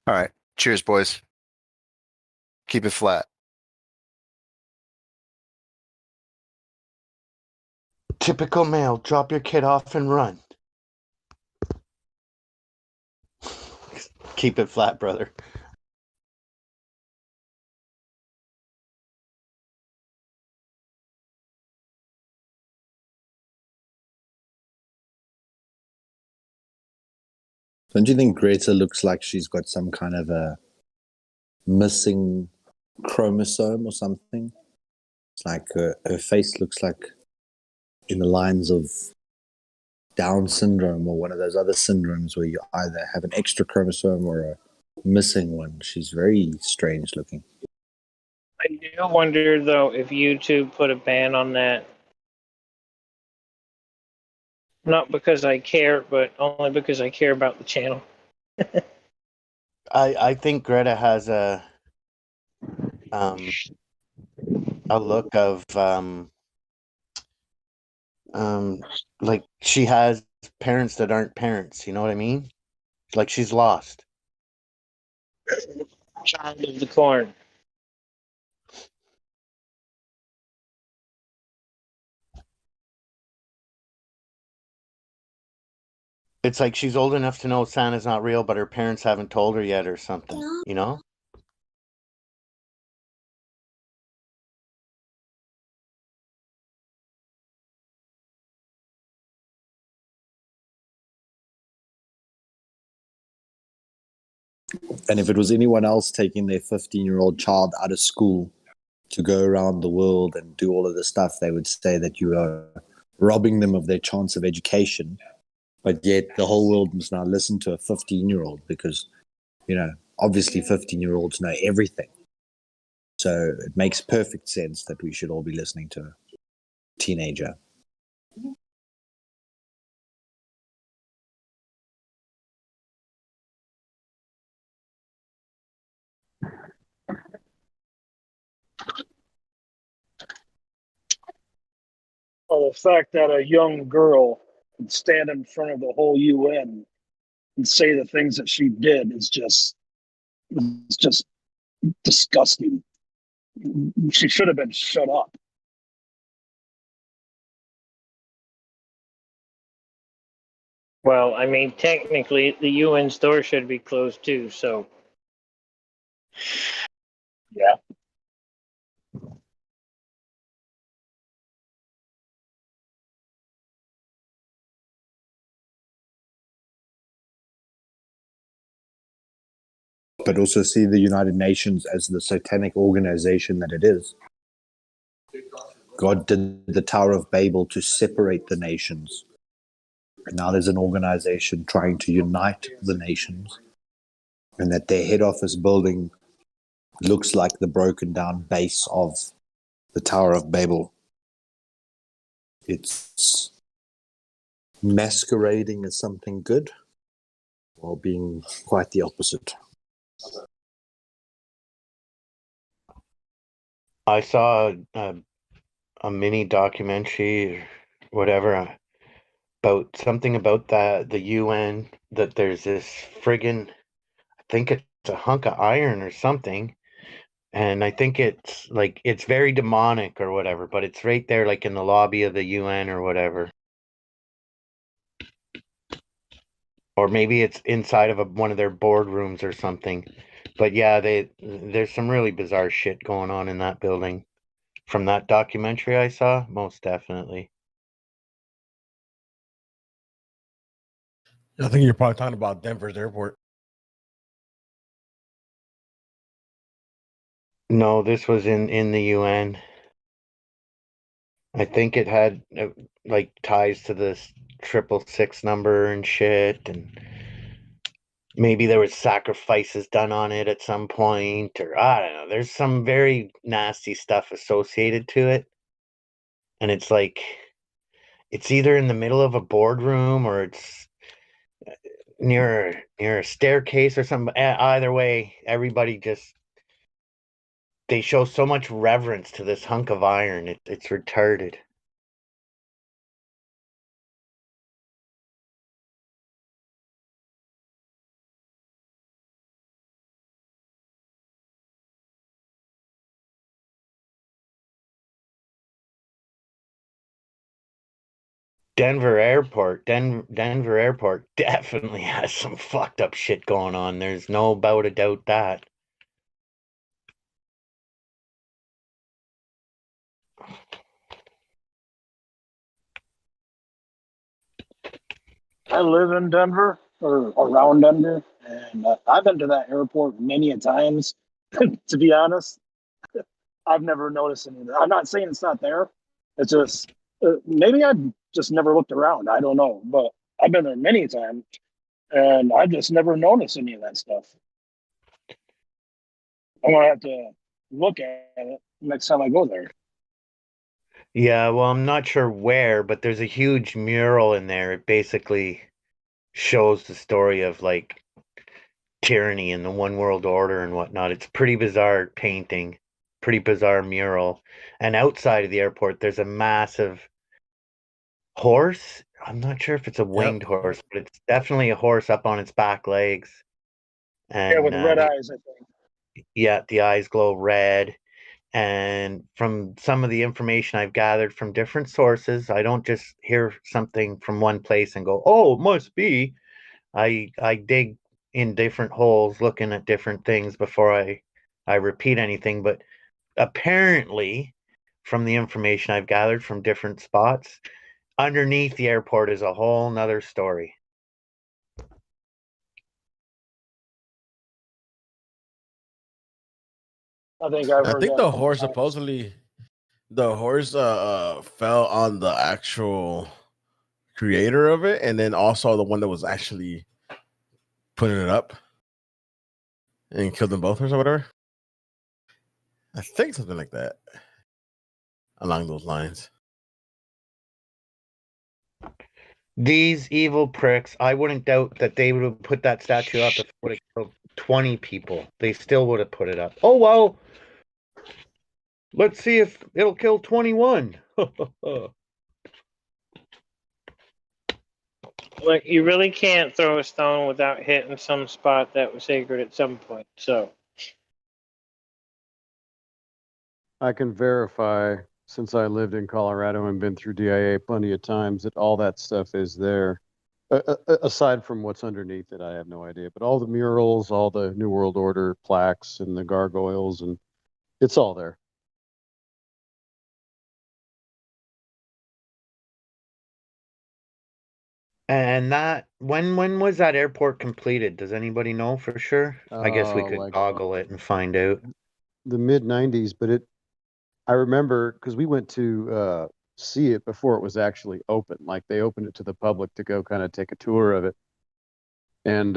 All right. Cheers, boys. Keep it flat. Typical male, drop your kid off and run. Keep it flat, brother. Don't you think Greta looks like she's got some kind of a missing chromosome or something? It's like her face looks like in the lines of Down syndrome or one of those other syndromes where you either have an extra chromosome or a missing one. She's very strange looking. I do wonder, though, if YouTube put a ban on that. Not because I care, but only because I care about the channel. I think Greta has a look of like she has parents that aren't parents. You know what I mean? Like she's lost. Child of the corn. It's like she's old enough to know Santa's not real, but her parents haven't told her yet or something. You know? And if it was anyone else taking their 15-year-old child out of school to go around the world and do all of this stuff, they would say that you are robbing them of their chance of education. But yet the whole world must now listen to a 15-year-old because, obviously 15-year-olds know everything. So it makes perfect sense that we should all be listening to a teenager. Well, the fact that a young girl could stand in front of the whole UN and say the things that she did is just disgusting. She should have been shut up. Well, I mean, technically, the UN store should be closed too, so. Yeah. But also see the United Nations as the satanic organization that it is. God did the Tower of Babel to separate the nations. And now there's an organization trying to unite the nations. And that their head office building looks like the broken down base of the Tower of Babel. It's masquerading as something good while being quite the opposite. I saw a mini documentary or whatever about something about the UN, that there's this friggin', I think it's a hunk of iron or something, and I think it's very demonic or whatever, but it's right there like in the lobby of the UN or whatever. Or maybe it's inside of one of their boardrooms or something. But yeah, there's some really bizarre shit going on in that building. From that documentary I saw, most definitely. I think you're probably talking about Denver's airport. No, this was in the UN. I think it had like ties to this 666 number and shit, and maybe there was sacrifices done on it at some point, or I don't know. There's some very nasty stuff associated to it, and it's like it's either in the middle of a boardroom or it's near a staircase or something. Either way, everybody just they show so much reverence to this hunk of iron. It's retarded. Denver Airport definitely has some fucked up shit going on. There's no about a doubt that. I live in Denver or around Denver, and I've been to that airport many a times. To be honest, I've never noticed any of that. I'm not saying it's not there. It's just maybe I just never looked around. I don't know, but I've been there many times, and I just never noticed any of that stuff. I'm gonna have to look at it next time I go there. Yeah, well, I'm not sure where, but there's a huge mural in there. It basically shows the story of like tyranny and the one world order and whatnot. It's pretty bizarre painting, pretty bizarre mural. And outside of the airport, there's a massive horse. I'm not sure if it's a winged horse, but it's definitely a horse up on its back legs. Yeah, And with red eyes, I think. yeah, the eyes glow red. And from some of the information I've gathered from different sources, I don't just hear something from one place and go, "Oh, it must be." I dig in different holes looking at different things before I repeat anything, but apparently from the information I've gathered from different spots, underneath the airport is a whole nother story. I think I've I heard think that a the couple horse times. supposedly the horse fell on the actual creator of it, and then also the one that was actually putting it up and killed them both or whatever. I think something like that, along those lines. These evil pricks, I wouldn't doubt that they would have put that statue up if it would have killed 20 people. They still would have put it up. Oh, well, let's see if it'll kill 21. Like, you really can't throw a stone without hitting some spot that was sacred at some point. So, I can verify, since I lived in Colorado and been through DIA plenty of times, that all that stuff is there. Aside from what's underneath it, I have no idea. But all the murals, all the New World Order plaques, and the gargoyles, and it's all there. And that when was that airport completed? Does anybody know for sure? I guess we could Like goggle it and find out. the mid '90s, but I remember because we went to see it before it was actually open. Like they opened it to the public to go kind of take a tour of it. And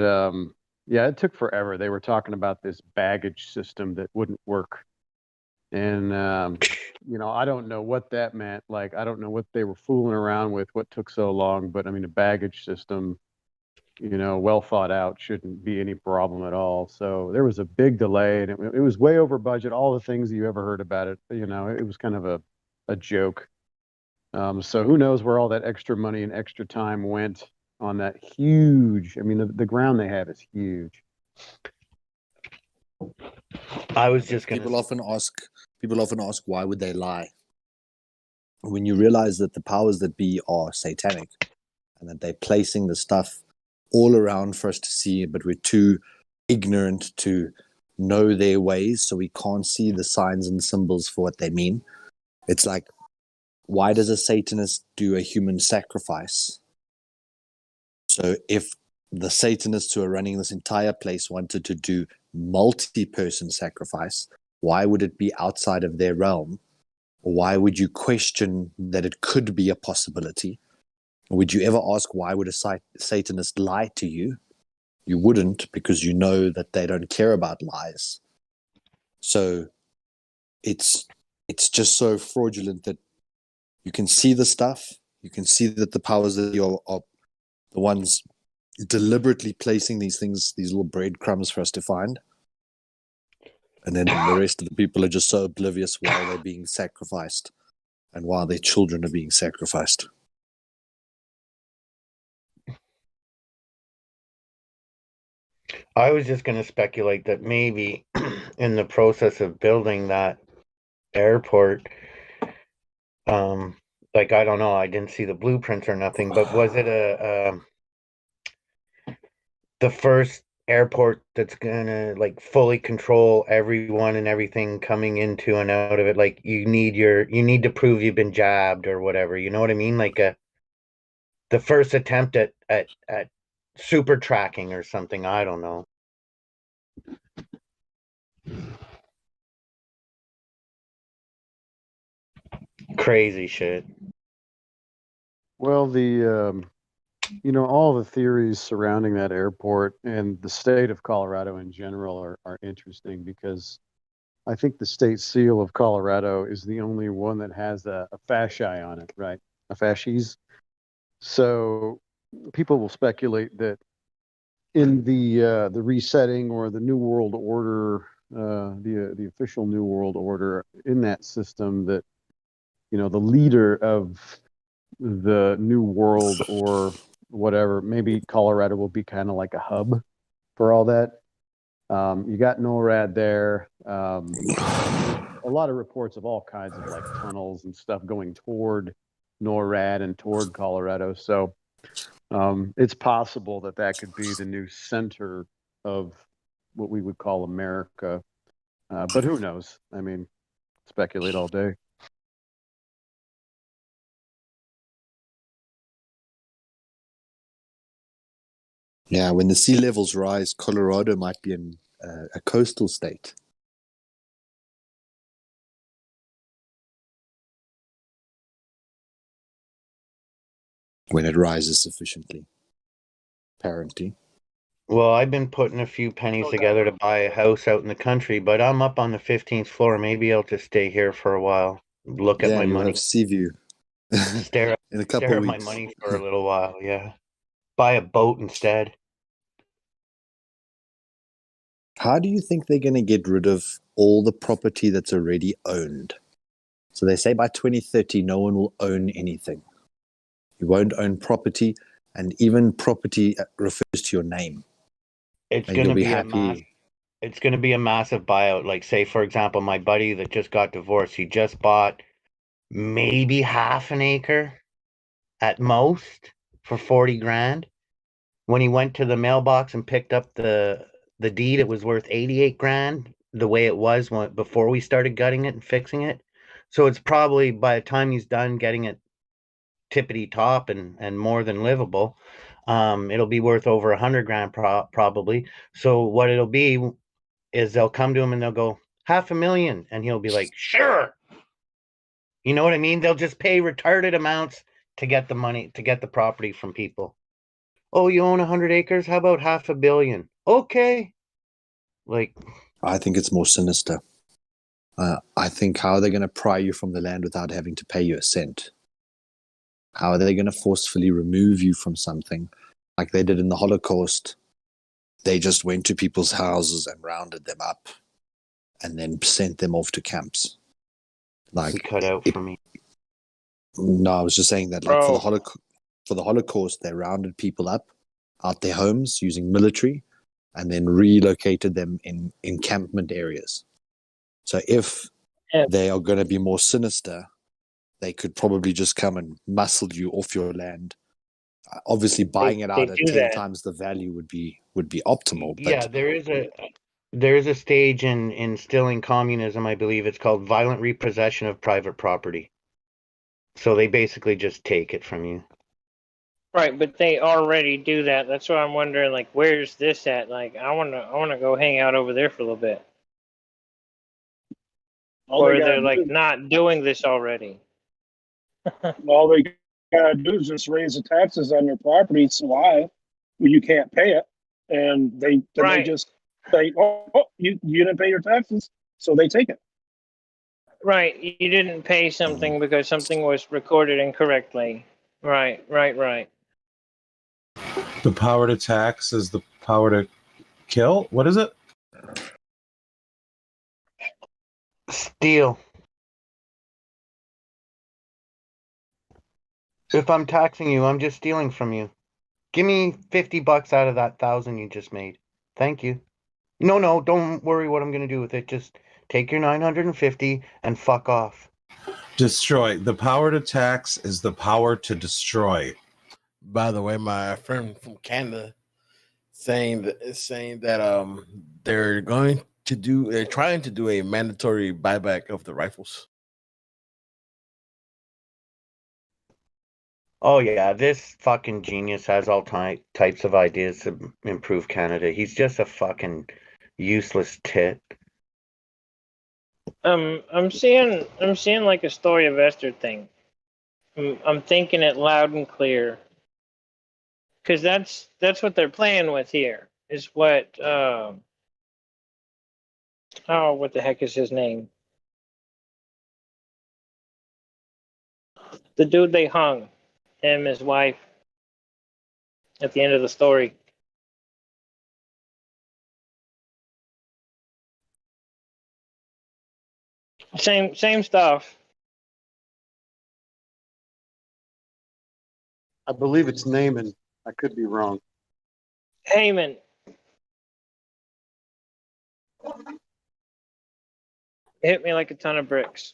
yeah, it took forever. They were talking about this baggage system that wouldn't work. And I don't know what that meant. Like, I don't know what they were fooling around with, what took so long. But I mean, a baggage system, well thought out, shouldn't be any problem at all. So there was a big delay, and it was way over budget. All the things you ever heard about it, it was kind of a joke. So who knows where all that extra money and extra time went on that huge. I mean, the ground they have is huge. I was just gonna. People often ask why would they lie? When you realize that the powers that be are satanic and that they're placing the stuff all around for us to see, but we're too ignorant to know their ways, so we can't see the signs and symbols for what they mean. It's like, why does a Satanist do a human sacrifice? So if the Satanists who are running this entire place wanted to do multi-person sacrifice, why would it be outside of their realm? Why would you question that it could be a possibility? Would you ever ask why would a Satanist lie to you? You wouldn't, because you know that they don't care about lies. So it's just so fraudulent that you can see the stuff. You can see that the powers that are the ones deliberately placing these things, these little breadcrumbs for us to find. And then the rest of the people are just so oblivious while they're being sacrificed and while their children are being sacrificed. I was just gonna speculate that maybe in the process of building that airport, like I don't know, I didn't see the blueprints or nothing, but was it the first airport that's gonna like fully control everyone and everything coming into and out of it? Like you need to prove you've been jabbed or whatever. You know what I mean? Like the first attempt at super tracking or something. I don't know. Crazy shit. Well, all the theories surrounding that airport and the state of Colorado in general are interesting because I think the state seal of Colorado is the only one that has a fasci on it, right? A fasces. So people will speculate that in the resetting or the New World Order, the official New World Order in that system, that the leader of the New World or whatever, maybe Colorado will be kind of like a hub for all that. You got NORAD there. A lot of reports of all kinds of like tunnels and stuff going toward NORAD and toward Colorado. So it's possible that that could be the new center of what we would call America. But who knows? I mean, speculate all day. Yeah, when the sea levels rise, Colorado might be a coastal state. When it rises sufficiently, apparently. Well, I've been putting a few pennies together to buy a house out in the country, but I'm up on the 15th floor. Maybe I'll just stay here for a while, look at Yeah, my and you'll money, have sea view stare in a stare couple at my weeks. money for a little while. Yeah, buy a boat instead. How do you think they're going to get rid of all the property that's already owned? So they say by 2030, no one will own anything. You won't own property, and even property refers to your name. It's And going you'll to be be a mass. happy. It's going to be a massive buyout. Like, say, for example, my buddy that just got divorced, he just bought maybe half an acre at most for 40 grand. When he went to the mailbox and picked up the deed, it was worth 88 grand the way it was before we started gutting it and fixing it. So it's probably by the time he's done getting it tippity top and more than livable, it'll be worth over 100 grand probably. So what it'll be is they'll come to him and they'll go, 500,000, and he'll be like, sure. You know what I mean? They'll just pay retarded amounts to get the money, to get the property from people. Oh, you own 100 acres? How about 500 million? Okay. Like, I think it's more sinister. I think how are they going to pry you from the land without having to pay you a cent? How are they going to forcefully remove you from something like they did in the Holocaust? They just went to people's houses and rounded them up and then sent them off to camps. he cut out for me. No, I was just saying that, like Bro. for the Holocaust, they rounded people up out their homes using military, and then relocated them in encampment areas. So if they are going to be more sinister, they could probably just come and muscle you off your land. Obviously, buying it out at 10 times the value would be optimal. But Yeah, there is a stage in instilling communism, I believe it's called violent repossession of private property. So they basically just take it from you. Right, but they already do that. That's why I'm wondering, like, where's this at? Like, I wanna go hang out over there for a little bit. Or they're like not doing this already. All they gotta do is just raise the taxes on your property so high, you can't pay it, and they just say, "Oh, you didn't pay your taxes," so they take it. Right, you didn't pay something because something was recorded incorrectly. Right. The power to tax is the power to kill. What is it? Steal. If I'm taxing you, I'm just stealing from you. Give me $50 out of that 1,000 you just made. Thank you. No, don't worry what I'm going to do with it. Just take your 950 and fuck off. Destroy. The power to tax is the power to destroy. By the way, my friend from Canada saying that they're trying to do a mandatory buyback of the rifles. Oh yeah, this fucking genius has all types of ideas to improve Canada. He's just a fucking useless tit. I'm seeing like a story of Esther thing. I'm thinking it loud and clear. Because that's what they're playing with here. Is what what the heck is his name? The dude they hung, him, his wife, at the end of the story. Same stuff. I believe it's Naaman. I could be wrong. Heyman. It hit me like a ton of bricks.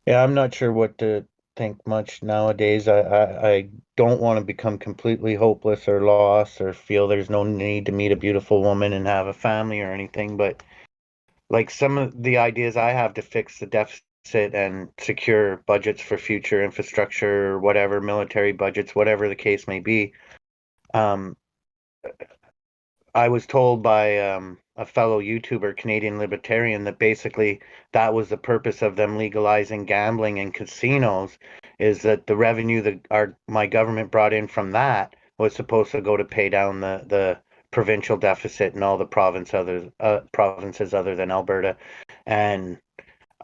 Yeah, I'm not sure what to think much nowadays. I don't want to become completely hopeless or lost or feel there's no need to meet a beautiful woman and have a family or anything, but like some of the ideas I have to fix the deficit and secure budgets for future infrastructure, whatever, military budgets, whatever the case may be. Um, I was told by a fellow YouTuber, Canadian Libertarian, that basically that was the purpose of them legalizing gambling in casinos, is that the revenue that my government brought in from that was supposed to go to pay down the provincial deficit in all the provinces other than Alberta. And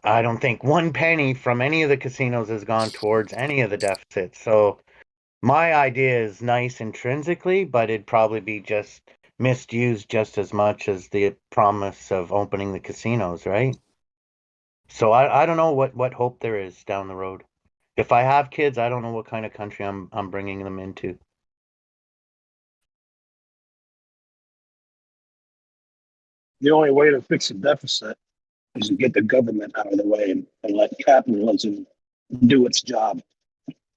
I don't think one penny from any of the casinos has gone towards any of the deficits. So my idea is nice intrinsically, but it'd probably be just misused just as much as the promise of opening the casinos, right? So I don't know what hope there is down the road. If I have kids, I don't know what kind of country I'm bringing them into. The only way to fix a deficit is to get the government out of the way and let capitalism do its job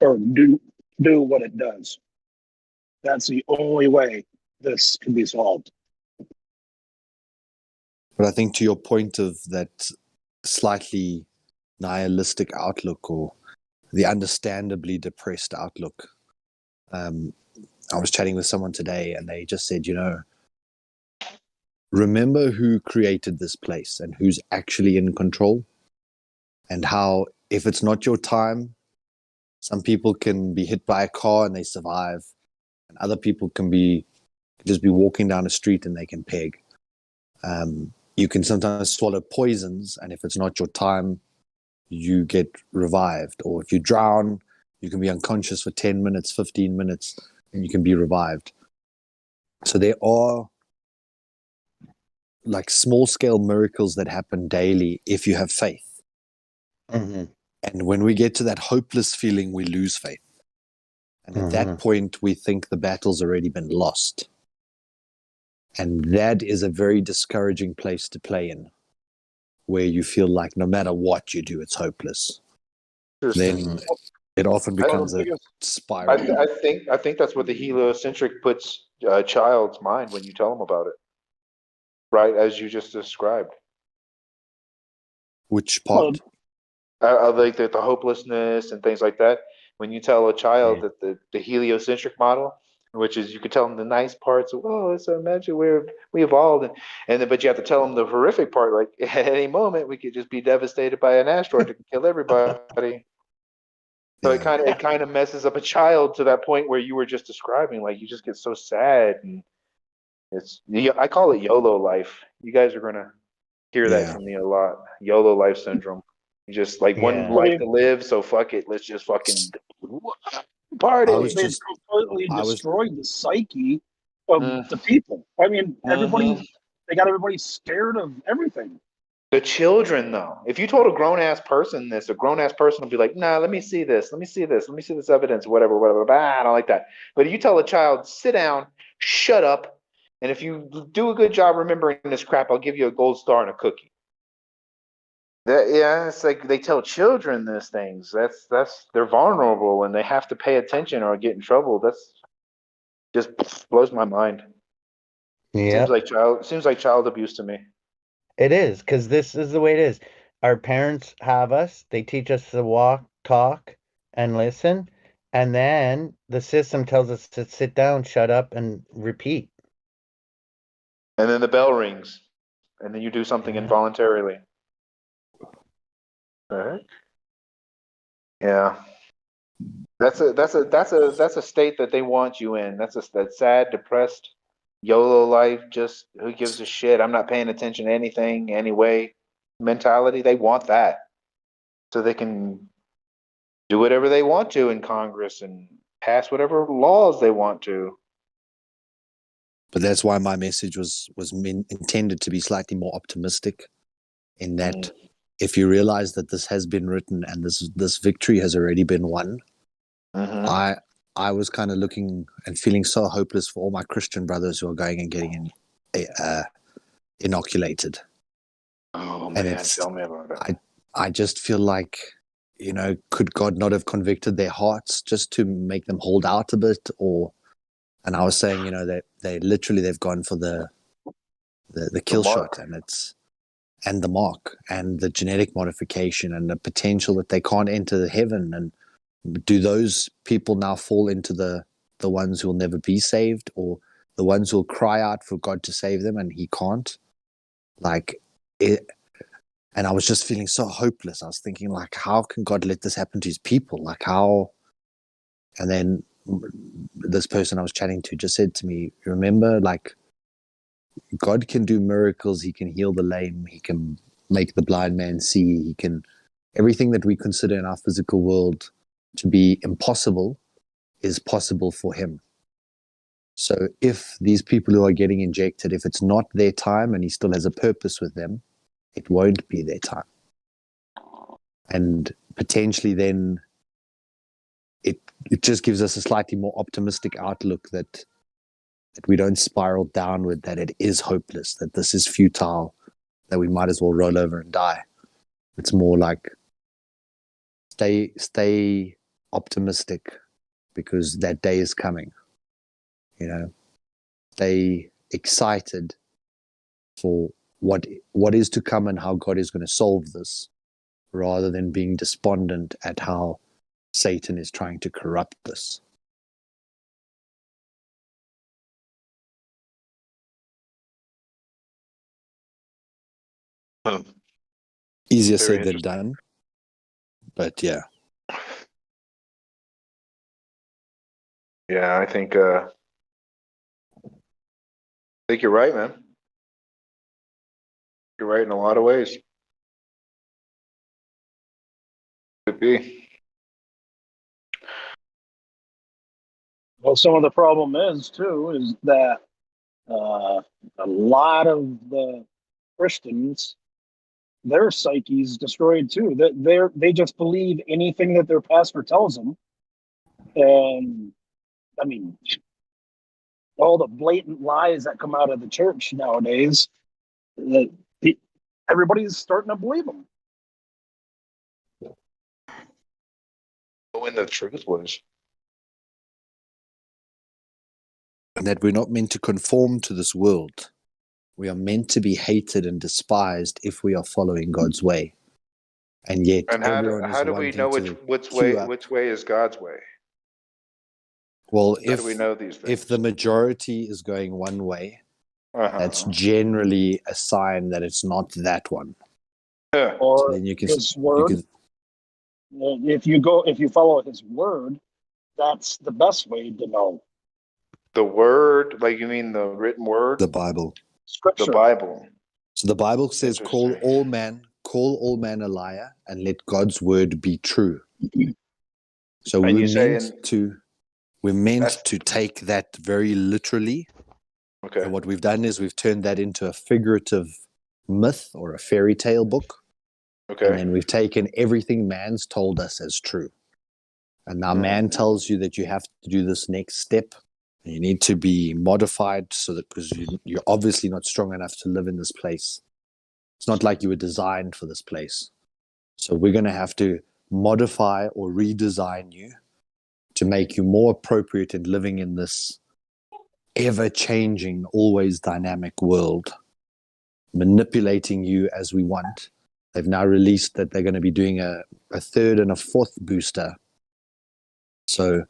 or do what it does. That's the only way this can be solved. But I think to your point of that slightly nihilistic outlook or the understandably depressed outlook, I was chatting with someone today and they just said, remember who created this place and who's actually in control, and how if it's not your time, some people can be hit by a car and they survive, and other people can just be walking down the street and they can peg. You can sometimes swallow poisons, and if it's not your time, you get revived. Or if you drown, you can be unconscious for 10 minutes, 15 minutes, and you can be revived. So there are like small scale miracles that happen daily if you have faith. Mm-hmm. And when we get to that hopeless feeling, we lose faith. And at that point, we think the battle's already been lost. And that is a very discouraging place to play in, where you feel like no matter what you do, it's hopeless. Then it often becomes a spiral. I think that's what the heliocentric puts a child's mind when you tell them about it, right? As you just described. Which part? Like the hopelessness and things like that. When you tell a child that the heliocentric model, which is you could tell them the nice parts of, oh, so imagine we evolved, but you have to tell them the horrific part, like at any moment we could just be devastated by an asteroid that could kill everybody. So it kind of messes up a child to that point where you were just describing, like you just get so sad, and I call it YOLO life. You guys are gonna hear that from me a lot. YOLO life syndrome. You just like one life to live, so fuck it. Let's just fucking party. They've completely destroyed the psyche of the people. I mean, they got everybody scared of everything. The children, though, if you told a grown ass person this, a grown ass person would be like, "Nah, let me see this. Let me see this. Let me see this evidence. Whatever, whatever. Bah, I don't like that." But if you tell a child, "Sit down, shut up, and if you do a good job remembering this crap, I'll give you a gold star and a cookie." Yeah, it's like they tell children these things. That's they're vulnerable and they have to pay attention or get in trouble. That's just blows my mind. Yeah, Seems like child abuse to me. it is, because this is the way it is. Our parents have us, they teach us to walk, talk, and listen, and then the system tells us to sit down, shut up, and repeat. And then the bell rings, and then you do something Yeah. involuntarily. Alright. Yeah. That's a state that they want you in. That sad, depressed, YOLO life. Just who gives a shit? I'm not paying attention to anything anyway. Mentality. They want that, so they can do whatever they want to in Congress and pass whatever laws they want to. But that's why my message was intended to be slightly more optimistic, in that if you realize that this has been written and this victory has already been won, Mm-hmm. I was kind of looking and feeling so hopeless for all my Christian brothers who are going and getting inoculated. Oh And man, tell me about it. I just feel like, could God not have convicted their hearts just to make them hold out a bit? And I was saying, they've gone for the kill shot, and the mark and the genetic modification and the potential that they can't enter the heaven. And do those people now fall into the ones who will never be saved, or the ones who will cry out for God to save them and he can't? Like it. And I was just feeling so hopeless. I was thinking, like, how can God let this happen to his people? Like, how? And then this person I was chatting to just said to me, remember, like, God can do miracles. He can heal the lame. He can make the blind man see. He can, everything that we consider in our physical world to be impossible is possible for him. So if these people who are getting injected, if it's not their time and he still has a purpose with them, it won't be their time. And potentially then it just gives us a slightly more optimistic outlook that we don't spiral downward, that it is hopeless, that this is futile, that we might as well roll over and die. It's more like stay optimistic, because that day is coming. Stay excited for what is to come and how God is going to solve this, rather than being despondent at how Satan is trying to corrupt this. Easier Very said than interesting. done, but yeah. Yeah, I think you're right, man. You're right in a lot of ways. Could be. Well, some of the problem is too is that a lot of the Christians, their psyche's destroyed too. That they just believe anything that their pastor tells them, and I mean, all the blatant lies that come out of the church nowadays, that everybody's starting to believe them. When the truth was. And that we're not meant to conform to this world. We are meant to be hated and despised if we are following God's way. And yet And everyone is how do we wanting know to which way is God's way? Well, How do we know these things? if the majority is going one way, that's Uh-huh. generally a sign that it's not that one. Yeah. Or So then his word. If you follow his word, that's the best way to know. The word, like you mean the written word? The Bible. The Scripture. Bible. So the Bible says, call all men a liar, and let God's word be true. So And we're you say meant to take that very literally. okay. And what we've done is we've turned that into a figurative myth or a fairy tale book. Okay. And then we've taken everything man's told us as true. And now man tells you that you have to do this next step. You need to be modified so that because you're obviously not strong enough to live in this place. It's not like you were designed for this place. So we're going to have to modify or redesign you to make you more appropriate in living in this ever-changing, always dynamic world, manipulating you as we want. They've now released that they're going to be doing a third and a fourth booster. So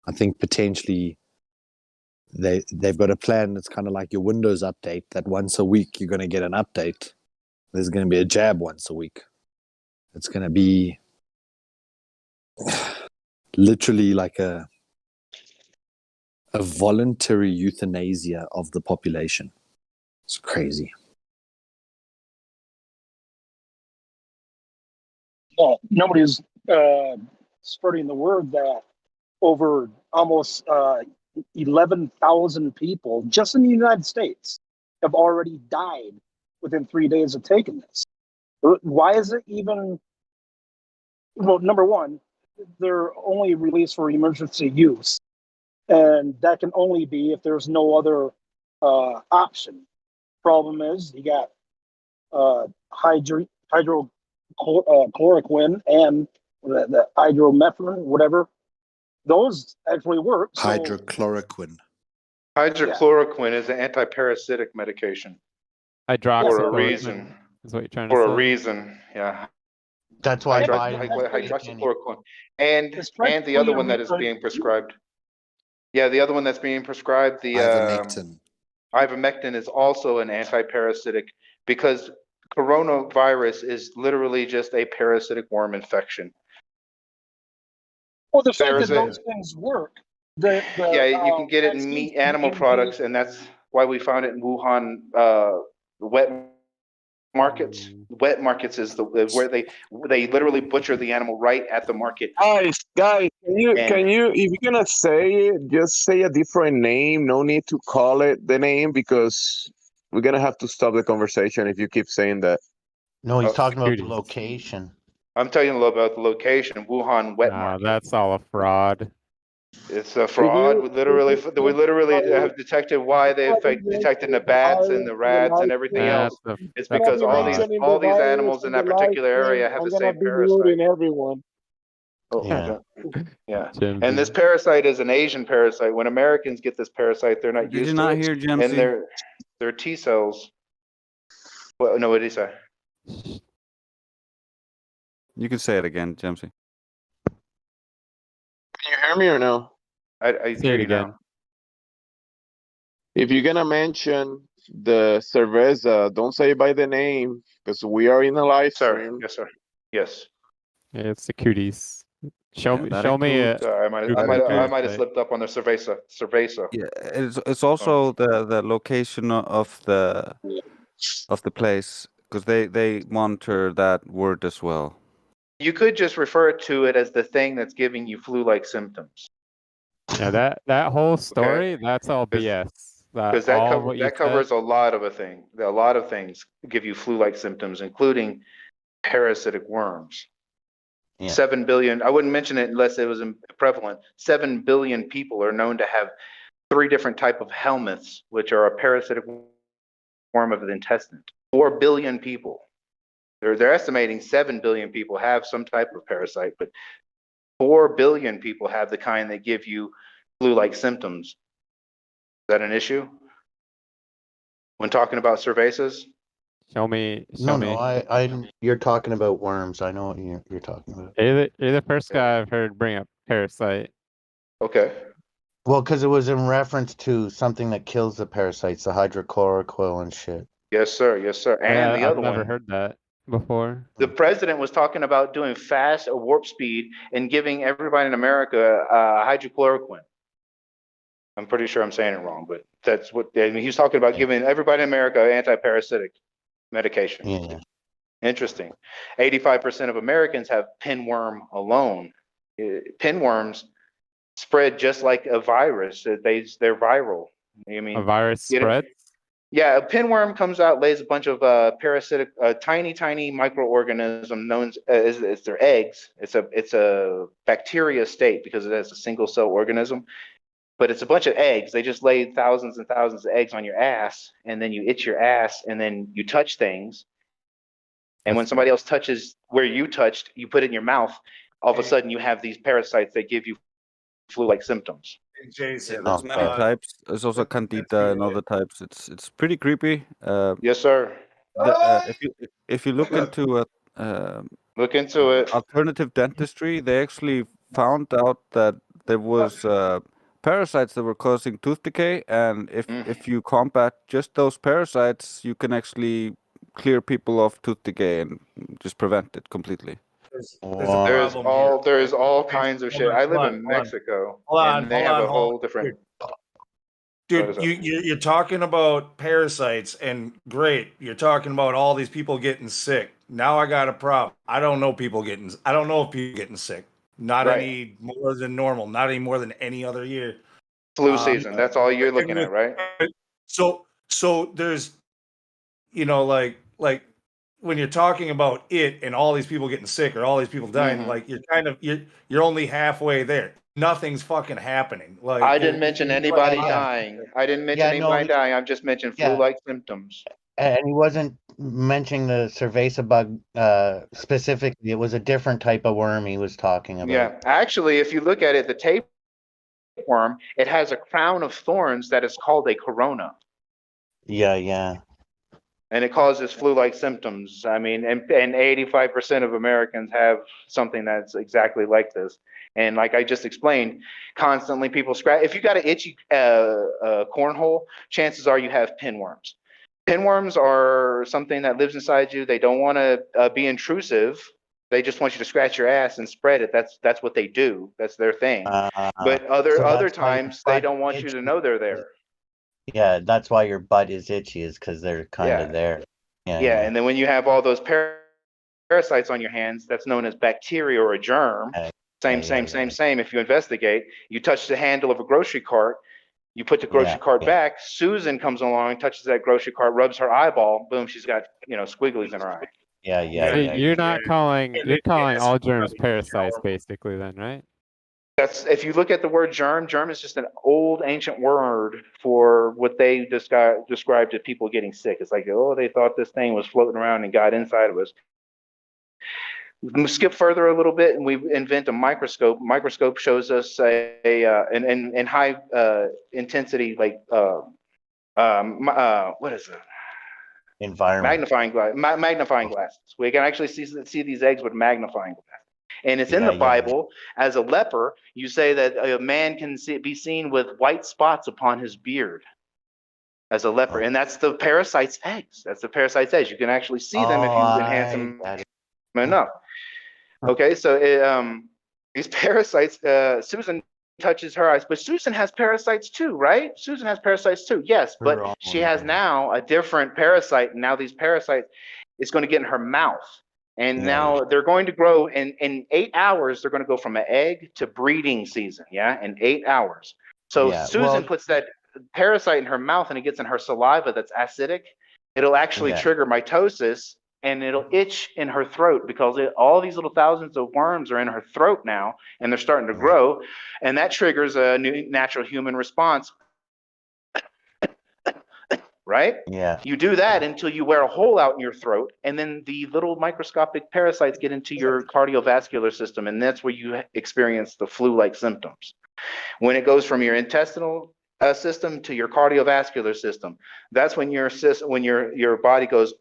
I think potentially they've got a plan that's kind of like your Windows update, that once a week you're going to get an update. There's going to be a jab once a week. It's going to be literally like a voluntary euthanasia of the population. It's crazy. Well, nobody's spreading the word that over almost 11,000 people just in the United States have already died within 3 days of taking this. Why is it even? Well, number one, they're only released for emergency use, and that can only be if there's no other option. Problem is, you got hydrochloroquine and the hydromethrin, whatever. Those actually work. So, Hydrochloroquine. Hydrochloroquine is an antiparasitic medication for a Hydroxychloroquine reason. is what you're trying to For say. a reason, yeah. That's why Hydro- Biden won't take any. Hydroxychloroquine, and It's the other one that is practically being prescribed. Yeah, the other one that's being prescribed, the Ivermectin. ivermectin, is also an antiparasitic because coronavirus is literally just a parasitic worm infection. well, the fact that There's a- those things work. Yeah, you can get it in vaccines meat, can animal even be- products, and that's why we found it in Wuhan. Wet markets. Wet markets is where they literally butcher the animal right at the market. Guys, can you And- if you're gonna say it, just say a different name. No need to call it the name because we're gonna have to stop the conversation if you keep saying that. No, he's Oh, talking about the securities. location. I'm telling you about the location, Wuhan wet market. That's all a fraud. It's a fraud. We literally have detected why they detected the bats and the rats and everything else. It's because all these animals in that particular area have the same parasite. everyone. Oh, Yeah. yeah. And this parasite is an Asian parasite. When Americans get this parasite, they're not Did used you to not it. hear, And Jemsy? their T cells. Well, no, what did he say? You can say it again, Jemsy. Can you hear me or no? I Say hear it you now. again. If you're gonna mention the cerveza, don't say by the name because we are in a live Sir, stream. yes, sir. Yes. Yeah, it's the cooties. Show Yeah, me, that show me includes- it. Sorry, I might have slipped up on the cerveza. Yeah, it's also the location of the place because they monitor that word as well. You could just refer to it as the thing that's giving you flu-like symptoms. Yeah, that whole story, that's all BS. Because that covers a lot of a thing. A lot of things give you flu-like symptoms, including parasitic worms. Yeah. 7 billion. I wouldn't mention it unless it was prevalent. 7 billion people are known to have 3 different type of helminths, which are a parasitic worm of the intestine. 4 billion people. They're estimating 7 billion people have some type of parasite, but 4 billion people have the kind that give you flu-like symptoms. Is that an issue? When talking about cervezas? Show me. No, you're talking about worms. I know what you're talking about. You're the first guy I've heard bring up parasite. Okay. Well, because it was in reference to something that kills the parasites, the hydrochloroquine and shit. Yes, sir. Yes, sir. And the I've other never one. heard that before. The president was talking about doing fast or warp speed and giving everybody in America hydrochloroquine. I'm pretty sure I'm saying it wrong, but that's what he was talking about, giving everybody in America antiparasitic medication. Yeah. Interesting. 85% of Americans have pinworm alone. Pinworms spread just like a virus. They're viral. I mean, A virus spreads? Yeah, a pinworm comes out, lays a bunch of parasitic, tiny microorganism known as their eggs. It's a bacteria state because it has a single cell organism, but it's a bunch of eggs. They just lay thousands and thousands of eggs on your ass, and then you itch your ass, and then you touch things. And when somebody else touches where you touched, you put it in your mouth. All of a sudden, you have these parasites that give you flu-like symptoms. Yeah, Jason, there's many types. There's also candida and other types. It's pretty creepy. Yes, sir. If you look into Look into it. alternative dentistry, they actually found out that there was parasites that were causing tooth decay, and if you combat just those parasites, you can actually clear people of tooth decay and just prevent it completely. there's a Wow. problem here. There's all Jason, kinds of hold shit. on, I hold live on, in hold on. Mexico, Hold on, and they hold have on, a hold whole on. different. Dude, you're talking about parasites, and great, you're talking about all these people getting sick. Now I got a problem. I don't know if people getting sick. Not Right. any more than normal. Not any more than any other year. Flu season. That's all you're looking at, right? So there's, like when you're talking about it and all these people getting sick or all these people dying, Mhm. like you're only halfway there. Nothing's fucking happening. Like I didn't mention anybody Yeah. dying. I didn't mention Yeah, no, anybody dying. I've just mentioned Yeah. flu-like symptoms. and he wasn't mentioning the cerveza bug specifically. It was a different type of worm he was talking about. Yeah, actually, if you look at it, the tapeworm, it has a crown of thorns that is called a corona, Yeah. and it causes flu-like symptoms. I mean, and 85% of Americans have something that's exactly like this. And like I just explained, constantly people scratch. If you got an itchy cornhole, chances are you have pinworms. Pinworms are something that lives inside you. They don't want to be intrusive. They just want you to scratch your ass and spread it. That's what they do. That's their thing. But So other that's why your times they butt don't want you to itchy. know they're there. Yeah, that's why your butt is itchy, is because they're kind Yeah. of there. Yeah, and then when you have all those parasites on your hands, that's known as bacteria or a germ. Same. If you investigate, you touch the handle of a grocery cart, you put the grocery cart back, Susan comes along, touches that grocery cart, rubs her eyeball, boom, she's got, squigglies in her eye. So you're calling all germs parasites, basically, then, right? That's, if you look at the word germ is just an old ancient word for what they described to people getting sick. It's like, oh, they thought this thing was floating around and got inside of us. We skip further a little bit and we invent a microscope. Microscope shows us in high intensity, like what is it? Environment. Magnifying glasses. We can actually see these eggs with magnifying glasses. And it's in the Bible. As a leper, you say that a man can be seen with white spots upon his beard as a leper. And that's the parasite's eggs. You can actually see them if you enhance them enough. Okay, so these parasites, Susan touches her eyes, but Susan has parasites too, right? Susan has parasites too, yes, but she has now a different parasite, and now these parasites is going to get in her mouth. And now they're going to grow in 8 hours, they're going to go from an egg to breeding season, in 8 hours. So Susan puts that parasite in her mouth and it gets in her saliva that's acidic. It'll actually trigger mitosis, and it'll itch in her throat because all these little thousands of worms are in her throat now, and they're starting to grow, and that triggers a new natural human response. Right? Yeah. You do that until you wear a hole out in your throat, and then the little microscopic parasites get into your cardiovascular system, and that's where you experience the flu-like symptoms. When it goes from your intestinal system to your cardiovascular system, that's when your body goes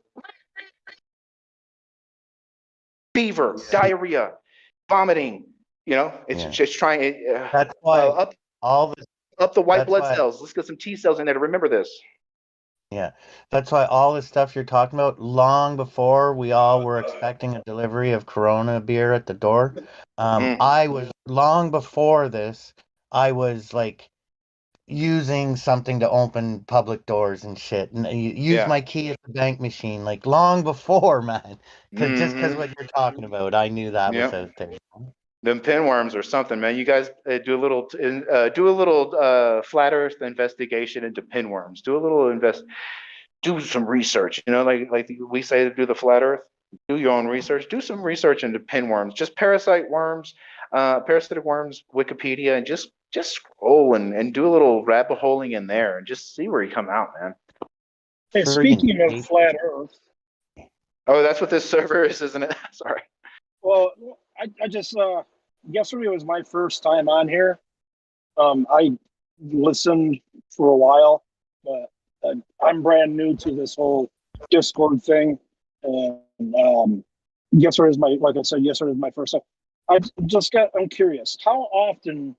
fever, diarrhea, vomiting. It's just trying. That's why up the white blood cells. Let's get some T cells in there to remember this. Yeah, that's why all the stuff you're talking about, long before we all were expecting a delivery of Corona beer at the door, I was, long before this, I was like using something to open public doors and shit, and use my key at the bank machine, like long before, man. Because what you're talking about, I knew that was out there. Them pinworms or something, man. You guys do a little flat Earth investigation into pinworms. Do a little do some research. Like we say to do the flat Earth. Do your own research. Do some research into pinworms, just parasitic worms, Wikipedia, and just scroll and do a little rabbit holing in there and just see where you come out, man. Hey, speaking of flat Earth. Oh, that's what this server is, isn't it? Sorry. Well, I just yesterday was my first time on here. I listened for a while, but I'm brand new to this whole Discord thing, and yesterday is like I said, yesterday is my first time. I'm curious, how often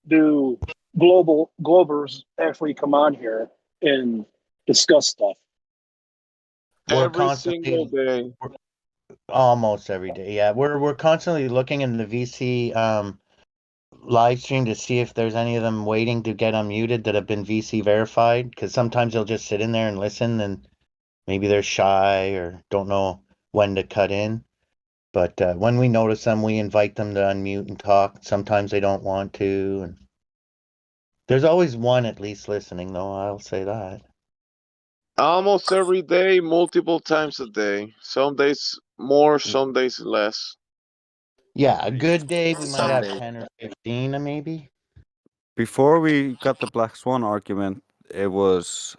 do globers actually come on here and discuss stuff? We're Every single day. almost every day. Yeah, we're constantly looking in the VC live stream to see if there's any of them waiting to get unmuted that have been VC verified. Because sometimes they'll just sit in there and listen, and maybe they're shy or don't know when to cut in. But when we notice them, we invite them to unmute and talk. Sometimes they don't want to, and there's always one at least listening, though. I'll say that. Almost every day, multiple times a day. Some days more, some days less. Yeah, a good day we might have 10 or 15, maybe. Before we got the Black Swan argument, it was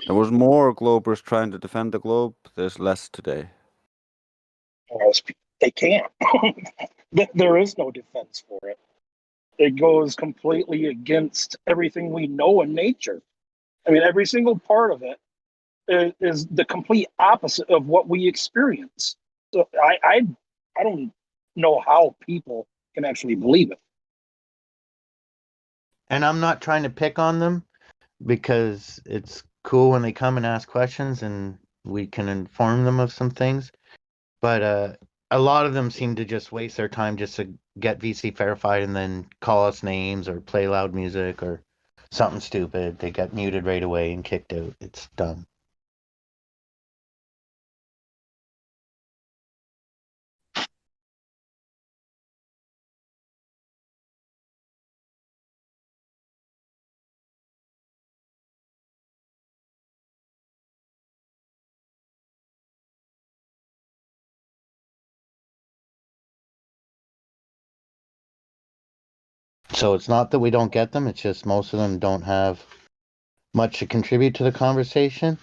there was more globers trying to defend the globe. There's less today. They can't. There is no defense for it. It goes completely against everything we know in nature. I mean, every single part of it is the complete opposite of what we experience. So I don't know how people can actually believe it. And I'm not trying to pick on them because it's cool when they come and ask questions and we can inform them of some things. But a lot of them seem to just waste their time just to get VC verified and then call us names or play loud music or something stupid. They get muted right away and kicked out. It's dumb. So it's not that we don't get them, it's just most of them don't have much to contribute to the conversation.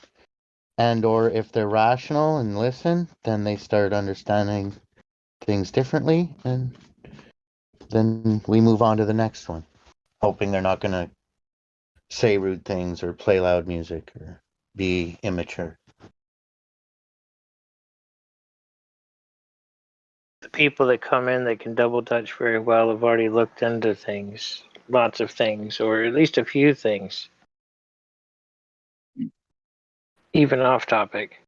And or if they're rational and listen, then they start understanding things differently, and then we move on to the next one, hoping they're not going to say rude things or play loud music or be immature. The people that come in that can double dutch very well have already looked into things, lots of things, or at least a few things, even off topic.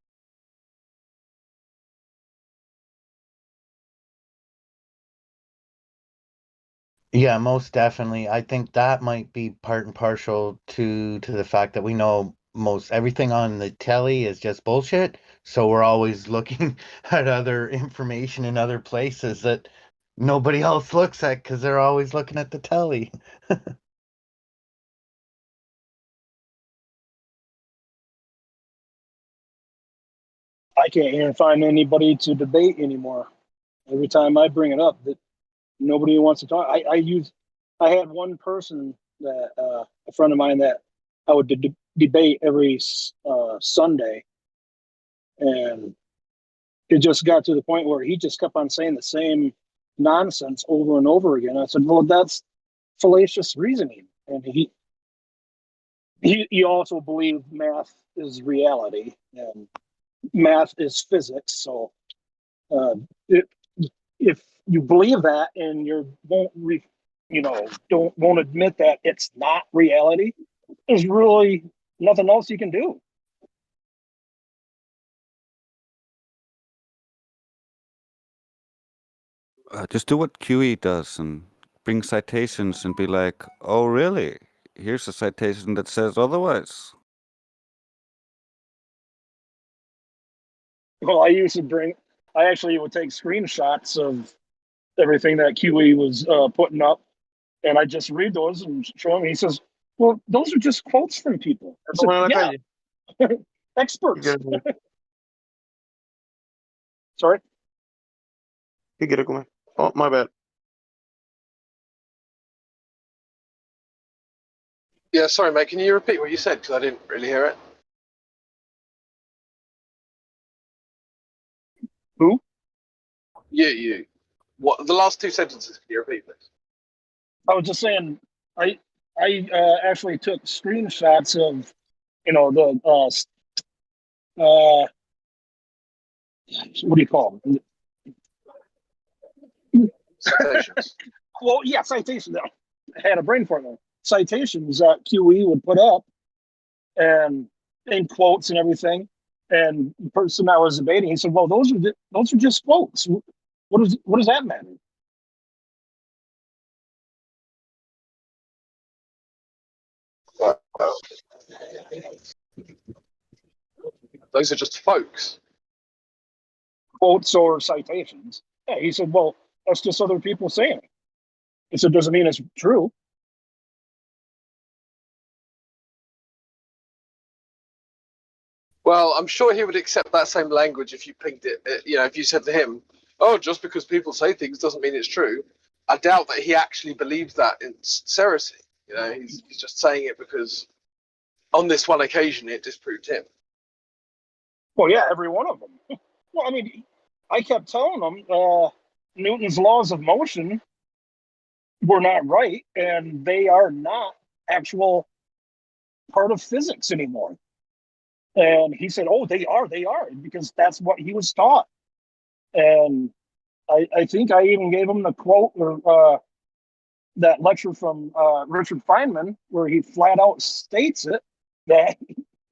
Yeah, most definitely. I think that might be part and partial to the fact that we know most everything on the telly is just bullshit. So we're always looking at other information in other places that nobody else looks at because they're always looking at the telly. I can't even find anybody to debate anymore. Every time I bring it up, that nobody wants to talk. I had one person that a friend of mine that I would debate every Sunday, and it just got to the point where he just kept on saying the same nonsense over and over again. I said, "Well, that's fallacious reasoning," and he also believed math is reality and math is physics. So it, if you believe that and you won't admit that it's not reality, there's really nothing else you can do. Just do what QE does and bring citations and be like, "Oh, really? Here's a citation that says otherwise." Well, I actually would take screenshots of everything that QE was putting up, and I just read those and show him. He says, "Well, those are just quotes from people." I said, "Yeah, Experts. You Sorry. get it, come on. Oh, my bad. Yeah, sorry, mate. Can you repeat what you said? Because I didn't really hear it. Who? You. What? The last two sentences. Can you repeat, please? I was just saying, I actually took screenshots of, the what do you call them? Citations. Well, yeah, citations. I had a brain for them. Citations that QE would put up, and in quotes and everything. And the person I was debating, he said, "Well, those are just quotes. What does that matter?" Those are just folks. Quotes or citations. Yeah, he said, "Well, that's just other people saying it." He said, "Doesn't mean it's true." Well, I'm sure he would accept that same language if you pinged it. If you said to him, "Oh, just because people say things doesn't mean it's true." I doubt that he actually believes that in sincerity. He's just saying it because on this one occasion it disproved him. Well, yeah, every one of them. Well, I mean, I kept telling them Newton's laws of motion were not right, and they are not actual part of physics anymore. And he said, "Oh, they are, because that's what he was taught." And I think I even gave him the quote or that lecture from Richard Feynman, where he flat out states it that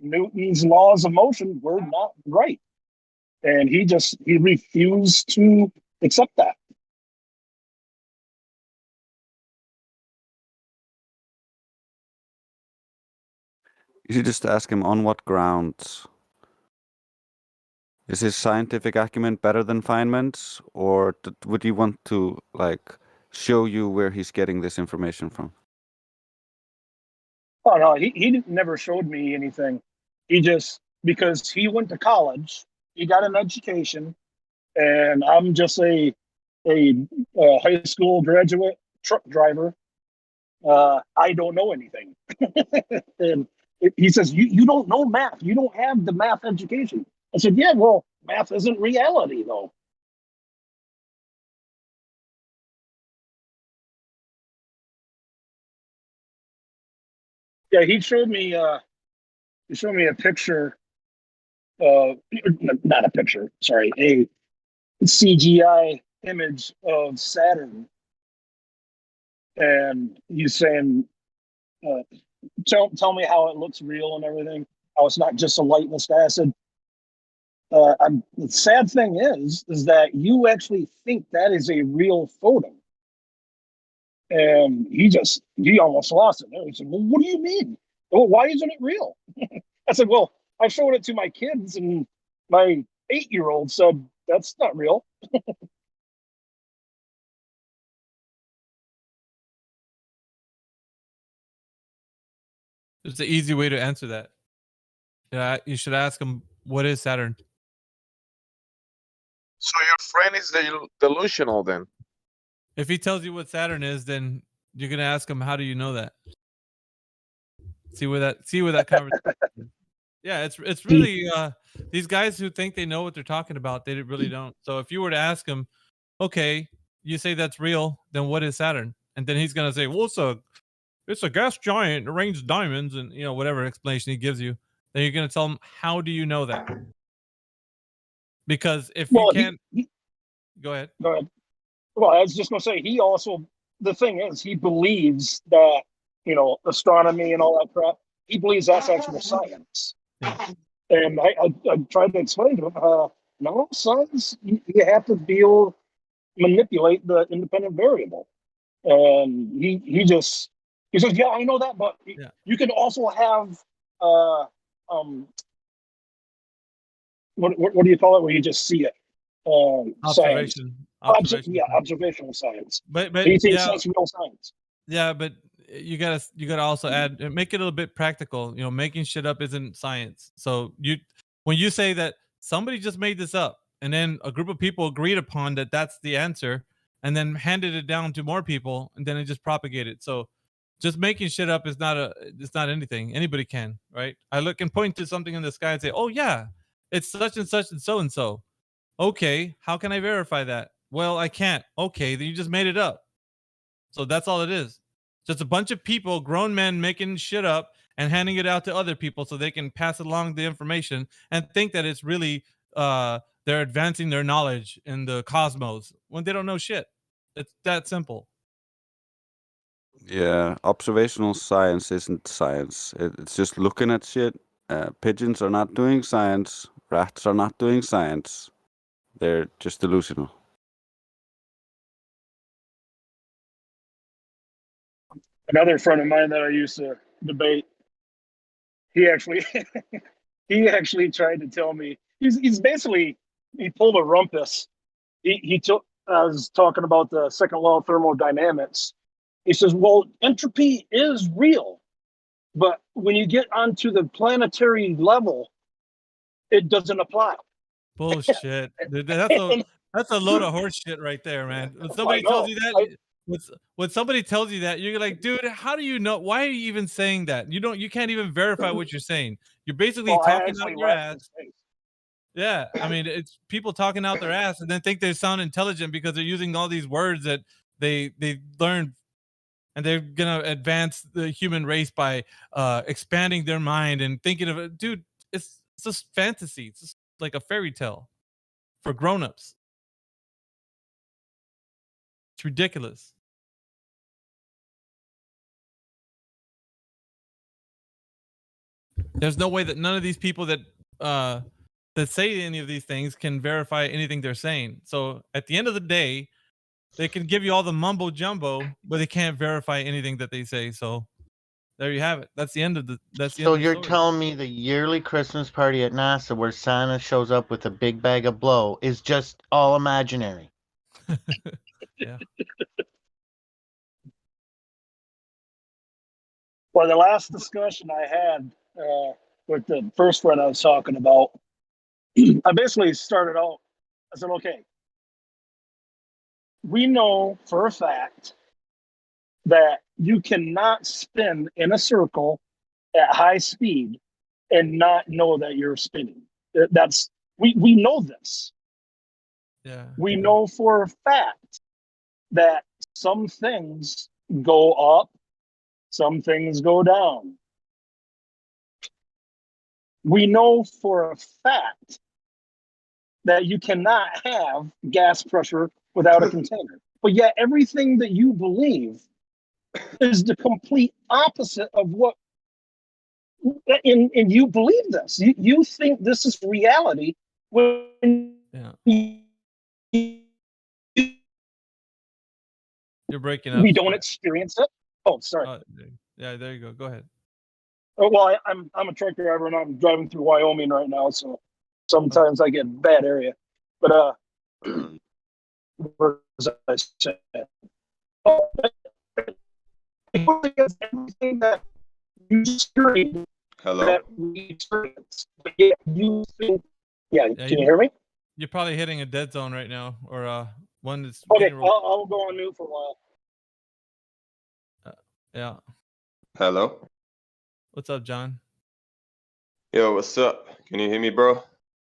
Newton's laws of motion were not right, and he refused to accept that. You should just ask him on what grounds. Is his scientific acumen better than Feynman's, or would you want to show you where he's getting this information from? Oh no, he never showed me anything. He just, because he went to college, he got an education, and I'm just a high school graduate truck driver. I don't know anything. And he says, you don't know math. You don't have the math education. I said, yeah, well, math isn't reality, though. Yeah, he showed me a picture, not a picture, sorry, a CGI image of Saturn. And he's saying, tell me how it looks real and everything, how it's not just a lightless acid. The sad thing is that you actually think that is a real photo. And he almost lost it. He said, "Well, what do you mean? Well, why isn't it real?" I said, "Well, I showed it to my kids, and my 8-year-old said, that's not real." There's an easy way to answer that. Yeah, you should ask him, what is Saturn? So your friend is delusional then? If he tells you what Saturn is, then you're gonna ask him, how do you know that? See where that conversation. Yeah, it's really these guys who think they know what they're talking about, they really don't. So if you were to ask him, okay, you say that's real, then what is Saturn? And then he's gonna say, well, it's a gas giant, it rains diamonds, and whatever explanation he gives you. Then you're gonna tell him, how do you know that? Because if you can't, go ahead. Go ahead. Well, I was just going to say, he also, the thing is, he believes that, astronomy and all that crap, he believes that's actual science. Yeah. And I tried to explain to him, no, science, you have to be able to manipulate the independent variable. And he says, yeah, I know that, but you can also have, what do you call it, where you just see it? Observation. Yeah, observational science. But he thinks that's real science. Yeah, but you gotta also add, make it a little bit practical. You know, making shit up isn't science. So when you say that somebody just made this up, and then a group of people agreed upon that that's the answer, and then handed it down to more people, and then it just propagated. So just making shit up is it's not anything. Anybody can, right? I look and point to something in the sky and say, oh yeah, it's such and such and so and so. Okay, how can I verify that? Well, I can't. Okay, then you just made it up. So that's all it is. Just a bunch of people, grown men, making shit up and handing it out to other people so they can pass along the information and think that it's really they're advancing their knowledge in the cosmos when they don't know shit. It's that simple. Yeah, observational science isn't science. It's just looking at shit. Pigeons are not doing science. Rats are not doing science. They're just delusional. Another friend of mine that I used to debate, he actually he actually tried to tell me he's basically he pulled a rumpus. He took I was talking about the second law of thermodynamics. He says, well, entropy is real, but when you get onto the planetary level, it doesn't apply. Bullshit. Dude, that's a load of horse shit right there, man. When somebody tells you that, when somebody tells you that, you're like, dude, how do you know? Why are you even saying that? You can't even verify what you're saying. You're basically talking out your ass. Yeah, I mean, it's people talking out their ass and then think they sound intelligent because they're using all these words that they learned, and they're gonna advance the human race by expanding their mind and thinking of it. Dude, it's just fantasy. It's just like a fairy tale for grown-ups. It's ridiculous. There's no way that none of these people that say any of these things can verify anything they're saying. So at the end of the day, they can give you all the mumbo jumbo, but they can't verify anything that they say. So there you have it. That's the end of the. That's the So end of the you're story. telling me the yearly Christmas party at NASA where Santa shows up with a big bag of blow is just all imaginary? Yeah. Well, the last discussion I had with the first friend I was talking about, I basically started out, I said, okay, we know for a fact that you cannot spin in a circle at high speed and not know that you're spinning. That's we know this. Yeah. We know for a fact that some things go up, some things go down. We know for a fact that you cannot have gas pressure without a container. But yet everything that you believe is the complete opposite of what and you believe this. You think this is reality when You're breaking up. we don't experience it. Oh, sorry. Yeah, there you go. Go ahead. Oh, well, I'm a truck driver and I'm driving through Wyoming right now, so sometimes I get bad area. But where was I saying? Oh, everything that you experience, Hello? that we experience, but yet you think, yeah, can you hear me? You're probably hitting a dead zone right now, or one that's Okay, getting I'll go on mute for a while. yeah. Hello? What's up, John? Yo, what's up? Can you hear me, bro?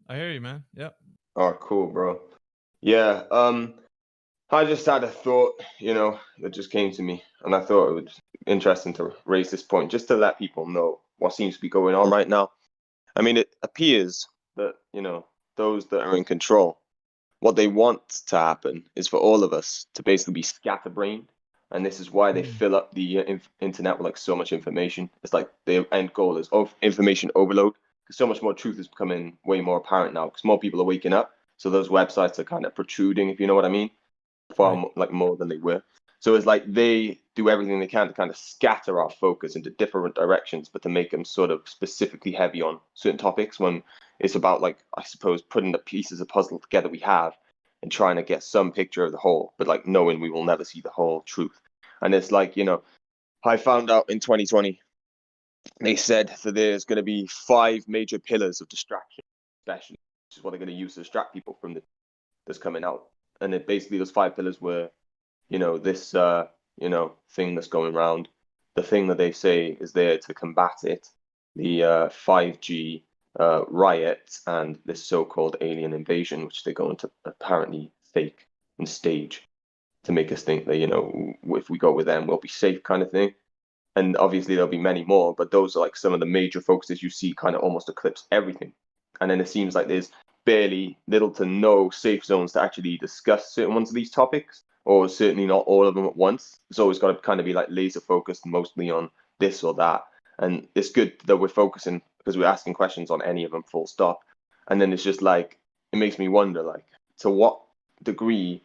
I hear you, man. Yep. Oh, cool, bro. Yeah, I just had a thought, that just came to me, and I thought it was interesting to raise this point, just to let people know what seems to be going on right now. I mean, it appears that, those that are in control, what they want to happen is for all of us to basically be scatterbrained, and this is why they fill up the internet with like so much information. It's like their end goal is information overload, because so much more truth is becoming way more apparent now, because more people are waking up. So those websites are kind of protruding, if you know what I mean, far more than they were. So it's like they do everything they can to kind of scatter our focus into different directions, but to make them sort of specifically heavy on certain topics, when it's about, like, I suppose, putting the pieces of puzzle together we have and trying to get some picture of the whole, but like knowing we will never see the whole truth. And it's like, I found out in 2020, they said that there's going to be 5 major pillars of distraction, especially, which is what they're going to use to distract people from that's coming out. And it basically, those 5 pillars were, this, thing that's going around, the thing that they say is there to combat it, the 5G riots, and this so-called alien invasion, which they're going to apparently fake and stage to make us think that, if we go with them, we'll be safe, kind of thing. And obviously there'll be many more, but those are like some of the major focuses you see kind of almost eclipse everything. And then it seems like there's barely little to no safe zones to actually discuss certain ones of these topics, or certainly not all of them at once. It's always got to kind of be like laser focused mostly on this or that. And it's good that we're focusing because we're asking questions on any of them full stop. And then it's just like, it makes me wonder, like, to what degree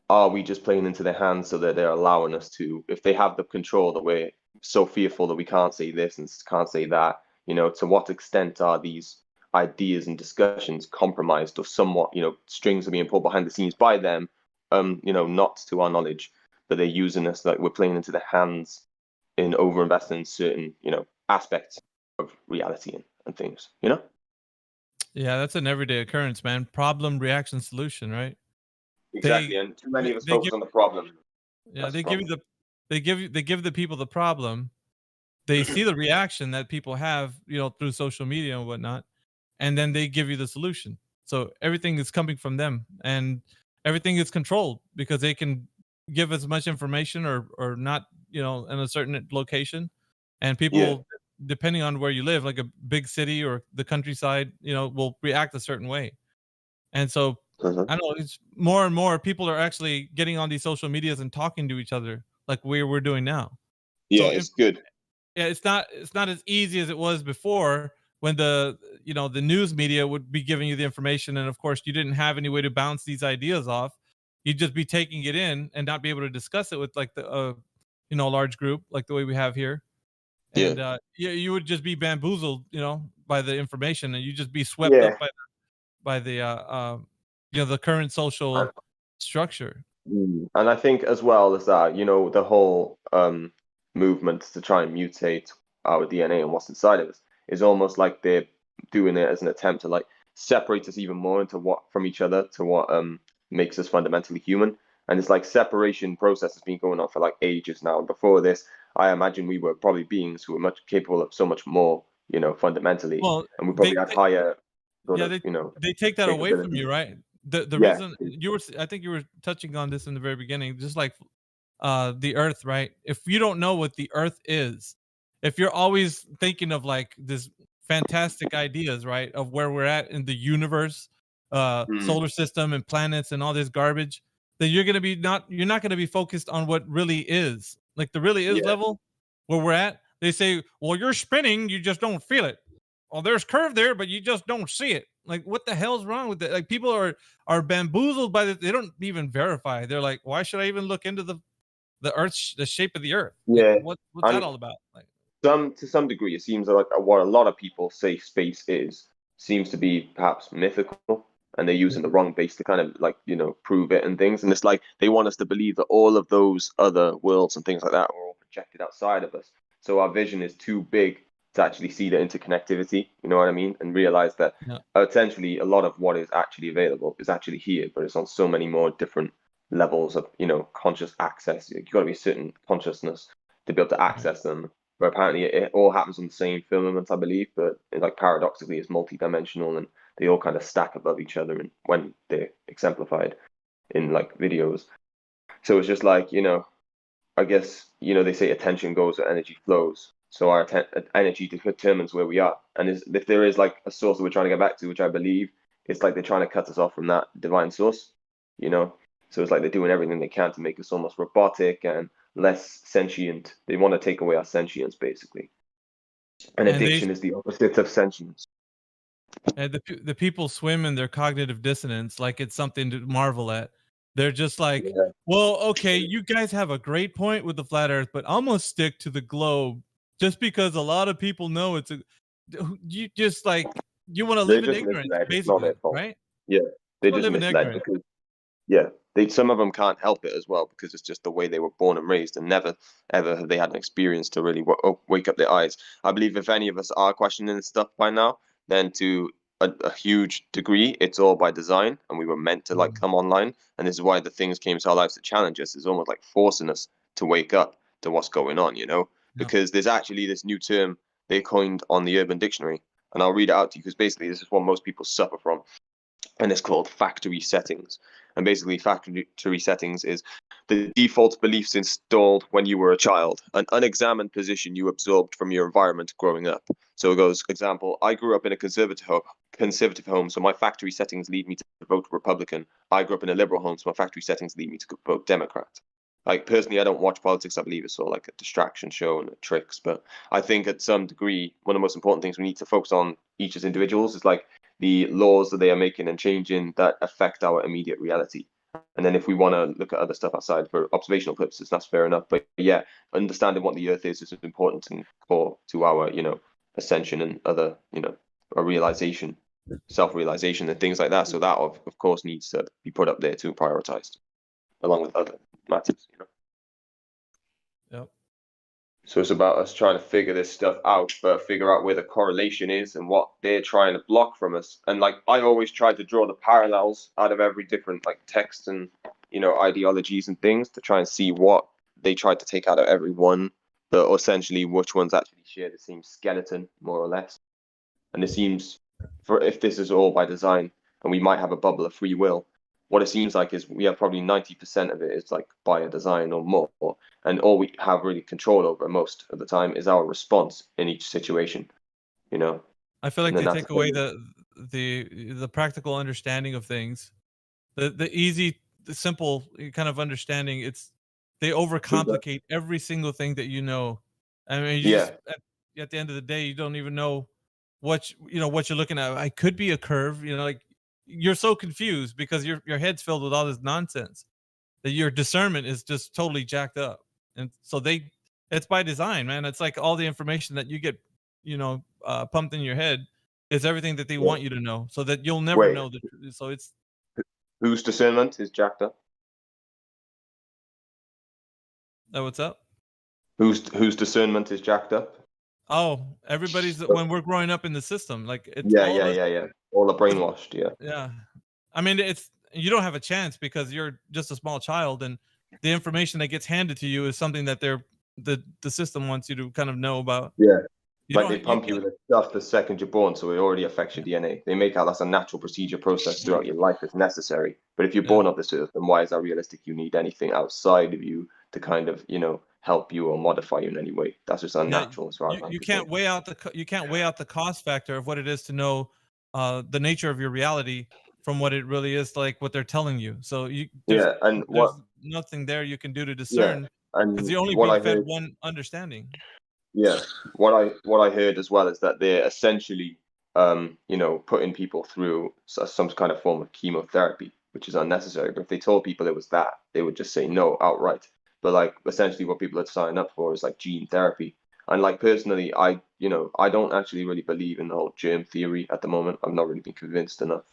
are we just playing into their hands so that they're allowing us to, if they have the control that we're so fearful that we can't say this and can't say that, to what extent are these ideas and discussions compromised or somewhat, strings are being pulled behind the scenes by them, not to our knowledge, but they're using us, like we're playing into their hands in overinvesting in certain, aspects of reality and things, Yeah, that's an everyday occurrence, man. Problem, reaction, solution, right? Exactly, and too many of us focus on the problem. Yeah, they give the people the problem. They see the reaction that people have, through social media and whatnot, and then they give you the solution. So everything is coming from them, and everything is controlled because they can give as much information or not, in a certain location, and people, depending on where you live, like a big city or the countryside, will react a certain way. And so I don't know, it's more and more people are actually getting on these social medias and talking to each other like we're doing now. Yeah, So it's good. Yeah, it's not as easy as it was before when the news media would be giving you the information, and of course you didn't have any way to bounce these ideas off. You'd just be taking it in and not be able to discuss it with like the large group like the way we have here. And you would just be bamboozled, by the information, and you just be swept up by the current social structure. And I think as well as that, the whole movement to try and mutate our DNA and what's inside of us is almost like they're doing it as an attempt to like separate us even more from each other to what makes us fundamentally human. And it's like separation process has been going on for like ages now. And before this, I imagine we were probably beings who were much capable of so much more, fundamentally, and we probably had higher they take that away from you, right? The reason I think you were touching on this in the very beginning, just like the earth, right? If you don't know what the earth is, if you're always thinking of like this fantastic ideas, right, of where we're at in the universe, solar system and planets and all this garbage, then you're not going to be focused on what really is, like the really is level where we're at. They say, well, you're spinning, you just don't feel it. Well, there's curve there, but you just don't see it. Like, what the hell's wrong with it? Like, people are bamboozled by this. They don't even verify. They're like, why should I even look into the earth, the shape of the earth? Like, what's that all about? Like, to some degree, it seems like what a lot of people say space is seems to be perhaps mythical, and they're using the wrong base to kind of like prove it and things. And it's like they want us to believe that all of those other worlds and things like that are all projected outside of us. So our vision is too big to actually see the interconnectivity. You know what I mean? And realize that essentially a lot of what is actually available is actually here, but it's on so many more different levels of conscious access. You've got to be a certain consciousness to be able to access them. But apparently it all happens on the same firmament, I believe, but like paradoxically it's multi-dimensional and they all kind of stack above each other and when they're exemplified in like videos. So it's just like, I guess, they say attention goes where energy flows. So our energy determines where we are. And if there is like a source that we're trying to get back to, which I believe, it's like they're trying to cut us off from that divine source, So it's like they're doing everything they can to make us almost robotic and less sentient. They want to take away our sentience, basically. And addiction is the opposite of sentience. And the people swim in their cognitive dissonance like it's something to marvel at. They're just like, well, okay, you guys have a great point with the flat earth, but I'm going to stick to the globe just because a lot of people know it's you just like, you want to live in ignorance, basically, right? Yeah, they just misled because, some of them can't help it as well because it's just the way they were born and raised, and never ever have they had an experience to really wake up their eyes. I believe if any of us are questioning this stuff by now, then to a huge degree, it's all by design, and we were meant to like come online, and this is why the things came to our lives to challenge us. It's almost like forcing us to wake up to what's going on, you know? Because there's actually this new term they coined on the Urban Dictionary, and I'll read it out to you because basically this is what most people suffer from, and it's called factory settings. And basically, factory settings is the default beliefs installed when you were a child, an unexamined position you absorbed from your environment growing up. So it goes, example, I grew up in a conservative home, so my factory settings lead me to vote Republican. I grew up in a liberal home, so my factory settings lead me to vote Democrat. Like, personally, I don't watch politics. I believe it's sort of like a distraction show and tricks. But I think at some degree, one of the most important things we need to focus on each as individuals is like the laws that they are making and changing that affect our immediate reality. And then if we want to look at other stuff outside for observational purposes, that's fair enough. But yeah, understanding what the Earth is important and core to our, ascension and other, a realization, self-realization and things like that. So that of course needs to be put up there to prioritized along with other matters, Yep. So it's about us trying to figure this stuff out, but figure out where the correlation is and what they're trying to block from us. And like I always try to draw the parallels out of every different like text and ideologies and things to try and see what they tried to take out of every one, but essentially which ones actually share the same skeleton more or less. And it seems if this is all by design and we might have a bubble of free will, what it seems like is we have probably 90% of it is like by a design or more, and all we have really control over most of the time is our response in each situation. I feel like they take away the practical understanding of things, the easy, the simple kind of understanding. They overcomplicate every single thing that you know. I mean, just, at the end of the day, you don't even know what you're looking at. I could be a curve, like you're so confused because your head's filled with all this nonsense that your discernment is just totally jacked up. And so it's by design, man. It's like all the information that you get, pumped in your head is everything that they want you to know, so that you'll never know the truth. So it's whose discernment is jacked up? What's up? Whose discernment is jacked up? Oh, everybody's when we're growing up in the system, like it's yeah. All the brainwashed, yeah. Yeah, I mean, you don't have a chance because you're just a small child, and the information that gets handed to you is something that the system wants you to kind of know about. Yeah, they pump you with stuff the second you're born, so it already affects your DNA. They make out that's a natural procedure process throughout your life. It's necessary. But if you're born on this earth, then why is that realistic? You need anything outside of you to kind of help you or modify you in any way. That's just unnatural as far as you can't weigh out the cost factor of what it is to know the nature of your reality from what it really is, like what they're telling you. So there's nothing there you can do to discern because you're only being fed one understanding. Yeah, what I heard as well is that they're essentially putting people through some kind of form of chemotherapy, which is unnecessary. But if they told people it was that, they would just say no outright. But like essentially what people are signing up for is like gene therapy. And like personally, I don't actually really believe in the whole germ theory at the moment. I've not really been convinced enough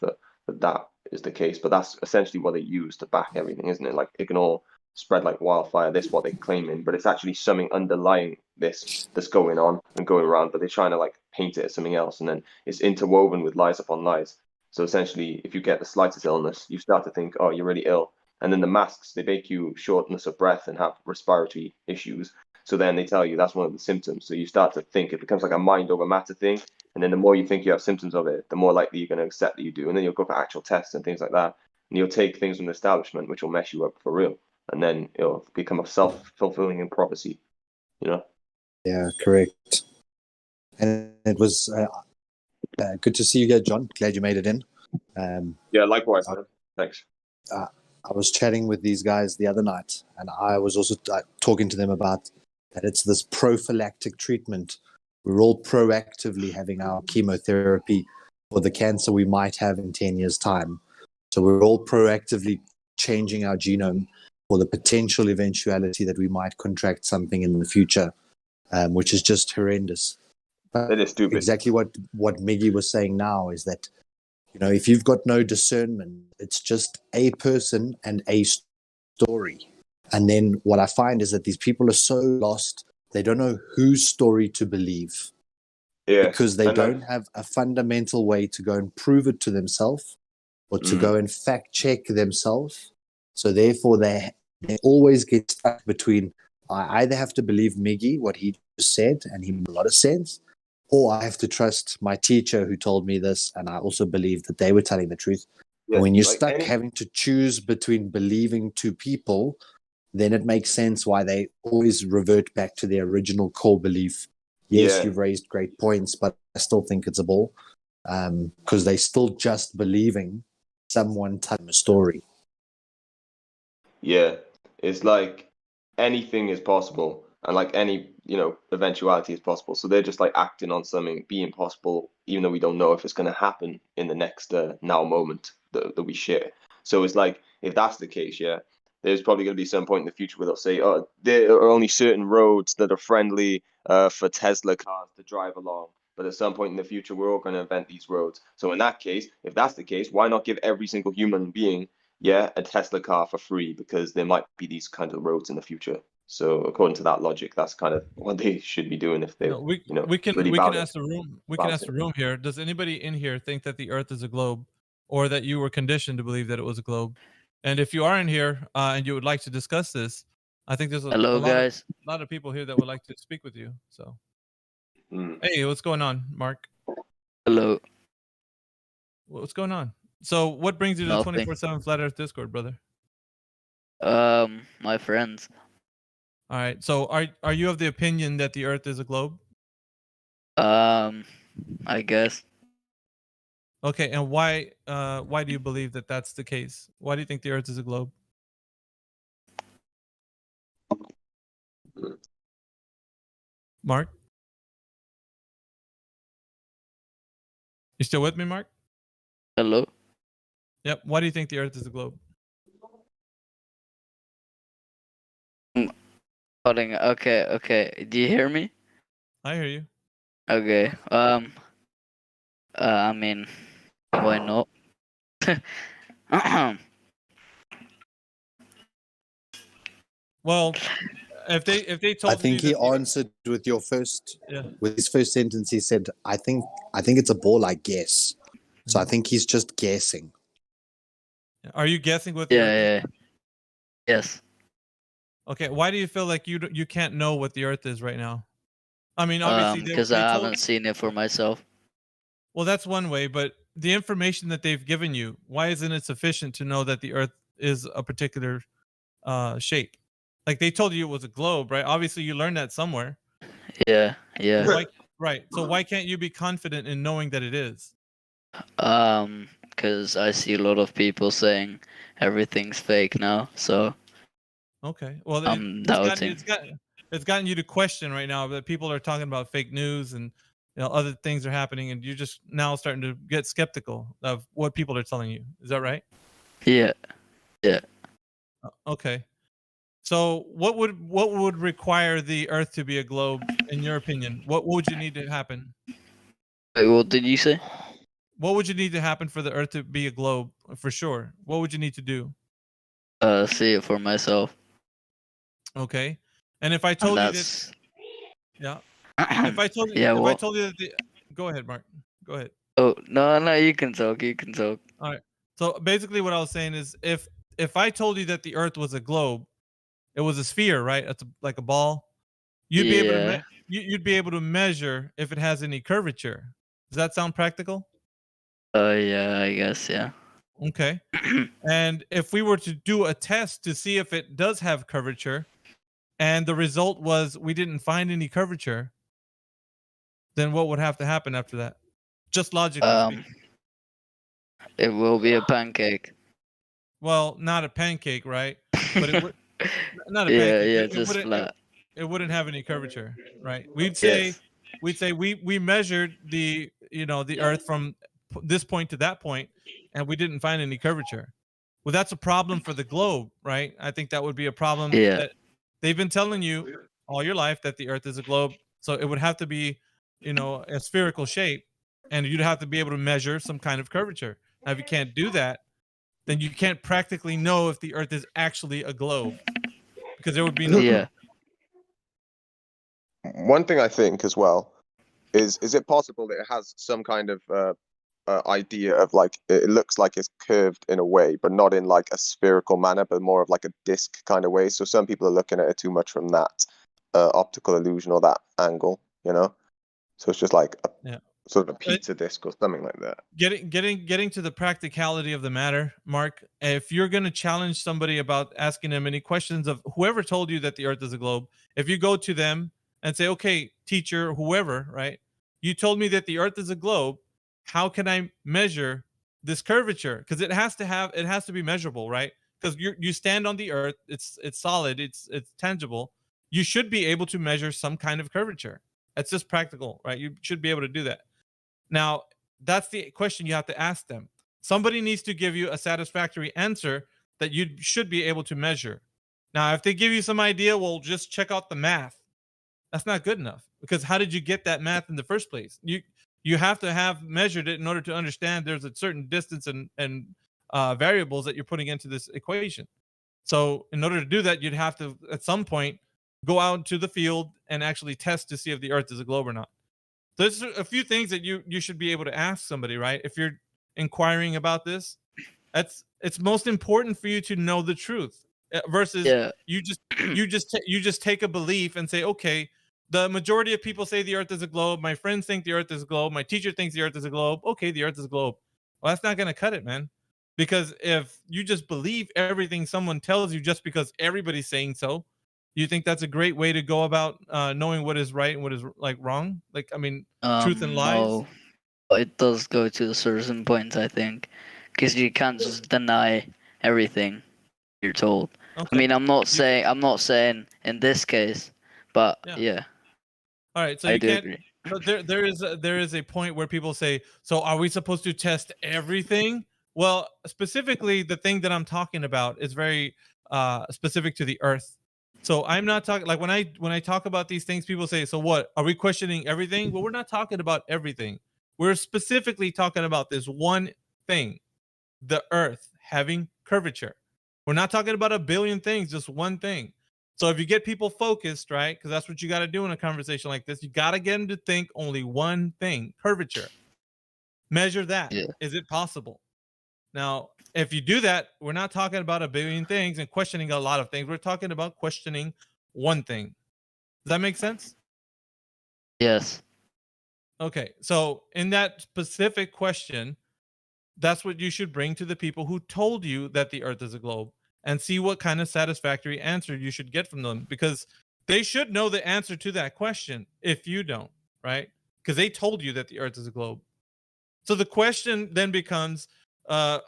that is the case. But that's essentially what they use to back everything, isn't it? Like it can all spread like wildfire. That's what they're claiming, but it's actually something underlying this that's going on and going around. But they're trying to like paint it as something else, and then it's interwoven with lies upon lies. So essentially, if you get the slightest illness, you start to think, oh, you're really ill. And then the masks, they make you shortness of breath and have respiratory issues. So then they tell you that's one of the symptoms. So you start to think it becomes like a mind over matter thing. And then the more you think you have symptoms of it, the more likely you're going to accept that you do. And then you'll go for actual tests and things like that. And you'll take things from the establishment, which will mess you up for real. And then it'll become a self-fulfilling prophecy, Yeah, correct. And it was good to see you guys, John. Glad you made it in. Yeah, likewise, man. Thanks. I was chatting with these guys the other night, and I was also talking to them about that it's this prophylactic treatment. We're all proactively having our chemotherapy for the cancer we might have in 10 years' time. So we're all proactively changing our genome for the potential eventuality that we might contract something in the future, which is just horrendous. That is stupid. Exactly what Miggy was saying now is that You know, if you've got no discernment, it's just a person and a story. And then what I find is that these people are so lost, they don't know whose story to believe Yeah. because they And don't have a fundamental way to go and prove it to themselves or to go and fact check themselves. So therefore, they always get stuck between I either have to believe Miggy, what he just said, and he made a lot of sense, or I have to trust my teacher who told me this, and I also believe that they were telling the truth. Yeah, And when you're like stuck having to choose between believing two people, then it makes sense why they always revert back to their original core belief. Yes, Yeah. you've raised great points, but I still think it's a bull because they still just believing someone telling them a story. Yeah, it's like anything is possible, and like any, eventuality is possible. So they're just like acting on something being possible, even though we don't know if it's going to happen in the next now moment that we share. So it's like, if that's the case, yeah, there's probably going to be some point in the future where they'll say, oh, there are only certain roads that are friendly for Tesla cars to drive along. But at some point in the future, we're all going to invent these roads. So in that case, if that's the case, why not give every single human being a Tesla car for free, because there might be these kind of roads in the future. So according to that logic, that's kind of what they should be doing if they, No, we can really we can about ask the room. We can about ask it. the room here. Does anybody in here think that the Earth is a globe, or that you were conditioned to believe that it was a globe? And if you are in here and you would like to discuss this, I think there's a Hello, guys. lot of people here that would like to speak with you. So, hey, what's going on, Mark? Hello. What's going on? So, what brings you to the Nothing. 24/7 Flat Earth Discord, brother? My friends. All right. So, are you of the opinion that the Earth is a globe? I guess. Okay, and why do you believe that that's the case? Why do you think the Earth is a globe? Mark? You still with me, Mark? Hello. Yep. Why do you think the Earth is a globe? Holding. Okay. Okay. Do you hear me? I hear you. Okay. I mean, why not? Well, if they told I think you he that the, answered with your first, Yeah. with his first sentence. He said, "I think it's a ball. I guess." So I think he's just guessing. Are you guessing what the Yeah. Earth is? Yeah. Yes. Okay. Why do you feel like you can't know what the Earth is right now? I mean, obviously Because they I told. haven't seen it for myself. Well, that's one way, but the information that they've given you, why isn't it sufficient to know that the Earth is a particular shape? Like they told you it was a globe, right? Obviously, you learned that somewhere. Yeah. Yeah. Right. So why can't you be confident in knowing that it is? Because I see a lot of people saying everything's fake now, so Okay. Well, I'm doubting. it's gotten you to question right now that people are talking about fake news and other things are happening, and you're just now starting to get skeptical of what people are telling you. Is that right? Yeah. Yeah. Okay. So what would require the Earth to be a globe, in your opinion? What would you need to happen? Wait, what did you say? What would you need to happen for the Earth to be a globe for sure? What would you need to do? See it for myself. Okay. And if I told you that, yeah. If I told you, Yeah, if I what? told you that go ahead, Mark. Go ahead. Oh, no, you can talk. You can talk. All right. So basically, what I was saying is, if I told you that the Earth was a globe, it was a sphere, right? It's like a ball. You'd be able to you'd be able to measure if it has any curvature. Does that sound practical? Yeah, I guess, yeah. Okay. And if we were to do a test to see if it does have curvature, and the result was we didn't find any curvature, then what would have to happen after that? Just logically speaking. It will be a pancake. Well, not a pancake, right? But it would not a Yeah, pancake. yeah, It just wouldn't. flat. It wouldn't have any curvature, right? We'd say we measured the the Earth from this point to that point, and we didn't find any curvature. Well, that's a problem for the globe, right? I think that would be a problem. Yeah. That they've been telling you all your life that the Earth is a globe, so it would have to be, a spherical shape. and you'd have to be able to measure some kind of curvature. Now, if you can't do that, then you can't practically know if the Earth is actually a globe, because there would be no Yeah. One thing I think as well is it possible that it has some kind of idea of like it looks like it's curved in a way, but not in like a spherical manner, but more of like a disc kind of way. So some people are looking at it too much from that optical illusion or that angle, you know. So it's just like a Yeah. sort of a pizza disc or something like that. Getting to the practicality of the matter, Mark. If you're going to challenge somebody about asking them any questions of whoever told you that the Earth is a globe, if you go to them and say, "Okay, teacher, whoever, right? You told me that the Earth is a globe. How can I measure this curvature? Because it has to be measurable, right? Because you stand on the Earth, it's solid, it's tangible. You should be able to measure some kind of curvature. It's just practical, right? You should be able to do that. Now, that's the question you have to ask them. Somebody needs to give you a satisfactory answer that you should be able to measure. Now, if they give you some idea, well, just check out the math. That's not good enough, because how did you get that math in the first place? You have to have measured it in order to understand there's a certain distance and variables that you're putting into this equation. So in order to do that, you'd have to at some point go out into the field and actually test to see if the Earth is a globe or not. There's a few things that you should be able to ask somebody, right? If you're inquiring about this, it's most important for you to know the truth versus Yeah. you just take a belief and say, okay, the majority of people say the Earth is a globe. My friends think the Earth is a globe. My teacher thinks the Earth is a globe. Okay, the Earth is a globe. Well, that's not gonna cut it, man. Because if you just believe everything someone tells you just because everybody's saying so, you think that's a great way to go about knowing what is right and what is like wrong? Like, I mean, truth and lies. No, it does go to a certain point, I think, because you can't just deny everything you're told. Okay. I mean, I'm not saying in this case, but yeah. All right, so I you do can't. agree. But there is a point where people say, so are we supposed to test everything? Well, specifically, the thing that I'm talking about is very specific to the Earth. So I'm not talking like when I talk about these things, people say, so what? Are we questioning everything? Well, we're not talking about everything. We're specifically talking about this one thing, the Earth having curvature. We're not talking about a billion things, just one thing. So if you get people focused, right? Because that's what you got to do in a conversation like this. You got to get them to think only one thing: curvature. Measure that. Yeah. Is it possible? Now, if you do that, we're not talking about a billion things and questioning a lot of things. We're talking about questioning one thing. Does that make sense? Yes. Okay. So in that specific question, that's what you should bring to the people who told you that the Earth is a globe, and see what kind of satisfactory answer you should get from them, because they should know the answer to that question if you don't, right? Because they told you that the Earth is a globe. So the question then becomes, how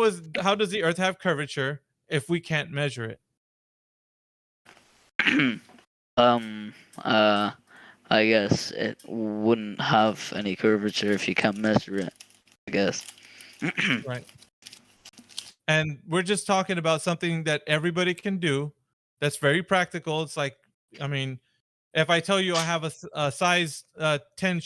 does the Earth have curvature if we can't measure it? I guess it wouldn't have any curvature if you can't measure it, I guess. Right. And we're just talking about something that everybody can do, that's very practical. It's like, I mean, if I tell you I have a size 10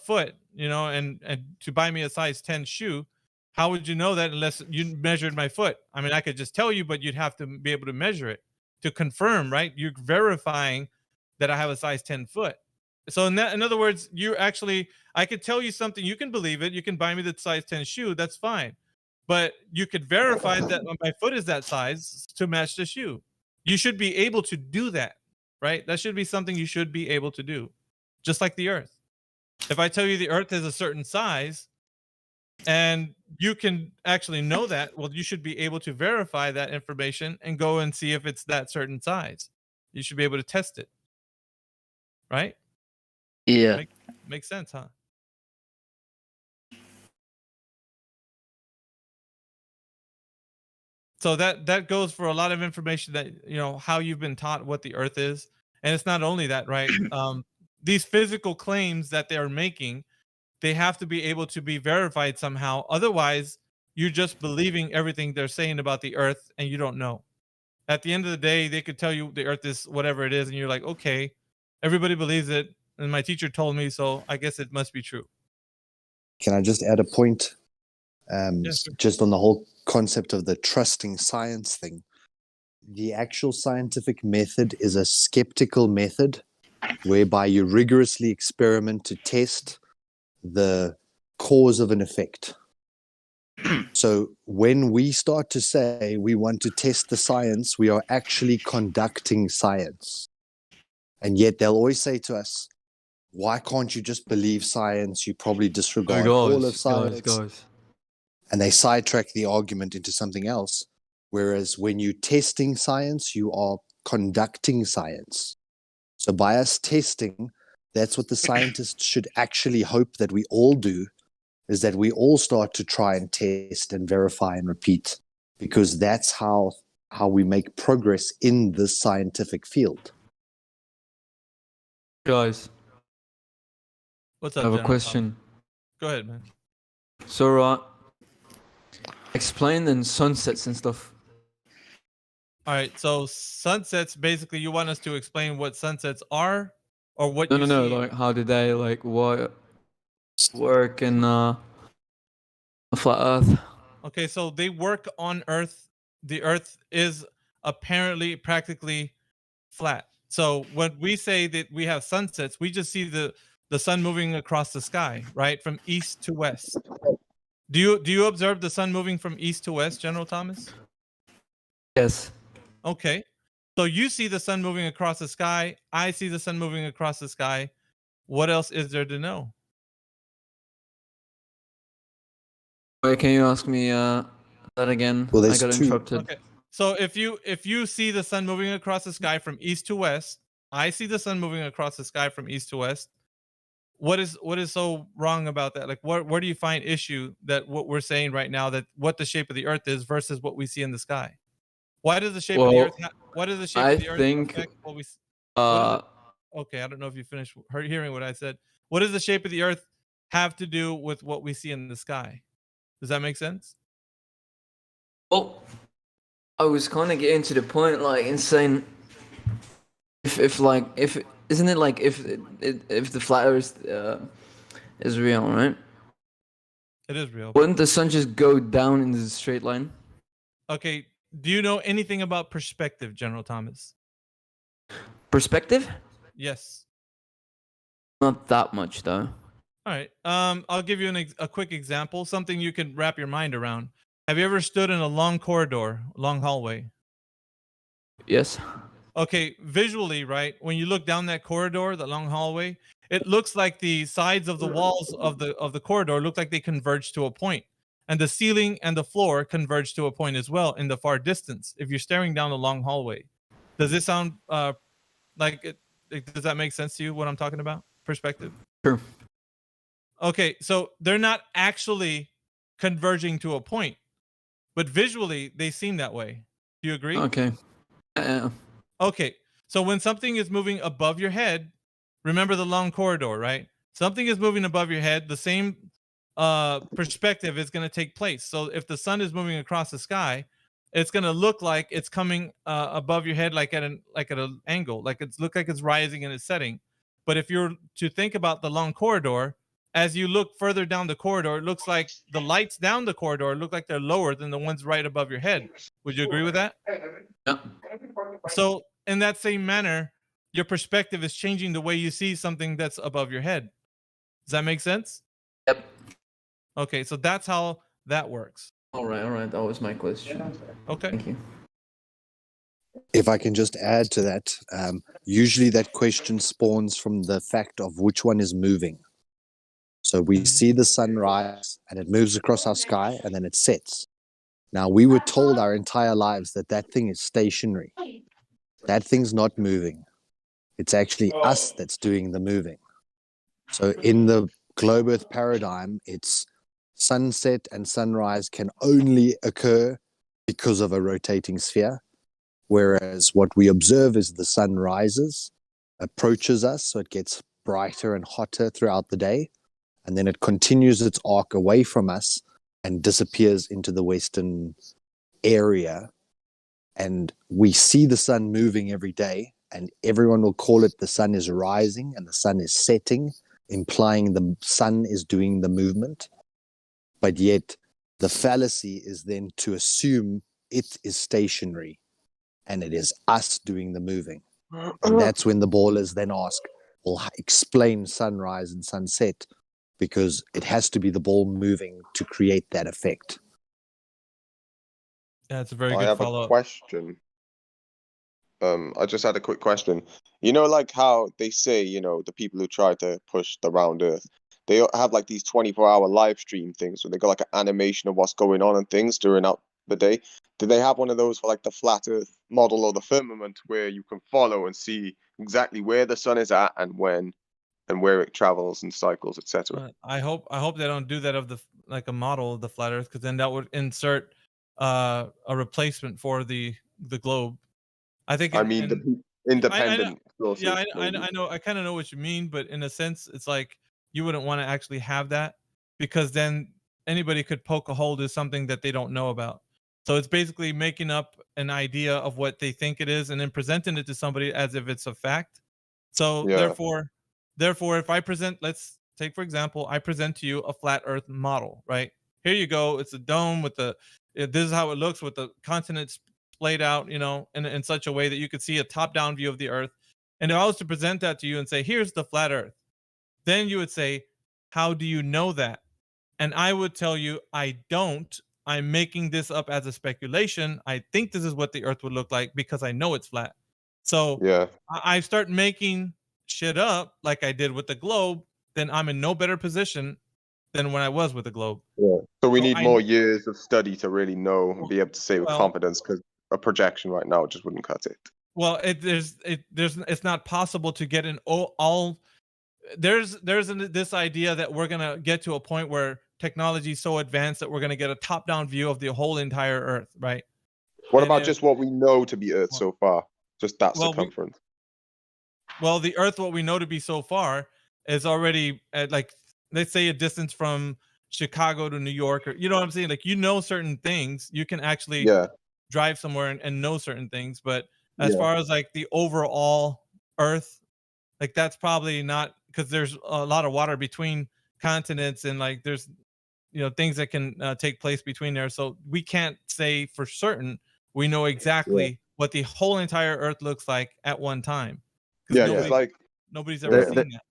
foot, and to buy me a size 10 shoe, how would you know that unless you measured my foot? I mean, I could just tell you, but you'd have to be able to measure it to confirm, right? You're verifying that I have a size 10 foot. So in other words, I could tell you something, you can believe it, you can buy me the size 10 shoe, that's fine. But you could verify that my foot is that size to match the shoe. You should be able to do that, right? That should be something you should be able to do, just like the Earth. If I tell you the Earth is a certain size and you can actually know that, well, you should be able to verify that information and go and see if it's that certain size. You should be able to test it, right? Yeah. Makes sense, huh? So that goes for a lot of information that, how you've been taught what the Earth is. And it's not only that, right? These physical claims that they're making, they have to be able to be verified somehow. Otherwise, you're just believing everything they're saying about the Earth and you don't know. At the end of the day, they could tell you the Earth is whatever it is, and you're like, okay, everybody believes it, and my teacher told me, so I guess it must be true. Can I just add a point? Yes, sir. Just on the whole concept of the trusting science thing. The actual scientific method is a skeptical method whereby you rigorously experiment to test the cause of an effect. So when we start to say we want to test the science, we are actually conducting science. And yet they'll always say to us, why can't you just believe science? You probably disregard all of science. Guys. And they sidetrack the argument into something else. Whereas when you're testing science, you are conducting science. So by us testing, that's what the scientists should actually hope that we all do, is that we all start to try and test and verify and repeat, because that's how we make progress in this scientific field. Guys, What's I up, have a General question. Go ahead, man. So, explain then sunsets and stuff. All right. So sunsets, basically, you want us to explain what sunsets are, or what No, you no, see? like how do they like what work in a flat Earth? Okay, so they work on Earth. The Earth is apparently practically flat. So when we say that we have sunsets, we just see the sun moving across the sky, right, from east to west. Do you observe the sun moving from east to west, General Thomas? Yes. Okay. So you see the sun moving across the sky. I see the sun moving across the sky. What else is there to know? Wait, can you ask me that again? Well, I there's got two. interrupted. Okay. So if you see the sun moving across the sky from east to west, I see the sun moving across the sky from east to west. What is so wrong about that? Like, where do you find issue that what we're saying right now, that what the shape of the Earth is versus what we see in the sky? Why does the shape of the Earth? Why does the shape I of the Earth think affect what we? Okay, I don't know if you finished hearing what I said. What does the shape of the Earth have to do with what we see in the sky? Does that make sense? well, I was kind of getting to the point, like, in saying if isn't it like if the flat Earth is real, right? It is real. Wouldn't the sun just go down in the straight line? Okay. Do you know anything about perspective, General Thomas? Perspective? Yes. Not that much, though. All right. I'll give you a quick example, something you can wrap your mind around. Have you ever stood in a long corridor, long hallway? Yes. Okay, visually, right? When you look down that corridor, the long hallway, it looks like the sides of the walls of the corridor look like they converge to a point, and the ceiling and the floor converge to a point as well in the far distance. If you're staring down the long hallway, does this sound like it? Does that make sense to you? What I'm talking about? Perspective. Sure. Okay, so they're not actually converging to a point, but visually they seem that way. Do you agree? Okay. Okay, so when something is moving above your head, remember the long corridor, right? Something is moving above your head, the same perspective is going to take place. So if the sun is moving across the sky, it's going to look like it's coming above your head, like at an angle, like it's look like it's rising and it's setting. But if you're to think about the long corridor, as you look further down the corridor, it looks like the lights down the corridor look like they're lower than the ones right above your head. Would you agree with that? Yeah. So in that same manner, your perspective is changing the way you see something that's above your head. Does that make sense? Yep. Okay, so that's how that works. All right. That was my question. Okay. Thank you. If I can just add to that, usually that question spawns from the fact of which one is moving. So we see the sun rise and it moves across our sky and then it sets. Now, we were told our entire lives that that thing is stationary. That thing's not moving. It's actually us that's doing the moving. So in the globe Earth paradigm, it's sunset and sunrise can only occur because of a rotating sphere. Whereas what we observe is the sun rises, approaches us, so it gets brighter and hotter throughout the day, and then it continues its arc away from us and disappears into the western area. And we see the sun moving every day, and everyone will call it the sun is rising and the sun is setting, implying the sun is doing the movement, but yet the fallacy is then to assume it is stationary and it is us doing the moving. And that's when the ballers then ask, well, explain sunrise and sunset, because it has to be the ball moving to create that effect. Yeah, it's a very I good have a follow-up. question. I just had a quick question. You know, like how they say, you know, the people who try to push the round Earth, they have like these 24-hour live stream things where they got like an animation of what's going on and things during out the day. Do they have one of those for like the flat Earth model or the firmament where you can follow and see exactly where the sun is at and when and where it travels and cycles, etc.? I hope they don't do that of like a model of the flat Earth, because then that would insert a replacement for the globe. I think. I mean, the independent sources. Yeah, maybe. I know. I kind of know what you mean, but in a sense, it's like you wouldn't want to actually have that, because then anybody could poke a hole to something that they don't know about. So it's basically making up an idea of what they think it is and then presenting it to somebody as if it's a fact. So Yeah. therefore, if I present, let's take for example, I present to you a flat Earth model, right? Here you go. It's a dome with this is how it looks with the continents splayed out, in such a way that you could see a top-down view of the Earth. And if I was to present that to you and say, here's the flat Earth, then you would say, how do you know that? And I would tell you, I don't. I'm making this up as a speculation. I think this is what the Earth would look like because I know it's flat. So yeah, I start making shit up like I did with the globe, then I'm in no better position than when I was with the globe. yeah. So we need I more years of study to really know and be able to say with well- confidence, because a projection right now just wouldn't cut it. Well, it's not possible to get an all. There's this idea that we're gonna get to a point where technology is so advanced that we're gonna get a top-down view of the whole entire Earth, right? What And about if- just what we know to be Earth so far? Just that Well, circumference. Well, the Earth, what we know to be so far, is already at, like, let's say, a distance from Chicago to New York, or you know what I'm saying? Like, certain things, you can actually Yeah. drive somewhere and know certain things. But as Yeah. far as like the overall Earth, like that's probably not, because there's a lot of water between continents, and like there's things that can take place between there. So we can't say for certain we know exactly what the whole entire Earth looks like at one time. Yeah, because like nobody's ever seen that.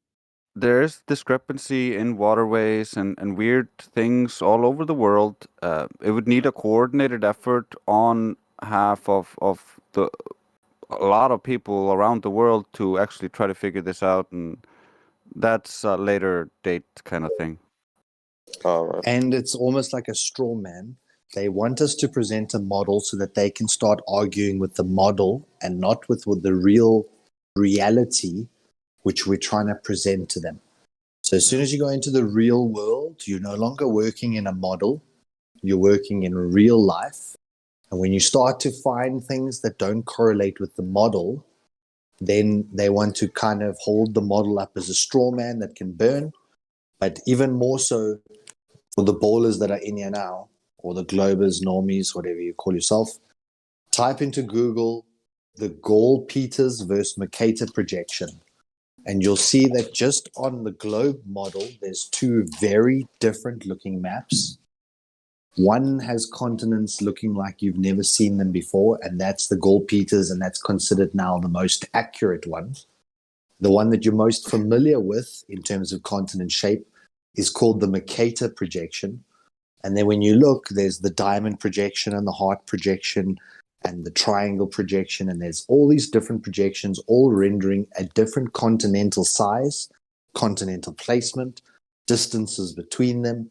There's discrepancy in waterways and weird things all over the world. It would need a coordinated effort on half of a lot of people around the world to actually try to figure this out, and that's a later date kind of thing. And it's almost like a straw man. They want us to present a model so that they can start arguing with the model and not with the real reality which we're trying to present to them. So as soon as you go into the real world, you're no longer working in a model, you're working in real life. And when you start to find things that don't correlate with the model, then they want to kind of hold the model up as a straw man that can burn. But even more so for the ballers that are in here now, or the globers, normies, whatever you call yourself, type into Google the Gall-Peters versus Mercator projection. And you'll see that just on the globe model, there's two very different looking maps. One has continents looking like you've never seen them before, and that's the Gall-Peters, and that's considered now the most accurate one. The one that you're most familiar with in terms of continent shape is called the Mercator projection. And then when you look, there's the diamond projection and the heart projection and the triangle projection, and there's all these different projections, all rendering a different continental size, continental placement, distances between them.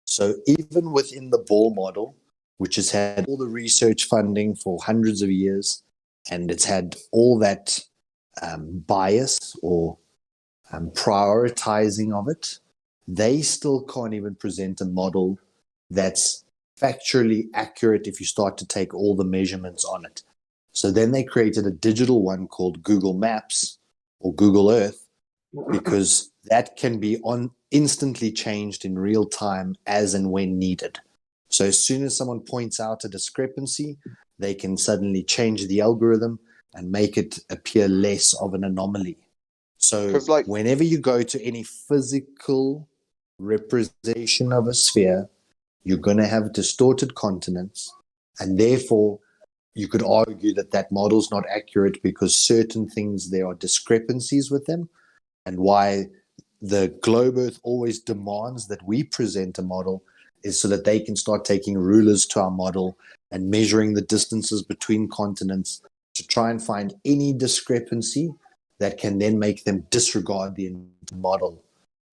So even within the ball model, which has had all the research funding for hundreds of years, and it's had all that bias or prioritizing of it, they still can't even present a model that's factually accurate if you start to take all the measurements on it. So then they created a digital one called Google Maps or Google Earth, because that can be instantly changed in real time as and when needed. So as soon as someone points out a discrepancy, they can suddenly change the algorithm and make it appear less of an anomaly. So, 'Cause, like- whenever you go to any physical representation of a sphere, you're going to have distorted continents, and therefore you could argue that that model's not accurate because certain things, there are discrepancies with them, and why the globe Earth always demands that we present a model is so that they can start taking rulers to our model and measuring the distances between continents to try and find any discrepancy that can then make them disregard the model.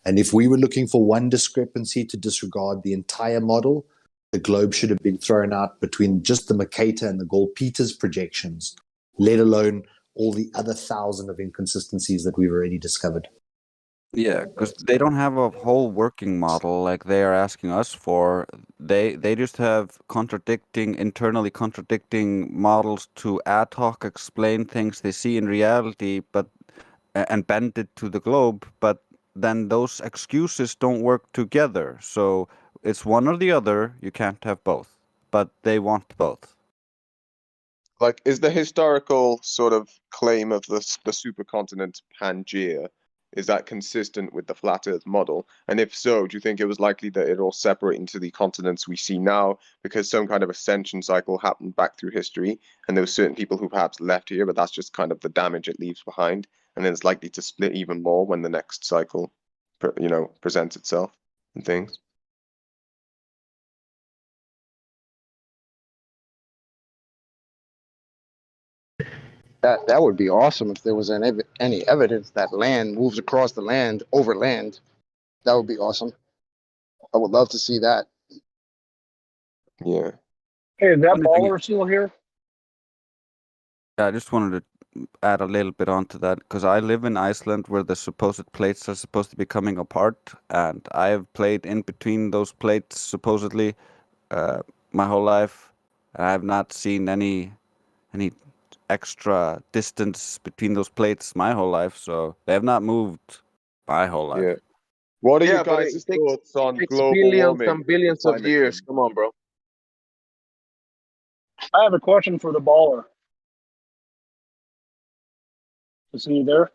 And if we were looking for one discrepancy to disregard the entire model, the globe should have been thrown out between just the Mercator and the Gall-Peters projections, let alone all the other 1,000 of inconsistencies that we've already discovered. Yeah, because they don't have a whole working model like they are asking us for. They just have internally contradicting models to ad hoc explain things they see in reality, but and bend it to the globe. But then those excuses don't work together. So it's one or the other. You can't have both. But they want both. Like, is the historical sort of claim of the supercontinent Pangaea, is that consistent with the flat Earth model? And if so, do you think it was likely that it all separate into the continents we see now because some kind of ascension cycle happened back through history, and there were certain people who perhaps left here, but that's just kind of the damage it leaves behind, and then it's likely to split even more when the next cycle, presents itself and things? That would be awesome if there was any evidence that land moves across the land over land. That would be awesome. I would love to see that. Yeah. Hey, is that Funny thing baller still here? I just wanted to add a little bit onto that because I live in Iceland where the supposed plates are supposed to be coming apart, and I have played in between those plates supposedly my whole life. I have not seen any extra distance between those plates my whole life, so they have not moved my whole life. Yeah. What are Yeah, you but guys' it thoughts on takes global billions warming and billions of climate years. change? Come on, bro. I have a question for the baller. Is he there?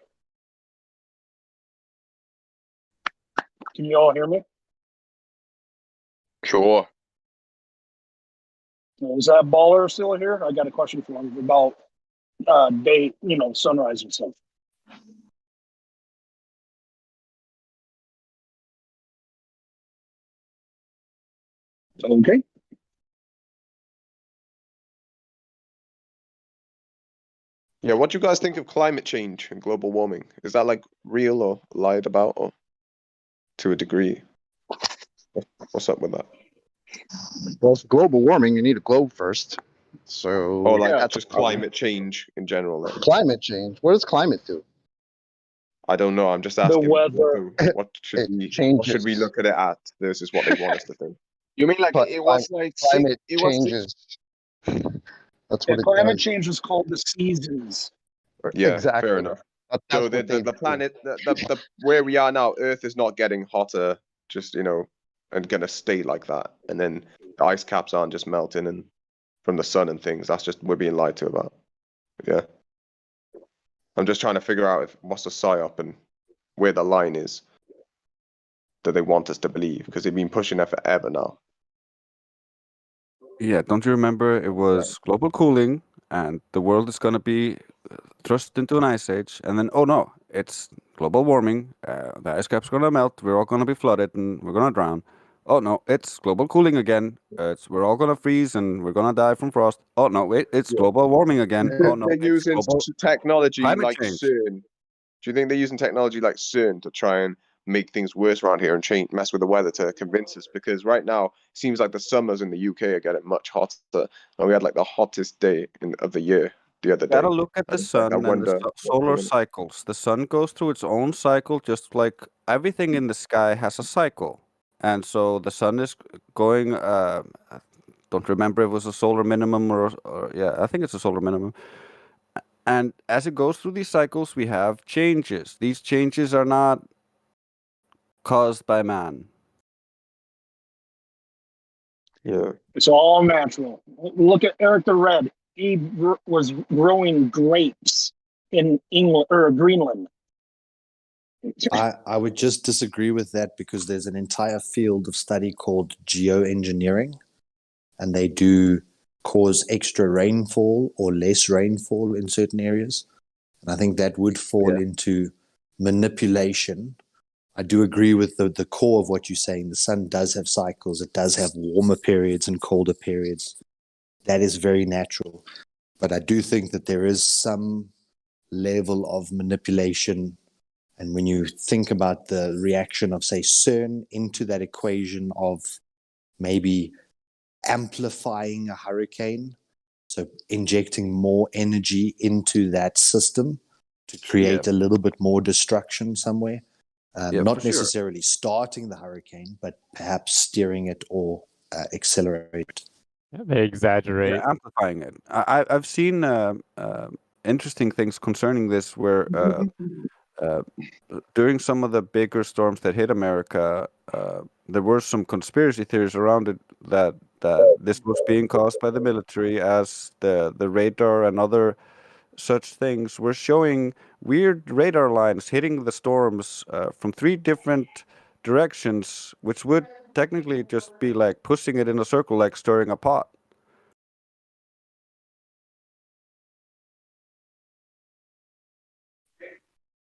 Can you all hear me? Sure. Is that baller still here? I got a question for him about day, sunrise and stuff. Okay. Yeah, what do you guys think of climate change and global warming? Is that like real or lied about, or to a degree? What's up with that? Well, for global warming, you need a globe first. So Or like that's just a problem. climate change in general? Then? Climate change. What does climate do? I don't know. I'm just The asking weather. what should we changes. look at it at versus what they want us to think. You mean like But it was like climate it was changes. That's Yeah, what it climate does. change is called the seasons. Yeah, Exactly. fair enough. That's So what they the do. planet, the where we are now, Earth is not getting hotter, just and gonna stay like that. And then the ice caps aren't just melting and from the sun and things. That's just we're being lied to about. Yeah. I'm just trying to figure out what's the psyop and where the line is that they want us to believe, because they've been pushing that forever now. Yeah, don't you remember it was global cooling and the world is going to be thrust into an ice age, and then, oh no, it's global warming, the ice cap's going to melt, we're all going to be flooded and we're going to drown. Oh no, it's global cooling again, we're all going to freeze and we're going to die from frost. Oh no, wait, it's global warming again. Oh no, They're it's using global technology climate like change. CERN. Do you think they're using technology like CERN to try and make things worse around here and mess with the weather to convince us? Because right now it seems like the summers in the UK are getting much hotter, and we had like the hottest day of the year the other day. Gotta look at the sun and the solar cycles. The sun goes through its own cycle, just like everything in the sky has a cycle. And so the sun is going, I don't remember if it was a solar minimum or yeah, I think it's a solar minimum. And as it goes through these cycles, we have changes. These changes are not caused by man. Yeah. It's all natural. Look at Eric the Red. He was growing grapes in England or Greenland. I would just disagree with that because there's an entire field of study called geoengineering, and they do cause extra rainfall or less rainfall in certain areas. And I think that would fall into manipulation. I do agree with the core of what you're saying. The sun does have cycles. It does have warmer periods and colder periods. That is very natural. But I do think that there is some level of manipulation. And when you think about the reaction of, say, CERN into that equation of maybe amplifying a hurricane, so injecting more energy into that system to create a little bit more destruction somewhere. Not necessarily starting the hurricane, but perhaps steering it or accelerate it. Yeah, they exaggerate. Yeah, amplifying it. I've seen interesting things concerning this where during some of the bigger storms that hit America, there were some conspiracy theories around it that this was being caused by the military, as the radar and other such things were showing weird radar lines hitting the storms from 3 different directions, which would technically just be like pushing it in a circle, like stirring a pot.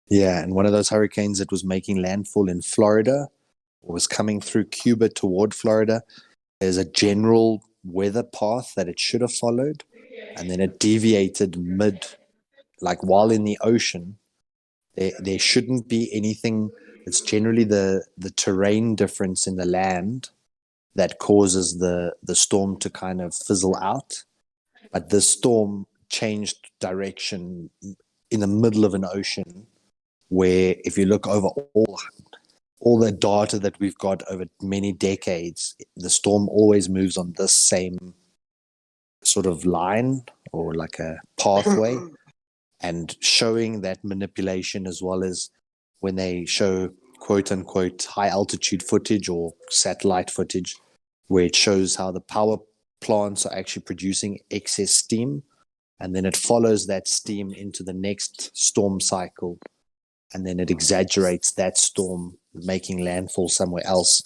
Yeah, and one of those hurricanes that was making landfall in Florida or was coming through Cuba toward Florida, there's a general weather path that it should have followed, and then it deviated like while in the ocean. There shouldn't be anything. It's generally the terrain difference in the land that causes the storm to kind of fizzle out. But this storm changed direction in the middle of an ocean, where if you look over all the data that we've got over many decades, the storm always moves on this same sort of line or like a pathway, and showing that manipulation, as well as when they show quote unquote high altitude footage or satellite footage, where it shows how the power plants are actually producing excess steam, and then it follows that steam into the next storm cycle, and then it exaggerates that storm making landfall somewhere else.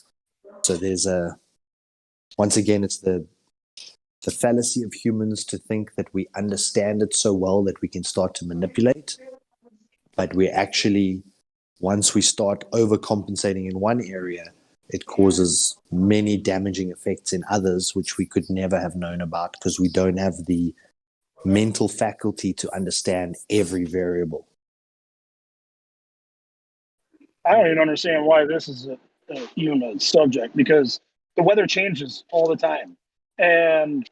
So there's once again, it's the fallacy of humans to think that we understand it so well that we can start to manipulate. But we actually, once we start overcompensating in one area, it causes many damaging effects in others, which we could never have known about because we don't have the mental faculty to understand every variable. I don't even understand why this is even a subject, because the weather changes all the time. And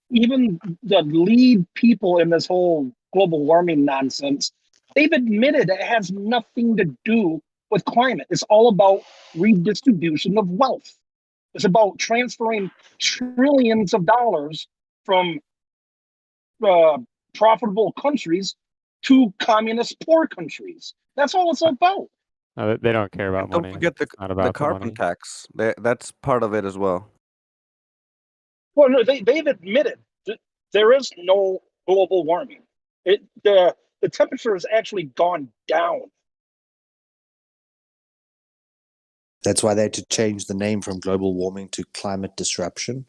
even the lead people in this whole global warming nonsense, they've admitted it has nothing to do with climate. It's all about redistribution of wealth. It's about transferring trillions of dollars from profitable countries to communist poor countries. That's all it's about. No, they don't care about Don't money. forget It's not about the the carbon money. tax. That's part of it as well. Well, no, they've admitted that there is no global warming. The temperature has actually gone down. That's why they had to change the name from global warming to climate disruption.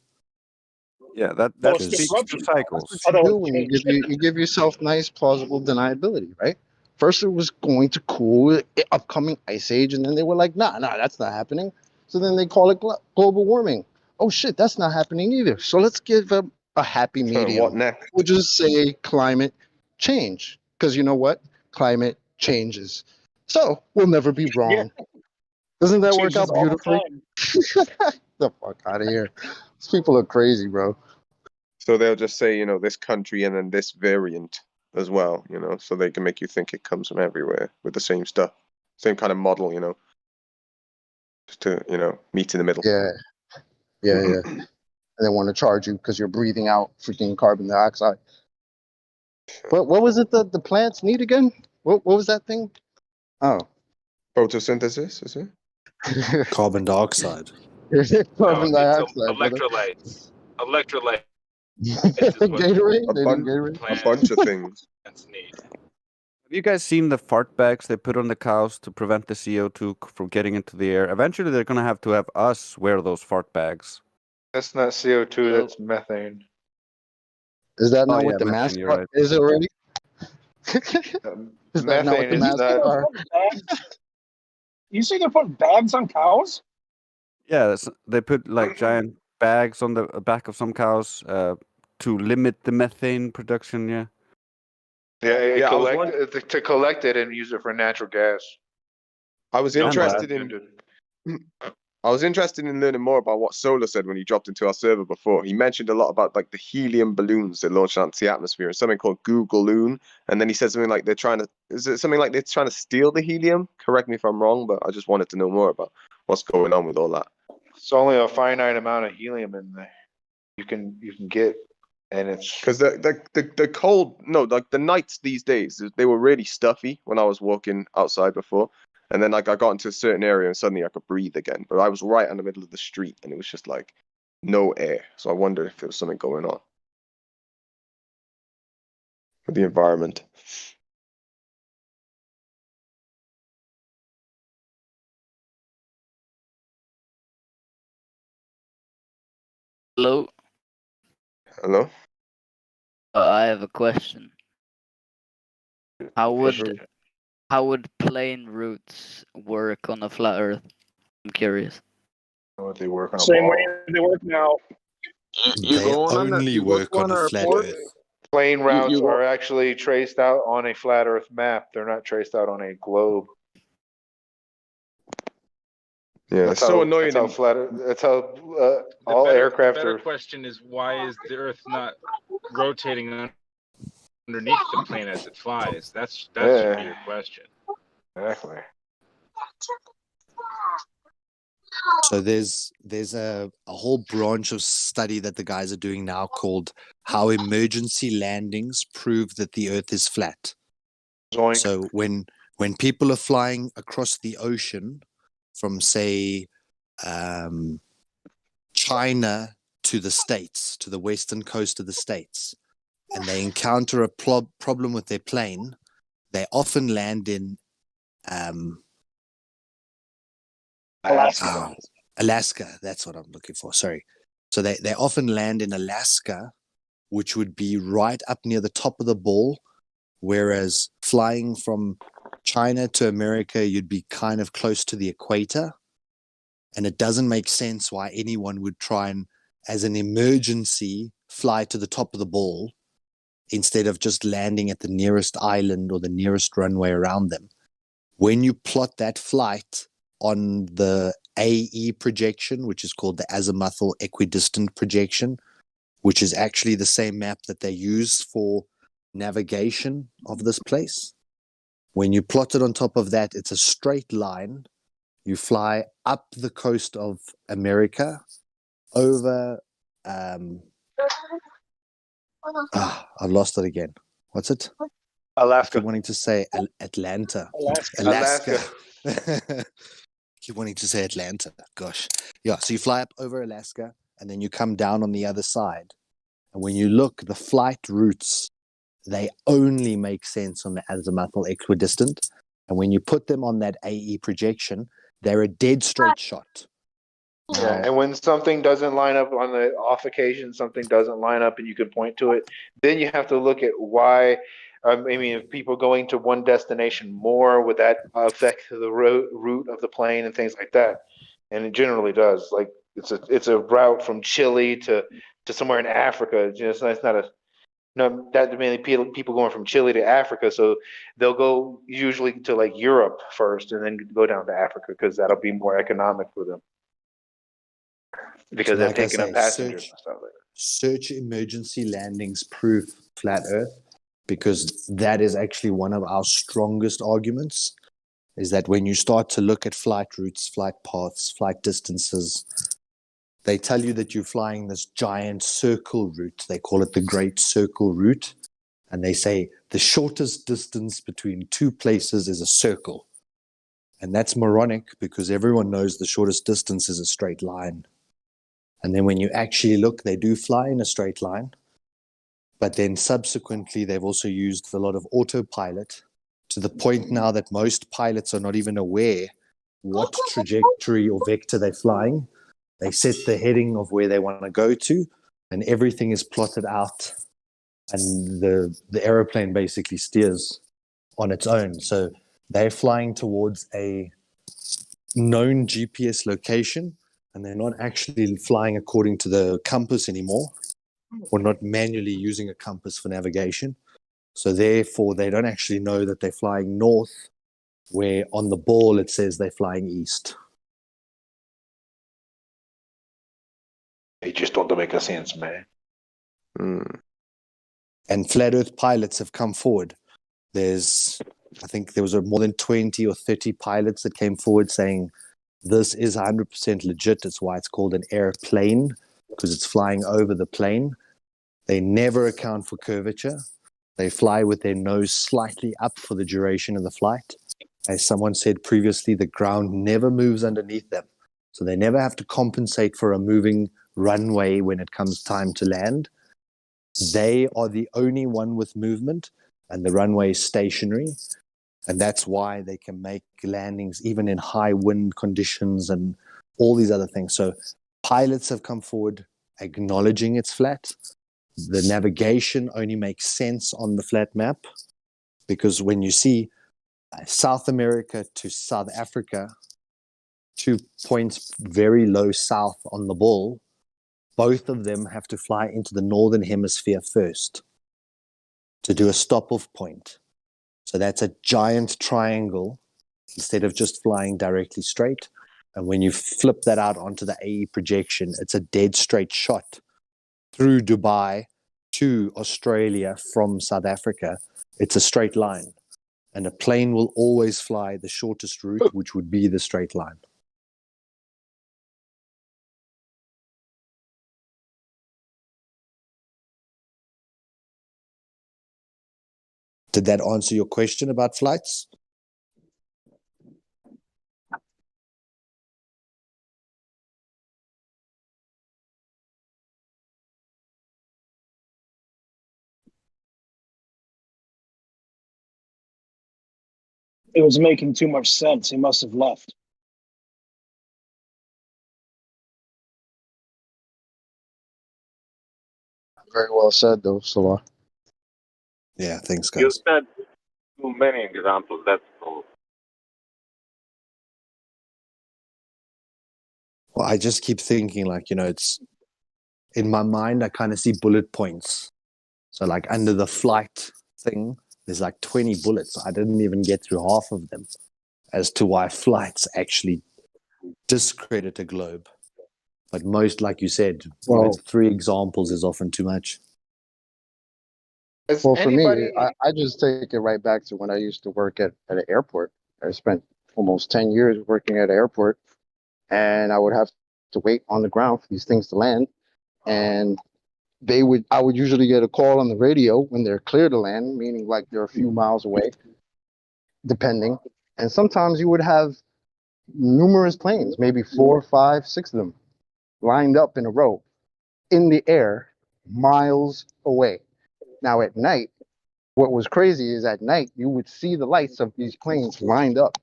Yeah, that Because speaks to disruption. cycles. That's what you do when you give yourself nice plausible deniability, right? First it was going to cool, upcoming ice age, and then they were like, nah, that's not happening. So then they call it global warming. Oh shit, that's not happening either. So let's give a happy medium. What next? We'll just say climate change, because you know what? Climate changes. So we'll never be wrong. Doesn't that work Changes out all the beautifully? time. The fuck out of here. These people are crazy, bro. So they'll just say, this country and then this variant as well, so they can make you think it comes from everywhere with the same stuff, same kind of model, just to, meet in the middle. Yeah. And they want to charge you because you're breathing out freaking carbon dioxide. What was it that the plants need again? What was that thing? Oh. Photosynthesis, is it? Carbon dioxide. Carbon dioxide. Electrolytes. Electrolytes. Gatorade? A bunch of things. Need. Have you guys seen the fart bags they put on the cows to prevent the CO2 from getting into the air? Eventually, they're going to have us wear those fart bags. That's not CO2. That's methane. Is that not Oh, what yeah, the methane, masks you're are? right. Is it already? Is that not what Methane the is masks not. are? You say they're putting bags on cows? Yeah, they put like giant bags on the back of some cows to limit the methane production. Yeah. Yeah, Yeah, I was to collect it and use it for natural gas. I was No pun interested in intended. I was interested in learning more about what Solar said when he dropped into our server before. He mentioned a lot about like the helium balloons that launched out into the atmosphere and something called Googleoon. And then he said something like they're trying to is it something like they're trying to steal the helium? Correct me if I'm wrong, but I just wanted to know more about what's going on with all that. It's only a finite amount of helium in there you can get, and it's Because the cold like the nights these days they were really stuffy when I was walking outside before. And then like I got into a certain area and suddenly I could breathe again. But I was right in the middle of the street and it was just like no air. So I wondered if there was something going on with the environment. Hello. Hello? I have a question. How would plane routes work on a flat Earth? I'm curious. What they work on Same way they work now. They only work on a flat Earth. Plane routes you go- are actually traced out on a flat Earth map. They're not traced out on a globe. Yeah, it's so annoying. That's how flat. That's how all The aircraft better are. question is, why is the Earth not rotating underneath the plane as it flies? That should be your question. Exactly. So there's a whole branch of study that the guys are doing now called how emergency landings prove that the Earth is flat. Zoink. So when people are flying across the ocean from say China to the States, to the western coast of the States, and they encounter a problem with their plane, they often land in Alaska. That's what I'm looking for. Sorry. So they often land in Alaska, which would be right up near the top of the ball, whereas flying from China to America, you'd be kind of close to the equator. And it doesn't make sense why anyone would try and, as an emergency, fly to the top of the ball instead of just landing at the nearest island or the nearest runway around them. When you plot that flight on the AE projection, which is called the azimuthal equidistant projection, which is actually the same map that they use for navigation of this place. When you plot it on top of that, it's a straight line. You fly up the coast of America over I've lost it again. What's it? Alaska. I keep wanting to say Atlanta. Alaska. Keep wanting to say Atlanta. Gosh. Yeah, so you fly up over Alaska and then you come down on the other side. And when you look, the flight routes, they only make sense on the azimuthal equidistant. And when you put them on that AE projection, they're a dead straight shot. Yeah, and when something doesn't line up on the off occasion, something doesn't line up and you can point to it, then you have to look at why. I mean, if people going to one destination more, would that affect the route of the plane and things like that? And it generally does. Like it's a route from Chile to somewhere in Africa. It's not that many people going from Chile to Africa, so they'll go usually to like Europe first and then go down to Africa because that'll be more economic for them. Because So they're like I picking up say, passengers and stuff like that. search emergency landings proof flat Earth, because that is actually one of our strongest arguments, is that when you start to look at flight routes, flight paths, flight distances, they tell you that you're flying this giant circle route. They call it the Great Circle Route. And they say the shortest distance between two places is a circle. And that's moronic because everyone knows the shortest distance is a straight line. And then when you actually look, they do fly in a straight line. But then subsequently, they've also used a lot of autopilot to the point now that most pilots are not even aware what trajectory or vector they're flying. They set the heading of where they want to go to, and everything is plotted out, and the aeroplane basically steers on its own. So they're flying towards a known GPS location, and they're not actually flying according to the compass anymore, or not manually using a compass for navigation. So therefore, they don't actually know that they're flying north, where on the ball it says they're flying east. It just don't make a sense, man. And flat Earth pilots have come forward. I think there was more than 20 or 30 pilots that came forward saying this is 100% legit. That's why it's called an airplane, because it's flying over the plane. They never account for curvature. They fly with their nose slightly up for the duration of the flight. As someone said previously, the ground never moves underneath them. So they never have to compensate for a moving runway when it comes time to land. They are the only one with movement, and the runway is stationary. And that's why they can make landings even in high wind conditions and all these other things. So pilots have come forward acknowledging it's flat. The navigation only makes sense on the flat map, because when you see South America to South Africa, 2 points very low south on the ball, both of them have to fly into the northern hemisphere first to do a stop-off point. So that's a giant triangle instead of just flying directly straight. And when you flip that out onto the AE projection, it's a dead straight shot through Dubai to Australia from South Africa. It's a straight line. And a plane will always fly the shortest route, which would be the straight line. Did that answer your question about flights? It was making too much sense. He must have left. Very well said, though, Salah. Yeah, thanks, You guys. said too many examples. That's all. Well, I just keep thinking, like, it's in my mind, I kind of see bullet points. So, like, under the flight thing, there's like 20 bullets. I didn't even get through half of them as to why flights actually discredit a globe. But most, like you said, Well, 3 examples is often too much. Well, for me, I just take it right back to when I used to work at an airport. I spent almost 10 years working at an airport, and I would have to wait on the ground for these things to land. And I would usually get a call on the radio when they're clear to land, meaning like they're a few miles away, depending. And sometimes you would have numerous planes, maybe 4, 5, 6 of them lined up in a row in the air, miles away. Now at night, what was crazy is at night you would see the lights of these planes lined up,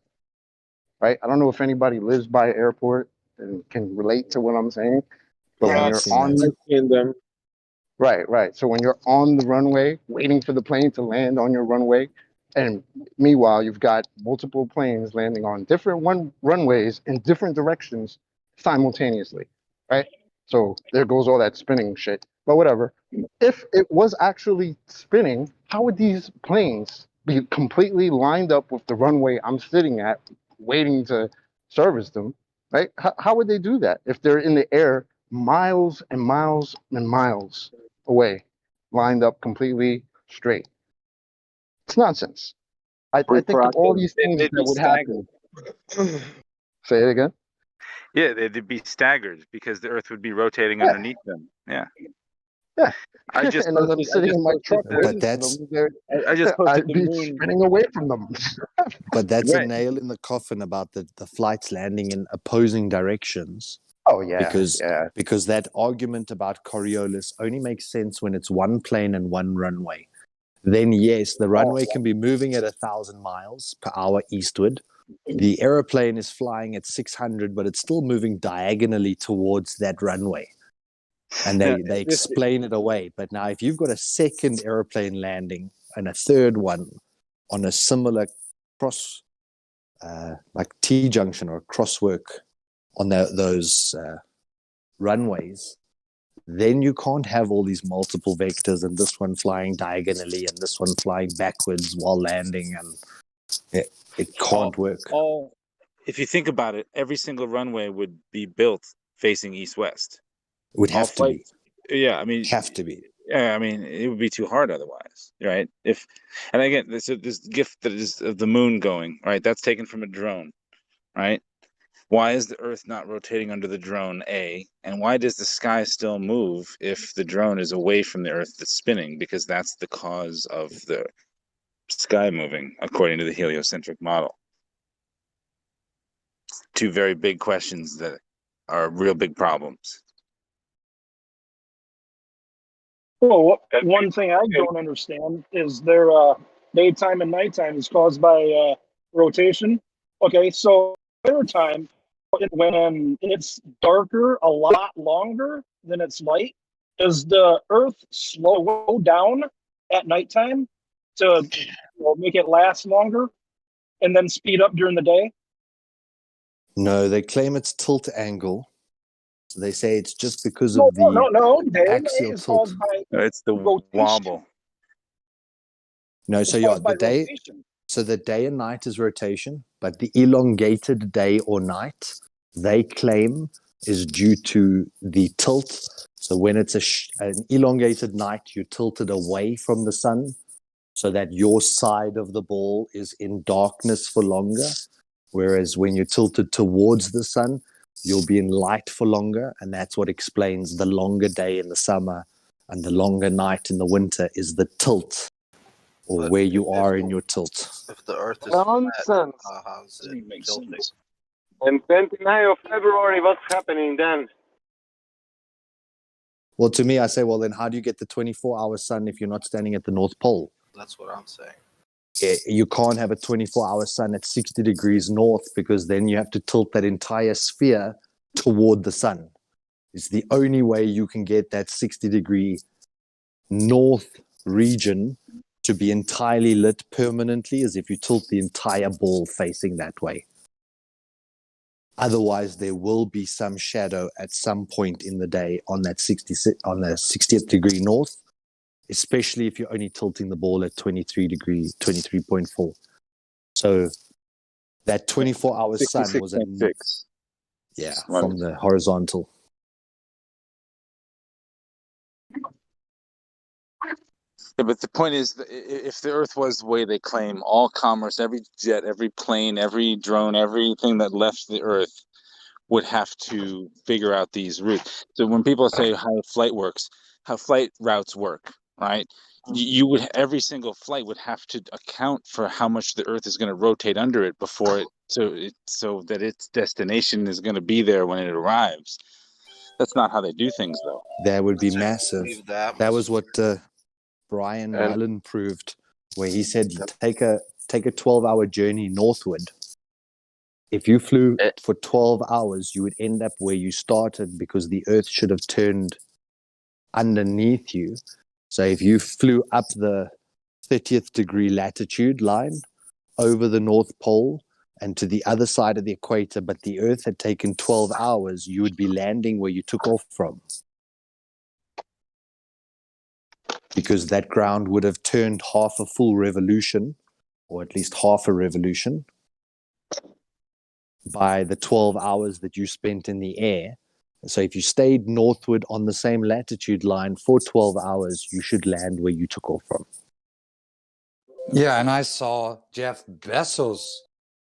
right? I don't know if anybody lives by an airport and can relate to what I'm saying, but when you're on them. Right. So when you're on the runway, waiting for the plane to land on your runway, and meanwhile you've got multiple planes landing on different runways in different directions simultaneously, right? So there goes all that spinning shit. But whatever. If it was actually spinning, how would these planes be completely lined up with the runway I'm sitting at, waiting to service them, right? How would they do that if they're in the air miles and miles and miles away, lined up completely straight? It's nonsense. I think all these things They'd that be would happen. Say it again. Yeah, they'd be staggered because the Earth would be rotating underneath them. Yeah. Yeah. I just and as I'm sitting in my truck waiting for them, I just posted I'd the be moon. spinning away from them. But that's a Right. nail in the coffin about the flights landing in opposing directions. Oh, yeah. Because that argument about Coriolis only makes sense when it's one plane and one runway. then yes, the runway can be moving at 1,000 miles per hour eastward. The aeroplane is flying at 600, but it's still moving diagonally towards that runway. And they explain it away. But now if you've got a second airplane landing and a third one on a similar cross, like T-junction or crosswork on those runways, then you can't have all these multiple vectors and this one flying diagonally and this one flying backwards while landing, and it can't work. If you think about it, every single runway would be built facing east-west. It would have to be. Yeah, I mean, have to be. Yeah, I mean, it would be too hard otherwise, right? And again, this gift that is of the moon going, right? That's taken from a drone, right? Why is the Earth not rotating under the drone, A? And why does the sky still move if the drone is away from the Earth that's spinning? Because that's the cause of the sky moving, according to the heliocentric model. Two very big questions that are real big problems. Well, one thing I don't understand is their daytime and nighttime is caused by rotation. Okay, so time when it's darker a lot longer than it's light, does the Earth slow down at nighttime to make it last longer and then speed up during the day? No, they claim it's tilt angle. So they say it's just because of the axial tilt. It's the wobble. No, so yeah, the day. So the day and night is rotation, but the elongated day or night, they claim, is due to the tilt. So when it's an elongated night, you're tilted away from the sun so that your side of the ball is in darkness for longer. Whereas when you're tilted towards the sun, you'll be in light for longer. And that's what explains the longer day in the summer and the longer night in the winter is the tilt, or where you are in your tilt. If the Earth is Nonsense. flat, how's it tilted? And 29th of February, what's happening then? Well, to me, I say, well, then how do you get the 24-hour sun if you're not standing at the North Pole? That's what I'm saying. You can't have a 24-hour sun at 60 degrees north because then you have to tilt that entire sphere toward the sun. It's the only way you can get that 60-degree north region to be entirely lit permanently is if you tilt the entire ball facing that way. Otherwise, there will be some shadow at some point in the day on that 60th degree north, especially if you're only tilting the ball at 23.4. So that 24-hour sun was from the horizontal. Yeah, but the point is, if the Earth was the way they claim, all commerce, every jet, every plane, every drone, everything that left the Earth would have to figure out these routes. So when people say how flight routes work, right? You would, every single flight would have to account for how much the Earth is going to rotate under it before it, so that its destination is going to be there when it arrives. That's not how they do things, though. That would be massive. That was what Brian Mullen proved, where he said take a 12-hour journey northward. If you flew for 12 hours, you would end up where you started because the Earth should have turned underneath you. So if you flew up the 30th degree latitude line over the North Pole and to the other side of the equator, but the Earth had taken 12 hours, you would be landing where you took off from. Because that ground would have turned half a full revolution, or at least half a revolution, by the 12 hours that you spent in the air. So if you stayed northward on the same latitude line for 12 hours, you should land where you took off from. Yeah, and I saw Jeff Bezos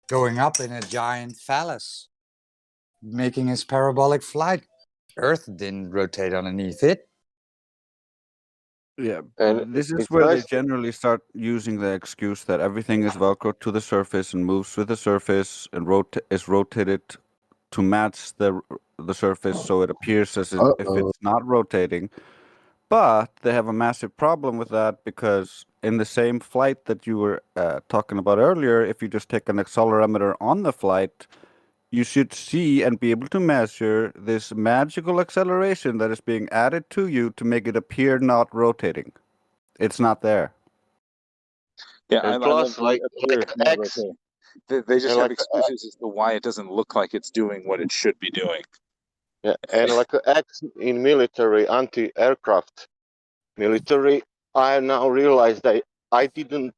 going up in a giant phallus, making his parabolic flight. Earth didn't rotate underneath it. Yeah, And this is it's where they nice. generally start using the excuse that everything is velcro to the surface and moves with the surface and is rotated to match the surface, so it appears as if it's not rotating. But they have a massive problem with that because in the same flight that you were talking about earlier, if you just take an accelerometer on the flight, you should see and be able to measure this magical acceleration that is being added to you to make it appear not rotating. It's not there. Yeah, And I love plus, like here, not X, rotate. They just and have like excuses as to why it doesn't look like it's doing what it should be doing. yeah, and like X in military anti-aircraft military, I now realize that I didn't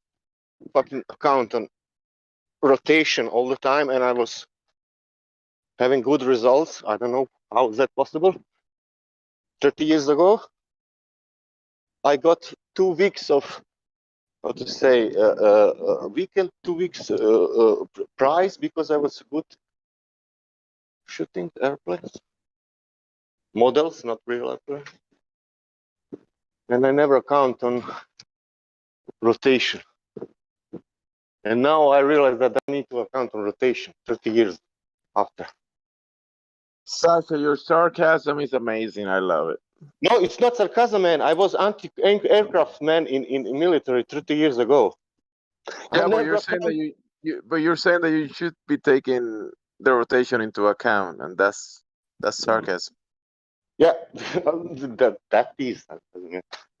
fucking count on rotation all the time, and I was having good results. I don't know how is that possible. 30 years ago, I got 2 weeks of how to say a weekend, 2 weeks prize because I was good shooting airplanes, models, not real airplanes, and I never count on rotation. And now I realize that I need to account on rotation 30 years after. Sasha, your sarcasm is amazing. I love it. No, it's not sarcasm, man. I was anti-aircraft man in military 30 years ago. Yeah, but you're saying that you're saying that you should be taking the rotation into account, and that's sarcasm. Yeah, that is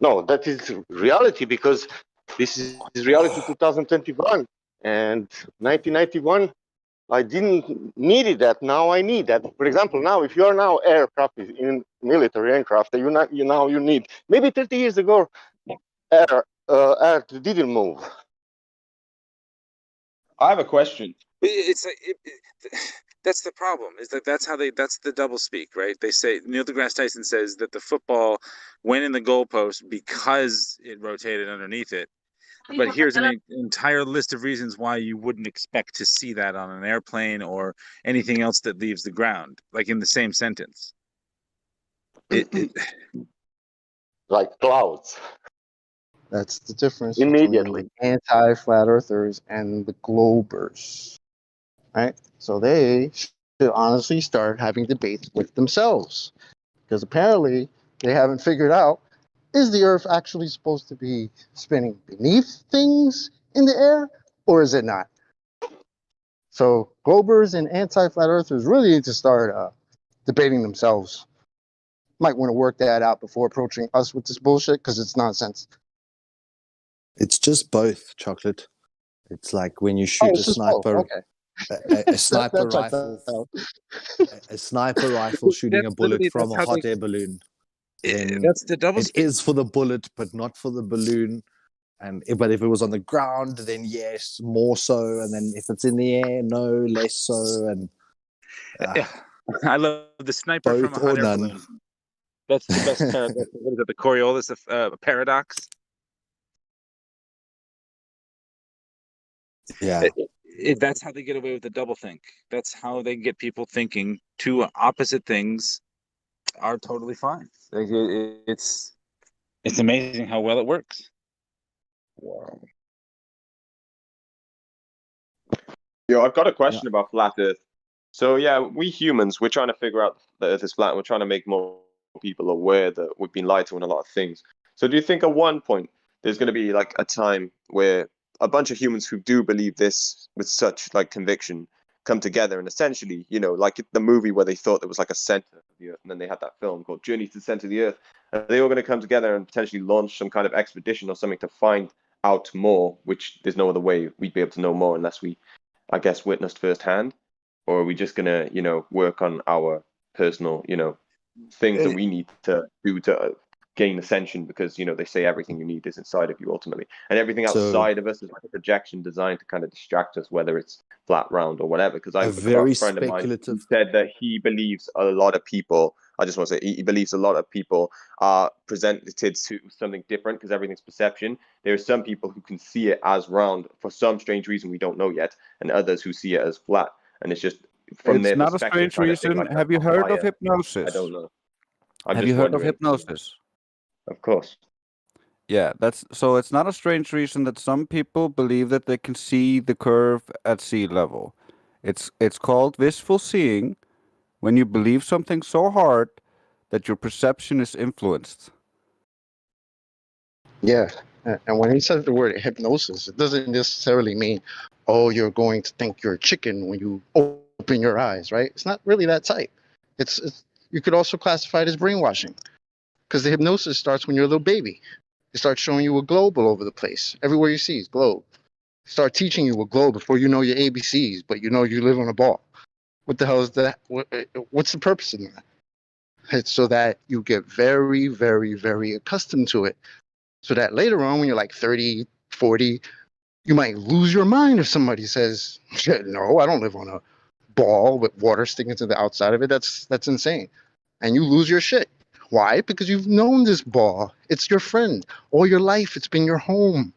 no, that is reality because this is reality 2021 and 1991. I didn't need that. Now I need that. For example, now if you are now aircraft in military aircraft, you need maybe 30 years ago, air didn't move. I have a question. It's that's the problem. Is that's how that's the double speak, right? They say Neil deGrasse Tyson says that the football went in the goalpost because it rotated underneath it. But here's an entire list of reasons why you wouldn't expect to see that on an airplane or anything else that leaves the ground, like in the same sentence. Like clouds. That's the difference Immediately. between anti-flat earthers and the globers, right? So they should honestly start having debates with themselves, because apparently they haven't figured out, is the Earth actually supposed to be spinning beneath things in the air, or is it not? So globers and anti-flat earthers really need to start debating themselves. Might want to work that out before approaching us with this bullshit, because it's nonsense. It's just both, Chocolate. It's like when you shoot a sniper, Okay. a sniper rifle, a sniper rifle shooting a bullet from a hot air balloon. Then That's the double it speak. is for the bullet, but not for the balloon. But if it was on the ground, then yes, more so. And then if it's in the air, no, less so. And I love the sniper from a both or hot air none. balloon. That's the best paradox. What is it? The Coriolis paradox. Yeah. That's how they get away with the double think. That's how they get people thinking two opposite things are totally fine. Like it's amazing how well it works. Wow. Yo, I've got a question about flat Earth. So yeah, we humans, we're trying to figure out the Earth is flat. We're trying to make more people aware that we've been lied to on a lot of things. So do you think at one point there's going to be like a time where a bunch of humans who do believe this with such like conviction come together and essentially, like the movie where they thought there was like a center of the Earth, and then they had that film called Journey to the Center of the Earth, and they were going to come together and potentially launch some kind of expedition or something to find out more, which there's no other way we'd be able to know more unless we, I guess, witnessed firsthand? Or are we just gonna, work on our personal, things that we need to do to gain ascension? Because they say everything you need is inside of you ultimately, and everything outside of us is like a projection designed to kind of distract us, whether it's flat, round, or whatever. Because I've got a friend of mine who said that he believes a lot of people. I just want to say he believes a lot of people are presented to something different because everything's perception. There are some people who can see it as round for some strange reason we don't know yet, and others who see it as flat. And it's just from their It's not a perspective. strange reason. Like Have you heard of hypnosis? I don't know. I'm Have just you heard of wondering. hypnosis? Of course. Yeah, so it's not a strange reason that some people believe that they can see the curve at sea level. It's called wishful seeing, when you believe something so hard that your perception is influenced. Yeah. And when he says the word hypnosis, it doesn't necessarily mean, oh, you're going to think you're a chicken when you open your eyes, right? It's not really that tight. It's you could also classify it as brainwashing because the hypnosis starts when you're a little baby. They start showing you a globe all over the place. Everywhere you see is globe. Start teaching you a globe before you know your ABCs, but you know you live on a ball. What the hell is that? What's the purpose of that? It's so that you get very, very, very accustomed to it. So that later on, when you're like 30, 40, you might lose your mind if somebody says, no, I don't live on a ball with water sticking to the outside of it. That's insane. And you lose your shit. Why? Because you've known this ball. It's your friend. All your life, it's been your home.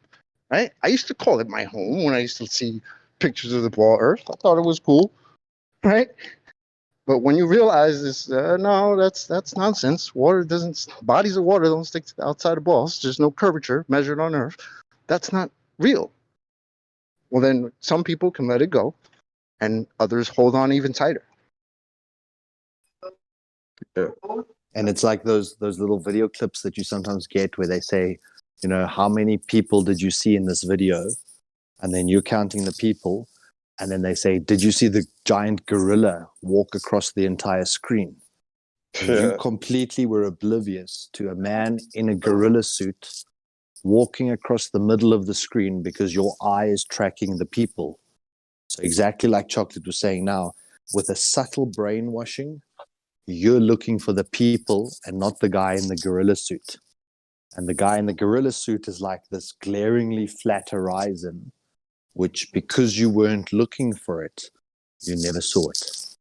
Right? I used to call it my home when I used to see pictures of the ball Earth. I thought it was cool. Right? But when you realize this, no, that's nonsense. Water doesn't. Bodies of water don't stick to the outside of balls. There's no curvature measured on Earth. That's not real. Well, then some people can let it go, and others hold on even tighter. And it's like those little video clips that you sometimes get where they say, you know, how many people did you see in this video? And then you're counting the people, and then they say, did you see the giant gorilla walk across the entire screen? And you completely were oblivious to a man in a gorilla suit walking across the middle of the screen because your eye is tracking the people. So exactly like Chocolate was saying now, with a subtle brainwashing, you're looking for the people and not the guy in the gorilla suit. And the guy in the gorilla suit is like this glaringly flat horizon, which because you weren't looking for it, you never saw it.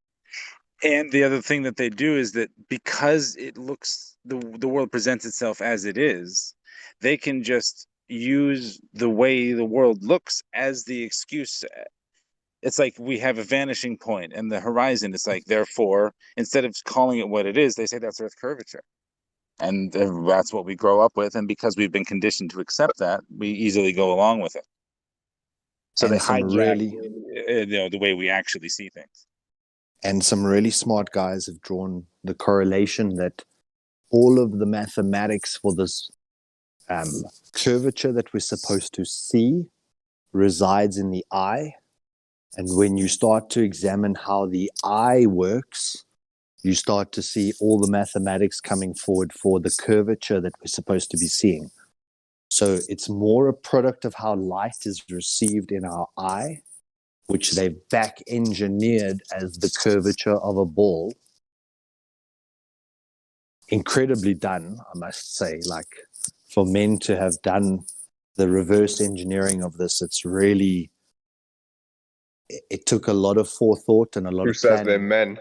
And the other thing that they do is that because it looks, the world presents itself as it is, they can just use the way the world looks as the excuse. It's like we have a vanishing point and the horizon. It's like, therefore, instead of calling it what it is, they say that's Earth curvature. And that's what we grow up with. And because we've been conditioned to accept that, we easily go along with it. So And they some hijack really, the way we actually see things. And some really smart guys have drawn the correlation that all of the mathematics for this curvature that we're supposed to see resides in the eye. And when you start to examine how the eye works, you start to see all the mathematics coming forward for the curvature that we're supposed to be seeing. So it's more a product of how light is received in our eye, which they've back engineered as the curvature of a ball. Incredibly done, I must say. Like, for men to have done the reverse engineering of this, it's really, it took a lot of forethought and a lot Who of says planning. they're men?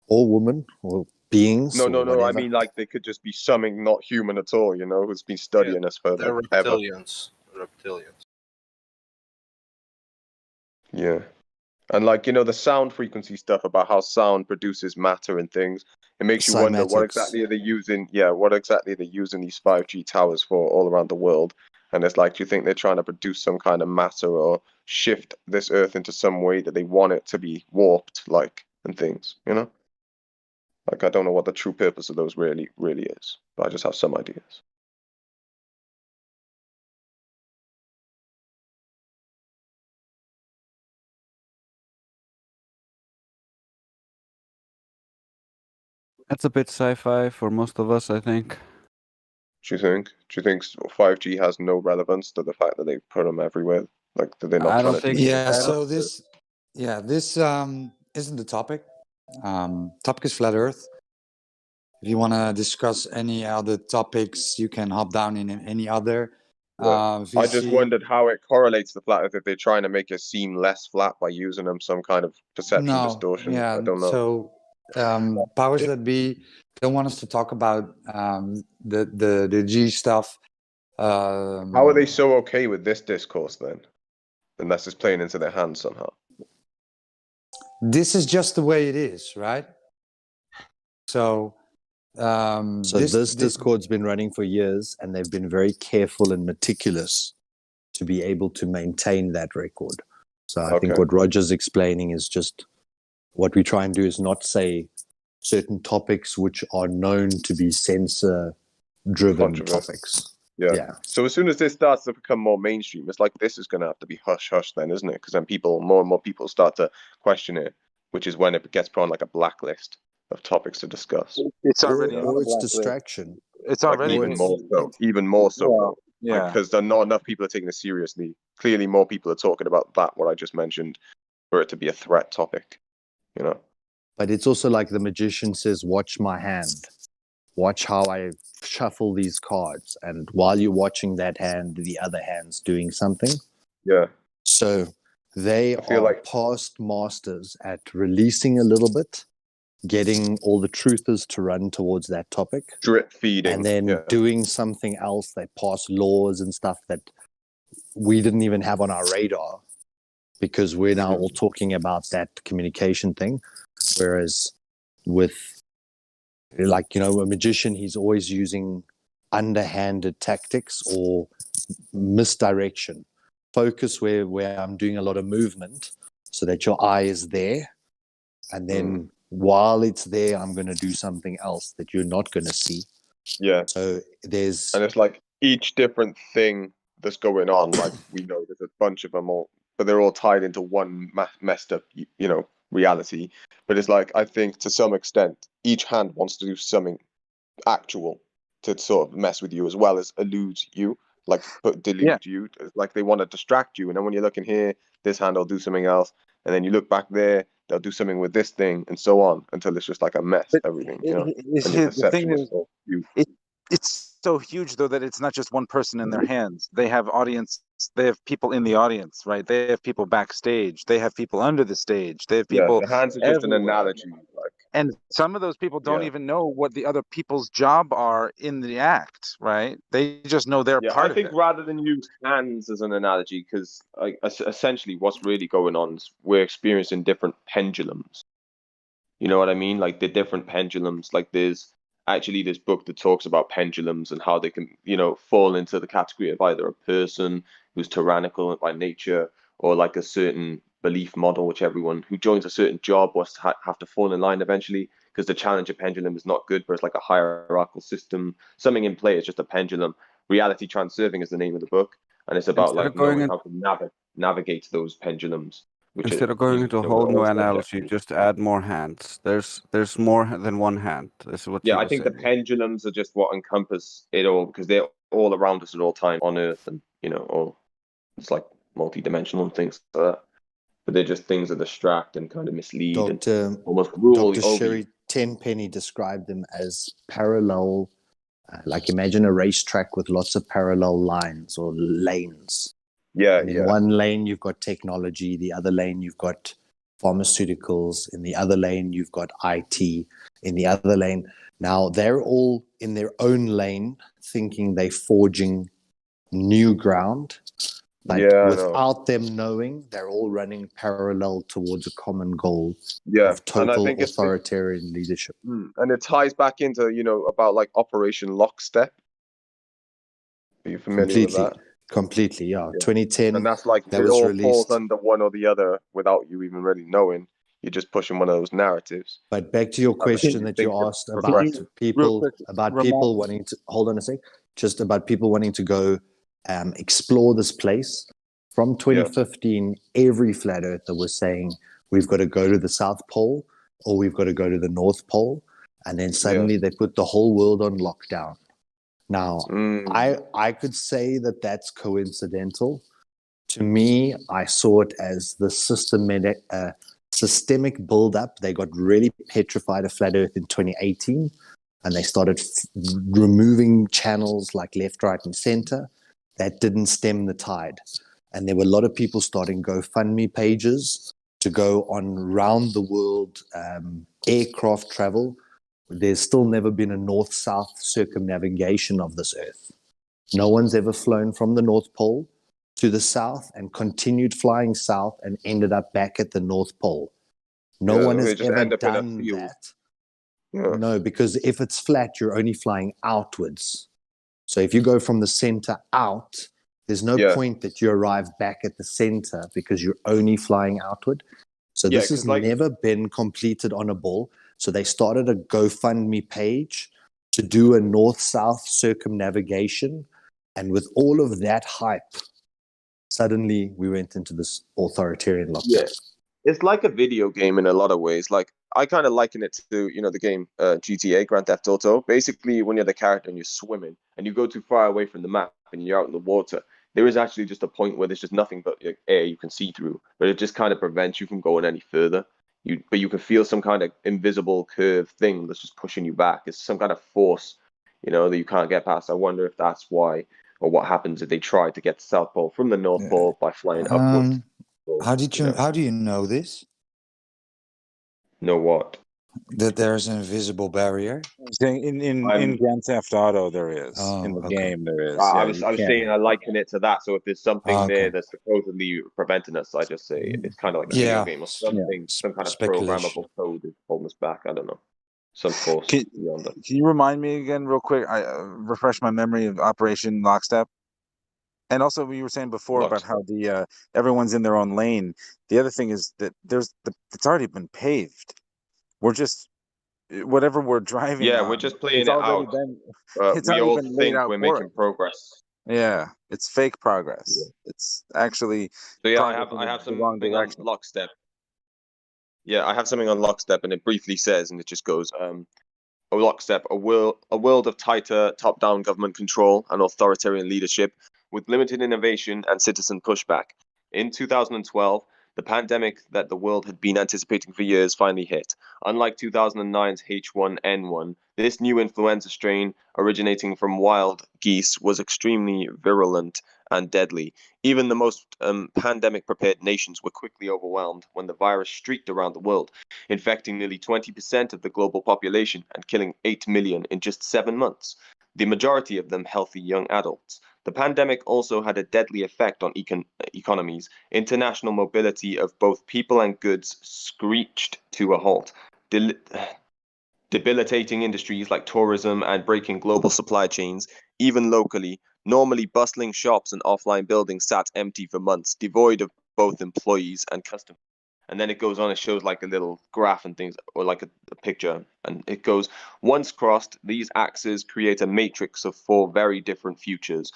Or women, or beings, No, or no, no. I whatever. mean, like they could just be something not human at all. You know, who's been studying us for They're like ever. reptilians. Reptilians. Yeah. And like, you know, the sound frequency stuff about how sound produces matter and things, it makes you wonder what Cymatics. exactly are they using, what exactly are they using these 5G towers for all around the world? And it's like, do you think they're trying to produce some kind of matter or shift this earth into some way that they want it to be warped, like, and things, you know? Like, I don't know what the true purpose of those really is, but I just have some ideas. That's a bit sci-fi for most of us, I think. Do you think? Do you think 5G has no relevance to the fact that they put them everywhere? Like, that they're not I trying don't to do think. something? Yeah, I don't. so this isn't the topic. Topic is flat Earth. If you want to discuss any other topics, you can hop down in any other. I just wondered how it correlates to the flat Earth if they're trying to make it seem less flat by using them some kind of perception distortion. Yeah. I don't know. So powers that be don't want us to talk about the G stuff. How are they so okay with this discourse then? Unless it's playing into their hands somehow. This is just the way it is, right? So this Discord's been running for years, and they've been very careful and meticulous to be able to maintain that record. So I think what Roger's explaining is just what we try and do is not say certain topics which are known to be censor-driven topics. Yeah. So as soon as this starts to become more mainstream, it's like this is going to have to be hush hush then, isn't it? Because then more and more people start to question it, which is when it gets put on like a blacklist of topics to discuss. It's already or it's distraction. It's Like already even been. more so, even more so, though. Yeah. Because not enough people are taking it seriously. Clearly, more people are talking about that, what I just mentioned, for it to be a threat topic. You know. But it's also like the magician says, watch my hand. Watch how I shuffle these cards. And while you're watching that hand, the other hand's doing something. Yeah. So they feel are like- past masters at releasing a little bit, getting all the truthers to run towards that topic. Drip feeding. And then doing something else. They pass laws and stuff that we didn't even have on our radar, because we're now all talking about that communication thing. Whereas with, like, you know, a magician, he's always using underhanded tactics or misdirection. Focus where I'm doing a lot of movement so that your eye is there. And then while it's there, I'm going to do something else that you're not going to see. Yeah. So there's... And it's like each different thing that's going on, like we know there's a bunch of them all, but they're all tied into one messed up, you know, reality. But it's like, I think to some extent, each hand wants to do something actual to sort of mess with you as well as elude you, like delude you. It's like they want to distract you. And then when you're looking here, this hand will do something else. And then you look back there, they'll do something with this thing, and so on until it's just like a mess, everything, you know. And your The thing perception is is, so huge. it's so huge though that it's not just one person in their hands. They have audience. They have people in the audience, right? They have people backstage. They have people under the stage. They have people. The hands are just an analogy, like. And some of those people don't even know what the other people's job are in the act, right? They just know they're part I think of it. rather than use hands as an analogy, because essentially what's really going on is we're experiencing different pendulums. You know what I mean? Like the different pendulums. Like there's actually this book that talks about pendulums and how they can, you know, fall into the category of either a person who's tyrannical by nature or like a certain belief model, which everyone who joins a certain job was have to fall in line eventually, because the challenger pendulum is not good, but it's like a hierarchical system. Something in play is just a pendulum. Reality Transurfing is the name of the book, and it's about Instead of like going knowing how to navigate those pendulums. Instead of going into a whole new analogy, just add more hands. There's more than one hand. This is what Yeah, you I were think saying. the pendulums are just what encompass it all, because they're all around us at all times on Earth, and you know, all it's like multi-dimensional and things like that. But they're just things that distract and kind of mislead and almost rule Dr. over Sherry you. Tenpenny described them as parallel, like imagine a racetrack with lots of parallel lines or lanes. Yeah, and in one lane, you've got technology. The other lane, you've got pharmaceuticals. In the other lane, you've got IT. In the other lane, now they're all in their own lane, thinking they're forging new ground. But without them knowing, they're all running parallel towards a common goal of and I total think authoritarian leadership. And it ties back into, you know, about like Operation Lockstep. Are you familiar with that? Completely, yeah. 2010, and that's like that it was all released. falls under one or the other without you even really knowing. You're just pushing one of those narratives. But back to your question that you asked about people, people wanting to hold on a sec, just about people wanting to go explore this place. From 2015, every flat earther was saying we've got to go to the South Pole or we've got to go to the North Pole, and then suddenly they put the whole world on lockdown. Now, I could say that that's coincidental. To me, I saw it as the systemic build-up. They got really petrified of flat Earth in 2018, and they started removing channels like left, right, and center. That didn't stem the tide. And there were a lot of people starting GoFundMe pages to go on round the world aircraft travel. There's still never been a north-south circumnavigation of this Earth. No one's ever flown from the North Pole to the south and continued flying south and ended up back at the North Pole. No one has ever done that. No, because if it's flat, you're only flying outwards. So if you go from the center out, there's no point that you arrive back at the center because you're only flying outward. So this has never been completed on a ball. So they started a GoFundMe page to do a north-south circumnavigation And with all of that hype, suddenly we went into this authoritarian lockdown. Yeah. It's like a video game in a lot of ways. Like, I kind of liken it to, the game GTA, Grand Theft Auto. Basically, when you're the character and you're swimming and you go too far away from the map and you're out in the water, there is actually just a point where there's just nothing but air you can see through, but it just kind of prevents you from going any further. But you can feel some kind of invisible curve thing that's just pushing you back. It's some kind of force, that you can't get past. I wonder if that's why, or what happens if they try to get to South Pole from the North Pole by flying upwards. How do you know this? Know what? That there's an invisible barrier. In Grand Theft Auto, there is. In the game, there is. I was saying I liken it to that. So if there's something there that's supposedly preventing us, I just say it's kind of like a video game or something. Some kind of programmable code is holding us back. I don't know. Some force beyond that. Can you remind me again, real quick? I refresh my memory of Operation Lockstep. And also, we were saying before about how the everyone's in their own lane. The other thing is that it's already been paved. We're just whatever we're driving. Yeah, on, we're just playing it's it already out. been. It's We already all been laid think out we're for making us. progress. Yeah, it's fake progress. It's actually. So yeah, progress I have in the wrong something on direction. Lockstep. Yeah, I have something on Lockstep, and it briefly says, and it just goes, Lockstep, a world of tighter top-down government control and authoritarian leadership with limited innovation and citizen pushback. In 2012, the pandemic that the world had been anticipating for years finally hit. Unlike 2009's H1N1, this new influenza strain, originating from wild geese, was extremely virulent and deadly. Even the most pandemic-prepared nations were quickly overwhelmed when the virus streaked around the world, infecting nearly 20% of the global population and killing 8 million in just 7 months, the majority of them healthy young adults. The pandemic also had a deadly effect on economies. International mobility of both people and goods screeched to a halt, debilitating industries like tourism and breaking global supply chains. Even locally, normally bustling shops and offline buildings sat empty for months, devoid of both employees and customers. And then it goes on, it shows like a little graph and things, or like a picture. And it goes, once crossed, these axes create a matrix of 4 very different futures.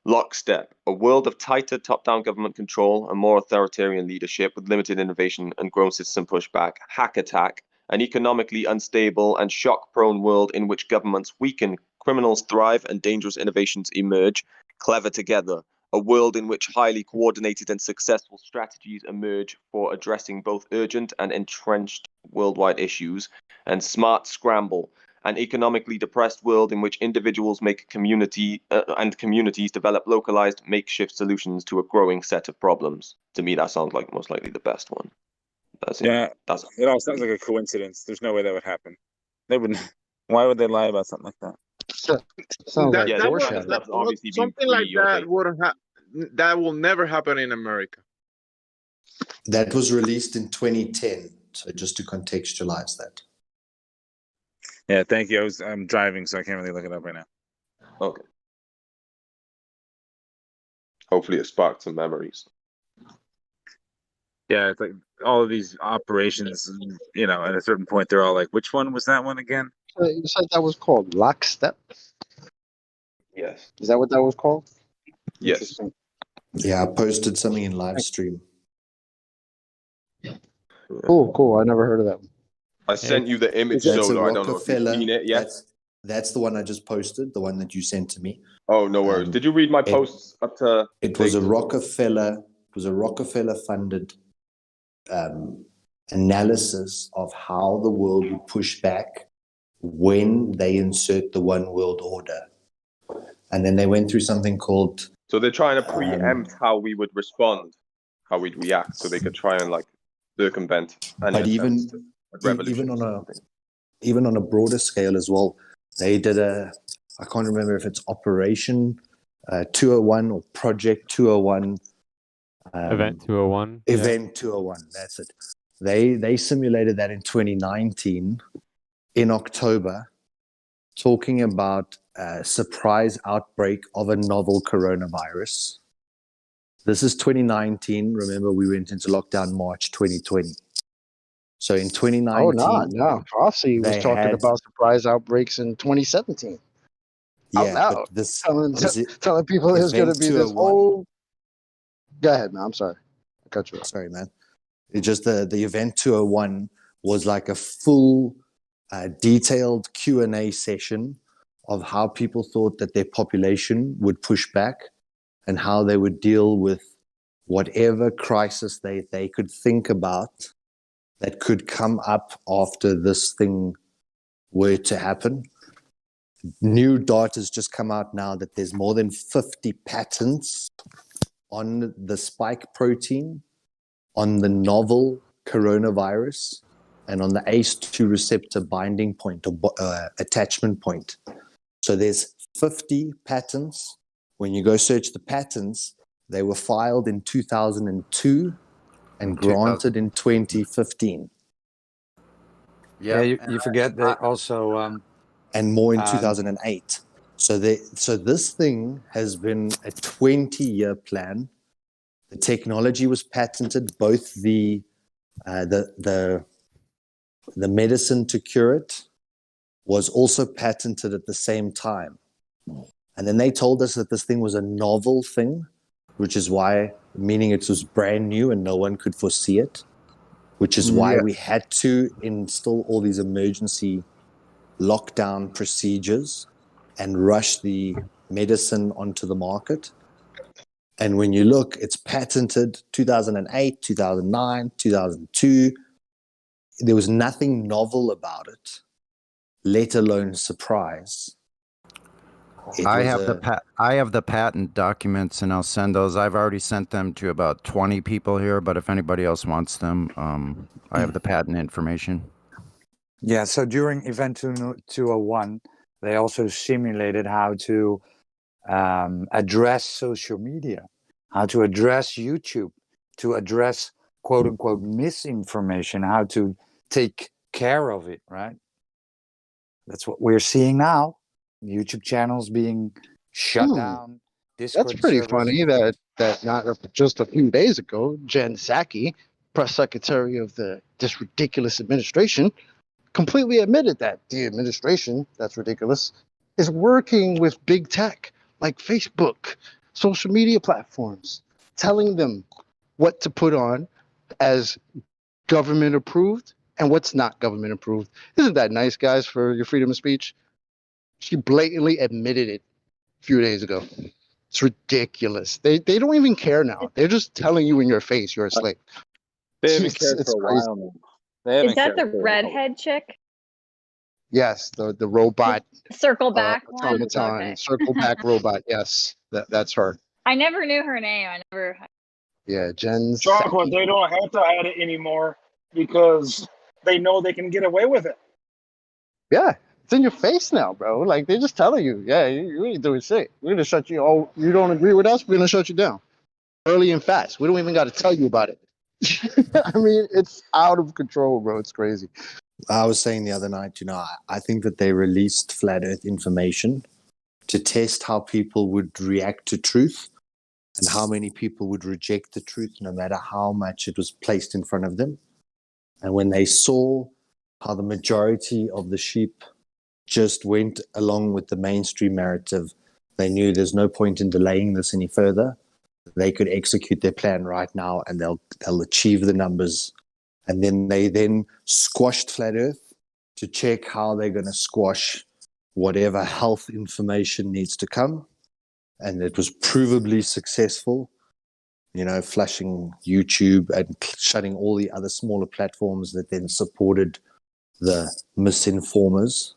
Lockstep, a world of tighter top-down government control and more authoritarian leadership with limited innovation and grown citizen pushback. Hack attack, an economically unstable and shock-prone world in which governments weaken, criminals thrive, and dangerous innovations emerge. Clever together, a world in which highly coordinated and successful strategies emerge for addressing both urgent and entrenched worldwide issues. And Smart Scramble, an economically depressed world in which individuals make communities develop localized makeshift solutions to a growing set of problems. To me, that sounds like most likely the best one. It all sounds like a coincidence. There's no way that would happen. They wouldn't. Why would they lie about something like that? That's obviously something like that that will never happen in America. That was released in 2010. So just to contextualize that. Yeah, thank you. I'm driving, so I can't really look it up right now. Okay. Hopefully it sparked some memories. Yeah, it's like all of these operations, at a certain point, they're all like, which one was that one again? You said that was called Lockstep? Yes. Is that what that was called? Yes. Yeah, I posted something in Livestream. Cool. I never heard of that one. I sent you the image, That's Solar. a I don't know if you've seen it yet. That's the one I just posted, the one that you sent to me. Oh, no worries. Did you read my posts up to? It was a Rockefeller funded analysis of how the world would push back when they insert the one world order. And then they went through something called... So they're trying to preempt how we would respond, how we'd react, so they could try and circumvent any attempts to revolution. Even on a broader scale as well, they did I can't remember if it's Operation 201 or Project 201. Event 201. Event 201, that's it. They simulated that in 2019 in October, talking about a surprise outbreak of a novel coronavirus. This is 2019. Remember, we went into lockdown March 2020. So in 2019... No. Prophecy was talking about surprise outbreaks in 2017. out Yeah, loud, but this telling people there's going to event be this 201. whole. Go ahead, man. I'm sorry. I cut you off. Sorry, man. It's just the event 201 was like a full, detailed Q&A session of how people thought that their population would push back and how they would deal with whatever crisis they could think about that could come up after this thing were to happen. New data has just come out now that there's more than 50 patents on the spike protein, on the novel coronavirus, and on the ACE2 receptor binding point or attachment point. So there's 50 patents. When you go search the patents, they were filed in 2002 and granted in 2015. Yeah, you forget that also. And more in 2008. So this thing has been a 20-year plan. The technology was patented, both the medicine to cure it was also patented at the same time. And then they told us that this thing was a novel thing, which is why, meaning it was brand new and no one could foresee it, which is why we had to install all these emergency lockdown procedures and rush the medicine onto the market. And when you look, it's patented 2008, 2009, 2002. There was nothing novel about it, let alone surprise. I have the patent documents, and I'll send those. I've already sent them to about 20 people here, but if anybody else wants them, I have the patent information. Yeah, so during Event 201, they also simulated how to address social media, how to address YouTube, to address quote-unquote misinformation, how to take care of it, right? That's what we're seeing now. YouTube channels being shut down. Discord That's pretty servers. funny that not just a few days ago, Jen Psaki, press secretary of this ridiculous administration, completely admitted that the administration, that's ridiculous, is working with big tech like Facebook, social media platforms, telling them what to put on as government approved and what's not government approved. Isn't that nice, guys, for your freedom of speech? She blatantly admitted it a few days ago. It's ridiculous. They don't even care now. They're just telling you in your face you're a slave. They haven't cared for a crazy. while now. They haven't Is that cared the for a while. redhead chick? Yes, the robot Circle back one? automaton, Okay. circle back robot. Yes, that's her. I never knew her name. I never. Yeah, Jen Chocolate, Psaki. they don't have to add it anymore because they know they can get away with it. Yeah, it's in your face now, bro. Like they're just telling you, yeah, you ain't doing shit. We're gonna shut you. Oh, you don't agree with us? We're gonna shut you down early and fast. We don't even got to tell you about it. I mean, it's out of control, bro. It's crazy. I was saying the other night, I think that they released flat earth information to test how people would react to truth and how many people would reject the truth no matter how much it was placed in front of them. And when they saw how the majority of the sheep just went along with the mainstream narrative, they knew there's no point in delaying this any further. They could execute their plan right now and they'll achieve the numbers. And then they squashed flat earth to check how they're going to squash whatever health information needs to come. And it was provably successful, flushing YouTube and shutting all the other smaller platforms that then supported the misinformers.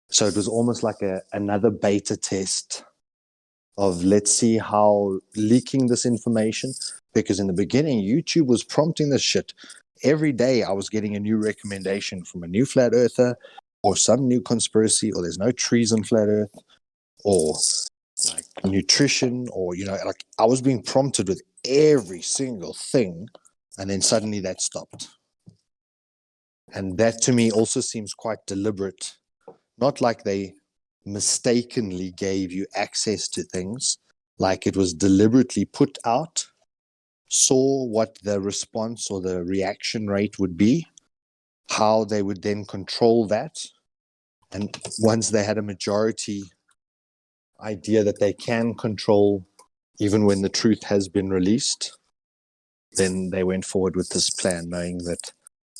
So it was almost like another beta test of let's see how leaking this information, because in the beginning, YouTube was prompting this shit. Every day I was getting a new recommendation from a new flat earther or some new conspiracy, or there's no trees on flat earth, or like nutrition, or, like I was being prompted with every single thing, and then suddenly that stopped. And that to me also seems quite deliberate. Not like they mistakenly gave you access to things, like it was deliberately put out, saw what the response or the reaction rate would be, how they would then control that. And once they had a majority idea that they can control even when the truth has been released, then they went forward with this plan, knowing that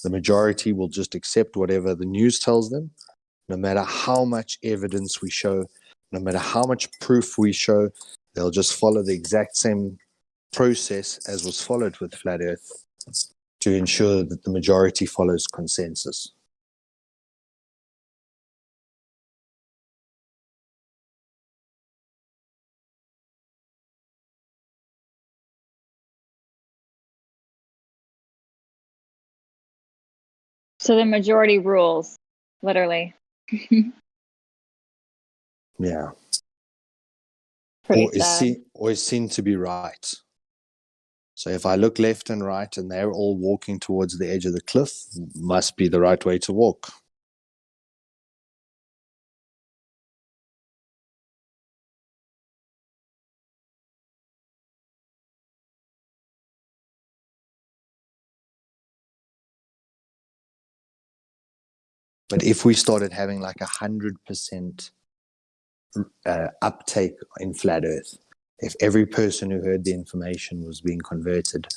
the majority will just accept whatever the news tells them, no matter how much evidence we show, no matter how much proof we show, they'll just follow the exact same process as was followed with Flat Earth to ensure that the majority follows consensus. So the majority rules, literally. Yeah. Pretty Or sad. is seen to be right. So if I look left and right and they're all walking towards the edge of the cliff, must be the right way to walk. But if we started having like 100% uptake in Flat Earth, if every person who heard the information was being converted,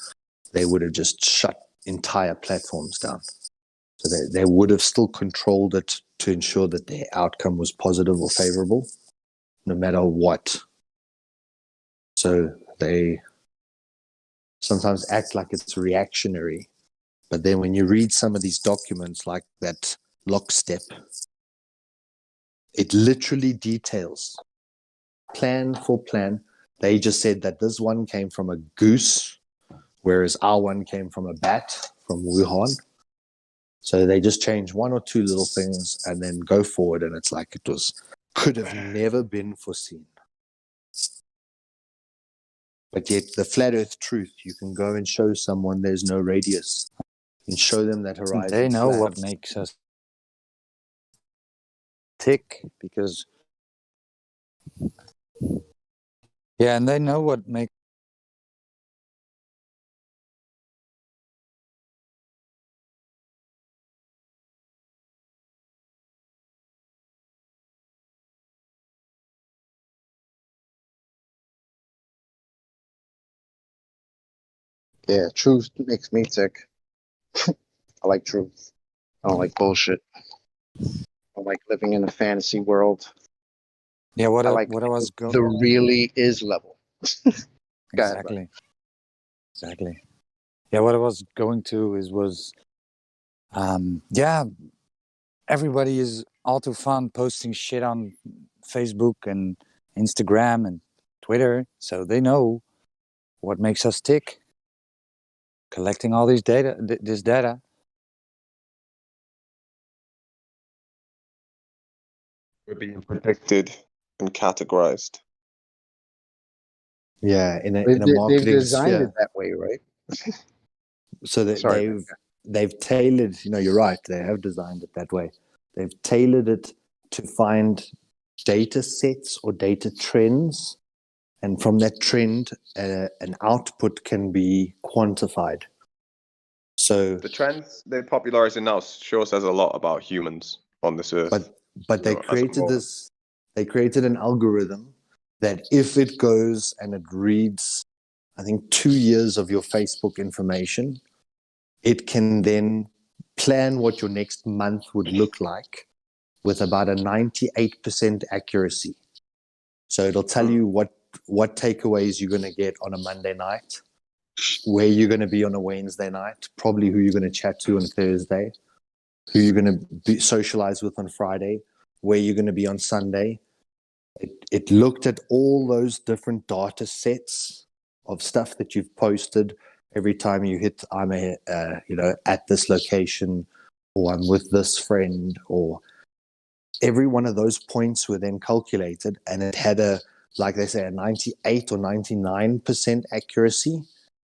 they would have just shut entire platforms down. So they would have still controlled it to ensure that their outcome was positive or favorable, no matter what. So they sometimes act like it's reactionary. But then when you read some of these documents like that lockstep, it literally details plan for plan. They just said that this one came from a goose, whereas our one came from a bat from Wuhan. So they just change one or two little things and then go forward, and it's like it could have never been foreseen. But yet the flat earth truth, you can go and show someone there's no radius and show them that horizon. They know flat. what makes us tick, because yeah, and they know what makes Yeah, truth makes me tick. I like truth. I don't like bullshit. I like living in a fantasy world. yeah. What I I, like what I was going the really is level. Go ahead, exactly, exactly. Yeah, what I was going to was yeah, everybody is all too fun posting shit on Facebook and Instagram and Twitter, so they know what makes us tick. Collecting all these data, this data. We're being protected and categorized. Yeah, in a They've marketing designed sphere. it that way, right? So that Sorry, man. they've tailored, you're right, they have designed it that way. They've tailored it to find data sets or data trends, and from that trend an output can be quantified. So the trends they're popularizing now sure says a lot about humans on this earth. But they created an algorithm that if it goes and it reads, I think 2 years of your Facebook information, it can then plan what your next month would look like with about a 98% accuracy. So it'll tell you what takeaways you're going to get on a Monday night, where you're going to be on a Wednesday night, probably who you're going to chat to on Thursday, who you're going to socialize with on Friday, where you're going to be on Sunday. It looked at all those different data sets of stuff that you've posted. Every time you hit, I'm at this location, or I'm with this friend, or every one of those points were then calculated, and it had like they say, a 98 or 99% accuracy,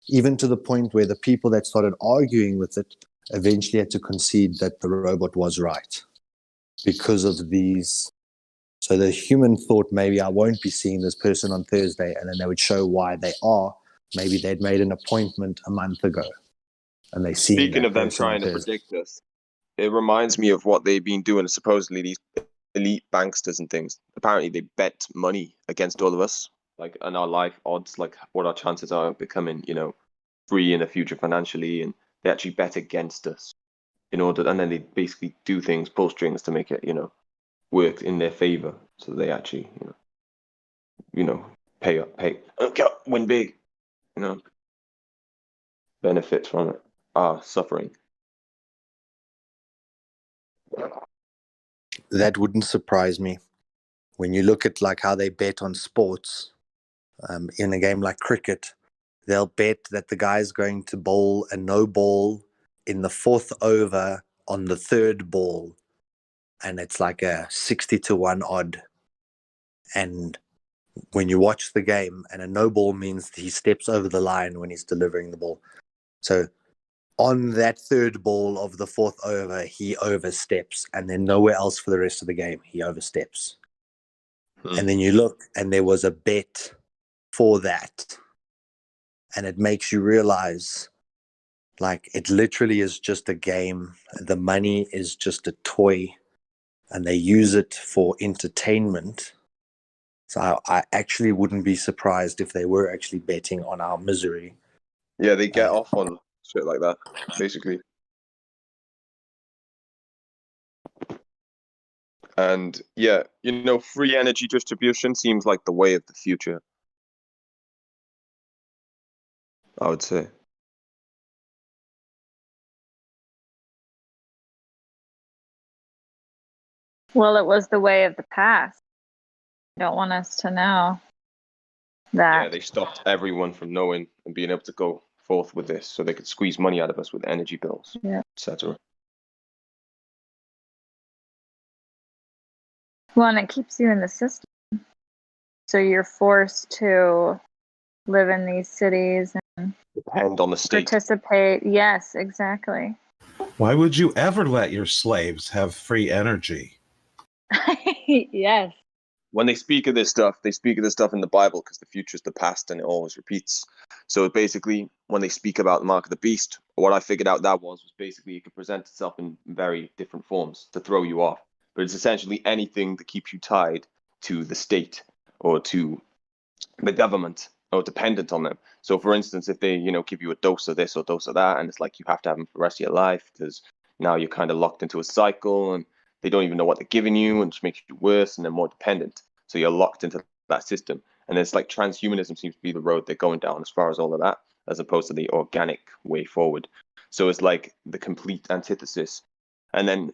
even to the point where the people that started arguing with it eventually had to concede that the robot was right because of these. So the human thought, maybe I won't be seeing this person on Thursday, and then they would show why they are. Maybe they'd made an appointment a month ago, and they see. Speaking of them trying to predict us, it reminds me of what they've been doing. Supposedly, these elite banksters and things. Apparently, they bet money against all of us, like on our life odds, like what our chances are of becoming, free in the future financially, and they actually bet against us in order, and then they basically do things, pull strings to make it, work in their favor, so they actually, pay up, win big, benefit from it, suffering. That wouldn't surprise me. When you look at like how they bet on sports, in a game like cricket, they'll bet that the guy's going to bowl a no ball in the 4th over on the 3rd ball, and it's like a 60-1 odd. And when you watch the game, and a no ball means he steps over the line when he's delivering the ball. So on that 3rd ball of the 4th over, he oversteps, and then nowhere else for the rest of the game, he oversteps. And then you look, and there was a bet for that. And it makes you realize, like, it literally is just a game. The money is just a toy, and they use it for entertainment. So I actually wouldn't be surprised if they were actually betting on our misery. Yeah, they get off on shit like that, basically. And yeah, free energy distribution seems like the way of the future, I would say. Well, it was the way of the past. I don't want us to know that. Yeah, they stopped everyone from knowing and being able to go forth with this, so they could squeeze money out of us with energy bills, etc. Well, and it keeps you in the system. So you're forced to live in these cities and depend on the state. Participate. Yes, exactly. Why would you ever let your slaves have free energy? Yes. When they speak of this stuff, they speak of this stuff in the Bible because the future is the past and it always repeats. So basically, when they speak about the mark of the beast, what I figured out that was basically it could present itself in very different forms to throw you off. But it's essentially anything that keeps you tied to the state or to the government or dependent on them. So for instance, if they, give you a dose of this or dose of that, and it's like you have to have them for the rest of your life because now you're kind of locked into a cycle and they don't even know what they're giving you, and just makes you worse and then more dependent. So you're locked into that system. And it's like transhumanism seems to be the road they're going down as far as all of that, as opposed to the organic way forward. So it's like the complete antithesis. And then,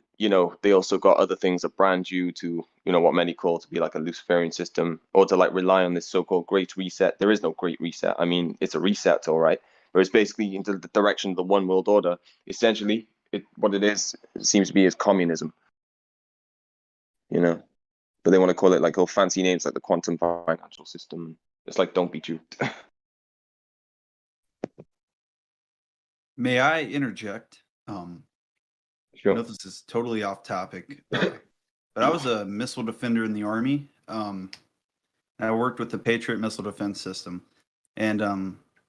they also got other things that brand you to, what many call to be like a Luciferian system, or to like rely on this so-called great reset. There is no great reset. I mean, it's a reset, all right. But it's basically into the direction of the one world order. Essentially, what it is, it seems to be is communism. But they want to call it like all fancy names like the quantum financial system. It's like, don't be duped. May I interject? Sure. I know this is totally off topic, but I was a missile defender in the Army. I worked with the Patriot missile defense system, and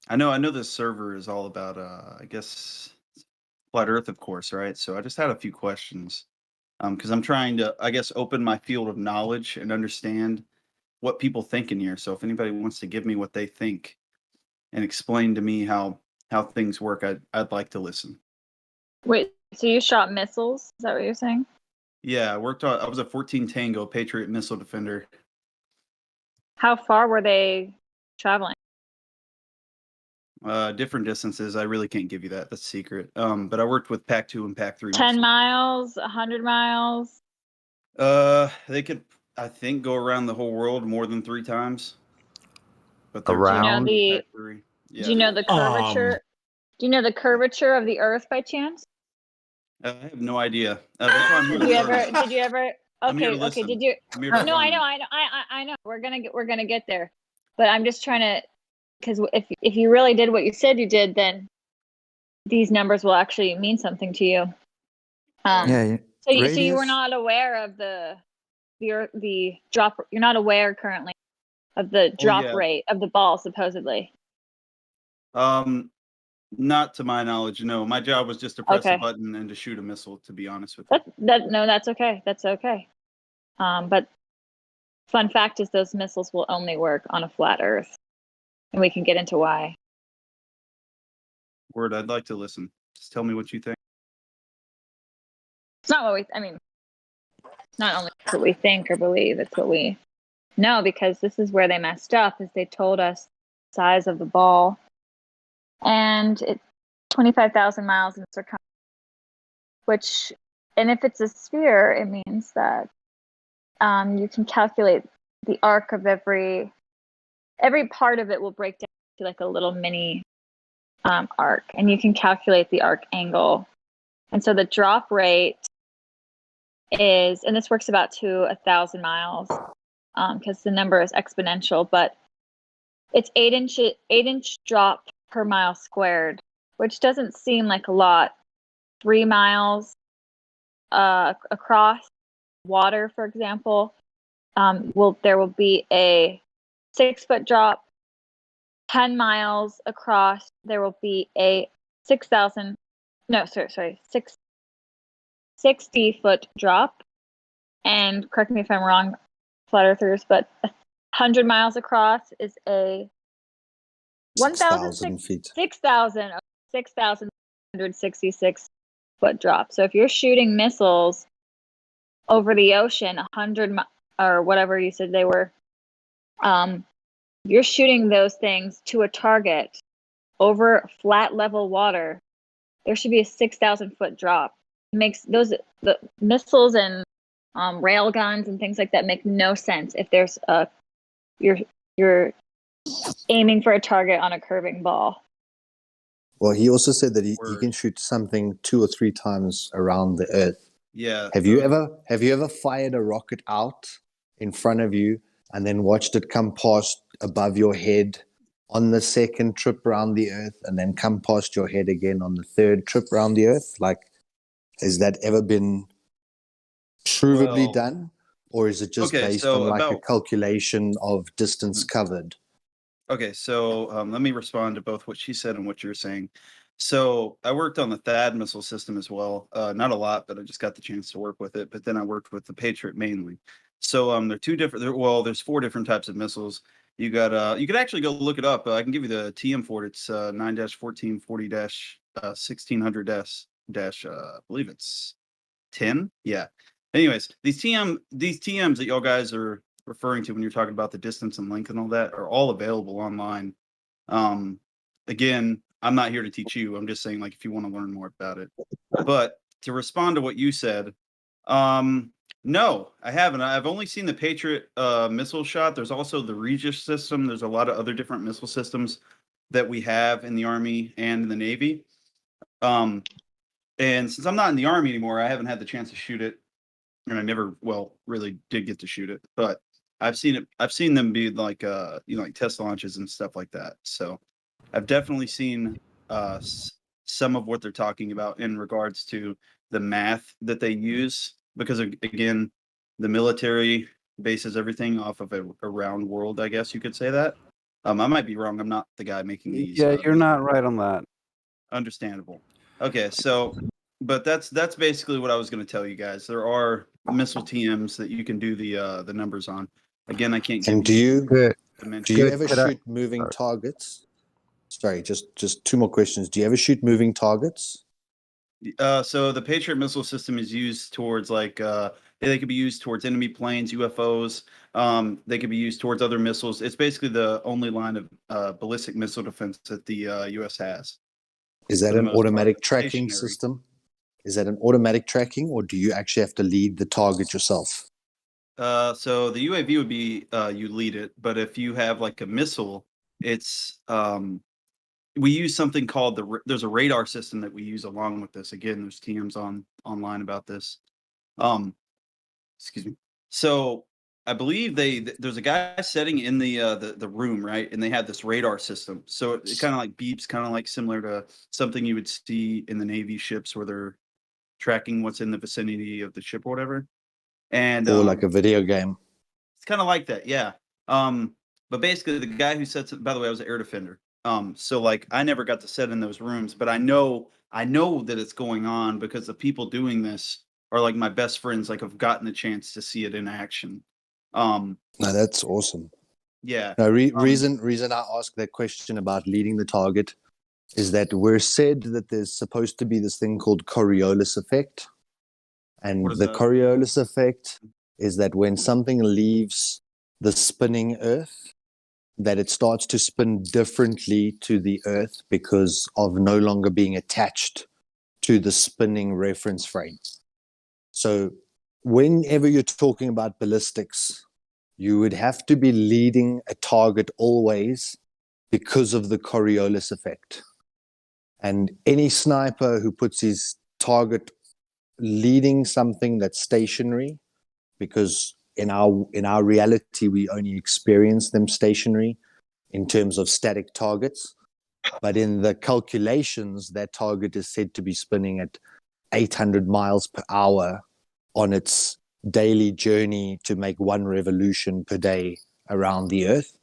I know this server is all about, I guess, flat Earth, of course, right? So I just had a few questions. Because I'm trying to, I guess, open my field of knowledge and understand what people think in here. So if anybody wants to give me what they think and explain to me how things work, I'd like to listen. Wait, so you shot missiles? Is that what you're saying? Yeah, I was a 14 Tango Patriot missile defender. How far were they traveling? Different distances. I really can't give you that. That's secret. But I worked with Pac 2 and Pac 3. 10 miles, 100 miles? They could, I think, go around the whole world more than 3 times. But around. Do you know the curvature? Do you know the curvature of the Earth by chance? I have no idea. That's why I'm here Did to you learn. ever? Did you ever? I'm here Okay, to okay. listen. Did you? I'm here to No, I learn. know. I know. We're gonna get there, but I'm just trying to, because if you really did what you said you did, then these numbers will actually mean something to you. Yeah. So you were not aware of the drop. You're not aware currently of the drop rate of the ball, supposedly. Not to my knowledge, no. My job was just to press Okay. a button and to shoot a missile, to be honest with you. No, that's okay. That's okay. But fun fact is those missiles will only work on a flat Earth, and we can get into why. Word, I'd like to listen. Just tell me what you think. It's not what we. I mean, not only what we think or believe, it's what we know, because this is where they messed up. Is they told us the size of the ball, and it's 25,000 miles in circumference. Which, and if it's a sphere, it means that you can calculate the arc of every part of it will break down to like a little mini arc, and you can calculate the arc angle. And so the drop rate is, and this works about to 1,000 miles because the number is exponential, but it's 8-inch drop per mile squared, which doesn't seem like a lot. 3 miles across water, for example, there will be a 6-foot drop. 10 miles across, there will be a 60-foot drop. And correct me if I'm wrong, flat earthers, but 100 miles across is a 6,000 feet. 6,166 foot drop. So if you're shooting missiles over the ocean, 100 or whatever you said they were, you're shooting those things to a target over flat level water. There should be a 6,000 foot drop. It makes the missiles and rail guns and things like that make no sense if there's you're aiming for a target on a curving ball. Well, he also said that he can shoot something 2 or 3 times around the Earth. Yeah. Have you ever fired a rocket out in front of you and then watched it come past above your head on the second trip around the Earth, and then come past your head again on the third trip around the Earth? Like, has that ever been provably done, or is it just based on like a calculation of distance covered? Okay, so let me respond to both what she said and what you're saying. So I worked on the THAAD missile system as well. Not a lot, but I just got the chance to work with it. But then I worked with the Patriot mainly. So they're two different. Well, there's 4 different types of missiles. You got. You could actually go look it up. I can give you the TM for it. It's 9-1440-1600 I believe it's 10. Yeah. Anyways, these TMs that y'all guys are referring to when you're talking about the distance and length and all that are all available online. Again, I'm not here to teach you. I'm just saying, like, if you want to learn more about it. But to respond to what you said, no, I haven't. I've only seen the Patriot missile shot. There's also the Regis system. There's a lot of other different missile systems that we have in the Army and in the Navy. And since I'm not in the Army anymore, I haven't had the chance to shoot it. And I never, really did get to shoot it, but I've seen it. I've seen them be like, like test launches and stuff like that. So I've definitely seen some of what they're talking about in regards to the math that they use, because again, the military bases everything off of a round world. I guess you could say that. I might be wrong. I'm not the guy making these. Yeah, you're not right on that. Understandable. Okay, so. But that's basically what I was going to tell you guys. There are missile TMs that you can do the numbers on. Again, I can't. And do you ever Could I- shoot moving targets? Sorry, just 2 more questions. Do you ever shoot moving targets? So the Patriot missile system is used towards they could be used towards enemy planes, UFOs. They could be used towards other missiles. It's basically the only line of ballistic missile defense that the U.S. has. Is that an automatic tracking system? Is that an automatic tracking, or do you actually have to lead the target yourself? So the UAV would be you lead it, but if you have like a missile, it's we use something called there's a radar system that we use along with this. Again, there's TMs online about this. Excuse me. So I believe there's a guy sitting in the room, right? And they have this radar system. So it kind of like beeps, kind of like similar to something you would see in the Navy ships where they're tracking what's in the vicinity of the ship or whatever. And or like a video game. It's kind of like that, yeah. But basically the guy who sets it, by the way, I was an air defender. So like I never got to sit in those rooms, but I know that it's going on because the people doing this are like my best friends. Like I've gotten the chance to see it in action. No, that's awesome. Yeah. No, reason I ask that question about leading the target is that we're said that there's supposed to be this thing called Coriolis effect. And the Coriolis effect is that when something leaves the spinning Earth, that it starts to spin differently to the Earth because of no longer being attached to the spinning reference frame. So whenever you're talking about ballistics, you would have to be leading a target always because of the Coriolis effect. And any sniper who puts his target leading something that's stationary, because in our reality we only experience them stationary in terms of static targets, but in the calculations that target is said to be spinning at 800 miles per hour on its daily journey to make one revolution per day around the Earth.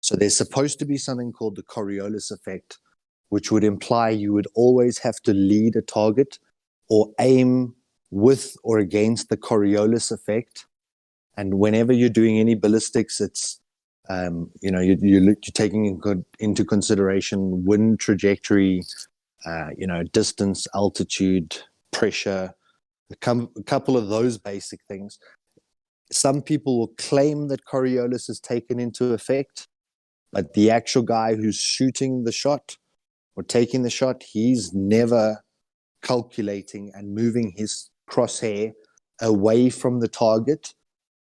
So there's supposed to be something called the Coriolis effect, which would imply you would always have to lead a target or aim with or against the Coriolis effect. And whenever you're doing any ballistics, it's you're taking into consideration wind trajectory, distance, altitude, pressure, a couple of those basic things. Some people will claim that Coriolis is taken into effect, but the actual guy who's shooting the shot or taking the shot, he's never calculating and moving his crosshair away from the target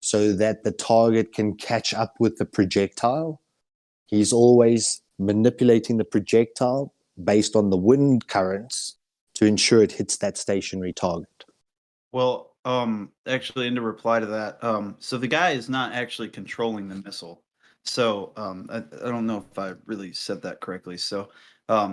so that the target can catch up with the projectile. He's always manipulating the projectile based on the wind currents to ensure it hits that stationary target. Well, actually, in to reply to that, so the guy is not actually controlling the missile. So I don't know if I really said that correctly. So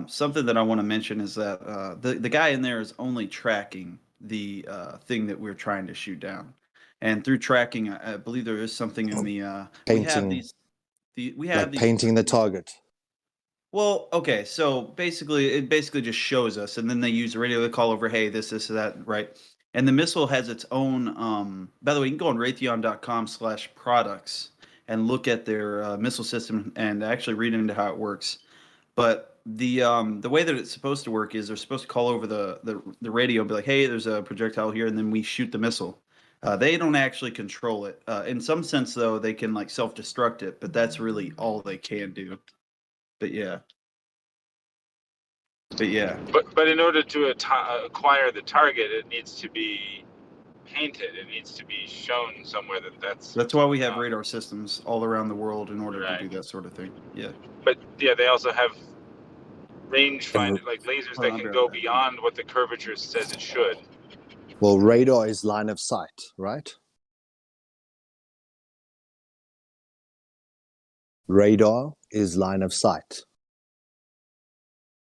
something that I want to mention is that the guy in there is only tracking the thing that we're trying to shoot down, and through tracking, I believe there is something in the painting. We have these painting the target. Well, okay, so basically, it basically just shows us, and then they use the radio to call over, hey, this, that, right? And the missile has its own, by the way, you can go on Raytheon.com/products and look at their missile system and actually read into how it works. But the way that it's supposed to work is they're supposed to call over the radio and be like, hey, there's a projectile here, and then we shoot the missile. They don't actually control it. In some sense, though, they can like self-destruct it, but that's really all they can do. But yeah. But in order to acquire the target, it needs to be painted. It needs to be shown somewhere that's. That's why we have radar systems all around the world in order to do that sort of thing. Yeah. But yeah, they also have rangefinder, like lasers that can go beyond what the curvature says it should. Well, radar is line of sight, right? Radar is line of sight.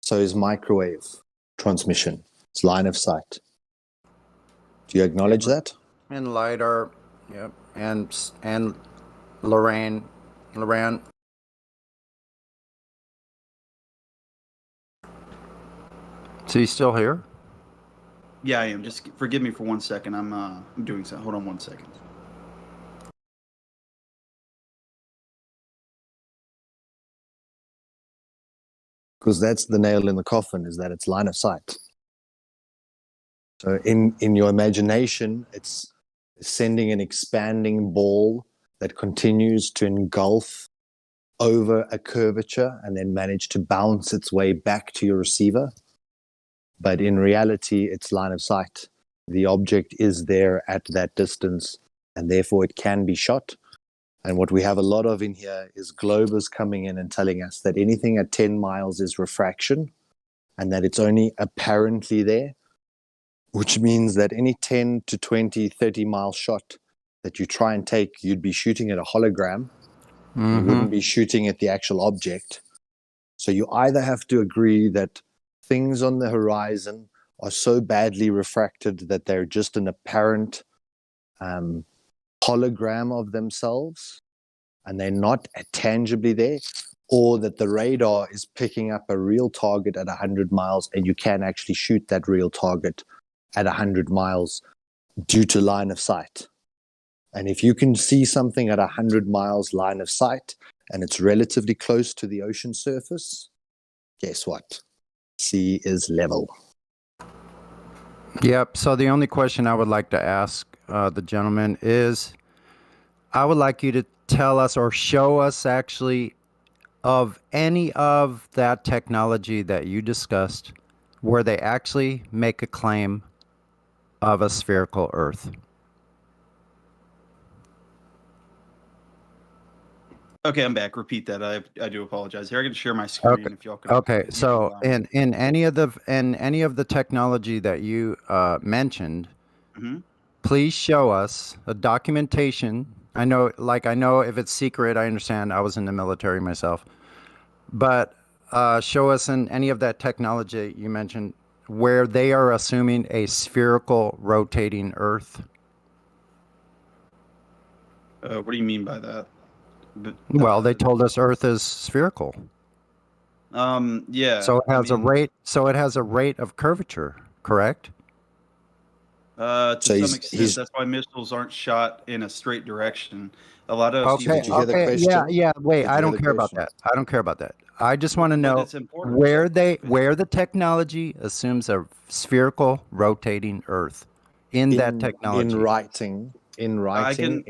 So is microwave transmission. It's line of sight. Do you acknowledge that? And LiDAR, yep. And Loran. Is he still here? Yeah, I am. Just forgive me for 1 second. I'm doing something. Hold on 1 second. Because that's the nail in the coffin, is that it's line of sight. So in your imagination, it's sending an expanding ball that continues to engulf over a curvature and then manage to bounce its way back to your receiver. But in reality, it's line of sight. The object is there at that distance, and therefore it can be shot. And what we have a lot of in here is globers coming in and telling us that anything at 10 miles is refraction and that it's only apparently there, which means that any 10 to 20, 30 mile shot that you try and take, you'd be shooting at a hologram. You wouldn't be shooting at the actual object. So you either have to agree that things on the horizon are so badly refracted that they're just an apparent hologram of themselves and they're not tangibly there, or that the radar is picking up a real target at 100 miles and you can actually shoot that real target at 100 miles due to line of sight. And if you can see something at 100 miles line of sight and it's relatively close to the ocean surface, guess what? Sea is level. Yep. So the only question I would like to ask the gentleman is, I would like you to tell us or show us actually of any of that technology that you discussed where they actually make a claim of a spherical Earth. Okay, I'm back. Repeat that. I do apologize. Here, I can share my screen Okay. if y'all can. Okay. if you So allow me. in any of the technology that you mentioned, Mhm. please show us a documentation. I know if it's secret, I understand. I was in the military myself, but show us in any of that technology you mentioned where they are assuming a spherical rotating Earth. What do you mean by that? But, Well, they told us Earth is spherical. yeah. So it has I mean, a rate. So it has a rate of curvature, correct? To So some extent, that's why missiles aren't shot in a straight direction. A lot of people. Did you hear the Okay. question? Yeah. Wait. Did I you hear don't the care about question? that. I don't care about that. I just want to But know it's important. where the technology assumes a spherical rotating Earth in that technology. In writing, I can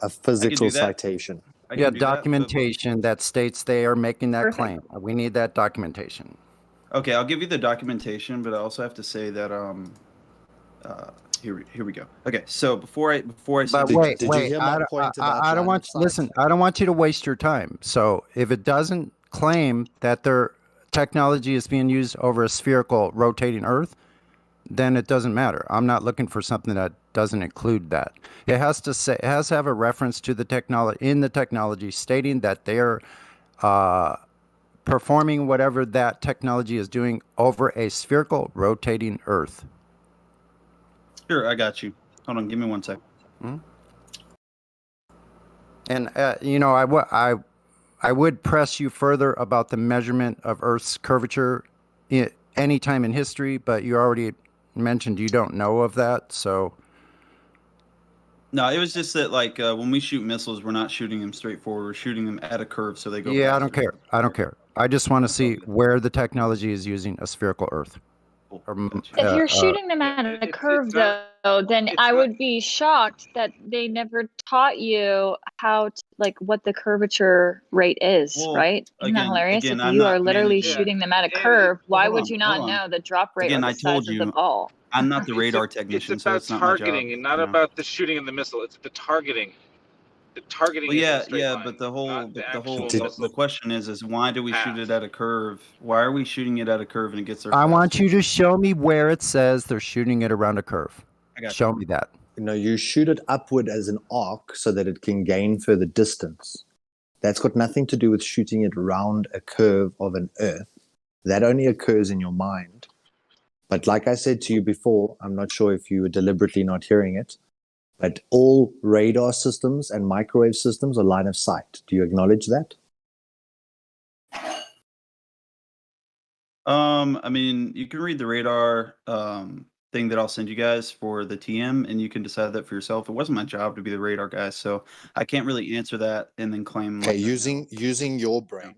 a physical do that. citation. I Yeah, can do that, but- documentation that states they are making that claim. We need that documentation. Okay, I'll give you the documentation, but I also have to say that here we go. Okay, so before I say But wait, I don't want listen. I don't want you to waste your time. So if it doesn't claim that their technology is being used over a spherical rotating Earth, then it doesn't matter. I'm not looking for something that doesn't include that. It has to have a reference to the technology stating that they're performing whatever that technology is doing over a spherical rotating Earth. Sure, I got you. Hold on, give me 1 second. And I would press you further about the measurement of Earth's curvature any time in history, but you already mentioned you don't know of that, so. No, it was just that like when we shoot missiles, we're not shooting them straight forward. We're shooting them at a curve, so they go. Yeah, I don't care. I don't care. I just want to see where the technology is using a spherical Earth. If you're shooting them at a curve, though, then I would be shocked that they never taught you how to, what the curvature rate is, Well, right? Isn't that hilarious? again, If I'm you not are literally managing- shooting them at a curve, why hold would on, you not hold on. know the drop rate Again, or I the told size of you, the ball? I'm not the radar technician, It's so about it's not my job. targeting and not you know? about the shooting of the missile. It's the targeting. The targeting Well, is in yeah, a straight line, but the whole, actual missile the question is why do we shoot it at a curve? Why are we shooting it at a curve and it gets there? I want you to show me where it says they're shooting it around a curve. I got Show me that. You shoot it upward as an arc so that it can gain further distance. That's got nothing to do with shooting it round a curve of an Earth. That only occurs in your mind. But like I said to you before, I'm not sure if you were deliberately not hearing it, but all radar systems and microwave systems are line of sight. Do you acknowledge that? I mean, you can read the radar thing that I'll send you guys for the TM, and you can decide that for yourself. It wasn't my job to be the radar guy, so I can't really answer that and then claim. Okay, using your brain,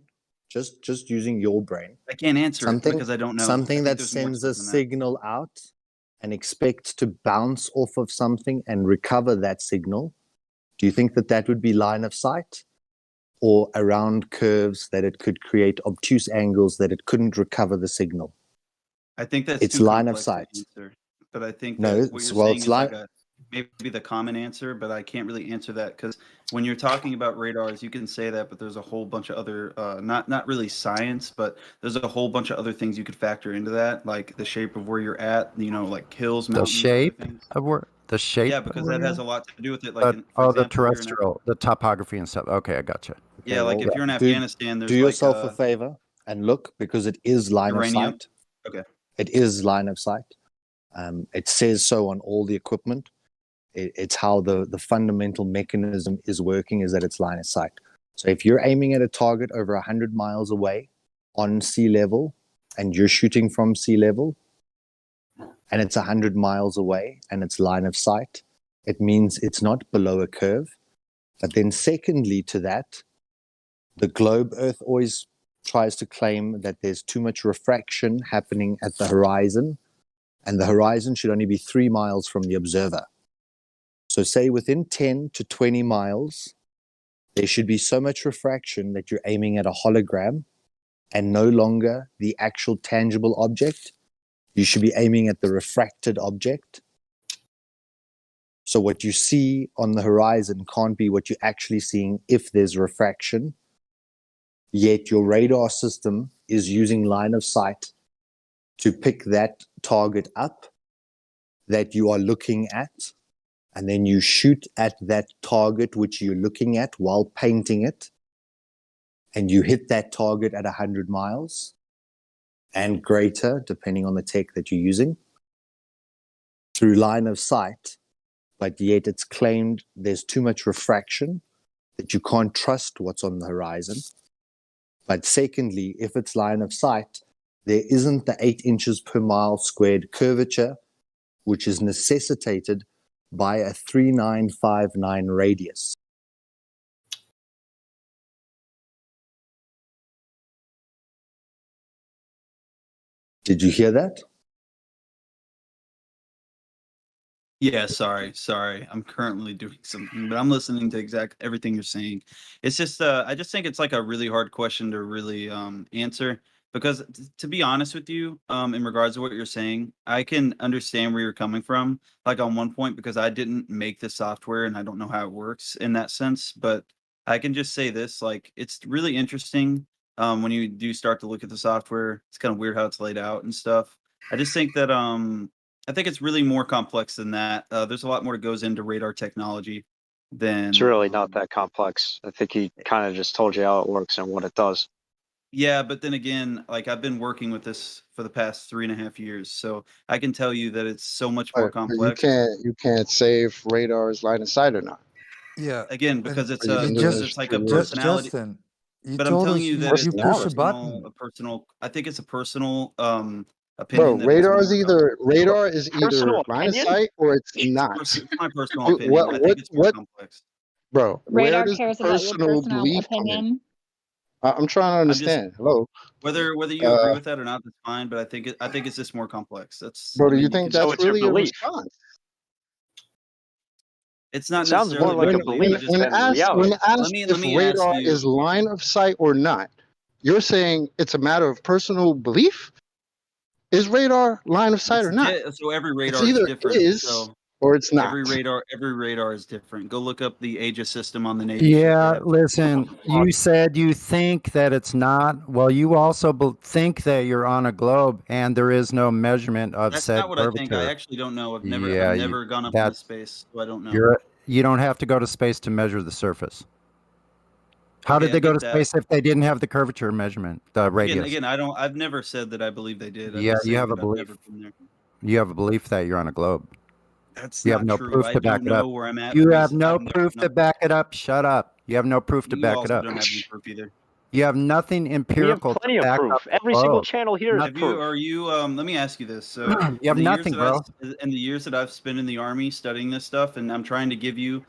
just using your brain. I can't answer it because I don't know. Something I think that there's more sends to a it than that. signal out and expects to bounce off of something and recover that signal. Do you think that would be line of sight? Or around curves that it could create obtuse angles that it couldn't recover the signal? I think that's it's too line of complex to sight. answer, but I think No, that what it's, you're well, saying it's is line. maybe the common answer, but I can't really answer that because when you're talking about radars, you can say that, but there's a whole bunch of other not really science, but there's a whole bunch of other things you could factor into that, like the shape of where you're at, like hills, The mountains, shape other things. of where the shape. Yeah, because that has a lot to do with it. Like, But, for the example, you're in terrestrial, the topography and stuff. Okay, I gotcha. Yeah, like if you're in Afghanistan, there's do yourself like a favor and look, because it is line uranium. of sight. Okay. It is line of sight. It says so on all the equipment. It's how the fundamental mechanism is working, is that it's line of sight. So if you're aiming at a target over 100 miles away on sea level and you're shooting from sea level, and it's 100 miles away and it's line of sight, it means it's not below a curve. But then secondly to that, the globe Earth always tries to claim that there's too much refraction happening at the horizon, and the horizon should only be 3 miles from the observer. So say within 10 to 20 miles, there should be so much refraction that you're aiming at a hologram and no longer the actual tangible object. You should be aiming at the refracted object. So what you see on the horizon can't be what you're actually seeing if there's refraction. Yet your radar system is using line of sight to pick that target up that you are looking at, and then you shoot at that target which you're looking at while painting it, and you hit that target at 100 miles and greater, depending on the tech that you're using, through line of sight, but yet it's claimed there's too much refraction that you can't trust what's on the horizon. But secondly, if it's line of sight, there isn't the 8 inches per mile squared curvature, which is necessitated by a 3959 radius. Did you hear that? Yeah, sorry. I'm currently doing something, but I'm listening to everything you're saying. It's just I just think it's like a really hard question to really answer because to be honest with you, in regards to what you're saying, I can understand where you're coming from, like on one point because I didn't make the software and I don't know how it works in that sense, but I can just say this, like it's really interesting when you do start to look at the software. It's kind of weird how it's laid out and stuff. I just think that I think it's really more complex than that. There's a lot more that goes into radar technology than. It's really not that complex. I think he kind of just told you how it works and what it does. Yeah, but then again, like I've been working with this for the past 3.5 years, so I can tell you that it's so much more But complex. you can't say if radar is line of sight or not. Yeah. Again, because it's like a Just personality. Justin, you But I'm told telling us you that you it's push a button. a personal. I think it's a personal Bro, opinion. That radar is either Personal line of opinion? sight or it's not. It's my personal opinion. I think it's more complex. Bro, where Radar does the cares about your personal personal belief come in? opinion. I'm trying to understand. Hello. Whether you agree with that or not, that's fine. But I think it's just more complex. Bro, do you think so that's it's your really a belief. response? It's not Sounds more necessarily like a belief When than asked reality. if radar is line of sight or not, you're saying it's a matter of personal belief? Is radar line of sight or not? So every radar It's is either different. is So or it's not. every radar is different. Go look up the Aegis system on the Navy. Yeah, listen, you said you think that it's not. Well, you also think that you're on a globe and there is no measurement of That's said not what curvature. I think. I actually don't know. I've never gone up into space, so I don't know. You don't have to go to space to measure the surface. How Okay, did they I go get to that. space if they didn't have the curvature measurement, the radius? Again, I've never said that I believe they did. I'm Yeah, just you saying have a that I've belief. never been there. You have a belief that you're on a globe. That's You not have no true. proof I to back don't it up. know where I'm at. You because have no I've never proof been to up back it up. Shut up. You have no proof to You back it also up. don't have any proof either. You have nothing empirical. plenty to of back proof. up the Every single globe. channel here is Have you? Are you? Let me ask you this. So You have in the nothing, bro. In the years that I've spent in the Army studying this stuff, and I'm trying to give you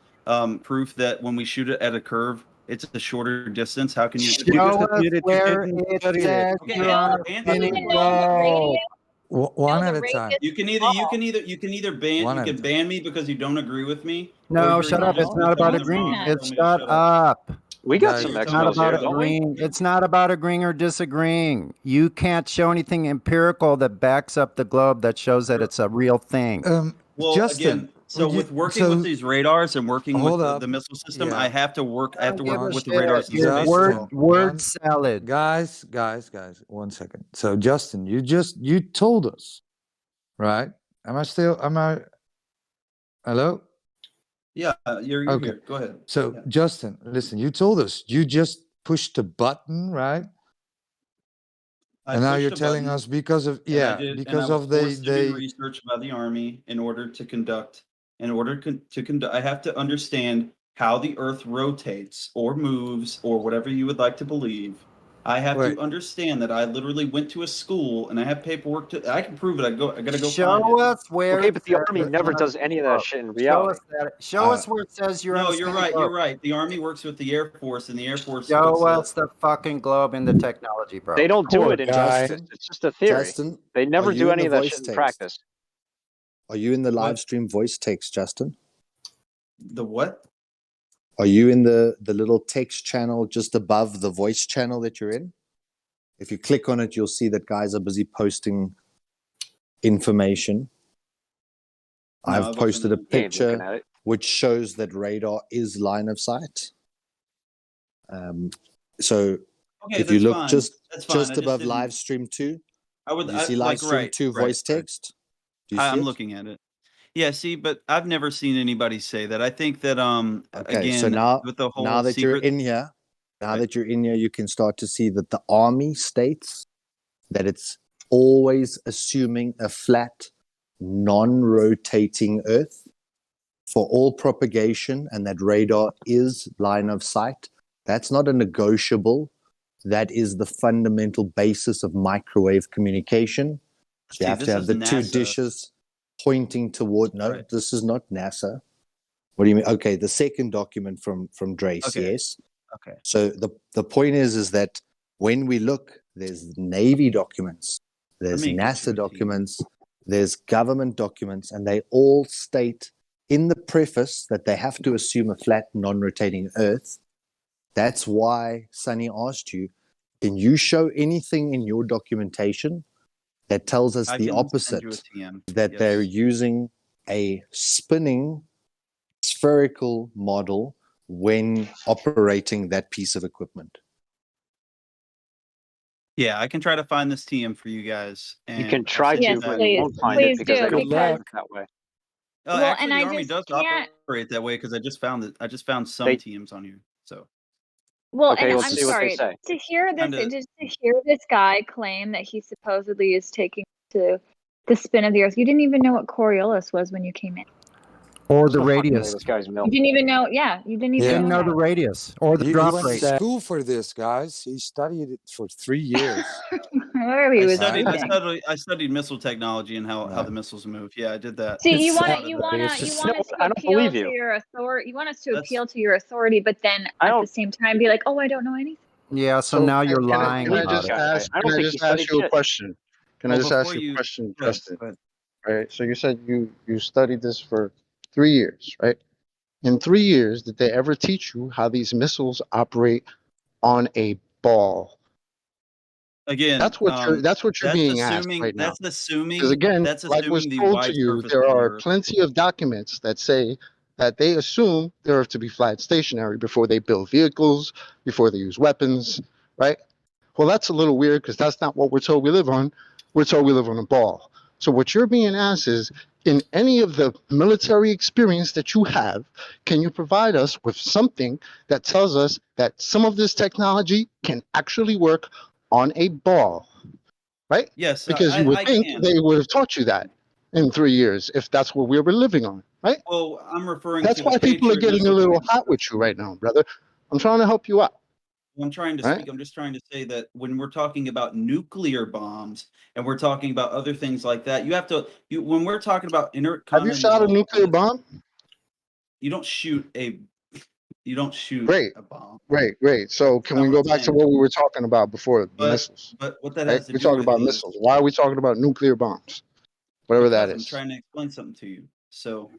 proof that when we shoot it at a curve, it's a shorter distance. How can you? Show us where it says you're on a spinning globe. One at a time. You can ban me because you don't agree with me. No, shut up. It's not about agreeing. It's shut up. We got Guys, some It's not X-Mills about here, don't we? agreeing. It's not about agreeing or disagreeing. You can't show anything empirical that backs up the globe that shows that it's a real thing. Well, Justin, again, so with working with these radars and working with hold the up. missile system, Yeah. I have to work. I have to work with the Shit. radars in You're space. word salad. Guys, 1 second. So Justin, you told us, right? Am I hello? Yeah, you're Okay. here. Go ahead. So Justin, listen, you told us you just pushed the button, right? And now you're telling us because of because of do research by the Army in order to conduct. I have to understand how the Earth rotates or moves or whatever you would like to believe I have Wait. to understand that I literally went to a school and I have paperwork to. I can prove it. I gotta go find Show it. us where. Okay, it but the says army it's never on does a any of that shit in Show reality. us that. Show us where it says you're on No, a you're spinning right. globe. You're right. The army works with the Air Force, and the Air Force. Show puts us the fucking globe in the technology, bro. They don't do Poor it in guy. practice. It's just a theory. Justin, They never are you do in any the of that voice shit in text? practice. Are you in the What? live stream voice text, Justin? The what? Are you in the little text channel just above the voice channel that you're in? If you click on it, you'll see that guys are busy posting information. No, I I've wasn't posted a looking at picture it. which shows that radar is line of sight. So Okay, if you that's look fine. just That's fine. I just above didn't- live stream 2, I would. do you see like, live stream right, 2 right, voice right. text? Do you see I'm it? looking at it. Yeah, see, but I've never seen anybody say that. I think that Okay, again, so now with the whole now that you're secret. in here, Right. you can start to see that the army states that it's always assuming a flat, non-rotating Earth for all propagation, and that radar is line of sight. That's not a negotiable. That is the fundamental basis of microwave communication. So See, you have this to have is the two NASA. dishes pointing toward. No, Right. this is not NASA. What do you mean? Okay, the second document from Drace, Okay. yes. Okay. So the point is that when we look, there's Navy documents, there's me get NASA documents, there's government documents, and they all state in the preface that they have to assume a flat, non-rotating Earth. That's why Sunny asked you, can you show anything in your documentation that tells us I the can send opposite, you a TM. that they're Yes. using a spinning spherical model when operating that piece of equipment? Yeah, I can try to find this TM for you guys. You can and I'll try send to, you but that. you won't find it Please because do, they don't because- operate that way. Well, Actually, and the I Army just does can't. operate that way because I just found it. I just found some They- TMs on you. So Well, Okay, and let's I'm see what they sorry say. to hear this. Kinda- Just to hear this guy claim that he supposedly is taking to the spin of the Earth. You didn't even know what Coriolis was when you came in. Or the Don't fucking radius. believe this guy's You milk. didn't even know. Yeah, you didn't even Yeah. Didn't know know the that. radius or the He drop went to rate. school for this, guys. He studied it for 3 years. Where he I was studied, teaching. I studied missile technology and how the missiles move. Yeah, I did that. See, you A lot want of you that. want It's to you just- want us I to don't appeal believe to you. your authority. You want us to That's- appeal to your authority, but then I at don't- the same time be like, oh, I don't know anything. Yeah, so now you're lying Can I about just it. ask? I don't Can I think just he studied ask you a shit. question? Can I Well, just ask before you a you- question, go ahead, Justin? go ahead. All right. So you said you studied this for 3 years, right? In 3 years, did they ever teach you how these missiles operate on a ball? Again, That's what you're being asked right now. That's assuming. Because again, that's like was assuming the told wide to you, surface there of the are Earth. plenty of documents that say that they assume the Earth to be flat stationary before they build vehicles, before they use weapons, right? Well, that's a little weird because that's not what we're told we live on. We're told we live on a ball. So what you're being asked is, in any of the military experience that you have, can you provide us with something that tells us that some of this technology can actually work on a ball? Right? Yes, Because you would I think can. they would have taught you that in 3 years if that's what we were living on, right? Well, I'm referring That's to why the people are Patriot getting a missile little defense. hot with you right now, brother. I'm trying to help you out. I'm trying to Right? speak. I'm just trying to say that when we're talking about nuclear bombs and we're talking about other things like that, you have to. When we're talking about Have you shot a nuclear bomb? You don't shoot a. You don't shoot Great. a bomb. Great. So can not we what go I'm back to saying. what we were talking about before, the But missiles? what that Right? has to We're do talking with about is missiles. Why are we talking about nuclear bombs? Whatever that because I'm is. trying to explain something to you. So,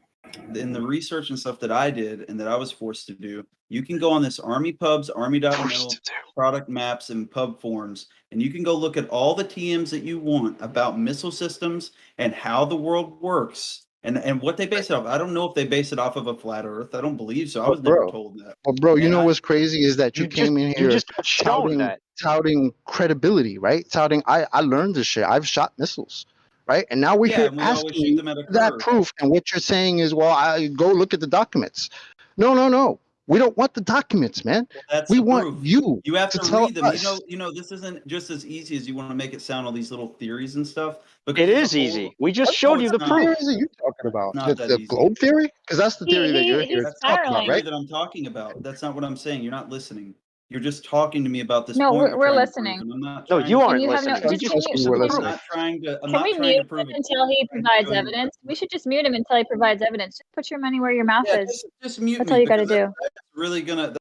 in the research and stuff that I did and that I was forced to do, you can go on this Army Pubs, Army.mil, product maps, and pub forums, and you can go look at all the TMs that you want about missile systems and how the world works and what they base it off. I don't know if they base it off of a flat Earth. I don't believe so. I was never told that. Well, bro, you And know what's crazy is that you came in here got shown touting credibility, right? I learned this shit. I've shot missiles, right? And now we're Yeah, here and we always asking shoot you them at a that curve. proof. And what you're saying is, well, I go look at the documents. No. We don't want the documents, man. That's we the want proof. you. You have to tell read them. us. You know, this isn't just as easy as you want to make it sound. All these little theories and stuff. It there's a is whole- easy. We just No, showed you it's the not. What proof. theories are you talking about? Not that The easy. globe theory? Because that's the theory that you're here he's to talk about, That's the right? theory that I'm talking about. That's not what I'm saying. You're not listening. You're just talking to me about this No, point. we're you're trying to listening. prove, and I'm not No, trying you to aren't And you have no. listening. Just Trust can me, you, we're I'm listening. not trying to. I'm can not we trying to mute prove him it. until he I'm trying to provides show you. evidence? We should just mute him until he provides evidence. Just put your money where your mouth Yeah, is. just mute That's me all you got to because do. that's really gonna.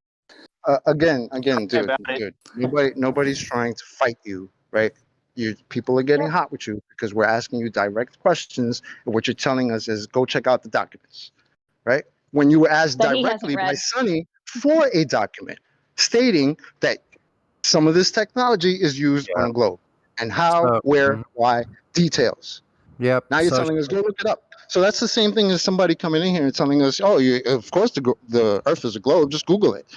Again, About dude. Nobody's trying to fight you, right? People are getting Yep. hot with you because we're asking you direct questions, and what you're telling us is go check out the documents, right? When you were asked That he hasn't directly by read. Sonny for a document stating that some of this technology is used on a globe, and how, So, where, why, details. yep. Now you're So telling us go look it up. So that's the same thing as somebody coming in here and telling us, oh, of course the Earth is a globe. Just Google it.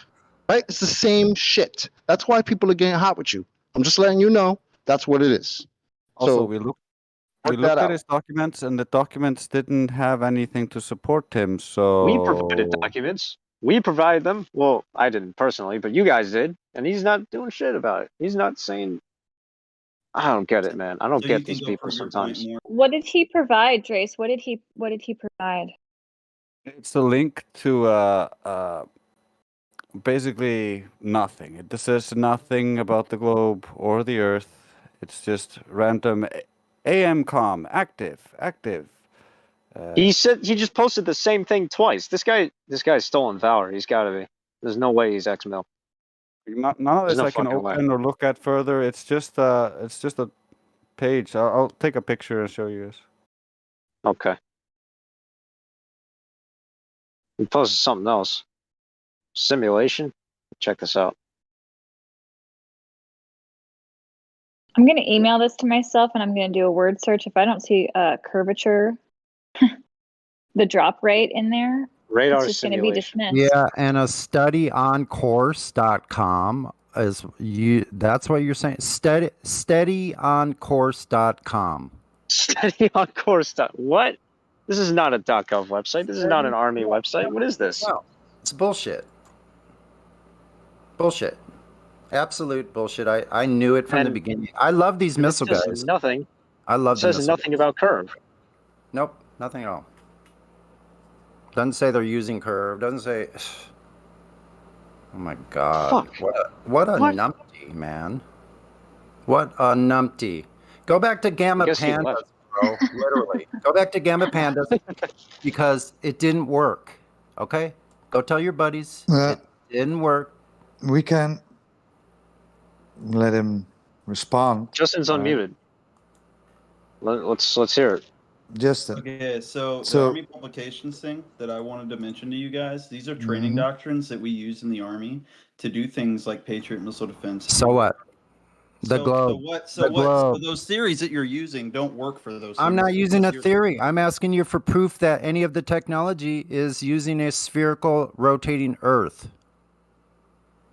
Right? It's the same shit. That's why people are getting hot with you. I'm just letting you know that's what it is. Also, So we work looked that at out. his documents, and the documents didn't have anything to support him. we provided So documents. We provided them. Well, I didn't personally, but you guys did, and he's not doing shit about it. He's not saying. I don't get it, man. I don't So you get can these go people prove your point sometimes. more. What did he provide, Drace? What did he provide? it's a link to basically nothing. It says nothing about the globe or the Earth. It's just random AMCOM active. He said he just posted the same thing twice. This guy's stolen valor. He's got to be. There's no way he's X-Mil. None of There's this no I can fucking way. open or look at further. It's just a page. I'll take a picture and show you guys. Okay. He posted something else. Simulation. Check this out. I'm going to email this to myself and I'm going to do a word search. If I don't see curvature, the drop rate in there, Radar it's just going to be dismissed. yeah, and a study on course.com is that's what you're saying. Steadyoncourse.com. Study on course. What? This is not a .gov website. This is not an Army website. What is this? No, it's bullshit. Bullshit. Absolute bullshit. I knew it from the beginning. I love these missile It says guys. nothing. I love It the says missile nothing guys. about curve. Nope, nothing at all. Doesn't say they're using curve. Doesn't say. Oh my god! Fuck. What a numpty, man! What a numpty! Go back to Gamma guess he Pandas, left. bro. Literally, go back to Gamma Pandas because it didn't work. Okay, go tell your buddies it didn't work. We can let him respond. Justin's right? unmuted. Let's hear it. Justin. Okay, so the So- Army publications thing that I wanted to mention to you guys, these are training Mhm. doctrines that we use in the Army to do things like Patriot missile defense. So what? The globe. So The globe. those theories that you're using don't work for those. I'm things not using a because you're- theory. I'm asking you for proof that any of the technology is using a spherical rotating Earth.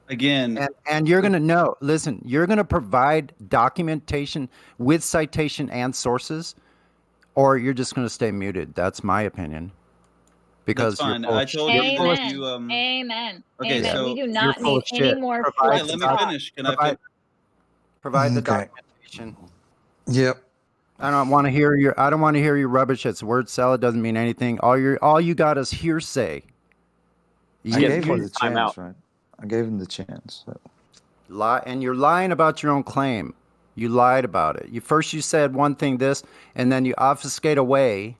Again, and you're going to know, listen, you're going to provide documentation with citation and sources, or you're just going to stay muted. That's my opinion. Because That's fine. you're full I of told shit. you Amen. that you Amen. Okay, Amen. so We do You're not full need of any shit. more. Provide Wait, let me stop. finish. Can I Provide, provide the Okay. documentation. Yep. I don't want to hear your rubbish. It's word salad. Doesn't mean anything. All you got is hearsay. I gave him the chance, right? I gave him the chance. So. Lie, and you're lying about your own claim. You lied about it. You said one thing this, and then you obfuscate away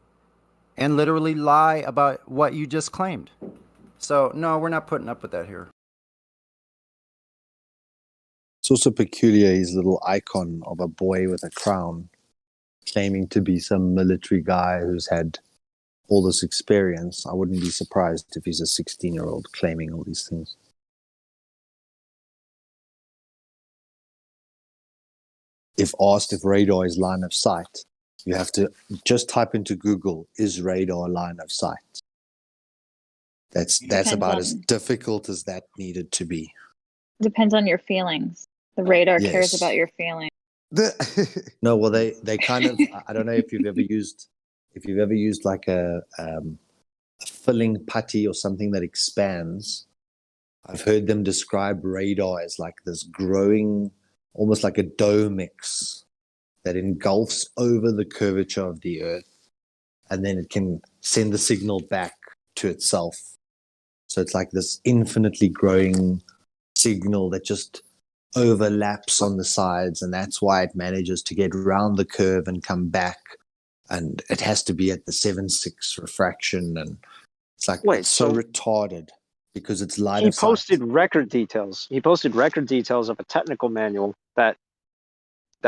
and literally lie about what you just claimed. So no, we're not putting up with that here. It's also peculiar, his little icon of a boy with a crown, claiming to be some military guy who's had all this experience. I wouldn't be surprised if he's a 16-year-old claiming all these things. If asked if radar is line of sight, you have to just type into Google, is radar line of sight? That's Depends about as on- difficult as that needed to be. Depends on your feelings. The radar cares Yes. about your feelings. No, well, they kind of, I don't know if you've ever used like a filling putty or something that expands. I've heard them describe radar as like this growing, almost like a dough mix that engulfs over the curvature of the earth, and then it can send the signal back to itself. So it's like this infinitely growing signal that just overlaps on the sides, and that's why it manages to get around the curve and come back. And it has to be at the 7.6 refraction, and it's like Wait, it's so so retarded because it's line he of sight. posted record details. He posted record details of a technical manual that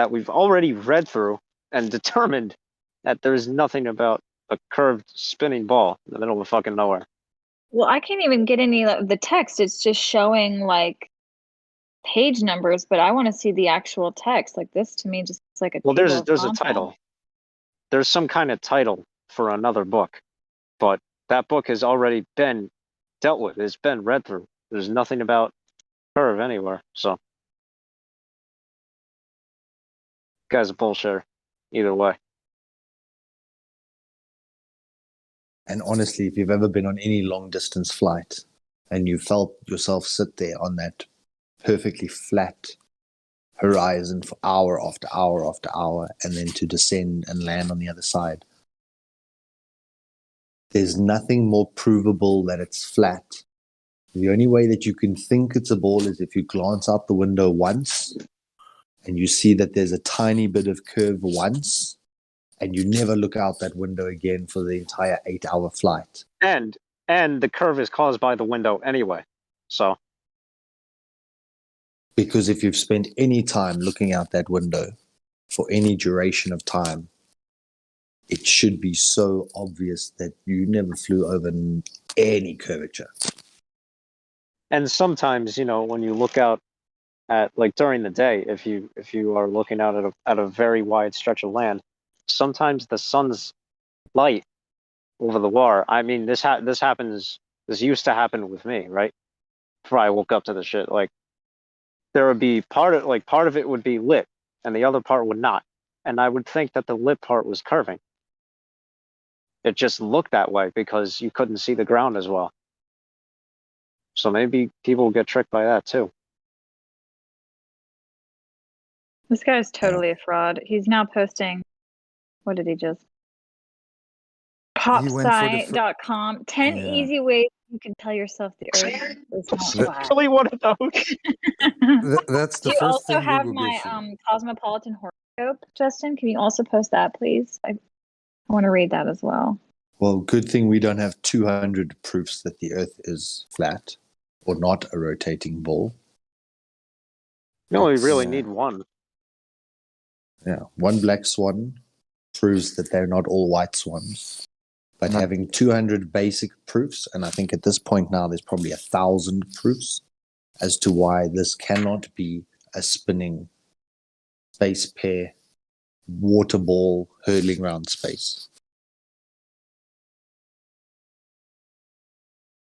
we've already read through and determined that there's nothing about a curved spinning ball in the middle of fucking nowhere. Well, I can't even get any of the text. It's just showing like page numbers, but I want to see the actual text. Like this to me just looks like a Well, table of there's a contents. title. There's some kind of title for another book, but that book has already been dealt with. It's been read through. There's nothing about curve anywhere. So, guy's a bullshitter. Either way. And honestly, if you've ever been on any long distance flight and you felt yourself sit there on that perfectly flat horizon for hour after hour after hour, and then to descend and land on the other side, there's nothing more provable that it's flat. The only way that you can think it's a ball is if you glance out the window once and you see that there's a tiny bit of curve once, and you never look out that window again for the entire 8-hour flight. And the curve is caused by the window anyway. So, because if you've spent any time looking out that window for any duration of time, it should be so obvious that you never flew over any curvature. and sometimes, you know, when you look out at, like, during the day, if you are looking out at a very wide stretch of land, sometimes the sun's light over the water. I mean, this used to happen with me, right? Before I woke up to the shit, like, there would be part of it would be lit and the other part would not, and I would think that the lit part was curving. It just looked that way because you couldn't see the ground as well. So maybe people get tricked by that too. This guy's totally a fraud. He's now posting, what did he just? Popsci.com. 10 easy ways you can tell yourself the earth is not flat. Really one of those. That's the Do you first also thing have Google my gives you. cosmopolitan horoscope, Justin? Can you also post that, please? I want to read that as well. Well, good thing we don't have 200 proofs that the Earth is flat or not a rotating ball. You only really need one. Yeah, one black swan proves that they're not all white swans. But having 200 basic proofs, and I think at this point now there's probably 1,000 proofs as to why this cannot be a spinning space pair water ball hurtling around space.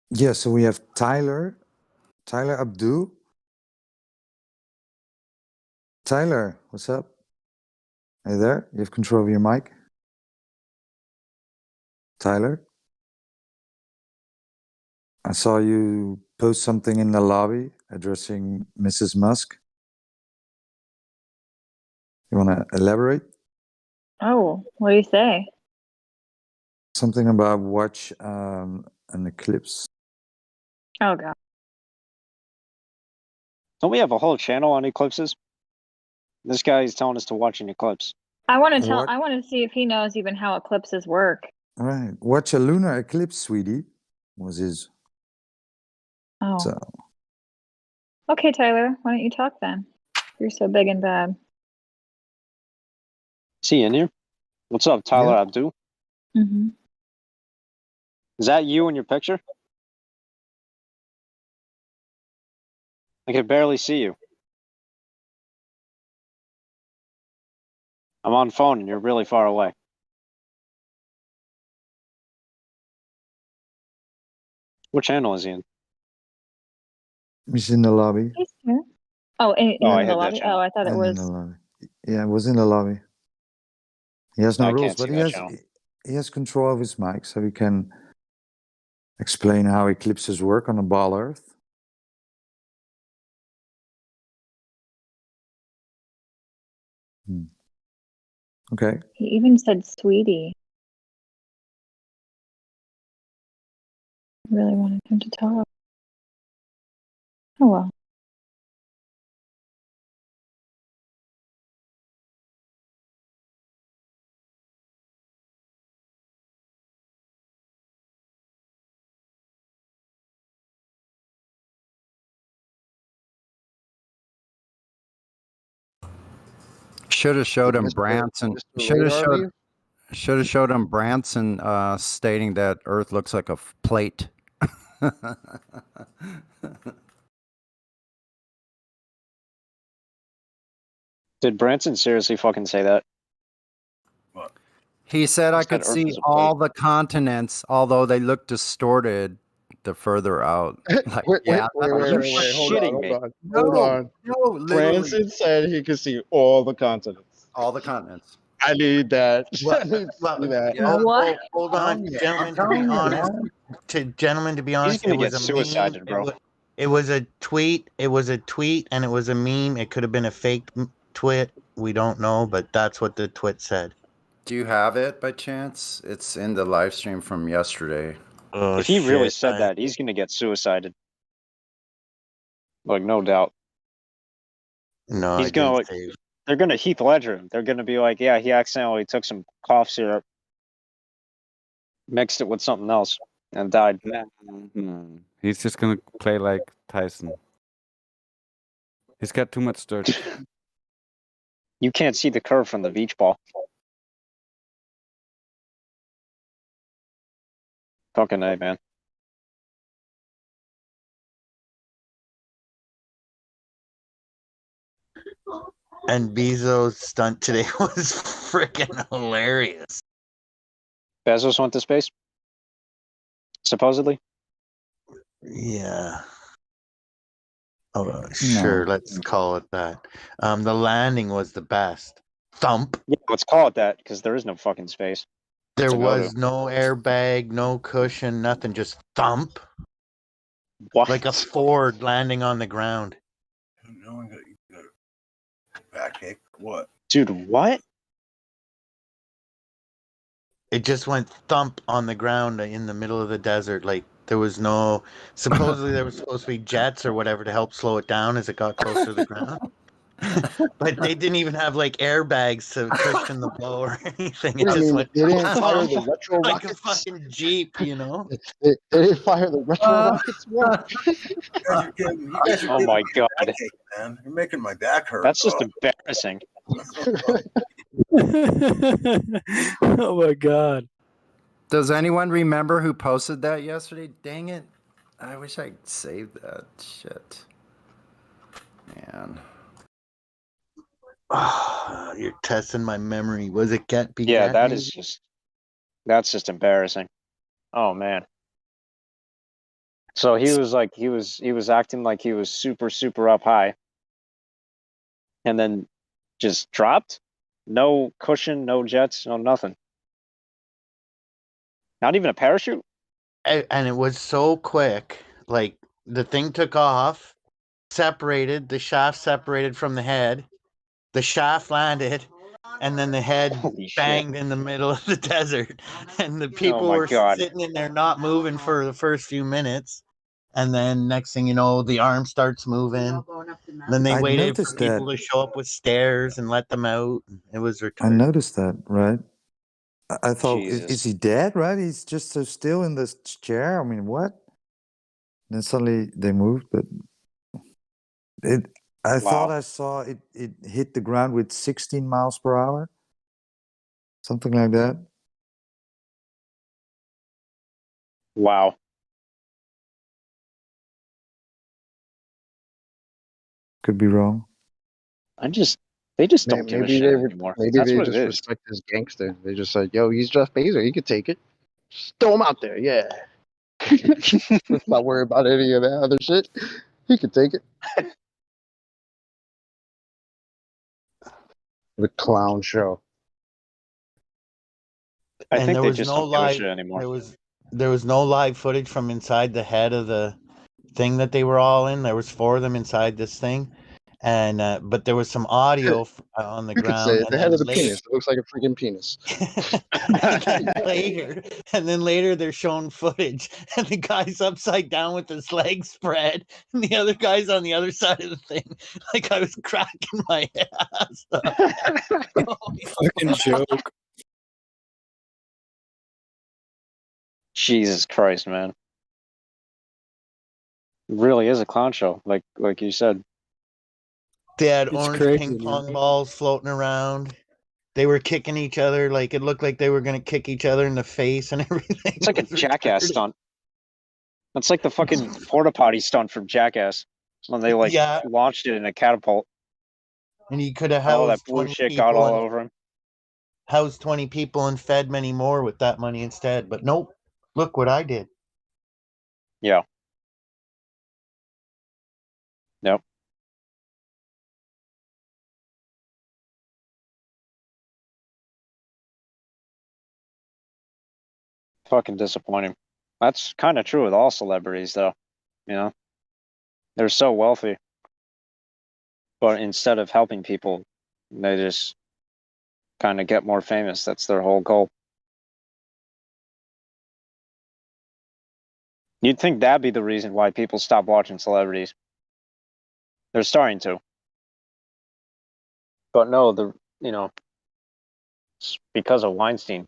Yeah, so we have Tyler Abdul. Tyler, what's up? Are you there? You have control of your mic? Tyler? I saw you post something in the lobby addressing Mrs. Musk. You want to elaborate? Oh, what do you say? Something about watch an eclipse. Oh, God. Don't we have a whole channel on eclipses? This guy is telling us to watch an eclipse. I want to see if he knows even how eclipses work. Right. Watch a lunar eclipse, sweetie, was his. Oh. So. Okay, Tyler, why don't you talk then? You're so big and bad. Is he in here? What's up, Tyler Abdul? Mm-hmm. Is that you in your picture? I can barely see you. I'm on phone and you're really far away. What channel is he in? He's in the lobby. He's here. Oh, in I the hit that lobby? channel. Oh, I thought it And was. in the lobby. Yeah, it was in the lobby. He has no I rules, can't but see that channel. he has control of his mic, so he can explain how eclipses work on a ball Earth. Okay. He even said sweetie. I really wanted him to talk. Oh, well. Should have showed him Mr. Branson. Mr. Should have Radar showed. View? Should have showed him Branson stating that Earth looks like a plate. Did Branson seriously fucking say that? He said I He said could Earth see is a all the continents, although they look distorted the further out. Like, Wait, yeah, wait, that's wait, wait, hold on, shitting hold me. on, hold on. No, literally Branson said he could see all the continents. all the continents. I need that. Well, I need to well, see that. oh, What? oh, hold on, gentlemen. To be honest, to be He's honest, gonna it was get a meme. suicided, bro. It was a tweet. It was a tweet, and it was a meme. It could have been a fake twit. We don't know, but that's what the twit said. Do you have it by chance? It's in the live stream from yesterday. Oh If he really shit! said that, he's gonna get suicided. Like, no doubt. No, He's I gonna didn't like, say. they're gonna Heath Ledger him. They're gonna be like, yeah, he accidentally took some cough syrup, mixed it with something else, and died. He's just gonna play like Tyson. He's got too much dirt. You can't see the curve from the beach ball. Fucking A, man. And Bezos' stunt today was freaking hilarious. Bezos went to space? Supposedly? Yeah. Oh, sure. Let's call it that. The landing was the best. Thump. Yeah, let's call it that, because there is no fucking space. There to go was to. no airbag, no cushion, nothing. Just thump. What? Like a Ford landing on the ground. No one got backache. What? Dude, what? It just went thump on the ground in the middle of the desert. Like there was no. Supposedly there was supposed to be jets or whatever to help slow it down as it got closer to the ground. But they didn't even have like airbags to cushion the blow or anything. It What do you just mean, went they didn't fire the thump retro like a rockets? fucking Jeep, you know? They didn't fire the retro rockets? What? You guys are Oh my god. backache, man. You're making my back hurt. That's just embarrassing. Oh my god. Does anyone remember who posted that yesterday? Dang it. I wish I saved that shit. Man. You're testing my memory. Was it Get Begat? Yeah, that maybe? is just, that's just embarrassing. Oh man. So he was like, he was acting like he was super, super up high. And then just dropped. No cushion, no jets, no nothing. Not even a parachute? And it was so quick. Like the thing took off, separated, the shaft separated from the head, the shaft landed, and then the head Holy shit. banged in the middle of the desert. And the Oh people my were god. sitting in there not moving for the first few minutes. And then next thing you know, the arm starts moving. Then they I waited for noticed people that. to show up with stairs and let them out. It was I retarded. noticed that, right? I thought, Jesus. is he dead, right? He's just so still in this chair. I mean, what? Then suddenly they moved, but I thought I saw it hit the ground with 16 miles per hour. Something like that. Wow. Could be wrong. They just don't give a Maybe shit anymore. maybe That's they what just it is. respect this gangster. They just like, yo, he's Jeff Bezos. He could take it. Just throw him out there. Yeah. Let's not worry about any of that other shit. He could take it. The clown show. I And think there they was just no don't give a live. shit anymore. There was no live footage from inside the head of the thing that they were all in. There was 4 of them inside this thing, and but there was some audio on the You could say ground. it. The head of the penis. It looks like a freaking penis. And then later they're showing footage, and the guy's upside down with his legs spread, and the other guy's on the other side of the thing. Like I was cracking my ass up. Fucking joke. Jesus Christ, man. It really is a clown show, like you said. They had It's orange crazy, ping man. pong balls floating around. They were kicking each other. Like, it looked like they were going to kick each other in the face and everything. It's like a It was Jackass retarded. stunt. That's like the fucking porta potty stunt from Jackass when they like Yeah. launched it in a catapult. And you could have All that housed blue 20 shit got people all and over him. housed 20 people and fed many more with that money instead. But nope. Look what I did. Yeah. Nope. Fucking disappointing. That's kind of true with all celebrities, though. You know, they're so wealthy, but instead of helping people, they just kind of get more famous. That's their whole goal. You'd think that'd be the reason why people stop watching celebrities. They're starting to. But no, it's because of Weinstein.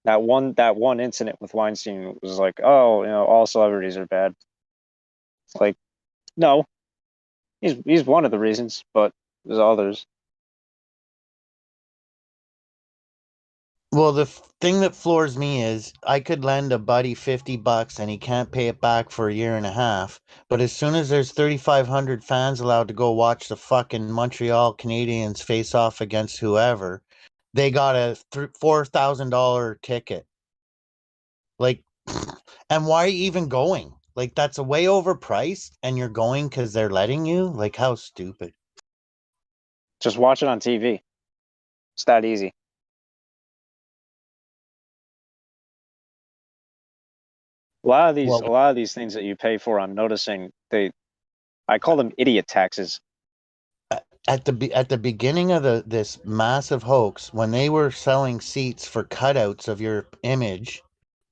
That one incident with Weinstein was like, oh, all celebrities are bad. It's like, no, he's one of the reasons, but there's others. Well, the thing that floors me is I could lend a buddy $50 and he can't pay it back for a year and a half. But as soon as there's 3,500 fans allowed to go watch the fucking Montreal Canadiens face off against whoever, they got a $4,000 ticket. Like, and why are you even going? Like, that's a way overpriced and you're going because they're letting you? Like, how stupid. Just watch it on TV. It's that easy. A lot of these things that you pay for, I'm noticing I call them idiot taxes. At the beginning of this massive hoax, when they were selling seats for cutouts of your image,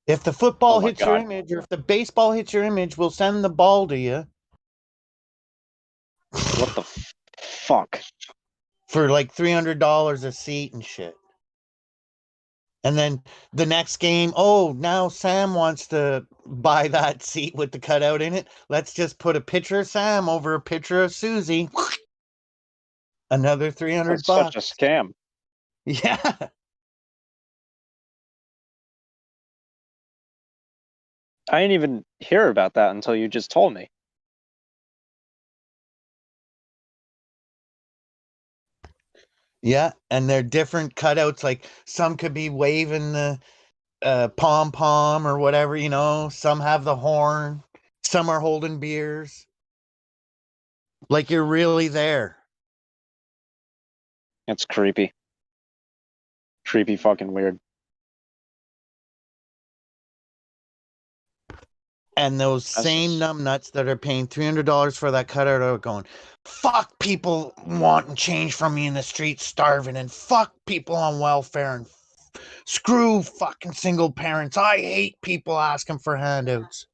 if the football hits your image or if the baseball hits your image, we'll send the ball to you. What the fuck? For like $300 a seat and shit. And then the next game, oh, now Sam wants to buy that seat with the cutout in it. Let's just put a picture of Sam over a picture of Susie. Another $300. That's such a scam. Yeah. I didn't even hear about that until you just told me. Yeah, and they're different cutouts. Like some could be waving the pom pom or whatever, Some have the horn. Some are holding beers. Like you're really there. It's creepy. Creepy fucking weird. And those same numbnuts that are paying $300 for that cutout are going, fuck people wanting change from me in the street starving, and fuck people on welfare, and screw fucking single parents. I hate people asking for handouts.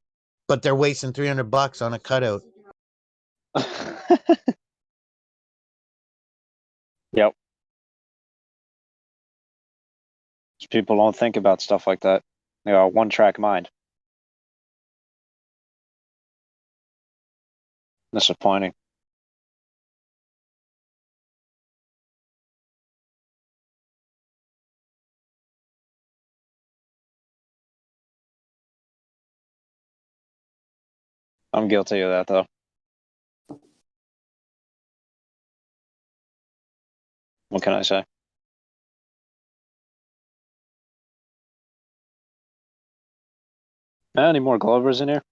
But they're wasting $300 on a cutout. Yep. People don't think about stuff like that. They got a one-track mind. Disappointing. I'm guilty of that, though. What can I say? Any more Glovers in here?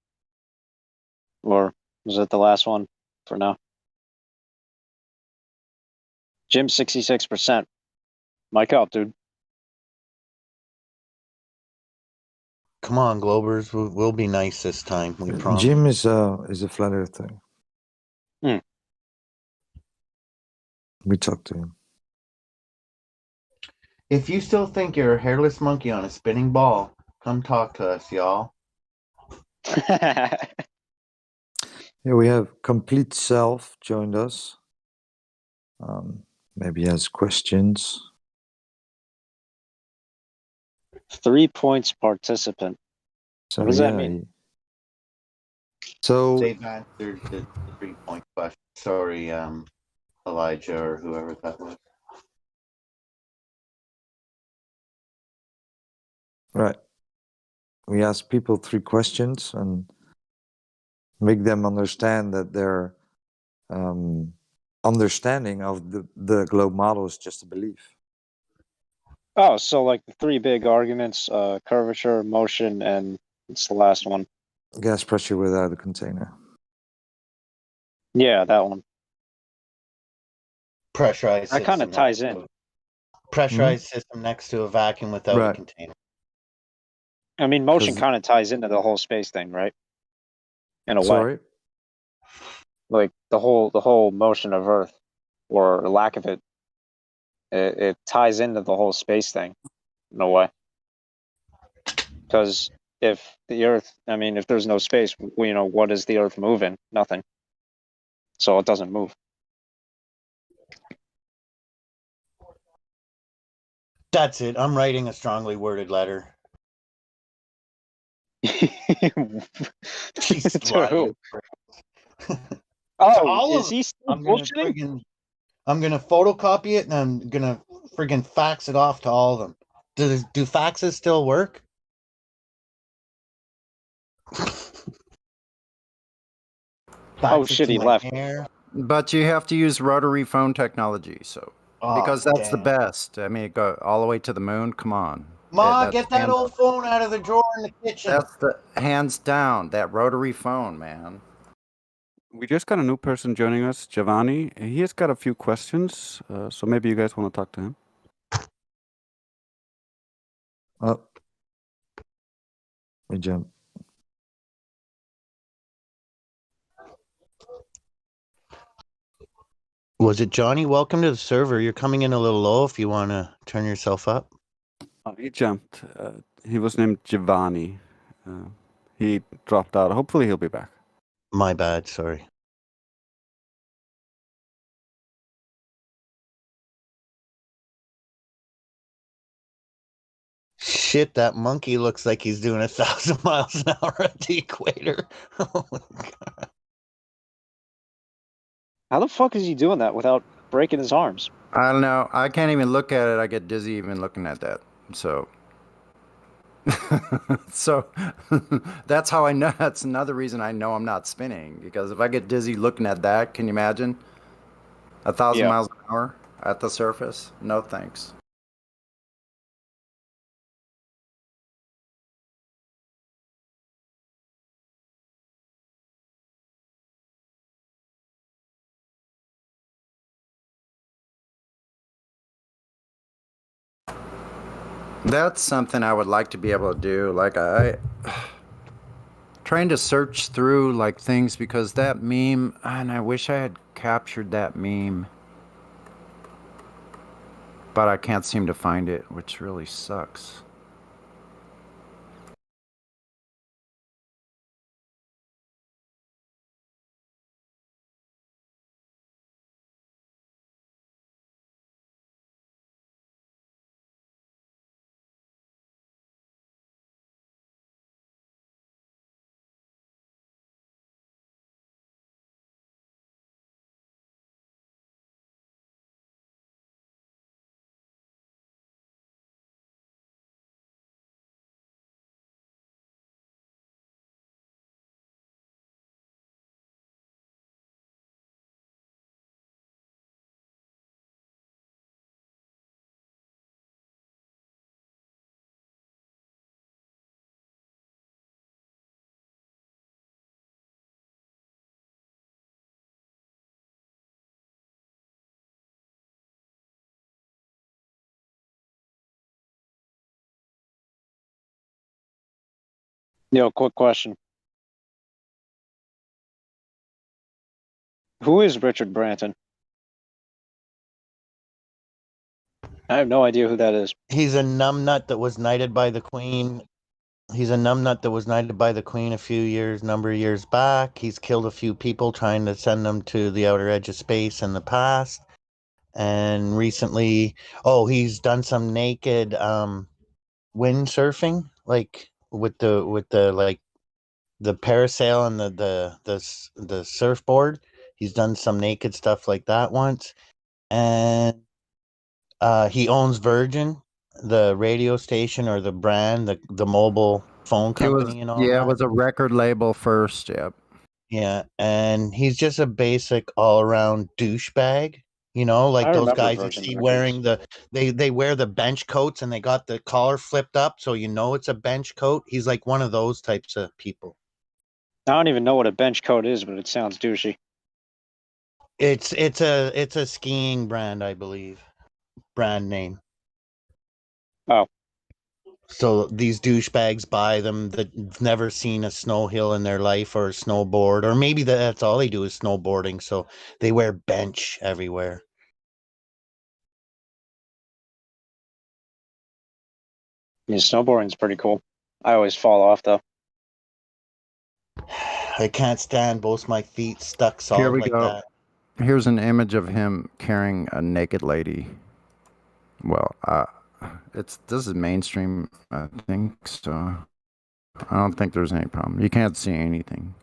Or was it the last one for now? Jim 66%. Mike out, dude. Come on, Globers. We'll be nice this time. We promise. Jim is a flat earther. We talked to him. If you still think you're a hairless monkey on a spinning ball, come talk to us, y'all. Yeah, we have Complete Self joined us. Maybe he has questions. 3 points participant. So, what does that mean? So they've answered the 3-point question. Sorry, Elijah or whoever that was. Right. We ask people 3 questions and make them understand that their understanding of the globe model is just a belief. Oh, so like the 3 big arguments: curvature, motion, and it's the last one. Gas pressure without a container. Yeah, that one. Pressurized That kind of system. ties in. Pressurized system next to a vacuum without a container. I mean, motion kind of ties into the whole space thing, right? In a way. Like the whole motion of Earth, or lack of it, it ties into the whole space thing, in a way. Because if the Earth, I mean, if there's no space, what is the Earth moving? Nothing. So it doesn't move. That's it. I'm writing a strongly worded letter. She's To who? Oh, is he still bullshitting? I'm gonna photocopy it and I'm gonna friggin' fax it off to all of them. Do faxes still work? Oh shit, he left. But you have to use rotary phone technology, so because that's the best. I mean, go all the way to the moon. Come on, Ma, get that old phone out of the drawer in the kitchen. That's the hands down that rotary phone, man. We just got a new person joining us, Giovanni. He has got a few questions, so maybe you guys want to talk to him. Oh, we jump. Was it Johnny? Welcome to the server. You're coming in a little low if you want to turn yourself up. He jumped. He was named Giovanni. He dropped out. Hopefully he'll be back. My bad. Sorry. Shit, that monkey looks like he's doing 1,000 miles an hour at the equator. Oh my God. How the fuck is he doing that without breaking his arms? I don't know. I can't even look at it. I get dizzy even looking at that. So, that's how I know. That's another reason I know I'm not spinning, because if I get dizzy looking at that, can you imagine 1,000 miles an hour at the surface? No thanks. That's something I would like to be able to do. Like trying to search through like things, because that meme, and I wish I had captured that meme, but I can't seem to find it, which really sucks. Yo, quick question. Who is Richard Branson? I have no idea who that is. He's a numbnut that was knighted by the Queen. He's a numbnut that was knighted by the Queen number of years back. He's killed a few people trying to send them to the outer edge of space in the past. And recently, he's done some naked windsurfing, like with the like the parasail and the surfboard. He's done some naked stuff like that once, and he owns Virgin, the radio station or the brand, the mobile phone company, and all it that. was a record label first. Yep. Yeah, and he's just a basic all-around douchebag. You know, like I those remember guys you Virgin see Records. wearing they wear the bench coats and they got the collar flipped up so you know it's a bench coat. He's like one of those types of people. I don't even know what a bench coat is, but it sounds douchey. It's a skiing brand, I believe. Brand name. Oh. So these douchebags buy them that've never seen a snow hill in their life or a snowboard, or maybe that's all they do is snowboarding. So they wear bench everywhere. I mean, snowboarding's pretty cool. I always fall off though. I can't stand both my feet stuck Here solid we like go. that. Here's an image of him carrying a naked lady. Well, this is mainstream, I think, so I don't think there's any problem. You can't see anything.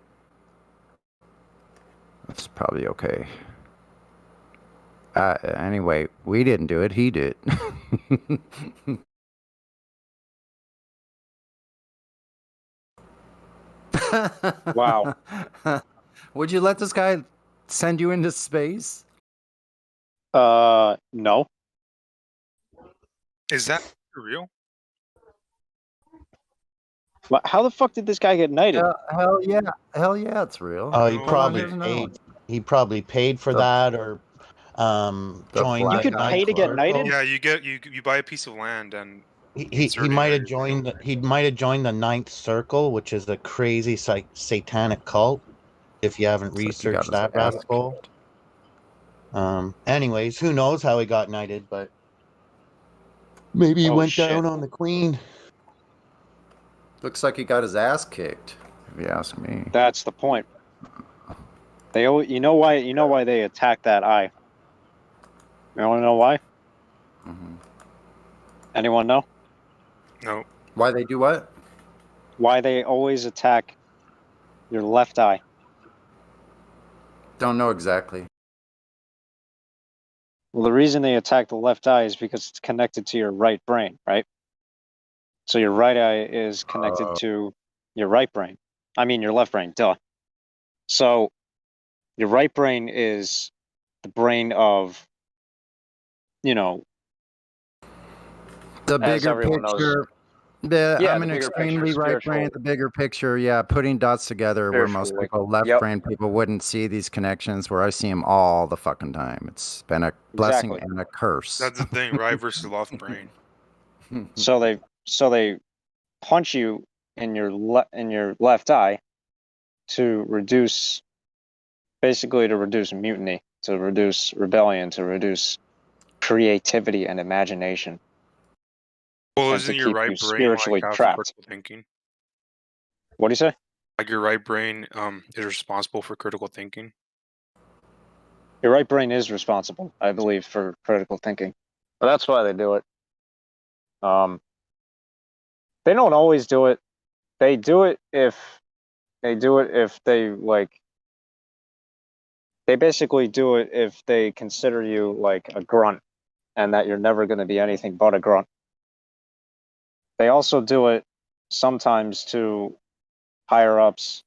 That's probably okay. Anyway, we didn't do it. He did. Wow. Would you let this guy send you into space? No. Is that real? How the fuck did this guy get knighted? Hell yeah, it's real. Oh, he Hold on, probably here's another paid. one. He probably paid for that, or joined. You could pay to get knighted? Yeah, you buy a piece of land and He might have joined. He might have joined the Ninth Circle, which is a crazy satanic cult. If you haven't researched that rabbit hole. Anyways, who knows how he got knighted, but maybe he went down on the Queen. Looks like he got his ass kicked, if you ask me. That's the point. You know why they attacked that eye? You want to know why? Anyone know? No. Why they do what? Why they always attack your left eye? Don't know exactly. Well, the reason they attack the left eye is because it's connected to your right brain, right? So your right eye is connected to your right brain. I mean, your left brain, duh. So your right brain is the brain of, the as bigger everyone knows. picture. I'm an extremely right brain. The bigger picture, yeah, putting dots together where most people, left brain people, wouldn't see these connections. Where I see them all the fucking time. It's been a blessing and a curse. That's the thing, right versus left brain. So they punch you in your left eye to reduce mutiny, to reduce rebellion, to reduce creativity and imagination. Well, and isn't to your keep right you brain spiritually like trapped. critical thinking? What do you say? Like your right brain is responsible for critical thinking. Your right brain is responsible, I believe, for critical thinking. But that's why they do it. They don't always do it. They do it if they like. They basically do it if they consider you like a grunt, and that you're never going to be anything but a grunt. They also do it sometimes to higher ups.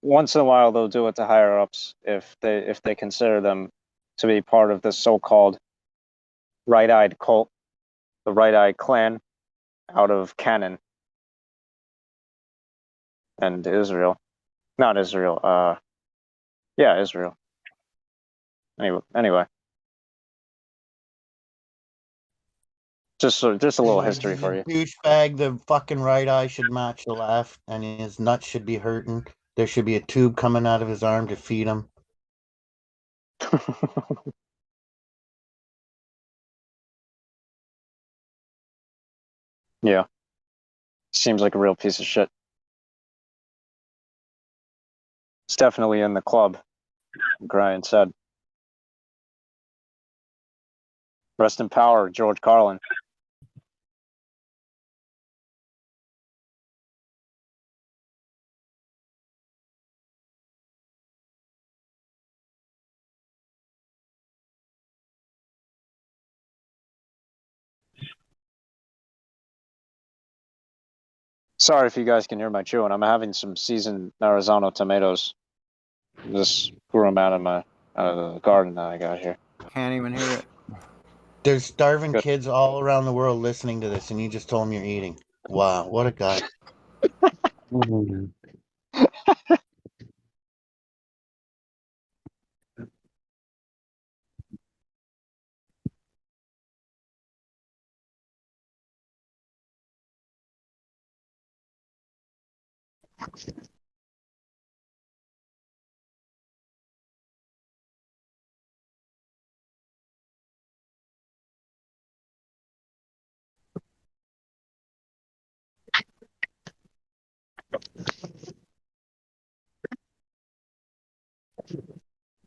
Once in a while, they'll do it to higher ups if they consider them to be part of the so-called right-eyed cult, the right-eye clan, out of Canaan and Israel. Not Israel. Yeah, Israel. Anyway. Just a little history for you. Douchebag, the fucking right eye should match the left, and his nuts should be hurting. There should be a tube coming out of his arm to feed him. Yeah. Seems like a real piece of shit. It's definitely in the club, Brian said. Rest in power, George Carlin. Sorry if you guys can hear my chewing. I'm having some seasoned Arizona tomatoes. Just grew them out of the garden that I got here. Can't even hear it. There's starving kids all around the world listening to this, and you just told them you're eating. Wow, what a guy.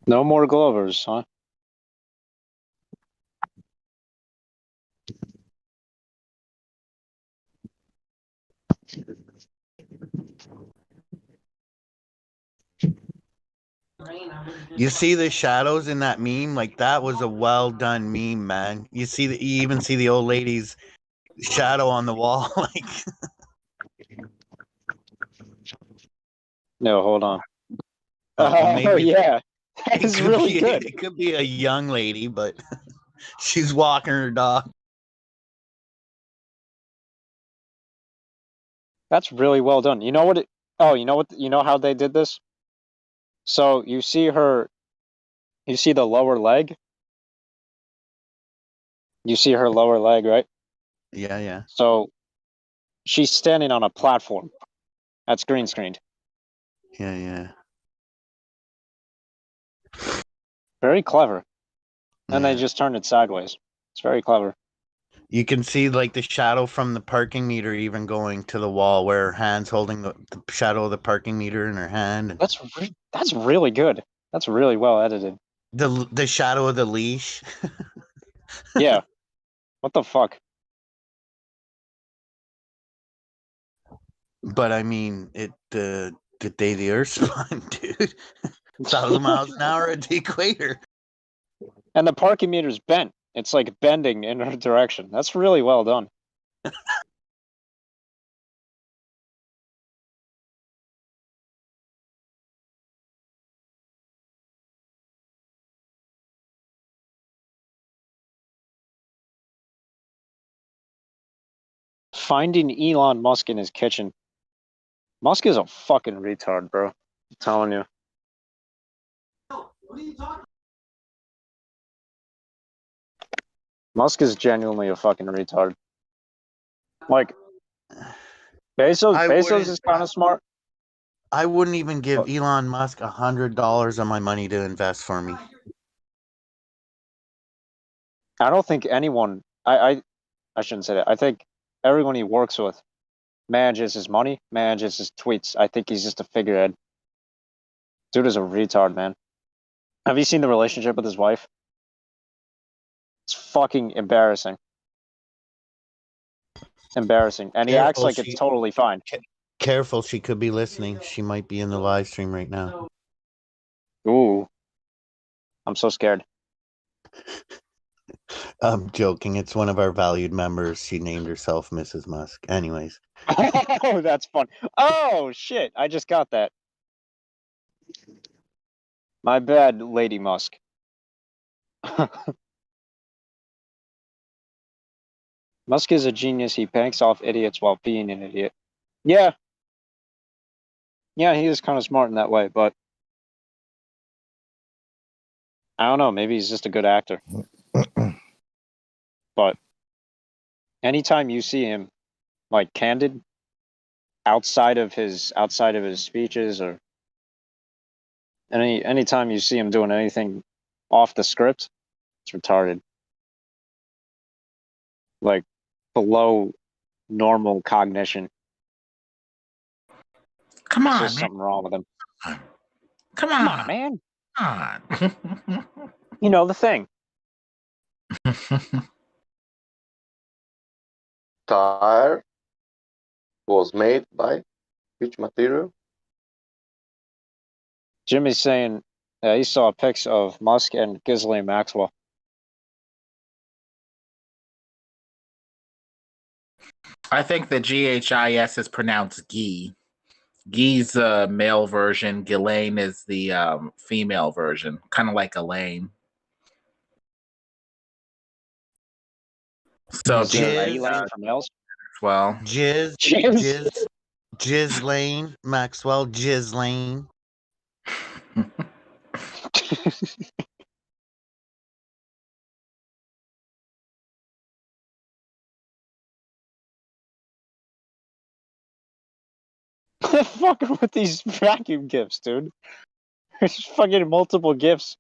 No more Glovers, huh? You see the shadows in that meme? Like, that was a well done meme, man. You even see the old lady's shadow on the wall. Like, No, hold on. well, Yeah, that is really good. It could be a young lady, but she's walking her dog. That's really well done. You know what? You know what? You know how they did this? So you see the lower leg. You see her lower leg, right? Yeah, yeah. So she's standing on a platform. That's green screened. Yeah, yeah. Very clever. And they just turned it sideways. It's very clever. You can see like the shadow from the parking meter even going to the wall, where her hand's holding the shadow of the parking meter in her hand. That's really good. That's really well edited. The shadow of the leash. Yeah. What the fuck? But I mean, the day the Earth spun, dude. 1,000 miles an hour at the equator. And the parking meter's bent. It's like bending in her direction. That's really well done. Finding Elon Musk in his kitchen. Musk is a fucking retard, bro. I'm telling you. Musk is genuinely a fucking retard. Like, Bezos is kind of smart. I wouldn't even give Elon Musk $100 of my money to invest for me. I don't think anyone. I shouldn't say that. I think everyone he works with manages his money, manages his tweets. I think he's just a figurehead. Dude is a retard, man. Have you seen the relationship with his wife? It's fucking embarrassing. Embarrassing. And he acts like it's totally fine. Careful, she could be listening. She might be in the live stream right now. Ooh. I'm so scared. I'm joking. It's one of our valued members. She named herself Mrs. Musk. Anyways. Oh, that's fun. Oh, shit. I just got that. My bad, Lady Musk. Musk is a genius. He banks off idiots while being an idiot. Yeah. Yeah, he is kind of smart in that way, but I don't know. Maybe he's just a good actor. But anytime you see him like candid outside of his speeches, or anytime you see him doing anything off the script, it's retarded. Like below normal cognition. Come on, There's man. something wrong with him. Come on, man. Come on. You know the thing. Tire was made by which material? Jimmy's saying he saw pics of Musk and Ghislaine Maxwell. I think the GHIS is pronounced Gee. Gee's the male version. Ghislaine is the female version, kind of like Elaine. So Is there Jizz, Elaine for males? well, Jizz Lane, Maxwell, Jizz Lane. Fucking with these vacuum gifts, dude. There's fucking multiple gifts.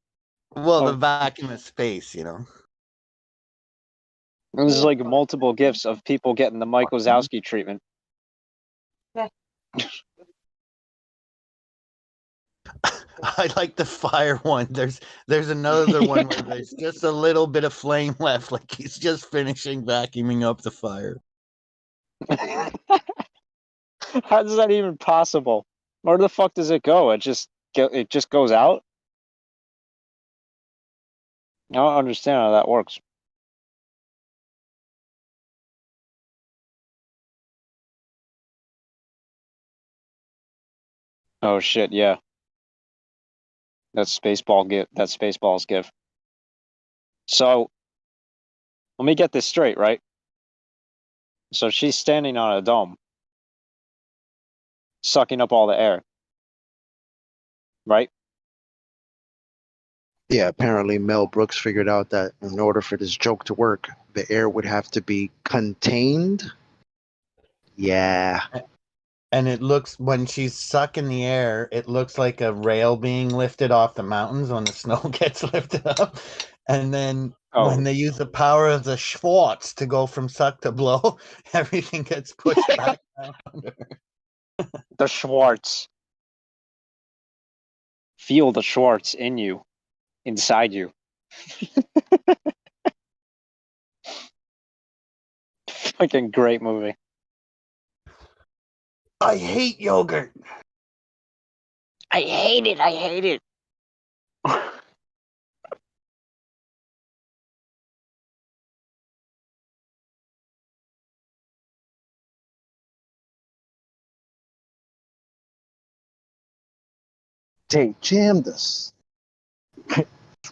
Well, the vacuum of space, you know. There's like multiple gifts of people getting the Mike Wazowski treatment. I like the fire one. There's another one where there's just a little bit of flame left, like he's just finishing vacuuming up the fire. How is that even possible? Where the fuck does it go? It just goes out? I don't understand how that works. Oh shit, yeah. That's Spaceball's gift. So let me get this straight, right? So she's standing on a dome, sucking up all the air. Right? Yeah, apparently Mel Brooks figured out that in order for this joke to work, the air would have to be contained. Yeah. And it looks, when she's sucking the air, it looks like a rail being lifted off the mountains when the snow gets lifted up. And then when they use the power of the Schwartz to go from suck to blow, everything gets pushed back down under. The Schwartz. Feel the Schwartz in you, inside you. Fucking great movie. I hate yogurt. I hate it. I hate it. They jammed us.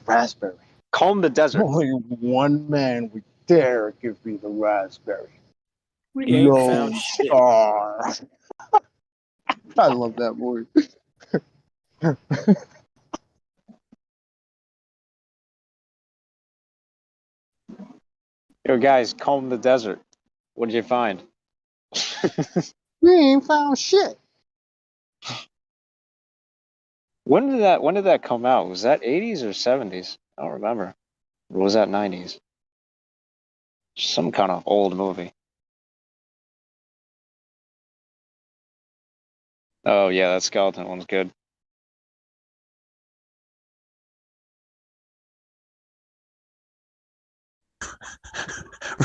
Raspberry. Comb the desert. Only one man would dare give me the raspberry. We ain't Lone found shit. Star. I love that movie. Yo, guys, comb the desert. What'd you find? We ain't found shit. When did that come out? Was that 80s or 70s? I don't remember. Or was that 90s? Some kind of old movie. Oh yeah, that skeleton one's good.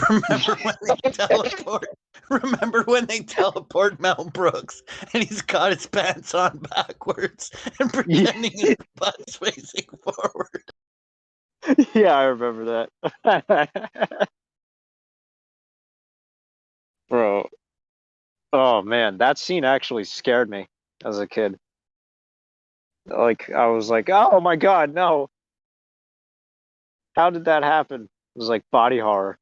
Remember when they teleport? Remember when they teleport Mel Brooks and he's got his pants on backwards and pretending his butt's facing forward? Yeah, I remember that. Bro. Oh man, that scene actually scared me as a kid. Like I was like, "Oh my god, no. How did that happen?" It was like body horror.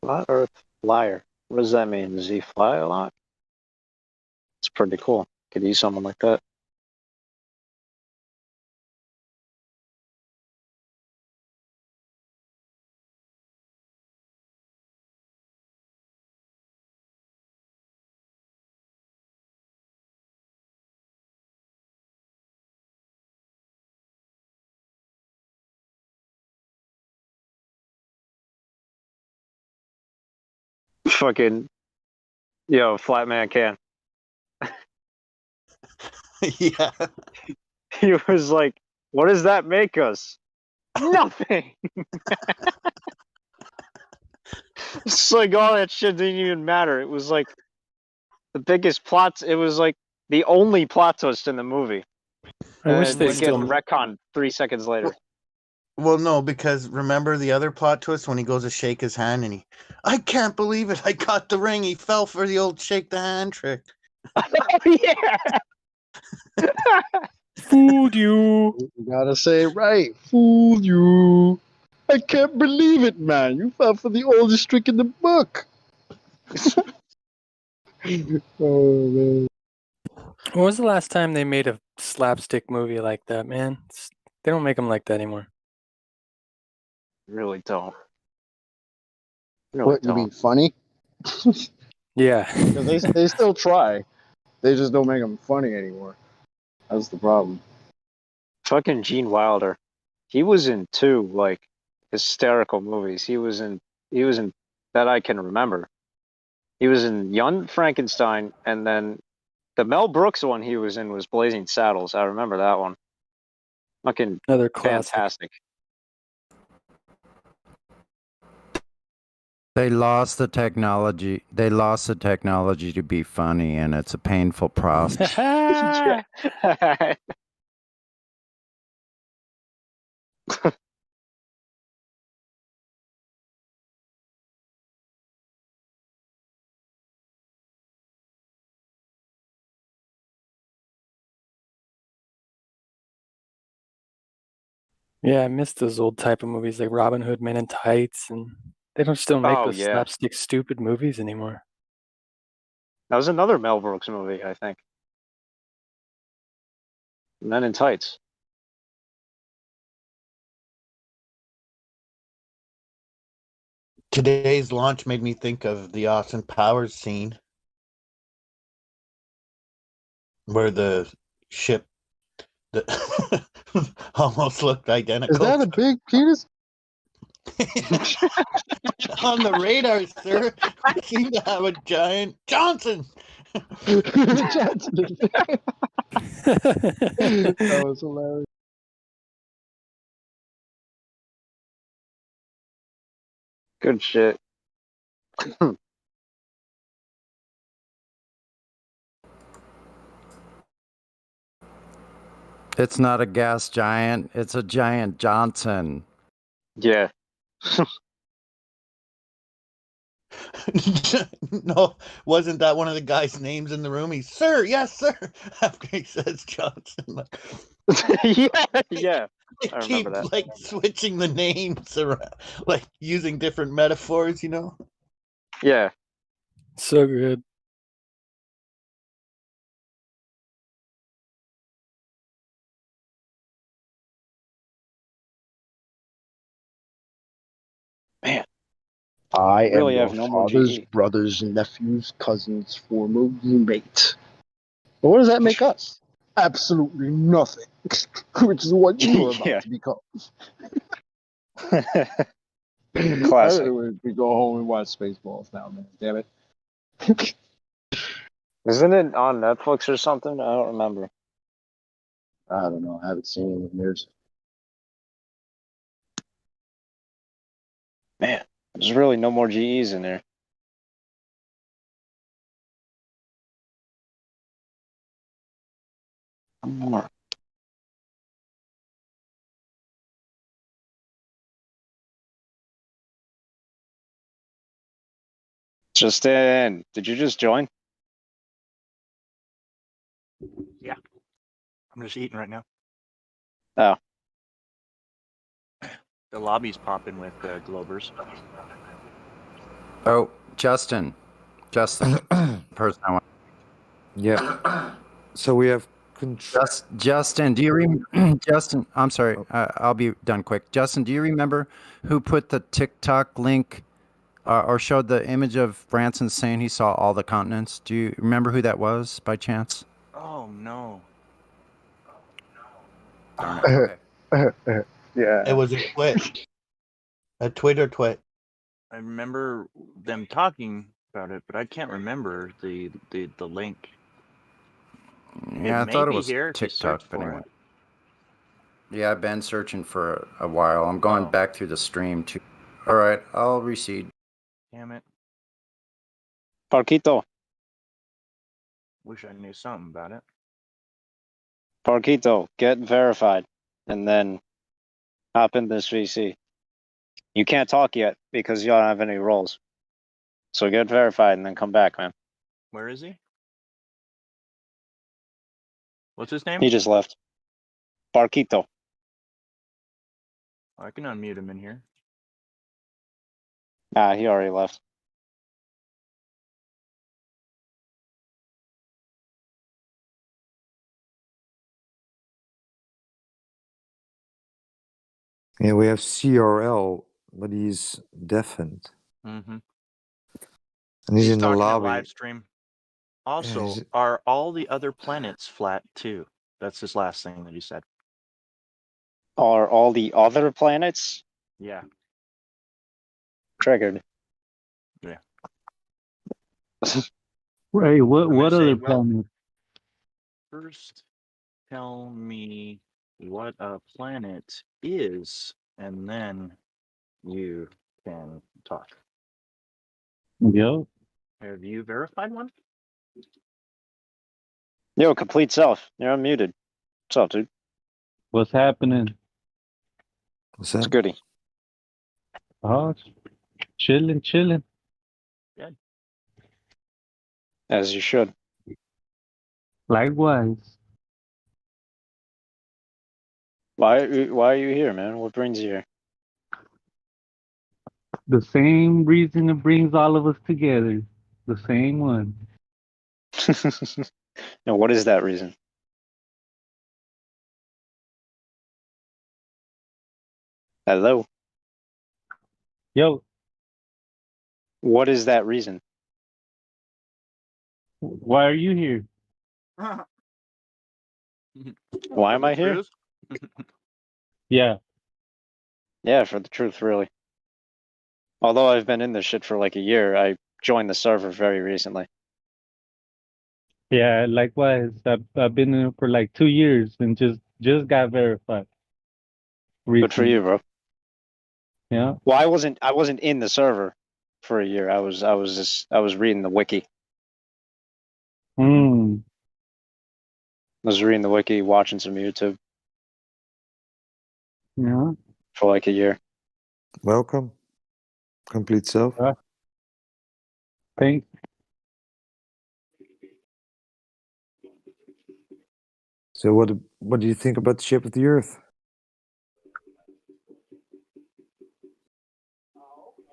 Flat Earth Flyer. What does that mean? Does he fly a lot? It's pretty cool. Could use someone like that. Fucking, yo, Flatman can. Yeah. He was like, "What does that make us? Nothing." It's like all that shit didn't even matter. It was like the biggest plot. It was like the only plot twist in the movie. I wish And they would get still. retconned 3 seconds later. Well, no, because remember the other plot twist when he goes to shake his hand and I can't believe it. I got the ring. He fell for the old shake the hand trick. Yeah. Fooled you. You gotta say it right. Fooled you. I can't believe it, man. You fell for the oldest trick in the book. Oh, man. When was the last time they made a slapstick movie like that, man? They don't make them like that anymore. Really don't. What, you mean funny? Yeah. They still try. They just don't make them funny anymore. That's the problem. Fucking Gene Wilder. He was in 2 like hysterical movies. He was in that I can remember. He was in Young Frankenstein, and then the Mel Brooks one he was in was Blazing Saddles. I remember that one. Fucking Another classic. fantastic. They lost the technology. They lost the technology to be funny, and it's a painful process. Yeah, I miss those old type of movies like Robin Hood, Men in Tights, and they don't still make Oh, those yeah. slapstick stupid movies anymore. That was another Mel Brooks movie, I think. Men in Tights. Today's launch made me think of the Austin Powers scene where the ship almost looked identical. Is that a big penis? On the radar, sir? We seem to have a giant Johnson. Johnson. That was hilarious. Good shit. It's not a gas giant. It's a giant Johnson. Yeah. No, wasn't that one of the guys' names in the room? He's sir, yes, sir. After he says Johnson, Yeah. they I keep remember that. like switching the names around, like using different metaphors. You know? Yeah. So good. Man. I Really am have your no more father's GE. brother's nephew's cousin's former roommate. But what does that make us? Absolutely nothing. Which is what you are about Yeah. to become. Classic. We go home and watch Spaceballs now, man. Damn it. Isn't it on Netflix or something? I don't remember. I don't know. I haven't seen it in years. Man, there's really no more GEs in there. One more. Justin, did you just join? Yeah. I'm just eating right now. Oh. The lobby's popping with Globers. Oh, Justin. Person I want. Yeah. So we have Justin, do you remember? Justin, I'm sorry. I'll be done quick. Justin, do you remember who put the TikTok link or showed the image of Branson saying he saw all the continents? Do you remember who that was by chance? Oh no. Darn it. Okay. Yeah. It was a twit, a Twitter twit. I remember them talking about it, but I can't remember the link. Yeah, I may thought it be was here if you search TikTok, but for anyway. it. Yeah, I've been searching for a while. I'm going back through the stream too. All right, I'll recede. Damn it. Parquito. Wish I knew something about it. Parquito, get verified, and then hop in this VC. You can't talk yet because you don't have any roles. So get verified and then come back, man. Where is he? What's his name? He just left. Parquito. I can unmute him in here. Ah, he already left. Yeah, we have CRL, but he's deafened. Mm-hmm. And he's in the talking at lobby. live stream. Also, he's- are all the other planets flat too? That's his last thing that he said. Are all the other planets Yeah. triggered? Yeah. Right. What I'm gonna say, other well, planet? first, tell me what a planet is, and then you can talk. Yo. Have you verified one? Yo, complete self. You're unmuted. What's up, dude? What's happening? What's It's goody. Oh, chilling. Good. As you should. Likewise. Why are you here, man? What brings you here? The same reason it brings all of us together. The same one. Now, what is that reason? Hello. Yo. What is that reason? Why are you here? Why am I here? Yeah. Yeah, for the truth, really. Although I've been in this shit for like a year, I joined the server very recently. Yeah, likewise. I've been in it for like 2 years and just got verified. Good for you, bro. Yeah. Well, I wasn't in the server for a year. I was reading the wiki. Hmm. I was reading the wiki, watching some YouTube Yeah. for like a year. Welcome. Complete self. Thanks. So what do you think about the shape of the Earth?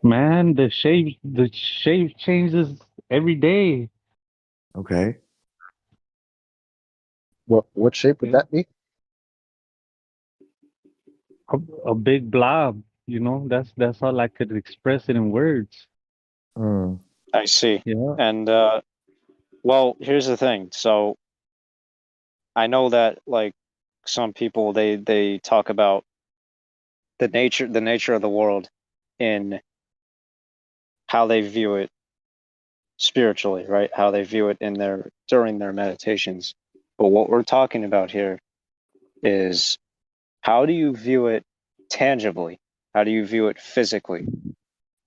Man, the shape changes every day. Okay. What shape would that be? A big blob, that's all I could express it in words. I see. Yeah. And well, here's the thing. So I know that like some people they talk about the nature of the world in how they view it spiritually, right? How they view it during their meditations. But what we're talking about here is how do you view it tangibly? How do you view it physically?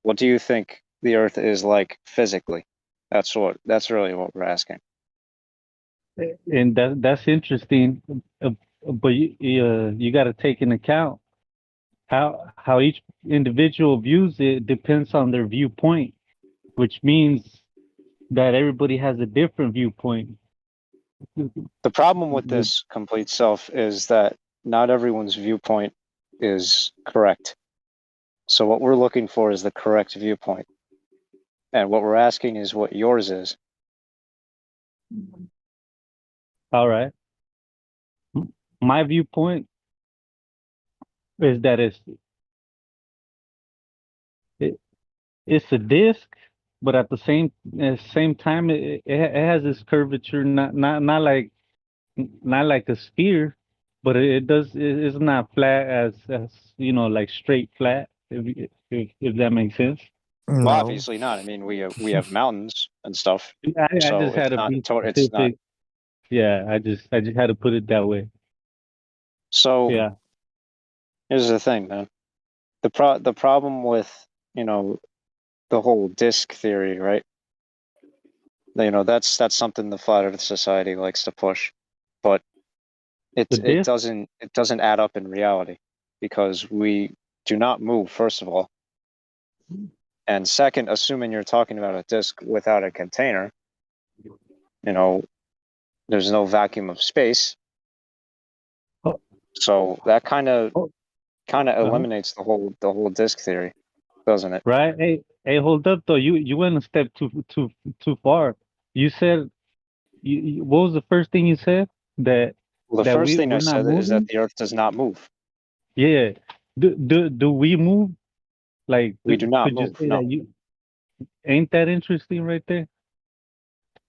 What do you think the earth is like physically? That's really what we're asking. And that's interesting, but you got to take into account how each individual views it depends on their viewpoint, which means that everybody has a different viewpoint. The problem with this complete self is that not everyone's viewpoint is correct. So what we're looking for is the correct viewpoint. And what we're asking is what yours is. All right. My viewpoint is that it's a disc, but at the same time it has this curvature, not like a sphere, but it's not flat as like straight flat, if that makes sense. Well, obviously not. I mean, we have mountains and stuff. I So just had to be it's not specific. Yeah, I just had to put it that way. So Yeah. here's the thing, man. The problem with, you know, the whole disk theory, right? You know, that's something the Flat Earth Society likes to push, but it The it disk? doesn't add up in reality, because we do not move, first of all, and second, assuming you're talking about a disk without a container, you know, there's no vacuum of space, Oh, so that kind of uh-huh. eliminates the whole disk theory, doesn't it? Right. Hey, hold up though. You went a step too far. You said what was the first thing you said? That Well, the that first thing I we're not said is that moving? the Earth does not move. Yeah. Do we move? Like, We do not could you move. say No, that you ain't that interesting right there?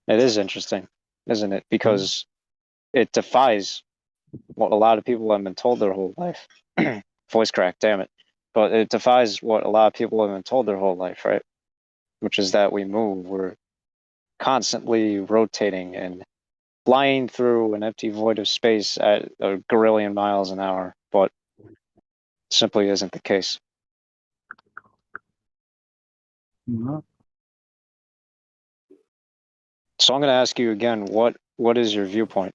it is interesting, isn't it? Mhm. Because it defies what a lot of people have been told their whole life. Voice crack, damn it. But it defies what a lot of people have been told their whole life, right? Which is that we move. We're constantly rotating and flying through an empty void of space at a gorillion miles an hour, but simply isn't the case. No. So I'm going to ask you again, what is your viewpoint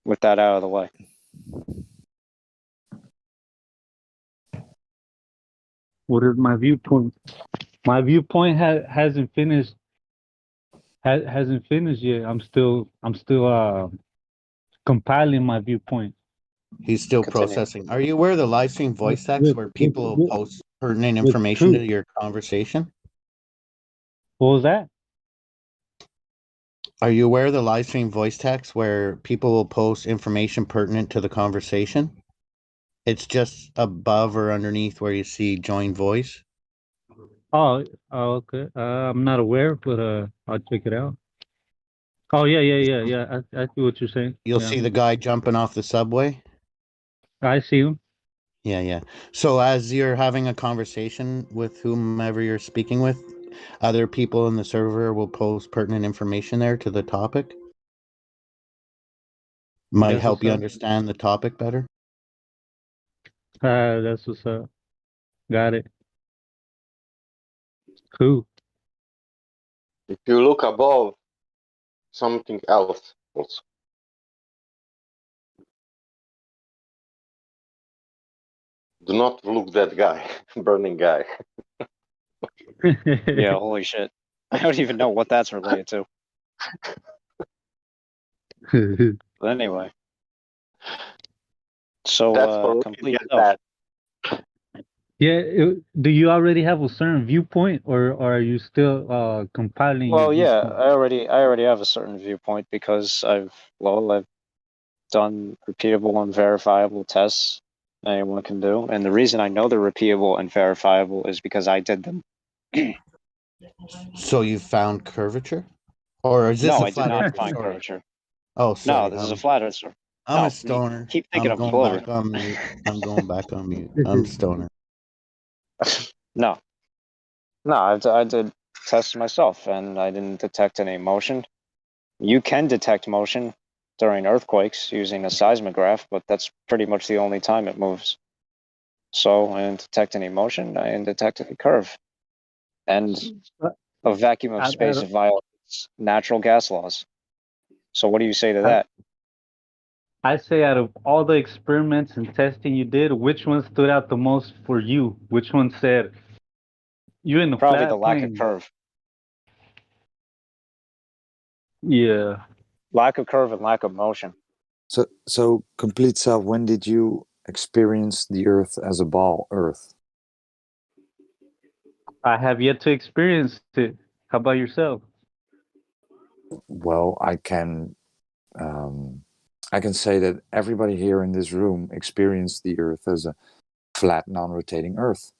with that out of the way? What is my viewpoint? My viewpoint hasn't finished. Hasn't finished yet. I'm still compiling my viewpoint. He's still Continue. processing. Are you aware of the live stream voice text where people will post pertinent With information truth. to your conversation? What was that? Are you aware of the live stream voice text where people will post information pertinent to the conversation? It's just above or underneath where you see join voice. Oh, okay. I'm not aware, but I'll check it out. Oh yeah. I see what you're saying. You'll Yeah, see the guy jumping off the subway. I see him. Yeah. So as you're having a conversation with whomever you're speaking with, other people in the server will post pertinent information there to the topic. Might That's help what's you up. understand the topic better. That's what's up. Got it. Cool. If you look above, something else also. Do not look that guy, burning guy. Yeah, holy shit. I don't even know what that's related to. But anyway. So, That's for complete get self. that. Yeah. Do you already have a certain viewpoint, or are you still compiling your Well, yeah, viewpoint? I already have a certain viewpoint because I've done repeatable and verifiable tests anyone can do, and the reason I know they're repeatable and verifiable is because I did them. So you found curvature, or is this No, a I did flat not earther find story? curvature. Oh, No, sorry. this is a flat earther. I'm No, a you stoner. keep thinking I'm of going Clover. back on mute. I'm going back on mute. I'm stoner. No, I did tests myself, and I didn't detect any motion. You can detect motion during earthquakes using a seismograph, but that's pretty much the only time it moves. So I didn't detect any motion. I didn't detect any curve. And a vacuum of I space don't- violates natural gas laws. So what do you say to I, that? I say out of all the experiments and testing you did, which one stood out the most for you? Which one said you in the Probably the flat lack of plane? curve. Yeah. Lack of curve and lack of motion. So complete self. When did you experience the Earth as a ball, Earth? I have yet to experience it. How about yourself? Well, I can say that everybody here in this room experienced the Earth as a flat, non-rotating Earth.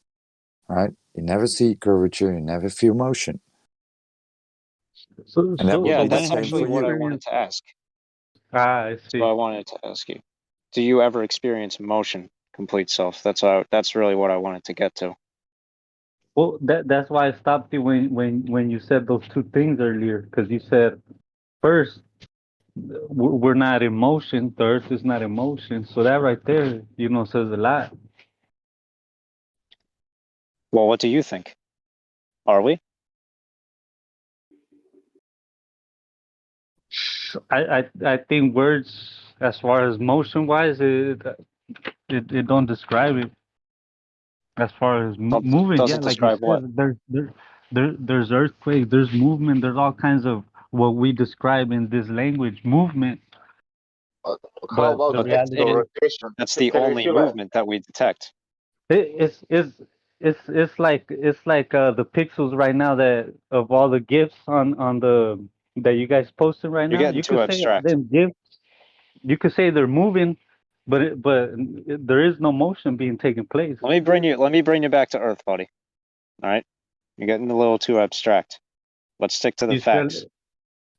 Right? You never see curvature. You never feel motion. So, And that would Yeah, be the that's same actually for what I you. wanted to ask. I see. So I wanted to ask you, do you ever experience motion, complete self? That's really what I wanted to get to. Well, that's why I stopped you when you said those two things earlier, because you said first we're not in motion. The Earth is not in motion. So that right there, says a lot. Well, what do you think? Are we? I think words, as far as motion wise, it don't describe it. As far as moving, yeah, Doesn't like you describe what? said, there's earthquakes, there's movement, there's all kinds of what we describe in this language, movement. How But about the reality is, That's the Can we only feel that? movement that we detect. it's like the pixels right now that of all the gifs on the that you guys posted right You're now. getting You too could say abstract. them gifs. You could say they're moving, but there is no motion being taken place. Let me bring you back to Earth, buddy. All right, you're getting a little too abstract. Let's stick to the facts.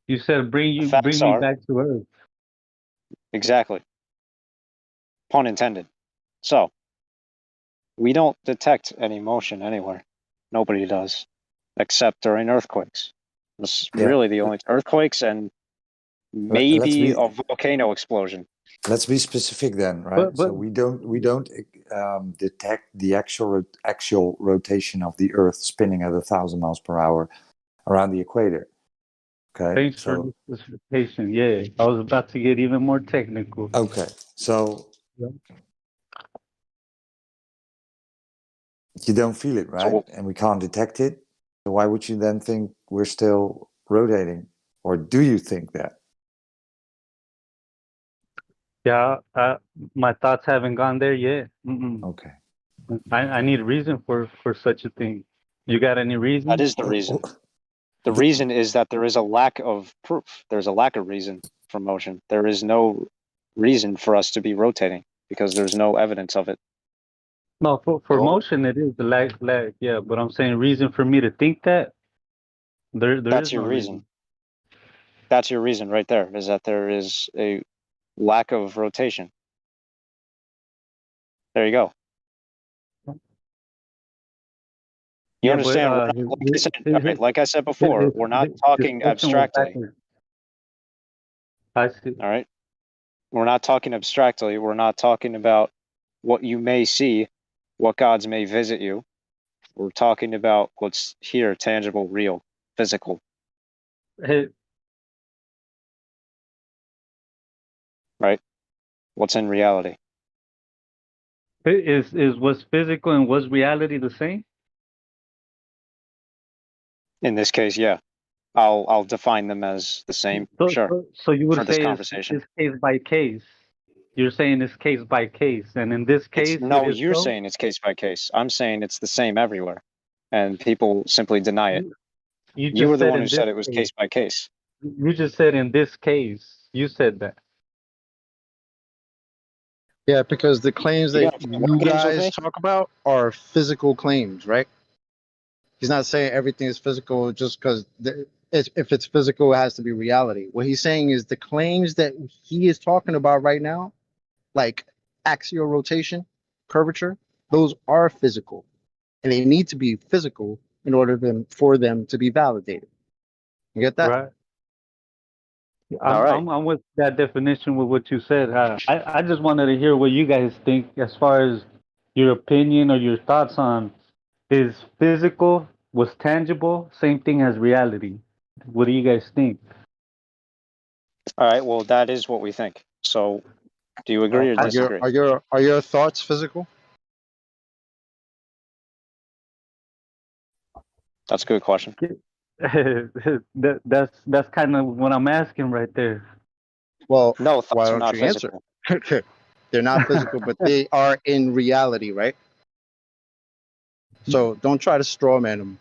You said bring Facts me are back to Earth. exactly, pun intended. So we don't detect any motion anywhere. Nobody does, except during earthquakes. That's really the only earthquakes and maybe a volcano explosion. Let's be specific then, right? But So we don't detect the actual rotation of the Earth spinning at 1,000 miles per hour around the equator. Okay. thanks for the specification. Yeah, I was about to get even more technical. Okay. So you don't feel it, right? And we can't detect it. So why would you then think we're still rotating? Or do you think that? Yeah, my thoughts haven't gone there yet. Okay. I need a reason for such a thing. You got any reason? That is the reason. The reason is that there is a lack of proof. There's a lack of reason for motion. There is no reason for us to be rotating because there's no evidence of it. No, for motion it is the lag, yeah. But I'm saying reason for me to think that there That's is your no reason. That's your reason right there, is that there is a lack of rotation. There you go. You understand? Like I said before, we're not talking abstractly. I see. All right. We're not talking abstractly. We're not talking about what you may see, what gods may visit you. We're talking about what's here, tangible, real, physical. Right? What's in reality. Is what's physical and what's reality the same? In this case, yeah. I'll define them as the same. Sure. So you would for this say conversation. it's case by case. You're saying it's case by case, and in this case, no, it is you're so? saying it's case by case. I'm saying it's the same everywhere, and people simply deny it. You were the one who said it was case by case. You just said in this case. You said that. Yeah, because the claims You that gonna play you what games with guys me? talk about are physical claims, right? He's not saying everything is physical just because if it's physical, it has to be reality. What he's saying is the claims that he is talking about right now, like axial rotation, curvature, those are physical, and they need to be physical in order for them to be validated. You get that? Right. I'm with that definition with what you said. I just wanted to hear what you guys think as far as your opinion or your thoughts on is physical was tangible, same thing as reality. What do you guys think? All right. Well, that is what we think. So, do you agree or disagree? Are your thoughts physical? That's a good question. That's kind of what I'm asking right there. Well, no, why thoughts are don't not you answer? physical. They're not physical, but they are in reality, right? So don't try to straw man them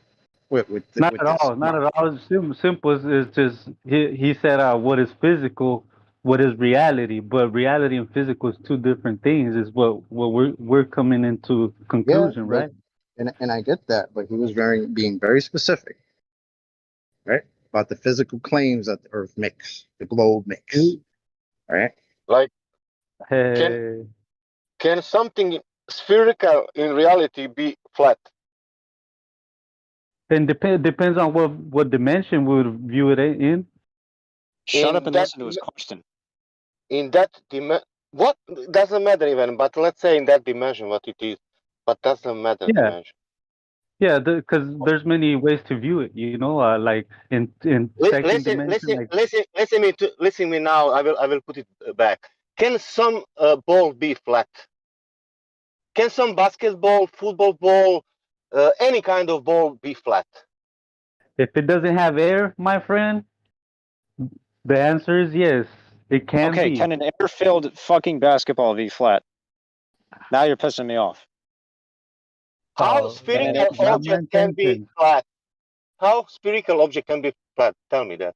with Not with at this. all. Not at all. Simple is just he said what is physical, what is reality. But reality and physical is two different things. Is what we're coming into conclusion, but right? and I get that, but he was being very specific, right? About the physical claims that the Earth makes, the globe makes, right? Like, can something spherical in reality be flat? And depends on what dimension we would view it in. Shut up and listen to his question. In that dimension, what doesn't matter even. But let's say in that dimension, what it is, but doesn't matter Yeah, dimension. yeah, because there's many ways to view it. You know, like in second dimension, like Listen me now. I will put it back. Can some ball be flat? Can some basketball, football ball, any kind of ball be flat? if it doesn't have air, my friend, the answer is yes. It can Okay, be. can an air-filled fucking basketball be flat? Now you're pissing me off. How spherical object can be flat? How spherical object can be flat? Tell me that.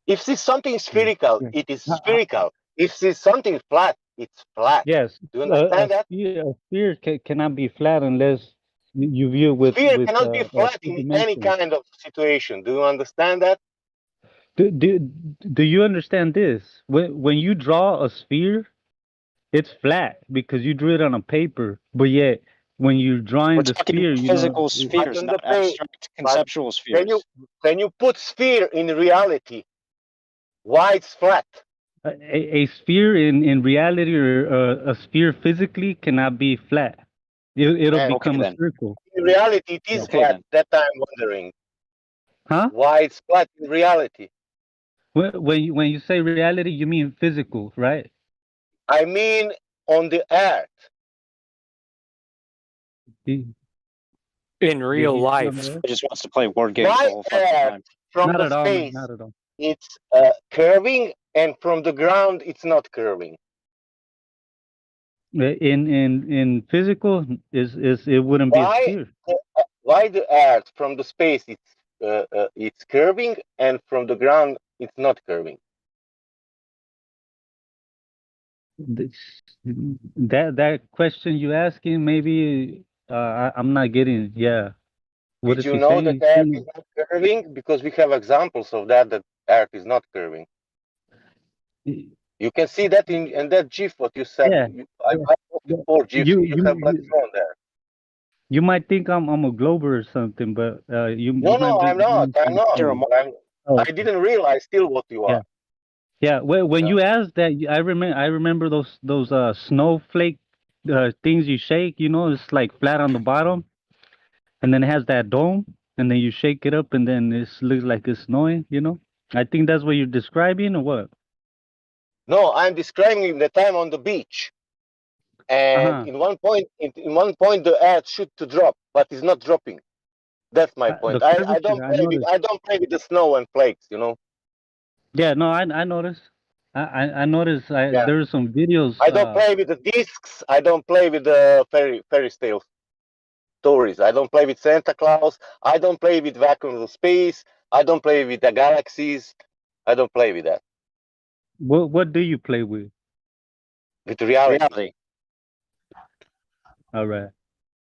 If it's something spherical, it is spherical. If it's something flat, it's flat. Yes, Do you understand that? a sphere cannot be flat unless you view it with Sphere cannot be flat two in any dimensions. kind of situation. Do you understand that? Do you understand this? When you draw a sphere, it's flat because you drew it on a paper. But yet, when you're drawing the sphere, you physical know, spheres, not abstract conceptual spheres. When you put sphere in reality, why it's flat? a sphere in reality or a sphere physically cannot be flat. It'll become a circle. In reality, it is flat. That I'm wondering. Huh? Why it's flat in reality? When you say reality, you mean physical, right? I mean on the earth. In real life. He just wants to play word games the whole fucking time. From Not the at all, space, not at all. it's curving, and from the ground, it's not curving. In physical, is it wouldn't be a sphere. Why the earth from the space it's curving, and from the ground it's not curving? That question you asking, maybe I'm not getting. Yeah. What Did is you he know saying? that earth is not curving? Because we have examples of that earth is not curving. You can see that in that GIF what you sent. Yeah. I posted 4 GIFs. You have black on there. You might think I'm a glober or something, but you No, might be. I'm not. I'm not. Oh, I didn't realize still what you are. yeah. When you asked that, I remember those snowflake things you shake. You know, it's like flat on the bottom, and then it has that dome, and then you shake it up, and then it looks like it's snowing. You know, I think that's what you're describing, or what? No, I'm describing the time on the beach. And in one point, the earth should to drop, but it's not dropping. That's my point. I don't play with the snow and flakes. You know. Yeah, no, I noticed. I noticed. There were some videos. I don't play with the discs. I don't play with the fairy tale stories. I don't play with Santa Claus. I don't play with vacuums of space. I don't play with the galaxies. I don't play with that. What do you play with? With reality. All right.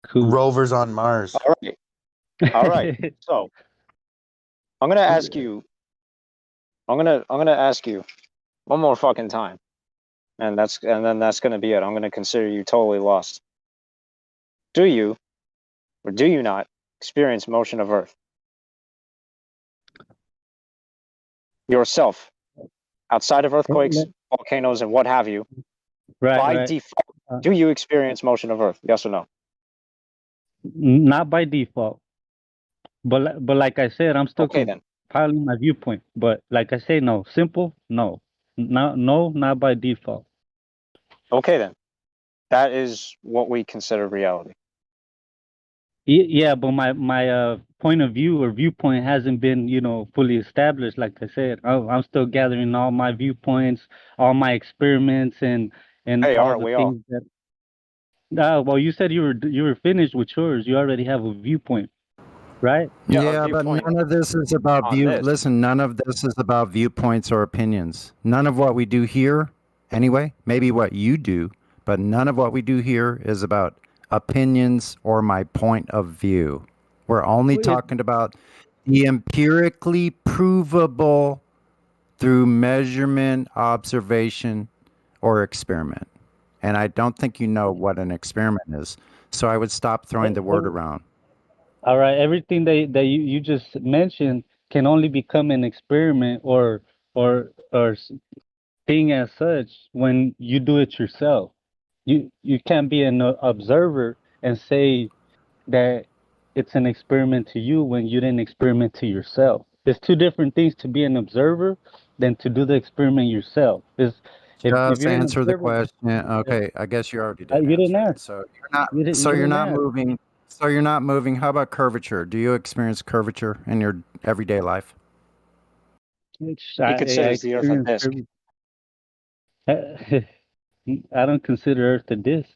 Cool. Rovers on Mars. All right. All right. So I'm gonna ask you. I'm gonna ask you one more fucking time, and then that's gonna be it. I'm gonna consider you totally lost. Do you, or do you not, experience motion of Earth yourself, outside of earthquakes, volcanoes, and what have you? By default, do you experience motion of Earth? Yes or no? Not by default, but like I said, I'm still compiling my viewpoint. But like I say, no, simple, no, not by default. Okay, then, that is what we consider reality. Yeah, but my point of view or viewpoint hasn't been fully established. Like I said, I'm still gathering all my viewpoints, all my experiments, and all the things that. Well, you said you were finished with yours. You already have a viewpoint, right? Yeah, but none of this is about Listen, none of this is about viewpoints or opinions. None of what we do here, anyway, maybe what you do, but none of what we do here is about opinions or my point of view. We're only talking about the empirically provable through measurement, observation, or experiment. And I don't think you know what an experiment is. So I would stop throwing the word around. All right, everything that you just mentioned can only become an experiment or thing as such when you do it yourself. You can't be an observer and say that it's an experiment to you when you didn't experiment to yourself. It's two different things to be an observer than to do the experiment yourself. Is if Just you're an answer the observer, question. Okay, I guess you already did you didn't answer it. ask. So you're not. You didn't ask. Moving. So you're not moving. How about curvature? Do you experience curvature in your everyday life? He considers the Earth a disc. I don't consider Earth a disc.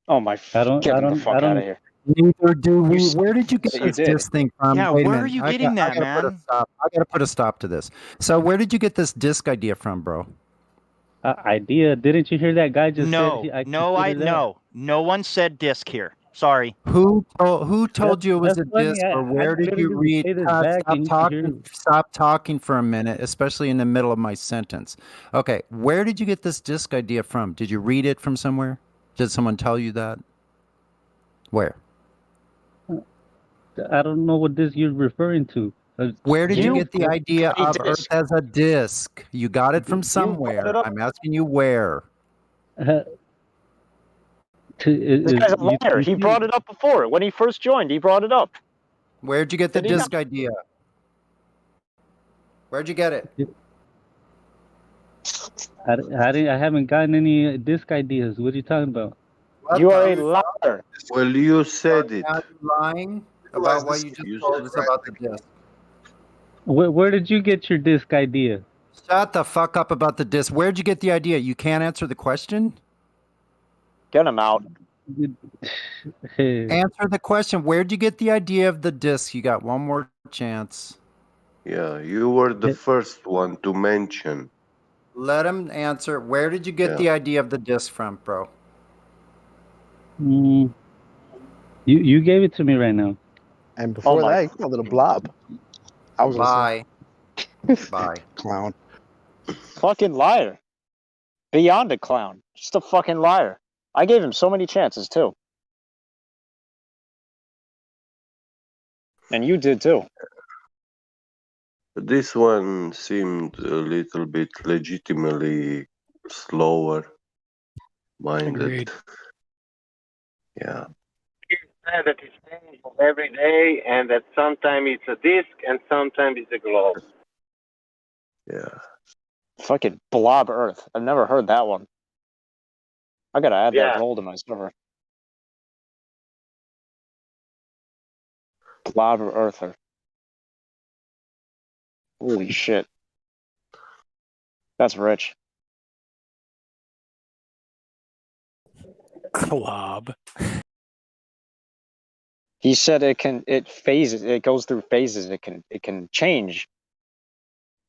Oh my! Get him the fuck out of here. Neither do we. Where did you get You this did. disc thing from? Yeah, Wait a where minute. are you getting that, I gotta put a man? stop. I gotta put a stop to this. So where did you get this disc idea from, bro? Idea? Didn't you hear that guy just No, said? no one said disc here. Sorry. Who told you it was That's a funny. disc, or I where did literally you just read? played it back and you can hear it. Stop talking for a minute, especially in the middle of my sentence. Okay, where did you get this disc idea from? Did you read it from somewhere? Did someone tell you that? Where? I don't know what disc you're referring to. Where did you You get the idea a of Earth disc. as a disc? You got it from brought somewhere. it up. I'm asking you where. This guy's a liar. He brought it up before. When he first joined, he brought it up. Where'd you get the Did he not? disc idea? Where'd you get it? I haven't gotten any disc ideas. What are you talking about? You are a liar. Well, you said it. Now you're lying about what you just told us about the disc. Where did you get your disc idea? Shut the fuck up about the disc. Where'd you get the idea? You can't answer the question? Get him out. Answer the question. Where'd you get the idea of the disc? You got one more chance. Yeah, you were the first one to mention. Let him answer. Where did you get the idea of the disc from, bro? You gave it to me right now. And before that, he called it a blob. I was Bye. Bye. Clown. Fucking liar. Beyond a clown. Just a fucking liar. I gave him so many chances too. And you did too. This one seemed a little bit legitimately slower minded. Agreed. Yeah. He said that it's changing every day, and that sometimes it's a disc and sometimes it's a globe. Yeah. Fucking blob Earth. I've never heard that one. I gotta add that role to my server. Blob Earther. Holy shit. That's rich. Glob. He said it phases, it goes through phases, it can change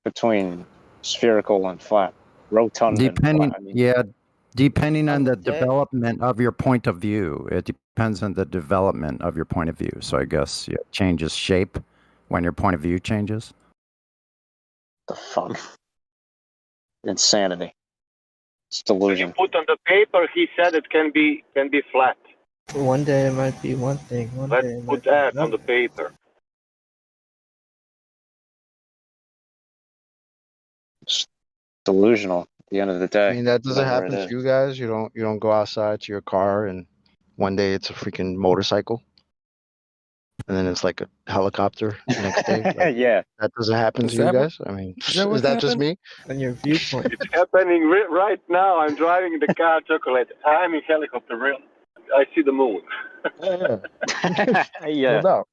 between spherical and flat. Rotund Depending, and flat. I mean, depending on the development of your point of view. It depends on the development of your point of view. So I guess it changes shape when your point of view changes. the fuck? Insanity. It's delusion. Put on the paper, he said it can be flat. One day it might be one thing. Let's put that on the paper. It's delusional at the end of the day. I mean, that doesn't Whatever happen it to is. you guys. You don't go outside to your car and one day it's a freaking motorcycle, and then it's like a helicopter the next day. Like, yeah. That doesn't happen to you guys. I mean, is that just me? On your viewpoint. It's happening right now. I'm driving the car, chocolate. I'm in helicopter. I see the moon. Yeah. No doubt.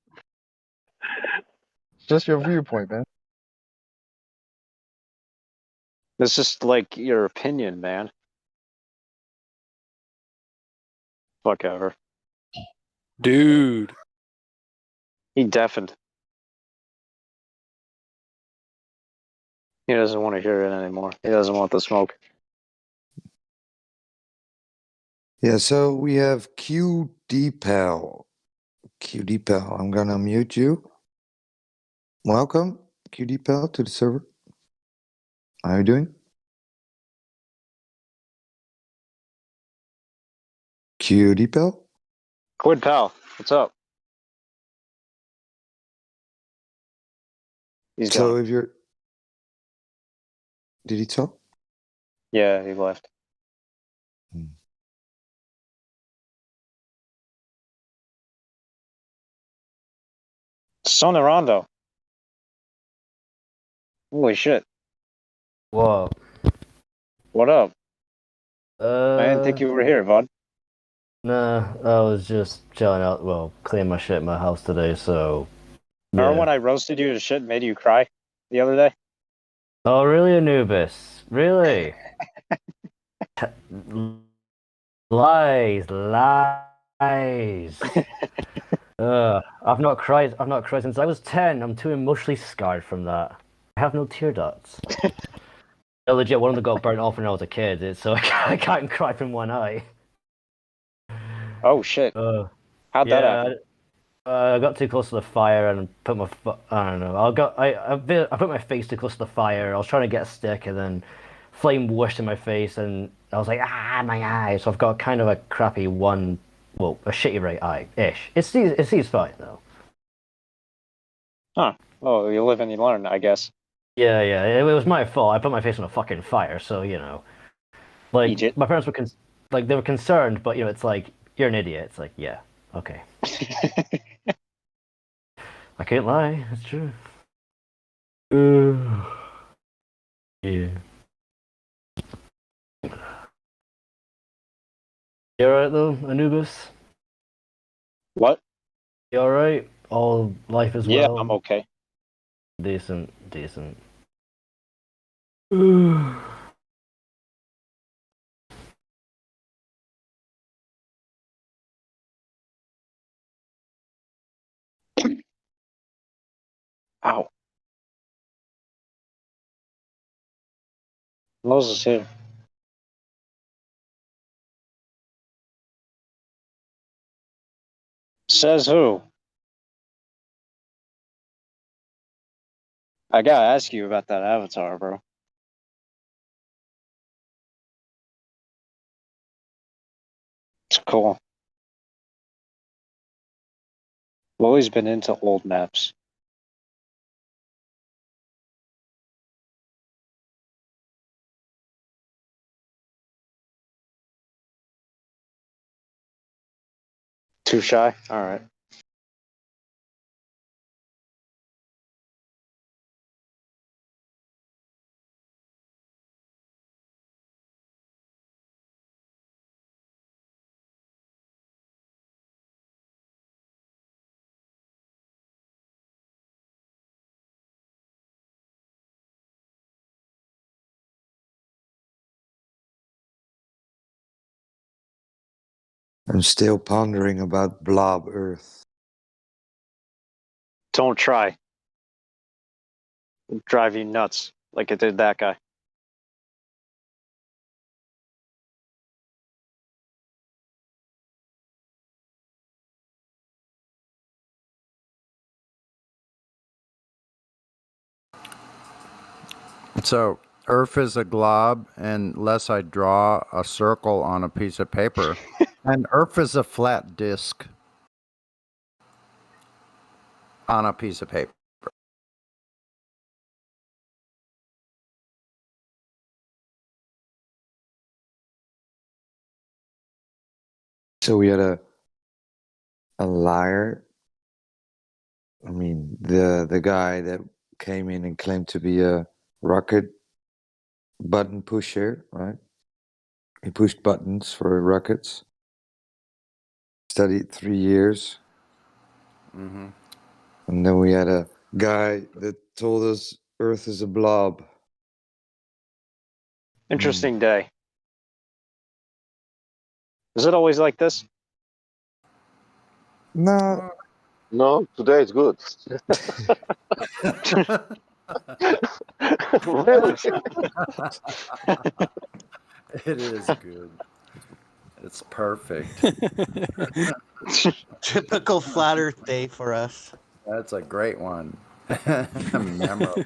It's just your viewpoint, man. It's just like your opinion, man. Fuck ever. Dude. He deafened. He doesn't want to hear it anymore. He doesn't want the smoke. Yeah, so we have QDPal. QDPal, I'm gonna mute you. Welcome, QDPal, to the server. How are you doing? QDPal? Quid pal, what's up? He's So gone. if you're, did he talk? Yeah, he left. Sonorando. Holy shit. Whoa. What up? I didn't think you were here, Vaughn. Nah, I was just chilling out. Well, cleaning my shit in my house today, so. Remember Yeah. when I roasted you to shit and made you cry the other day? Oh, really, Anubis? Really? Lies, lies. I've not cried. I've not cried since I was 10. I'm too emotionally scarred from that. I have no tear ducts. No, legit, one of them got burnt off when I was a kid, so I can't cry from one eye. Oh shit! How'd that happen? I got too close to the fire and put my I don't know. I put my face too close to the fire. I was trying to get a stick and then flame whooshed in my face and I was like, my eye. So I've got kind of a crappy one, well, a shitty right eye ish. It sees fine though. Huh. Oh, you live and you learn, I guess. Yeah, it was my fault. I put my face on a fucking fire, so you know, like Egypt. my parents were like they were concerned, but you know, it's like you're an idiot. It's like, yeah, okay. I can't lie. It's true. Yeah. You alright though, Anubis? What? You alright? All life is Yeah, well? I'm okay. Decent. Ow. Moses here. Says who? I gotta ask you about that avatar, bro. It's cool. I've always been into old maps. Too shy? Alright. I'm still pondering about Blob Earth. Don't try. It'll drive you nuts, like it did that guy. So Earth is a glob unless I draw a circle on a piece of paper. And Earth is a flat disk on a piece of paper. So we had a liar. I mean, the guy that came in and claimed to be a rocket button pusher, right? He pushed buttons for rockets. Studied 3 years. Mm-hmm. And then we had a guy that told us Earth is a blob. Interesting day. Is it always like this? No. No, today it's good. Really? It is good. It's perfect. Typical flat Earth day for us. That's a great one. Memorable.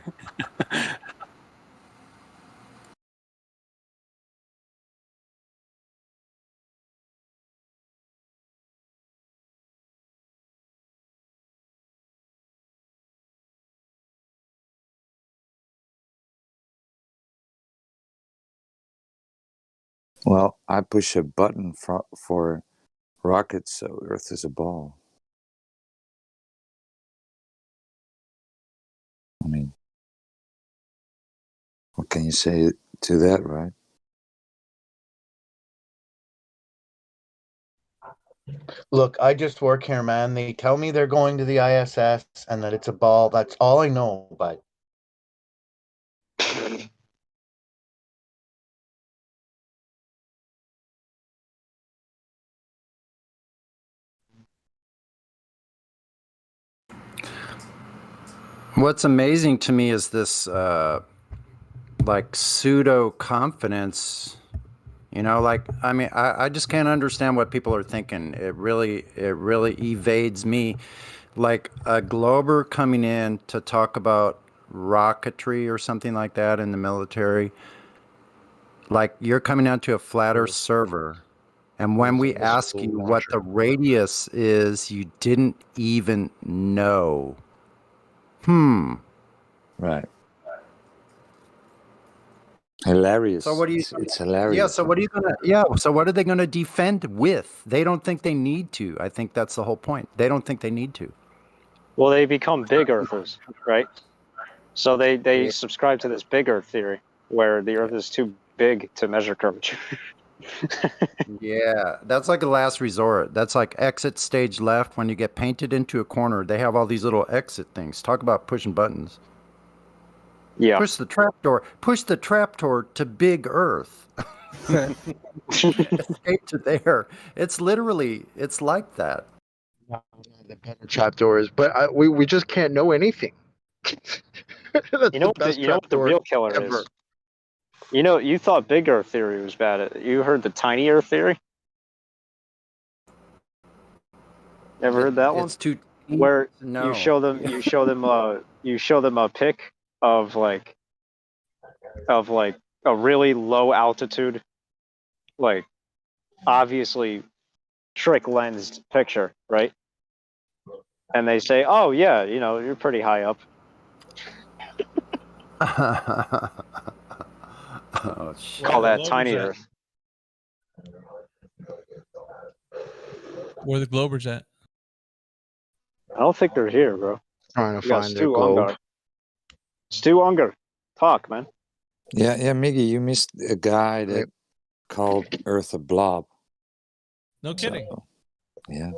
Well, I push a button for rockets, so Earth is a ball. I mean, what can you say to that, right? Look, I just work here, man. They tell me they're going to the ISS and that it's a ball. That's all I know, but What's amazing to me is this like pseudo confidence. You know, like, I mean, I just can't understand what people are thinking. It really evades me. Like a Glober coming in to talk about rocketry or something like that in the military. Like you're coming onto a flat Earth server. And when we ask you what the radius is, you didn't even know. Right. Hilarious. So what do you? It's hilarious. Yeah. So what are you gonna? Yeah. So what are they gonna defend with? They don't think they need to. I think that's the whole point. They don't think they need to. Well, they become big Earthers, right? So they subscribe to this big Earth theory, where the Earth is too big to measure curvature. Yeah, that's like a last resort. That's like exit stage left when you get painted into a corner. They have all these little exit things. Talk about pushing buttons. Yeah. Push the trapdoor. Push the trapdoor to Big Earth. Escape to there. It's literally, it's like that. The better trapdoors, but we just can't know anything. You know what the real killer ever. is? You know, you thought big Earth theory was bad. You heard the tiny Earth theory? Ever heard that one? It's too where no. you show them a pic of like a really low altitude, like obviously trick lensed picture, right? And they say, "Oh yeah, you know, you're pretty high up." Oh, shit. Call that tiny Earth. Where the Globers at? I don't think they're here, bro. Trying to We got find Stu their globe. Ungar. Stu Unger, talk, man. Yeah, Miggy, you missed a guy that called Earth a blob. No kidding. So, yeah.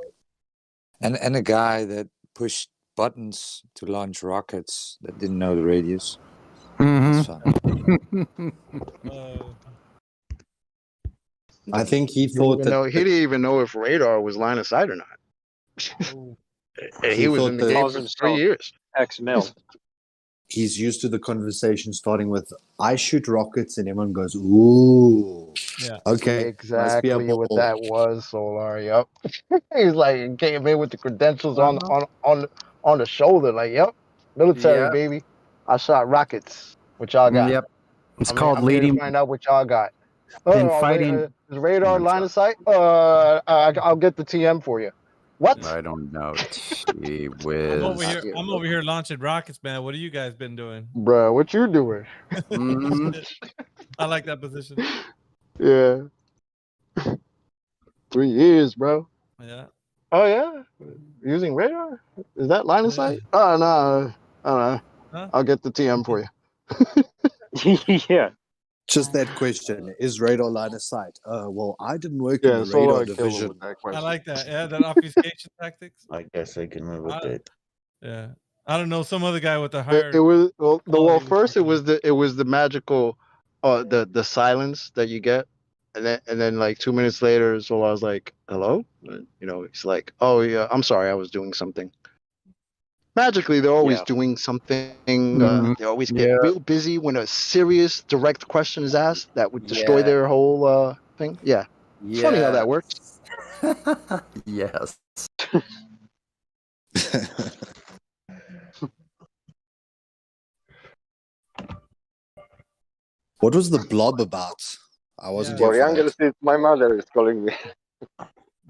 And a guy that pushed buttons to launch rockets that didn't know the radius. That's fun. I think he thought that he didn't even know if radar was line of sight or not. And he was in the game for 3 years. X-Mil. He's used to the conversation starting with, I shoot rockets, and everyone goes, ooh. Yeah. Okay. Exactly what that was, Solar. Yep. He's like came in with the credentials on the shoulder, like, yep, military Yeah. baby. I shot rockets. What y'all got? Yep. It's I'm called here to leading. find out what y'all got. Been fighting. Is radar line of sight? I'll get the TM for you. What? I don't know. Gee I'm whiz. over here launching rockets, man. What have you guys been doing? Bro, what you doing? I like that position. Yeah. 3 years, bro. Yeah. Oh yeah, using radar? Is that line of sight? Oh no, Huh? I'll get the TM for you. Yeah. Just that question. Is radar line of sight? Well, I didn't work Yeah, in the Solar radar killed him division. with that I question. like that. Yeah, that obfuscation tactics. I guess I can live with it. Yeah. I don't know, some other guy with a higher. It was first it was the magical, the silence that you get, and then like 2 minutes later, so I was like, hello, it's like, oh yeah, I'm sorry, I was doing something. Magically, they're always doing something. They always get real busy when a serious, direct question is asked that would destroy their whole thing. Yeah, it's funny how that works. Yes. What was the blob about? I wasn't here for Angel, that. my mother is calling me.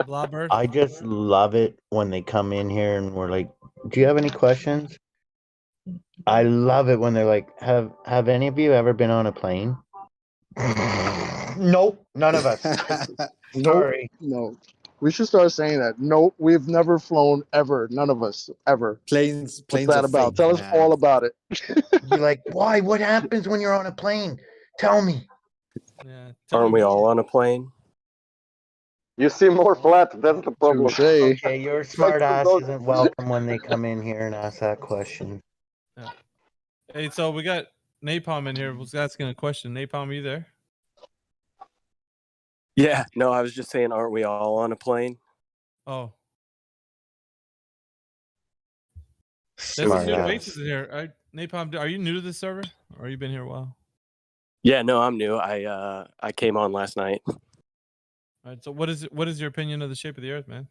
Blobber. I just love it when they come in here and we're like, "Do you have any questions?" I love it when they're like, "Have any of you ever been on a plane?" Nope, none of us. Nope, Sorry. no. We should start saying that. Nope, we've never flown ever. None of us ever. Planes What's are that about? fake, Tell us man. all about it. You're like, why? What happens when you're on a plane? Tell me. Yeah. Aren't we all on a plane? You seem more flat. That's the problem. Touche. Okay, your smart ass isn't welcome when they come in here and ask that question. Yeah. Hey, so we got Napalm in here. Was asking a question. Napalm, you there? Yeah. No, I was just saying, aren't we all on a plane? Oh. There's some new faces in here. Napalm, are you new to this server, or you been here a while? Yeah, no, I'm new. I came on last night. All right. So what is your opinion of the shape of the Earth, man?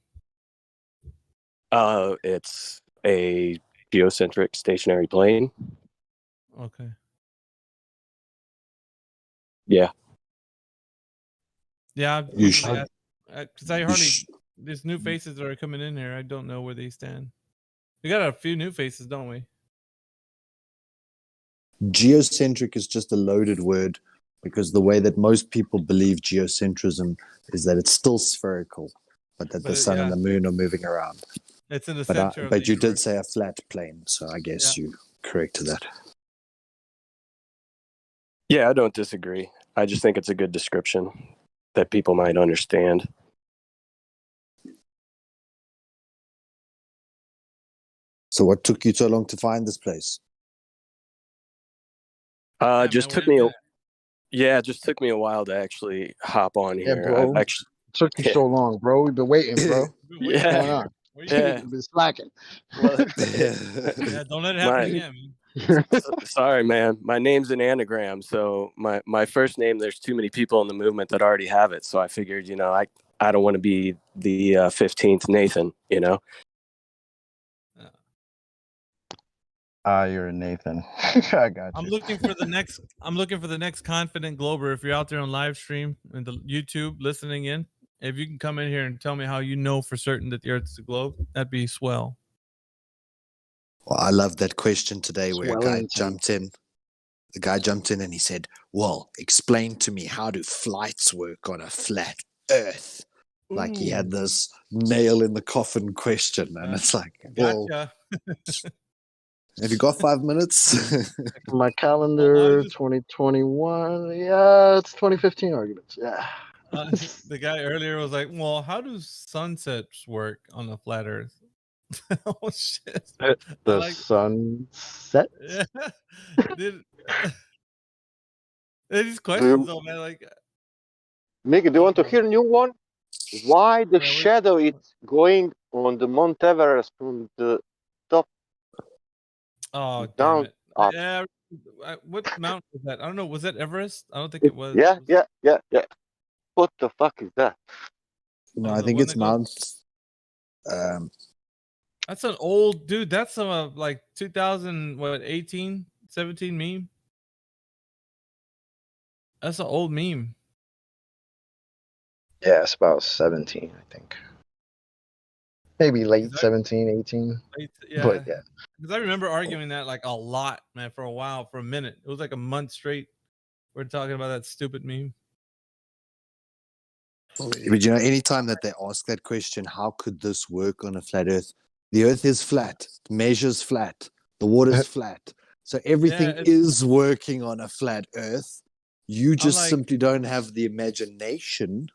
It's a geocentric stationary plane. Okay. Yeah. Yeah, You should. because I hardly these new faces that are coming in here. I don't know where they stand. We got a few new faces, don't we? Geocentric is just a loaded word because the way that most people believe geocentrism is that it's still spherical, but that the sun and the moon are moving around. It's in the center of But the you did say a flat plane, so I guess you corrected that. Yeah, I don't disagree. I just think it's a good description that people might understand. So what took you so long to find this place? It just took me a while to actually hop on here. Bro. I've actually Took you so long, bro. We've been waiting, bro. What's going on? You've been slacking. Well, yeah, don't let it happen again. Sorry, man. My name's an anagram, so my first name. There's too many people in the movement that already have it, so I figured, I don't want to be the 15th Nathan, You're Nathan. I got you. I'm looking for the next confident glober. If you're out there on live stream and the YouTube listening in, if you can come in here and tell me how you know for certain that the Earth is a globe, that'd be swell. Well, I love that question today where a guy Swellington. jumped in. The guy jumped in and he said, well, explain to me, how do flights work on a flat Earth? Like he had this nail in the coffin question. And it's like, well, Gotcha. have you got 5 minutes? My calendar, 2021. Yeah, it's 2015 arguments. Yeah. The guy earlier was like, well, how do sunsets work on a flat Earth? Oh, shit. The sun sets? Yeah. These questions, though, man. Like, Mickey, do you want to hear a new one? Why the shadow is going on the Mount Everest from the top oh, down damn it. up? Yeah. What mountain was that? I don't know. Was that Everest? I don't think it was. Yeah. What the fuck is that? No, I think it's Mount. That's an old dude. That's like 2018, 17 meme. That's an old meme. Yeah, it's about 17, I think. Maybe late 17, 18. Yeah. But yeah. Because I remember arguing that like a lot, man, for a while, for a minute. It was like a month straight. We're talking about that stupid meme. But anytime that they ask that question, how could this work on a flat Earth? The Earth is flat, the measure's flat, the water's flat. So everything is working on a flat Earth. You just simply don't have the imagination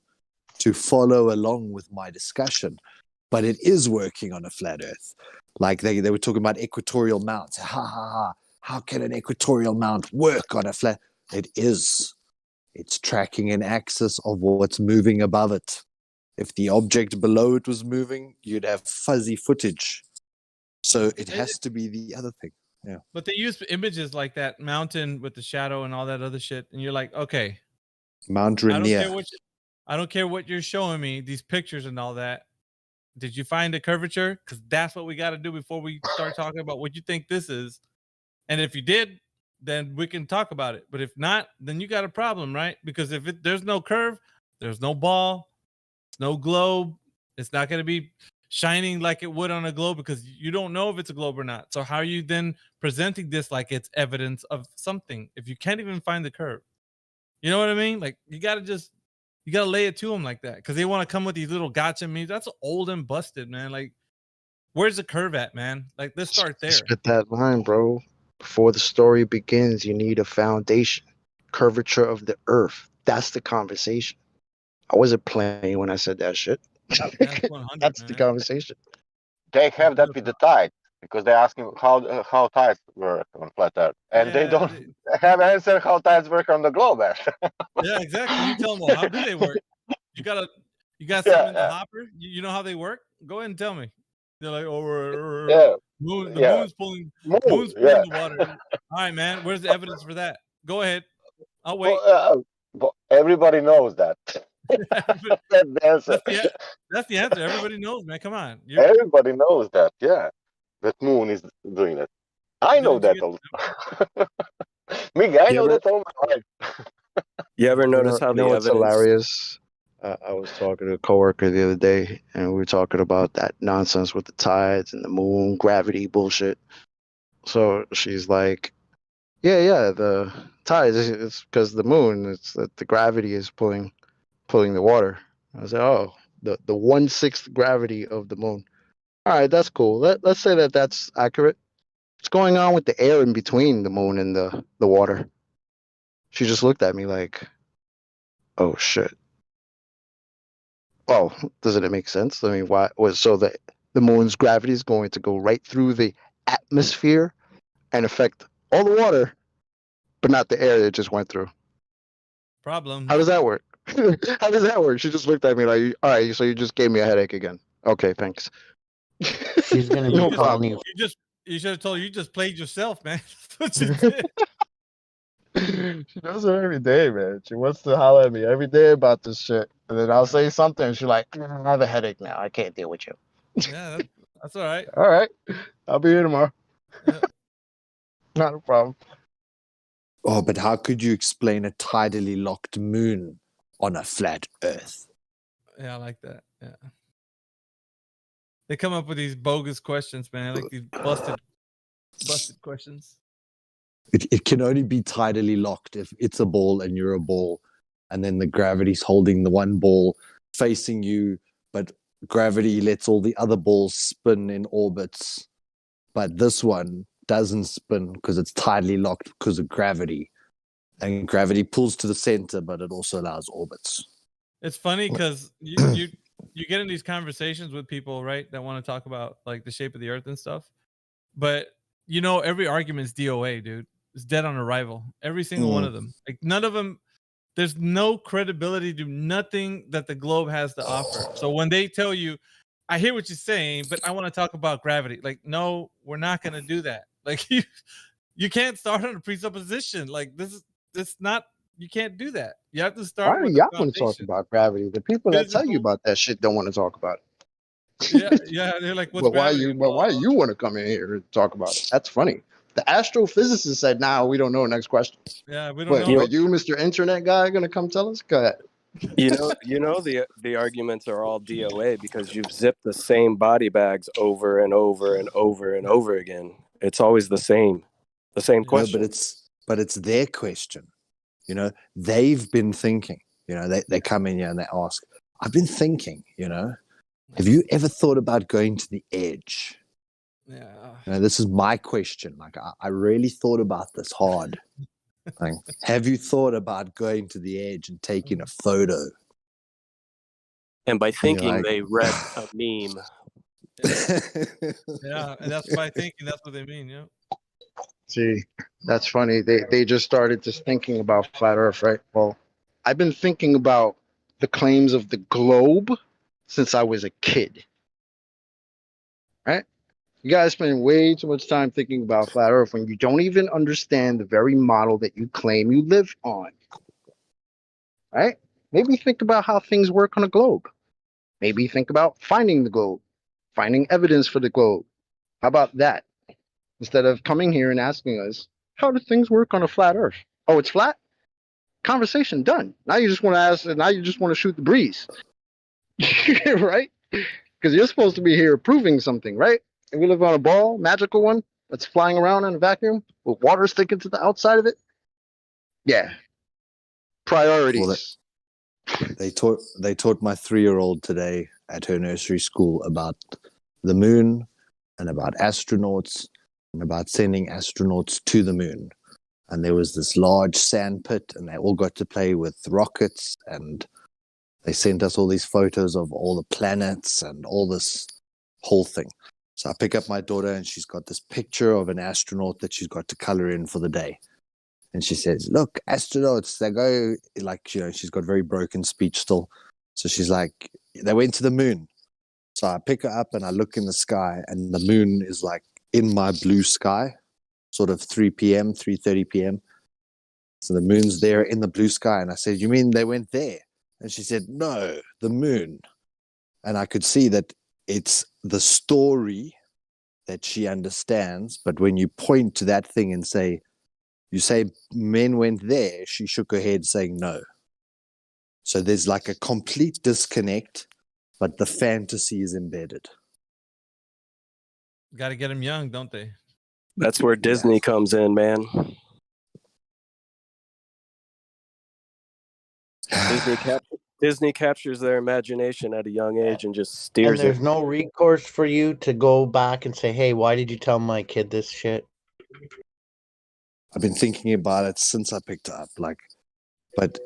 to follow along with my discussion. But it is working on a flat Earth. Like they were talking about equatorial mounts. How can an equatorial mount work on a flat? It is. It's tracking an axis of what's moving above it. If the object below it was moving, you'd have fuzzy footage. So it has to be the other thing. Yeah. But they use images like that mountain with the shadow and all that other shit. And you're like, okay. Mount Rainier. I don't care what you're showing me, these pictures and all that. Did you find a curvature? Because that's what we got to do before we start talking about what you think this is. And if you did, then we can talk about it. But if not, then you got a problem, right? Because if there's no curve, there's no ball, no globe. It's not going to be shining like it would on a globe because you don't know if it's a globe or not. So how are you then presenting this like it's evidence of something if you can't even find the curve? You know what I mean? Like you gotta lay it to them like that because they want to come with these little gotcha memes. That's old and busted, man. Like, where's the curve at, man? Like, let's start there. Spit that line, bro. Before the story begins, you need a foundation. Curvature of the earth. That's the conversation. I wasn't playing when I said that shit. That's the conversation. They have that with the tide because they're asking how tides work on flat Earth, and they don't have answer how tides work on the globe. Yeah, exactly. You tell them, well, how do they work? You got something in the hopper? You know how they work? Go ahead and tell me. They're like, the moon's pulling the water. All right, man. Where's the evidence for that? Go ahead. I'll wait. But everybody knows that. That's the answer. That's the answer. Everybody knows, man. Come on. Everybody knows that. Yeah, that moon is doing it. I know that also. Miguel, I know that all my life. You ever notice how the what's evidence? hilarious? I was talking to a coworker the other day, and we were talking about that nonsense with the tides and the moon, gravity bullshit. So she's like, "Yeah, the tides. It's because the moon. It's that the gravity is pulling the water." I was like, "Oh, the 1/6 gravity of the moon. All right, that's cool. Let's say that's accurate. What's going on with the air in between the moon and the water?" She just looked at me like, "Oh shit. Oh, doesn't it make sense? I mean, why was so the moon's gravity is going to go right through the atmosphere and affect all the water, but not the air that it just went through. Problem. How does that work? How does that work?" She just looked at me like, "All right, so you just gave me a headache again. Okay, thanks." She's gonna be calling you. You should have told her you just played yourself, man. That's what you did. She does it every day, man. She wants to holler at me every day about this shit. And then I'll say something, and she's like, "I have a headache now. I can't deal with you." Yeah, that's all right. All right. I'll be here tomorrow. Yeah. Not a problem. Oh, but how could you explain a tidally locked moon on a flat Earth? Yeah, I like that. Yeah. They come up with these bogus questions, man. Like these busted questions. It can only be tidally locked if it's a ball and you're a ball, and then the gravity's holding the one ball facing you, but gravity lets all the other balls spin in orbits. But this one doesn't spin because it's tidally locked because of gravity. And gravity pulls to the center, but it also allows orbits. It's funny because you get in these conversations with people, right, that want to talk about like the shape of the Earth and stuff. But every argument is DOA, dude. It's dead on arrival. Every single one of them. Like none of them. There's no credibility to nothing that the globe has to offer. So when they tell you, I hear what you're saying, but I want to talk about gravity. Like, no, we're not going to do that. Like you can't start on a presupposition. Like this is not. You can't do that. You have to start. Why do with y'all the want to talk foundation. about gravity? The people that tell you about that shit don't want to talk about it. Yeah. They're like, what's But why gravity? why do you want to come in here and talk about it? That's funny. The astrophysicist said, "Nah, we don't know." Next question. Yeah, we don't know. But you, Mr. Internet guy, are gonna come tell us? Go ahead. You know the arguments are all DOA because you've zipped the same body bags over and over and over and over again. It's always the same question. No, but it's their question. They've been thinking. They come in here and they ask, "I've been thinking. Have you ever thought about going to the edge?" Yeah. This is my question. Like, I really thought about this hard. Like, have you thought about going to the edge and taking a photo? And by thinking, like, they read a meme. Yeah, and that's by thinking. That's what they mean. Yeah. See, that's funny. They just started just thinking about flat Earth, right? Well, I've been thinking about the claims of the globe since I was a kid. Right? You guys spend way too much time thinking about flat Earth when you don't even understand the very model that you claim you live on. Right? Maybe think about how things work on a globe. Maybe think about finding the globe, finding evidence for the globe. How about that? Instead of coming here and asking us, how do things work on a flat Earth? Oh, it's flat? Conversation done. Now you just want to ask, now you just want to shoot the breeze. Right? Because you're supposed to be here proving something, right? And we live on a ball, magical one, that's flying around in a vacuum with water sticking to the outside of it. Yeah. Priorities. They taught my 3-year-old today at her nursery school about the moon and about astronauts and about sending astronauts to the moon. And there was this large sand pit, and they all got to play with rockets, and they sent us all these photos of all the planets and all this whole thing. So I pick up my daughter, and she's got this picture of an astronaut that she's got to color in for the day. And she says, look, astronauts, they go, like, you know, she's got very broken speech still. So she's like, they went to the moon. So I pick her up and I look in the sky, and the moon is like in my blue sky, sort of 3 p.m., 3:30 p.m. So the moon's there in the blue sky. And I said, you mean they went there? And she said, no, the moon. And I could see that it's the story that she understands. But when you point to that thing and say, you say men went there, she shook her head saying no. So there's like a complete disconnect, but the fantasy is embedded. Got to get them young, don't they? That's where Disney comes in, man. Disney captures their imagination at a young age and just And steers there's it. no recourse for you to go back and say, hey, why did you tell my kid this shit? I've been thinking about it since I picked it up. But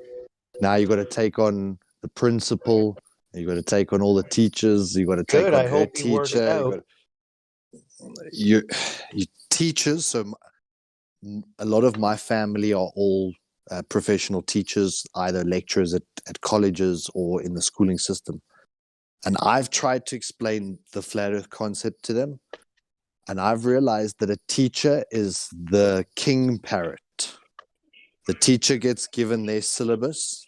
now you got to take on the principal. You got to take on all the teachers. You got to take Good. on I her hope you worked teacher. out. You teachers. So a lot of my family are all professional teachers, either lecturers at colleges or in the schooling system. And I've tried to explain the flat earth concept to them. And I've realized that a teacher is the king parrot. The teacher gets given their syllabus,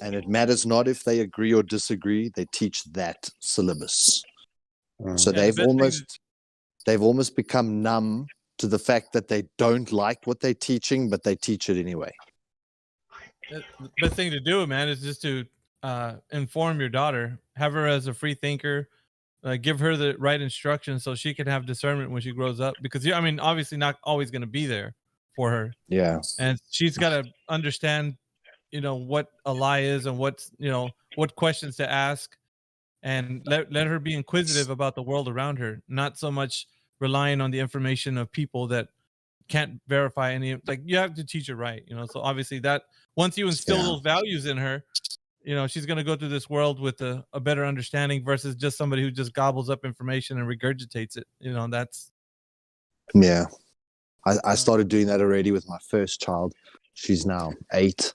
and it matters not if they agree or disagree, they teach that syllabus. So they've almost become numb to the fact that they don't like what they're teaching, but they teach it anyway. The best thing to do, man, is just to inform your daughter, have her as a free thinker, give her the right instructions so she can have discernment when she grows up. Because I mean, obviously, not always going to be there for her. Yeah, and she's got to understand, what a lie is and what questions to ask, and let her be inquisitive about the world around her, not so much relying on the information of people that can't verify any. Like, you have to teach her right, so obviously that once you instill those values in her, she's going to go through this world with a better understanding versus just somebody who just gobbles up information and regurgitates it. That's I started doing that already with my first child. She's now 8,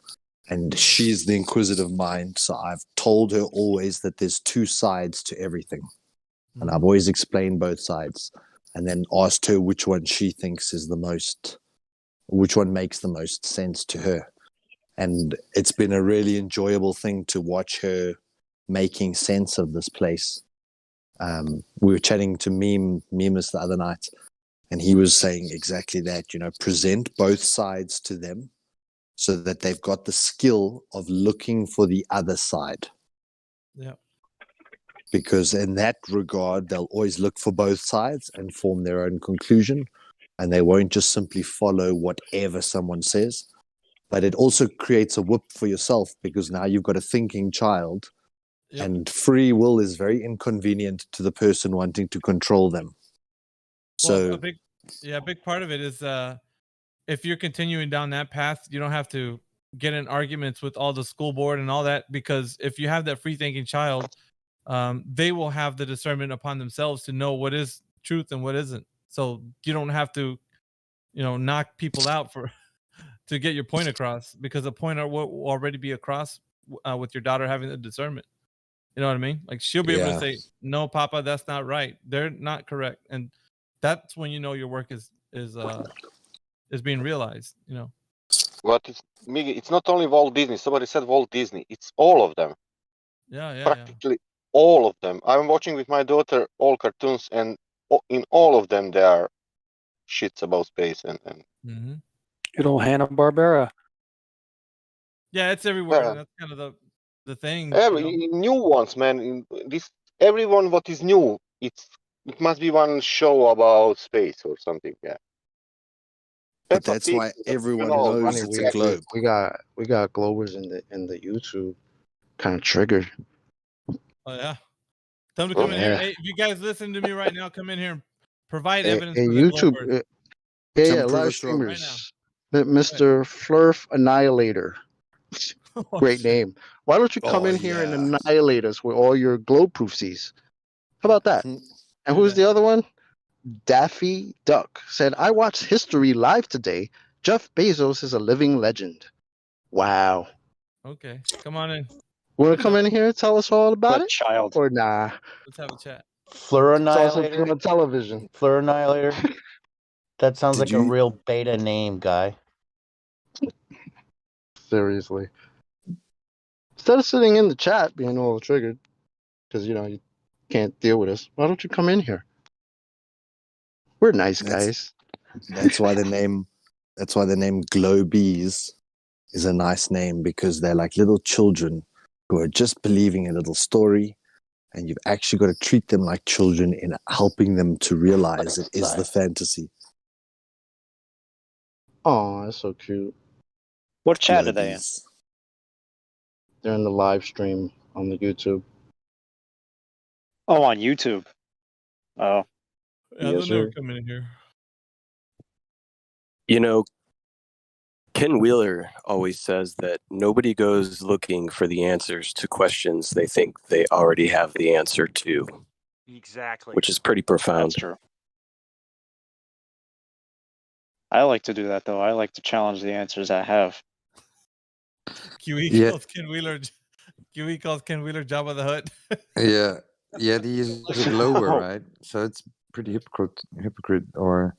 and she's the inquisitive mind. So I've told her always that there's 2 sides to everything. And I've always explained both sides, and then asked her which one she thinks is which one makes the most sense to her. And it's been a really enjoyable thing to watch her making sense of this place. We were chatting to Mimas the other night, and he was saying exactly that, present both sides to them so that they've got the skill of looking for the other side. Yeah. Because in that regard, they'll always look for both sides and form their own conclusion, and they won't just simply follow whatever someone says. But it also creates a whip for yourself, because now you've got a thinking child, and free will is very inconvenient to the person wanting to control them. So a big part of it is if you're continuing down that path, you don't have to get in arguments with all the school board and all that, because if you have that free thinking child, they will have the discernment upon themselves to know what is truth and what isn't. So you don't have to, knock people out to get your point across, because the point will already be across with your daughter having the discernment. You know what I mean? Like, she'll be able to say, "No, Papa, that's not right. They're not correct," and that's when your work is being realized. What is Miggy? It's not only Walt Disney. Somebody said Walt Disney. It's all of them. Practically all of them. I'm watching with my daughter all cartoons, and in all of them there are shits about space and. Good old Hanna-Barbera. Yeah, it's everywhere. That's kind of the thing. New ones, man. Everyone what is new, it must be one show about space or something. Yeah. But that's why everyone knows it's a globe. We got globers in the YouTube kind of triggered. Oh yeah. Tell them to come in here. Hey, if you guys listen to me right now, come in here and provide evidence for the YouTube. globers. Live streamers. Mr. Flurf Annihilator. Great name. Why don't you come in here and annihilate us with all your globe proofsies? How about that? And who's the other one? Daffy Duck said, I watched history live today. Jeff Bezos is a living legend. Wow. Okay, come on in. Want to come in here and tell us all about it? Child. Or nah? Let's have a chat. Fleur It's also Annihilator? on television. Fleur Annihilator? That sounds like a you- real beta name, guy. Seriously. Instead of sitting in the chat being all triggered, because you can't deal with us, why don't you come in here? We're nice guys. That's why the name Globies is a nice name, because they're like little children who are just believing a little story, and you've actually got to treat them like children in helping them to realize it is the fantasy. Oh, that's so cute. What chat are they in? They're in the live stream on the YouTube. Oh, on YouTube. Oh. Yeah, they'll never come in here. You know, Ken Wheeler always says that nobody goes looking for the answers to questions they think they already have the answer to. Exactly. Which is pretty profound. That's true. I like to do that, though. I like to challenge the answers I have. QE calls Ken Wheeler. QE calls Ken Wheeler Jabba the Hutt. Yeah, he is a glower, right? So it's pretty hypocrite or.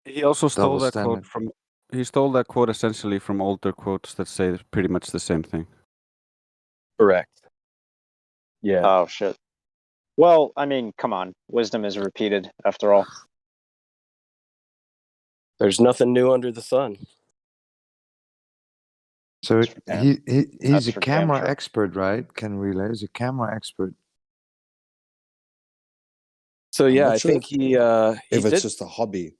He also stole double that standard. quote from. He stole that quote essentially from older quotes that say pretty much the same thing. Correct. Yeah. Oh, shit. Well, I mean, come on. Wisdom is repeated, after all. There's nothing new under the sun. So he's a for damn camera sure. expert, right? Ken Wheeler is a camera expert. So I'm yeah, not I sure think he if it's did, just a hobby.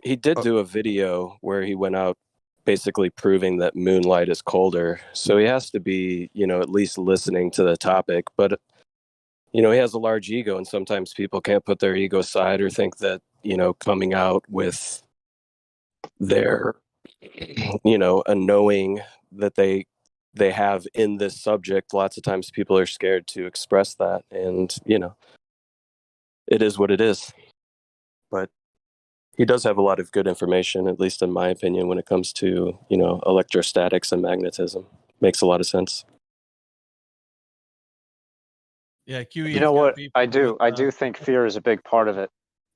he did do a video where he went out basically proving that moonlight is colder. So he has to be, at least listening to the topic. But he has a large ego, and sometimes people can't put their ego aside or think that, coming out with their, a knowing that they have in this subject, lots of times people are scared to express that. And, it is what it is. But he does have a lot of good information, at least in my opinion, when it comes to, electrostatics and magnetism. Makes a lot of sense. Yeah, QE. You know what? I do think fear is a big part of it.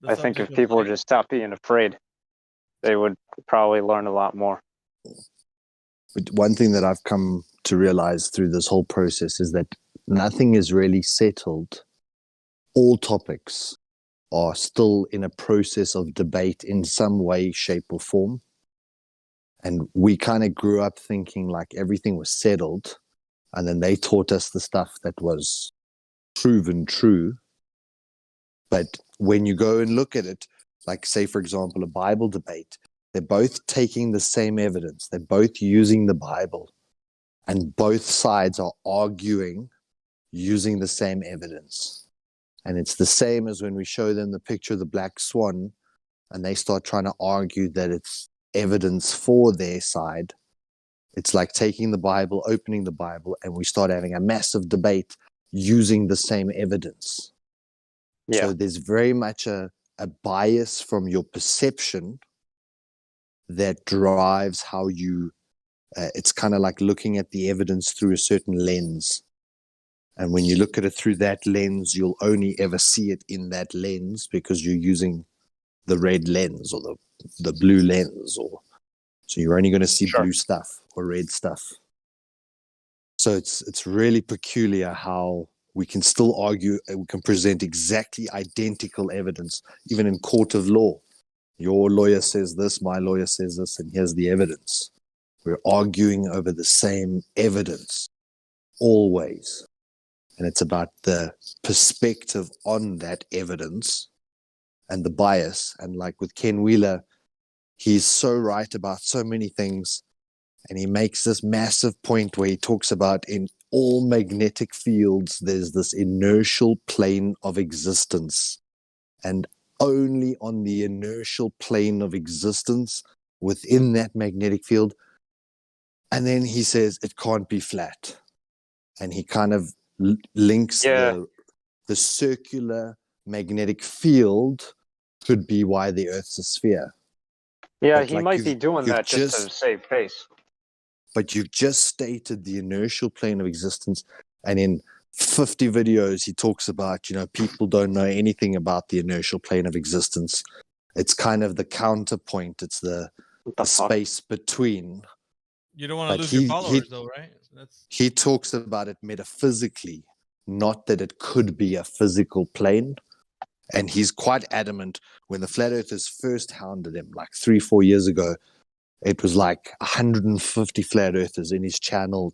I think if subject of people would light. just stop being afraid, they would probably learn a lot more. But one thing that I've come to realize through this whole process is that nothing is really settled. All topics are still in a process of debate in some way, shape, or form. And we kind of grew up thinking like everything was settled. And then they taught us the stuff that was proven true. But when you go and look at it, like say, for example, a Bible debate, they're both taking the same evidence. They're both using the Bible. And both sides are arguing using the same evidence. And it's the same as when we show them the picture of the black swan and they start trying to argue that it's evidence for their side. It's like taking the Bible, opening the Bible, and we start having a massive debate using the same evidence. Yeah. So there's very much a bias from your perception that drives how you, it's kind of like looking at the evidence through a certain lens. And when you look at it through that lens, you'll only ever see it in that lens because you're using the red lens or the blue lens, so you're only going to see blue stuff or red stuff. So it's really peculiar how we can still argue and we can present exactly identical evidence, even in court of law. Your lawyer says this, my lawyer says this, and here's the evidence. We're arguing over the same evidence, always. And it's about the perspective on that evidence and the bias. And like with Ken Wheeler, he's so right about so many things. And he makes this massive point where he talks about in all magnetic fields, there's this inertial plane of existence. And only on the inertial plane of existence within that magnetic field. And then he says it can't be flat. And he kind of links the circular magnetic field could be why the Earth's a sphere. Yeah, But he like might be doing that just to save face. But you've just stated the inertial plane of existence. And in 50 videos, he talks about, people don't know anything about the inertial plane of existence. It's kind of the counterpoint. It's the space between. You don't want to lose your followers, though, right? He talks about it metaphysically, not that it could be a physical plane. And he's quite adamant when the flat earthers first hounded him, like 3-4 years ago. It was like 150 flat earthers in his channel.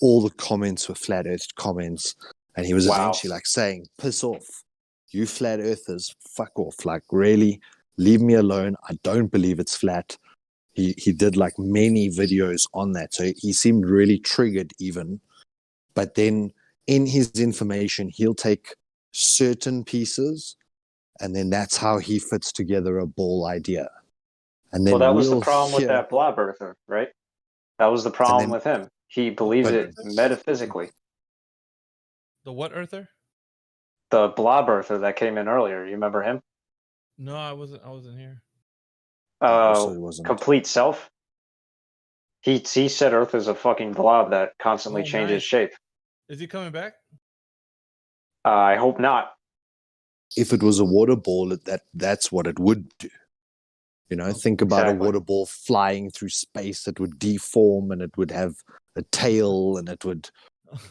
All the comments were flat earth comments. And he was eventually like saying, piss off. You flat earthers, fuck off. Like, really, leave me alone. I don't believe it's flat. He did like many videos on that. So he seemed really triggered even. But then in his information, he'll take certain pieces and then that's how he fits together a ball idea. And then that was the problem with that blob earther, right? That was the problem with him. He believes it metaphysically. The what earther? The blob earther that came in earlier. You remember him? No, I wasn't here. Complete self. He said Earth is a fucking blob that constantly changes shape. Is he coming back? I hope not. If it was a water ball, that's what it would do. Think about a water ball flying through space. It would deform and it would have a tail and it would,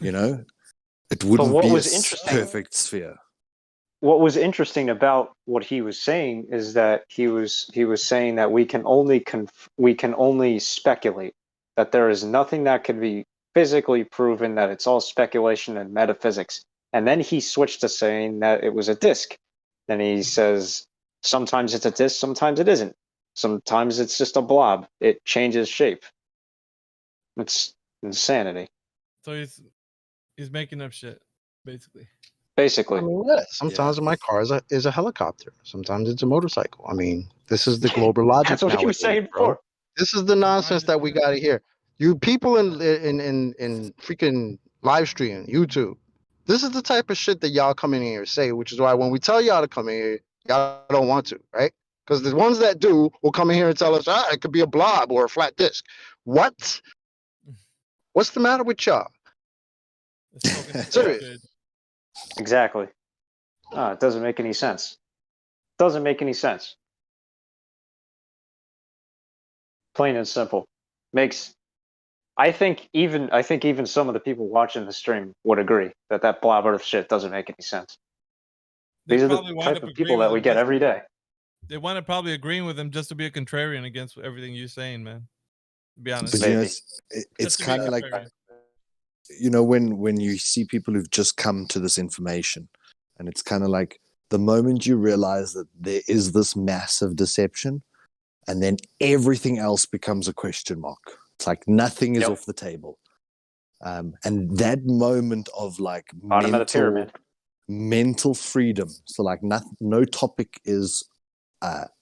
it wouldn't be a perfect sphere. What was interesting about what he was saying is that he was saying that we can only speculate, that there is nothing that can be physically proven, that it's all speculation and metaphysics. And then he switched to saying that it was a disc. Then he says sometimes it's a disc, sometimes it isn't. Sometimes it's just a blob. It changes shape. It's insanity. So he's making up shit, basically. Basically. Sometimes my car is a helicopter. Sometimes it's a motorcycle. I mean, this is the global logic. That's what you were saying before. This is the nonsense that we got to hear. You people in freaking live stream, YouTube. This is the type of shit that y'all come in here and say, which is why when we tell y'all to come in here, y'all don't want to, right? Because the ones that do will come in here and tell us, it could be a blob or a flat disc. What? What's the matter with y'all? Serious. Exactly. It doesn't make any sense. Doesn't make any sense. Plain and simple. I think even some of the people watching the stream would agree that blob earth shit doesn't make any sense. These are the type of people that we get every day. They wind up probably agreeing with him just to be a contrarian against everything you're saying, man. To be honest. But it's kind of like, when you see people who've just come to this information, and it's kind of like the moment you realize that there is this massive deception, and then everything else becomes a question mark. It's like nothing is off the table. And that moment of like mental freedom. So like no topic is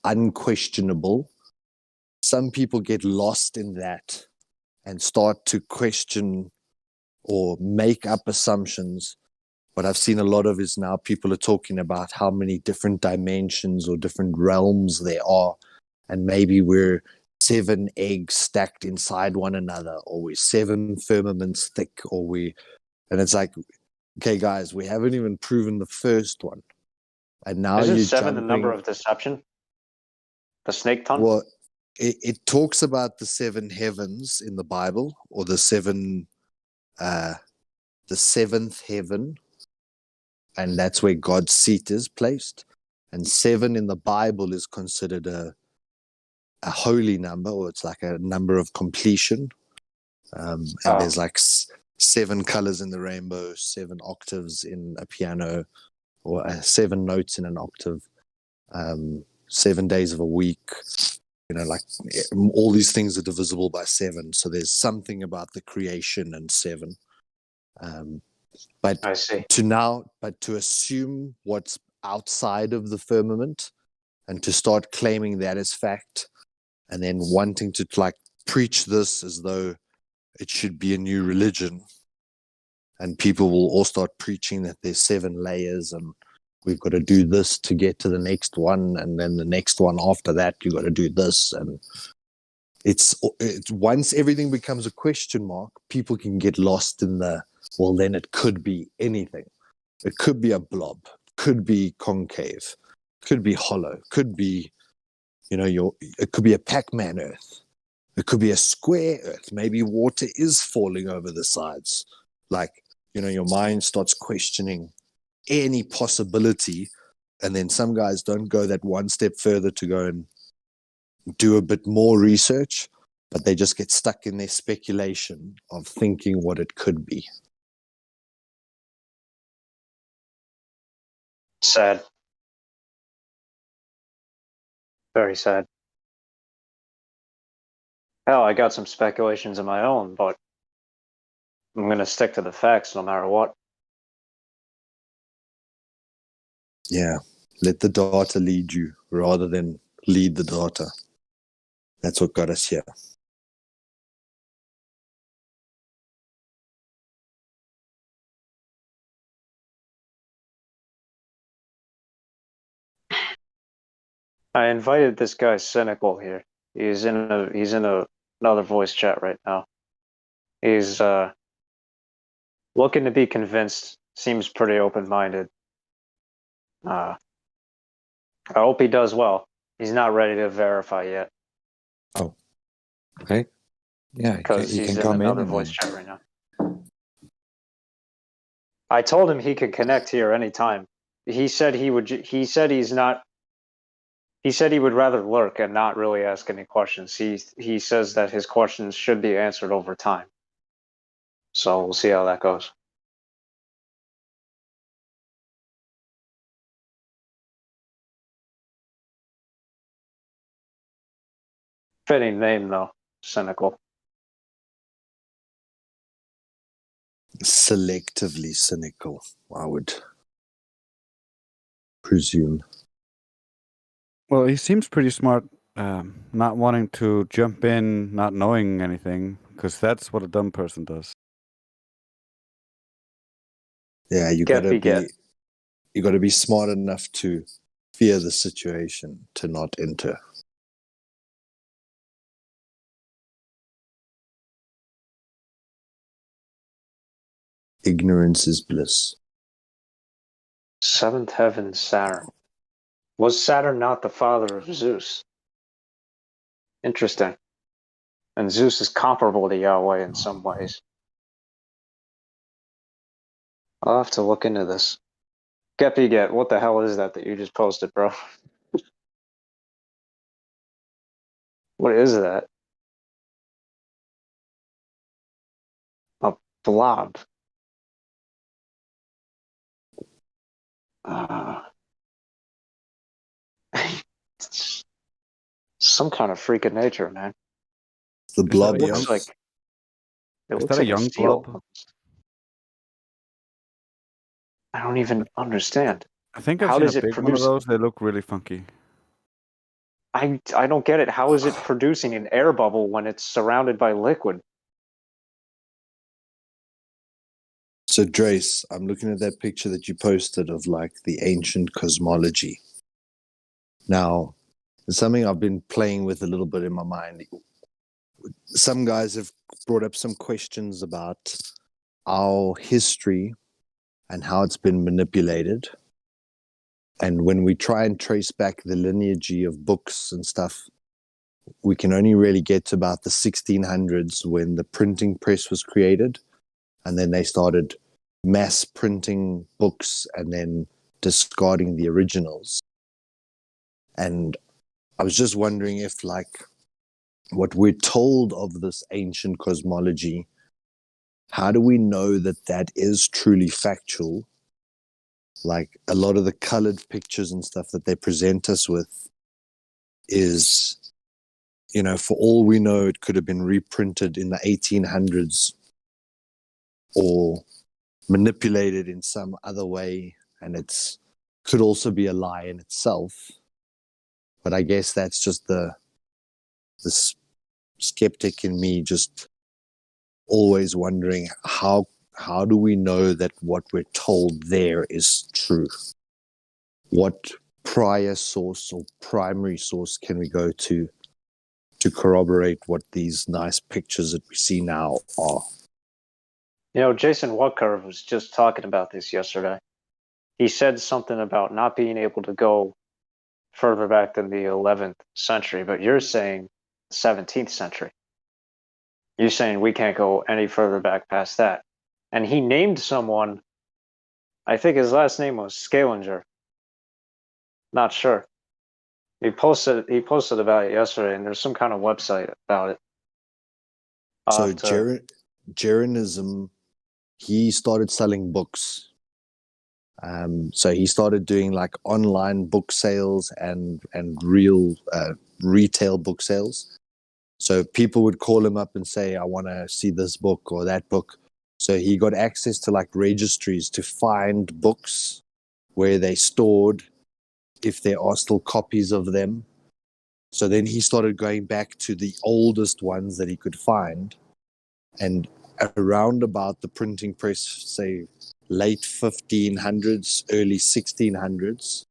unquestionable. Some people get lost in that and start to question or make up assumptions. What I've seen a lot of is now people are talking about how many different dimensions or different realms there are. And maybe we're 7 eggs stacked inside one another, or we're 7 firmaments thick, and it's like, okay, guys, we haven't even proven the first one. And now Isn't you're 7 the number of deception? The snake tongue? Well, it talks about the 7 heavens in the Bible, or the 7, the 7th heaven, and that's where God's seat is placed. And 7 in the Bible is considered a holy number, or it's like a number of completion. And there's like 7 colors in the rainbow, 7 octaves in a piano, or 7 notes in an octave, 7 days of a week. like all these things are divisible by 7. So there's something about the creation and 7. But I see. to assume what's outside of the firmament and to start claiming that as fact, and then wanting to like preach this as though it should be a new religion, and people will all start preaching that there's 7 layers and we've got to do this to get to the next one, and then the next one after that you got to do this, and it's once everything becomes a question mark, people can get lost in the, well, then it could be anything. It could be a blob, could be concave, could be hollow, could be, it could be a Pac-Man Earth. It could be a square Earth. Maybe water is falling over the sides. Like, your mind starts questioning any possibility, and then some guys don't go that one step further to go and do a bit more research, but they just get stuck in their speculation of thinking what it could be. Sad. Very sad. Hell, I got some speculations of my own, but I'm going to stick to the facts no matter what. Yeah, let the data lead you rather than lead the data. That's what got us here. I invited this guy Cynical here. He's in another voice chat right now. He's looking to be convinced. Seems pretty open-minded. I hope he does well. He's not ready to verify yet. Oh, okay. Yeah, because he he's can in come in another and voice then. chat right now. I told him he could connect here anytime. He said he would. He said he's not. He said he would rather lurk and not really ask any questions. He says that his questions should be answered over time. So we'll see how that goes. Fitting name though, Cynical. Selectively cynical, I would presume. Well, he seems pretty smart, not wanting to jump in, not knowing anything, because that's what a dumb person does. Yeah, you Get gotta be get. you gotta be smart enough to fear the situation to not enter. Ignorance is bliss. Seventh heaven, Saturn. Was Saturn not the father of Zeus? Interesting. And Zeus is comparable to Yahweh in some ways. I'll have to look into this. Get, what the hell is that you just posted, bro? What is that? A blob. Some kind of freak of nature, man. The blob It looks like a young seal. blob? I don't even understand. I think I've How seen does a it big one of produce? those. They look really funky. I don't get it. How is it producing an air bubble when it's surrounded by liquid? So Drace, I'm looking at that picture that you posted of like the ancient cosmology. Now, it's something I've been playing with a little bit in my mind. Some guys have brought up some questions about our history and how it's been manipulated. And when we try and trace back the lineage of books and stuff, we can only really get to about the 1600s when the printing press was created. And then they started mass printing books and then discarding the originals. And I was just wondering if, like, what we're told of this ancient cosmology, how do we know that that is truly factual? Like, a lot of the colored pictures and stuff that they present us with is you know, for all we know, it could have been reprinted in the 1800s or manipulated in some other way, and it's could also be a lie in itself. But I guess that's just the skeptic in me, just always wondering how do we know that what we're told there is true? What prior source or primary source can we go to corroborate what these nice pictures that we see now are? You know, Jason Wutcurve was just talking about this yesterday. He said something about not being able to go further back than the 11th century, but you're saying 17th century. You're saying we can't go any further back past that. And he named someone, I think his last name was Scalinger. Not sure. He posted about it yesterday, and there's some kind of website about it. So Jeranism, he started selling books. So he started doing like online book sales and real retail book sales. So people would call him up and say, I want to see this book or that book. So he got access to like registries to find books where they stored, if there are still copies of them. So then he started going back to the oldest ones that he could find. And around about the printing press, say late 1500s, early 1600s,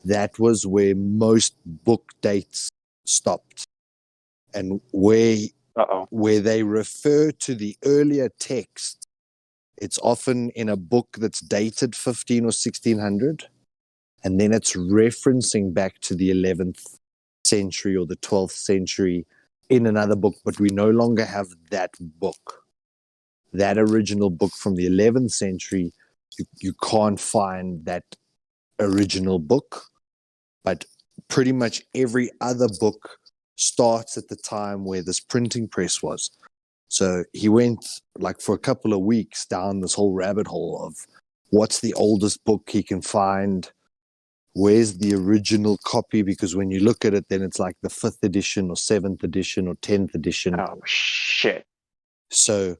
that was where most book dates stopped. And where they refer to the earlier text, it's often in a book that's dated 15 or 1600, and then it's referencing back to the 11th century or the 12th century in another book, but we no longer have that book. That original book from the 11th century, you can't find that original book, but pretty much every other book starts at the time where this printing press was. So he went like for a couple of weeks down this whole rabbit hole of what's the oldest book he can find, where's the original copy, because when you look at it, then it's like the 5th edition or 7th edition or 10th edition. Oh, shit. So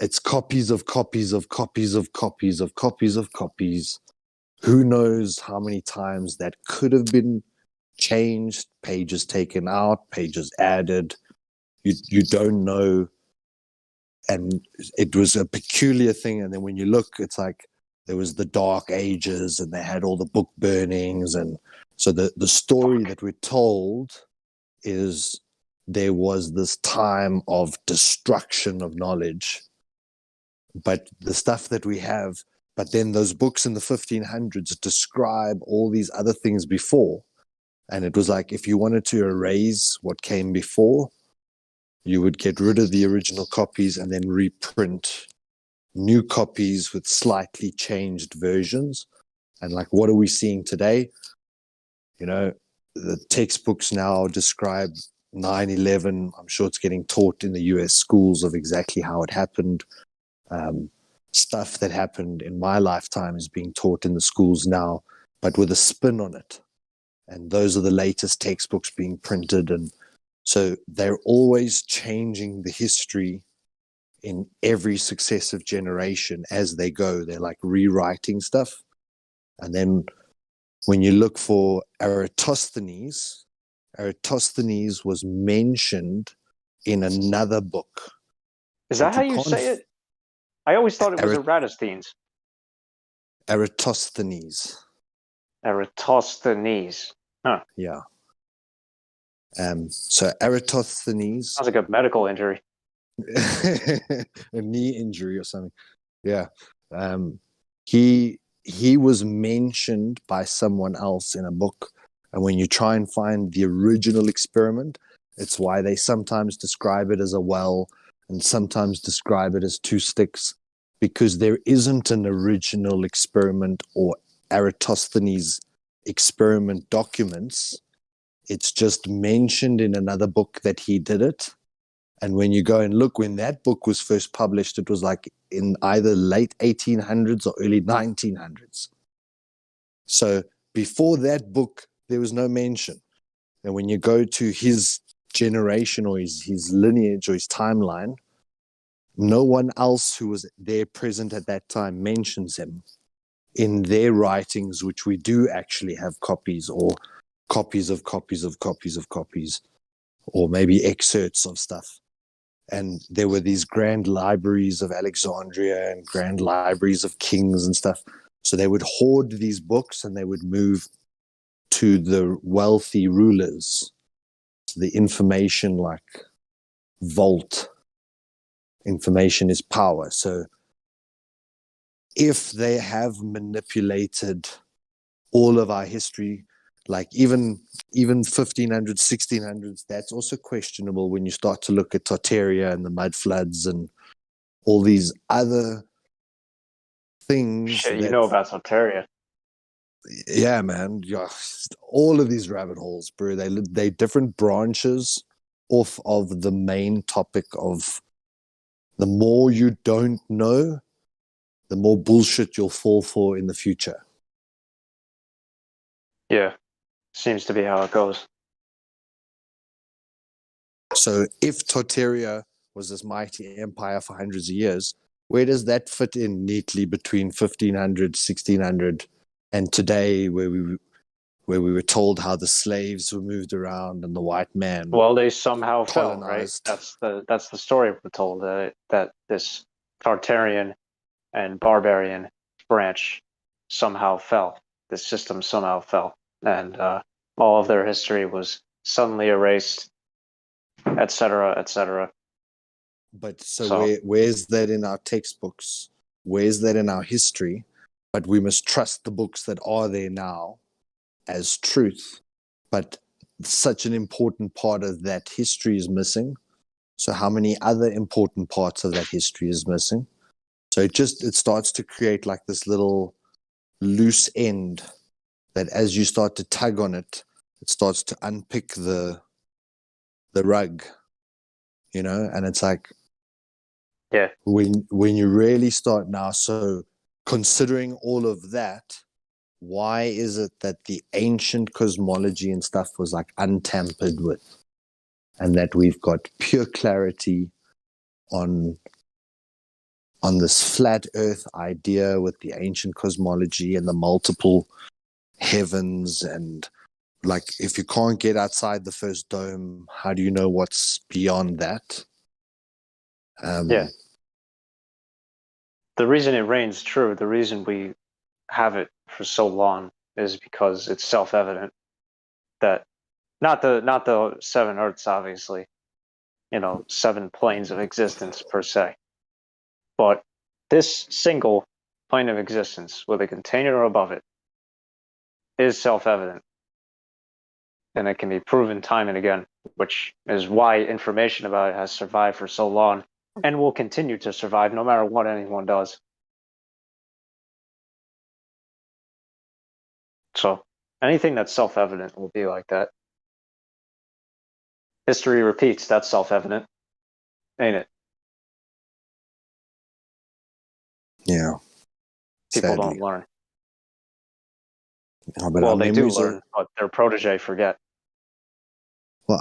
it's copies of copies of copies of copies of copies of copies. Who knows how many times that could have been changed, pages taken out, pages added. You don't know. And it was a peculiar thing. And then when you look, it's like there was the Dark Ages and they had all the book burnings. And so the story that we're told is there was this time of destruction of knowledge. But the stuff that we have, but then those books in the 1500s describe all these other things before. And it was like, if you wanted to erase what came before, you would get rid of the original copies and then reprint new copies with slightly changed versions. And like, what are we seeing today? You know, the textbooks now describe 9/11. I'm sure it's getting taught in the US schools of exactly how it happened. Stuff that happened in my lifetime is being taught in the schools now, but with a spin on it. And those are the latest textbooks being printed. And so they're always changing the history in every successive generation as they go. They're like rewriting stuff. And then when you look for Eratosthenes was mentioned in another book. Is that how you say it? I always thought it was Eratosthenes. Eratosthenes. Eratosthenes. Huh. Yeah. So Eratosthenes. Sounds like a medical injury. A knee injury or something. Yeah. He was mentioned by someone else in a book. And when you try and find the original experiment, it's why they sometimes describe it as a well and sometimes describe it as 2 sticks, because there isn't an original experiment or Eratosthenes experiment documents. It's just mentioned in another book that he did it. And when you go and look, when that book was first published, it was like in either late 1800s or early 1900s. So before that book, there was no mention. And when you go to his generation or his lineage or his timeline, no one else who was there present at that time mentions him in their writings, which we do actually have copies, or copies of copies of copies of copies, or maybe excerpts of stuff. And there were these grand libraries of Alexandria and grand libraries of kings and stuff. So they would hoard these books and they would move to the wealthy rulers. So the information, like vault, information is power. So if they have manipulated all of our history, like even 1500s, 1600s, that's also questionable when you start to look at Tartaria and the mud floods and all these other things. Shit, you know about Tartaria. Yeah, man. Yeah, all of these rabbit holes, bro. They different branches off of the main topic of the more you don't know, the more bullshit you'll fall for in the future. Yeah, seems to be how it goes. So if Tartaria was this mighty empire for hundreds of years, where does that fit in neatly between 1500, 1600, and today, where we were told how the slaves were moved around and the white man Well, they somehow colonized. fell, right? That's the story we're told, that this Tartarian and barbarian branch somehow fell. The system somehow fell, and all of their history was suddenly erased, etc., etc. But so where's that in our textbooks? Where's that in our history? But we must trust the books that are there now as truth. But such an important part of that history is missing. So how many other important parts of that history is missing? So it starts to create like this little loose end that as you start to tug on it, it starts to unpick the rug, you know, and it's like, yeah, when you really start now, so considering all of that, why is it that the ancient cosmology and stuff was like untampered with, and that we've got pure clarity on this flat earth idea with the ancient cosmology and the multiple heavens, and like if you can't get outside the first dome, how do you know what's beyond that? Yeah. The reason it reigns true, the reason we have it for so long, is because it's self-evident that not the seven Earths, obviously, you know, 7 planes of existence per se, but this single plane of existence with a container above it is self-evident, and it can be proven time and again, which is why information about it has survived for so long and will continue to survive no matter what anyone does. So anything that's self-evident will be like that. History repeats, that's self-evident, ain't it? Yeah. People Sadly. don't learn. Yeah, but Well, our they do memories learn, but their protege forget. Well,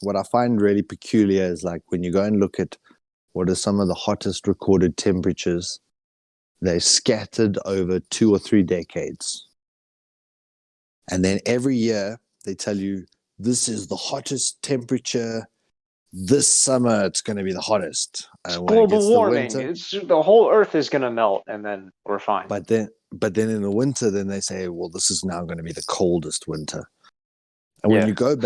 what I find really peculiar is like when you go and look at what are some of the hottest recorded temperatures, they're scattered over 2 or 3 decades. And then every year they tell you this is the hottest temperature. This summer it's going to be the hottest. And when it Global gets to warming. winter, It's the whole Earth is going to melt, and then we're fine. but then in the winter, then they say, well, this is now going to be the coldest winter. And when you go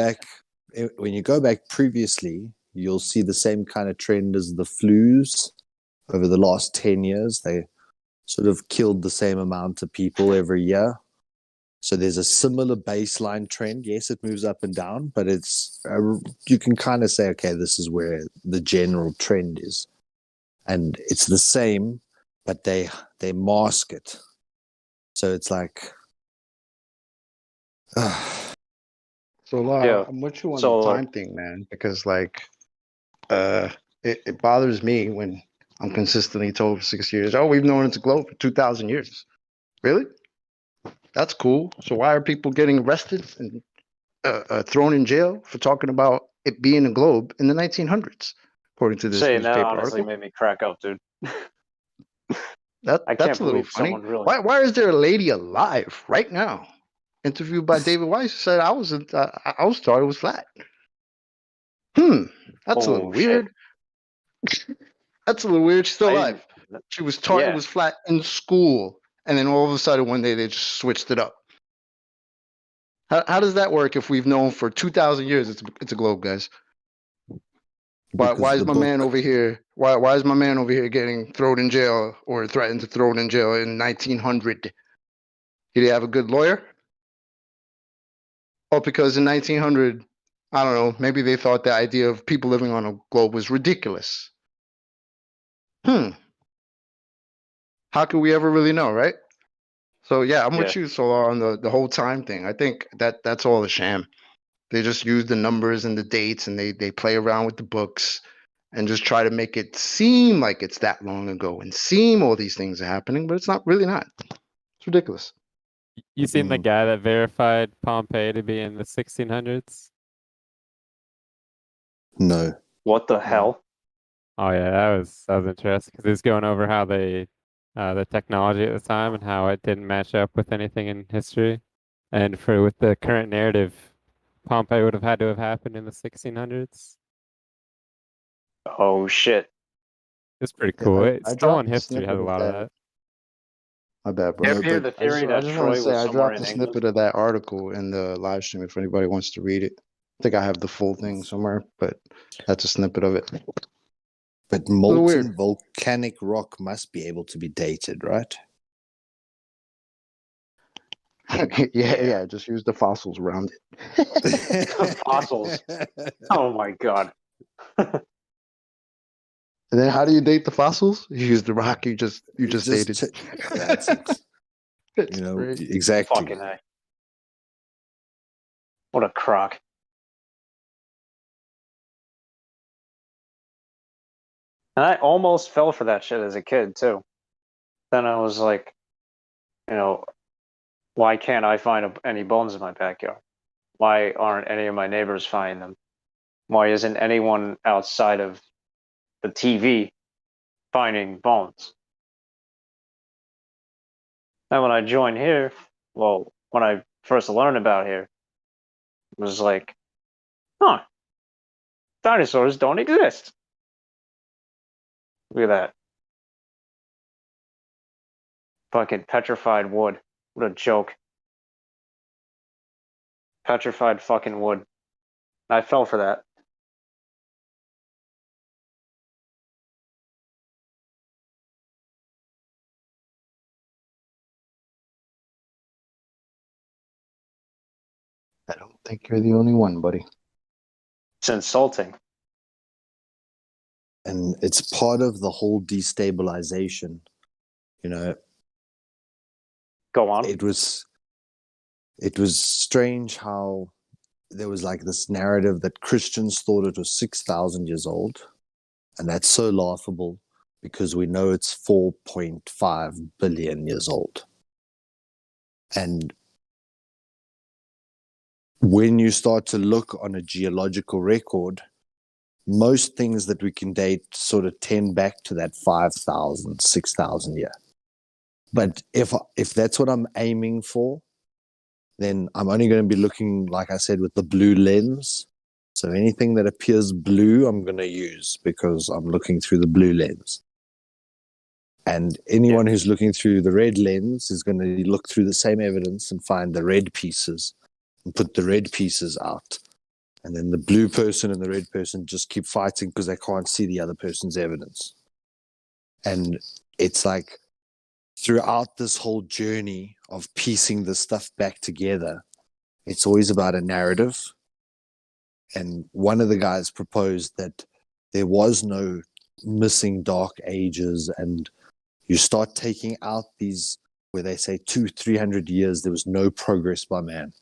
back previously, you'll see the same kind of trend as the flus over the last 10 years. They sort of killed the same amount of people every year. So there's a similar baseline trend. Yes, it moves up and down, but you can kind of say, okay, this is where the general trend is. And it's the same, but they mask it. So it's like... So, I'm with you on the time thing, man, because like, it bothers me when I'm consistently told for 6 years, oh, we've known it's a globe for 2,000 years. Really? That's cool. So why are people getting arrested and thrown in jail for talking about it being a globe in the 1900s, according to this Saying that newspaper honestly article. made me crack up, dude. I can't that's a little believe funny. someone really. Why is there a lady alive right now? Interviewed by David Weiss, who said I was thought it was flat. That's a little weird. That's a little weird. She's still alive. She was taught it was flat in school, and then all of a sudden one day they just switched it up. How does that work if we've known for 2,000 years it's a globe, guys? Why is my man over here? Why is my man over here getting thrown in jail or threatened to throw in jail in 1900? Did he have a good lawyer? Oh, because in 1900, I don't know, maybe they thought the idea of people living on a globe was ridiculous. How could we ever really know, right? So yeah, I'm with you, Solar, on the whole time thing. I think that's all a sham. They just use the numbers and the dates, and they play around with the books and just try to make it seem like it's that long ago and seem all these things are happening, but it's really not. It's ridiculous. You seen the guy that verified Pompeii to be in the 1600s? No. What the hell? Oh yeah, that was interesting because he was going over how the technology at the time and how it didn't match up with anything in history, and with the current narrative, Pompeii would have had to have happened in the 1600s. Oh shit! It's pretty cool. Stolen dropped a history has a snippet lot of of that. that. My bad, bro. Ever hear the theory I that just Troy want to say was I somewhere dropped in a England? snippet of that article in the live stream if anybody wants to read it. I think I have the full thing somewhere, but that's a snippet of it. But molten volcanic rock must be able to be dated, right? yeah. Just use the fossils around it. Fossils. Oh my god. And then how do you date the fossils? You use the rock you just dated. That's it. You know, exactly. Fucking A. What a crock. And I almost fell for that shit as a kid too. Then I was like, why can't I find any bones in my backyard? Why aren't any of my neighbors finding them? Why isn't anyone outside of the TV finding bones? And when I joined here, well, when I first learned about here, it was like, dinosaurs don't exist. Look at that. Fucking petrified wood. What a joke. Petrified fucking wood. I fell for that. I don't think you're the only one, buddy. It's insulting. And it's part of the whole destabilization. Go on. It was strange how there was like this narrative that Christians thought it was 6,000 years old. And that's so laughable because we know it's 4.5 billion years old. And when you start to look on a geological record, most things that we can date sort of tend back to that 5,000, 6,000 year. But if that's what I'm aiming for, then I'm only going to be looking, like I said, with the blue lens. So anything that appears blue, I'm going to use because I'm looking through the blue lens. And anyone who's looking through the red lens is going to look through the same evidence and find the red pieces and put the red pieces out. And then the blue person and the red person just keep fighting because they can't see the other person's evidence. And it's like throughout this whole journey of piecing this stuff back together, it's always about a narrative. And one of the guys proposed that there was no missing dark ages, and you start taking out these where they say 200-300 years there was no progress by man.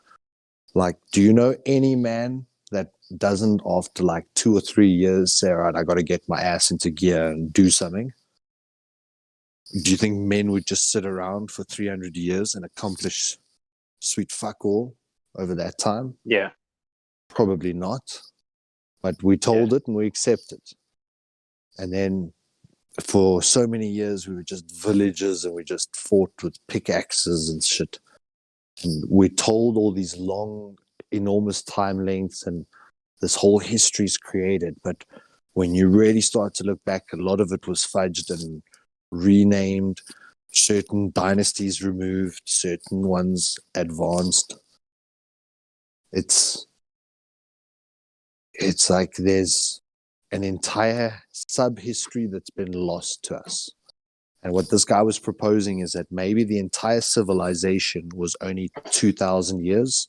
Like, do you know any man that doesn't after like 2 or 3 years say, all right, I got to get my ass into gear and do something? Do you think men would just sit around for 300 years and accomplish sweet fuck all over that time? Yeah. probably not, but we told it and we accepted. And then for so many years, we were just villagers and we just fought with pickaxes and shit. And we're told all these long, enormous time lengths and this whole history is created. But when you really start to look back, a lot of it was fudged and renamed, certain dynasties removed, certain ones advanced. It's like there's an entire sub-history that's been lost to us. And what this guy was proposing is that maybe the entire civilization was only 2,000 years,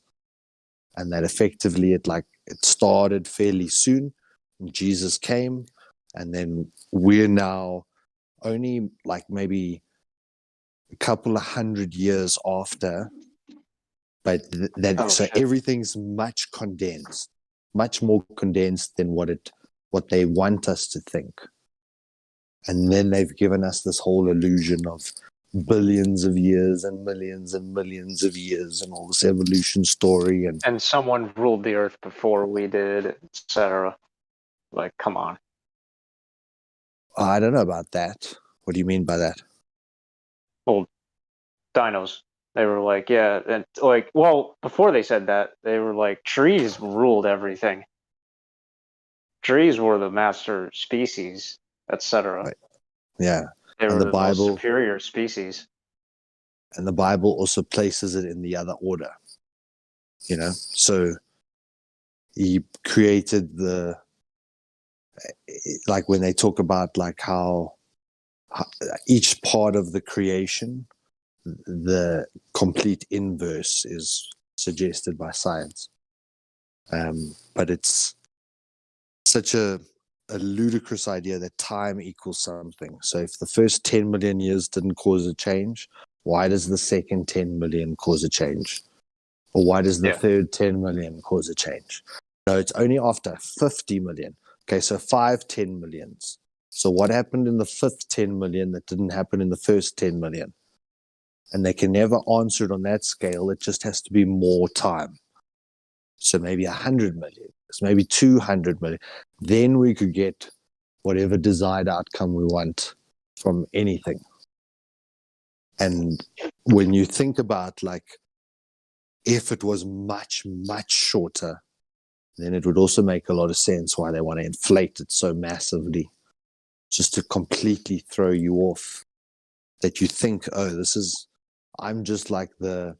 and that effectively it started fairly soon. And Jesus came, and then we're now only like maybe a couple of 100 years after, but everything's much condensed, much more condensed than what they want us to think. And then they've given us this whole illusion of billions of years and millions of years and all this evolution story. And someone ruled the earth before we did, etc. Like, come on. I don't know about that. What do you mean by that? Well, dinos. They were like, yeah, and like, well, before they said that, they were like, trees ruled everything. Trees were the master species, etc. Right. Yeah. They were and the most Bible, superior species. And the Bible also places it in the other order. So he created like when they talk about like how each part of the creation, the complete inverse is suggested by science. But it's such a ludicrous idea that time equals something. So if the first 10 million years didn't cause a change, why does the second 10 million cause a change? Or why does the third 10 million cause a change? No, it's only after 50 million. Okay, so 5 10 millions. So what happened in the fifth 10 million that didn't happen in the first 10 million? And they can never answer it on that scale. It just has to be more time. So maybe 100 million, maybe 200 million. Then we could get whatever desired outcome we want from anything. And when you think about like, if it was much, much shorter, then it would also make a lot of sense why they want to inflate it so massively, just to completely throw you off, that you think, oh, I'm just like the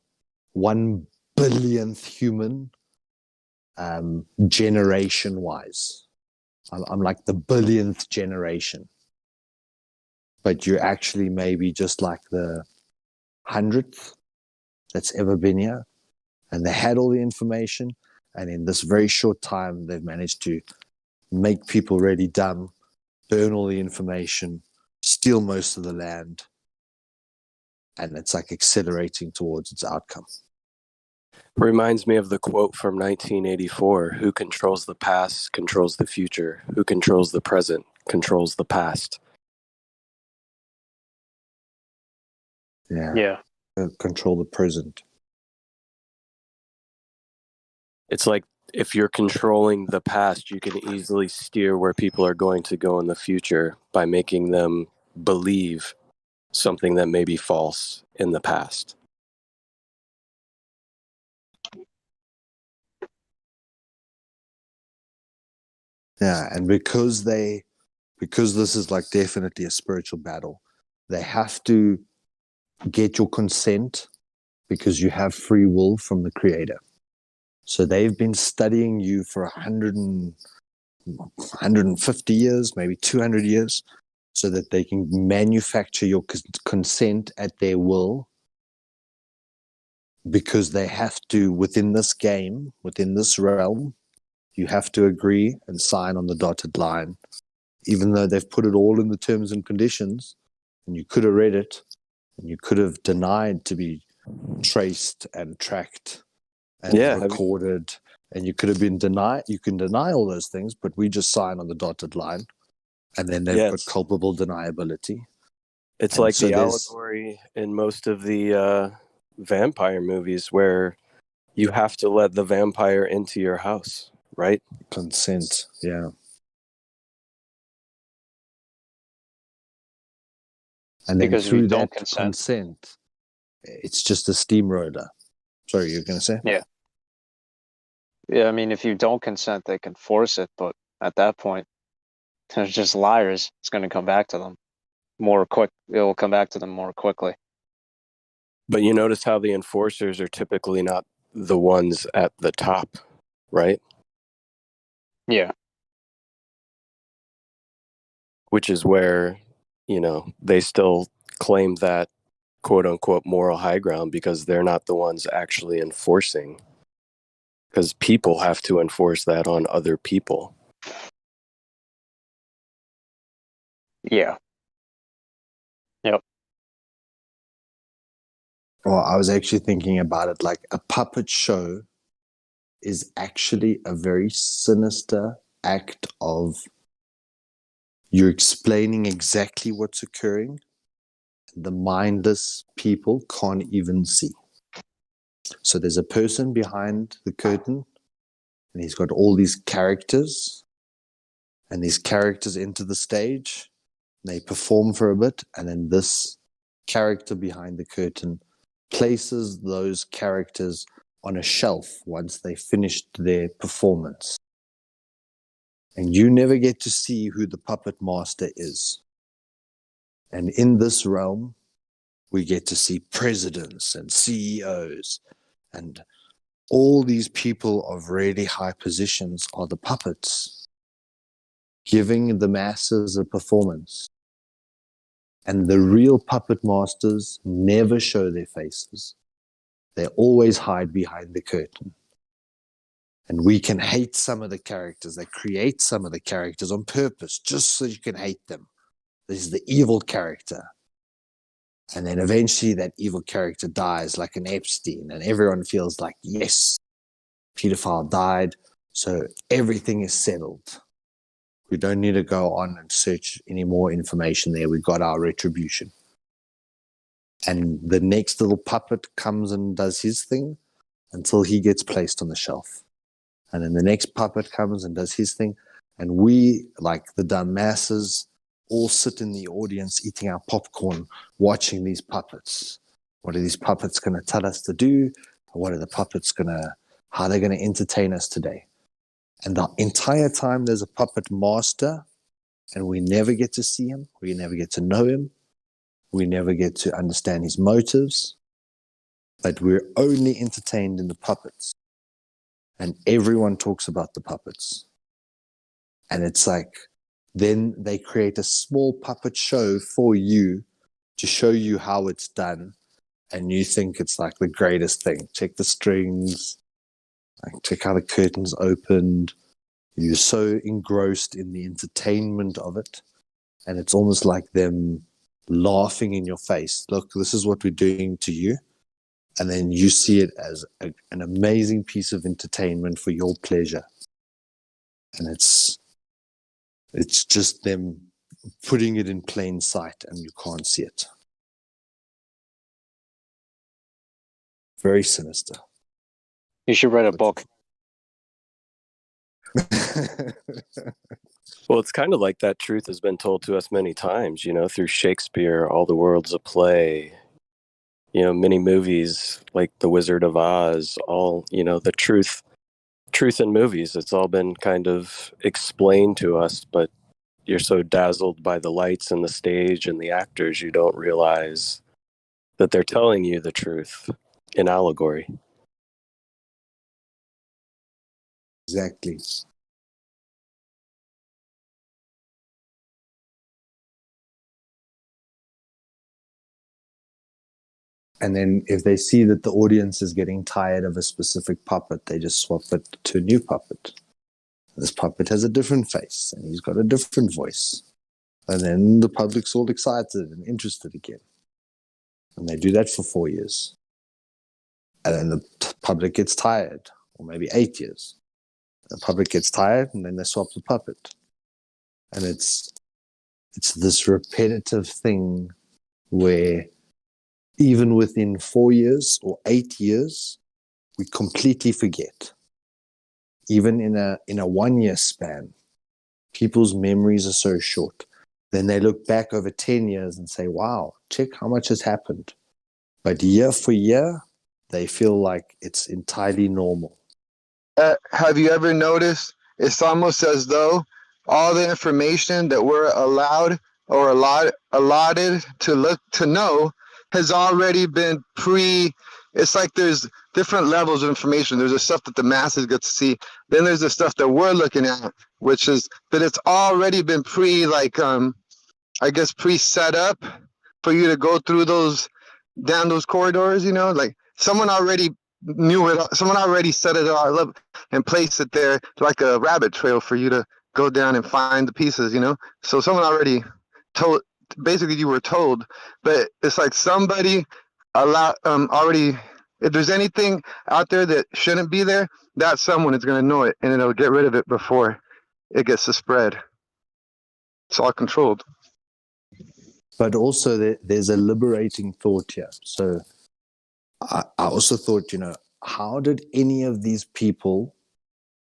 1 billionth human, generation-wise. I'm like the billionth generation. But you're actually maybe just like the 100th that's ever been here. And they had all the information, and in this very short time, they've managed to make people really dumb, burn all the information, steal most of the land, and it's like accelerating towards its outcome. Reminds me of the quote from 1984, who controls the past controls the future, who controls the present controls the past. Yeah. Control the present. It's like if you're controlling the past, you can easily steer where people are going to go in the future by making them believe something that may be false in the past. Yeah, and because this is like definitely a spiritual battle, they have to get your consent because you have free will from the Creator. So they've been studying you for 150 years, maybe 200 years, so that they can manufacture your consent at their will, because they have to, within this game, within this realm, you have to agree and sign on the dotted line, even though they've put it all in the terms and conditions, and you could have read it, and you could have denied to be traced and tracked and recorded, and you could have been denied. You can deny all those things, but we just sign on the dotted line, and then they've got culpable deniability. It's like the allegory in most of the vampire movies where you have to let the vampire into your house. right? Consent, yeah. And then Because if you through don't that consent, it's just a steamroller. Sorry, you're going to say? yeah. Yeah, I mean, if you don't consent, they can force it, but at that point, they're just liars. It's going to come back to them more quick. It will come back to them more quickly. But you notice how the enforcers are typically not the ones at the top, right? Yeah. Which is where, you know, they still claim that quote unquote moral high ground because they're not the ones actually enforcing. Because people have to enforce that on other people. Yeah. Yep. Well, I was actually thinking about it like a puppet show is actually a very sinister act of you're explaining exactly what's occurring. The mindless people can't even see. So there's a person behind the curtain, and he's got all these characters, and these characters enter the stage, they perform for a bit, and then this character behind the curtain places those characters on a shelf once they finished their performance. And you never get to see who the puppet master is. And in this realm, we get to see presidents and CEOs, and all these people of really high positions are the puppets, giving the masses a performance. And the real puppet masters never show their faces. They always hide behind the curtain. And we can hate some of the characters. They create some of the characters on purpose, just so you can hate them. This is the evil character. And then eventually that evil character dies like an Epstein, and everyone feels like, yes, pedophile died, so everything is settled. We don't need to go on and search any more information there. We got our retribution. And the next little puppet comes and does his thing until he gets placed on the shelf. And then the next puppet comes and does his thing. And we, like the dumb masses, all sit in the audience eating our popcorn, watching these puppets. What are these puppets going to tell us to do? What are the puppets how are they going to entertain us today? And the entire time there's a puppet master, and we never get to see him. We never get to know him. We never get to understand his motives. But we're only entertained in the puppets. And everyone talks about the puppets. And it's like, then they create a small puppet show for you to show you how it's done. And you think it's like the greatest thing. Check the strings, like check how the curtains opened. You're so engrossed in the entertainment of it. And it's almost like them laughing in your face. Look, this is what we're doing to you. And then you see it as an amazing piece of entertainment for your pleasure. And it's just them putting it in plain sight and you can't see it. Very sinister. You should write a book. Well, it's kind of like that truth has been told to us many times, you know, through Shakespeare, All the World's a Play, you know, many movies like The Wizard of Oz, all, you know, the truth in movies. It's all been kind of explained to us, but you're so dazzled by the lights and the stage and the actors, you don't realize that they're telling you the truth in allegory. Exactly. And then if they see that the audience is getting tired of a specific puppet, they just swap it to a new puppet. This puppet has a different face and he's got a different voice. And then the public's all excited and interested again. And they do that for 4 years. And then the public gets tired, or maybe 8 years. The public gets tired and then they swap the puppet. And it's this repetitive thing where even within 4 years or 8 years, we completely forget. even in a 1 year span, people's memories are so short. Then they look back over 10 years and say, wow, check how much has happened. But year for year, they feel like it's entirely normal. Have you ever noticed it's almost as though all the information that we're allowed or allotted to know has already been it's like there's different levels of information. There's the stuff that the masses get to see. Then there's the stuff that we're looking at, which is that it's already been pre-set up for you to go through down those corridors, like someone already knew it. Someone already set it all up and placed it there like a rabbit trail for you to go down and find the pieces, So someone already told, basically you were told, but it's like somebody already, if there's anything out there that shouldn't be there, that someone is going to know it and it'll get rid of it before it gets to spread. It's all controlled. But also there's a liberating thought here. So I also thought, how did any of these people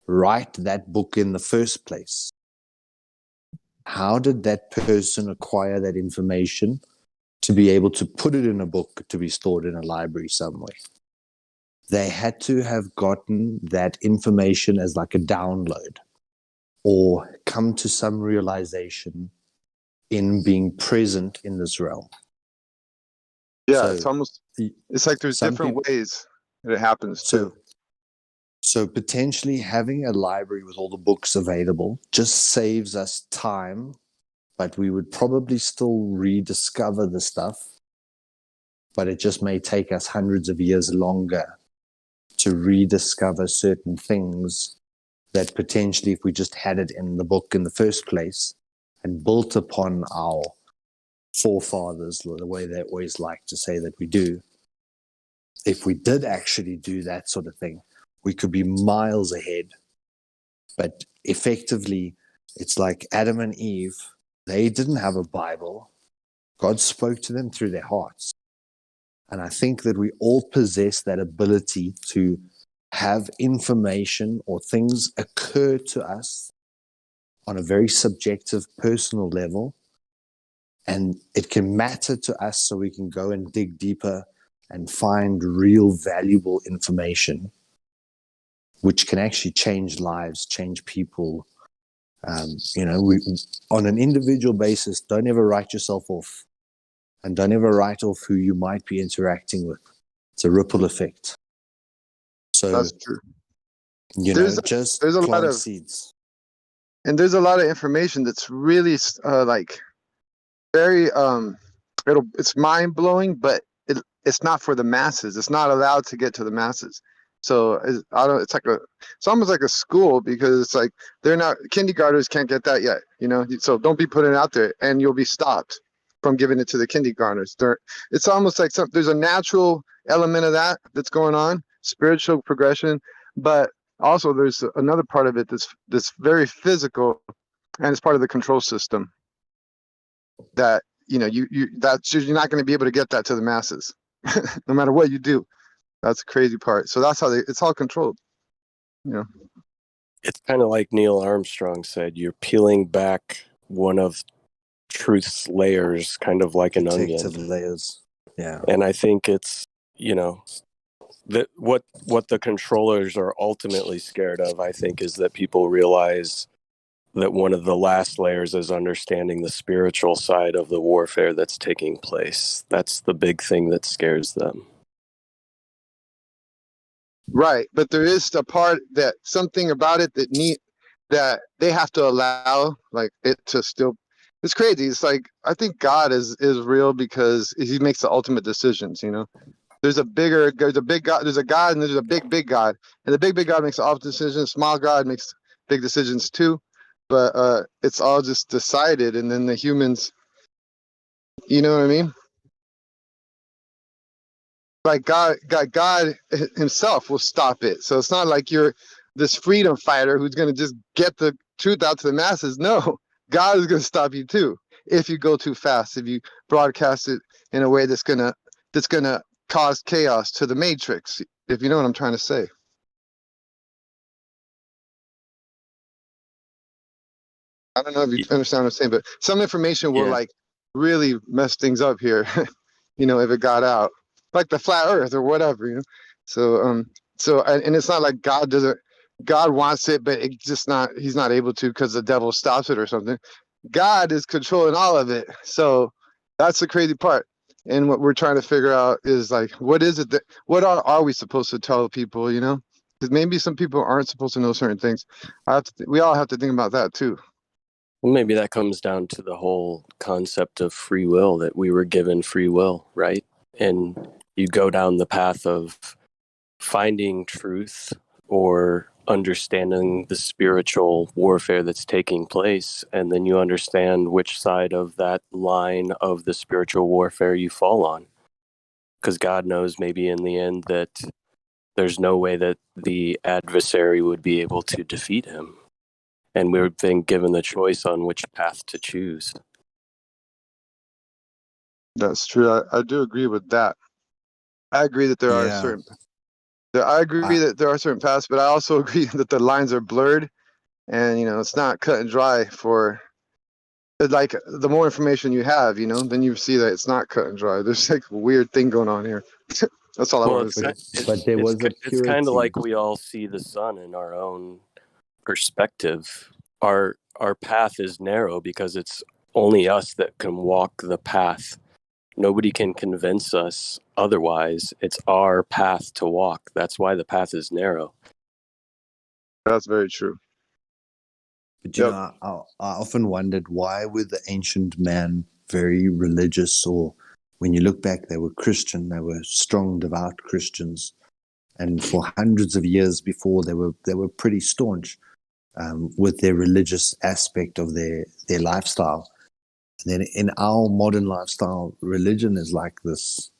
write that book in the first place? How did that person acquire that information to be able to put it in a book to be stored in a library somewhere? They had to have gotten that information as like a download or come to some realization in being present in this realm. Yeah, so it's like there's different ways that it happens too. So potentially having a library with all the books available just saves us time, but we would probably still rediscover the stuff, but it just may take us hundreds of years longer to rediscover certain things that potentially, if we just had it in the book in the first place and built upon our forefathers, the way they always like to say that we do, if we did actually do that sort of thing, we could be miles ahead. But effectively, it's like Adam and Eve, they didn't have a Bible. God spoke to them through their hearts. And I think that we all possess that ability to have information or things occur to us on a very subjective, personal level. And it can matter to us so we can go and dig deeper and find real valuable information, which can actually change lives, change people. We, on an individual basis, don't ever write yourself off. And don't ever write off who you might be interacting with. It's a ripple effect. So that's true. Just there's a lot of seeds. And there's a lot of information that's really very it's mind blowing, but it's not for the masses. It's not allowed to get to the masses. So it's almost like a school, because it's like kindergartners can't get that yet, So don't be putting it out there, and you'll be stopped from giving it to the kindergartners. It's almost like there's a natural element of that's going on, spiritual progression, but also there's another part of it that's very physical, and it's part of the control system that you're not going to be able to get that to the masses no matter what you do. That's the crazy part. So that's how it's all controlled. It's kind of like Neil Armstrong said, you're peeling back one of truth's layers, kind of like an onion. Layers. Yeah. And I think it's, that what the controllers are ultimately scared of, I think, is that people realize that one of the last layers is understanding the spiritual side of the warfare that's taking place. That's the big thing that scares them. Right, but there is a part something about it that they have to allow, like it to still. It's crazy. It's like, I think God is real because he makes the ultimate decisions. There's a big God, there's a God, and there's a big God, and the big God makes the ultimate decisions. Small God makes big decisions too, but it's all just decided, and then the humans. You know what I mean? Like God himself will stop it. So it's not like you're this freedom fighter who's going to just get the truth out to the masses. No, God is going to stop you too if you go too fast, if you broadcast it in a way that's going to cause chaos to the matrix, if you know what I'm trying to say. I don't know if you understand what I'm saying, but some information will Yeah. like really mess things up here. If it got out, like the flat Earth or whatever. And it's not like God wants it, but it's just not. He's not able to because the devil stops it or something. God is controlling all of it. So that's the crazy part. And what we're trying to figure out is like, what is it what are we supposed to tell people? Because maybe some people aren't supposed to know certain things. We all have to think about that too. Well, maybe that comes down to the whole concept of free will, that we were given free will, right? And you go down the path of finding truth or understanding the spiritual warfare that's taking place, and then you understand which side of that line of the spiritual warfare you fall on. Because God knows maybe in the end that there's no way that the adversary would be able to defeat him. And we've been given the choice on which path to choose. That's true. I do agree with that. I agree that there are certain. I agree that there are certain paths, but I also agree that the lines are blurred, and it's not cut and dry. Like the more information you have, then you see that it's not cut and dry. There's like a weird thing going on here. That's all I want to say. It's kind of like we all see the sun in our own perspective. Our path is narrow because it's only us that can walk the path. Nobody can convince us otherwise. It's our path to walk. That's why the path is narrow. That's very true. But I often wondered, why were the ancient man very religious? Or when you look back, they were Christian. They were strong, devout Christians, and for hundreds of years before, they were pretty staunch with their religious aspect of their lifestyle. And then in our modern lifestyle, religion is like this,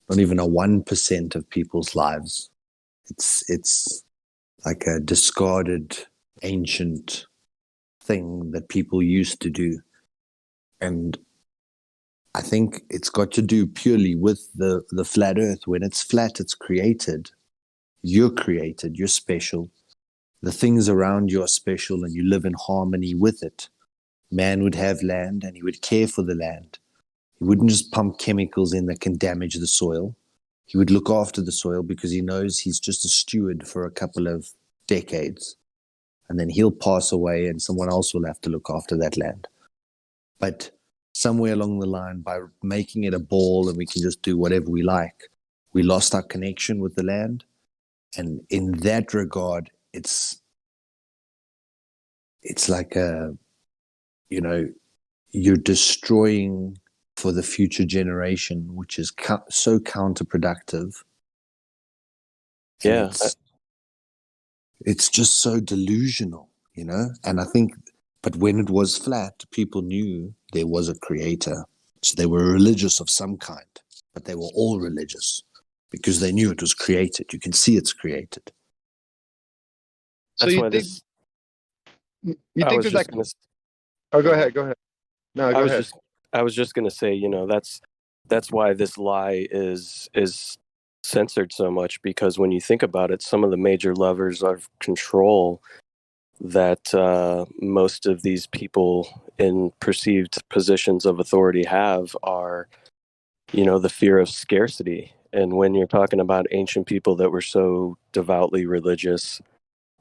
not even a 1% of people's lives. It's like a discarded ancient thing that people used to do. And I think it's got to do purely with the flat earth. When it's flat, it's created. You're created, you're special. The things around you are special, and you live in harmony with it. Man would have land, and he would care for the land. He wouldn't just pump chemicals in that can damage the soil. He would look after the soil because he knows he's just a steward for a couple of decades. And then he'll pass away and someone else will have to look after that land. But somewhere along the line, by making it a ball and we can just do whatever we like, we lost our connection with the land. And in that regard, it's like you're destroying for the future generation, which is so counterproductive. Yeah. It's just so delusional, And I think, but when it was flat, people knew there was a creator. So they were religious of some kind, but they were all religious because they knew it was created. You can see it's created. So you think there's like... Oh, go ahead. No, go ahead. I was just going to say, that's why this lie is censored so much, because when you think about it, some of the major levers of control that most of these people in perceived positions of authority have are, the fear of scarcity. And when you're talking about ancient people that were so devoutly religious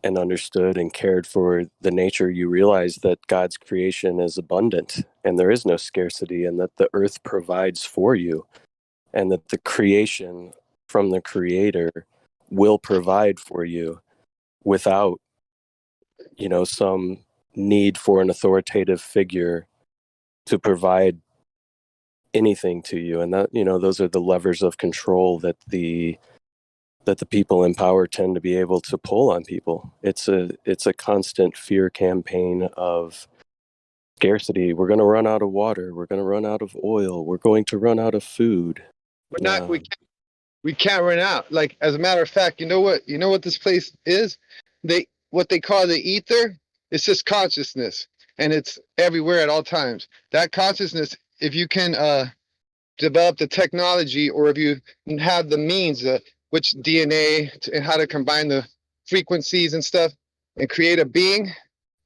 and understood and cared for the nature, you realize that God's creation is abundant and there is no scarcity, and that the earth provides for you, and that the creation from the creator will provide for you without, some need for an authoritative figure to provide anything to you. And that, those are the levers of control that the people in power tend to be able to pull on people. It's a constant fear campaign of scarcity. We're going to run out of water. We're going to run out of oil. We're going to run out of food. We can't run out. Like, as a matter of fact, you know what this place is? What they call the ether. It's just consciousness, and it's everywhere at all times. That consciousness, if you can develop the technology, or if you have the means, which DNA and how to combine the frequencies and stuff and create a being,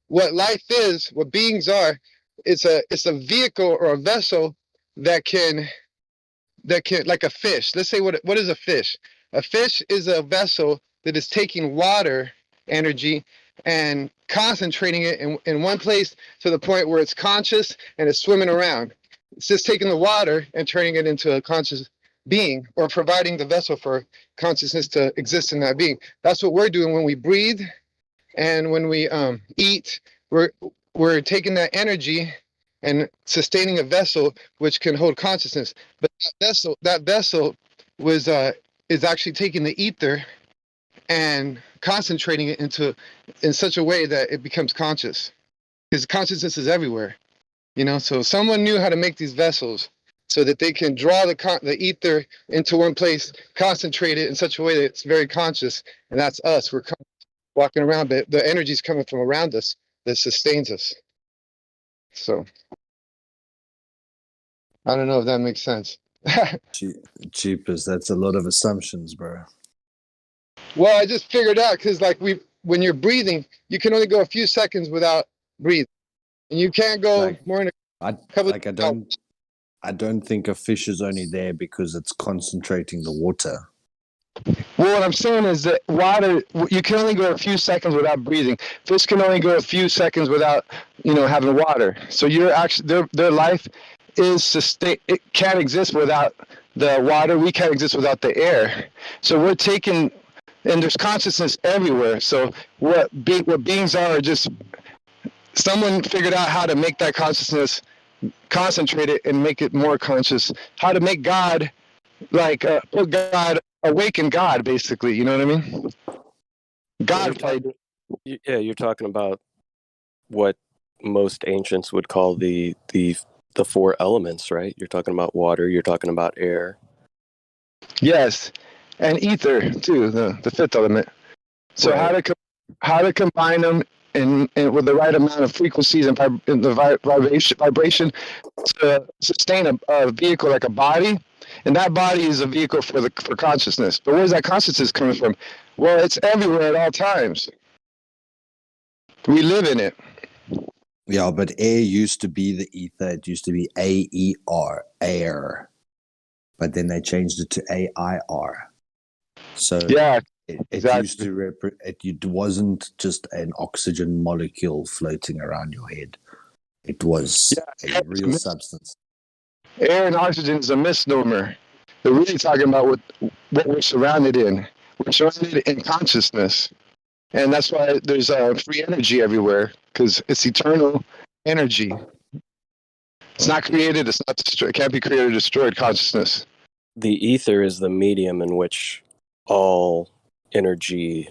what life is, what beings are, it's a vehicle or a vessel that can like a fish. Let's say what is a fish? A fish is a vessel that is taking water energy and concentrating it in one place to the point where it's conscious and it's swimming around. It's just taking the water and turning it into a conscious being, or providing the vessel for consciousness to exist in that being. That's what we're doing when we breathe and when we eat. We're taking that energy and sustaining a vessel which can hold consciousness. But that vessel was is actually taking the ether and concentrating it in such a way that it becomes conscious. Because consciousness is everywhere, you know. So someone knew how to make these vessels so that they can draw the ether into one place, concentrate it in such a way that it's very conscious, and that's us. We're walking around, but the energy is coming from around us that sustains us. So I don't know if that makes sense. Jeepers, that's a lot of assumptions, bro. Well, I just figured out because like when you're breathing, you can only go a few seconds without breathing, and you can't go more than a couple. I don't think a fish is only there because it's concentrating the water. Well, what I'm saying is that water, you can only go a few seconds without breathing. Fish can only go a few seconds without, having water. So you're actually their life is sustained. It can't exist without the water. We can't exist without the air. So we're taking, and there's consciousness everywhere. So what beings are just someone figured out how to make that consciousness, concentrate it, and make it more conscious. How to make God put God, awaken God, basically. You know what I mean? You're talking about what most ancients would call the four elements, right? You're talking about water, you're talking about air. Yes, and ether too, the fifth element. So right. how to combine them and with the right amount of frequencies and the vibration to sustain a vehicle like a body. And that body is a vehicle for consciousness. But where's that consciousness coming from? Well, it's everywhere at all times. We live in it. Yeah, but air used to be the ether. It used to be AER, air. But then they changed it to AIR. So yeah, it used to it wasn't just an oxygen molecule floating around your head. It was a real substance. Air and oxygen is a misnomer. They're really talking about what we're surrounded in. We're surrounded in consciousness. And that's why there's free energy everywhere, because it's eternal energy. It's not created, it's not destroyed. It can't be created or destroyed, consciousness. The ether is the medium in which all energy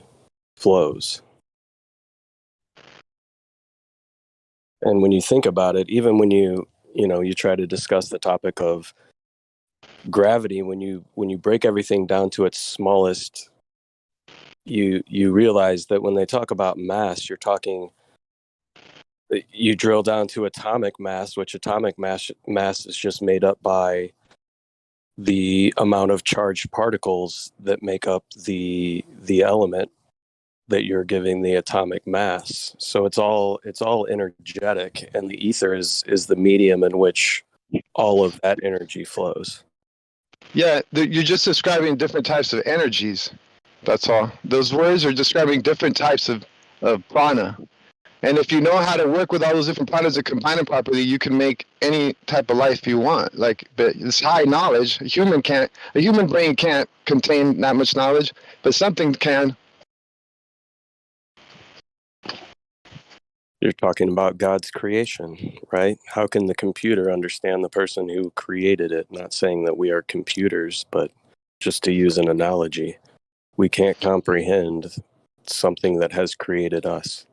flows. And when you think about it, even when you try to discuss the topic of gravity, when you break everything down to its smallest, you realize that when they talk about mass, you drill down to atomic mass, which atomic mass is just made up by the amount of charged particles that make up the element that you're giving the atomic mass. So it's all energetic, and the ether is the medium in which all of that energy flows. Yeah, you're just describing different types of energies. That's all. Those words are describing different types of prana. And if you know how to work with all those different pranas and combine them properly, you can make any type of life you want. But it's high knowledge. A human brain can't contain that much knowledge, but something can. You're talking about God's creation, right? How can the computer understand the person who created it? Not saying that we are computers, but just to use an analogy, we can't comprehend something that has created us.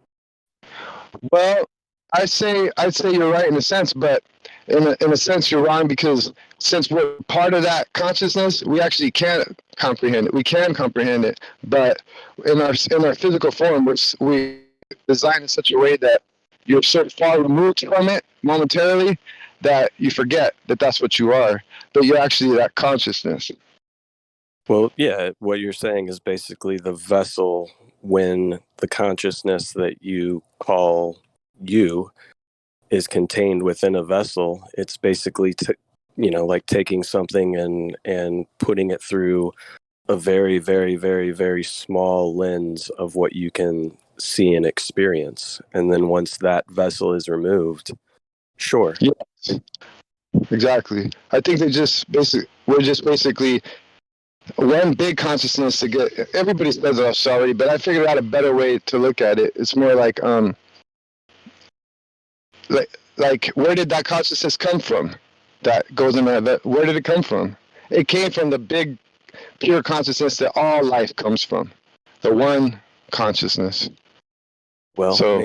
Well, I'd say you're right in a sense, but in a sense you're wrong, because since we're part of that consciousness, we actually can't comprehend it. We can comprehend it, but in our physical form, we design in such a way that you're so far removed from it momentarily that you forget that that's what you are, but you're actually that consciousness. Well, yeah, what you're saying is basically the vessel when the consciousness that you call you is contained within a vessel. It's basically, like taking something and putting it through a very, very, very, very small lens of what you can see and experience. And then once that vessel is removed, sure. Yes, exactly. I think we're just basically one big consciousness to get. Everybody says this already, but I figured out a better way to look at it. It's more like where did that consciousness come from? That goes in that. Where did it come from? It came from the big pure consciousness that all life comes from, the one consciousness. Well, So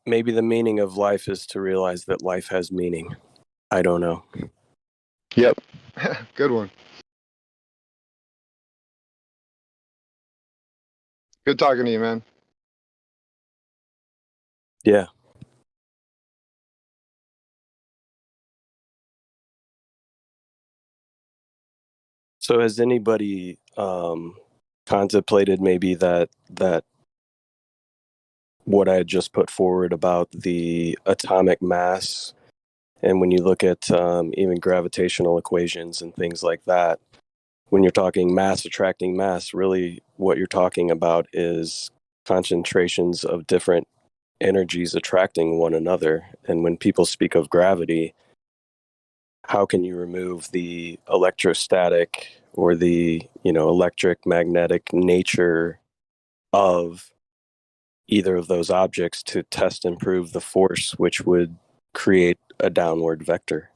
maybe the meaning of life is to realize that life has meaning. I don't know. Yep. Good one. Good talking to you, man. Yeah. So has anybody contemplated maybe that what I had just put forward about the atomic mass, and when you look at even gravitational equations and things like that, when you're talking mass attracting mass, really what you're talking about is concentrations of different energies attracting one another. And when people speak of gravity, how can you remove the electrostatic or the electric magnetic nature of either of those objects to test and prove the force which would create a downward vector?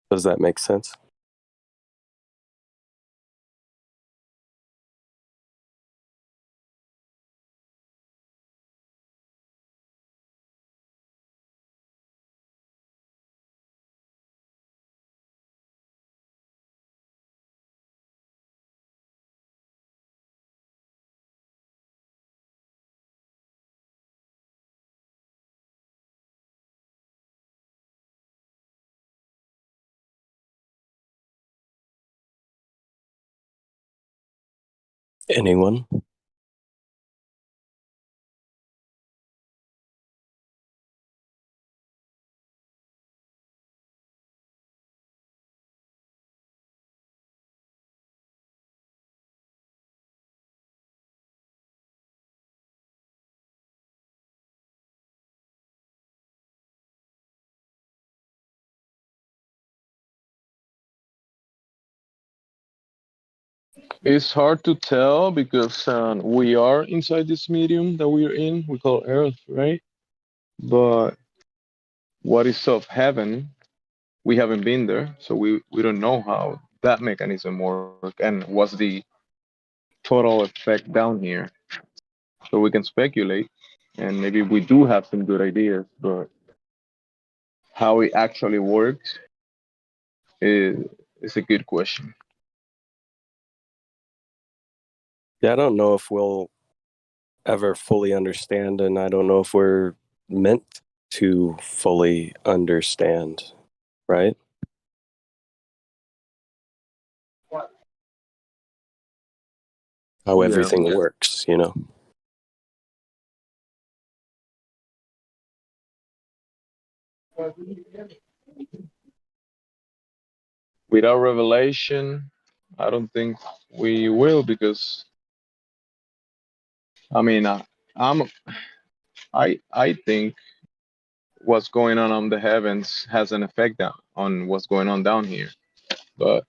Does that make sense? Anyone? It's hard to tell because we are inside this medium that we're in. We call Earth, right? But what is of heaven? We haven't been there, so we don't know how that mechanism works and what's the total effect down here. So we can speculate, and maybe we do have some good ideas, but how it actually works is a good question. Yeah, I don't know if we'll ever fully understand, and I don't know if we're meant to fully understand, right? How everything works, Without revelation, I don't think we will, because I mean, I think what's going on the heavens has an effect on what's going on down here, but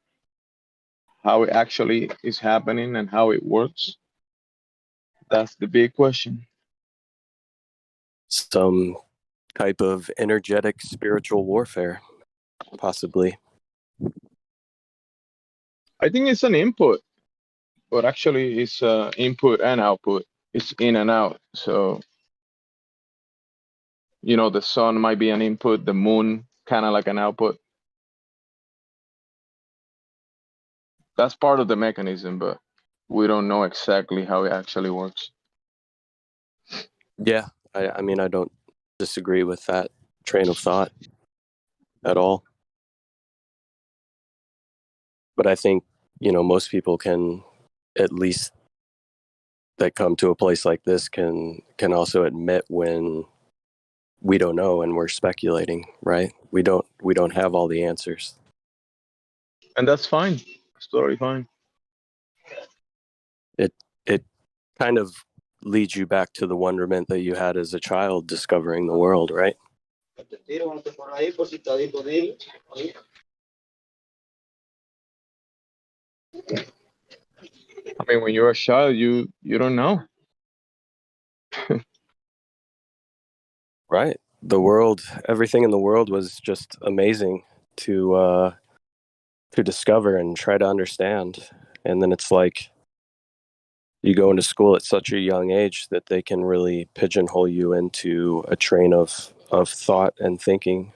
how it actually is happening and how it works, that's the big question. Some type of energetic spiritual warfare, possibly. I think it's an input, but actually it's input and output. It's in and out. So, the sun might be an input, the moon kind of like an output. That's part of the mechanism, but we don't know exactly how it actually works. Yeah, I mean, I don't disagree with that train of thought at all. But I think, most people can, at least that come to a place like this, can also admit when we don't know and we're speculating, right? We don't have all the answers. And that's fine. It's totally fine. It kind of leads you back to the wonderment that you had as a child discovering the world, right? I mean, when you're a child, you don't know. Right. The world, everything in the world was just amazing to discover and try to understand. And then it's like you go into school at such a young age that they can really pigeonhole you into a train of thought and thinking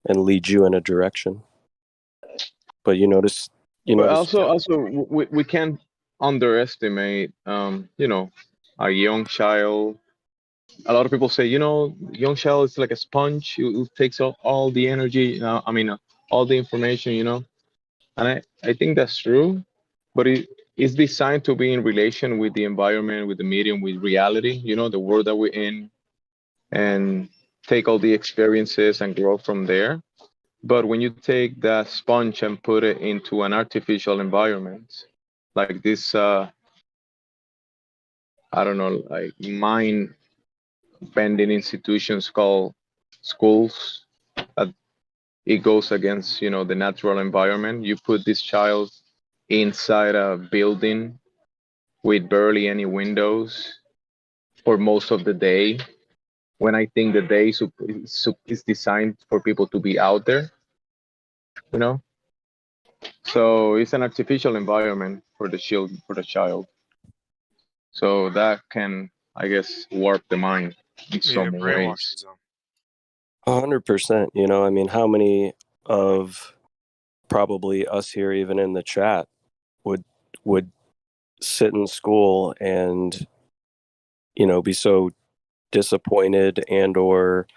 and lead you in a direction. But But also we can't underestimate a young child. A lot of people say, young child is like a sponge. It takes all the energy. All the information. And I think that's true. But it's designed to be in relation with the environment, with the medium, with reality. The world that we're in, and take all the experiences and grow from there. But when you take that sponge and put it into an artificial environment, like this, I don't know, like mind bending institutions called schools, it goes against, the natural environment. You put this child inside a building with barely any windows for most of the day, when I think the day is designed for people to be out there, you know? So it's an artificial environment for the child. So that can, I guess, warp the mind in some ways. 100%. How many of probably us here, even in the chat, would sit in school and be so disappointed and or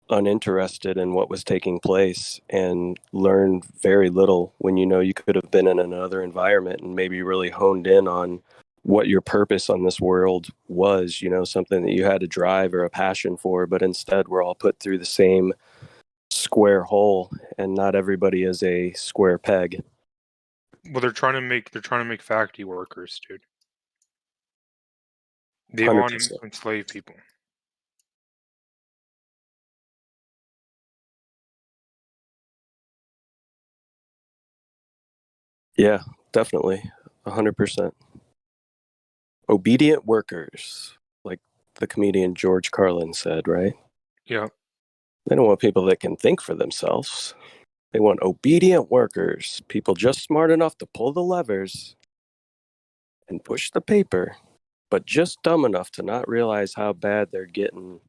uninterested in what was taking place and learn very little when you could have been in another environment and maybe really honed in on what your purpose on this world was, something that you had a drive or a passion for. But instead we're all put through the same square hole, and not everybody is a square peg. Well, they're trying to make factory workers, dude. They 100%. want to enslave people. Yeah, definitely. 100%. Obedient workers, like the comedian George Carlin said, right? Yeah. They don't want people that can think for themselves. They want obedient workers, people just smart enough to pull the levers and push the paper, but just dumb enough to not realize how bad they're getting.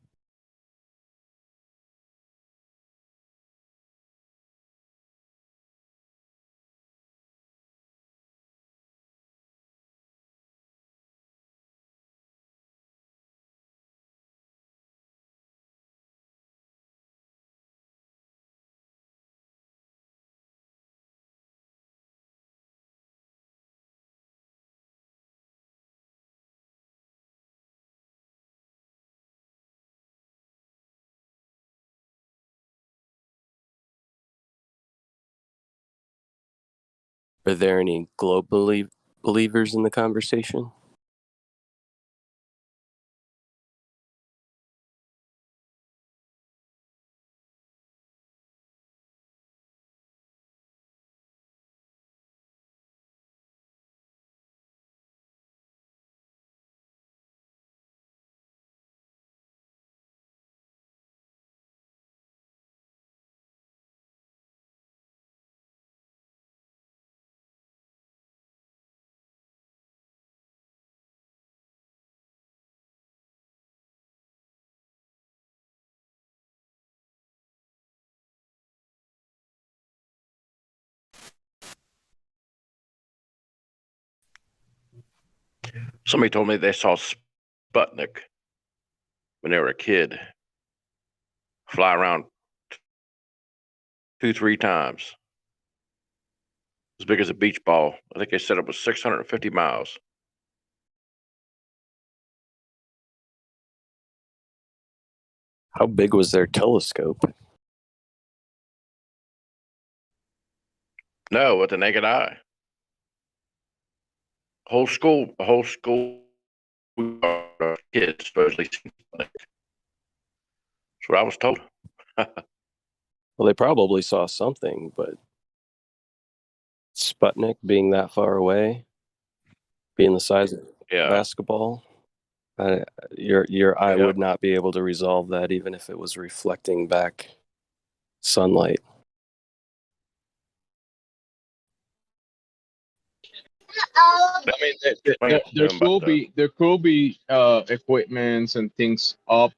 Are there any global believers in the conversation? Somebody told me they saw Sputnik when they were a kid fly around 2-3 times. as big as a beach ball. I think they said it was 650 miles. How big was their telescope? No, with the naked eye. A whole school of kids supposedly seen Sputnik. That's what I was told. Well, they probably saw something, but Sputnik being that far away, being the size of a basketball, your eye would not be able to resolve that, even if it was reflecting back sunlight. I mean, there could be equipments and things up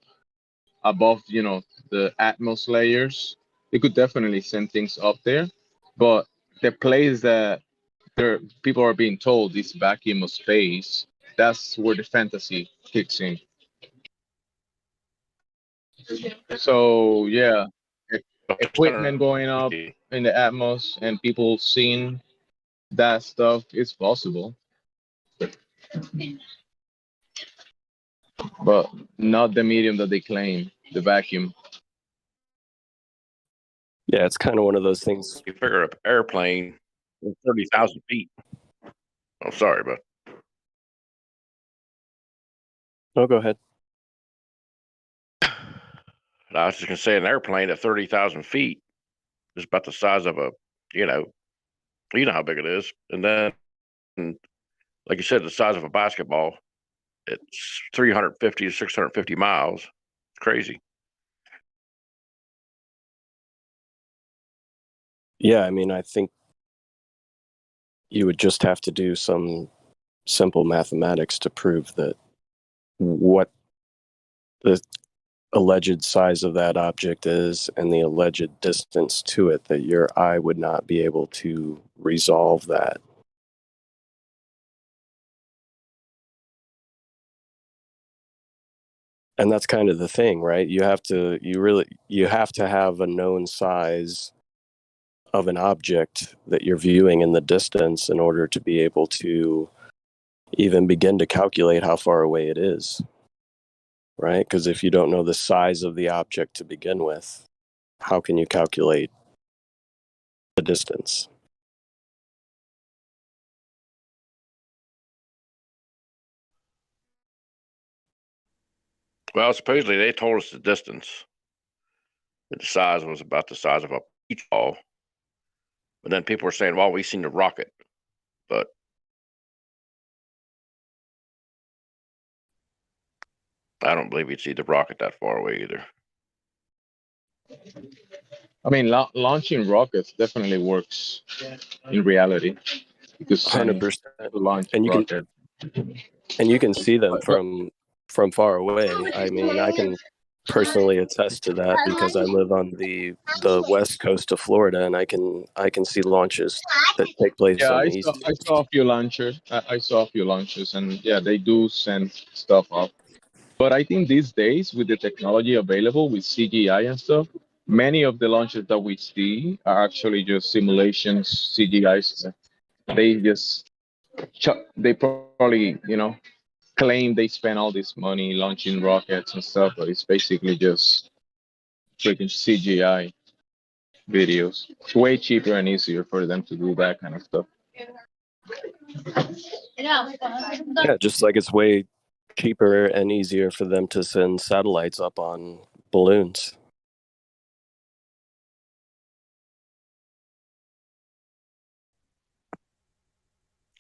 above, the Atmos layers. They could definitely send things up there, but the place that people are being told this vacuum of space, that's where the fantasy kicks in. So yeah, equipment going up in the Atmos and people seeing that stuff is possible, but not the medium that they claim, the vacuum. Yeah, it's kind of one of those things. You figure an airplane 30,000 feet. I'm sorry, but. Oh, go ahead. I was just gonna say an airplane at 30,000 feet is about the size of a, you know how big it is, and then, like you said, the size of a basketball. It's 350 to 650 miles. It's crazy. Yeah, I mean, I think you would just have to do some simple mathematics to prove that what the alleged size of that object is and the alleged distance to it, that your eye would not be able to resolve that. And that's kind of the thing, right? You have to have a known size of an object that you're viewing in the distance in order to be able to even begin to calculate how far away it is, right? Because if you don't know the size of the object to begin with, how can you calculate the distance? Well, supposedly they told us the distance. The size was about the size of a beach ball. But then people were saying, well, we seen the rocket. But I don't believe you'd see the rocket that far away either. I mean, launching rockets definitely works in reality because 100%. launch And rocket. you can see them from far away. I mean, I can personally attest to that because I live on the west coast of Florida, and I can see launches that take place Yeah, on I the east. saw a few launchers. I saw a few launches, and yeah, they do send stuff up. But I think these days, with the technology available with CGI and stuff, many of the launches that we see are actually just simulations, CGI. They just they probably claim they spend all this money launching rockets and stuff, but it's basically just freaking CGI videos. It's way cheaper and easier for them to do that kind of stuff. Yeah, just like it's way cheaper and easier for them to send satellites up on balloons.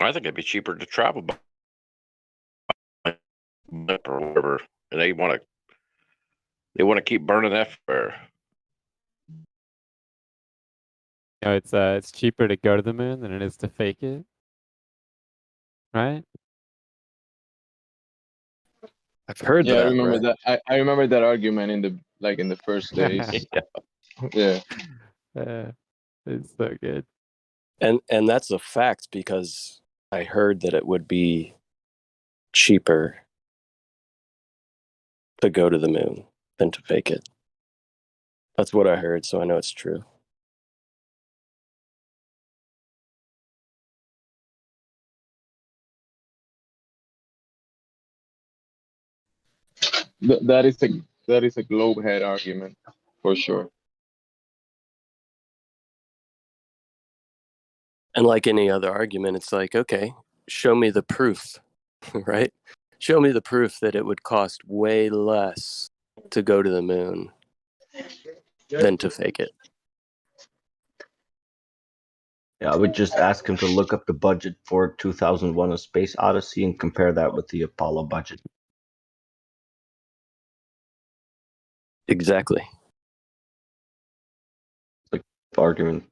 I think it'd be cheaper to travel by or whatever. And they want to keep burning that fire. It's cheaper to go to the moon than it is to fake it, right? I've heard Yeah, that. I remember Right? that. I remember that argument in the first days. Yeah. It's so good. And that's a fact because I heard that it would be cheaper to go to the moon than to fake it. That's what I heard, so I know it's true. That is a globe head argument for sure. And like any other argument, it's like, okay, show me the proof, right? Show me the proof that it would cost way less to go to the moon than to fake it. Yeah, I would just ask him to look up the budget for 2001: A Space Odyssey and compare that with the Apollo budget. Exactly. Like argument.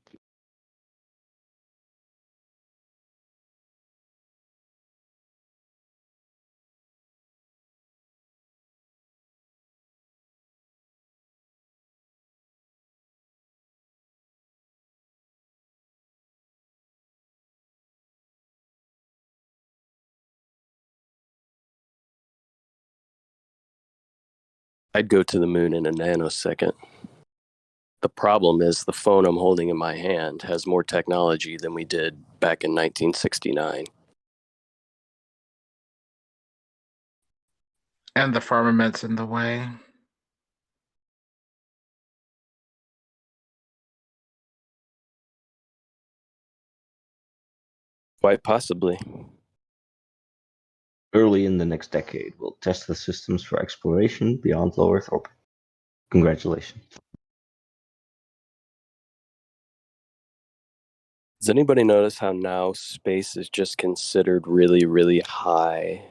I'd go to the moon in a nanosecond. The problem is the phone I'm holding in my hand has more technology than we did back in 1969. And the firmament's in the way. Quite possibly. Early in the next decade, we'll test the systems for exploration beyond low Earth orbit. Congratulations. Does anybody notice how now space is just considered really, really high?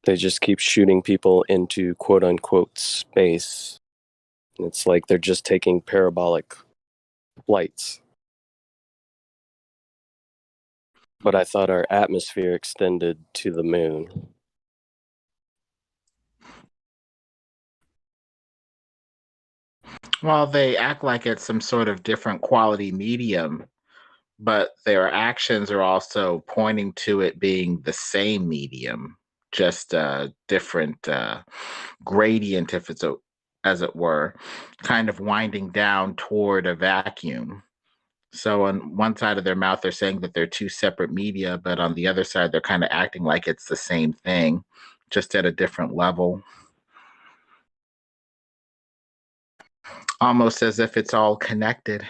They just keep shooting people into quote unquote space. And it's like they're just taking parabolic flights. But I thought our atmosphere extended to the moon. Well, they act like it's some sort of different quality medium, but their actions are also pointing to it being the same medium, just a different gradient, if it's as it were, kind of winding down toward a vacuum. So on one side of their mouth, they're saying that they're two separate media, but on the other side, they're kind of acting like it's the same thing, just at a different level. Almost as if it's all connected.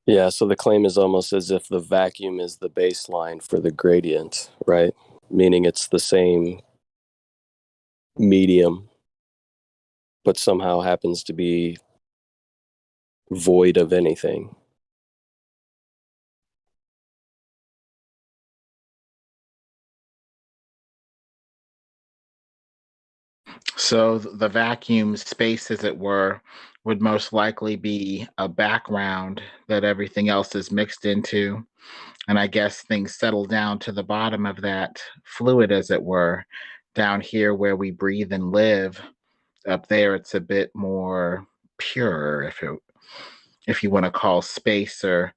Yeah, so the claim is almost as if the vacuum is the baseline for the gradient, right? Meaning it's the same medium, but somehow happens to be void of anything. So the vacuum space, as it were, would most likely be a background that everything else is mixed into. And I guess things settle down to the bottom of that fluid, as it were, down here where we breathe and live. Up there, it's a bit more pure, if you want to call space or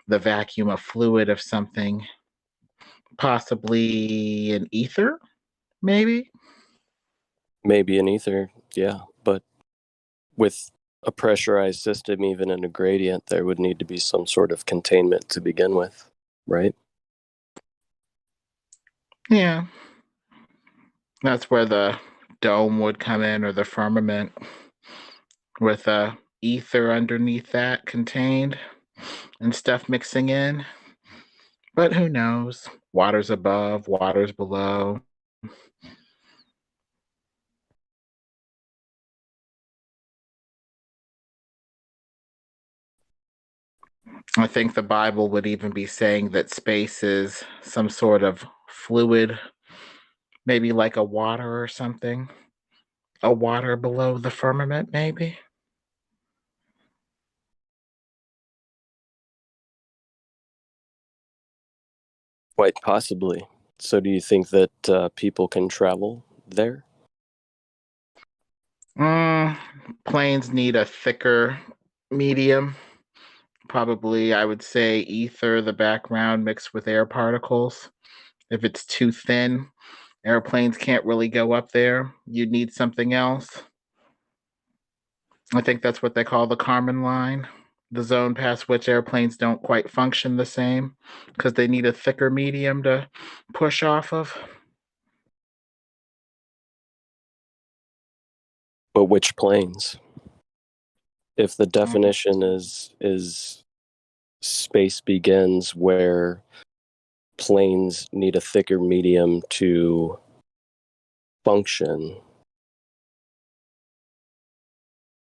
the vacuum a fluid of something, possibly an ether, maybe. Maybe an ether, yeah, but with a pressurized system, even in a gradient, there would need to be some sort of containment to begin with, right? Yeah. That's where the dome would come in, or the firmament, with a ether underneath that contained and stuff mixing in. But who knows? Water's above, water's below. I think the Bible would even be saying that space is some sort of fluid, maybe like a water or something. A water below the firmament, maybe. Quite possibly. So do you think that people can travel there? Planes need a thicker medium. Probably, I would say ether, the background mixed with air particles. If it's too thin, airplanes can't really go up there. You'd need something else. I think that's what they call the Kármán line, the zone past which airplanes don't quite function the same because they need a thicker medium to push off of. But which planes? If the definition is space begins where planes need a thicker medium to function,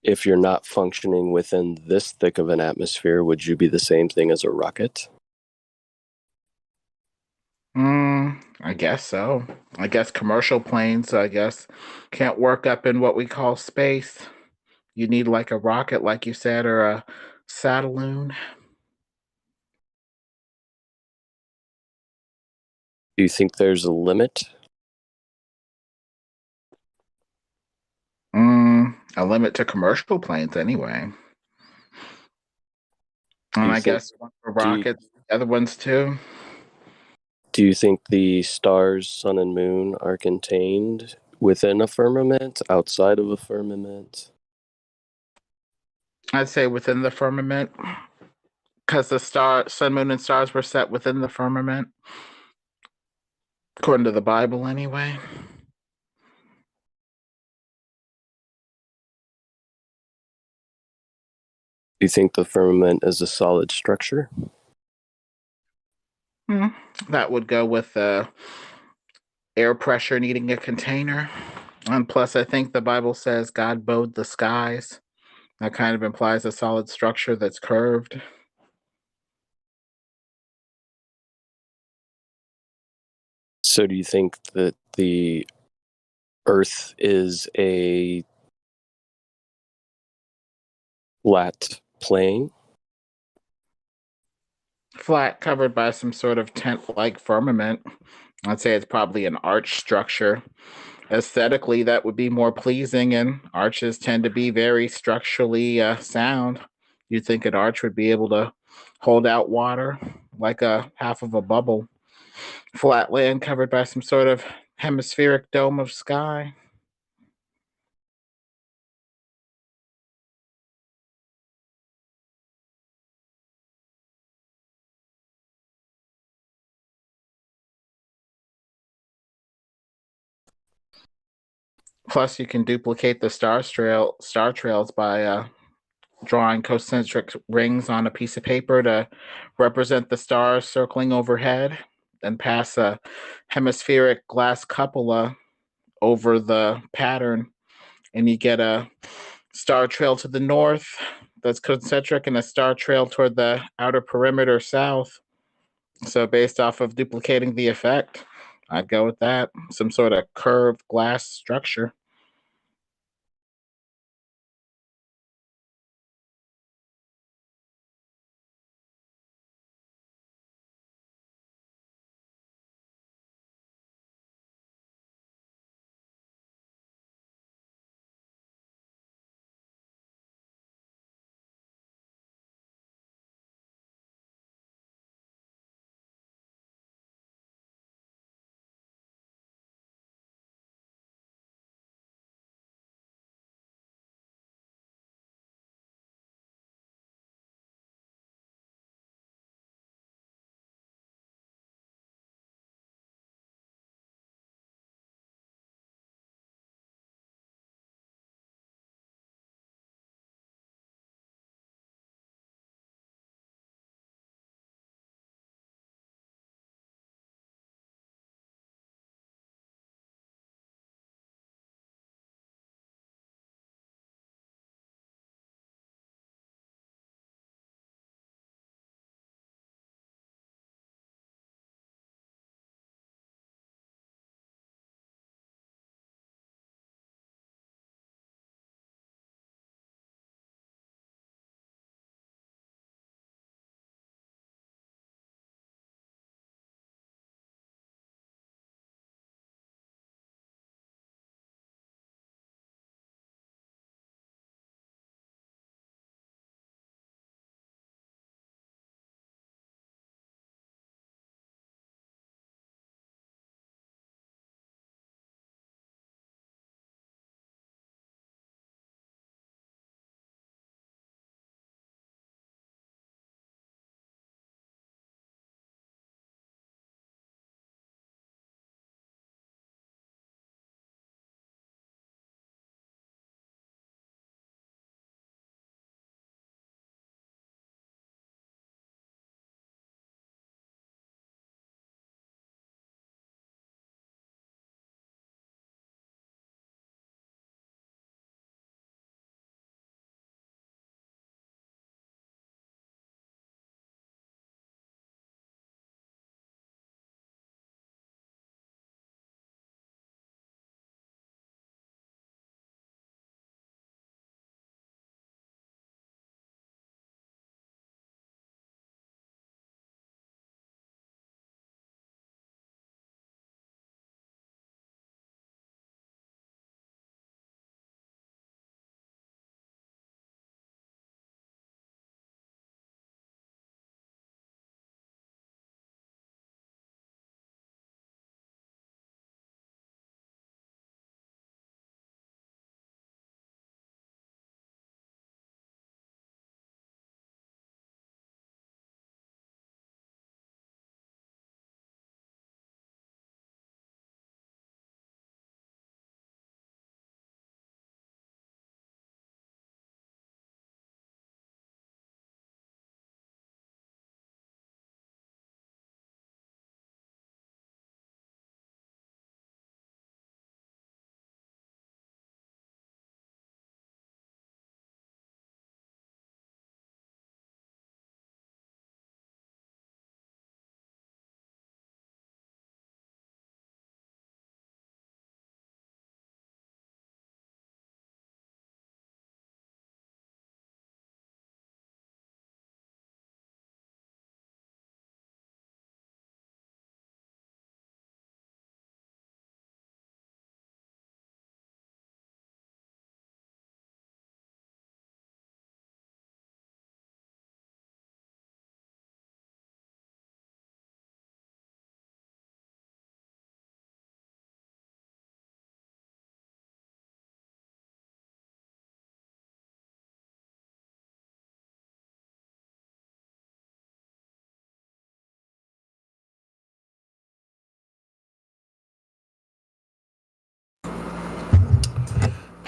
if you're not functioning within this thick of an atmosphere, would you be the same thing as a rocket? I guess so. I guess commercial planes, I guess, can't work up in what we call space. You need like a rocket, like you said, or a satelloon. Do you think there's a limit? A limit to commercial planes, anyway. And I guess one for rockets, the other ones too. Do you think the stars, sun, and moon are contained within a firmament, outside of a firmament? I'd say within the firmament, because the sun, moon, and stars were set within the firmament, according to the Bible, anyway. Do you think the firmament is a solid structure? That would go with air pressure needing a container. And plus, I think the Bible says God bowed the skies. That kind of implies a solid structure that's curved. So do you think that the Earth is a flat plane? Flat, covered by some sort of tent-like firmament. I'd say it's probably an arch structure. Aesthetically, that would be more pleasing, and arches tend to be very structurally sound. You'd think an arch would be able to hold out water like a half of a bubble. Flat land covered by some sort of hemispheric dome of sky. Plus, you can duplicate the star trails by drawing concentric rings on a piece of paper to represent the stars circling overhead, then pass a hemispheric glass cupola over the pattern, and you get a star trail to the north that's concentric and a star trail toward the outer perimeter south. So, based off of duplicating the effect, I'd go with that. Some sort of curved glass structure.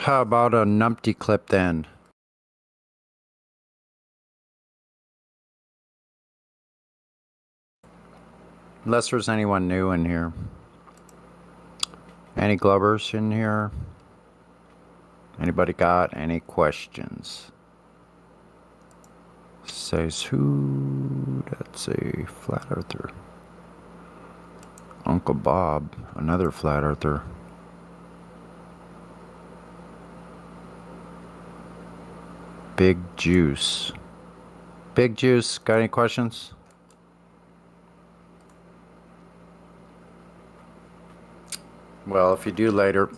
How about a numpty clip then? Unless there's anyone new in here. Any Glovers in here? Anybody got any questions? Says who? That's a flat earther. Uncle Bob, another flat earther. Big Juice. Big Juice, got any questions? Well, if you do later,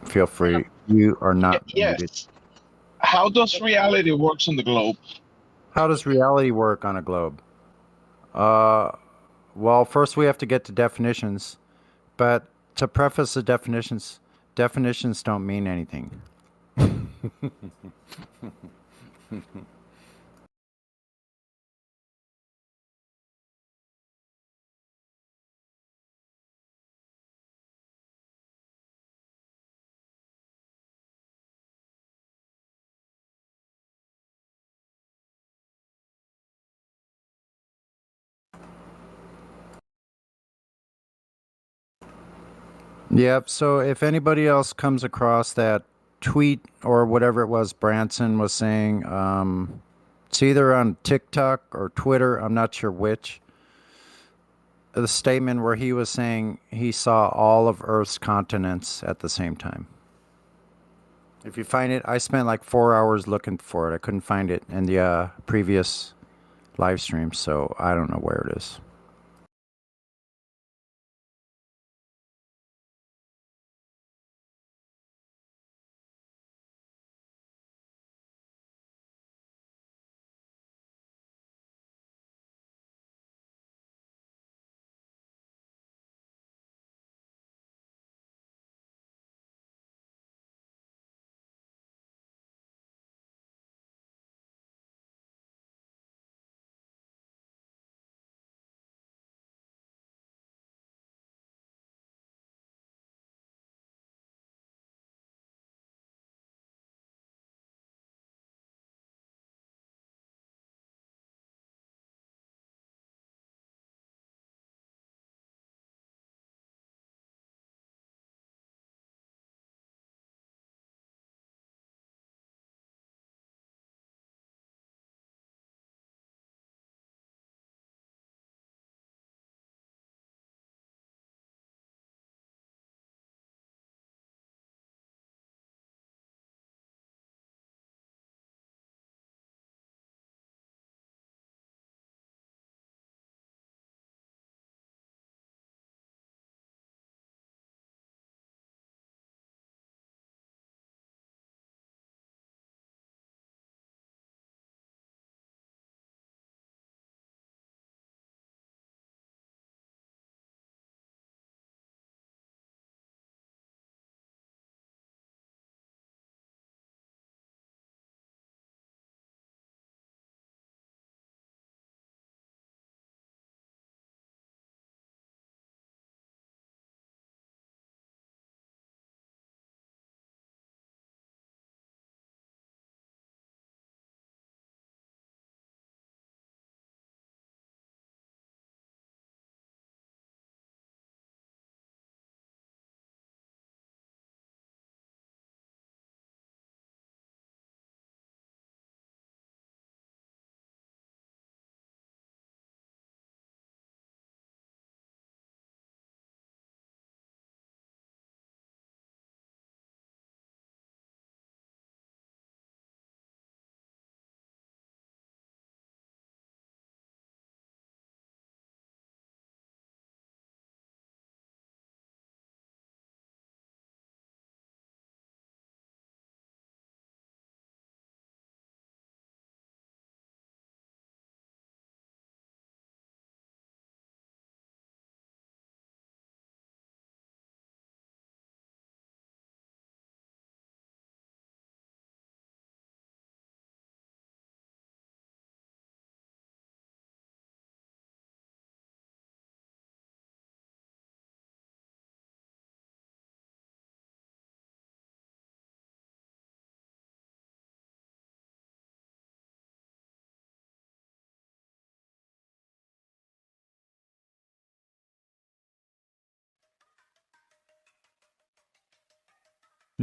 feel free. You are not muted. Yes. How does reality works on the globe? How does reality work on a globe? Well, first we have to get to definitions. But to preface the definitions, definitions don't mean anything. Yep. So if anybody else comes across that tweet or whatever it was Branson was saying, it's either on TikTok or Twitter, I'm not sure which. The statement where he was saying he saw all of Earth's continents at the same time. If you find it, I spent like 4 hours looking for it. I couldn't find it in the previous live stream, so I don't know where it is.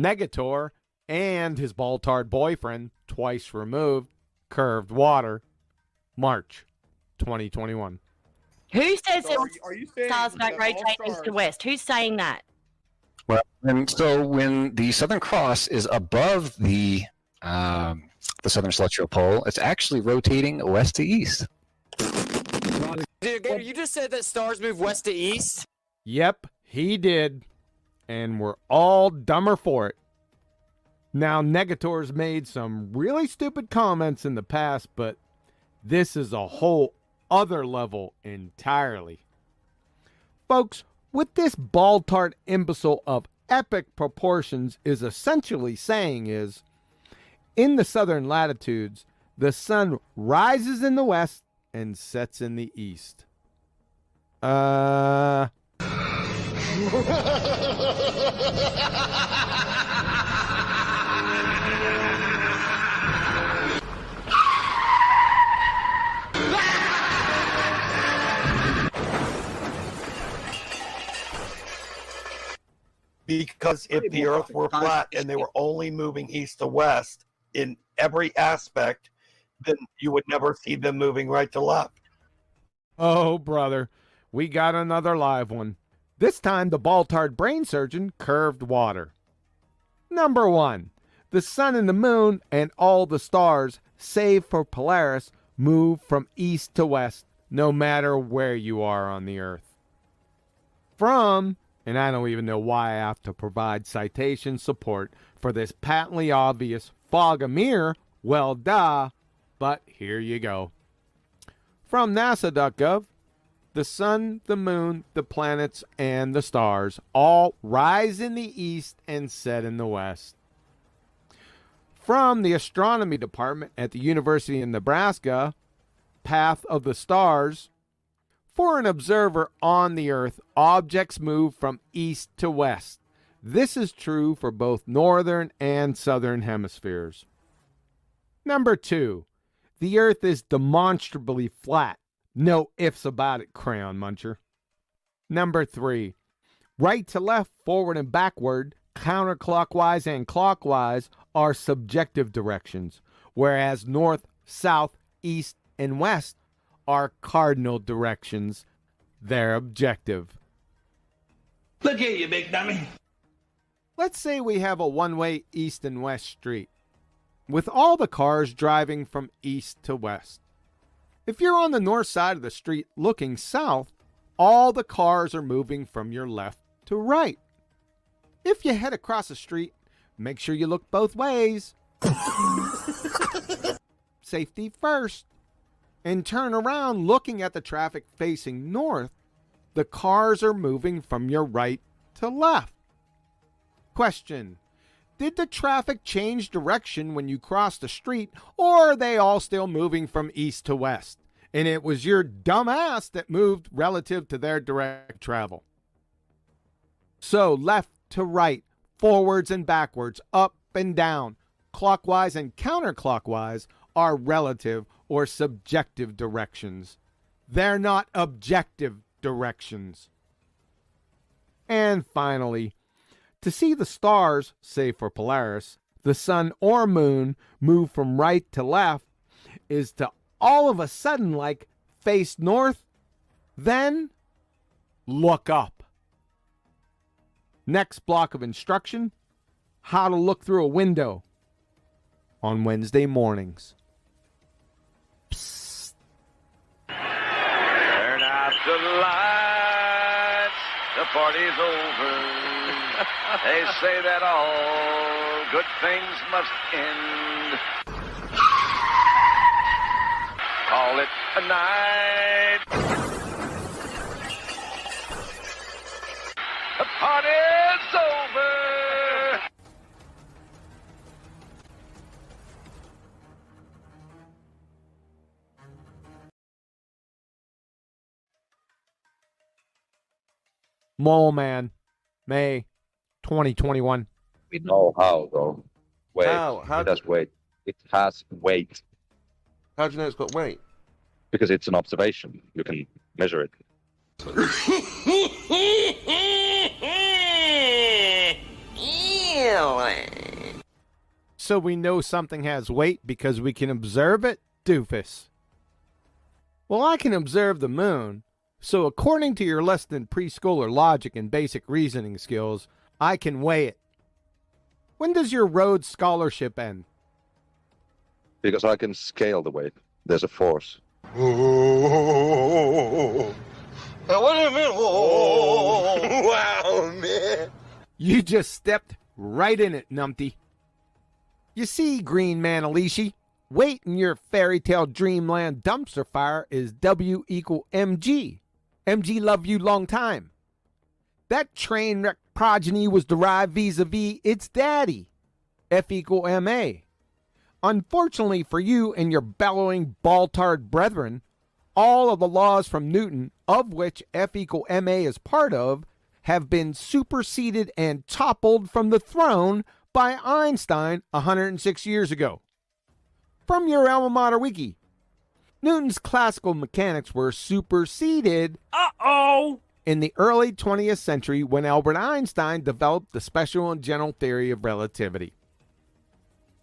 Negator and his bald-tarred boyfriend, twice removed, curved water, March 2021. Who says So that are you saying stars don't that all rotate east to stars- west? Who's saying that? Well, and so when the Southern Cross is above the Southern Celestial Pole, it's actually rotating west to east. Dude, Gator, you just said that stars move west to east? Yep, he did. And we're all dumber for it. Now, Negator's made some really stupid comments in the past, but this is a whole other level entirely. Folks, what this bald-tart imbecile of epic proportions is essentially saying is, in the southern latitudes, the sun rises in the west and sets in the east. Because if the Earth were flat and they were only moving east to west in every aspect, then you would never see them moving right to left. Oh, brother, we got another live one. This time, the bald-tart brain surgeon curved water. Number 1, the sun and the moon and all the stars, save for Polaris, move from east to west, no matter where you are on the Earth. From, and I don't even know why I have to provide citation support for this patently obvious fog-a-mirror, well, duh, but here you go. From NASA.gov, the sun, the moon, the planets, and the stars all rise in the east and set in the west. From the astronomy department at the University of Nebraska, Path of the Stars, for an observer on the Earth, objects move from east to west. This is true for both northern and southern hemispheres. Number 2, the Earth is demonstrably flat. No ifs about it, crayon muncher. Number 3, right to left, forward and backward, counterclockwise and clockwise are subjective directions, whereas north, south, east, and west are cardinal directions. They're objective. Look at you, big dummy. Let's say we have a one-way east and west street, with all the cars driving from east to west. If you're on the north side of the street looking south, all the cars are moving from your left to right. If you head across the street, make sure you look both ways. Safety first. And turn around looking at the traffic facing north. The cars are moving from your right to left. Question: did the traffic change direction when you crossed the street, or are they all still moving from east to west? And it was your dumb ass that moved relative to their direct travel. So left to right, forwards and backwards, up and down, clockwise and counterclockwise are relative or subjective directions. They're not objective directions. And finally, to see the stars, save for Polaris, the sun or moon move from right to left is to all of a sudden like face north, then look up. Next block of instruction, how to look through a window on Wednesday mornings. Psst. Turn out the lights, the party's over. They say that all good things must end. Call it a night. The party's over. Mole Man, May 2021. No, how though? Wait, How it has weight. It has weight how do you know it's got weight? because it's an observation. You can measure it. Ew. so we know something has weight because we can observe it, doofus? Well, I can observe the moon, so according to your less than preschooler logic and basic reasoning skills, I can weigh it. When does your Rhodes Scholarship end? Because I can scale the weight. There's a force. Oh, what do you mean? Oh, wow, man. You just stepped right in it, numpty. You see, Green Man Alishi, weight in your fairy tale dreamland dumpster fire is W equal mg. Mg love you long time. That train wreck progeny was derived vis-a-vis its daddy, F equal ma. Unfortunately for you and your bellowing ball-tarred brethren, all of the laws from Newton, of which F equal ma is part of, have been superseded and toppled from the throne by Einstein 106 years ago. From your alma mater wiki, Newton's classical mechanics were superseded in the early 20th century when Albert Einstein developed the special and general theory of relativity.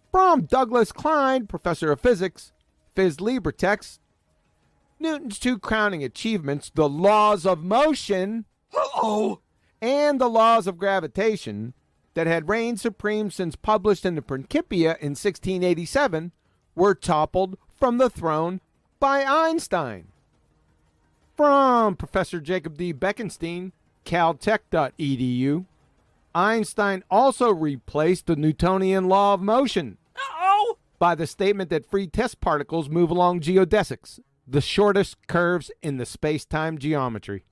From Douglas Klein, professor of physics, Phys Libre text, Newton's two crowning achievements, the laws of motion and the laws of gravitation, that had reigned supreme since published in the Principia in 1687, were toppled from the throne by Einstein. From Professor Jacob D. Bekenstein, caltech.edu, Einstein also replaced the Newtonian law of motion by the statement that free test particles move along geodesics, the shortest curves in the space-time geometry.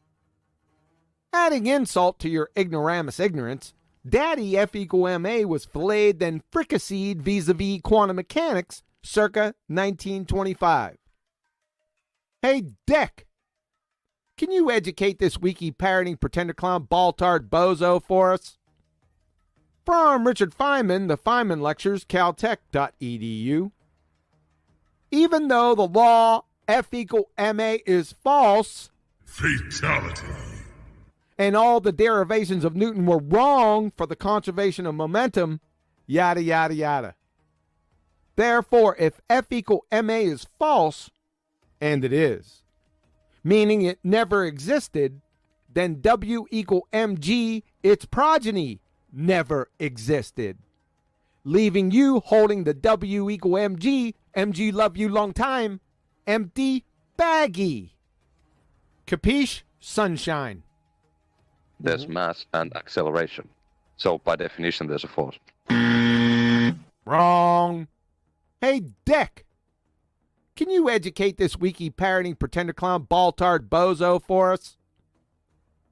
Adding insult to your ignoramus ignorance, Daddy F equal ma was filleted then fricasseed vis-a-vis quantum mechanics circa 1925. Hey, Dick, can you educate this wiki-parroting pretender clown ball-tard bozo for us? From Richard Feynman, the Feynman Lectures, caltech.edu. Even though the law F equal ma is false, Fatality. And all the derivations of Newton were wrong for the conservation of momentum, yada, yada, yada. Therefore, if F equal ma is false, and it is, meaning it never existed, then W equal mg, its progeny, never existed, leaving you holding the W equal mg, mg love you long time, empty baggy. Capiche, sunshine? There's mass and acceleration. So by definition, there's a force. Wrong. Hey, Dick, can you educate this wiki-parroting pretender clown ball-tard bozo for us?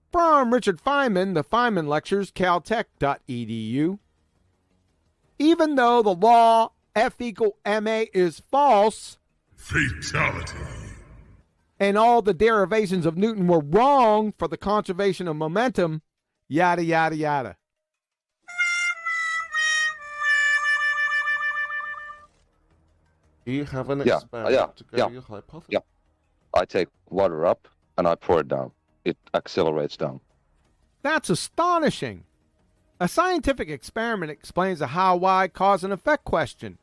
From Richard Feynman, the Feynman Lectures, caltech.edu. Even though the law F equal ma is false, Fatality. And all the derivations of Newton were wrong for the conservation of momentum, yada, yada, yada. You have an experiment to go your hypothesis. Yeah. I take water up and I pour it down. It accelerates down. That's astonishing. A scientific experiment explains a how, why, cause, and effect question.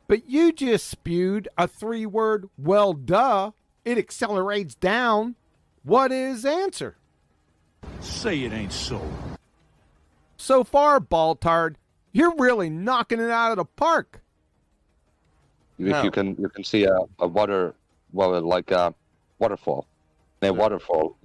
But you just spewed a 3-word, well, duh. It accelerates down. What is answer? Say it ain't so. So far, Baltard, you're really knocking it out of the park. If you can see a water, well, like a waterfall. A waterfall.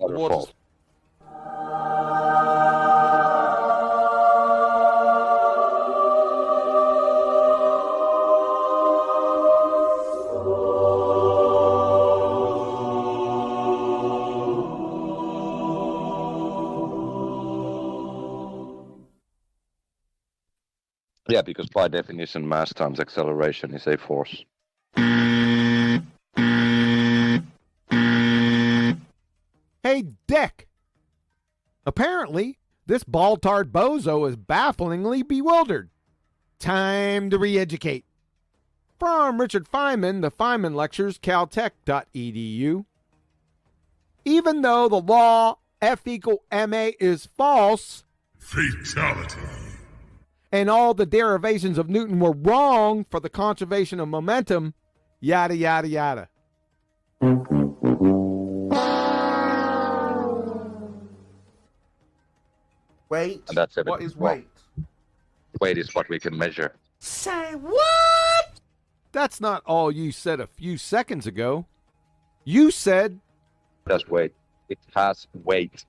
Yeah, because by definition, mass times acceleration is a force. Hey, Dick. Apparently, this ball-tard bozo is bafflingly bewildered. Time to re-educate. From Richard Feynman, the Feynman Lectures, caltech.edu. Even though the law F equal ma is false, Fatality. and all the derivations of Newton were wrong for the conservation of momentum, yada, yada, yada. Weight. And that's it. What is weight? Weight is what we can measure. Say what? That's not all you said a few seconds ago. You said... That's weight. It has weight.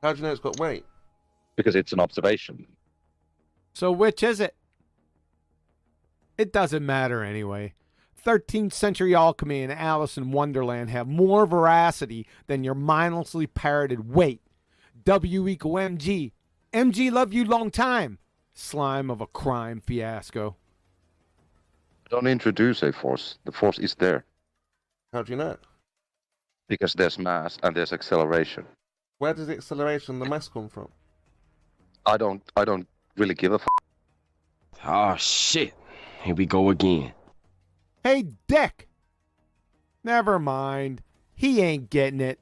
How do you know it's got weight? Because it's an observation. So which is it? It doesn't matter anyway. 13th century alchemy and Alice in Wonderland have more veracity than your mindlessly parroted weight. W equal mg. MG love you long time. Slime of a crime fiasco. Don't introduce a force. The force is there. How do you know? Because there's mass and there's acceleration. Where does the acceleration and the mass come from? I don't really give a f. Oh shit. Here we go again. Hey, Dick. Never mind. He ain't getting it.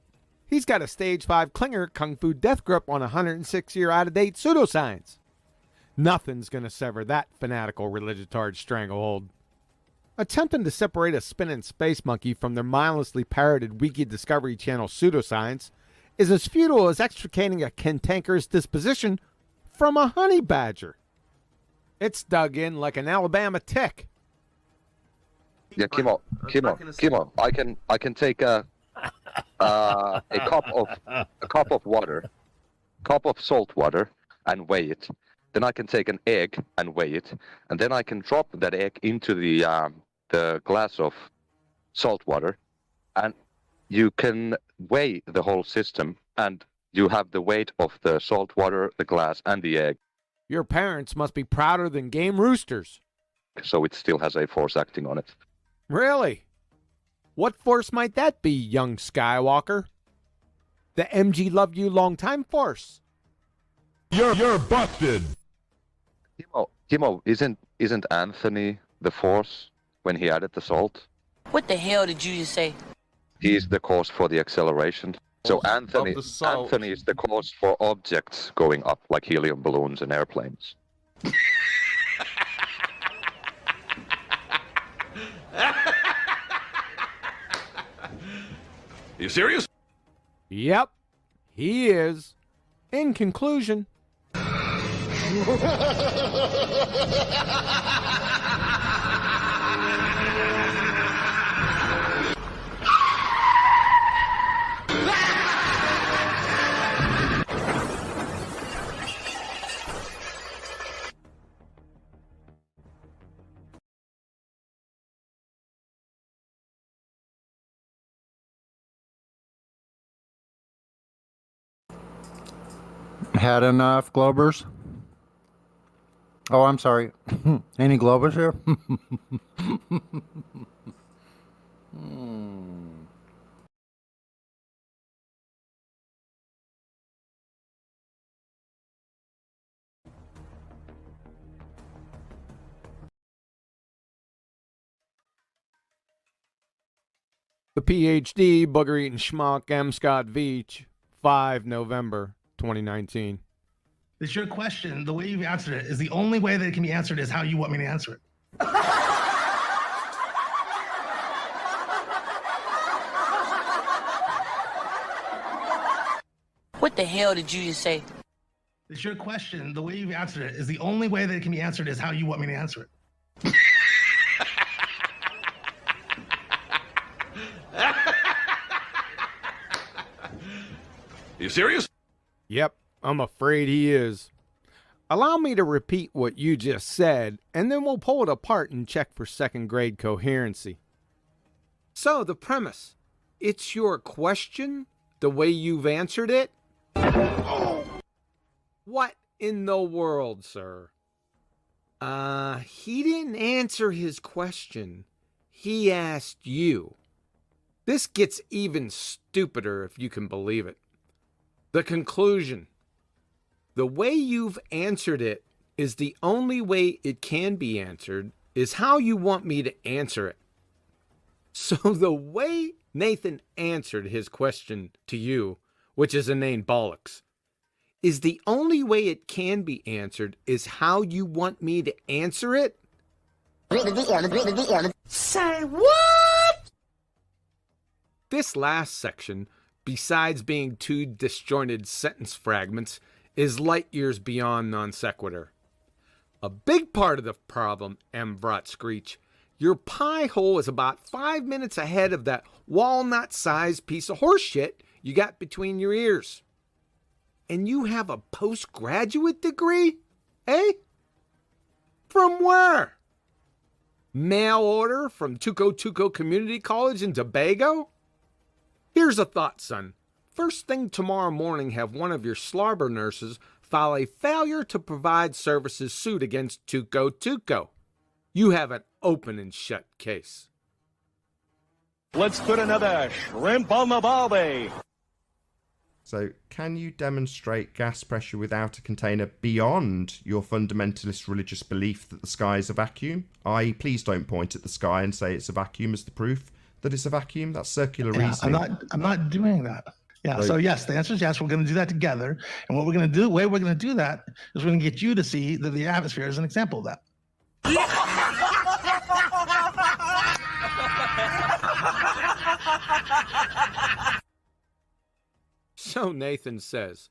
He's got a stage 5 Klinger Kung Fu death grip on 106-year out-of-date pseudoscience. Nothing's going to sever that fanatical religitard stranglehold. Attempting to separate a spinning space monkey from their mindlessly parroted Wiki Discovery Channel pseudoscience is as futile as extricating a cantankerous disposition from a honey badger. It's dug in like an Alabama tick. Yeah, Kimo, I can take a cup of water, cup of salt water, and weigh it. Then I can take an egg and weigh it, and then I can drop that egg into the glass of salt water, and you can weigh the whole system, and you have the weight of the salt water, the glass, and the egg. Your parents must be prouder than game roosters. So it still has a force acting on it. Really? What force might that be, young Skywalker? The MG love you long time force. You're busted. Kimo, isn't Anthony the force when he added the salt? What the hell did you just say? He's the cause for the acceleration. So Anthony is the cause for objects going up like helium balloons and airplanes. You serious? Yep, he is. In conclusion. Had enough Globers? Oh, I'm sorry. Any Globers here? The PhD, Booger Eating Schmuck, M. Scott Veach, 5 November 2019. It's your question. The way you've answered it is the only way that it can be answered is how you want me to answer it. What the hell did you just say? It's your question. The way you've answered it is the only way that it can be answered is how you want me to answer it. You serious? Yep, I'm afraid he is. Allow me to repeat what you just said, and then we'll pull it apart and check for second grade coherency. So, the premise. It's your question, the way you've answered it? What in the world, sir? He didn't answer his question. He asked you. This gets even stupider if you can believe it. The conclusion. The way you've answered it is the only way it can be answered is how you want me to answer it. So the way Nathan answered his question to you, which is inane bollocks, is the only way it can be answered is how you want me to answer it? Say what? This last section, besides being two disjointed sentence fragments, is light years beyond non sequitur. A big part of the problem, M. Vrot Screech, your pie hole is about 5 minutes ahead of that walnut-sized piece of horse shit you got between your ears. And you have a postgraduate degree? Eh? From where? Mail order from Tuco Tuco Community College in Tobago? Here's a thought, son. First thing tomorrow morning, have one of your slobber nurses file a failure to provide services suit against Tuco Tuco. You have an open and shut case. Let's put another shrimp on the barbie. So, can you demonstrate gas pressure without a container beyond your fundamentalist religious belief that the sky is a vacuum? I.e., please don't point at the sky and say it's a vacuum as the proof that it's a vacuum. That's circular reasoning. I'm not doing that. Yeah. So yes, the answer is yes. We're going to do that together. And what we're going to do, the way we're going to do that is we're going to get you to see that the atmosphere is an example of that. So Nathan says,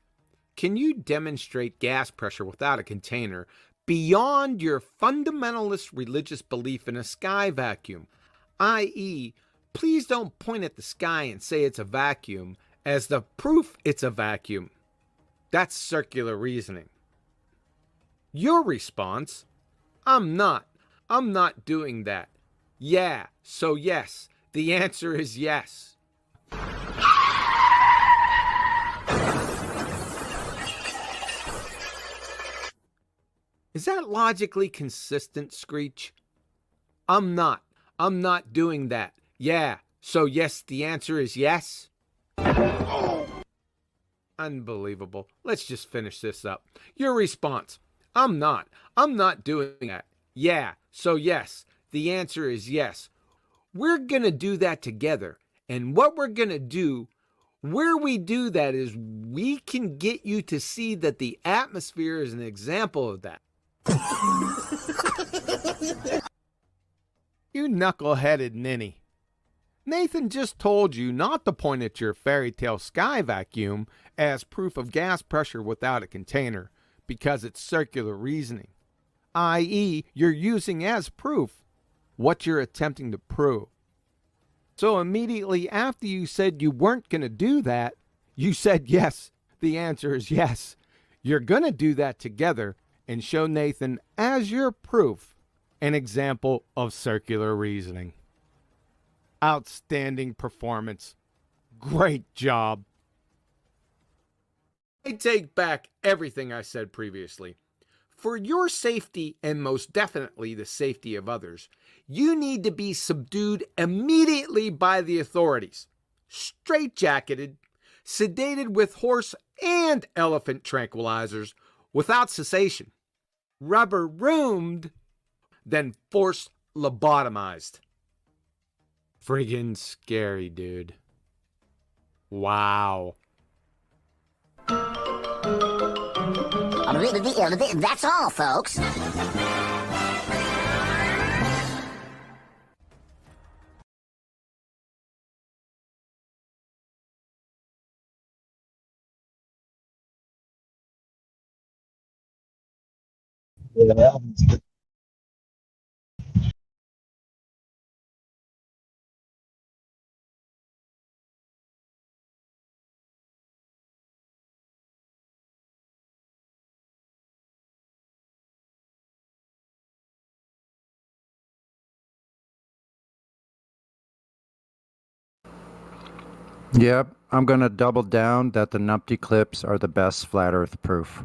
can you demonstrate gas pressure without a container beyond your fundamentalist religious belief in a sky vacuum? I.e., please don't point at the sky and say it's a vacuum as the proof it's a vacuum. That's circular reasoning. Your response, I'm not doing that. Yeah, so yes, the answer is yes. Is that logically consistent, Screech? I'm not doing that. Yeah, so yes, the answer is yes? Unbelievable. Let's just finish this up. Your response, I'm not doing that. Yeah, so yes, the answer is yes. We're going to do that together. And what we're going to do, where we do that is we can get you to see that the atmosphere is an example of that. You knuckle-headed ninny. Nathan just told you not to point at your fairy tale sky vacuum as proof of gas pressure without a container because it's circular reasoning, i.e., you're using as proof what you're attempting to prove. So immediately after you said you weren't going to do that, you said yes. The answer is yes. You're going to do that together and show Nathan as your proof an example of circular reasoning. Outstanding performance. Great job. I take back everything I said previously. For your safety, and most definitely the safety of others, you need to be subdued immediately by the authorities, straitjacketed, sedated with horse and elephant tranquilizers without cessation, rubber-roomed, then forced lobotomized. Friggin' scary, dude. Wow. That's all, folks. Yep, I'm going to double down that the Numpty clips are the best flat earth proof.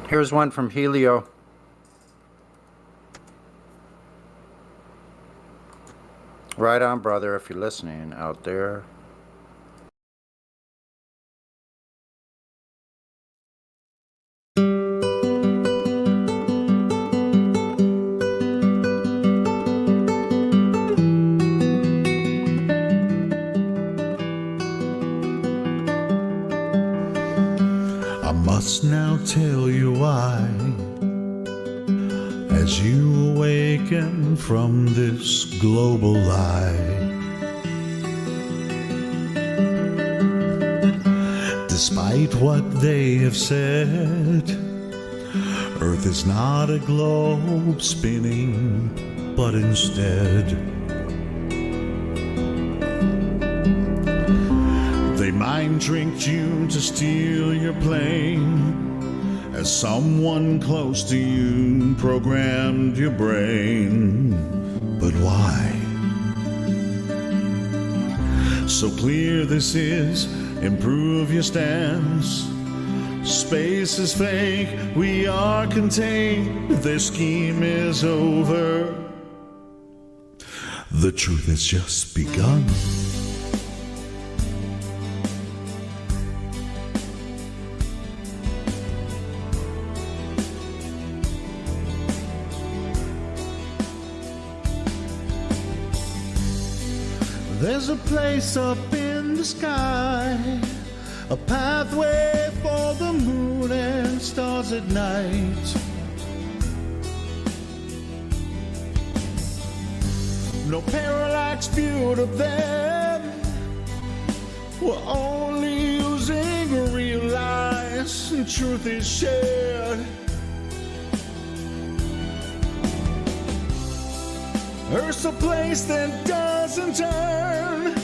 Here's one from Helio. Right on, brother, if you're listening out there. I must now tell you why, as you awaken from this global lie. Despite what they have said, Earth is not a globe spinning, but instead they mind tricked you to steal your plane, as someone close to you programmed your brain. But why? So clear this is, improve your stance. Space is fake, we are contained, their scheme is over. The truth has just begun. There's a place up in the sky, a pathway for the moon and stars at night. No parallax view of them, we're only using real lies, and truth is shared. Earth's a place that doesn't turn,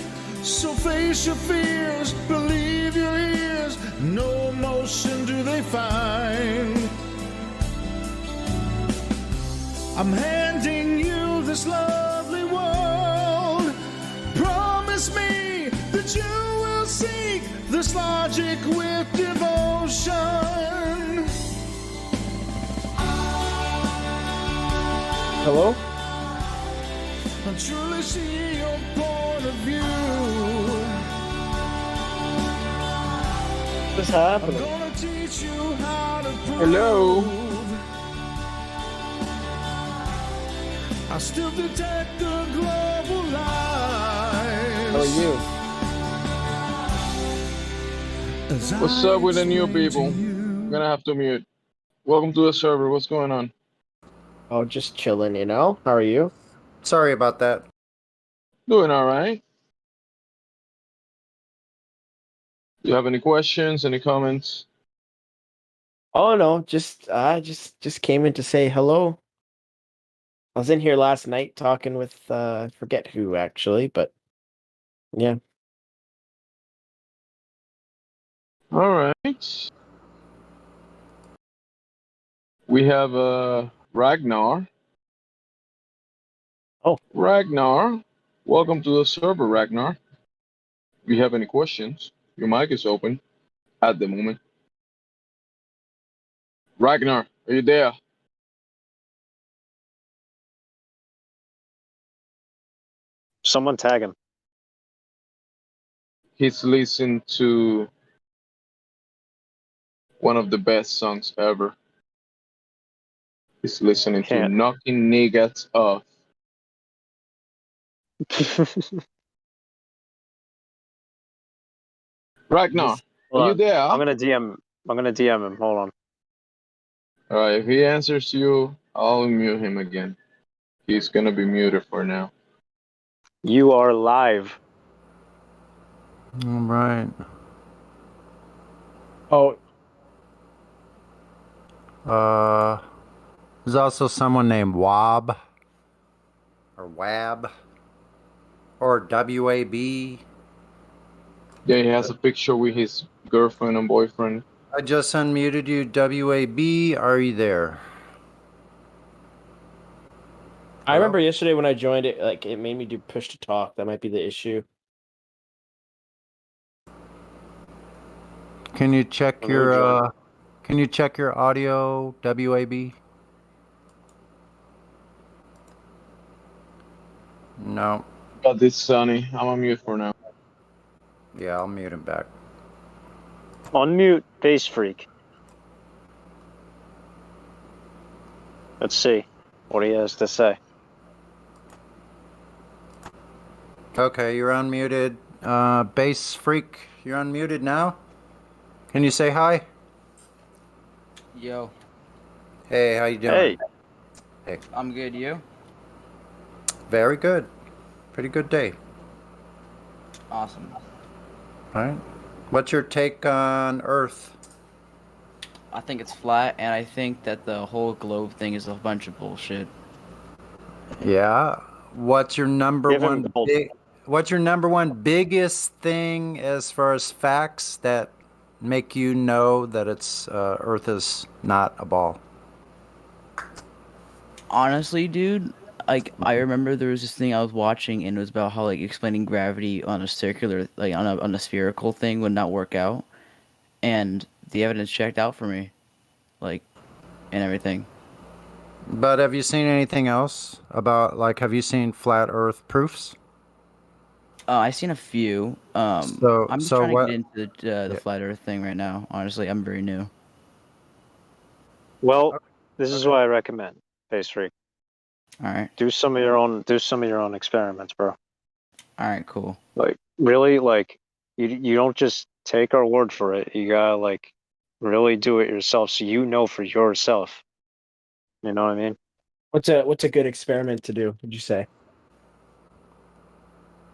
so face your fears, believe your ears, no motion do they find. I'm handing you this lovely world, promise me that you will seek this logic with devotion. Hello? I truly see your point of view. What's happening? I'm gonna teach you how to prove. Hello? I still detect the global lies. How are you? What's up with the new people? I'm gonna have to mute. Welcome to the server. What's going on? Oh, just chilling, you know? How are you? Sorry about that. Doing all right. Do you have any questions, any comments? Oh no, just came in to say hello. I was in here last night talking with I forget who actually, but yeah. All right. We have Ragnar. Oh, Ragnar, welcome to the server, Ragnar. If you have any questions, your mic is open at the moment. Ragnar, are you there? Someone tag him. He's listening to one of the best songs ever. He's listening to Knocking Niggas Off. Ragnar, are you there? I'm gonna DM him. Hold on. All right, if he answers you, I'll mute him again. He's gonna be muted for now. You are live. All right. Oh. There's also someone named Wab. Or Wab. Or WAB. Yeah, he has a picture with his girlfriend and boyfriend. I just unmuted you, WAB. Are you there? I remember yesterday when I joined it, like it made me do push to talk. That might be the issue. Can you check your Can you check your audio, WAB? No. Got this, Sonny. I'm on mute for now. Yeah, I'll mute him back. Unmute Face Freak. Let's see what he has to say. Okay, you're unmuted. Bass Freak, you're unmuted now. Can you say hi? Yo. Hey, how you doing? Hey. Hey. I'm good, you? Very good. Pretty good day. Awesome. All right. What's your take on Earth? I think it's flat, and I think that the whole globe thing is a bunch of bullshit. Yeah. What's your number Give him one gold. what's your number one biggest thing as far as facts that make you know that it's Earth is not a ball? Honestly, dude, like I remember there was this thing I was watching, and it was about how like explaining gravity on a circular, like on a spherical thing would not work out, and the evidence checked out for me, like, and everything. But have you seen anything else about, like, have you seen flat Earth proofs? I've seen a few. So I'm just so trying to what? get into the flat Earth thing right now. Honestly, I'm very new. Well, this is what I recommend, Face Freak. All right. Do some of your own experiments, bro. All right, cool. Like really, like you don't just take our word for it. You gotta like really do it yourself, so you know for yourself. You know what I mean? What's a good experiment to do? Would you say?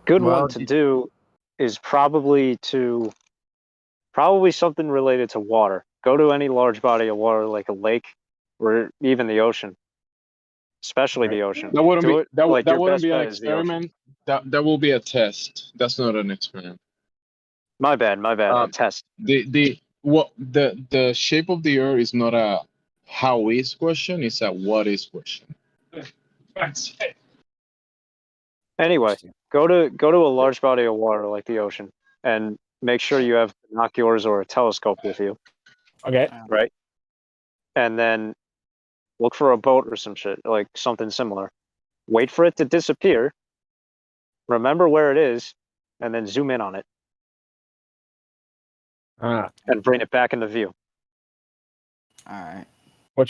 Good Well, one to do is probably something related to water. Go to any large body of water, like a lake or even the ocean, especially the ocean. That wouldn't Do be it like that your wouldn't best be an bet is the ocean. experiment. That will be a test. That's not an experiment. My bad. A test. The shape of the Earth is not a how is question. It's a what is question. Anyway, go to a large body of water like the ocean, and make sure you have binoculars or a telescope with you. Okay. Right. And then look for a boat or some shit, like something similar. Wait for it to disappear. Remember where it is, and then zoom in on it. And bring it back into view. All right. What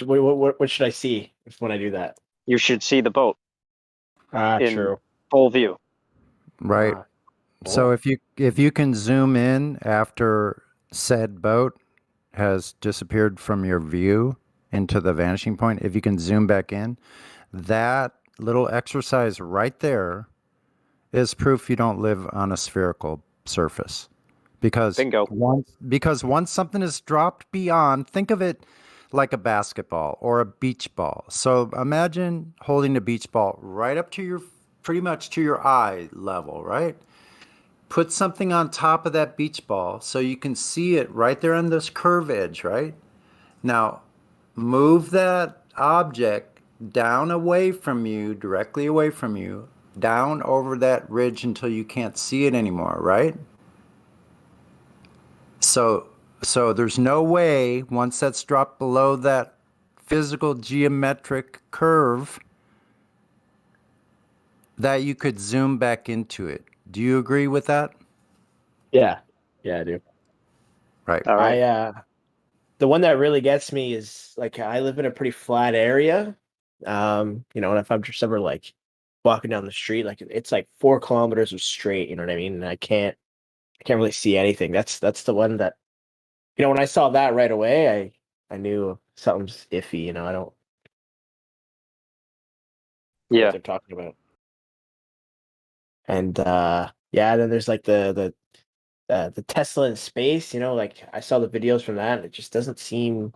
should I see when I do that? You should see the boat. In True. full view. Right. So if you can zoom in after said boat has disappeared from your view into the vanishing point, if you can zoom back in, that little exercise right there is proof you don't live on a spherical surface. Because Bingo. once something is dropped beyond, think of it like a basketball or a beach ball. So imagine holding a beach ball right up to your, pretty much to your eye level, right? Put something on top of that beach ball so you can see it right there on this curve edge, right? Now, move that object down away from you, directly away from you, down over that ridge until you can't see it anymore, right? So there's no way, once that's dropped below that physical geometric curve, that you could zoom back into it. Do you agree with that? Yeah, I do. Right. All right. The one that really gets me is like I live in a pretty flat area. And if I'm just ever like walking down the street, like it's like 4 kilometers of straight, you know what I mean? And I can't really see anything. That's the one that, when I saw that right away, I knew something's iffy, I don't know what they're talking about. And then there's like the Tesla in space, like I saw the videos from that, and it just doesn't seem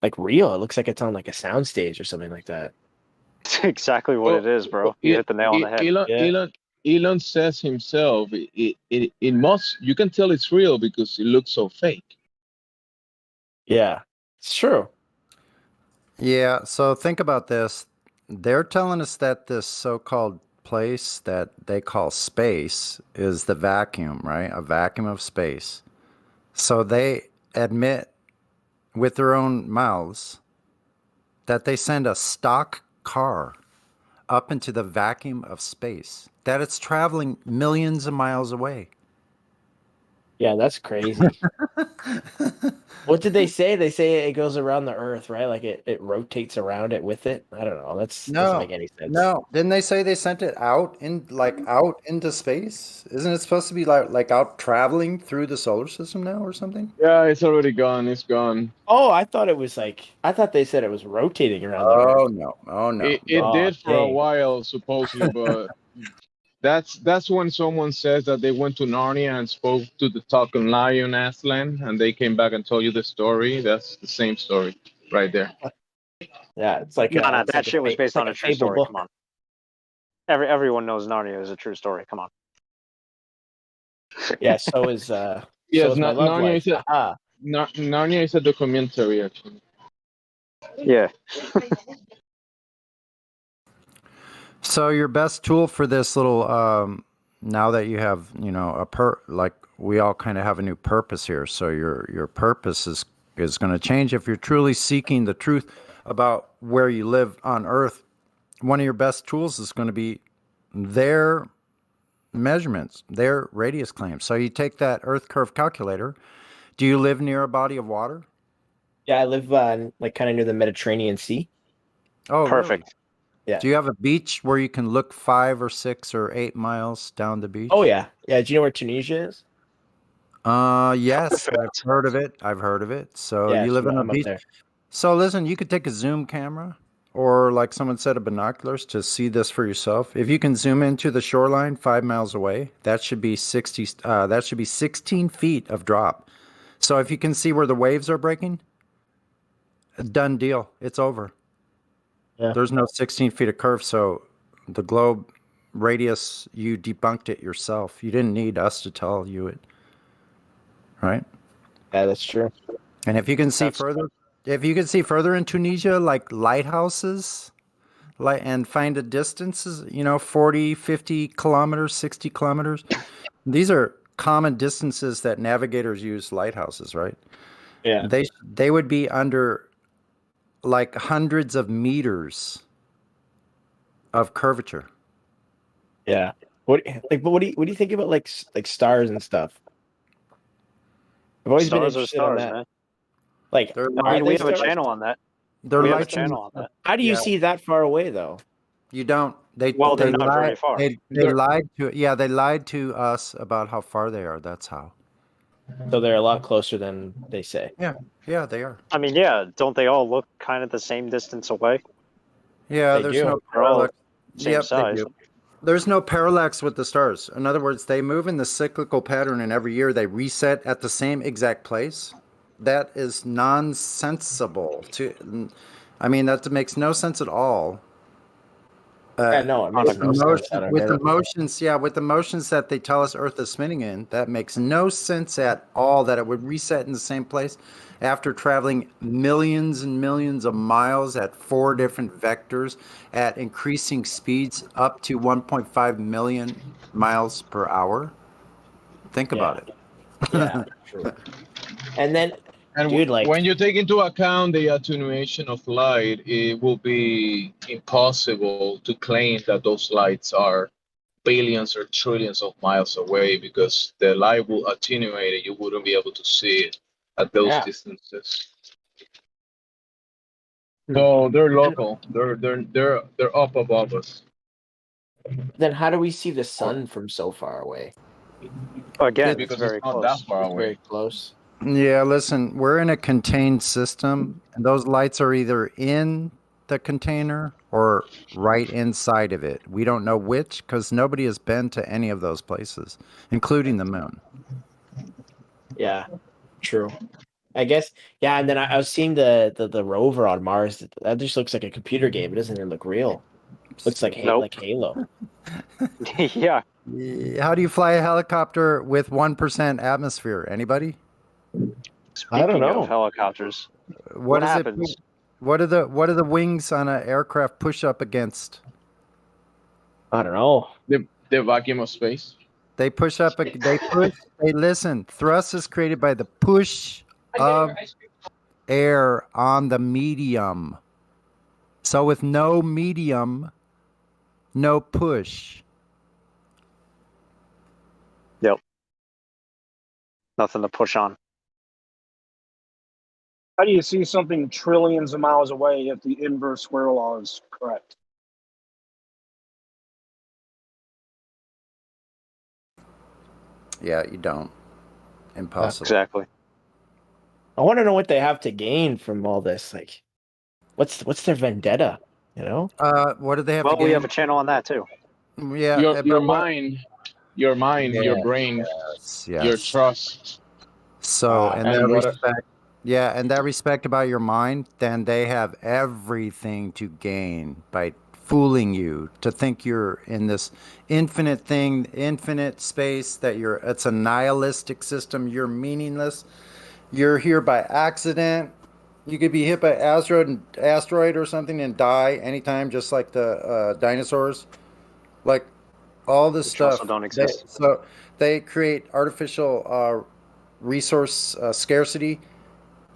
like real. It looks like it's on like a soundstage or something like that. It's exactly what it is, bro. You hit the nail on the head. Elon says himself, it must. You can tell it's real because it looks so fake. Yeah, it's true. Yeah, so think about this. They're telling us that this so-called place that they call space is the vacuum, right? A vacuum of space. So they admit with their own mouths that they send a stock car up into the vacuum of space, that it's traveling millions of miles away. Yeah, that's crazy. What did they say? They say it goes around the Earth, right? Like it rotates around it with it. I don't know. Doesn't make any sense. No. Didn't they say they sent it out into space? Isn't it supposed to be like out traveling through the solar system now or something? Yeah, it's already gone. It's gone. Oh, I thought they said it was rotating around the Earth. Oh no. It did for a while, supposedly, but that's when someone says that they went to Narnia and spoke to the talking lion Aslan, and they came back and told you the story. That's the same story right there. Yeah, it's like that shit was based on a true story. Come on, everyone knows Narnia is a true story. Come on. Yeah, so is Yes, so is my love life. Narnia is a documentary, actually. Yeah. So your best tool for this little now that you have, like we all kind of have a new purpose here. So your purpose is going to change if you're truly seeking the truth about where you live on Earth. One of your best tools is going to be their measurements, their radius claims. So you take that Earth curve calculator. Do you live near a body of water? Yeah, I live like kind of near the Mediterranean Sea. Oh, perfect. Really? Yeah. Do you have a beach where you can look 5 or 6 or 8 miles down the beach? Oh yeah. Do you know where Tunisia is? Yes, I've heard of it. So Yeah, you live on a I'm up beach. there. So listen, you could take a zoom camera or like someone said, a binoculars to see this for yourself. If you can zoom into the shoreline 5 miles away, that should be 16 feet of drop. So if you can see where the waves are breaking, done deal. It's over. Yeah. There's no 16 feet of curve. So the globe radius, you debunked it yourself. You didn't need us to tell you it. Right? Yeah, that's true. And if you can see further in Tunisia, like lighthouses, and find the distances, 40, 50 kilometers, 60 kilometers. These are common distances that navigators use lighthouses, right? Yeah. They would be under like hundreds of meters of curvature. Yeah. What do you think about like stars and stuff? I've always been Stars are interested stars, in that. man. Like, we have a channel on that. We have a channel on that. How do you see that far away though? You don't. They're not very far. They lied to. Yeah, they lied to us about how far they are. That's how. So they're a lot closer than they say. Yeah, they are. I mean, yeah, don't they all look kind of the same distance away? Yeah, They there's do. no They're all parallax. same Yep, they size. do. There's no parallax with the stars. In other words, they move in the cyclical pattern, and every year they reset at the same exact place. That is nonsensible. That makes no sense at all. No, it makes no sense. With the motions that they tell us Earth is spinning in, that makes no sense at all that it would reset in the same place after traveling millions and millions of miles at 4 different vectors at increasing speeds up to 1.5 million miles per hour. Think about it. Yeah, true. And then, when you take into account the attenuation of light, it will be impossible to claim that those lights are billions or trillions of miles away because the light will attenuate and you wouldn't be able to see it at those distances. So they're local. They're up above us. Then how do we see the sun from so far away? Again, because it's very not close. that far away. Very close. Yeah, listen, we're in a contained system, and those lights are either in the container or right inside of it. We don't know which because nobody has been to any of those places, including the moon. Yeah, true. I guess, yeah, and then I was seeing the rover on Mars. That just looks like a computer game. It doesn't even look real. Looks like like Halo. Yeah. How do you fly a helicopter with 1% atmosphere? Anybody? I don't know. Of helicopters. What happens? it? What are the wings on an aircraft push up against? I don't know. The vacuum of space. They push up. They push. Hey, listen. Thrust is created by the push of air on the medium. So with no medium, no push. Yep. Nothing to push on. How do you see something trillions of miles away if the inverse square law is correct? Yeah, you don't. Impossible. Exactly. I want to know what they have to gain from all this. Like, what's their vendetta? You know? What do they have Well, to gain? we have a channel on that too. Yeah, Your mind, your brain, yes. your trust. So, in that And what? respect, yeah, in that respect about your mind, then they have everything to gain by fooling you to think you're in this infinite thing, infinite space, that it's a nihilistic system, you're meaningless, you're here by accident. You could be hit by asteroid or something and die anytime, just like the dinosaurs. Like all this Which stuff. also don't exist. So they create artificial resource scarcity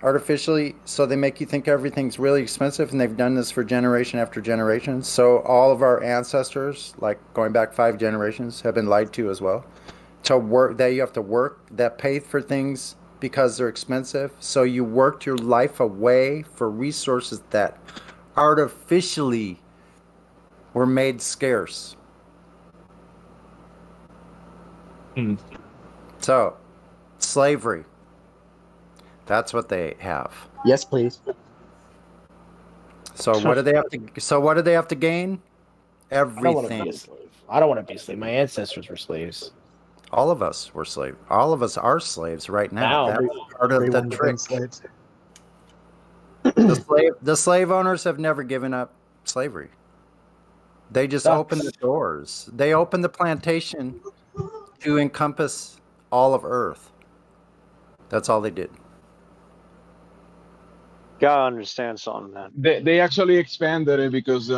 artificially, so they make you think everything's really expensive, and they've done this for generation after generation. So all of our ancestors, like going back 5 generations, have been lied to as well. To work, that you have to work, that pay for things because they're expensive. So you worked your life away for resources that artificially were made scarce. So, slavery. That's what they have. Yes, please. So what do they have to? So what do they have to gain? I don't want to Everything. be a slave. I don't want to be a slave. My ancestors were slaves. All of us were slaves. All of us are slaves right now. Now, That's part of the Everyone's been trick. slaves. The slave owners have never given up slavery. They just opened the doors. They opened the plantation to encompass all of Earth. That's all they did. Gotta understand something, man. They actually expanded it because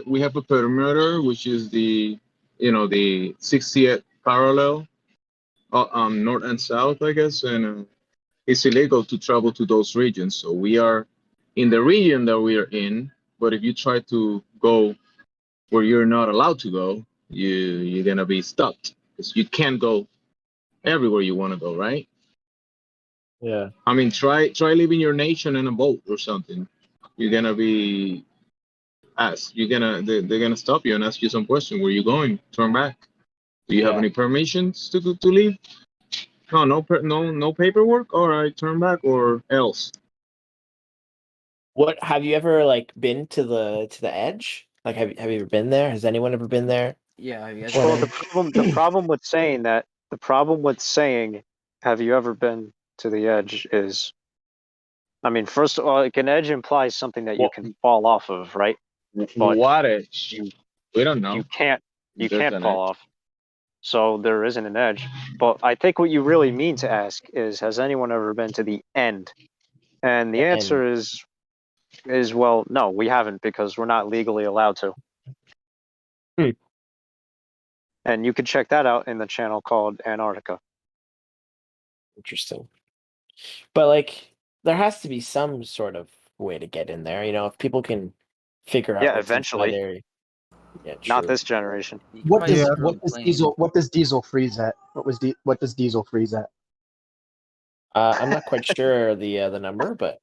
we have a perimeter, which is the 60th parallel, north and south, I guess, and it's illegal to travel to those regions. So we are in the region that we are in, but if you try to go where you're not allowed to go, you're gonna be stopped because you can't go everywhere you want to go, right? Yeah. I mean, try leaving your nation in a boat or something. You're gonna be asked. They're gonna stop you and ask you some question. Where you going? Turn back. Do you have any permissions to leave? No paperwork. All right, turn back or else. What have you ever like been to the edge? Like have you ever been there? Has anyone ever been there? Yeah, you guys. Well, the problem with saying have you ever been to the edge is, I mean, first of all, like an edge implies something that you can fall off of, right? But what edge? We don't know. You can't There's an fall edge. off. So there isn't an edge. But I think what you really mean to ask is, has anyone ever been to the end? And the answer is well, no, we haven't, because we're not legally allowed to. And you can check that out in the channel called Antarctica. Interesting. But like there has to be some sort of way to get in there, you know, if people can figure out Yeah, what's inside eventually. there. Yeah, Not true. this generation. What does diesel freeze at? What does diesel freeze at? I'm not quite sure the number, but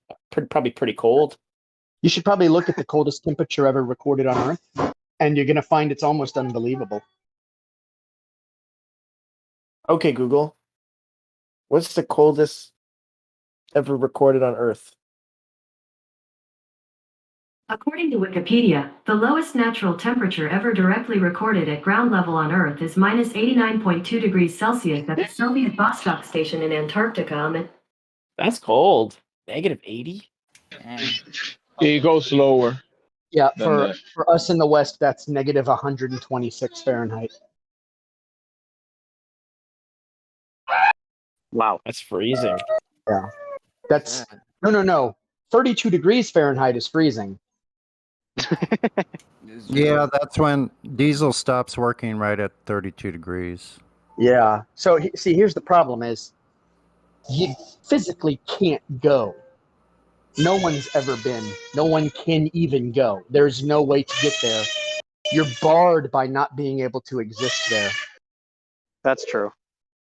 probably pretty cold. You should probably look at the coldest temperature ever recorded on Earth, and you're gonna find it's almost unbelievable. Okay, Google. What's the coldest ever recorded on Earth? According to Wikipedia, the lowest natural temperature ever directly recorded at ground level on Earth is minus 89.2 degrees Celsius at the Soviet Vostok station in Antarctica. That's cold. Negative 80? It goes lower. Yeah, than for us in the West, that's negative 126 Fahrenheit. Wow, that's freezing. Yeah, that's no. 32 degrees Fahrenheit is freezing. Yeah, that's when diesel stops working right at 32 degrees. Yeah. So see, here's the problem: is you physically can't go No one's ever been. No one can even go. There's no way to get there. You're barred by not being able to exist there. That's true.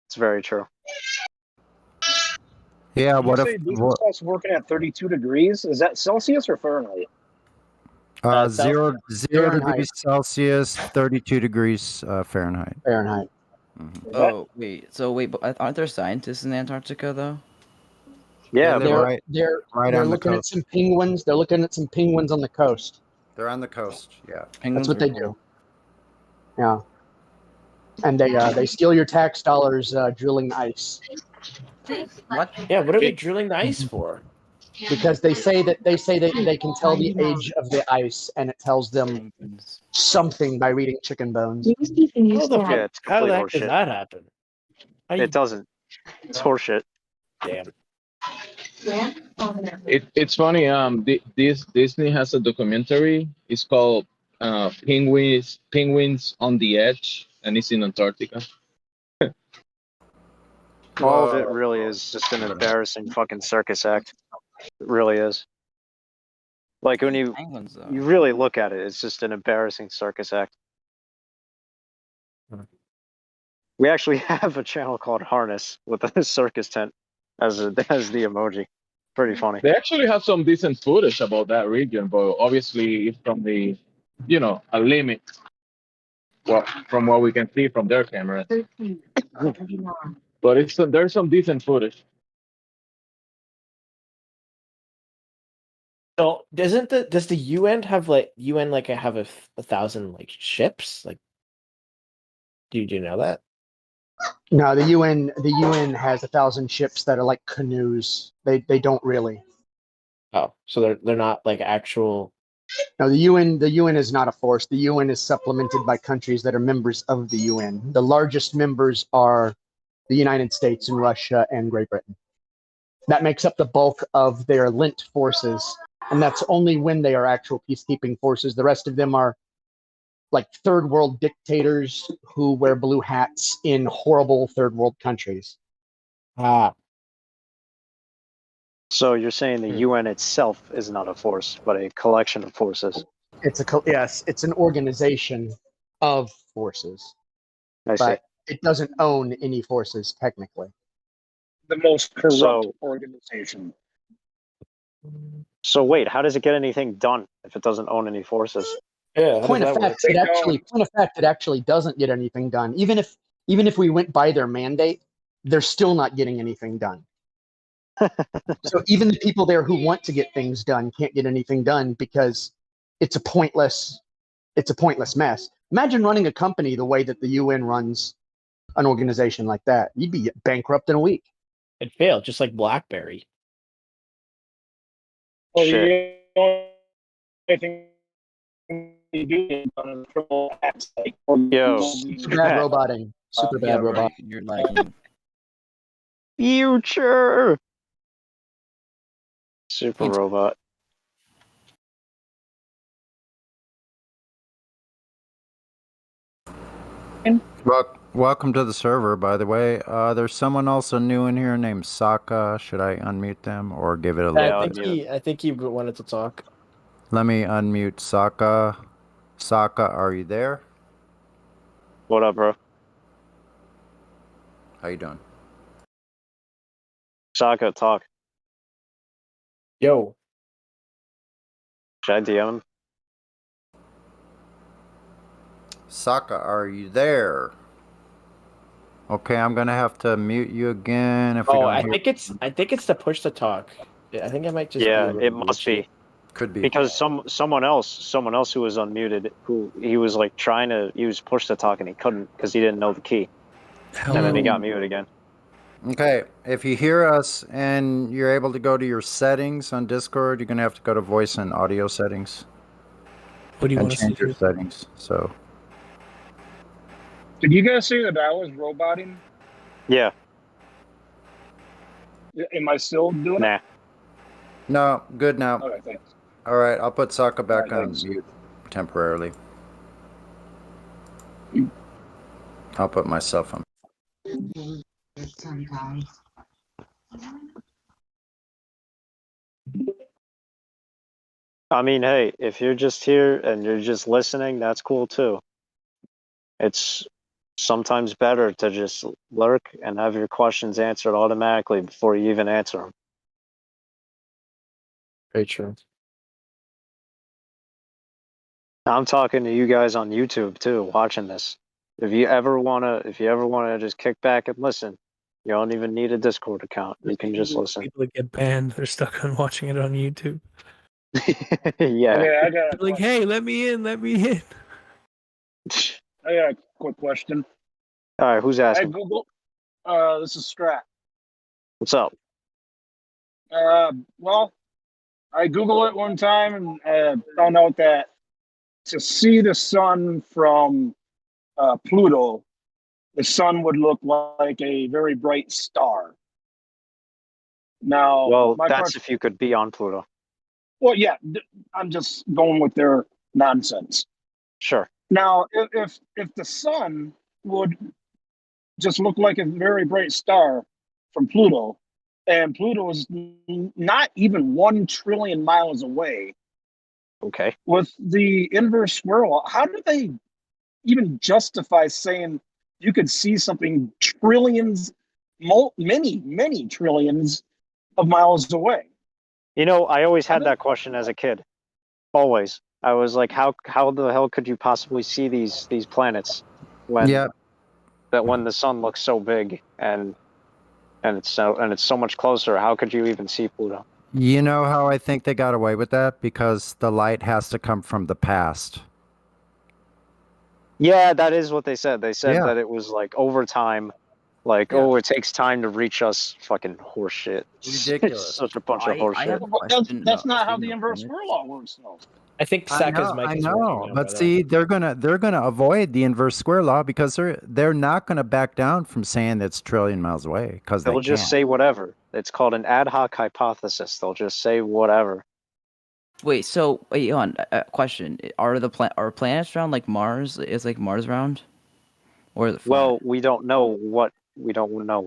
It's very true. Yeah, You say diesel stuff's working at 32 degrees? Is that Celsius or Fahrenheit? Zero Fahrenheit. degrees Celsius, 32 degrees Fahrenheit. Fahrenheit. Oh wait, but aren't there scientists in Antarctica though? Yeah, They live right They're on the looking at coast. some penguins. They're looking at some penguins on the coast. They're on the coast. Yeah, That's what they do. Yeah, and they steal your tax dollars drilling ice. What? Yeah, what are they drilling the ice for? Because they say that they can tell the age of the ice, and it tells them something by reading chicken bones. How the Yeah, it's how complete the heck does horseshit. that happen? It doesn't. It's horseshit. Damn. It's funny. This Disney has a documentary. It's called Penguins on the Edge, and it's in Antarctica. All of it really is just an embarrassing fucking circus act. It really is. Like when you really look at it, it's just an embarrassing circus act. We actually have a channel called Harness with a circus tent as the emoji. Pretty funny. They actually have some decent footage about that region, but obviously it's from the, a limit. Well, from what we can see from their cameras. But there's some decent footage. So does the UN have have a 1,000 like ships? Like, do you know that? No, the UN has 1,000 ships that are like canoes. They don't really. Oh, so they're not like actual. No, the UN is not a force. The UN is supplemented by countries that are members of the UN. The largest members are the United States and Russia and Great Britain. That makes up the bulk of their lent forces, and that's only when they are actual peacekeeping forces. The rest of them are like third world dictators who wear blue hats in horrible third world countries. So you're saying the UN itself is not a force, but a collection of forces. Yes, it's an organization of forces. I see. But it doesn't own any forces technically. The most corrupt organization. So wait, how does it get anything done if it doesn't own any forces? Yeah. Point of fact, it actually doesn't get anything done. Even if we went by their mandate, they're still not getting anything done. So even the people there who want to get things done can't get anything done because it's a pointless mess. Imagine running a company the way that the UN runs an organization like that. You'd be bankrupt in a week. It failed, just like BlackBerry. Well, the only thing you do is on a triple X, like, Super bad roboting. Super bad robot. You're lagging. Future. Super robot. Welcome to the server, by the way. There's someone also new in here named Saka. Should I unmute them or give it a little? I think he wanted to talk. Let me unmute Saka. Saka, are you there? What up, bro? How you doing? Saka, talk. Yo. Should I DM him? Saka, are you there? Okay, I'm gonna have to mute you again if we don't hear. I think it's to push to talk. I think I might just. Yeah, it must be. Could be because someone else who was unmuted, who he was like trying to use push to talk and he couldn't because he didn't know the key, and then he got muted again. Okay, if you hear us and you're able to go to your settings on Discord, you're gonna have to go to voice and audio settings. What do you and want to change your settings? So. Did you guys say that I was roboting? Yeah. Am I still doing it? No, good now. Okay, thanks. All right, I'll put Saka back on mute temporarily. I'll put myself on. I mean, hey, if you're just here and you're just listening, that's cool too. It's sometimes better to just lurk and have your questions answered automatically before you even answer them. Very true. I'm talking to you guys on YouTube too, watching this. If you ever wanna just kick back and listen, you don't even need a Discord account. You can just listen. People that get banned, they're stuck on watching it on YouTube. Yeah. Okay, I got like, hey, let me in, let me in. I got a quick question. All right, who's I asking? Google. This is Strat. What's up? Well, I Googled it one time and found out that to see the sun from Pluto, the sun would look like a very bright star. Now, Well, my that's question. if you could be on Pluto. Well, yeah, I'm just going with their nonsense. Sure. Now, if the sun would just look like a very bright star from Pluto, and Pluto is not even 1 trillion miles away. Okay. With the inverse square law, how do they even justify saying you could see something trillions, many trillions of miles away? You know, I always had that question as a kid. Always. I was like, how the hell could you possibly see these planets when when the sun looks so big and it's so much closer? How could you even see Pluto? You know how I think they got away with that? Because the light has to come from the past. Yeah, that is what they said. They said that it was like over time, like, oh, it takes time to reach us. Fucking horseshit. Ridiculous. It's such a bunch of horseshit. That's not how the inverse square law works, though. I think Saka's mic is working now, but brother. see, they're gonna avoid the inverse square law because they're not gonna back down from saying it's trillion miles away because They'll just say whatever. It's called an ad hoc hypothesis. They'll just say whatever. Wait, so wait on question: Are planets round like Mars? Is like Mars round, or the Well, we don't know what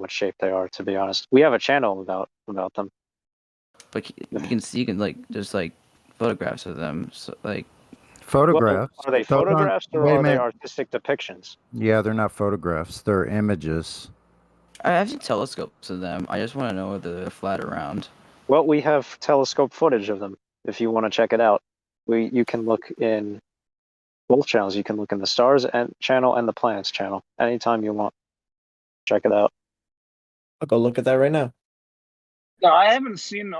shape they are. To be honest, we have a channel about them. But you can like just like photographs of them. So like photographs. Well, are they photographs or wait a are they minute. artistic depictions? Yeah, they're not photographs. They're images. I have seen telescopes of them. I just want to know whether they're flat or round. Well, we have telescope footage of them. If you want to check it out, you can look in both channels. You can look in the stars and channel and the planets channel anytime you want. Check it out. I'll go look at that right now. No, I haven't seen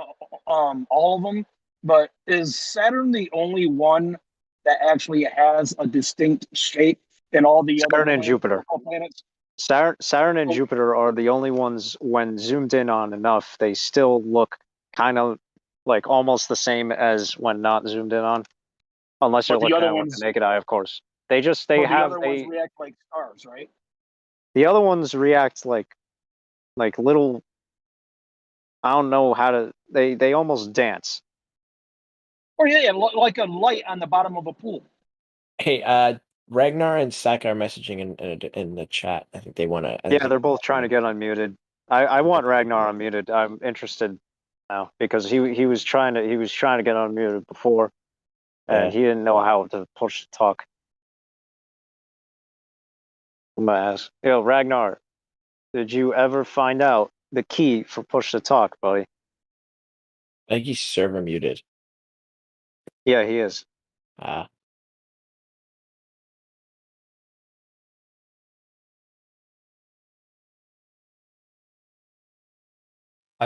all of them, but is Saturn the only one that actually has a distinct shape in all the Saturn other and Jupiter. planets? Saturn and Jupiter are the only ones, when zoomed in on enough, they still look kind of like almost the same as when not zoomed in on, unless you're But the looking other at it with ones- the naked eye, of course. The other ones react like stars, right? The other ones react like little. I don't know how to. They almost dance. Or yeah, like a light on the bottom of a pool. Hey, Ragnar and Saka are messaging in the chat. I think they want to. Yeah, they're both trying to get unmuted. I want Ragnar unmuted. I'm interested now because he was trying to get unmuted before, and he didn't know how to push to talk. I'm gonna ask, Ragnar, did you ever find out the key for push to talk, buddy? I think he's server muted. Yeah, he is. I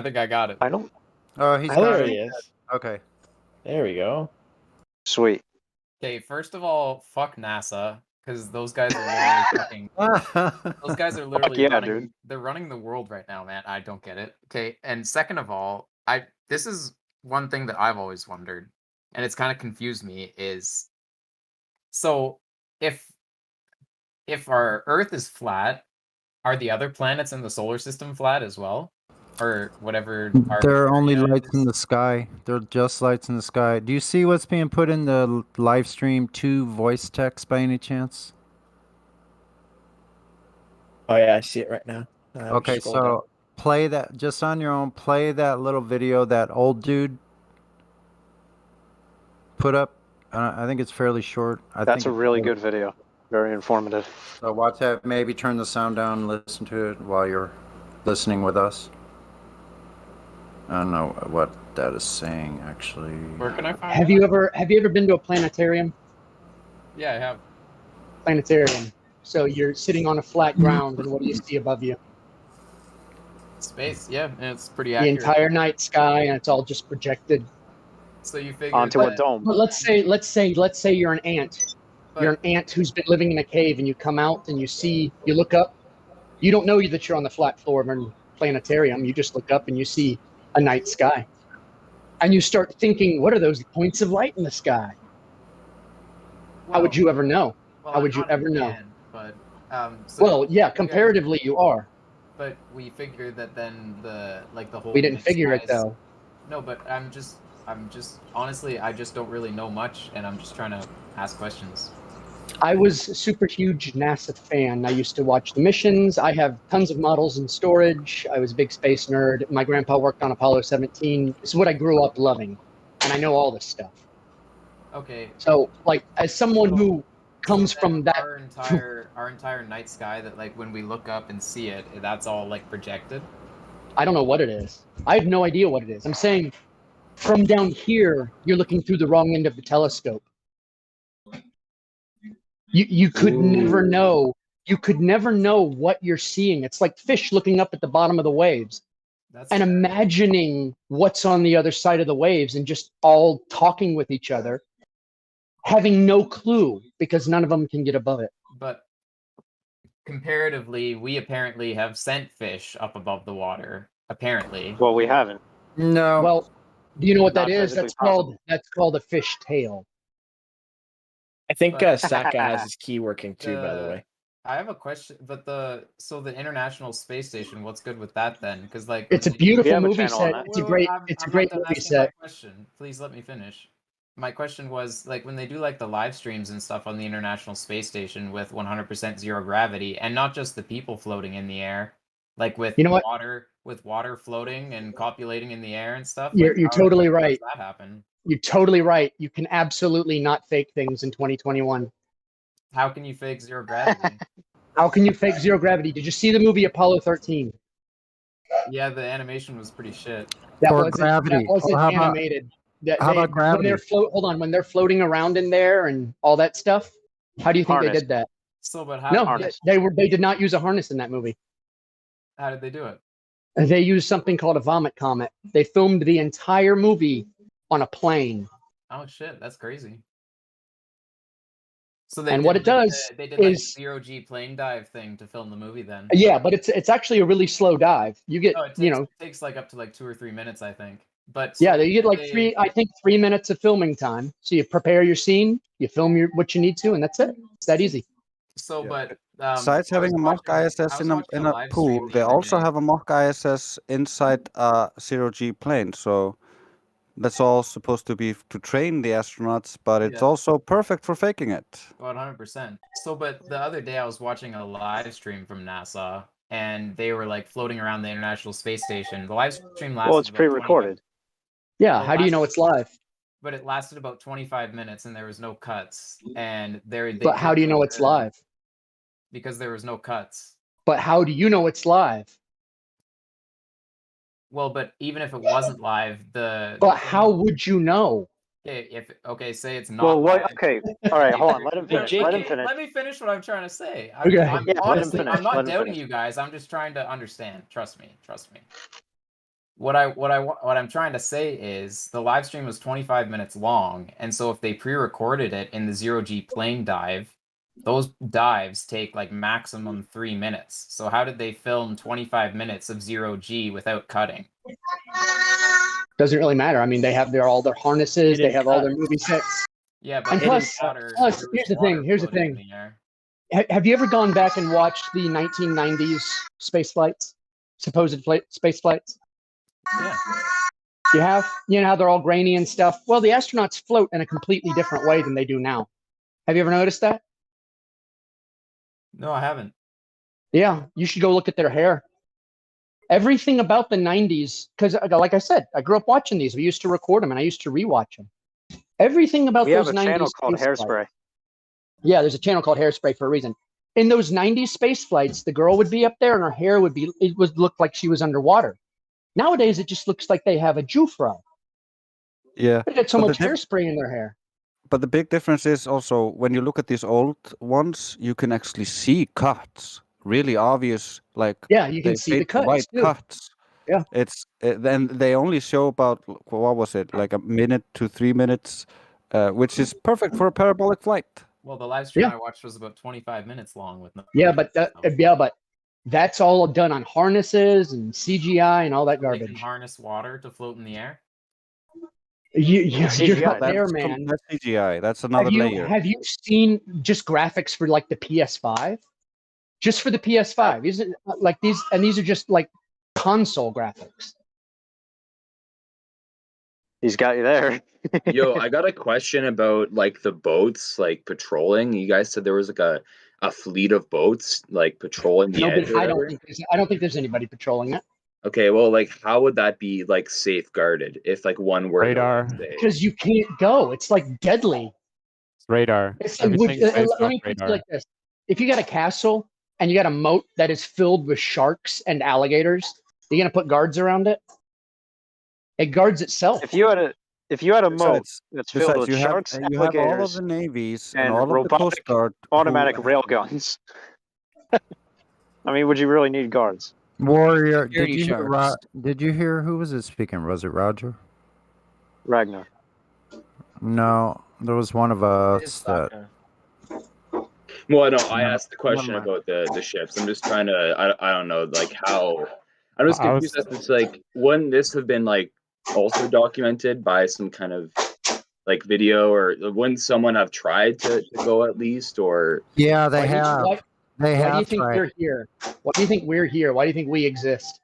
think I got it. I don't. Oh, he's there got he it. is. Okay. There we go. Sweet. Okay, first of all, fuck NASA, because those guys are literally fucking. Those guys are literally yeah, running. dude. They're running the world right now, man. I don't get it. Okay, and second of all, this is one thing that I've always wondered, and it's kind of confused me. Is so if our Earth is flat, are the other planets in the solar system flat as well, or whatever? There are only lights in the sky. They're just lights in the sky. Do you see what's being put in the live stream to voice text by any chance? Oh yeah, I see it right now. Okay, so play that just on your own. Play that little video. That old dude. put up. I think it's fairly short. That's a really good video. Very informative. So watch that. Maybe turn the sound down and listen to it while you're listening with us. I don't know what that is saying actually. Where can I find Have it? you ever been to a planetarium? Yeah, I have. Planetarium. So you're sitting on a flat ground, and what do you see above you? Space, yeah, and it's pretty The accurate. entire night sky, and it's all just projected So you figure Onto a dome. But let's say you're an ant. You're an ant who's been living in a cave, and you come out and you look up. You don't know that you're on the flat floor of a planetarium. You just look up and you see a night sky, and you start thinking, "What are those points of light in the sky?" How would you ever know? How would you ever know? But Well, yeah, comparatively, you are. But we figured that then the whole. We didn't figure it though. No, but I'm just honestly, I just don't really know much, and I'm just trying to ask questions. I was a super huge NASA fan. I used to watch the missions. I have tons of models in storage. I was a big space nerd. My grandpa worked on Apollo 17. It's what I grew up loving, and I know all this stuff. Okay. So, like, as someone who comes from that, Our entire night sky, that like when we look up and see it, that's all like projected. I don't know what it is. I have no idea what it is. I'm saying, from down here, you're looking through the wrong end of the telescope. You could never know. You could never know what you're seeing. It's like fish looking up at the bottom of the waves and imagining what's on the other side of the waves and just all talking with each other, having no clue because none of them can get above it. But comparatively, we apparently have sent fish up above the water. Apparently. Well, we haven't. No. Well, do you know what Not that is? physically possible. That's called a fish tail. I think Saka has his key working too, by the way. I have a question, but the International Space Station, what's good with that then? Because like It's a beautiful movie set. It's a great movie set. Question. Please let me finish. My question was like when they do like the live streams and stuff on the International Space Station with 100% zero gravity, and not just the people floating in the air, like with water floating and copulating in the air and stuff. You're totally right. How does that happen? You're totally right. You can absolutely not fake things in 2021. How can you fake zero gravity? How can you fake zero gravity? Did you see the movie Apollo 13? Yeah, the animation was pretty shit. That Or wasn't, gravity. That wasn't Or how about- animated. how about gravity? When they're floating around in there and all that stuff, how do you think they Harness. did that? So, but how? No, they did not use a harness in that movie. How did they do it? They used something called a vomit comet. They filmed the entire movie on a plane. Oh shit, that's crazy. So What it does they did like is zero G plane dive thing to film the movie then. yeah, but it's actually a really slow dive. You get No, it takes like up to like 2 or 3 minutes, I think. But yeah, you get like 3 minutes of filming time. So you prepare your scene, you film what you need to, and that's it. It's that easy. So, but Besides having a mock ISS in a pool, they also have a mock ISS inside a zero-G plane. So that's all supposed to be to train the astronauts, but it's also perfect for faking it. 100%. So, but the other day I was watching a live stream from NASA, and they were like floating around the International Space Station. The live stream lasted. Well, it's pre-recorded. Yeah, how do you know it's live? But it lasted about 25 minutes, and there was no cuts. And But how do you know it's live? Because there was no cuts. But how do you know it's live? Well, but even if it wasn't live, But how would you know? Say it's not. Well, what? live. Okay, all right, hold on. Let him finish. Let him finish. Let me finish what I'm trying to say. Okay. Honestly, let him I'm not finish. doubting you guys. I'm just trying to understand. Trust me. What I'm trying to say is the live stream was 25 minutes long, and so if they pre-recorded it in the zero G plane dive, those dives take like maximum 3 minutes. So how did they film 25 minutes of zero G without cutting? Doesn't really matter. I mean, they have all their harnesses, they have all their movie sets. Yeah, but And plus, here's the thing. Have you ever gone back and watched the 1990s space flights? Supposed space flights? Yeah. You have? You know how they're all grainy and stuff? Well, the astronauts float in a completely different way than they do now. Have you ever noticed that? No, I haven't. Yeah, you should go look at their hair. Everything about the 90s, because like I said, I grew up watching these. We used to record them, and I used to rewatch them. Everything about We have those a 90s channel called space flights. Hairspray. Yeah, there's a channel called Hairspray for a reason. In those 90s space flights, the girl would be up there and her hair would look like she was underwater. Nowadays, it just looks like they have a Jufro. Yeah. They get so But much the hairspray in their hair. But the big difference is also when you look at these old ones, you can actually see cuts, really obvious, like Yeah, you can they see the fade to cuts white too. cuts. Yeah. It's then they only show about what was it, like a minute to 3 minutes, which is perfect for a parabolic flight. Well, the live stream Yeah. I watched was about 25 minutes long with no. Yeah, but that's all done on harnesses and CGI and all that They can garbage. harness water to float in the air. You're not there, That's man. That's CGI. That's another layer. Have you seen just graphics for like the PS5? Just for the PS5. These are like these are just like console graphics. He's got you there. Yo, I got a question about like the boats like patrolling. You guys said there was like a fleet of boats like patrolling the edge or I whatever. don't think there's anybody patrolling it. Okay, well, like how would that be like safeguarded if like one were Radar. Because you can't go. It's like deadly. Radar. It's Everything's based let off me put it radar. like this: if you got a castle and you got a moat that is filled with sharks and alligators, you're gonna put guards around it. It guards itself. If you had a moat that's filled Besides, with you sharks, have all of alligators, the navies and and all of the robotic Coast Guard automatic who- railguns. I mean, would you really need guards? Warrior. Security Did you hear who was it speaking? Was it Roger? Ragnar. No, there was one of us that. Well, no, I asked the question about the ships. I'm just trying to I don't know like how I'm just confused as it's like wouldn't this have been like also documented by some kind of like video or wouldn't someone have tried to go at least or Yeah, they Why do you- have. why- They Why do you have think tried. we're here? Why do you think we're here? Why do you think we exist?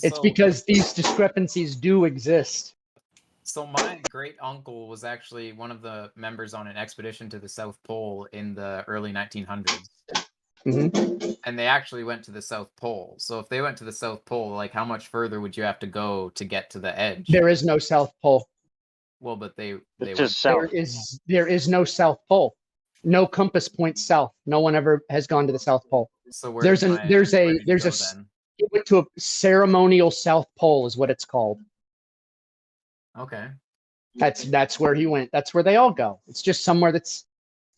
It's So- because these discrepancies do exist. So my great uncle was actually one of the members on an expedition to the South Pole in the early 1900s. And they actually went to the South Pole. So if they went to the South Pole, like how much further would you have to go to get to the edge? There is no South Pole. Well, but they just went- There is no South Pole. No compass points south. No one ever has gone to the South Pole. So where there's did an my- there's where a did you there's go a then? it went to a ceremonial South Pole is what it's called. Okay. That's where he went. That's where they all go. It's just somewhere that's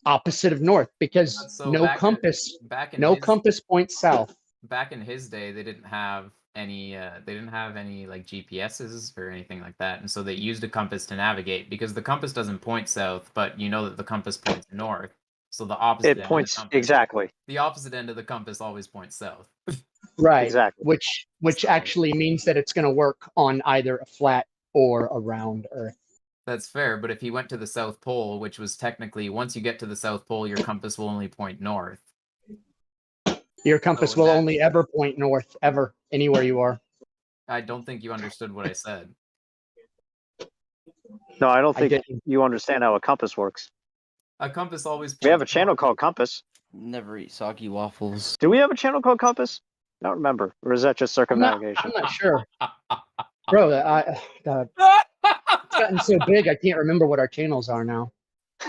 opposite of north because So no back in- compass back in no his- compass points south. Back in his day, they didn't have any like GPSs or anything like that, and so they used a compass to navigate because the compass doesn't point south, but you know that the compass points north. So the opposite end It of points the compass, exactly. the opposite end of the compass always points south. Right. Exactly. Which actually means that it's going to work on either a flat or a round Earth. That's fair, but if he went to the South Pole, which was technically once you get to the South Pole, your compass will only point north. Your compass will only ever point north, ever, anywhere you are. I don't think you understood what I said. No, I don't think didn't. you understand how a compass works. A compass always. We have a points channel north. called Compass. Never eat soggy waffles. Do we have a channel called Compass? I don't remember. Or is that just circumnavigation? I'm not sure. Bro, it's gotten so big I can't remember what our channels are now.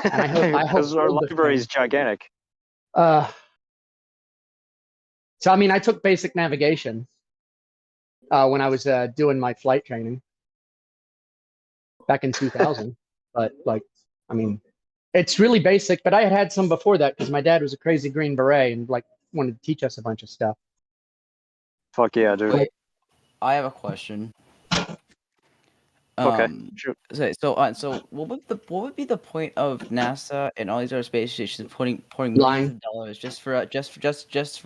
And I hope Because our World of library is Fame- gigantic. So I mean, I took basic navigation when I was doing my flight training back in 2000. But like, I mean, it's really basic. But I had some before that because my dad was a crazy Green Beret and like wanted to teach us a bunch of stuff. Fuck yeah, dude. Wait, I have a question. Okay, shoot. So what would be the point of NASA and all these other space stations pouring millions of dollars just for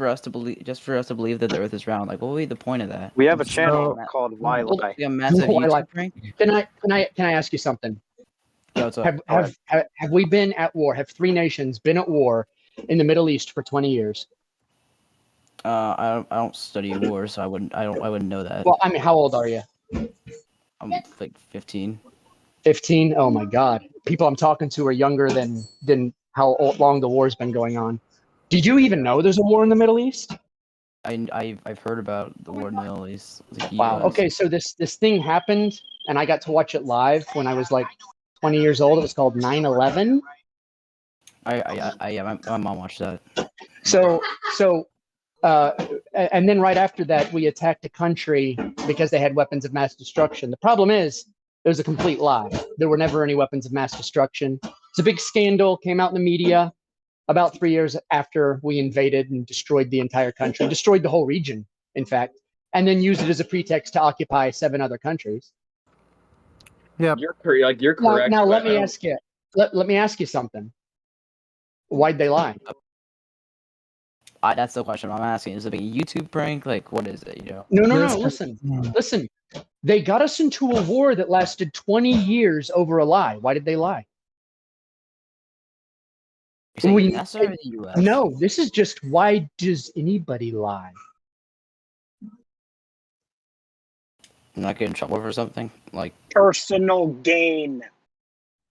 us to believe that the Earth is round? Like, what would be the point of that? We have a channel called Why Hold Lie. on, a massive Why Lie. YouTube prank? Can I ask you something? Yeah, what's up? Have we been at war? Have three nations been at war in the Middle East for 20 years? I don't study war, so I wouldn't know that. Well, I mean, how old are you? I'm like 15. 15? Oh my God. People I'm talking to are younger than how long the war's been going on. Did you even know there's a war in the Middle East? I've heard about the war in the Middle East. Like, Wow. Okay, so this thing happened and I got to watch it live when I was like 20 years old. It was called 9/11. Yeah, my mom watched that. So, and then right after that, we attacked a country because they had weapons of mass destruction. The problem is, it was a complete lie. There were never any weapons of mass destruction. It's a big scandal, came out in the media about 3 years after we invaded and destroyed the entire country, destroyed the whole region, in fact, and then used it as a pretext to occupy 7 other countries. Yeah, you're correct. Now but let I me don't- ask you. Let me ask you something. Why'd they lie? That's the question I'm asking. Is it a YouTube prank? Like, what is it? You know? No. Listen. They got us into a war that lasted 20 years over a lie. Why did they lie? US or the US? No, this is just why does anybody lie? Not get in trouble for something? Like personal gain.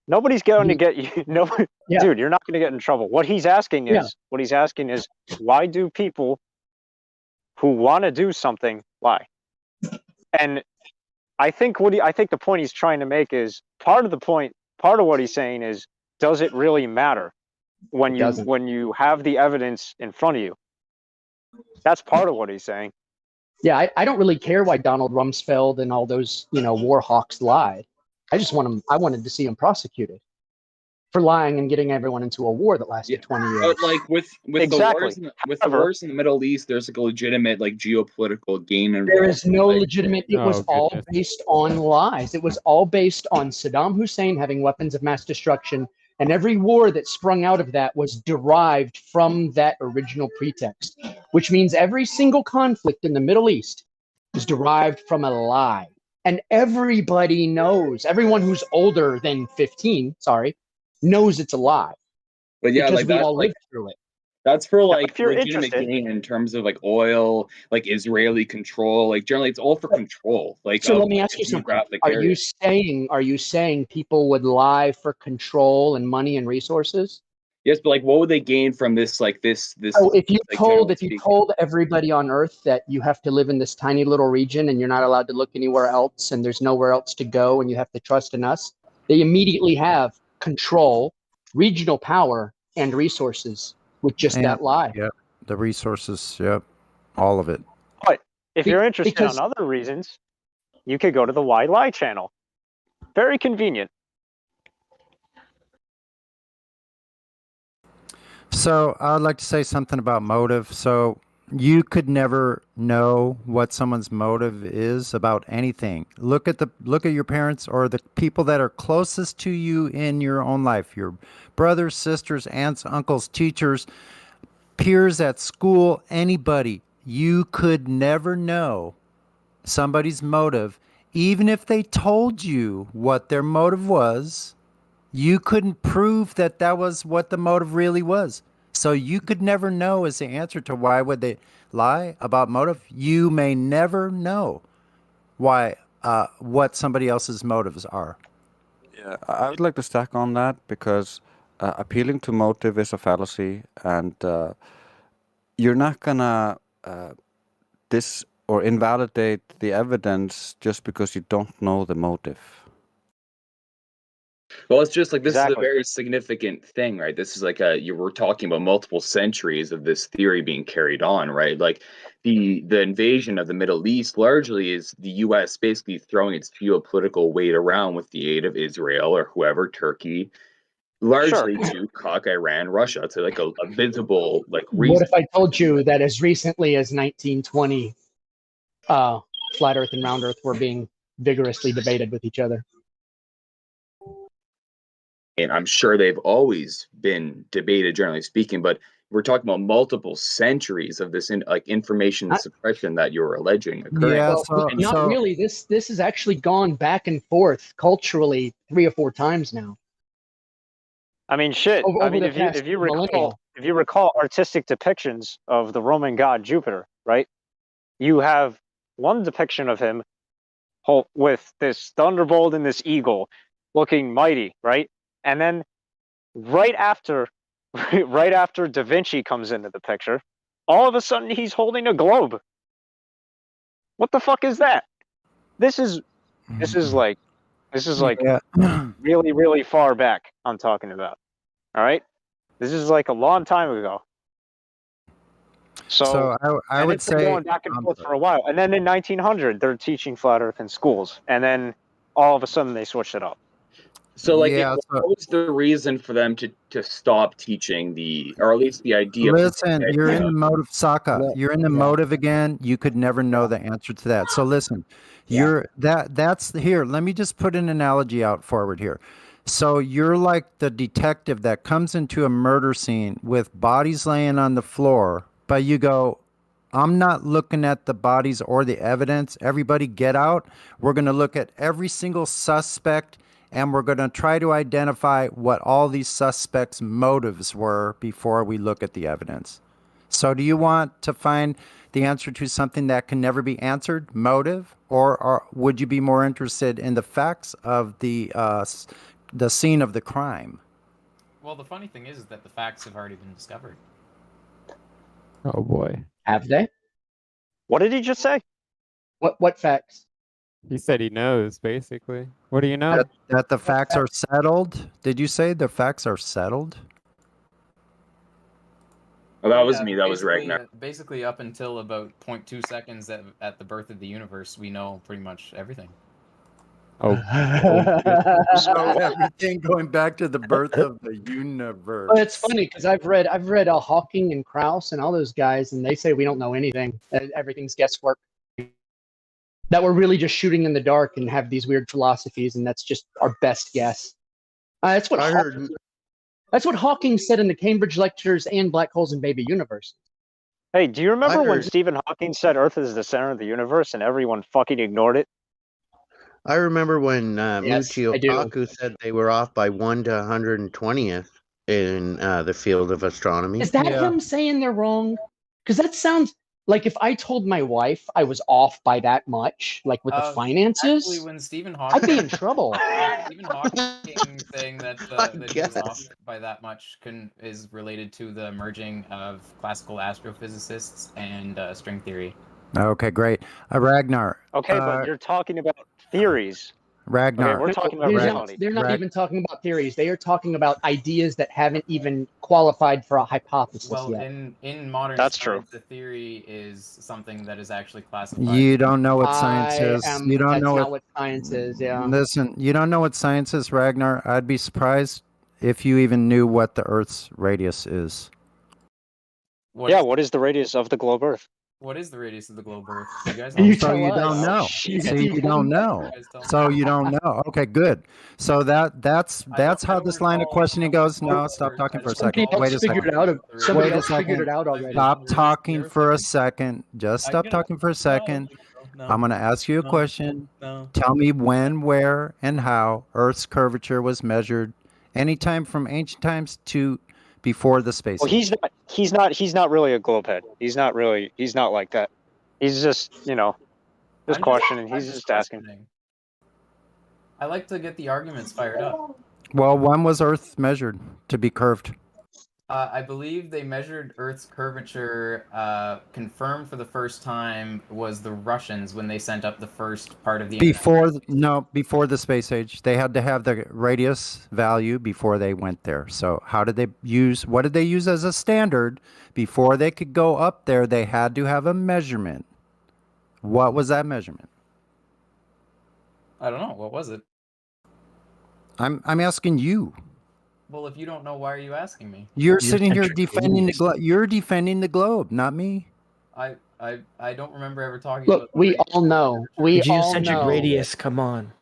Nobody's going to get you. No, dude, you're not going to get in trouble. What he's asking is, why do people who want to do something lie? And I think the point he's trying to make is part of the point. Part of what he's saying is, does it really matter when you have the evidence in front of you? That's part of what he's saying. Yeah, I don't really care why Donald Rumsfeld and all those war hawks lied. I just wanted to see him prosecuted for lying and getting everyone into a war that lasted 20 years. But like with the wars in the Middle East, there's like a legitimate like geopolitical gain. And there is no legitimate. It was all based on lies. It was all based on Saddam Hussein having weapons of mass destruction, and every war that sprung out of that was derived from that original pretext, which means every single conflict in the Middle East is derived from a lie. And everybody knows, everyone who's older than 15, knows it's a lie. But yeah, because like we that's all like lived through it. that's for like if you're legitimate interested- gain in terms of like oil, like Israeli control. Like generally, it's all for control. Like So of, let me like, ask you the something. geographic Are area. you saying people would lie for control and money and resources? Yes, but like, what would they gain from this? Like this. So if you like, told generally everybody on Earth that you have to live in this tiny little region and you're not allowed to look anywhere else and there's nowhere else to go and you have to trust in us, they immediately have control, regional power, and resources with just that lie. Yeah, the resources. Yep, all of it. But if you're interested in other reasons, you could go to the Why Lie channel. Very convenient. So I'd like to say something about motive. So you could never know what someone's motive is about anything. Look at your parents or the people that are closest to you in your own life. Your brothers, sisters, aunts, uncles, teachers, peers at school, anybody. You could never know somebody's motive, even if they told you what their motive was. You couldn't prove that was what the motive really was. So you could never know is the answer to why would they lie about motive. You may never know why what somebody else's motives are. Yeah, I would like to stack on that because appealing to motive is a fallacy, and you're not gonna invalidate the evidence just because you don't know the motive. Well, it's just like this is a very significant thing, right? This is like you were talking about multiple centuries of this theory being carried on, right? Like the invasion of the Middle East largely is the U.S. basically throwing its geopolitical weight around with the aid of Israel or whoever, Turkey, largely to cock Iran, Russia to like a visible like reason. What if I told you that as recently as 1920, flat Earth and round Earth were being vigorously debated with each other? And I'm sure they've always been debated, generally speaking, but we're talking about multiple centuries of this information suppression that you're alleging occurring. Yeah, not really. This has actually gone back and forth culturally 3 or 4 times now. I mean, shit. Over I mean, the if you millennium. recall artistic depictions of the Roman god Jupiter, right? You have one depiction of him with this thunderbolt and this eagle looking mighty, right? And then right after Da Vinci comes into the picture, all of a sudden he's holding a globe. What the fuck is that? This is This is like Yeah. really, really far back. I'm talking about. All right, this is like a long time ago. So I and would it's been say going back and forth for a while. And then in 1900, they're teaching flat Earth in schools, and then all of a sudden they switched it up. So, like, Yeah, what was the reason for them to stop teaching or at least the idea? Listen, you're in idea. the motive, Sokka. You're in the Yeah. motive again. You could never know the answer to that. So listen, that's here. Let me just put an analogy out forward here. So you're like the detective that comes into a murder scene with bodies laying on the floor, but you go, I'm not looking at the bodies or the evidence. Everybody get out. We're going to look at every single suspect and we're going to try to identify what all these suspects' motives were before we look at the evidence. So do you want to find the answer to something that can never be answered, motive, or would you be more interested in the facts of the scene of the crime? Well, the funny thing is that the facts have already been discovered. Oh boy. Have they? What did he just say? What facts? He said he knows, basically. What do you know? That the facts are settled? Did you say the facts are settled? Oh, that was me. That was Basically, Ragnar. Basically, up until about 0.2 seconds at the birth of the universe, we know pretty much everything. Oh. So everything going back to the birth of the universe. Well, it's funny because I've read Hawking and Krauss and all those guys, and they say we don't know anything. Everything's guesswork. That we're really just shooting in the dark and have these weird philosophies, and that's just our best guess. That's what I heard. That's what Hawking said in the Cambridge Lectures and Black Holes and Baby Universe. Hey, do you remember when Stephen Hawking said Earth is the center of the universe and everyone fucking ignored it? I remember when Yes, Michio I do. Kaku said they were off by 1 to 120th in the field of astronomy. Is that him saying they're wrong? Because that sounds like if I told my wife I was off by that much, like with the finances, Actually, when Stephen Hawking, I'd be in trouble. Stephen Hawking saying that he was off by that much is related to the merging of classical astrophysicists and string theory. Okay, great. Ragnar. Okay, but you're talking about theories. Ragnar. Okay, we're talking about reality. They're not even talking about theories. They are talking about ideas that haven't even qualified for a hypothesis yet. In modern That's science, the theory is something that is actually classified. You don't know what science is. You don't know not what science is. Yeah. Listen, you don't know what science is, Ragnar. I'd be surprised if you even knew what the Earth's radius is. What is the radius of the globe Earth? What is the radius of the globe Earth? You guys So you don't know. See, you don't know. So you don't know. Okay, good. So that's how this line of questioning goes. No, stop talking for a second. Wait a second. Wait a second. Stop talking for a second. Just stop talking for a second. I'm going to ask you a question. Tell me when, where, and how Earth's curvature was measured anytime from ancient times to before the space. Well, he's not really a globehead. He's not like that. He's just, just questioning. He's just asking. I like to get the arguments fired up. Well, when was Earth measured to be curved? I believe they measured Earth's curvature, confirmed for the first time was the Russians when they sent up the first part of the before the space age. They had to have the radius value before they went there. So what did they use as a standard before they could go up there? They had to have a measurement. What was that measurement? I don't know. What was it? I'm asking you. Well, if you don't know, why are you asking me? You're sitting here defending the globe. You're defending the globe, not me. I don't remember ever talking Look, about we all know. We all geocentric know. radius, come on.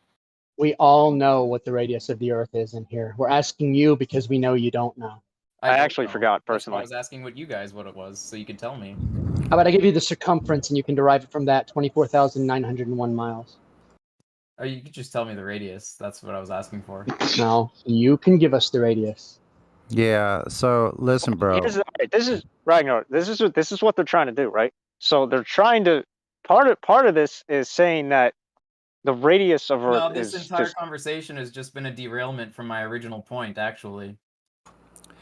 We all know what the radius of the Earth is in here. We're asking you because we know you don't know. I actually forgot, personally. I was asking you guys what it was, so you could tell me. How about I give you the circumference and you can derive it from that, 24,901 miles. Or you could just tell me the radius. That's what I was asking for. No, you can give us the radius. Yeah, so listen, bro. This is Ragnar. This is what they're trying to do, right? So they're trying to part of this is saying that the radius of Earth this is entire just... conversation has just been a derailment from my original point, actually.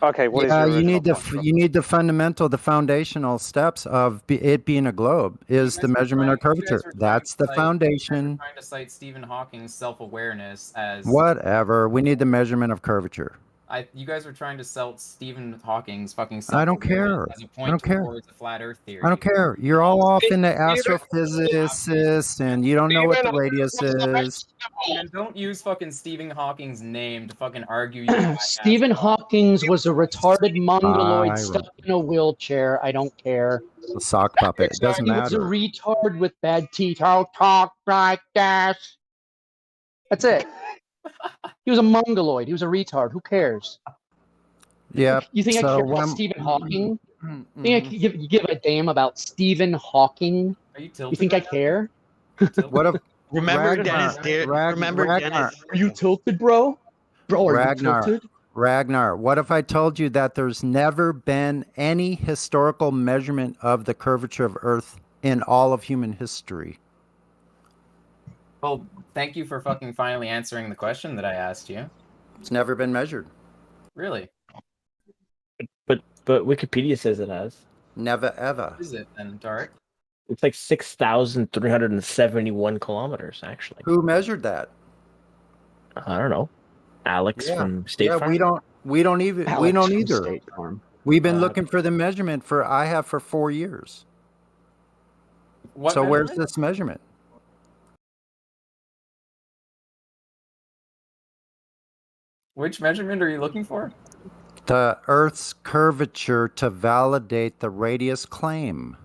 Okay, what is Yeah, your you need original point? you need the foundational steps of it being a globe is the measurement of curvature. That's the foundation. Trying to cite Stephen Hawking's self-awareness as Whatever. We need the measurement of curvature. you guys were trying to sell Stephen Hawking's fucking I don't self-awareness care. as a I point don't care. towards a flat Earth theory. I don't care. You're all off into astrophysicists, and you don't know what the radius is. And don't use fucking Stephen Hawking's name to fucking argue your Stephen Hawking's was a retarded mongoloid Byron. stuck in a wheelchair. I don't care. The sock puppet. It doesn't He was a matter. retard with bad teeth. I'll talk like this. That's it. He was a mongoloid. He was a retard. Who cares? Yeah. You think I care about Stephen Hawking? You think I give a damn about Stephen Hawking? Are you You tilted? think I care? What if Remember Ragnar, Dennis? Remember Ragnar, Dennis? Are you tilted, bro? Bro, are Ragnar, you tilted? Ragnar, what if I told you that there's never been any historical measurement of the curvature of Earth in all of human history? Well, thank you for fucking finally answering the question that I asked you. It's never been measured. Really? But Wikipedia says it has. Never ever. What is it then, Tarek? It's like 6,371 kilometers, actually. Who measured that? I don't know. Alex from State yeah, Farm. we don't even Alex we don't from either. State Farm. We've been looking for the measurement for 4 years. What So where's measurement? this measurement? Which measurement are you looking for? The Earth's curvature to validate the radius claim.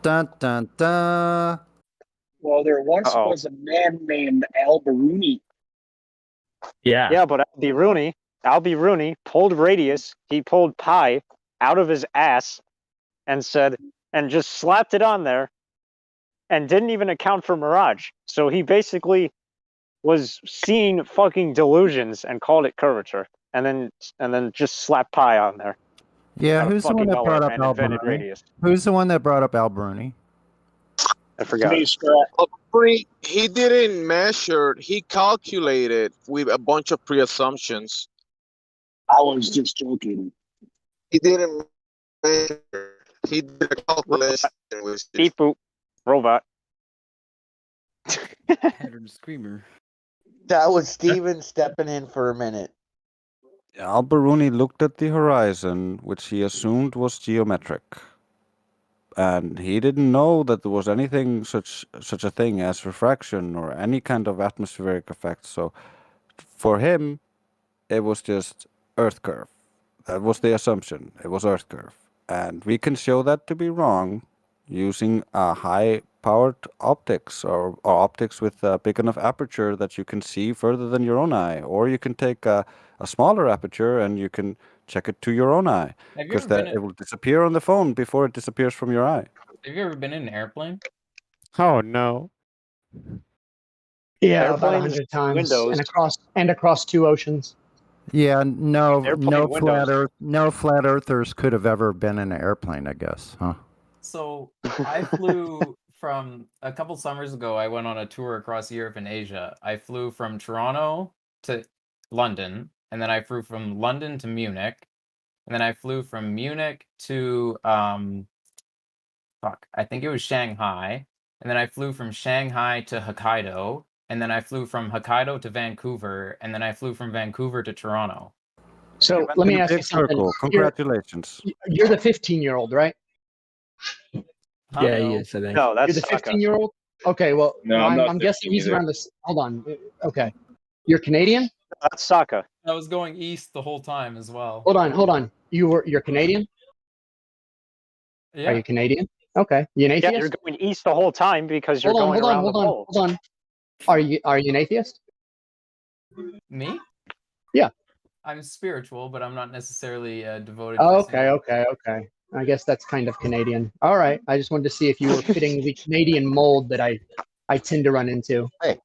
Dun dun dun. Well, there once Uh-oh. was a man named Al-Biruni. Yeah. Yeah, but Albie Rooney pulled radius, he pulled pi out of his ass and just slapped it on there and didn't even account for mirage. So he basically was seeing fucking delusions and called it curvature and then just slapped pi on there. Yeah, Out of who's the one fucking that brought nowhere up and invented Al-Biruni? radius. Who's the one that brought up Al-Biruni? I forgot. He didn't measure, he calculated with a bunch of pre-assumptions. I was just joking. He didn't measure. He did a calculation with Beep boop. Robot. Pattern screamer. That was Steven stepping in for a minute. Al-Biruni looked at the horizon, which he assumed was geometric. And he didn't know that there was anything such a thing as refraction or any kind of atmospheric effect. So for him, it was just Earth curve. That was the assumption. It was Earth curve. And we can show that to be wrong using high-powered optics or optics with a big enough aperture that you can see further than your own eye. Or you can take a smaller aperture and you can check it to your own eye. Have you Because ever been it will disappear on the phone before it disappears from your eye. Have you ever been in an airplane? Oh no. Yeah, about Airplanes, 100 times, windows. and across 2 oceans. Yeah, no Airplane windows. flat earthers could have ever been in an airplane, I guess, huh? So I flew from a couple summers ago. I went on a tour across Europe and Asia. I flew from Toronto to London, and then I flew from London to Munich, and then I flew from Munich to I think it was Shanghai, and then I flew from Shanghai to Hokkaido, and then I flew from Hokkaido to Vancouver, and then I flew from Vancouver to Toronto. So let me In a ask you big something. circle. Congratulations. You're the 15-year-old, right? Yeah, he is, I think. No, that's You're the Saka. 15-year-old? Okay, well, No, I'm not I'm guessing 15 he's either. around this. Hold on. Okay. You're Canadian? That's Saka. I was going east the whole time as well. Hold on. You're Canadian? Yeah. Are you Canadian? Okay. You an Yeah, atheist? you're going east the whole time because you're going around the pole. Hold on. Are you an atheist? Me? Yeah. I'm spiritual, but I'm not necessarily devoted. Oh, to okay. I guess that's kind of Canadian. All right. I just wanted to see if you were fitting the Canadian mold that I tend to run into. Hey.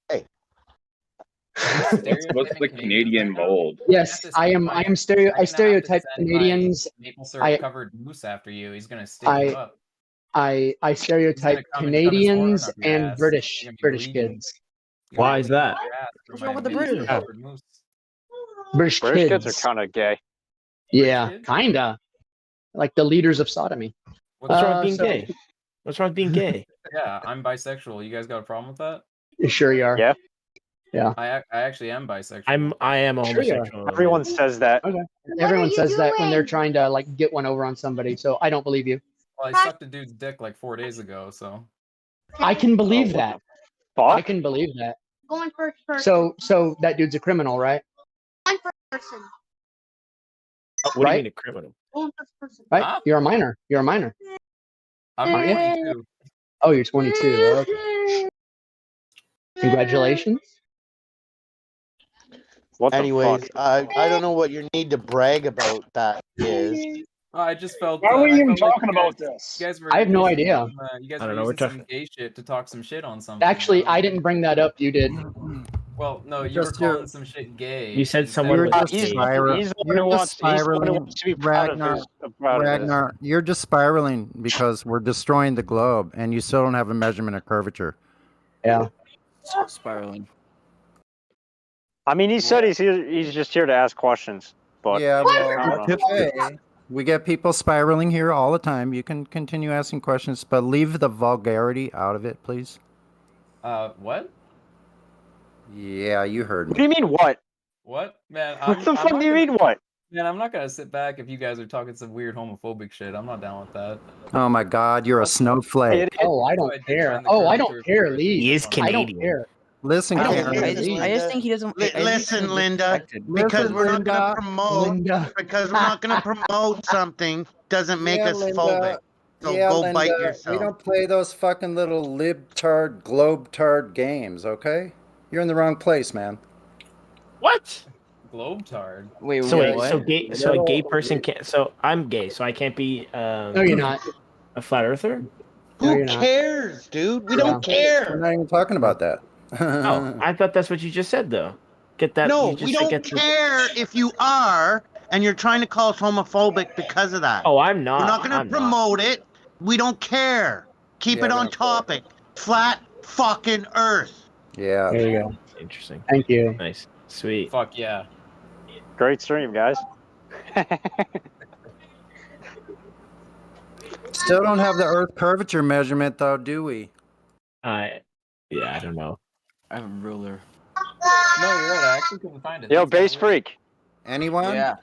What's the Canadian mold? Yes, I stereotype Canadians. Maple syrup covered moose after you. He's gonna stick you up. I stereotype come and shove his horn Canadians up your and ass. British You're gonna be bleeding. kids. Why is that? What's wrong with the British? British kids kids. are kind of gay. Yeah, kinda. Like the leaders of sodomy. What's wrong with being gay? What's wrong with being gay? Yeah, I'm bisexual. You guys got a problem with that? You sure you are? Yeah. Yeah. I actually am bisexual. I am Sure you are. homosexual. Everyone says that. Okay. Everyone says that when they're trying to like get one over on somebody. So I don't believe you. Well, I sucked a dude's dick like 4 days ago, so. I can believe that. Fuck? I can believe that. Going first person. So that dude's a criminal, right? Going first person. What do you Right? mean a criminal? Going first person. Right? Huh? You're a minor. You're a minor. I'm Aren't you? 22. Oh, you're 22. Okay. Congratulations. What the Anyways, fuck? I don't know what your need to brag about that is. I just felt. Why are we I even felt like talking you guys- about this? You guys were I have no using idea. you guys I were don't know, we're using some talking- gay shit to talk some shit on something. Actually, I didn't bring that up. You did. Well, no, you were Just your- calling some shit gay. You said and someone You're was just gay. He's the one who wants to be proud of his. Ragnar, you're just spiraling because we're destroying the globe, and you still don't have a measurement of curvature. Yeah. Spiraling. I mean, he said he's here. He's just here to ask questions. But Yeah, I don't know. okay. We get people spiraling here all the time. You can continue asking questions, but leave the vulgarity out of it, please. What? Yeah, you heard What do me. you mean what? What? Man, What the fuck do you mean what? Man, I'm not gonna sit back if you guys are talking some weird homophobic shit. I'm not down with that. Oh my God, you're a snowflake. Oh, I don't care. Oh, I don't care, Lee. He is I don't Canadian. care. Listen, I don't Karen. care. I just think he doesn't. I think he's Listen, Linda, disrespected. because Listen, we're not going Linda. to promote because we're not going to promote something doesn't make Yeah, us Linda. phobic. So Yeah, go Linda, bite we yourself. don't play those fucking little libtard, globetard games, okay? You're in the wrong place, man. What? Globetard. Wait, So wait, what? so a gay person can't. So I'm gay, so I can't be. No, you're not. A flat earther. No, Who you're not. cares, dude? We don't We're care. not even talking about that. Oh, I thought that's what you just said, though. Get that? No, you just we said don't get the- care if you are, and you're trying to call us homophobic because of that. Oh, I'm not. We're not going I'm to not. promote it. We don't care. Keep Yeah, it we on don't care. topic. Flat fucking Earth. Yeah. There you go. Interesting. Thank you. Nice. Sweet. Fuck yeah. Great stream, guys. Still don't have the Earth curvature measurement, though, do we? Yeah, I don't know. I have a ruler. No, you're right. I actually couldn't find it. Yo, That's base kinda weird. freak. Anyone? Yeah.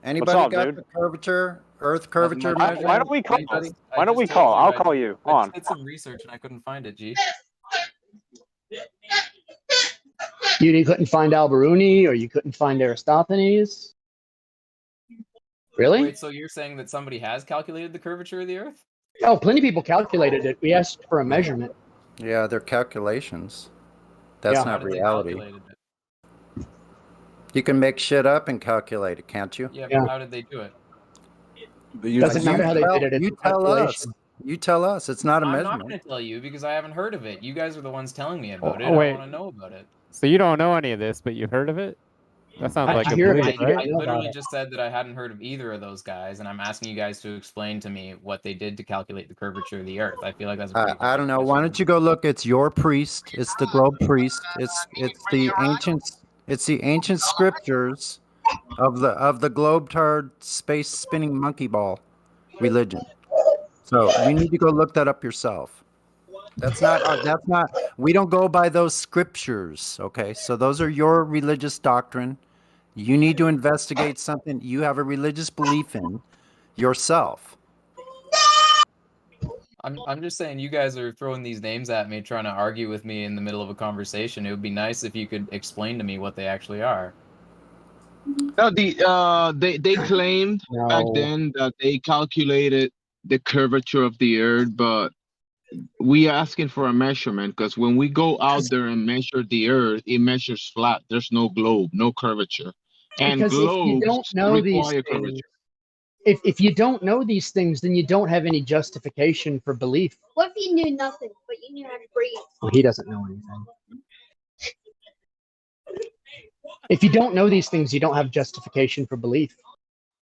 Anybody up, got dude? the curvature, Earth curvature Why- measurement? Why don't we call? Anybody? Why don't we just call? told you I'll I- call you. I On. just did some research and I couldn't find it, G. You couldn't find Alberuni, or you couldn't find Aristophanes. Really? Wait, so you're saying that somebody has calculated the curvature of the Earth? Oh, plenty of people calculated it. We asked for a measurement. Yeah, they're calculations. That's Yeah. How not did they reality. calculate it? You can make shit up and calculate it, can't you? Yeah, Yeah. but how did they do it? Doesn't matter how they did it. It's You a tell us. calculation. You tell us. It's not a I'm not measurement. going to tell you because I haven't heard of it. You guys are the ones telling me about it. Oh, wait. I want to know about it. So you don't know any of this, but you've heard of it? That sounds like a hear belief, it. I right? literally just said that I hadn't heard of either of those guys, and I'm asking you guys to explain to me what they did to calculate the curvature of the Earth. I feel like that's a pretty I don't know. Why don't you go look? It's your priest. It's the globe priest. It's the ancient scriptures of the globe-tard space spinning monkey ball religion. So you need to go look that up yourself. That's not. We don't go by those scriptures. Okay, so those are your religious doctrine. You need to investigate something you have a religious belief in yourself. I'm just saying you guys are throwing these names at me, trying to argue with me in the middle of a conversation. It would be nice if you could explain to me what they actually are. No, they claimed back No. then that they calculated the curvature of the Earth, but we asking for a measurement because when we go out there and measure the Earth, it measures flat. There's no globe, no curvature, and Because if you globes don't know these require things, curvature. if you don't know these things, then you don't have any justification for belief. What if you knew nothing, but you knew how to breathe? Well, he doesn't know anything. If you don't know these things, you don't have justification for belief.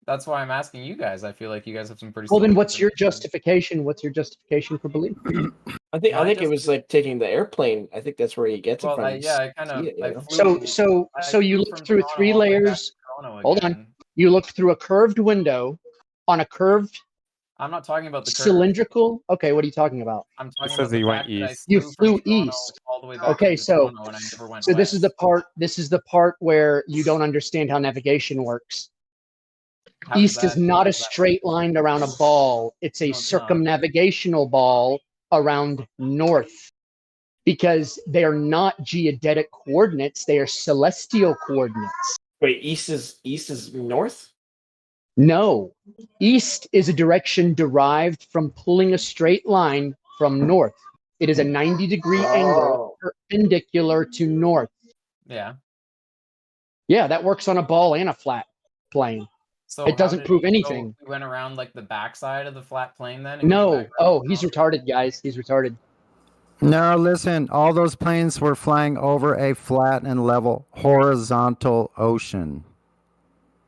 That's why I'm asking you guys. I feel like you guys have some pretty. Well, then solid what's your information. justification? What's your justification for believing? I think it was like taking the airplane. I think that's where you get it Well, from. I kind of I So flew. so you flew look from through Toronto 3 all the way back layers. to Toronto Hold again. on. You looked through a curved window on a curved I'm not talking about the curve. cylindrical. Okay, what are you talking about? I'm talking about the fact that I You flew flew from Toronto east. all the way back Okay, to so Toronto, and I never went so west. this is the part where you don't understand how navigation works. How does East is that- not how a does that- straight line around a ball. It's a No, it's not. circumnavigational ball around north because they are not geodetic coordinates. They are celestial coordinates. Wait, east is north? No, east is a direction derived from pulling a straight line from north. It is a 90-degree angle perpendicular to north. Yeah. Yeah, that works on a ball and a flat plane. So It doesn't prove anything. So we went around like the backside of the flat plane then. And came No. back Oh, he's retarded, guys. He's retarded. No, listen, all those planes were flying over a flat and level horizontal ocean.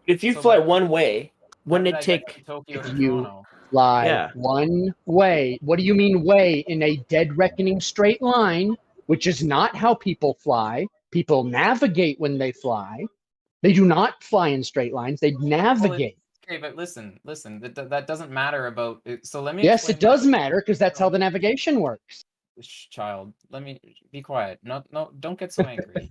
If you fly one way, wouldn't it take Tokyo to You Toronto? fly Yeah. one way. What do you mean way? In a dead reckoning straight line, which is not how people fly. People navigate when they fly. They do not fly in straight lines. They navigate. Okay, but listen. That doesn't matter about it. So let me. Yes, explain it does that. matter because that's how the navigation works. Child, let me be quiet. No, don't get so angry.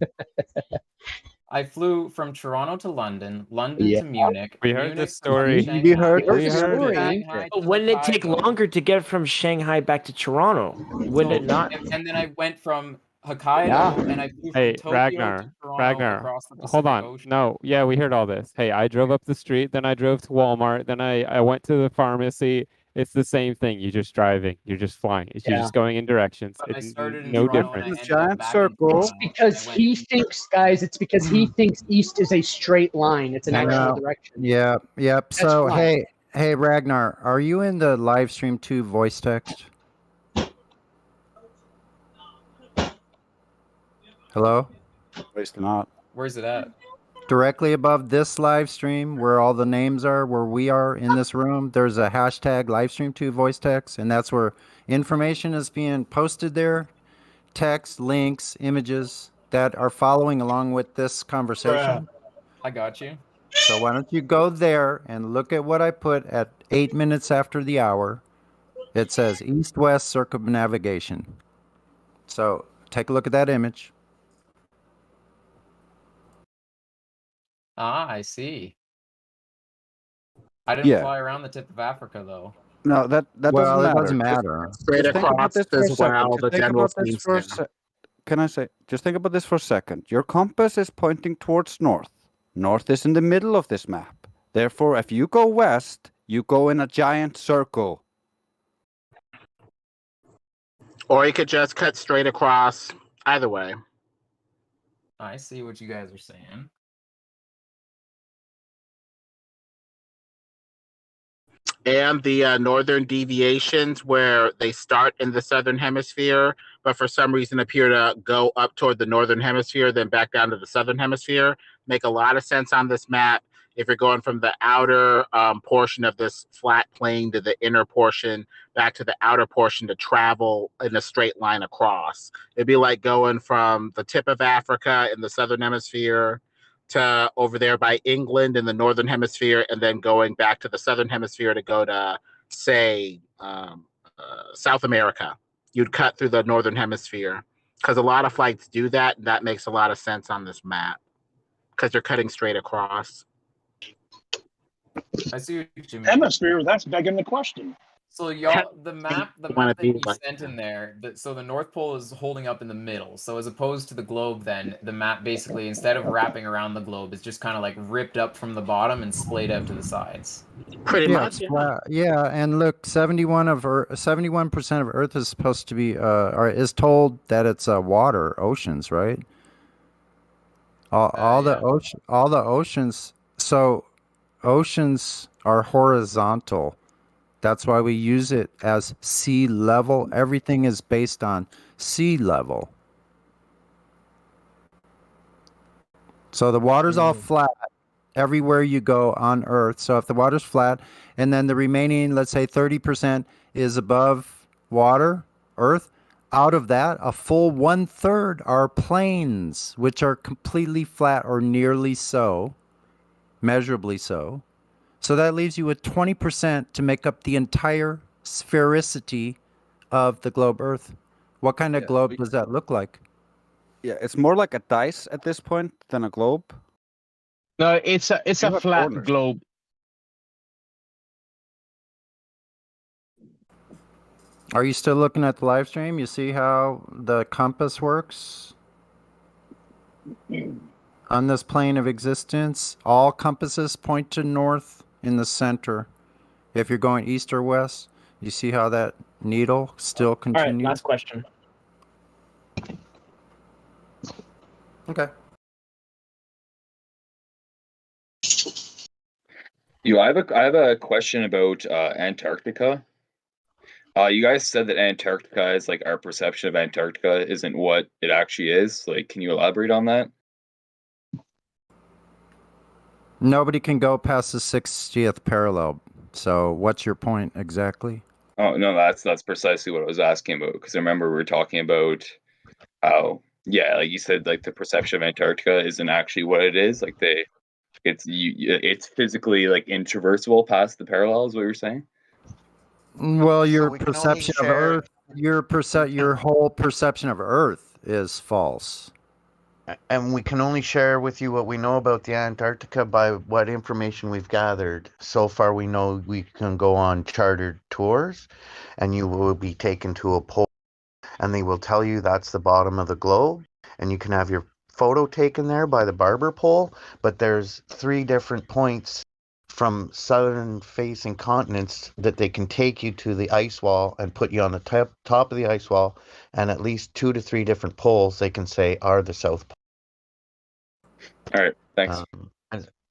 I flew from Toronto to London, London to Munich. We heard the Munich to story. Shanghai, We heard Shanghai it. to But wouldn't it take Hokkaido. longer to get from Shanghai back to Toronto? Wouldn't it not? And then I went from Hokkaido and I flew from Hey, Tokyo Ragnar, to Toronto Ragnar, across the Pacific hold on. Ocean. No, yeah, we heard all this. Hey, I drove up the street, then I drove to Walmart, then I went to the pharmacy. It's the same thing. You're just driving. You're just flying. You're just going in directions. But I It's started in no Toronto and I difference. ended up back in Toronto. It's because he thinks, guys, it's because he thinks east is a straight line. It's an actual direction. Yep. That's So, fine. hey, Ragnar, are you in the Livestream 2 voice text? Hello? It's not. Where's it at? Directly above this live stream, where all the names are, where we are in this room, there's a hashtag Livestream2 voice text, and that's where information is being posted there. Text, links, images that are following along with this conversation. I got you. So why don't you go there and look at what I put at 8 minutes after the hour. It says east-west circumnavigation. So take a look at that image. Ah, I see. I didn't Yeah. fly around the tip of Africa though. No, that Well, doesn't it matter. doesn't matter. Just think about this for a second. Just think about this for a Can I say? Just think about this for a second. Your compass is pointing towards north. North is in the middle of this map. Therefore, if you go west, you go in a giant circle. Or you could just cut straight across. Either way. I see what you guys are saying. And the northern deviations where they start in the southern hemisphere, but for some reason appear to go up toward the northern hemisphere, then back down to the southern hemisphere, make a lot of sense on this map. If you're going from the outer portion of this flat plane to the inner portion, back to the outer portion to travel in a straight line across. It'd be like going from the tip of Africa in the southern hemisphere to over there by England in the northern hemisphere, and then going back to the southern hemisphere to go to, say, South America. You'd cut through the northern hemisphere because a lot of flights do that, and that makes a lot of sense on this map because you're cutting straight across. I see what you mean. Hemisphere, that's begging the question. So y'all, the map wanna that be you like sent in there, so the North Pole is holding up in the middle. So as opposed to the globe, then the map basically, instead of wrapping around the globe, is just kind of like ripped up from the bottom and splayed out to the sides. Pretty much. Yeah, and look, 71% of Earth is supposed to be, or is told that it's water, oceans, right? All the oceans. So oceans are horizontal. That's why we use it as sea level. Everything is based on sea level. So the water's all flat, everywhere you go on Earth. So if the water's flat, and then the remaining, let's say 30% is above water, Earth, out of that, a full 1/3 are plains, which are completely flat or nearly so, measurably so. So that leaves you with 20% to make up the entire sphericity of the globe Earth. What kind of globe does that look like? Yeah, it's more like a dice at this point than a globe. No, it's a You have flat corners. globe. Are you still looking at the live stream? You see how the compass works? On this plane of existence, all compasses point to north in the center. If you're going east or west, you see how that needle still All right, continues? last question. Okay. I have a question about Antarctica. You guys said that Antarctica is like our perception of Antarctica isn't what it actually is. Like, can you elaborate on that? Nobody can go past the 60th parallel. So what's your point exactly? Oh no, that's precisely what I was asking about. Because I remember we were talking about how, yeah, like you said, like the perception of Antarctica isn't actually what it is. Like it's physically like intraversable past the parallels. What you were saying? Well, your we can only perception of share- Earth, your whole perception of Earth is false. And we can only share with you what we know about the Antarctica by what information we've gathered. So far, we know we can go on chartered tours, and you will be taken to a pole, and they will tell you that's the bottom of the globe, and you can have your photo taken there by the barber pole. But there's 3 different points from southern facing continents that they can take you to the ice wall and put you on the top of the ice wall, and at least 2 to 3 different poles they can say are the South Pole. All right, thanks.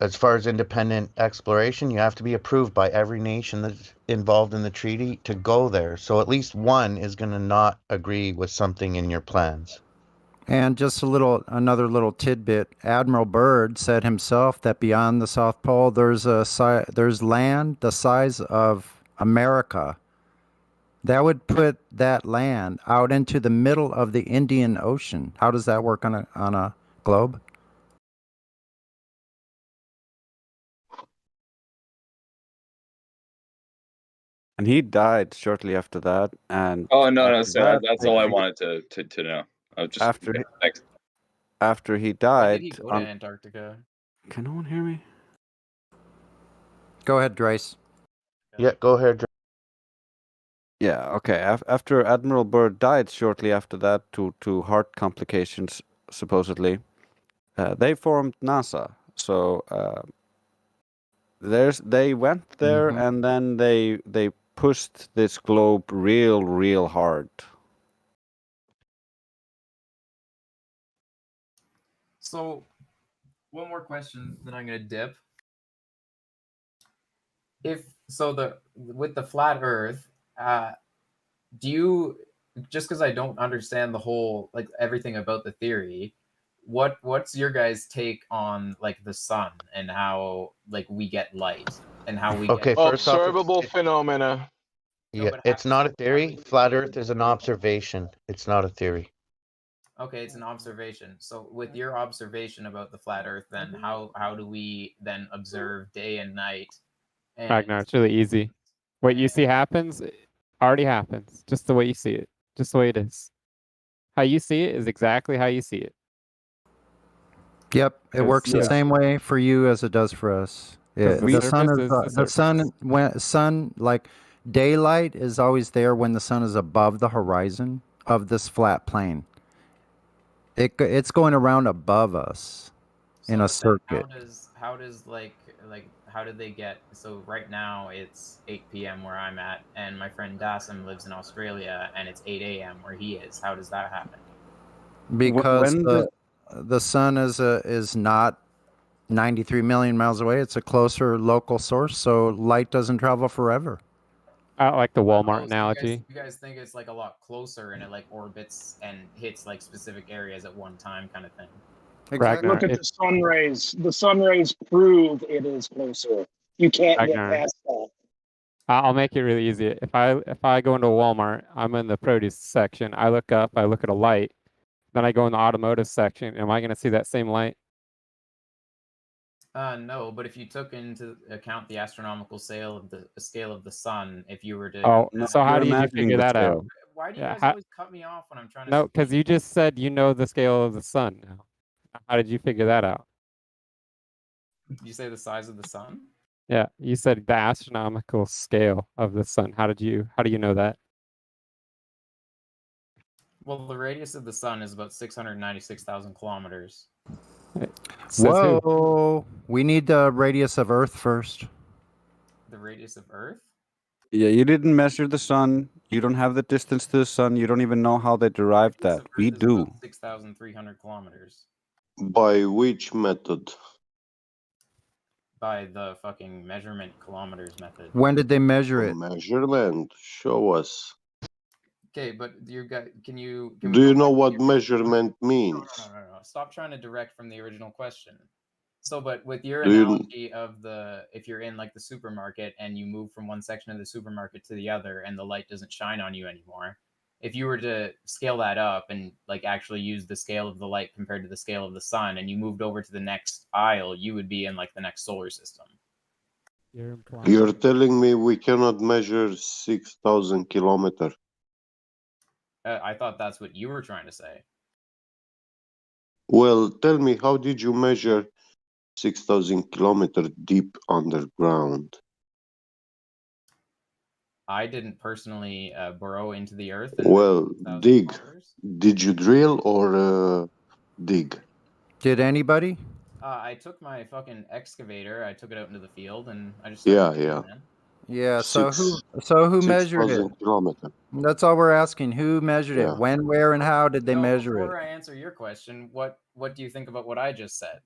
As far as independent exploration, you have to be approved by every nation that's involved in the treaty to go there. So at least one is going to not agree with something in your plans. And just another little tidbit. Admiral Byrd said himself that beyond the South Pole, there's land the size of America. That would put that land out into the middle of the Indian Ocean. How does that work on a globe? And he died shortly after that. And Oh no, after so that, that's all I wanted to know. I was just thanks. After he Why died, did he go to Antarctica? Can no one hear me? Go ahead, Drace. Yeah, go ahead. Yeah, okay. After Admiral Byrd died shortly after that to heart complications, supposedly, they formed NASA. So they went there and then they pushed this globe real hard. So, one more question, then I'm gonna dip. With the flat Earth, do you, just because I don't understand the whole, like everything about the theory, what's your guys' take on like the sun and how like we get light and how we Okay, get first off, Observable phenomena. yeah, it's not a theory. Flat Earth is an observation. It's not a theory. Okay, it's an observation. So with your observation about the flat Earth, then how do we then observe day and night? Ragnar, it's really easy. What you see happens, already happens, just the way you see it, just the way it is. How you see it is exactly how you see it. Yep, it works the same way for you as it does for us. Yeah, the sun like daylight is always there when the sun is above the horizon of this flat plane. It's going around above us in a circuit. How does how do they get, so right now it's 8 p.m. where I'm at, and my friend Dassam lives in Australia and it's 8 a.m. where he is. How does that happen? Because the sun is not 93 million miles away. It's a closer local source, so light doesn't travel forever. I like the Walmart So analogy. you guys think it's like a lot closer and it like orbits and hits like specific areas at one time kind of thing? Exactly. Look at the sun rays. The sun rays prove it is closer. You can't get Ragnar, past that. I'll make it really easy. If I go into Walmart, I'm in the produce section. I look up, I look at a light, then I go in the automotive section. Am I going to see that same light? No, but if you took into account the astronomical scale of the sun, if you were to Oh, No, so how you're did you imagining figure the that out? scale. why do you Yeah, guys always cut me off when I'm trying to no, speak? because you just said you know the scale of the sun. How did you figure that out? You say the size of the sun? Yeah, you said the astronomical scale of the sun. How do you know that? Well, the radius of the sun is about 696,000 kilometers. Says who? Whoa, we need the radius of Earth first. The radius of Earth? Yeah, you didn't measure the sun. You don't have the distance to the sun. You don't even know how they derived that. We Earth is about do. 6,300 kilometers By which method? by the fucking measurement kilometers method. When did they measure it? Measurement. Show us. Okay, but you got can Do we you go know back to what the measurement means? No. Stop trying to direct from the original question. So, but with your Do you- analogy of if you're in like the supermarket and you move from one section of the supermarket to the other and the light doesn't shine on you anymore, if you were to scale that up and like actually use the scale of the light compared to the scale of the sun and you moved over to the next aisle, you would be in like the next solar system. You're telling me we cannot measure 6,000 kilometers? I thought that's what you were trying to say. Well, tell me, how did you measure 6,000 kilometers deep underground? I didn't personally burrow into the earth. Well, dig. Did you drill or dig? Did anybody? I took my fucking excavator, I took it out into the field, and I just Yeah, started digging, yeah. man. Yeah. Six- So who measured it? 6,000 kilometers. That's all we're asking. Who measured Yeah. it? When, where, and how did they measure Before it? I answer your question, what do you think about what I just said?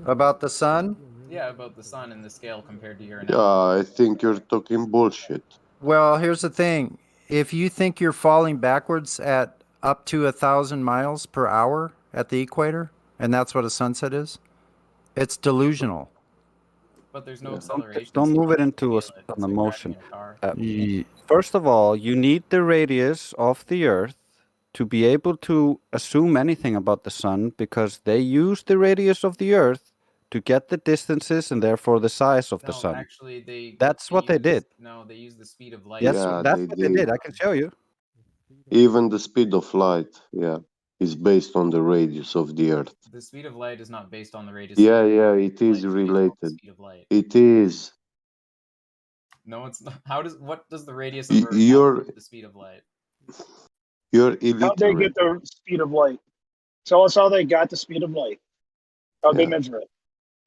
About the sun? Yeah, about the sun and the scale compared to your Yeah, analogy. I think you're talking bullshit. Well, here's the thing. If you think you're falling backwards at up to 1,000 miles per hour at the equator, and that's what a sunset is, it's delusional. But there's no acceleration. Don't so move you it into feel an It's like driving emotion. in a car. First of all, you need the radius of the Earth to be able to assume anything about the sun because they use the radius of the Earth to get the distances and therefore the size of the sun. Actually, That's what they did. No, they use the speed of light. Yes, Yeah, that's they what they did. did. I can show you. Even the speed of light, yeah, is based on the radius of the Earth. The speed of light is not based on the radius. Yeah, yeah, it is related. Speed of light. It is. No, it's not. What does the radius Y- of Earth have you're- to do with the speed of light? You're How'd they illiterate. get the speed of light? Tell us how they got the speed of light. How'd they Yeah. measure it?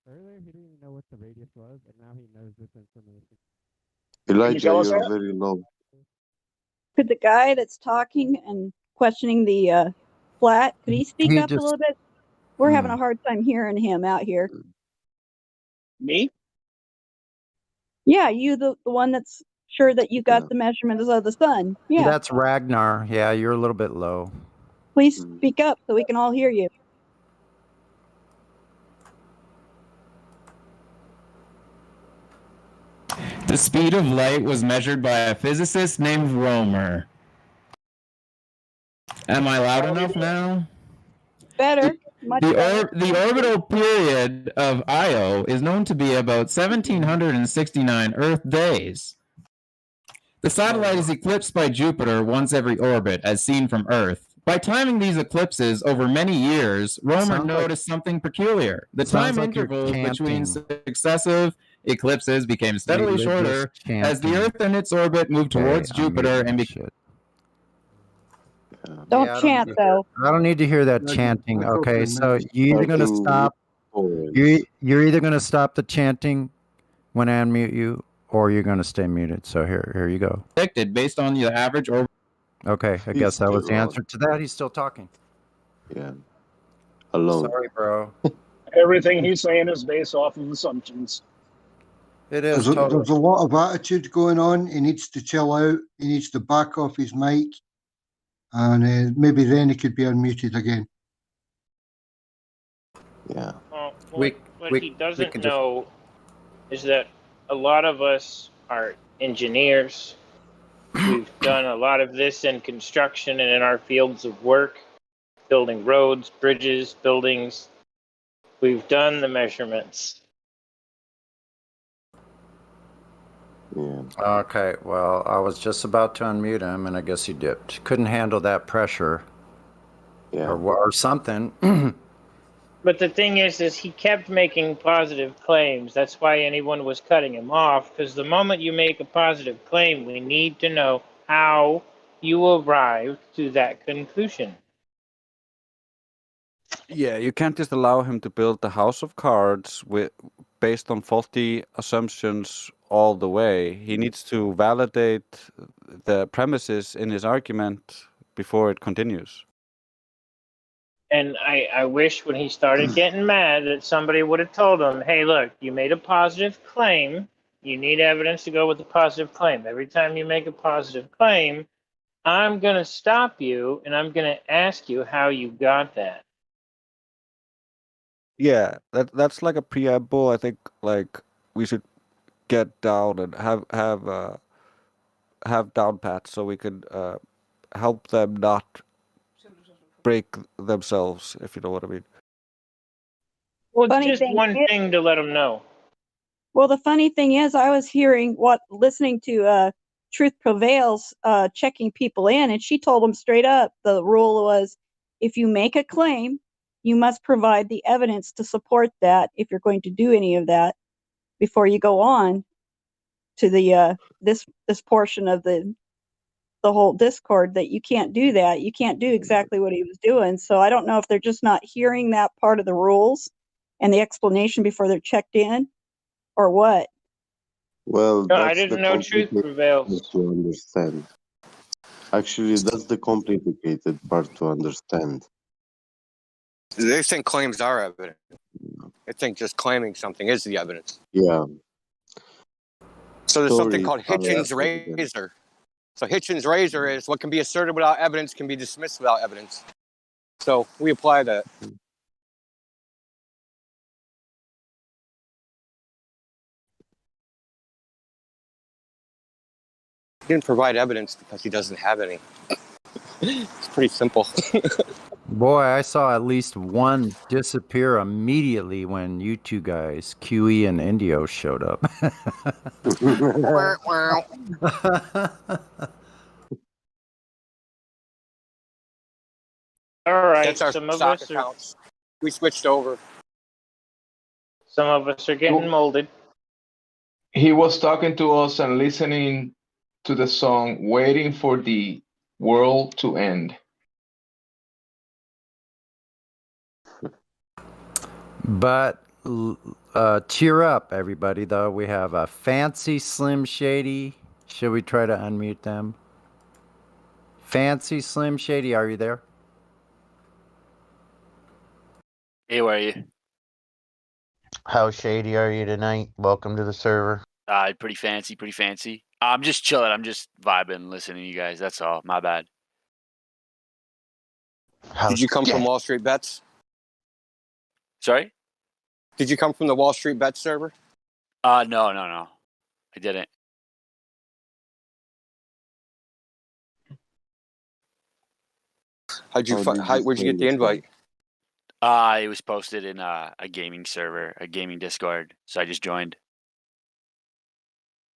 Earlier he didn't know what the radius was, and now he knows this information. Elijah, tell us you're that? very low. Could the guy that's talking and questioning the flat, could he speak He up a just- little bit? We're having a hard time hearing him out here. Me? Yeah, you the one that's sure that you got the measurements of the sun. Yeah, That's Ragnar. Yeah, you're a little bit low. please speak up so we can all hear you. The speed of light was measured by a physicist named Romer. Am I loud enough now? Better. Much better. The orbital period of Io is known to be about 1,769 Earth days. The satellite is eclipsed by Jupiter once every orbit, as seen from Earth. By timing these eclipses over many years, Romer Sounds like- noticed something peculiar. The Sounds time like you're intervals between chanting. successive eclipses became steadily Religious shorter as the chanting. Earth and its orbit moved towards Okay, I'm Jupiter muting and this became. shit. Don't Yeah, I chant need- though. I don't need to hear that Like- chanting. like Okay, open so minds. you're either gonna Fucking stop. boys. You're either gonna stop the chanting when I unmute you, or you're gonna stay muted. So here you go. predicted based on the average orbit. Okay, I He's guess that was the still on. answer to that. He's still talking. Yeah. Alone. Sorry, bro. Everything he's saying is based off of assumptions. It is There's a lot of attitude going on. He needs to chill out. He needs to back off his mic. And maybe then he could be unmuted again. Yeah. Well, We- what we- he we doesn't can just- know is that a lot of us are engineers. We've done a lot of this in construction and in our fields of work, building roads, bridges, buildings. We've done the measurements. Yeah. Okay, well, I was just about to unmute him, and I guess he dipped. Couldn't handle that pressure, Yeah. or something. But the thing is he kept making positive claims. That's why anyone was cutting him off, because the moment you make a positive claim, we need to know how you arrived to that conclusion. Yeah, you can't just allow him to build the house of cards based on faulty assumptions all the way. He needs to validate the premises in his argument before it continues. And I wish when he started getting mad that somebody would have told him, hey, look, you made a positive claim. You need evidence to go with the positive claim. Every time you make a positive claim, I'm going to stop you and I'm going to ask you how you got that. Yeah, that's like a preamble. I think like we should get down and have down pat so we can help them not break themselves, if you know what I mean. Well, it's Funny just thing one is- thing to let them know. Well, the funny thing is, I was listening to Truth Prevails, checking people in, and she told them straight up the rule was, if you make a claim, you must provide the evidence to support that if you're going to do any of that before you go on to the this portion of the whole Discord. That you can't do that. You can't do exactly what he was doing. So I don't know if they're just not hearing that part of the rules and the explanation before they're checked in, or what. Well, No, I that's the didn't know truth complicated prevails. part to understand. Actually, that's the complicated part to understand. They think claims are evidence. They think just claiming something is the evidence. Yeah. So there's something Stories called are Hitchens' evidence. razor. So Hitchens' razor is what can be asserted without evidence can be dismissed without evidence. So we apply that. He didn't provide evidence because he doesn't have any. It's pretty simple. Boy, I saw at least one disappear immediately when you two guys, QE and Indio, showed up. All right, That's our some of stock us are accounts. We switched over. some of us are getting molded. He was talking to us and listening to the song Waiting for the World to End. But cheer up, everybody, though. We have a Fancy Slim Shady. Should we try to unmute them? Fancy Slim Shady, are you there? Hey, where are you? How shady are you tonight? Welcome to the server. Pretty fancy, pretty fancy. I'm just chilling. I'm just vibing, listening to you guys. That's all. My bad. Did you come from Wall Street Bets? Sorry? Did you come from the Wall Street Bets server? No. I didn't. Where'd you get the invite? It was posted in a gaming server, a gaming Discord. So I just joined.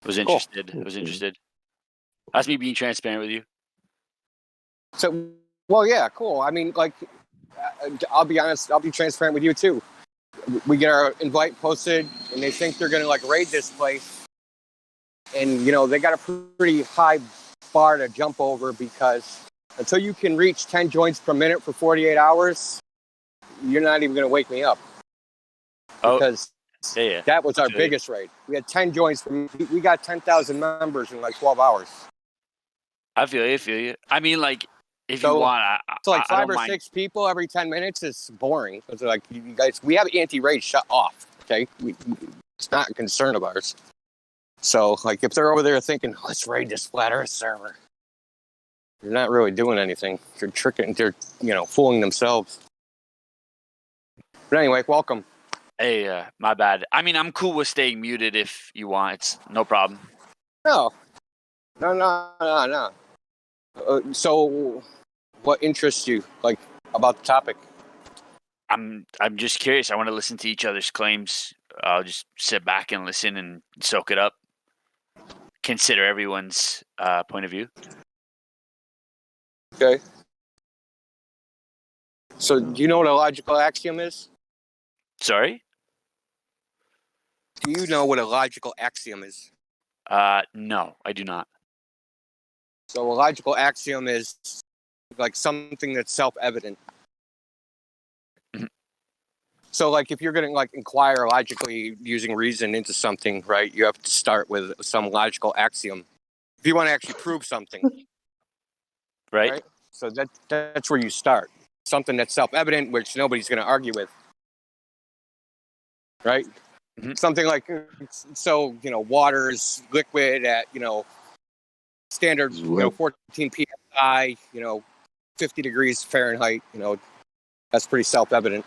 Was interested. I was interested. That's me being transparent with you. So, well, yeah, cool. I mean, like, I'll be honest. I'll be transparent with you too. We get our invite posted, and they think they're going to like raid this place, and you know they got a pretty high bar to jump over because until you can reach 10 joins per minute for 48 hours, you're not even going to wake me up. Because that was our biggest raid. We had 10 joins per minute. We got 10,000 members in like 12 hours. I feel you. I mean, like, if you want, so like I 5 don't or mind. 6 people every 10 minutes is boring. It's like, you guys, we have anti-raid shut off. Okay, it's not a concern of ours. So like, if they're over there thinking, let's raid this flat Earth server, they're not really doing anything. They're tricking. They're fooling themselves. But anyway, welcome. Hey, my bad. I mean, I'm cool with staying muted if you want. It's no problem. No. So, what interests you, like, about the topic? I'm just curious. I want to listen to each other's claims. I'll just sit back and listen and soak it up. Consider everyone's point of view. Okay. So, do you know what a logical axiom is? Sorry? Do you know what a logical axiom is? No, I do not. So, a logical axiom is like something that's self-evident. So, like, if you're going to like inquire logically using reason into something, right? You have to start with some logical axiom. If you want to actually prove something, right? So that's where you start. Something that's self-evident, which nobody's going to argue with, right? Mm-hmm. Something like, so water is liquid at standard 14 psi, 50 degrees Fahrenheit. That's pretty self-evident.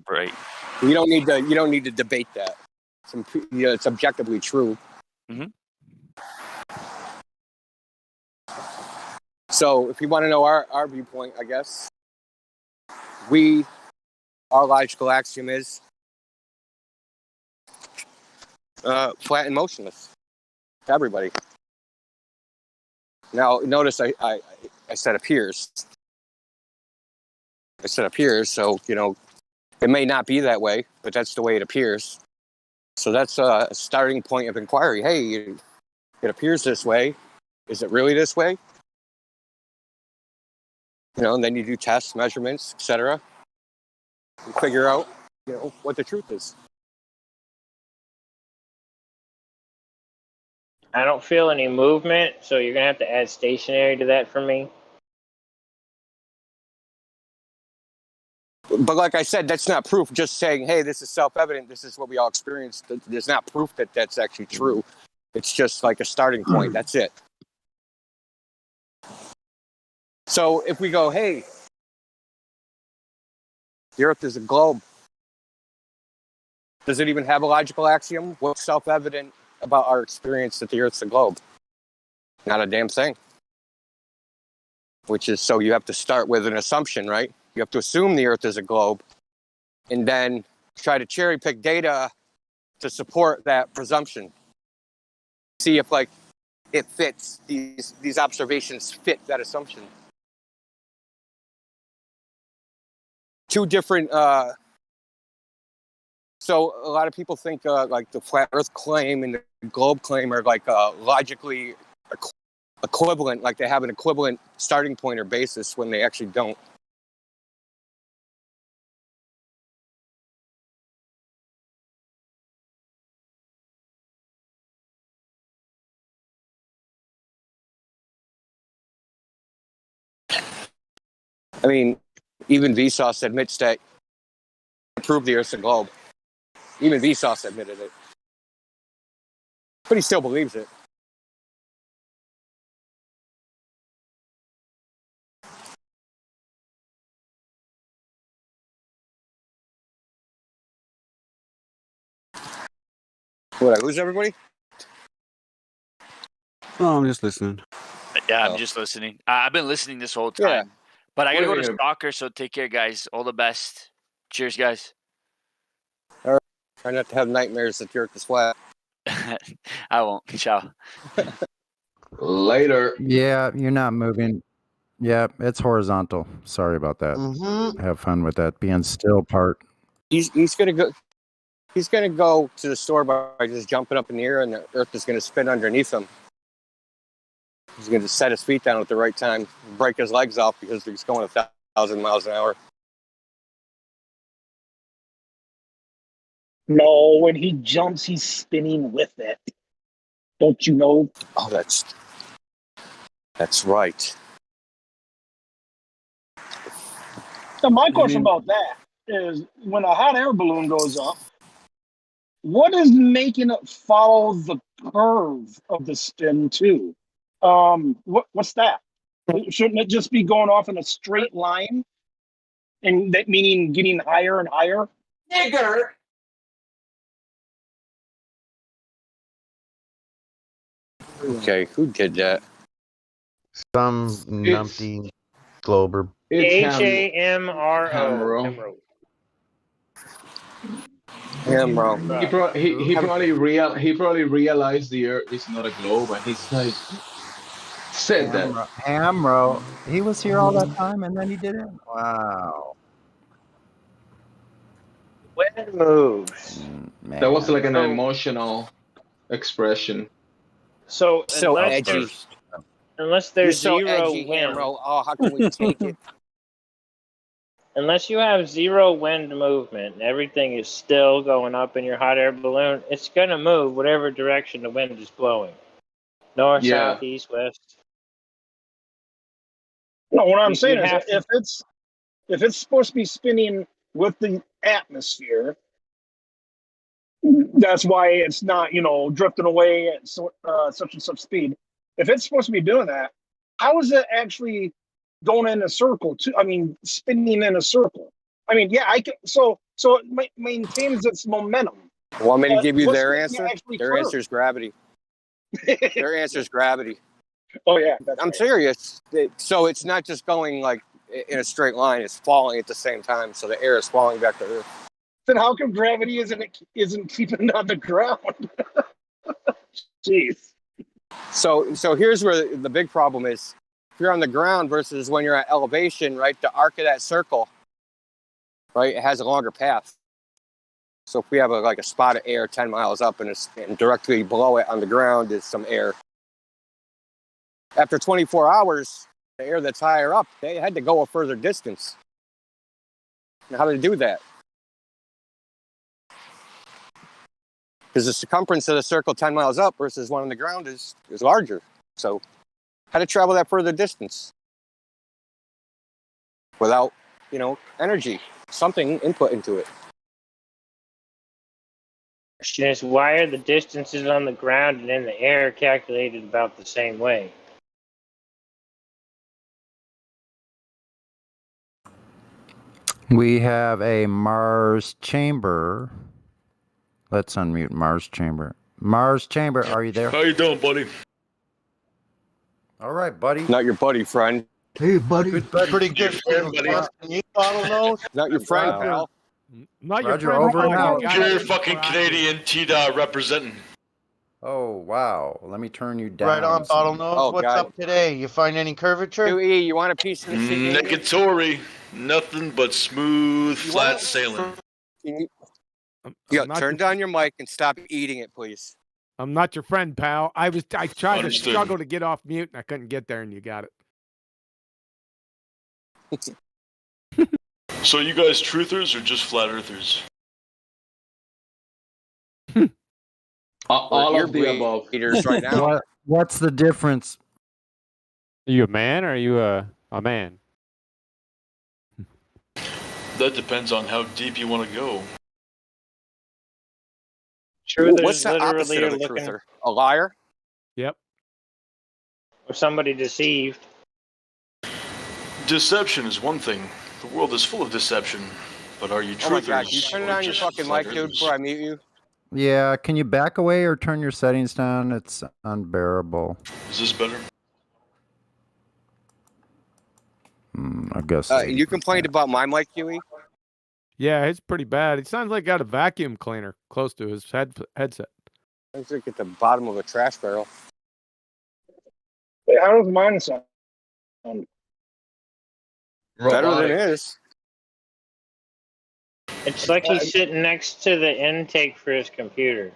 Right. You don't need to debate that. It's objectively true. Mm-hmm. So if you want to know our viewpoint, I guess our logical axiom is flat and motionless to everybody. Now notice I said appears. I said appears, so it may not be that way, but that's the way it appears. So that's a starting point of inquiry. Hey, it appears this way. Is it really this way? And then you do tests, measurements, etc. and figure out, what the truth is. I don't feel any movement, so you're gonna have to add stationary to that for me. But like I said, that's not proof. Just saying, hey, this is self-evident. This is what we all experienced. There's not proof that that's actually true. It's just like a starting point. That's it. So if we go, hey, the Earth is a globe, does it even have a logical axiom? What's self-evident about our experience that the Earth's a globe? Not a damn thing. Which is, so you have to start with an assumption, right? You have to assume the Earth is a globe and then try to cherry pick data to support that presumption. See if it fits, these observations fit that assumption. Two different, so a lot of people think like the flat Earth claim and the globe claim are like logically equivalent, like they have an equivalent starting point or basis when they actually don't. I mean, even Vsauce admits that proved the Earth's a globe. Even Vsauce admitted it. But he still believes it. What, I lose everybody? Oh, I'm just listening. Yeah, I'm just listening. I've been listening this whole time. Yeah. But I gotta go Wait. to soccer, so take care, guys. All the best. Cheers, guys. All right. Try not to have nightmares that the Earth is flat. I won't. Ciao. Later. Yeah, you're not moving. Yeah, it's horizontal. Sorry about that. Have fun with that being still part. He's gonna go. He's gonna go to the store by just jumping up in the air, and the Earth is gonna spin underneath him. He's gonna set his feet down at the right time, break his legs off because he's going 1,000 miles an hour. No, when he jumps, he's spinning with it. Don't you know? Oh, that's right. So my question about that is, when a hot air balloon goes up, what is making it follow the curve of the spin too? What's that? Shouldn't it just be going off in a straight line? and that meaning getting higher and higher. Nigger. Okay, who did that? Some numpty glober. It's HAMRO. Hamro. Hamro. He probably realized the Earth is not a globe, and he's like said that. Hamro. He was here all that time, and then he did it. Wow. Wind moves. That was like an emotional expression. So unless edgy. there's You're so zero edgy, wind, Hamro. Oh, how can we take it? unless you have zero wind movement and everything is still going up in your hot air balloon, it's gonna move whatever direction the wind is blowing. North, Yeah. south, east, west. No, what I'm You saying is have that if it's supposed to be spinning with the atmosphere, that's why it's not, drifting away at such and such speed. If it's supposed to be doing that, how is it actually going in a circle? Spinning in a circle. Yeah, I can. So it maintains its momentum. Want me to But give you what's their making it answer? actually Their curve? answer is gravity. Their answer is gravity. Oh yeah, I'm serious. So it's not just going like in a straight line; it's falling at the same time. So the air is falling back to Earth. Then how come gravity isn't keeping it on the ground? Jeez. So here's where the big problem is. If you're on the ground versus when you're at elevation, right? The arc of that circle, right? It has a longer path. So if we have a spot of air 10 miles up and directly below it on the ground is some air. After 24 hours, the air that's higher up, they had to go a further distance. Now, how do they do that? Because the circumference of the circle 10 miles up versus one on the ground is larger. So how to travel that further distance without, energy, something input into it. Question is, why are the distances on the ground and in the air calculated about the same way? We have a Mars chamber. Let's unmute Mars chamber. Mars chamber, are you there? How you doing, buddy? All right, buddy. Not your buddy, friend. Hey, buddy. Good buddy. Pretty good friend, buddy. Not your friend, Roger. pal. Not your Roger, friend. over and out. Pure fucking Canadian T-Dot representing. Oh, wow. Let me turn you down. Right on, some. Bottlenose. Oh, What's God. up today? You find any curvature? QE, you want a piece of the scene? Negatory. Nothing but smooth, flat sailing. Turn down your mic and stop eating it, please. I'm not your friend, pal. I tried to Understood. struggle to get off mute and I couldn't get there, and you got it. So you guys truthers or just flat earthers? All of the above. Eaters right now. What's the difference? Are you a man or are you a man? That depends on how deep you want to go. Truthers What's the literally opposite are of a looking truther? A liar? Yep. for somebody deceived. Deception is one thing. The world is full of deception. But are you truthers? Oh my God, can you turn it or on your just fucking flat mic, dude, earthers? before I mute you? Yeah, can you back away or turn your settings down? It's unbearable. Is this better? I guess. You complained about my mic, Huey? Yeah, it's pretty bad. It sounds like he got a vacuum cleaner close to his headset. It's like at the bottom of a trash barrel. Hey, how does mine sound? Better than his. It's like he's sitting next to the intake for his computer.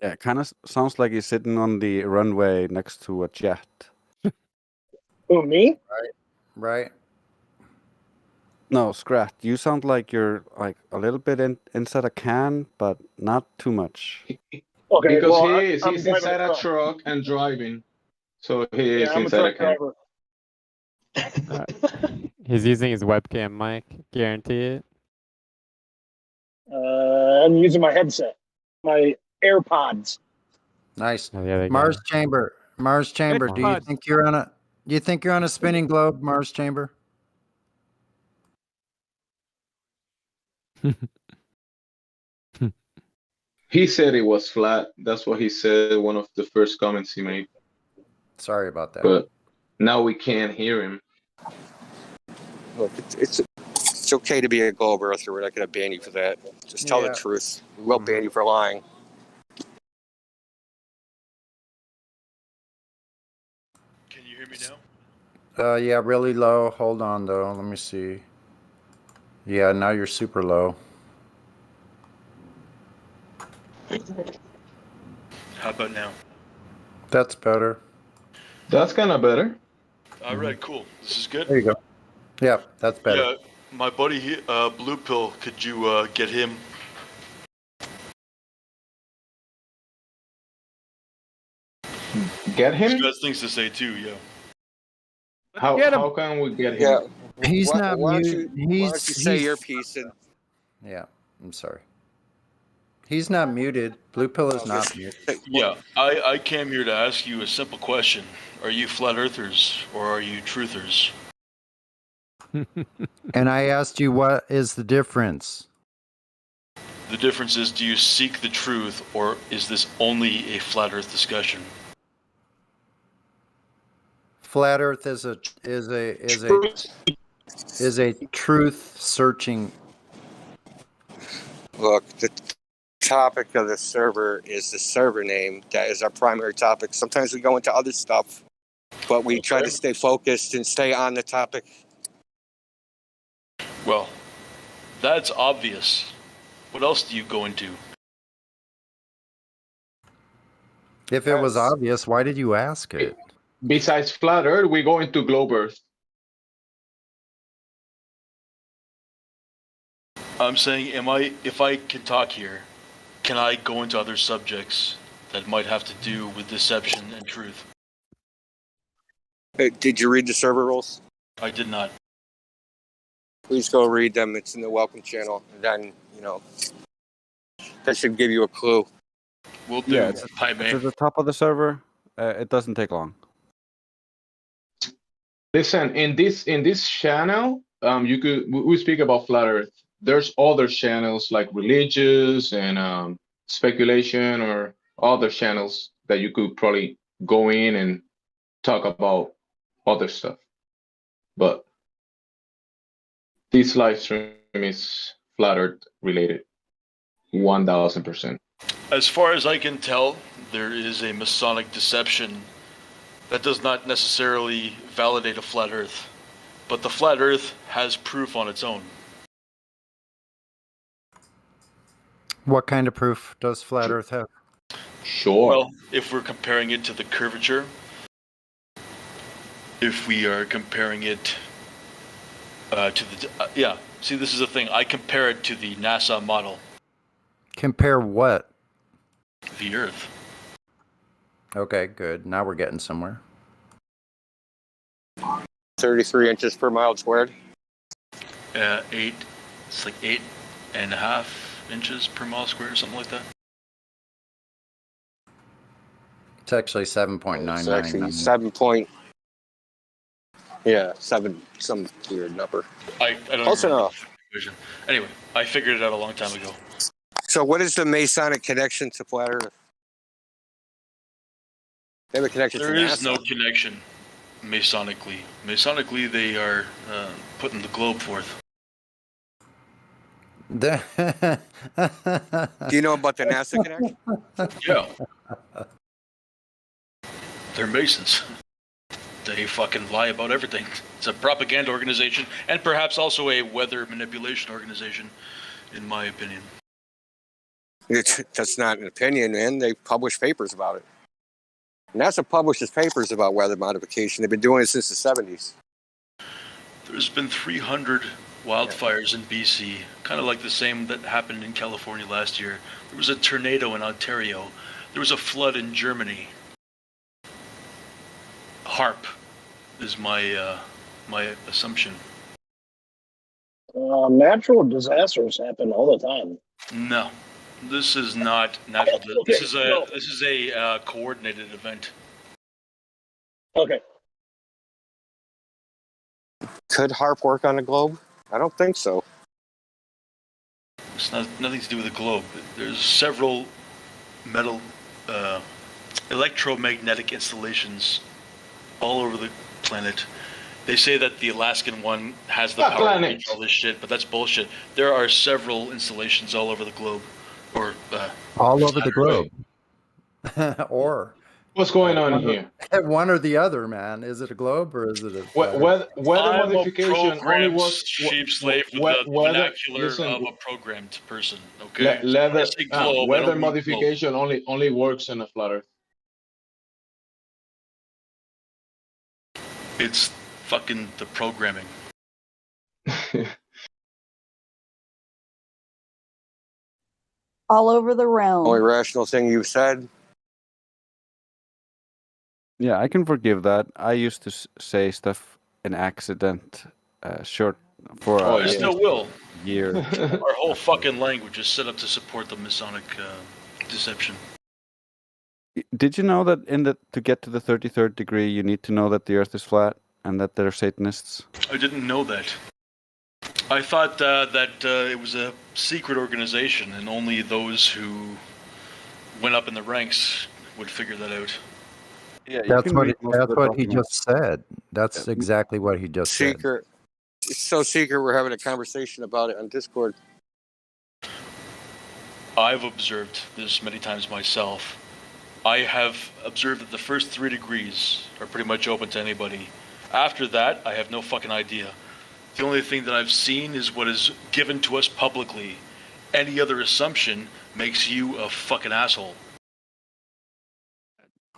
Yeah, it kind of sounds like he's sitting on the runway next to a jet. Who, me? Right. No, Scrat, you sound like you're like a little bit inside a can, but not too much. Okay, Because well, he's I'm driving inside a truck and driving. So he is I'm a inside a truck car. driver. He's using his webcam mic. Guarantee it. I'm using my headset, my AirPods. Nice. Oh, yeah, they Mars go. chamber. Mars chamber. Do you AirPods. think you're on a? You think you're on a spinning globe, Mars Chamber? He said it was flat. That's what he said. One of the first comments he made. Sorry about that. But now we can't hear him. Look, it's okay to be a globe earther. We're not going to ban you for that. Just tell the Yeah. truth. We will ban you for lying. Can you hear me now? Yeah, really low. Hold on though. Let me see. Yeah, now you're super low. How about now? That's better. That's kind of better. All right, cool. This is good. There you go. Yeah, that's better. Yeah, my buddy, Blue Pill. Could you get him? Get him? He's got things to say too. Yeah. How can we get him? Yeah. He's not Why don't mute. you, why don't you say your piece? And Yeah, I'm sorry. He's not muted. Blue Pill is not muted. Yeah, I came here to ask you a simple question. Are you flat earthers or are you truthers? And I asked you, what is the difference? The difference is, do you seek the truth or is this only a flat earth discussion? Flat Earth is a truth searching. look, the topic of the server is the server name. That is our primary topic. Sometimes we go into other stuff, but we try to stay focused and stay on the topic. Well, that's obvious. What else do you go into? If it was obvious, why did you ask it? Besides flat Earth, we go into globe Earth. I'm saying, if I can talk here, can I go into other subjects that might have to do with deception and truth? Did you read the server rules? I did not. Please go read them. It's in the welcome channel. And then, that should give you a clue. We'll do. Yeah, it's at the top of the server. It doesn't take long. Listen, in this channel, we speak about flat Earth. There's other channels like religious and speculation or other channels that you could probably go in and talk about other stuff. But this live stream is flat Earth related, 1000%. As far as I can tell, there is a Masonic deception that does not necessarily validate a flat Earth, but the flat Earth has proof on its own. What kind of proof does flat Earth have? Sure. Well, if we're comparing it to the curvature, if we are comparing it to the see, this is the thing. I compare it to the NASA model. Compare what? The Earth. Okay, good. Now we're getting somewhere. 33 inches per mile squared. 8. It's like 8.5 inches per mile square, or something like that. It's actually 7.99. It's actually 7 some weird number. I don't Close remember enough. the equation. Anyway, I figured it out a long time ago. So what is the Masonic connection to flat Earth? They have a connection There to is NASA. no connection Masonically. Masonically, they are putting the globe forth. Do you know about the NASA connection? Yeah. They're Masons. They fucking lie about everything. It's a propaganda organization and perhaps also a weather manipulation organization, in my opinion. That's not an opinion, man. They publish papers about it. NASA publishes papers about weather modification. They've been doing it since the 70s. There's been 300 wildfires in BC, kind of like the same that happened in California last year. There was a tornado in Ontario. There was a flood in Germany. HARP is my assumption. Natural disasters happen all the time. No, this is not natural. This is a coordinated event. Okay. Could HARP work on a globe? I don't think so. It's nothing to do with the globe. There's several metal electromagnetic installations all over the planet. They say that the Alaskan one has the power to reach all this shit, but that's bullshit. There are several installations all over the globe, or all over the globe. Or what's going on here? One or the other, man. Is it a globe or is it a weather I'm modification? a only programmed works. sheep slave with the vernacular of a programmed person. Okay. Leather, When I say globe, I weather don't mean modification only works in a flat Earth. It's fucking the programming. All over the realm. Only rational thing you said. Yeah, I can forgive that. I used to say stuff in accident, short for I still will. year. Our whole fucking language is set up to support the Masonic deception. Did you know that to get to the 33rd degree, you need to know that the Earth is flat and that they're Satanists? I didn't know that. I thought that it was a secret organization, and only those who went up in the ranks would figure that out. Yeah, that's what he just said. That's exactly what he just said. Secret. It's so secret. We're having a conversation about it on Discord. I've observed this many times myself. I have observed that the first 3 degrees are pretty much open to anybody. After that, I have no fucking idea. The only thing that I've seen is what is given to us publicly. Any other assumption makes you a fucking asshole.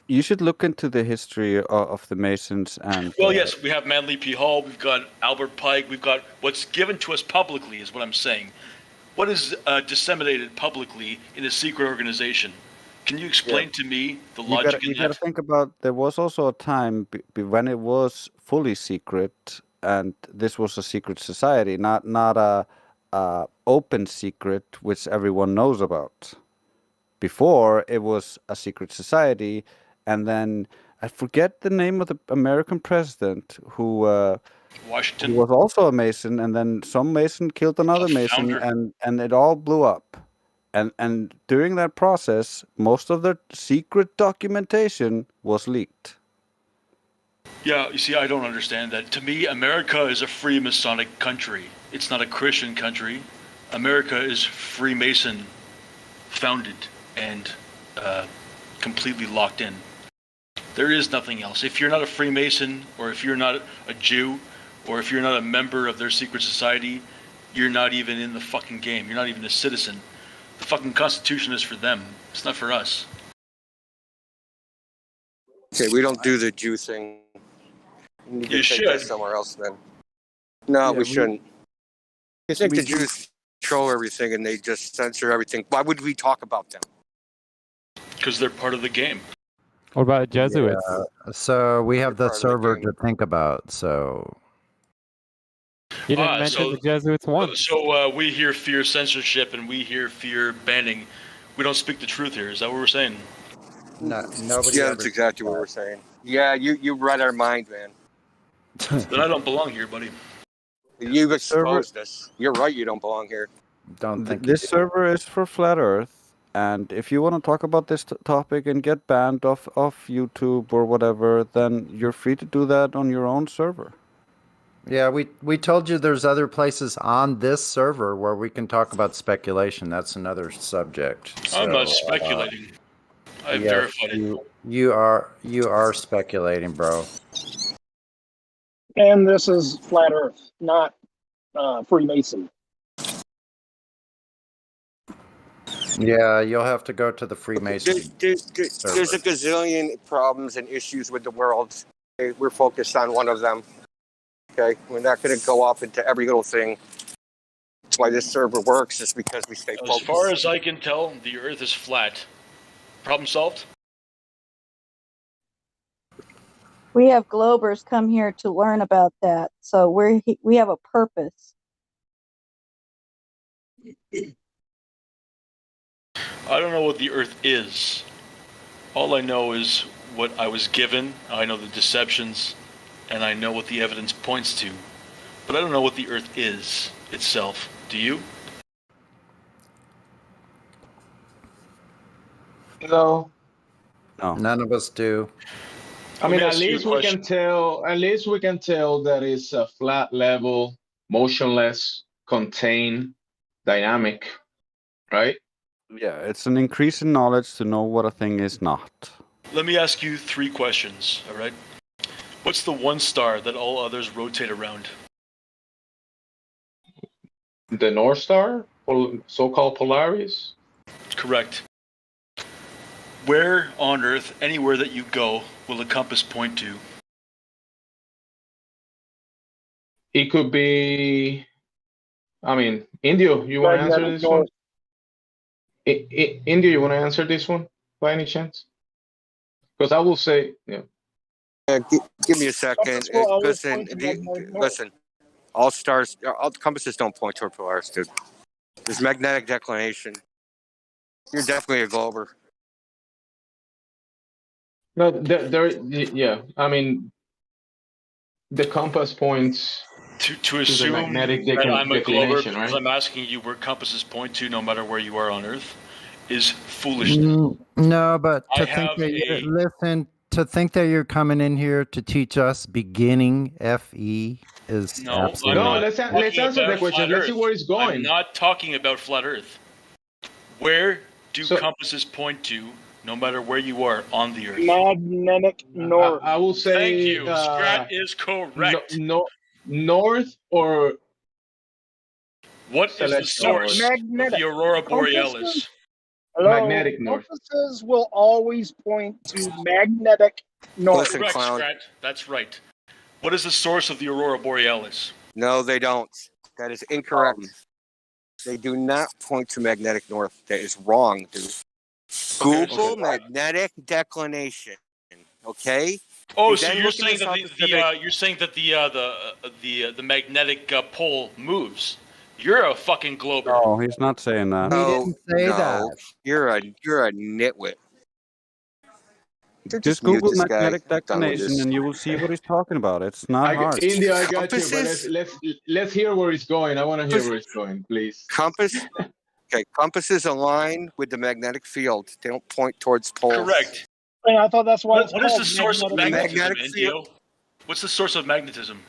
You should look into the history of the Masons and... Well, yes, we have Manly P. Hall, we've got Albert Pike, we've got what's given to us publicly is what I'm saying. What is disseminated publicly in a secret organization? Can you explain to me the logic in that? You got to think about, there was also a time when it was fully secret, and this was a secret society, not a open secret which everyone knows about. Before, it was a secret society, and then I forget the name of the American president who Washington. Who was also a Mason, and then some Mason killed another Mason, and it all blew up. And during that process, most of the secret documentation was leaked. Yeah, you see, I don't understand that. To me, America is a free Masonic country. It's not a Christian country. America is Freemason founded and completely locked in. There is nothing else. If you're not a Freemason, or if you're not a Jew, or if you're not a member of their secret society, you're not even in the fucking game. You're not even a citizen. The fucking Constitution is for them. It's not for us. Okay, we don't do the Jew thing. We need to You take that should. somewhere else then. No, we shouldn't. You think the Jews control everything and they just censor everything? Why would we talk about them? Because they're part of the game. What about Jesuits? Yeah, so we have the server to think about. So You didn't mention the Jesuits once. So we here fear censorship and we here fear banning. We don't speak the truth here. Is that what we're saying? No, nobody. Yeah, that's exactly what we're saying. Yeah, you read our mind, man. Then I don't belong here, buddy. You've exposed us. You're right. You don't belong here. Don't think This server is for Flat Earth, and if you want to talk about this topic and get banned off YouTube or whatever, then you're free to do that on your own server. Yeah, we told you there's other places on this server where we can talk about speculation. That's another subject. I'm not speculating. I verified it. You are speculating, bro. And this is flat Earth, not Freemason. Yeah, you'll have to go to the Freemason. There's a gazillion problems and issues with the world. Okay, we're focused on one of them. Okay, we're not going to go off into every little thing. That's why this server works, is because we stay As focused. far as I can tell, the Earth is flat. Problem solved? We have Globers come here to learn about that, so we have a purpose. I don't know what the Earth is. All I know is what I was given. I know the deceptions, and I know what the evidence points to. but I don't know what the Earth is itself. Do you? No. No. None of us do. I mean, me at ask you a least we can tell. At least we can tell that it's a flat level, motionless, contained, dynamic, right? Yeah, it's an increase in knowledge to know what a thing is not. Let me ask you 3 questions, all right? What's the one star that all others rotate around? The North Star, so-called Polaris. Correct. Where on Earth, anywhere that you go, will the compass point to? It could be. I mean, India. You want to answer this one? India, you want to answer this one by any chance? Because I will say, yeah. Give me a second. Listen. All stars, all compasses don't point toward Polaris, dude. There's magnetic declination. You're definitely a glober. No, yeah. I mean, the compass points to assume the magnetic that I'm a glober declination, because right? I'm asking you where compasses point to, no matter where you are on Earth, is foolishness. No, but I to think have that to think that you're coming in here to teach us beginning FE is No, I'm absolutely. not let's talking answer the about question. flat Let's see Earth. where it's going. I'm not talking about flat Earth. Where do compasses point to, no matter where you are on the Earth? Magnetic north. I will say. Thank you. Scrat is correct. North or. What is the celestial source north? of the aurora borealis? Hello? Magnetic north. Compasses will always point to magnetic north. Listen, Correct, clown. Scrat. That's right. What is the source of the aurora borealis? No, they don't. That is incorrect. They do not point to magnetic north. That is wrong, dude. Google magnetic declination. Okay. Oh, And so then you're look in saying that South Pacific. you're saying that the magnetic pole moves. You're a fucking glober. No, he's not saying that. No, say no, that. you're a nitwit. Just Google mute this guy. magnetic Done with declination this. and you will see what he's talking about. It's not hard. India, I got you, but Compasses? let's hear where it's going. I want to hear where it's going, please. Compasses align with the magnetic field. They don't point towards poles. Correct. And I thought that's why it's What is called the source of magnetism, magnetic Indio? field. What's the source of magnetism?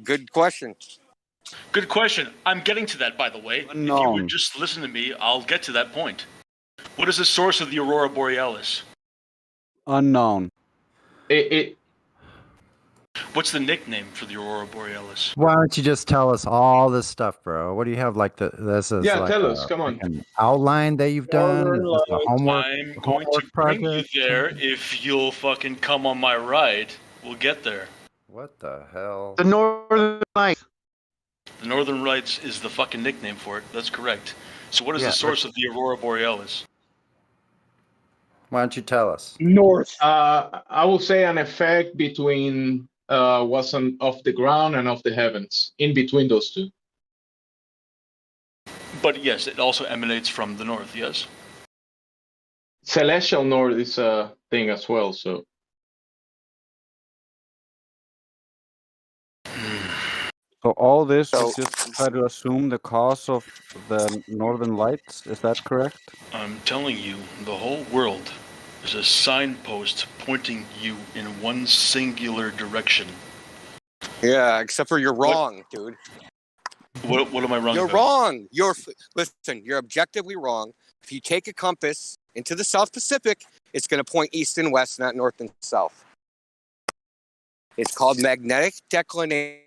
Good question. Good question. I'm getting to that, by the way. If you would just listen to me, I'll get to that point. What is the source of the aurora borealis? Unknown. What's the nickname for the aurora borealis? Why don't you just tell us all this stuff, bro? What do you have this is Yeah, like tell us. Come on. like an outline that you've done? Is this a homework I'm going to bring you there if you'll fucking come on my ride. We'll get there. What the hell? The Northern Lights. The Northern Lights is the fucking nickname for it. That's correct. So what is the source of the aurora borealis? Why don't you tell us? North. I will say an effect between what's off the ground and off the heavens, in between those two. But yes, it also emanates from the north, yes? Celestial north is a thing as well, so. So all this is just to try to assume the cause of the northern lights. Is that correct? I'm telling you, the whole world is a signpost pointing you in one singular direction. Yeah, except for you're wrong, dude. What am I wrong You're about? wrong. Listen, you're objectively wrong. If you take a compass into the South Pacific, it's going to point east and west, not north and south. It's called magnetic declination.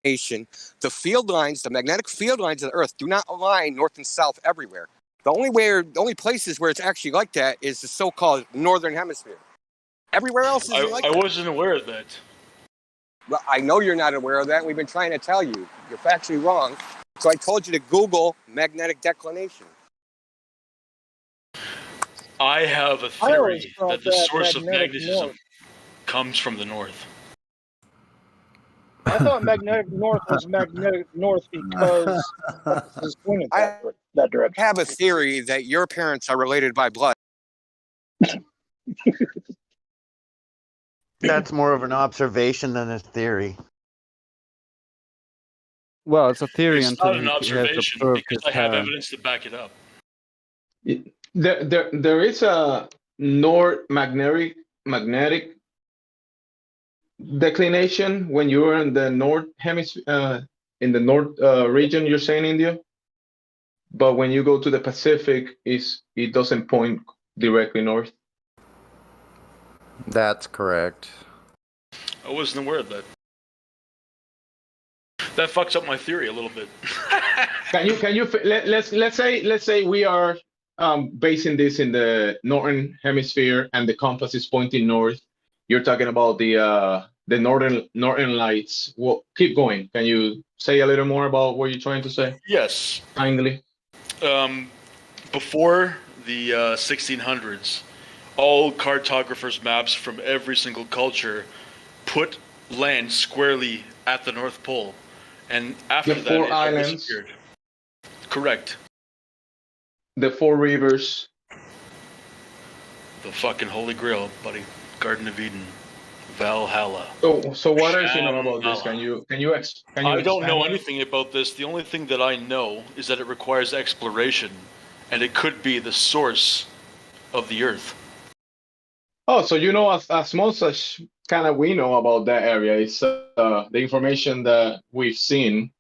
The field lines, the magnetic field lines of the Earth do not align north and south everywhere. The only places where it's actually like that is the so-called northern hemisphere. Everywhere else is like that. I wasn't aware of that. Well, I know you're not aware of that. We've been trying to tell you. You're factually wrong. So I told you to Google magnetic declination. I have a I always theory thought that the that source of magnetic magnetism north. comes from the north. I thought magnetic north was magnetic north because compasses pointed that direction. I have a theory that your parents are related by blood. That's more of an observation than a theory. Well, it's a theory It's until not an he has observation observed because his I have parent. evidence to back it up. There is a north magnetic declination when you're in the north hemisphere, in the north region. You're saying India, but when you go to the Pacific, it doesn't point directly north. That's correct. I wasn't aware of that. That fucks up my theory a little bit. Let's say we are basing this in the northern hemisphere and the compass is pointing north. You're talking about the northern lights. Well, keep going. Can you say a little more about what you're trying to say? Yes. Kindly. Before the 1600s, all cartographers' maps from every single culture put land squarely at the North Pole. And after The that, four it islands. disappeared. Correct. The four rivers. The fucking Holy Grail, buddy. Garden of Eden. Valhalla. So what else you know about this? Can you I don't know expand? anything about this. The only thing that I know is that it requires exploration, and it could be the source of the Earth. Oh, so you know as much as kind of we know about that area. It's the information that we've seen.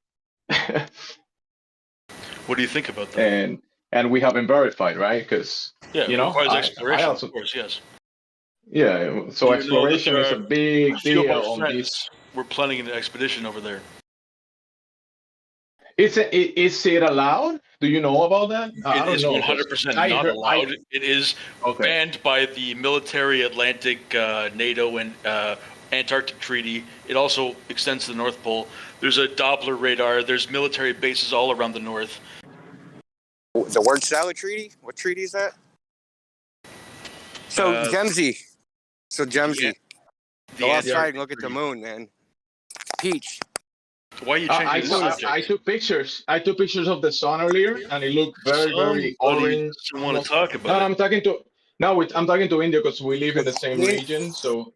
What do you think about that? And we haven't verified, right? Because Yeah, you it know, requires I exploration, also, of course, yes. yeah. So You know that exploration there is a are big a few deal of on our this. friends were planning an expedition over there. Is it allowed? Do you know about that? I It don't is know. 100% not allowed. It is banned by the Military Atlantic, NATO, and Antarctic Treaty. It also extends to the North Pole. There's a Doppler radar. There's military bases all around the north. The word salad treaty? What treaty is that? So Gemsy. Go outside and look at the moon, man. Peach. Why are you changing the subject? I took pictures. I took pictures of the sun earlier, and it looked very Somebody orange. doesn't want to talk about it. I'm talking to India because we live in the same region. So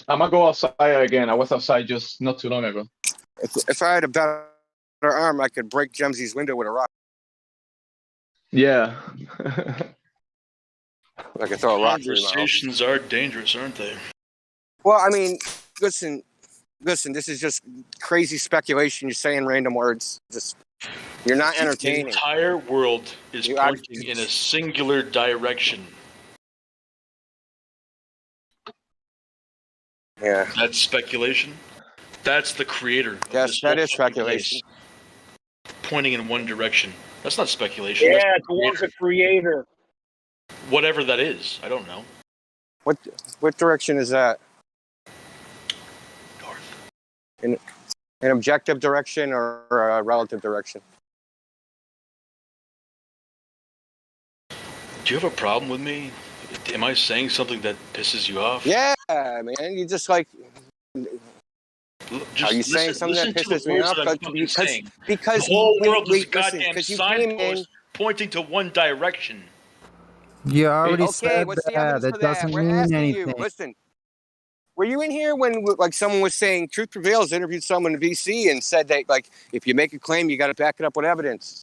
I'm gonna go outside again. I was outside just not too long ago. If I had a better arm, I could break Gemsy's window with a rock. Yeah. I could throw a rock through your mouth. Conversations are dangerous, aren't they? Well, I mean, listen. This is just crazy speculation. You're saying random words. You're not entertaining. The entire world is pointing in a singular direction. Yeah. That's speculation. That's the creator. Yes, that is speculation. Pointing in one direction. That's not speculation. Yeah, towards the creator. Whatever that is, I don't know. What direction is that? North. In an objective direction or a relative direction? Do you have a problem with me? Am I saying something that pisses you off? Yeah, man. You just like. Are you saying something that pisses me off? Because the whole world is a listen, goddamn 'cause you came in- signpost pointing to one direction. You already Okay, said what's the that. evidence It for that? doesn't We're mean asking anything. you. Listen, were you in here when like someone was saying Truth Prevails interviewed someone in VC and said that like if you make a claim you got to back it up with evidence?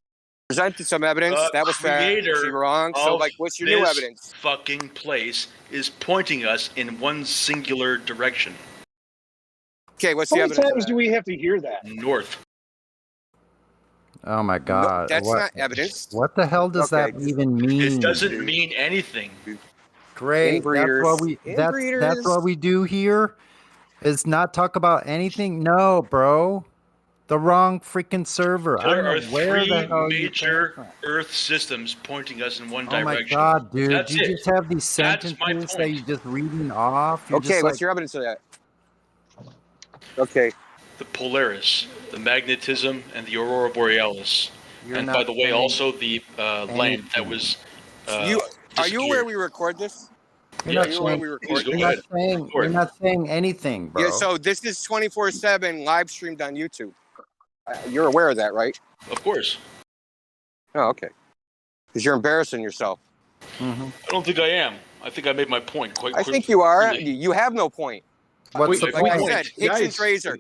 Presented some evidence that was factually wrong. So like, what's your new This evidence? fucking place is pointing us in one singular direction. Okay, what's How the many evidence? times do we have to hear that? North. Oh my God! that's what, not evidence. What the hell does that even mean? It doesn't mean anything. Great. That's what we do here. Is not talk about anything. No, bro. The wrong freaking server. I There don't are know where three the hell major Earth systems pointing us in one Oh my direction. God, dude! That's You it. just have these That's my sentences that point. you just reading off. You're Okay, just what's like, your evidence of that? Okay. The Polaris, the magnetism, and the Aurora Borealis. You're And not by the way, saying also the land that was. Are you aware we record this? You're Yeah, not Are you aware saying, we record you're this? you're not saying anything, bro. Yeah, so this is 24/7 live streamed on YouTube. You're aware of that, right? Of course. Oh, okay. Because you're embarrassing yourself. I don't think I am. I think I made my point quite I quickly. think you are. You have no point. What's the like I point? said, Hitchens razor.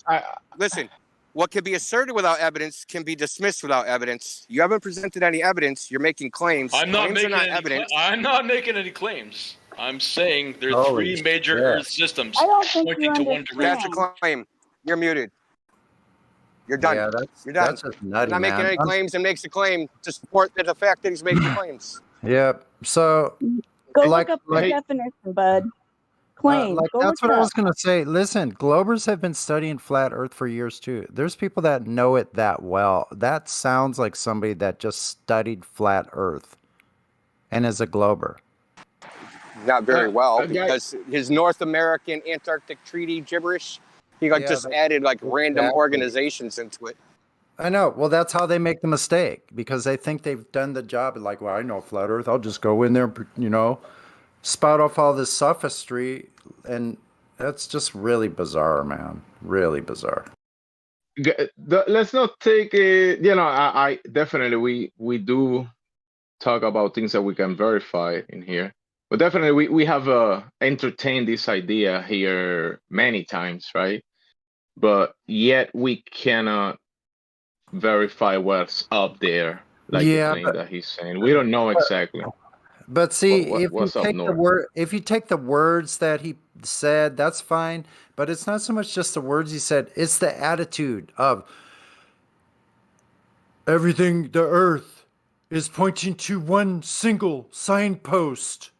Listen, what can be asserted without evidence can be dismissed without evidence. You haven't presented any evidence. You're making claims. I'm not Claims making are not any. evidence. I'm not making any claims. I'm saying there are Holy three major shit. Earth systems I don't think you pointing to one understand. That's a claim. You're muted. You're done. Yeah, You're done. that's just nutty, Not making man. any claims and makes a claim to support the fact that he's making claims. Yep. So, Go like, look up the definition, bud. Claim. like Go that's look what it I up. was gonna say. Listen, Globers have been studying flat Earth for years too. There's people that know it that well. That sounds like somebody that just studied flat Earth and is a Glober. Not very well, okay. because his North American Antarctic Treaty gibberish, he Yeah, just but- added like random Exactly. organizations into it. I know. Well, that's how they make the mistake because they think they've done the job. Like, well, I know flat Earth. I'll just go in there, spout off all this sophistry, and that's just really bizarre, man. Really bizarre. Let's not take it. I definitely we do talk about things that we can verify in here, but definitely we have entertained this idea here many times, right? But yet we cannot verify what's up there, like the claim that he's saying. We don't know exactly. But see, what's up if you take the words that he said, that's fine. But it's not so much just the words he said; it's the attitude of everything. The Earth is pointing to one single signpost,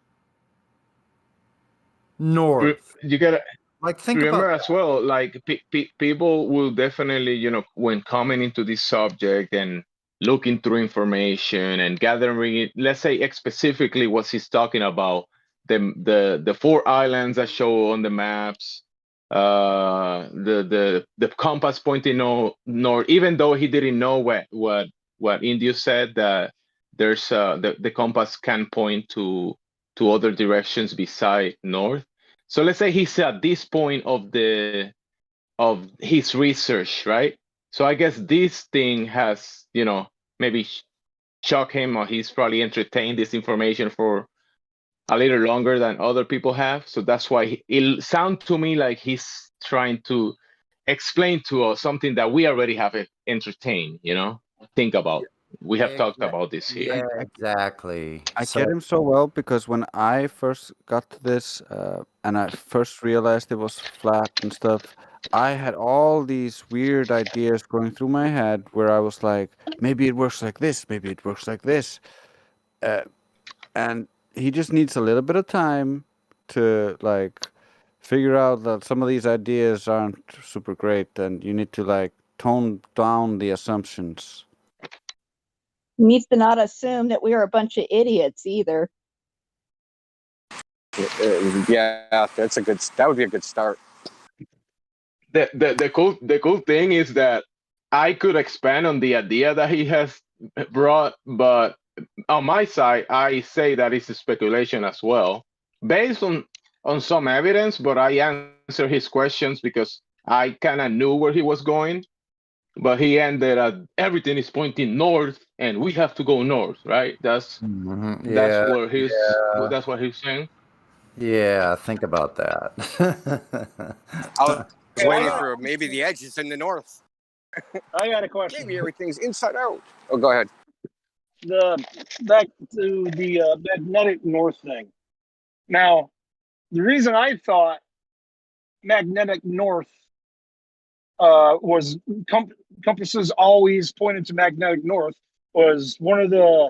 north. You gotta think remember about as well. Like people will definitely, when coming into this subject and looking through information and gathering it, let's say specifically what he's talking about, the four islands that show on the maps, the compass pointing north, even though he didn't know what Indio said, that there's the compass can point to other directions beside north. So let's say he's at this point of his research, right? So I guess this thing has, maybe shocked him, or he's probably entertained this information for a little longer than other people have. So that's why it sounds to me like he's trying to explain to us something that we already have entertained, think about. We have talked about this here. Yeah, exactly. I get him so well because when I first got to this and I first realized it was flat and stuff, I had all these weird ideas going through my head where I was like, maybe it works like this, maybe it works like this. And he just needs a little bit of time to figure out that some of these ideas aren't super great and you need to tone down the assumptions. He needs to not assume that we are a bunch of idiots either. Yeah, that would be a good start. The cool thing is that I could expand on the idea that he has brought, but on my side, I say that it's a speculation as well, based on some evidence. But I answer his questions because I kind of knew where he was going. But he ended at everything is pointing north, and we have to go north, right? That's what he's saying. Yeah, think about that. I was waiting for maybe the edge is in the north. I got a question. Maybe everything's inside out. Oh, go ahead. Back to the magnetic north thing. Now, the reason I thought magnetic north was compasses always pointed to magnetic north was one of the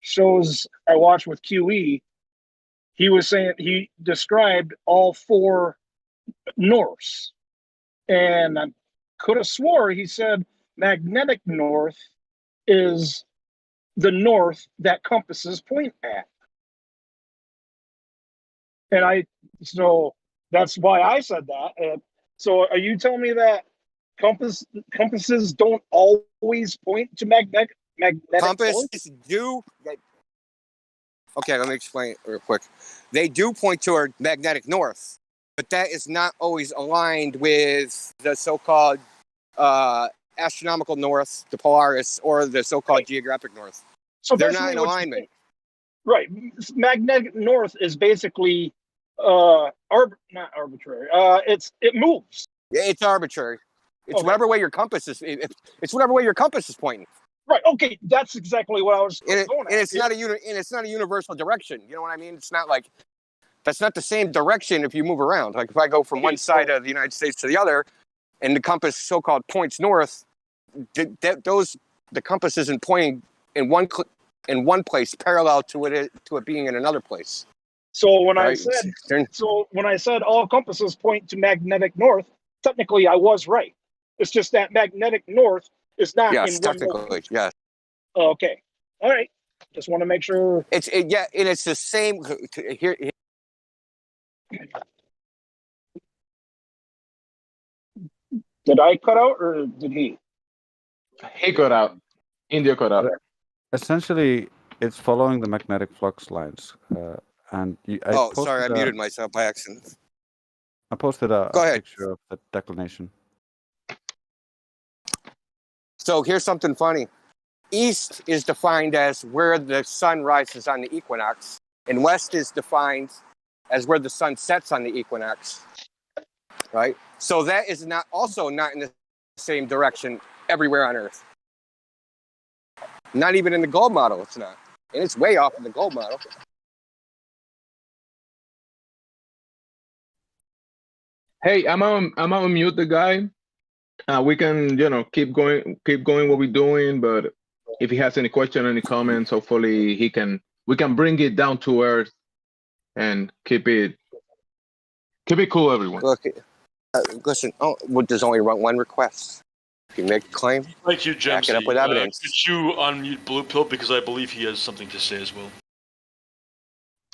shows I watched with QE. He was saying he described all four norths, and I could have swore he said magnetic north is the north that compasses point at. And so that's why I said that. And so are you telling me that compasses don't always point to magnetic Compasses north? do. Okay, let me explain it real quick. They do point toward magnetic north, but that is not always aligned with the so-called astronomical north, the Polaris, or the so-called geographic north. So they're not in alignment. Right. Magnetic north is basically not arbitrary. It moves. It's arbitrary. It's whatever way your compass is. It's whatever way your compass is pointing. Right. Okay. That's exactly what I was going at. And it's not a universal direction. You know what I mean? It's not like that's not the same direction if you move around. Like if I go from one side of the United States to the other, and the compass so-called points north, the compass isn't pointing in one place parallel to it being in another place. So when I said all compasses point to magnetic north, technically I was right. It's just that magnetic north is not in one technically, yes. Okay. All right. Just want to make sure. And it's the same here. Did I cut out or did he? He cut out. India cut out. Essentially, it's following the magnetic flux lines. Sorry, I muted myself by accident. I posted a picture of the declination. So here's something funny. East is defined as where the sun rises on the equinox, and west is defined as where the sun sets on the equinox. Right? So that is not in the same direction everywhere on Earth. Not even in the gold model, it's not. And it's way off in the gold model. Hey, I'm gonna mute the guy. We can, keep going what we're doing, but if he has any question, any comments, hopefully we can bring it down to earth and keep it cool, everyone. Look, listen, there's only one request. If you make a claim, thank you, Jemsy. Back it up with evidence. Could you unmute Blue Pill, because I believe he has something to say as well.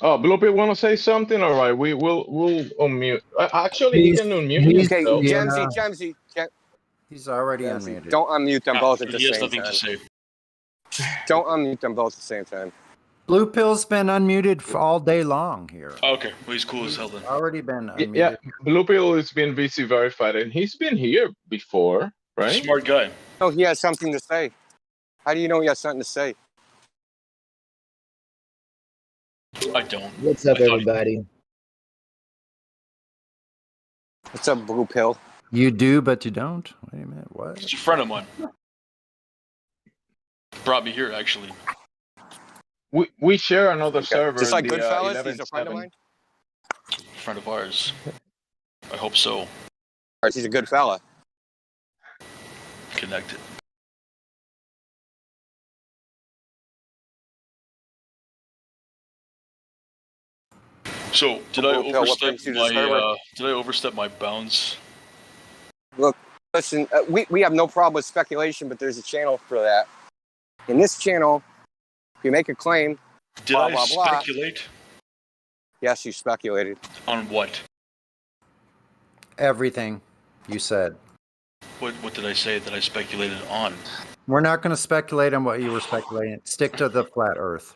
Oh, Blue Pill want to say something? All right, we'll unmute. Actually, he can unmute himself. Jemsy. He's already unmuted. Don't unmute them both at the He has same nothing time. to say. Don't unmute them both at the same time. Blue Pill's been unmuted for all day long here. Okay, well, he's cool as hell then. Already been unmuted. Yeah, Blue Pill has been VC verified, and he's been here before, right? Smart guy. Oh, he has something to say. How do you know he has something to say? I don't. What's up, everybody? What's up, Blue Pill? You do, but you don't. Wait a minute, what? He's a friend of mine. Brought me here, actually. We share another server. Just like Goodfellas, he's a friend of mine? Friend of ours. I hope so. He's a good fella. Connected. So, did I overstep my bounds? Look, listen, we have no problem with speculation, but there's a channel for that. In this channel, if you make a claim, Did blah, I blah, blah. speculate? Yes, you speculated. On what? Everything you said. What did I say that I speculated on? We're not going to speculate on what you were speculating. Stick to the flat Earth.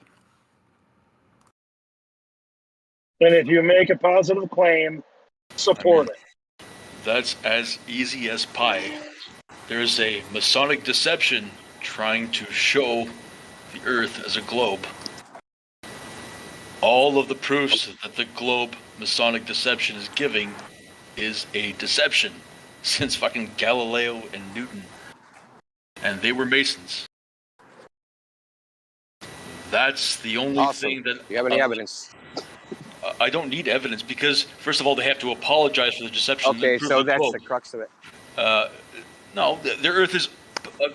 And if you make a positive claim, support it. That's as easy as pie. There's a Masonic deception trying to show the Earth as a globe. All of the proofs that the globe Masonic deception is giving is a deception since fucking Galileo and Newton. And they were Masons. That's the only thing that... Do you have any evidence? I don't need evidence because, first of all, they have to apologize for the deception. Okay, so that's the crux of it. No, the Earth is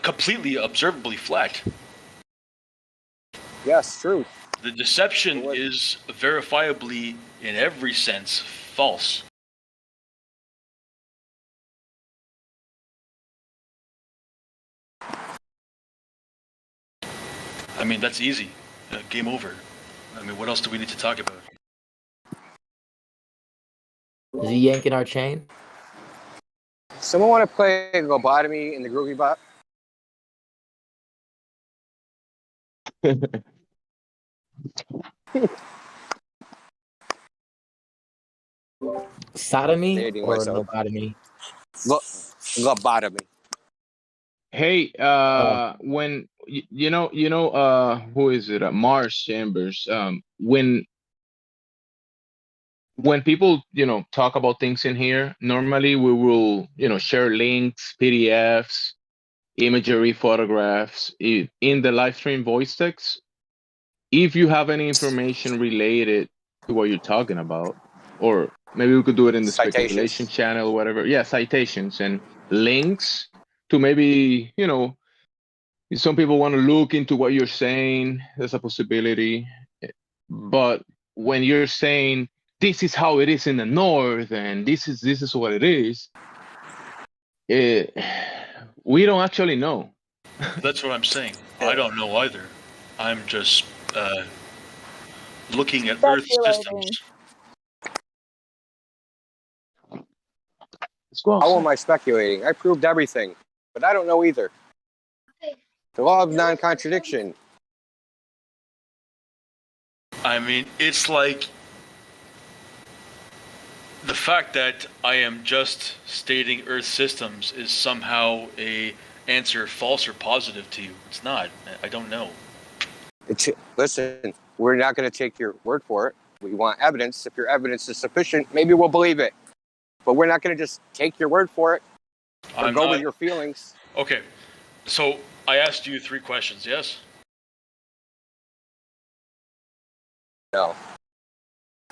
completely observably flat. Yes, true. The deception is verifiably, in every sense, false. I mean, that's easy. Game over. I mean, what else do we need to talk about? Is he yanking our chain? Someone want to play lobotomy in the Groovy Bot? Sodomy or lobotomy? Lobotomy. Hey, when you know, who is it? Mars Chambers. When when people, talk about things in here, normally we will, share links, PDFs, imagery, photographs in the live stream voice text. If you have any information related to what you're talking about, or maybe we could do it in the speculation channel or whatever. Yeah, citations and links to maybe, if some people want to look into what you're saying, there's a possibility. But when you're saying this is how it is in the north and this is what it is, we don't actually know. That's what I'm saying. I don't know either. I'm just looking at Earth systems. How am I speculating? I proved everything, but I don't know either. The law of non-contradiction. I mean, it's like the fact that I am just stating Earth systems is somehow a answer false or positive to you. It's not. I don't know. Listen, we're not going to take your word for it. We want evidence. If your evidence is sufficient, maybe we'll believe it. But we're not going to just take your word for it or go with your feelings. Okay, so I asked you 3 questions, yes? No.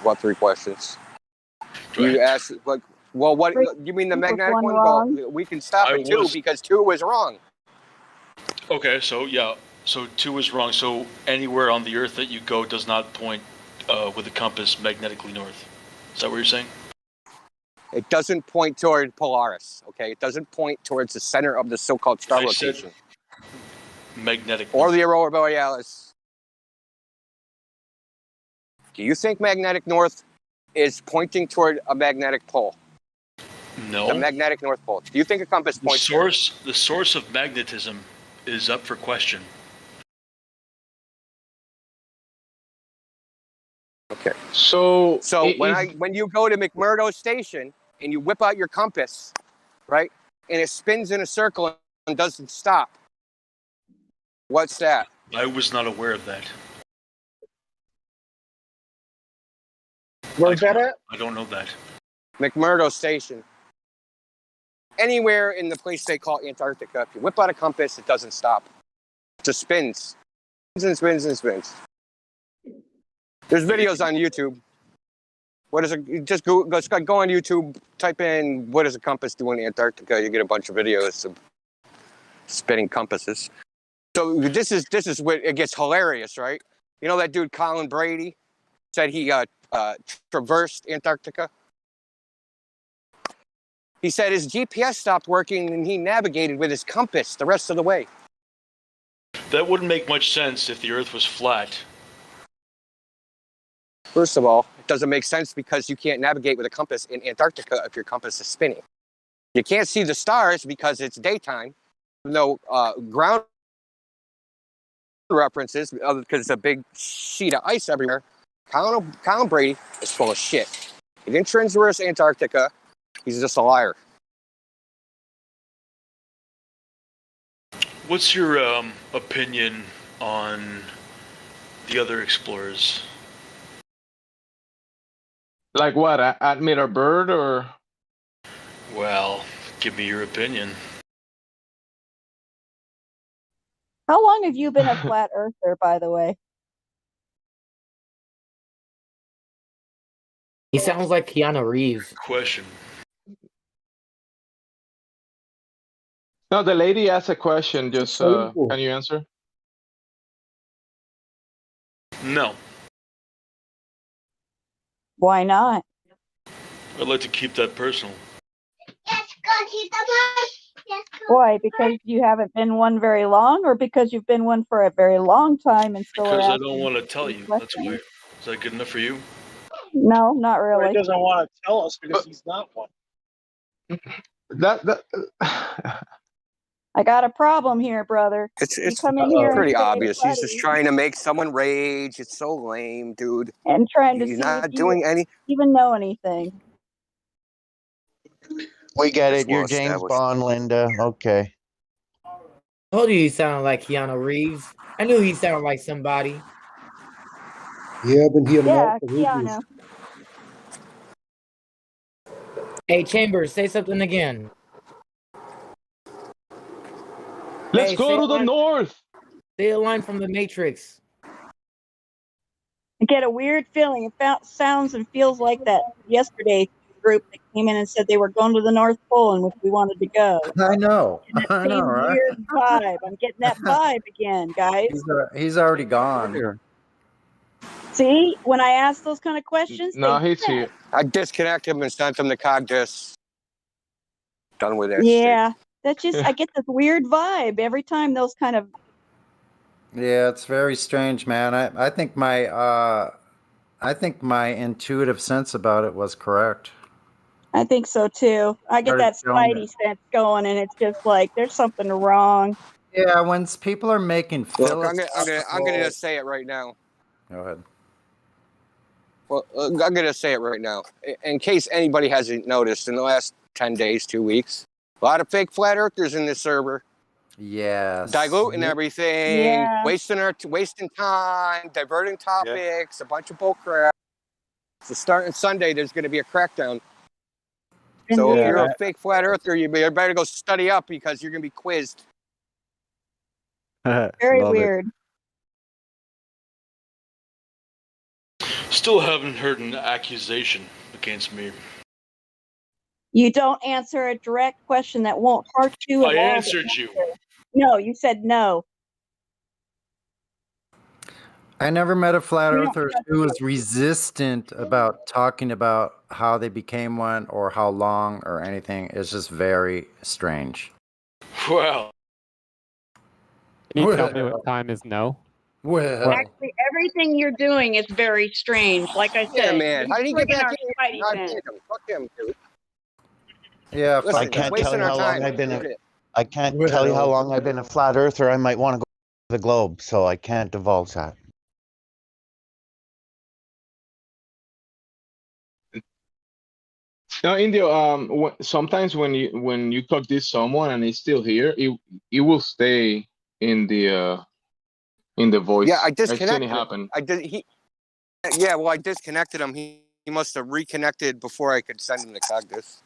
What 3 questions? You asked, like, well, what you mean the magnetic one? Well, we can stop at 2 because 2 was wrong. Okay, so yeah, so 2 is wrong. So anywhere on the Earth that you go does not point with a compass magnetically north. Is that what you're saying? It doesn't point toward Polaris, okay? It doesn't point towards the center of the so-called star rotation. Magnetic. Or the aurora borealis. Do you think magnetic north is pointing toward a magnetic pole? No. The magnetic north pole. Do you think a compass points The source of magnetism is up for question. Okay. So when you go to McMurdo Station and you whip out your compass, right, and it spins in a circle and doesn't stop, what's that? I was not aware of that. Where's that at? I don't know that. McMurdo Station. Anywhere in the place they call Antarctica, if you whip out a compass, it doesn't stop. It just spins. Spins and spins and spins. There's videos on YouTube. What is it? Just go on YouTube, type in what does a compass do in Antarctica? You get a bunch of videos of spinning compasses. So this is where it gets hilarious, right? You know that dude Colin Brady said he traversed Antarctica? He said his GPS stopped working and he navigated with his compass the rest of the way. That wouldn't make much sense if the Earth was flat. First of all, it doesn't make sense because you can't navigate with a compass in Antarctica if your compass is spinning. You can't see the stars because it's daytime. No ground references because it's a big sheet of ice everywhere. Colin Brady is full of shit. He didn't traverse Antarctica. He's just a liar. What's your opinion on the other explorers? Like what? Admit a bird or? Well, give me your opinion. How long have you been a flat earther, by the way? He sounds like Keanu Reeves. Question. No, the lady asked a question. Just can you answer? No. Why not? I'd like to keep that personal. Why? Because you haven't been one very long, or because you've been one for a very long time and still Because are I don't want to tell you. That's why. Is that good enough for you? No, not really. He doesn't want to tell us because he's not one. I got a problem here, brother. It's come in here pretty and say, obvious. He's just "Buddy," trying to make someone rage. It's so lame, dude. and trying to He's see not if doing you any. even know anything. We get That's it. You're well James established. Bond, Linda. Okay. Told you he sounded like Keanu Reeves. I knew he sounded like somebody. Yeah, I've been hearing Yeah, that for ages. Keanu. Hey, Chambers, say something again. Let's Hey, go to the north. Say a line from the Matrix. I get a weird feeling. It sounds and feels like that yesterday group that came in and said they were going to the North Pole and which we wanted to go. I know. And that I know, same right? weird vibe. I'm getting that vibe again, guys. He's already gone. See, when I ask those kind of questions, No, they he's here. I disconnected him and sent him the Cogdis. Done with that. Yeah, that's just I get this weird vibe every time those kind of. Yeah, it's very strange, man. I think my intuitive sense about it was correct. I think so too. I get that spidey sense going, and it's just like there's something wrong. Yeah, when people are making Look, I'm gonna just say it right now. Go ahead. Well, I'm gonna say it right now, in case anybody hasn't noticed. In the last 10 days, 2 weeks, a lot of fake flat earthers in this server. Yes. Diluting everything, Yeah. wasting time, diverting topics, a bunch of bull crap. So starting Sunday, there's going to be a crackdown. So if you're a fake flat earther, you better go study up because you're going to be quizzed. Very weird. Still haven't heard an accusation against me. You don't answer a direct question that won't hurt you. I answered you. No, you said no. I never met a flat earther who was resistant about talking about how they became one or how long or anything. It's just very strange. Well. Can you tell me what time is no? Well. Actually, everything you're doing is very strange. Like I said, Yeah, man. How did he get friggin' back our in? spidey God sense. damn, fuck him, dude. Yeah, Listen, I can't tell you how long I've been. That's it. I can't tell you how long I've been a flat earther. I might want to go to the globe, so I can't divulge that. No, Indio. Sometimes when you talk this someone and he's still here, it will stay in the voice. Yeah, I I've seen disconnected it him. happen. Yeah, well, I disconnected him. He must have reconnected before I could send him the Cogdis.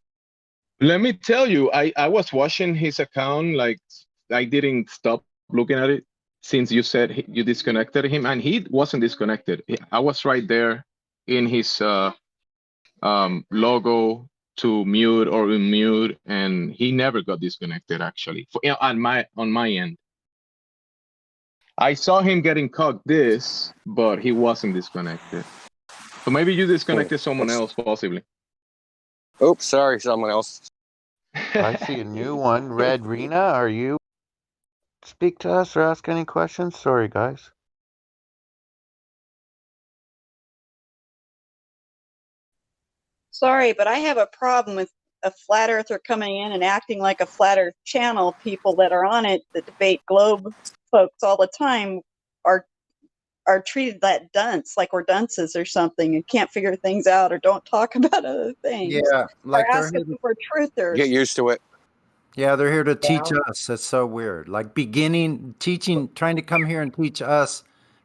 Let me tell you, I was watching his account. Like I didn't stop looking at it since you said you disconnected him, and he wasn't disconnected. I was right there in his logo to mute or unmute, and he never got disconnected. Actually, on my end, I saw him getting caught this, but he wasn't disconnected. So maybe you disconnected someone else, possibly. Oops, sorry, someone else. I see a new one. Red Rena, are you speak to us or ask any questions? Sorry, guys. Sorry, but I have a problem with a flat earther coming in and acting like a flat earth channel. People that are on it, the debate globe folks all the time, are treated that dunce, like we're dunces or something, and can't figure things out or don't talk about other things. Yeah, like or they're asking if we're truthers. Get used to it. Yeah, they're here to teach us. That's so weird. Like trying to come here and teach us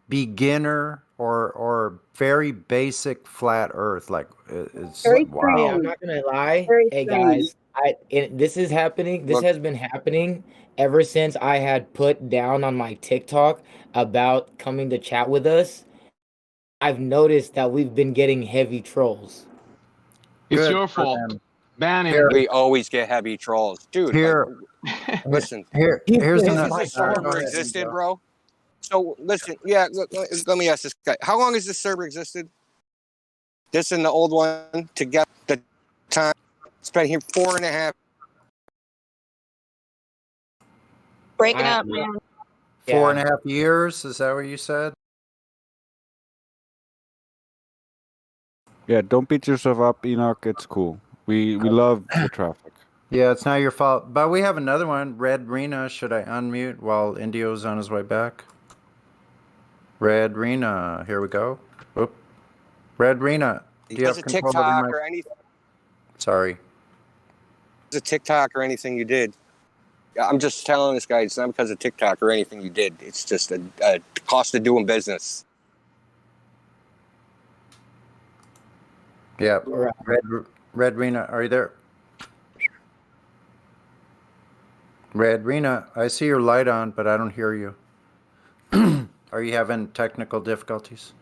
beginner or very basic flat earth. Like it's Very wow. Hey, I'm not gonna lie. Very Hey strange. guys, this is happening. This has been happening ever since I had put down on my TikTok about coming to chat with us. I've noticed that we've been getting heavy trolls. It's Good your for fault. them. Ban him. We always get heavy trolls, dude. Here, Listen, here's since another. this server existed, bro. So listen, yeah. Let me ask this guy: how long has this server existed? This and the old one together. The time spent here 4.5. Breaking up, man. 4.5 years. Is that what you said? Yeah, don't beat yourself up, Enoch. It's cool. We love the traffic. Yeah, it's not your fault. But we have another one. Red Rena. Should I unmute while Indio's on his way back? Red Rena. Here we go. Oop. Red Rena. Do you Does have a control over TikTok my... or anything? Sorry. Does a TikTok or anything you did? I'm just telling this guy it's not because of TikTok or anything you did. It's just a cost of doing business. Yeah. Red Rena. Are you there? Red Rena, I see your light on, but I don't hear you. Are you having technical difficulties?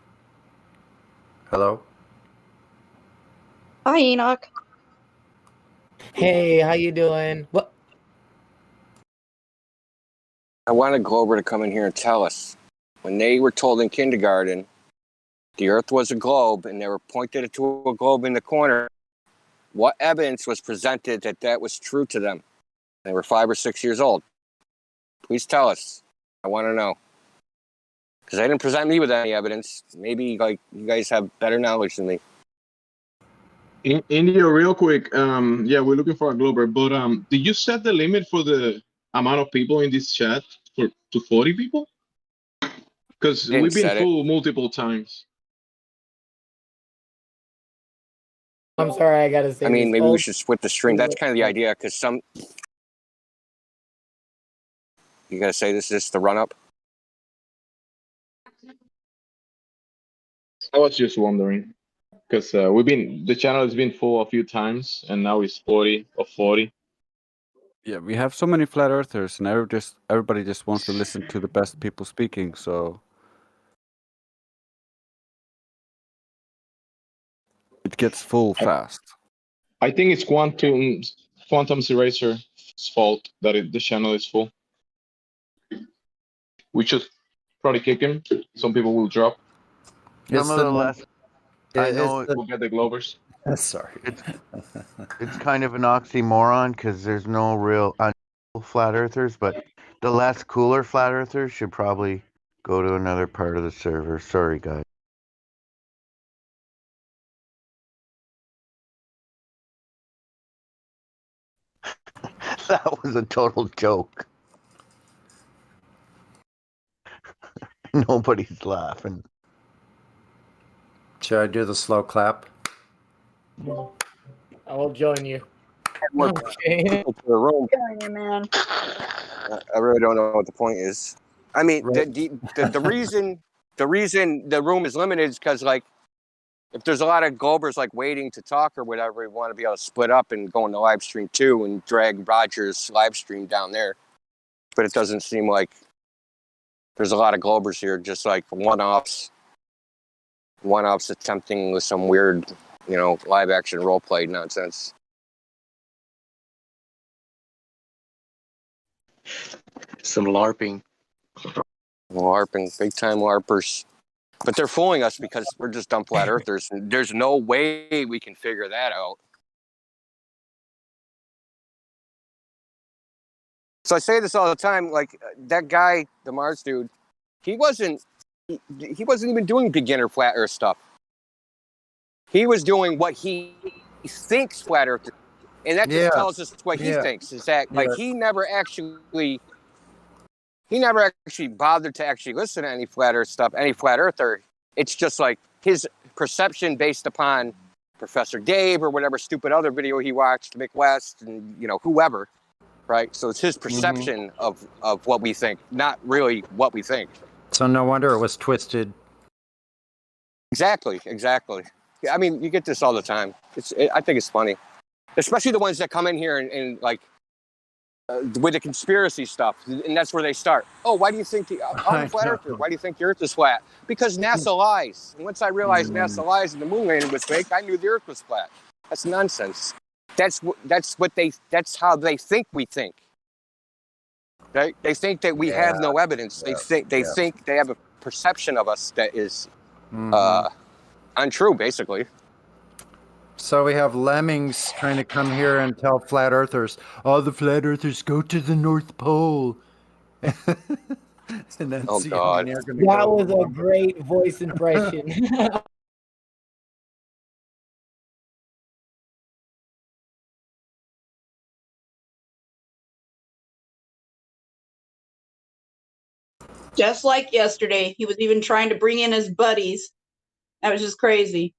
Hello? Hi, Enoch. Hey, how you doing? What? I wanted Glober to come in here and tell us. When they were told in kindergarten the Earth was a globe and they were pointed to a globe in the corner, what evidence was presented that that was true to them? They were 5 or 6 years old. Please tell us. I want to know. Because they didn't present me with any evidence. Maybe like you guys have better knowledge than me. India, real quick. Yeah, we're looking for a Glober, but did you set the limit for the amount of people in this chat to 40 people? Because we've been full multiple times. I'm sorry, I gotta say I mean, this. maybe we should split the stream. That's kind of the idea, because some... You gotta say this is the run-up? I was just wondering, because the channel has been full a few times, and now it's 40 or 40. Yeah, we have so many flat earthers, and everybody just wants to listen to the best people speaking. So it gets full fast. I think it's Quantum's Eraser's fault that the channel is full. We should probably kick him. Some people will drop. Some of the less. I know We'll get the Glovers. Sorry. It's kind of an oxymoron because there's no real flat earthers, but the less cooler flat earthers should probably go to another part of the server. Sorry, guys. That was a total joke. Nobody's laughing. Should I do the slow clap? I will join you. Okay. The room. Man. I really don't know what the point is. I mean, the reason the room is limited is because, like, if there's a lot of Globers like waiting to talk or whatever, we want to be able to split up and go into live stream too and drag Roger's live stream down there. But it doesn't seem like there's a lot of Globers here, just like one-offs attempting with some weird, live action role play nonsense. Some LARPing. LARPing, big time LARPers. But they're fooling us because we're just dumb flat earthers. And there's no way we can figure that out. So I say this all the time, like that guy, the Mars dude, he wasn't even doing beginner flat earth stuff. He was doing what he thinks flat earth, and that just tells us what he thinks, is that like he never actually bothered to actually listen to any flat earth stuff, any flat earther. It's just like his perception based upon Professor Dave or whatever stupid other video he watched, Mick West and whoever, right? So it's his perception of what we think, not really what we think. So no wonder it was twisted. Exactly. I mean, you get this all the time. I think it's funny, especially the ones that come in here and like with the conspiracy stuff, and that's where they start. Oh, why do you think I'm a flat earther? Why do you think the Earth is flat? Because NASA lies. And once I realized NASA lies and the moon landing was fake, I knew the Earth was flat. That's nonsense. That's how they think we think. Right? They think that we have no evidence. They think they have a perception of us that is untrue, basically. So we have lemmings trying to come here and tell flat earthers, all the flat earthers go to the North Pole. And then God. That was a great voice impression. Just like yesterday, he was even trying to bring in his buddies. That was just crazy.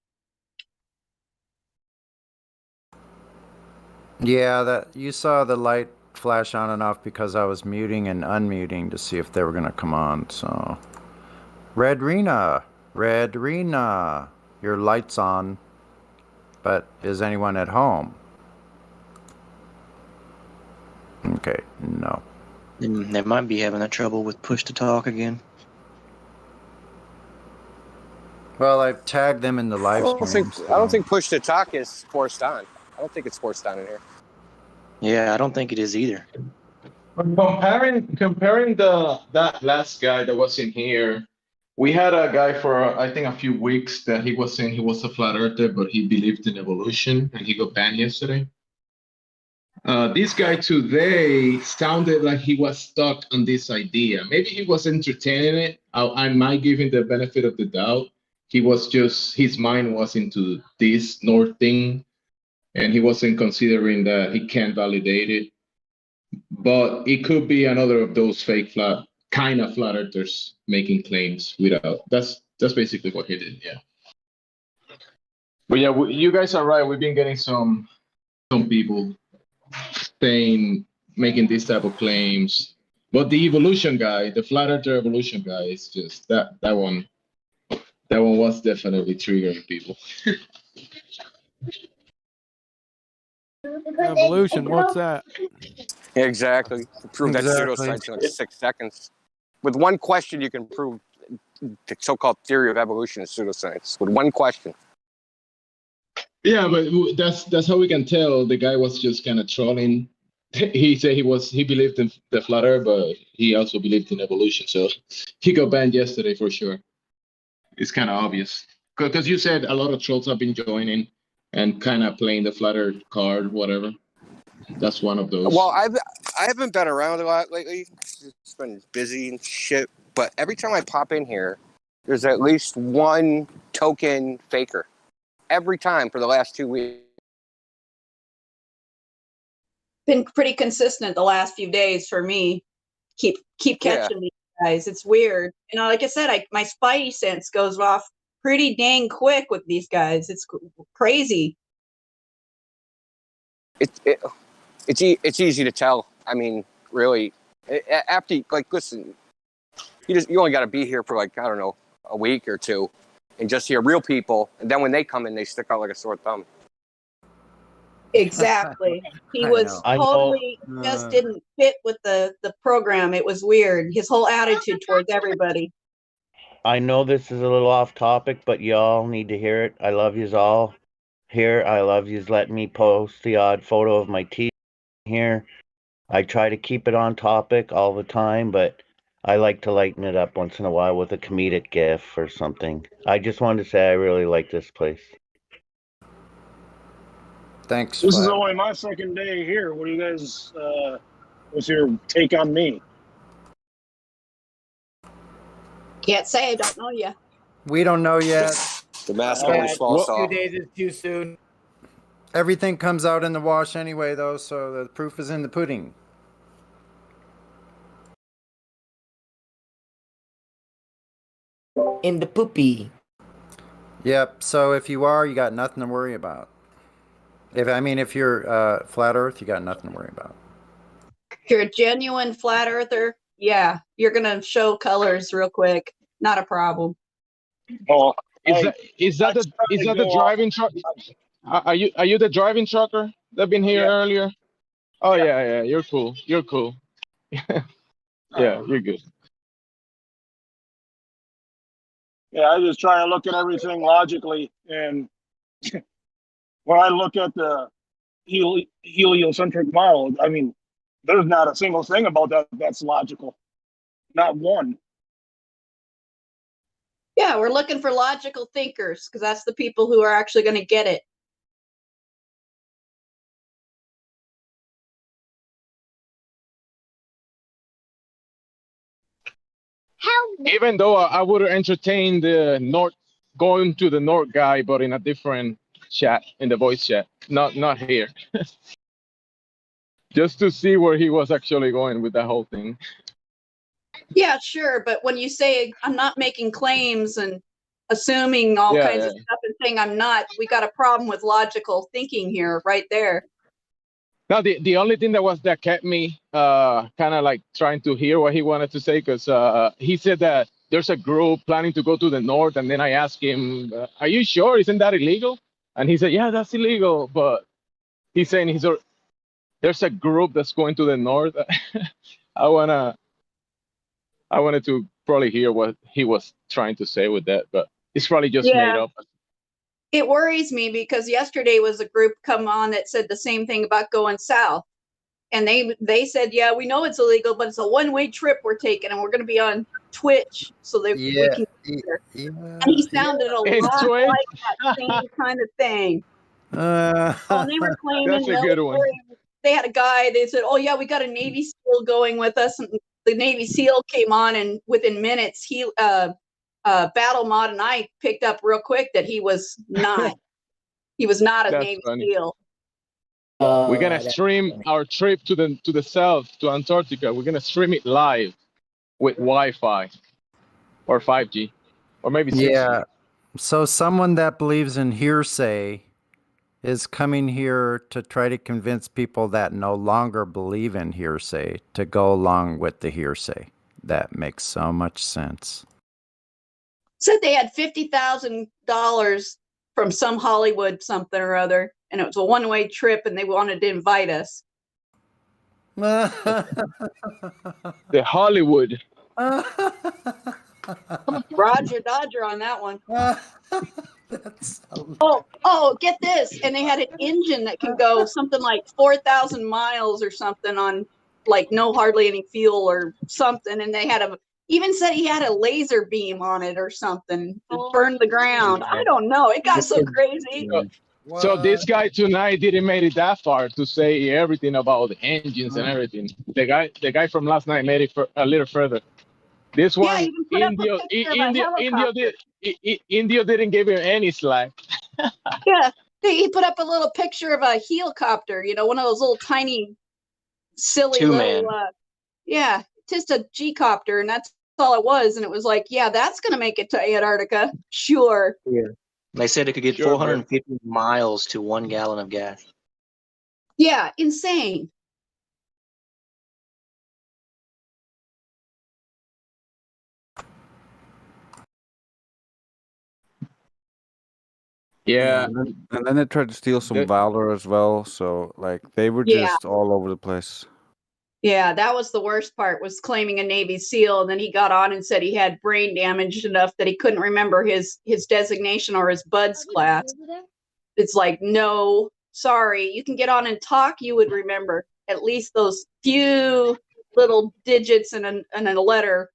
Yeah, that you saw the light flash on and off because I was muting and unmuting to see if they were going to come on. So, Red Rena, your light's on, but is anyone at home? Okay, no. They might be having that trouble with push to talk again. Well, I've tagged them in the live stream. I don't think push to talk is forced on. I don't think it's forced on in here. Yeah, I don't think it is either. Comparing that last guy that was in here, we had a guy for I think a few weeks that he was saying he was a flat earther, but he believed in evolution, and he got banned yesterday. This guy today sounded like he was stuck on this idea. Maybe he was entertaining it. I might give him the benefit of the doubt. He was just, his mind was into this North thing, and he wasn't considering that he can't validate it. But it could be another of those fake flat earthers making claims without. That's basically what he did. Yeah. But yeah, you guys are right. We've been getting some people making these type of claims. But the evolution guy, the flat earther evolution guy, is just that one. That one was definitely triggering people. Evolution, what's that? Yeah, exactly. Prove that Exactly. pseudoscience in like 6 seconds. With one question, you can prove the so-called theory of evolution is pseudoscience. With one question. Yeah, but that's how we can tell the guy was just kind of trolling. He said he believed in the flat earth, but he also believed in evolution. So he got banned yesterday for sure. It's kind of obvious because you said a lot of trolls have been joining and kind of playing the flat earth card, whatever. That's one of those. Well, I haven't been around a lot lately. It's been busy and shit. But every time I pop in here, there's at least one token faker. Every time for the last 2 weeks. Been pretty consistent the last few days for me. Keep catching these guys. It's weird. And like I said, my spidey sense goes off pretty dang quick with these guys. It's crazy. It's easy to tell. I mean, really, after listen, you only got to be here for like, I don't know, a week or two, and just hear real people, and then when they come in, they stick out like a sore thumb. Exactly. He was totally just didn't fit with the program. It was weird. His whole attitude towards everybody. I know this is a little off topic, but y'all need to hear it. I love yous all. Here, I love yous letting me post the odd photo of my teeth here. I try to keep it on topic all the time, but I like to lighten it up once in a while with a comedic gif or something. I just wanted to say I really like this place. Thanks. This is only my second day here. What do you guys, what's your take on me? Can't say I don't know you. We don't know yet. The mask always falls off. 2 days is too soon. Everything comes out in the wash anyway, though, so the proof is in the pudding. In the poopy. Yep. So if you are, you got nothing to worry about. If you're flat Earth, you got nothing to worry about. If you're a genuine flat earther, yeah, you're gonna show colors real quick. Not a problem. Oh, is that the driving truck? Are you the driving trucker that been here earlier? Oh yeah, you're cool. You're cool. Yeah, you're good. Yeah, I just try to look at everything logically, and when I look at the heliocentric model, I mean, there's not a single thing about that that's logical. Not one. Yeah, we're looking for logical thinkers because that's the people who are actually going to get it. Even though I would entertain the going to the North guy, but in a different chat, in the voice chat, not here. Just to see where he was actually going with that whole thing. Yeah, sure, but when you say I'm not making claims and assuming all kinds of stuff and saying I'm not, we got a problem with logical thinking here, right there. Now, the only thing that kept me kind of like trying to hear what he wanted to say, because he said that there's a group planning to go to the North, and then I asked him, are you sure? Isn't that illegal? And he said, yeah, that's illegal, but he's saying there's a group that's going to the north. I wanted to probably hear what he was trying to say with that, but it's probably just made Yeah. up. It worries me because yesterday was a group come on that said the same thing about going south. And they said, yeah, we know it's illegal, but it's a one-way trip we're taking, and we're going to be on Twitch so that we can get there. And he sounded a And lot Twitch? like that same kind of thing. Oh, and they were claiming That's a good one. they had a guy, they said, oh yeah, we got a Navy SEAL going with us. And the Navy SEAL came on, and within minutes, he Battle Mod and I picked up real quick that he was not. He was not a That's Navy funny. SEAL. We're gonna stream our trip to the south, to Antarctica. We're gonna stream it live with Wi-Fi or 5G or maybe 6G. Yeah. So someone that believes in hearsay is coming here to try to convince people that no longer believe in hearsay to go along with the hearsay. That makes so much sense. Said they had $50,000 from some Hollywood something or other, and it was a one-way trip, and they wanted to invite us. The Hollywood. Roger Dodger on that one. Oh, get this. And they had an engine that can go something like 4,000 miles or something on like no hardly any fuel or something. And they had even said he had a laser beam on it or something to burn the ground. I don't know. It got so crazy. So this guy tonight didn't make it that far to say everything about the engines and everything. The guy from last night made it a little further. This one, Indio didn't give him any slack. Yeah, he put up a little picture of a helicopter, one of those little tiny, silly Two-man. little, yeah, just a G-copter, and that's all it was. And it was like, yeah, that's going to make it to Antarctica. Sure. Yeah. They said it could get Sure, 450 miles to 1 gallon of gas. Yeah, insane. Yeah. And then they tried to steal some valor as well. So like they were Yeah. just all over the place. Yeah, that was the worst part, was claiming a Navy SEAL, and then he got on and said he had brain damage enough that he couldn't remember his designation or his BUDS class. It's like, no, sorry, you can get on and talk, you would remember at least those few little digits and a letter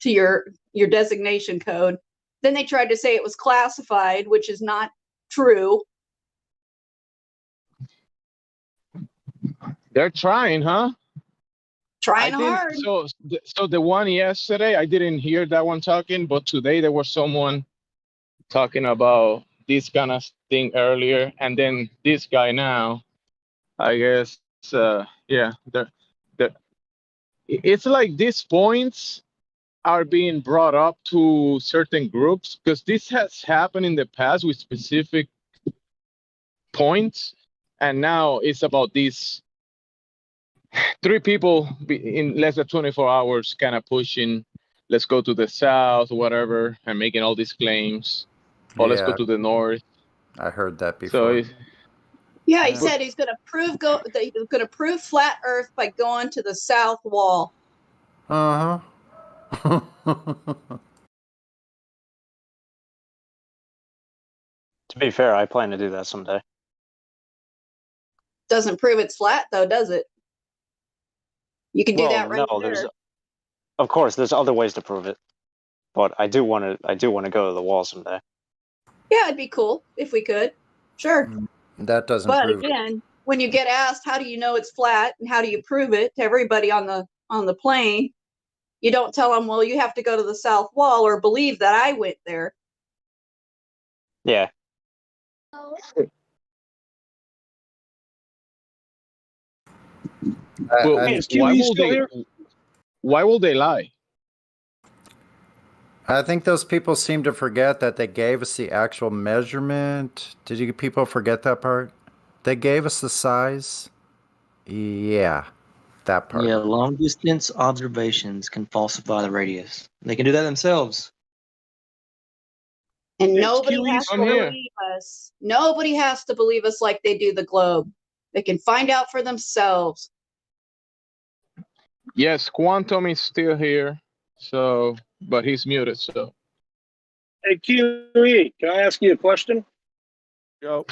to your designation code. Then they tried to say it was classified, which is not true. They're trying, huh? Trying hard. So the one yesterday, I didn't hear that one talking, but today there was someone talking about this kind of thing earlier, and then this guy now, I guess, yeah, it's like these points are being brought up to certain groups because this has happened in the past with specific points, and now it's about these 3 people in less than 24 hours kind of pushing, let's go to the south, whatever, and making all these claims. Or let's go Yeah. to the north. I heard that before. So Yeah, he said he's going to prove flat Earth by going to the south wall. Uh-huh. To be fair, I plan to do that someday. Doesn't prove it's flat, though, does it? You can do that right there's, there. of course, there's other ways to prove it, but I do want to go to the wall someday. Yeah, it'd be cool if we could. Sure. That doesn't But prove it. again, when you get asked, how do you know it's flat and how do you prove it to everybody on the plane, you don't tell them, well, you have to go to the south wall or believe that I went there. Yeah. Well, why will they lie? I think those people seem to forget that they gave us the actual measurement. Did you people forget that part? They gave us the size. Yeah, that part. Yeah, long distance observations can falsify the radius. They can do that themselves. And nobody has to believe us. Nobody has to believe us like they do the globe. They can find out for themselves. Yes, Quantum is still here, so but he's muted. So Hey, QE, can I ask you a question? Go.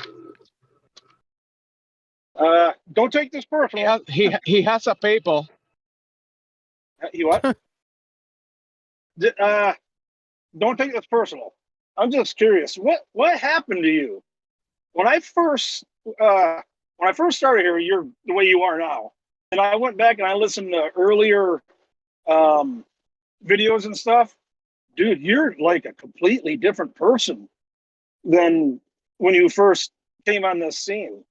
Don't take this personal. he has a PayPal. You what? Don't take this personal. I'm just curious. What happened to you when I first started here? You're the way you are now, and I went back and I listened to earlier videos and stuff. Dude, you're like a completely different person than when you first came on this scene.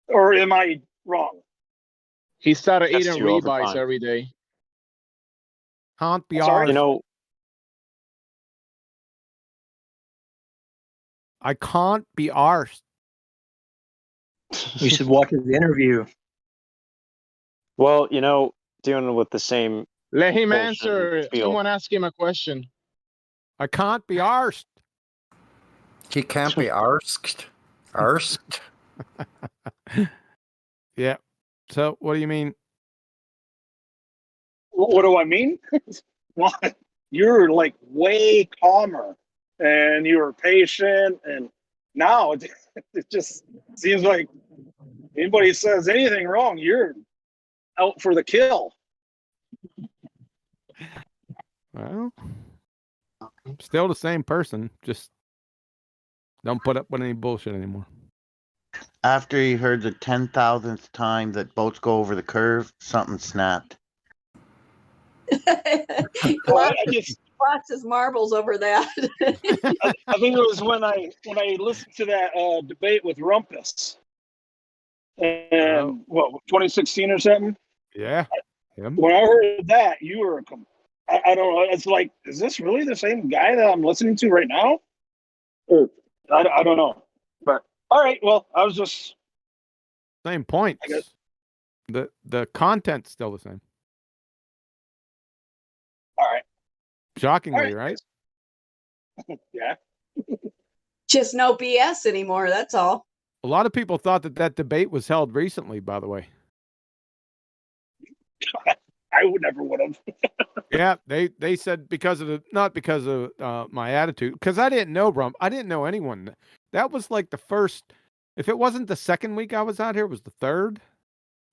Or am I wrong? He started That's eating you over ribeyes time. every day. Can't be Sorry? You arsed. know, I can't be arsed. You should watch his interview. well, you know, dealing with the same Let him bullshit answer. and spiel. Someone ask him a question. I can't be arsed. He can't be asked. Asked. Yeah. So what do you mean? What do I mean? What? You're like way calmer and you're patient, and now it just seems like anybody says anything wrong, you're out for the kill. Well, still the same person. Just don't put up with any bullshit anymore. After he heard the 10,000th time that boats go over the curve, something snapped. Lots his marbles over that. I think it was when I listened to that debate with Rumpus, and what 2016 or something. Yeah. Him. When I heard that, you were I don't know. It's like, is this really the same guy that I'm listening to right now? Or I don't know. But all right, well, I was just Same points. I guess. The content's still the same. All right. Shockingly, All right? Yeah. Just no BS anymore. That's all. A lot of people thought that debate was held recently, by the way. I would have. Yeah, they said not because of my attitude, because I didn't know I didn't know anyone. That was like the first. If it wasn't the second week I was out here, it was the third.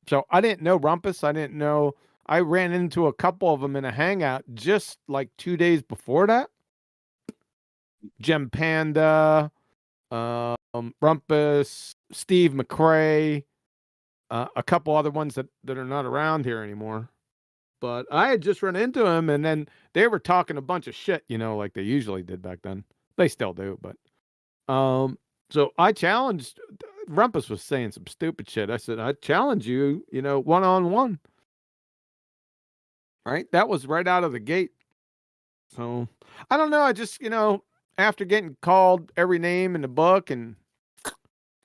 So I didn't know Rumpus. I didn't know. I ran into a couple of them in a hangout just like 2 days before that. Gem Panda, Rumpus, Steve McCrae, a couple other ones that are not around here anymore. But I had just run into him, and then they were talking a bunch of shit, like they usually did back then. They still do, but so I challenged. Rumpus was saying some stupid shit. I said, I challenge you, one-on-one. Right? That was right out of the gate. So I don't know. I just, after getting called every name in the book and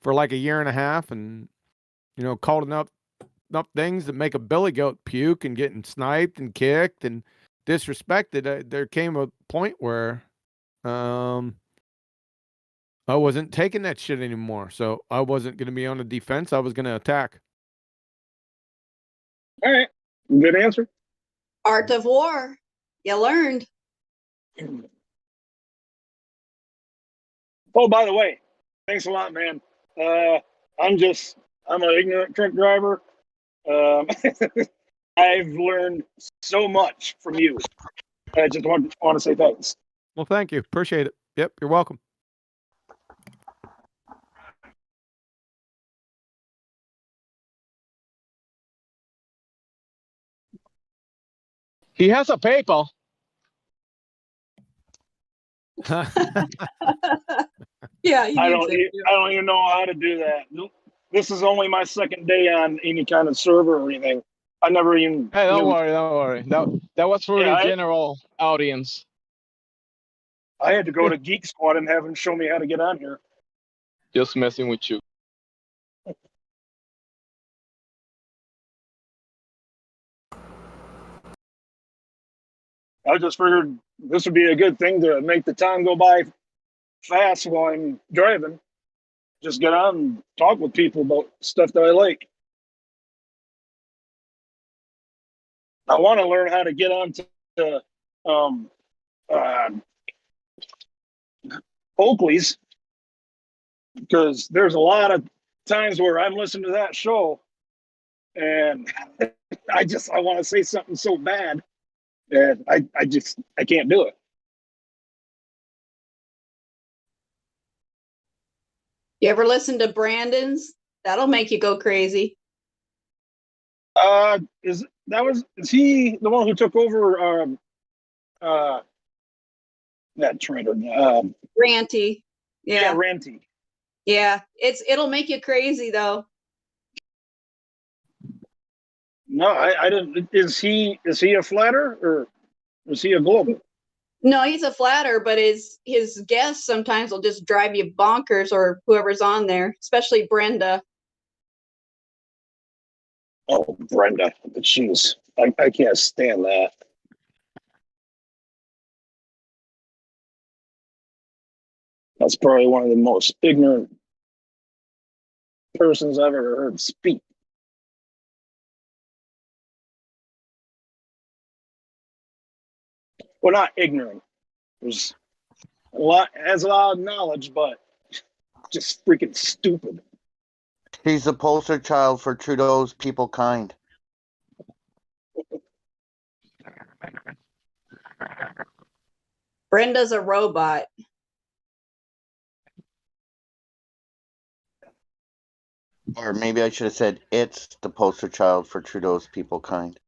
for like a year and a half, and called enough things that make a billy goat puke, and getting sniped and kicked and disrespected, there came a point where I wasn't taking that shit anymore. So I wasn't going to be on the defense. I was going to attack. All right. Good answer. Art of war. You learned. Oh, by the way, thanks a lot, man. I'm an ignorant truck driver. I've learned so much from you. I just want to say thanks. Well, thank you. Appreciate it. Yep, you're welcome. He has a PayPal. Yeah, I don't even know how to do that. This is only my second day on any kind of server or anything. I never even. Hey, don't worry. That was for the Yeah, general audience. I had to go to Geek Squad and have them show me how to get on here. Just messing with you. I just figured this would be a good thing to make the time go by fast while I'm driving. just get on and talk with people about stuff that I like. I want to learn how to get on to Oakley's, because there's a lot of times where I'm listening to that show and I want to say something so bad and I can't do it. You ever listen to Brandon's? That'll make you go crazy. Is he the one who took over that trainer? Ranty. Yeah, Ranty. Yeah, it'll make you crazy though. No, I didn't. Is he a flatter or is he a global? No, he's a flatter, but his guests sometimes will just drive you bonkers, or whoever's on there, especially Brenda. Oh, Brenda, jeez, I can't stand that. That's probably one of the most ignorant persons I've ever heard speak. Well, not ignorant. There's has a lot of knowledge, but just freaking stupid. He's the poster child for Trudeau's people kind. Brenda's a robot. Or maybe I should have said it's the poster child for Trudeau's people kind.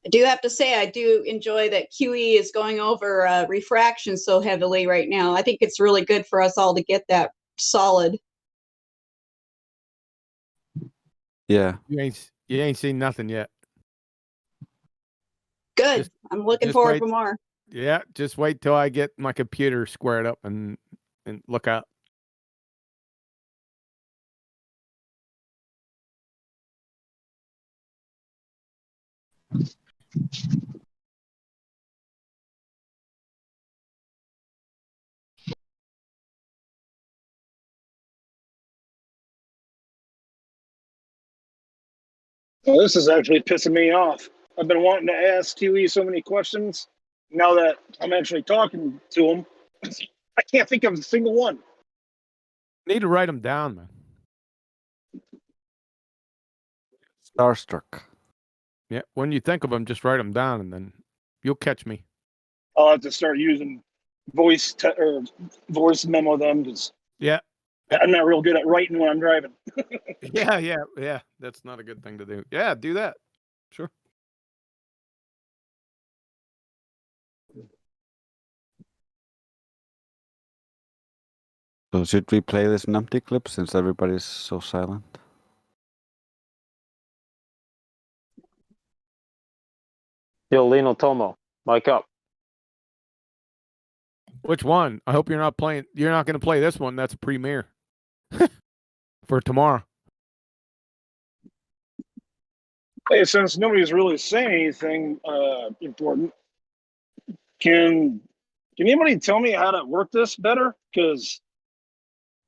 I do have to say, I do enjoy that QE is going over refraction so heavily right now. I think it's really good for us all to get that solid. Yeah. You ain't seen nothing yet. Good. I'm looking forward for more. Yeah, just wait till I get my computer squared up and look up. Well, this is actually pissing me off. I've been wanting to ask QE so many questions. Now that I'm actually talking to him, I can't think of a single one. Need to write them down, man. Starstruck. Yeah, when you think of them, just write them down, and then you'll catch me. I'll have to start using voice memo them, because Yeah. I'm not real good at writing when I'm driving. Yeah. That's not a good thing to do. Yeah, do that. Sure. So should we play this numpty clip since everybody's so silent? Yo, Lino Tomo, mic up. Which one? I hope you're not playing. You're not going to play this one. That's a premiere for tomorrow. Hey, since nobody's really saying anything important, can anybody tell me how to work this better? Because,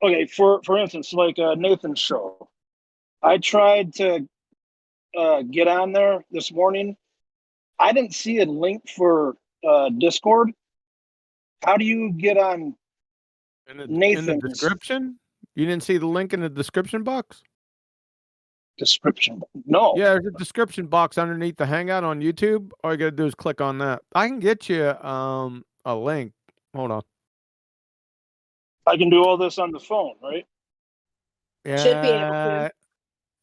okay, for instance, like Nathan's show, I tried to get on there this morning. I didn't see a link for Discord. How do you get on Nathan's in the description? You didn't see the link in the description box? description? No. Yeah, there's a description box underneath the Hangout on YouTube. All you got to do is click on that. I can get you a link. Hold on. I can do all this on the phone, right? Yeah, Should be able to.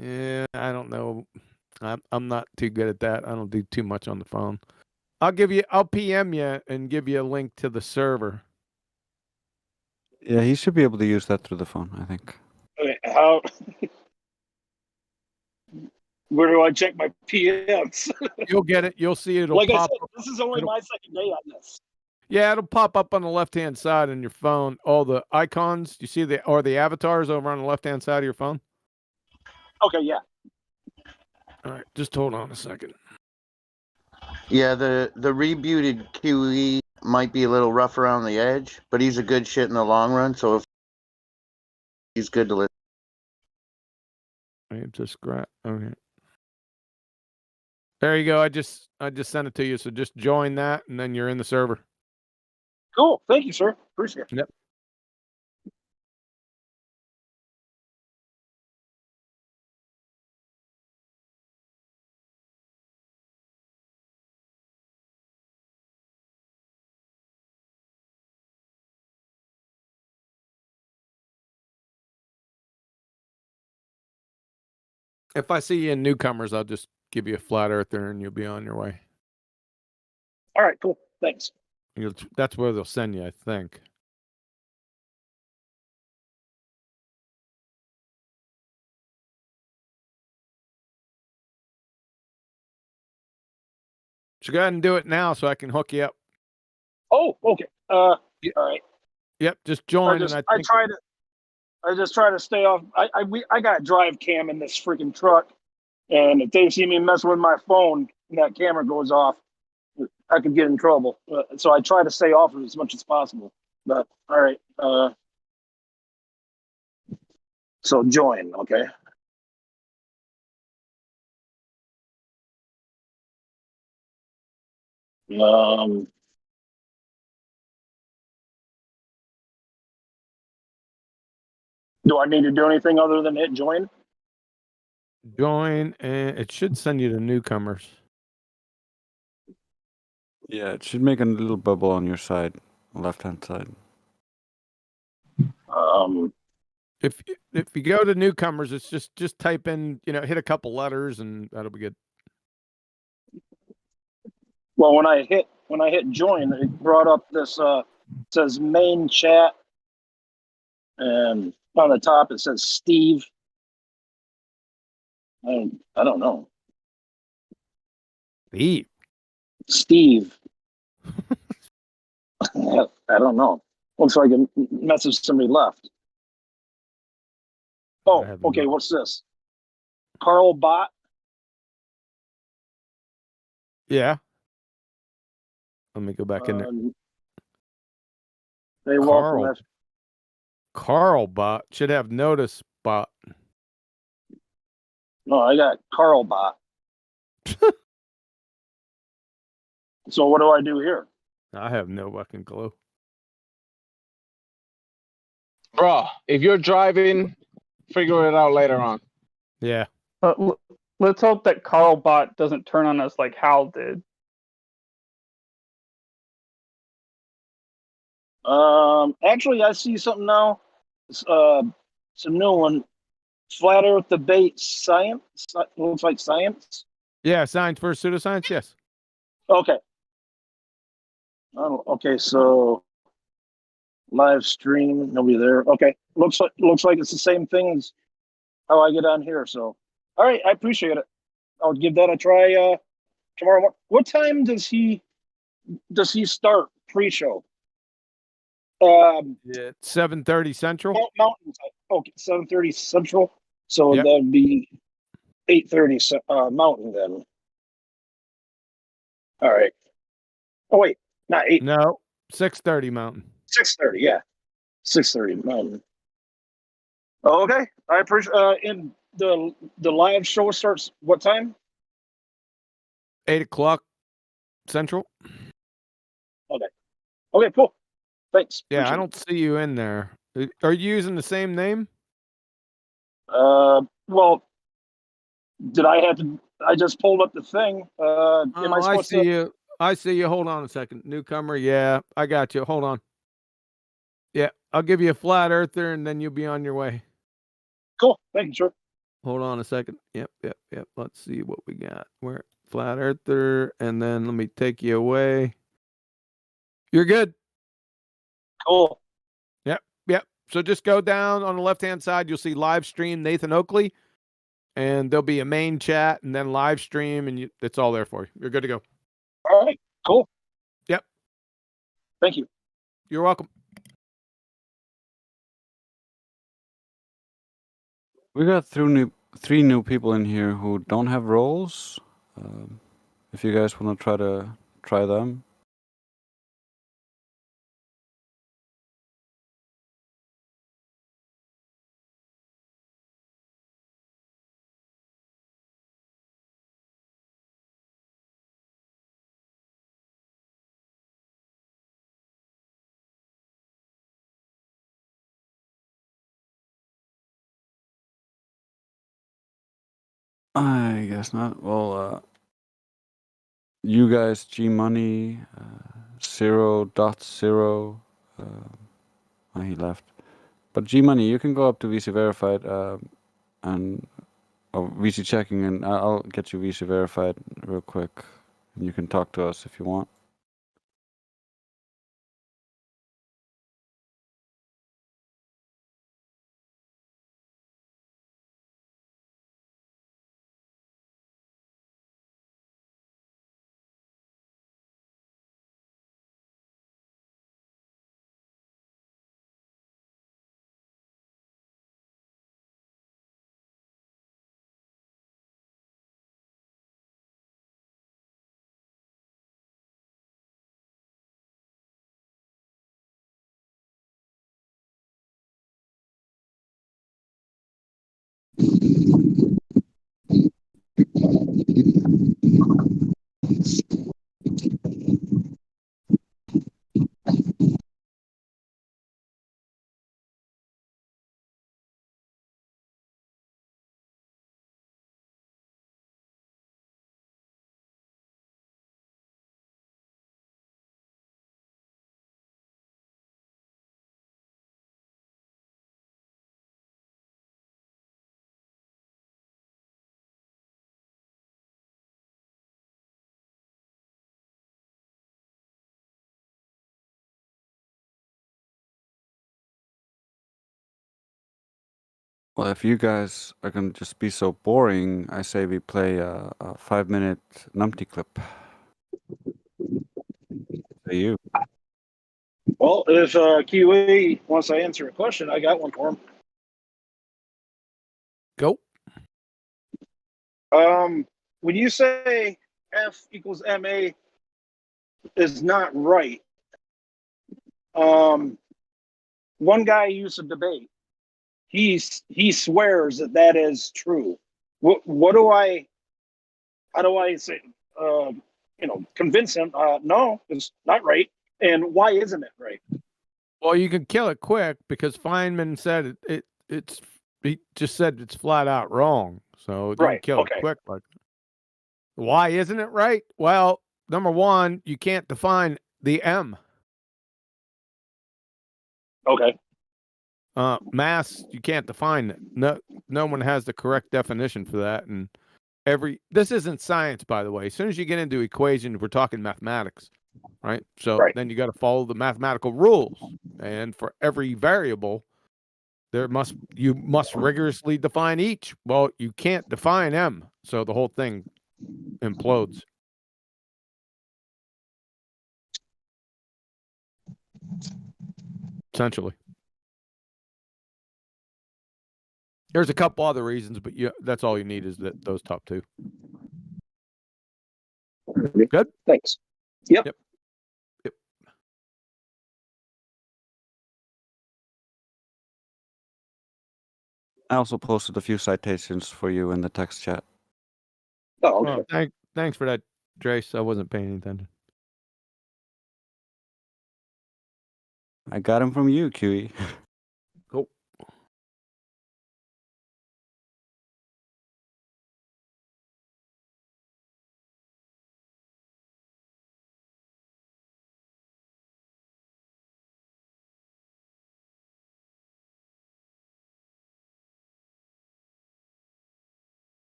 Yeah, I don't know. I'm not too good at that. I don't do too much on the phone. I'll PM you and give you a link to the server. Yeah, he should be able to use that through the phone, I think. Okay, how? Where do I check my PMs? You'll get it. You'll see it'll Like I pop said, up. this is only my second day on this. Yeah, it'll pop up on the left-hand side on your phone. All the icons you see the avatars over on the left-hand side of your phone. Okay, yeah. All right, just hold on a second. Yeah, the rebooted QE might be a little rough around the edge, but he's a good shit in the long run. So if he's good to listen. I just grab. Okay. There you go. I just sent it to you. So just join that, and then you're in the server. Cool. Thank you, sir. Appreciate it. Yep. If I see you in newcomers, I'll just give you a flat earther, and you'll be on your way. All right, cool. Thanks. That's where they'll send you, I think. So go ahead and do it now, so I can hook you up. Oh, okay. All right. Yep, just join. I just try to stay off. I got drive cam in this freaking truck, and if they see me messing with my phone and that camera goes off, I could get in trouble. So I try to stay off of it as much as possible. But all right. So join, okay. Do I need to do anything other than hit join? Join, and it should send you to newcomers. Yeah, it should make a little bubble on your side, left-hand side. If you go to newcomers, it's just type in, hit a couple letters, and that'll be good. Well, when I hit join, it brought up this says main chat, and on the top it says Steve. I don't know. Steve. I don't know. Looks like a message somebody left. Oh, okay. What's this? Carl Bot. Yeah. Let me go back in there. They welcome us. Carl Bot should have notice bot. No, I got Carl Bot. So what do I do here? I have no fucking clue. Bro, if you're driving, figure it out later on. Yeah. Let's hope that Carl Bot doesn't turn on us like Hal did. Actually, I see something now. It's a new one. Flat Earth debate science. Looks like science. Yeah, science versus pseudoscience. Yes. Okay. Okay, so live stream, nobody there. Okay, looks like it's the same thing as how I get on here. So, all right, I appreciate it. I'll give that a try tomorrow. What time does he start pre-show? Yeah, 7:30 Central. Mountain time. Okay, 7:30 Central. So that'd be 8:30 Mountain then. All right. Oh wait, not 8. No, 6:30 Mountain. 6:30, yeah. 6:30 Mountain. Okay, I appreciate. And the live show starts what time? 8 o'clock Central. Okay. Okay, cool. Thanks. Yeah, Appreciate I don't see you in there. Are you using the same name? Well, did I have to? I just pulled up the thing. Am I I supposed see to? you. I see you. Hold on a second. Newcomer. Yeah, I got you. Hold on. Yeah, I'll give you a flat earther, and then you'll be on your way. Cool. Thank you, sir. Hold on a second. Yep. Let's see what we got. Where flat earther, and then let me take you away. You're good. Cool. Yep. So just go down on the left-hand side. You'll see live stream Nathan Oakley, and there'll be a main chat, and then live stream, and it's all there for you. You're good to go. All right. Cool. Yep. Thank you. You're welcome. We got three new people in here who don't have roles. If you guys want to try them. I guess not. Well, you guys, G Money, 0.0. He left. But G Money, you can go up to VC verified and VC checking, and I'll get you VC verified real quick, and you can talk to us if you want. Well, if you guys are going to just be so boring, I say we play a 5-minute numpty clip. Say you. Well, if QA wants to answer a question, I got one for him. Go. When you say F equals MA is not right, one guy used to debate. He swears that is true. What do I? How do I say? Convince him? No, it's not right. And why isn't it right? Well, you can kill it quick because Feynman said it's he just said it's flat out wrong. So you can kill it quick. Like, why isn't it right? Well, number one, you can't define the M. Okay. Mass, you can't define it. No one has the correct definition for that. And this isn't science, by the way. As soon as you get into equations, we're talking mathematics, right? So then you got to follow the mathematical rules. And for every variable, you must rigorously define each. Well, you can't define M, so the whole thing implodes. Essentially. There's a couple other reasons, but that's all you need is those top two. Good? Thanks. Yep. I also posted a few citations for you in the text chat. Oh, okay. Oh, thanks for that, Trace. I wasn't paying any attention. I got him from you, QE. Cool.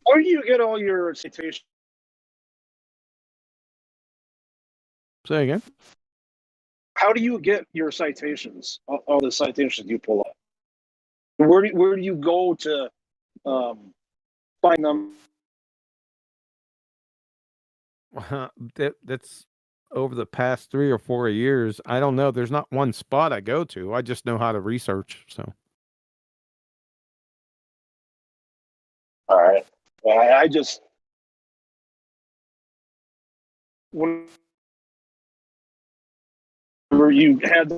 Where do you get all your citations? Say again. How do you get your citations? All the citations you pull up. Where do you go to find them? That's over the past 3 or 4 years. I don't know. There's not one spot I go to. I just know how to research. So. All right. I just whenever you had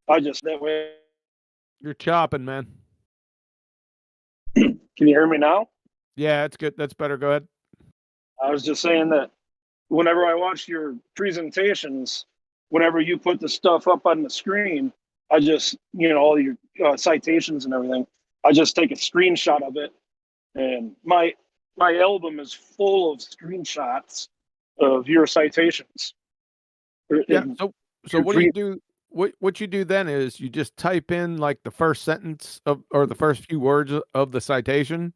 I just that way. You're chopping, man. Can you hear me now? Yeah, it's good. That's better. Go ahead. I was just saying that whenever I watch your presentations, whenever you put the stuff up on the screen, I just, all your citations and everything, I just take a screenshot of it. And my album is full of screenshots of your citations. Yeah. So what do you do? What you do then is you just type in like the first sentence of or the first few words of the citation,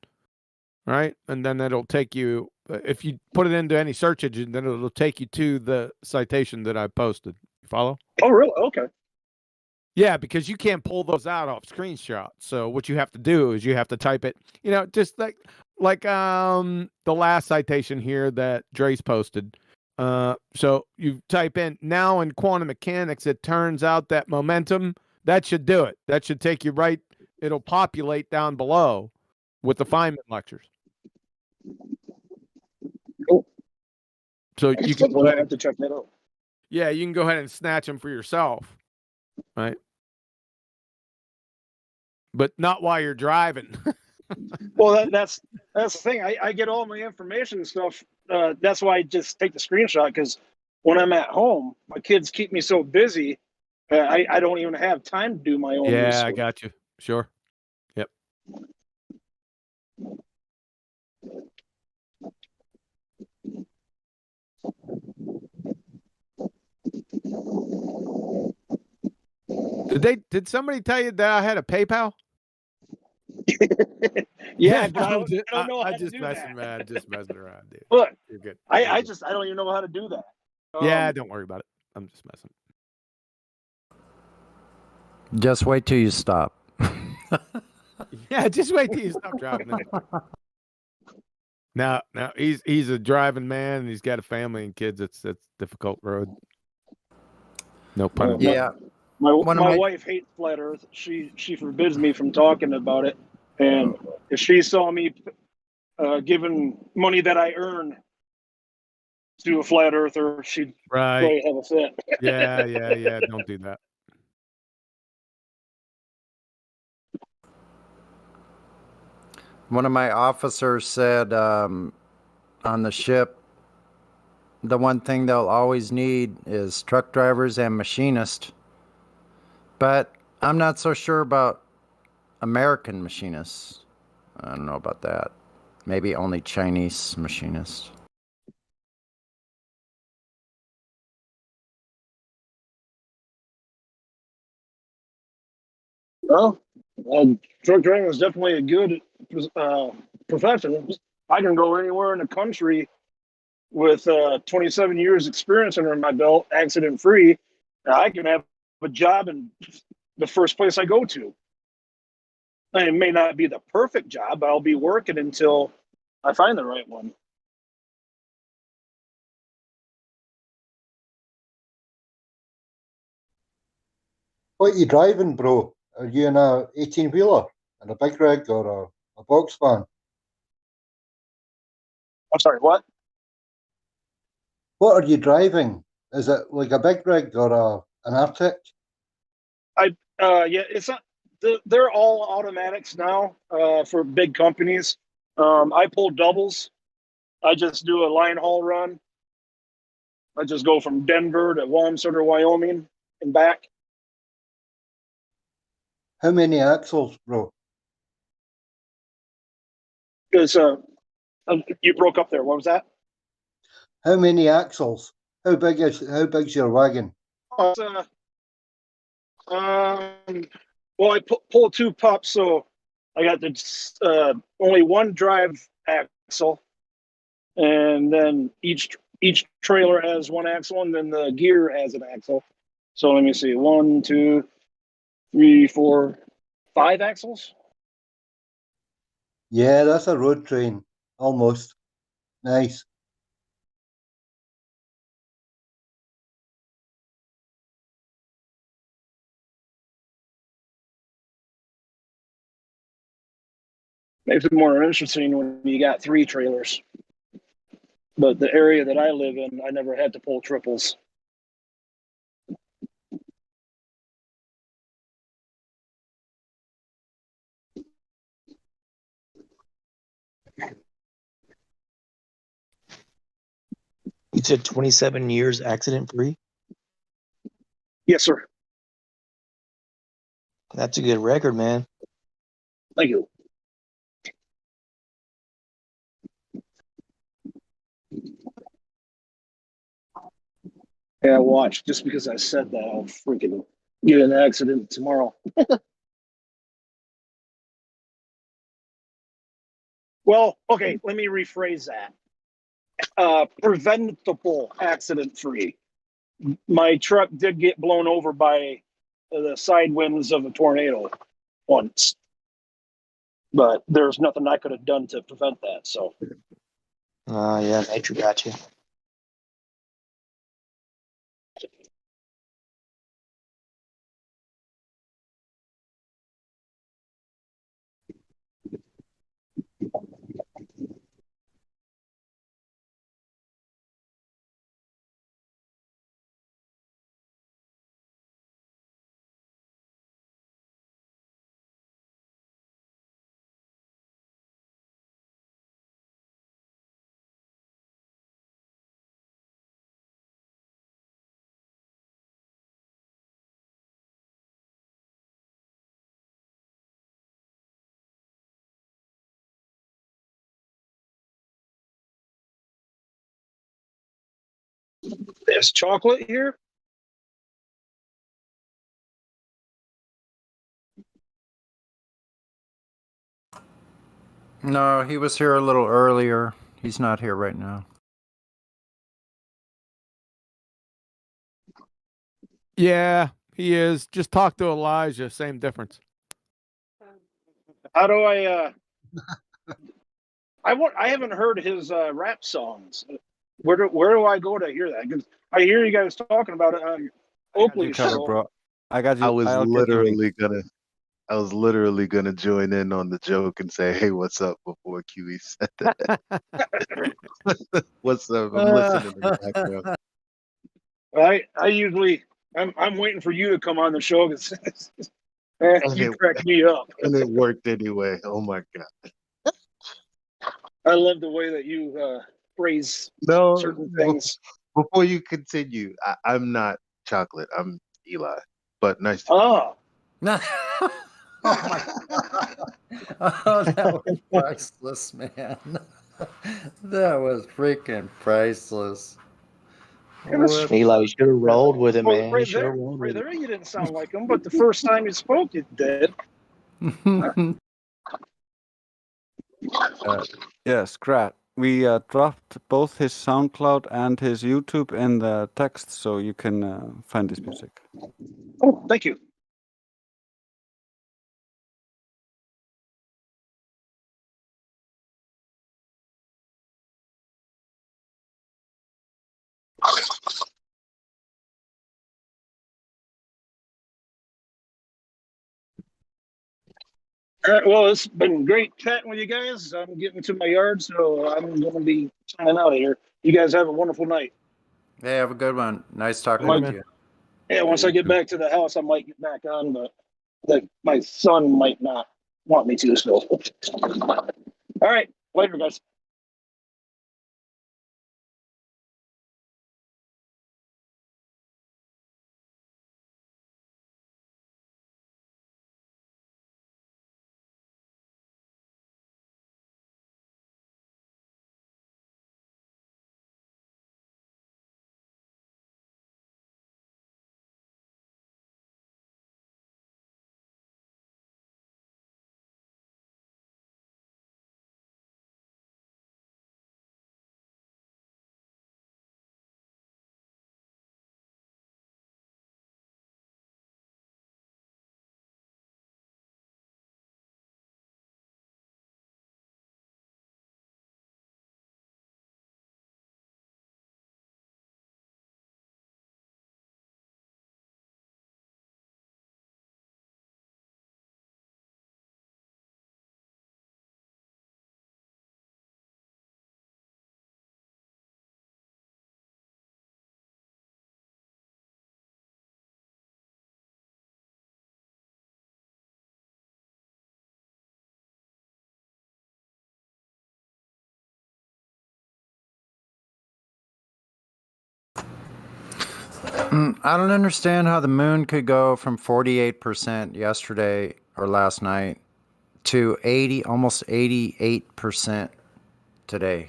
right? And then it'll take you, if you put it into any search engine, then it'll take you to the citation that I posted. You follow? Oh, really? Okay. Yeah, because you can't pull those out off screenshots. So what you have to do is you have to type it, just like the last citation here that Dre's posted. So you type in, now in quantum mechanics, it turns out that momentum, that should do it. That should take you right. It'll populate down below with the Feynman lectures. Cool. So you can go ahead have to check that out. Yeah, you can go ahead and snatch them for yourself, right? But not while you're driving. Well, that's the thing. I get all my information and stuff. That's why I just take the screenshot, because when I'm at home, my kids keep me so busy. I don't even have time to do my own research. I got you. Sure. Yep. Did somebody tell you that I had a PayPal? Yeah, but I don't know how I'm just to do messing, that. man. Just messing around, dude. Look, You're good. I You're don't even know how to do that. Yeah, don't worry about it. I'm just messing. Just wait till you stop. Yeah, just wait till you stop driving. Now he's a driving man and he's got a family and kids. It's difficult road. No pun intended. Yeah. My wife hates flat Earth. She forbids me from talking about it. And if she saw me giving money that I earn to a flat earther, she'd probably have a fit. Yeah. Don't do that. One of my officers said on the ship, the one thing they'll always need is truck drivers and machinists. But I'm not so sure about American machinists. I don't know about that. Maybe only Chinese machinists. Well, truck driving is definitely a good profession. I can go anywhere in the country with 27 years experience under my belt, accident free. I can have a job in the first place I go to. It may not be the perfect job, but I'll be working until I find the right one. What are you driving, bro? Are you in a 18-wheeler, in a big rig, or a box van? I'm sorry, what? What are you driving? Is it like a big rig or an Arctic? Yeah, it's not. They're all automatics now for big companies. I pull doubles. I just do a line haul run. I just go from Denver to Wamsutter, Wyoming, and back. How many axles, bro? Because you broke up there. What was that? How many axles? How big's your wagon? Well, I pull two pups, so I got the only one drive axle, and then each each trailer has one axle, and then the gear has an axle. So let me see, 1, 2, 3, 4, 5 axles. Yeah, that's a road train. Almost. Nice. Makes it more interesting when you got 3 trailers. But the area that I live in, I never had to pull triples. You said 27 years accident free? Yes, sir. That's a good record, man. Thank you. Yeah, watch. Just because I said that, I'll freaking get in an accident tomorrow. Well, okay, let me rephrase that. Preventable accident free. My truck did get blown over by the side winds of a tornado once, but there's nothing I could have done to prevent that. So, Yeah, nature got you. there's chocolate here. No, he was here a little earlier. He's not here right now. Yeah, he is. Just talk to Elijah. Same difference. How do I? I haven't heard his rap songs. Where do I go to hear that? Because I hear you guys talking about it on Oakley's show. Bro. I got you. I was I'll get you links. literally gonna join in on the joke and say, "Hey, what's up?" before QE said that. What's up? I'm listening in the background. I'm waiting for you to come on the show because And you crack me up. and it worked anyway. Oh my god. I love the way that you phrase No, certain things. before you continue, I'm not chocolate. I'm Eli. But nice to Oh. Oh my god. Oh, that was priceless, man. That was freaking priceless. What Eli, you should have rolled with it, Well, man. You should have rolled right with it. there, you didn't sound like him, but the first time you spoke, it did. Yeah, Scrat. We dropped both his SoundCloud and his YouTube in the text, so you can find his music. Oh, thank you. All right, well, it's been great chatting with you guys. I'm getting to my yard, so I'm going to be signing out of here. You guys have a wonderful night. Hey, have a good one. Nice talking Later, with man. you. Yeah, once I get back to the house, I might get back on, but my son might not want me to. So, all right, later, guys. I don't understand how the moon could go from 48% yesterday or last night to 80, almost 88% today.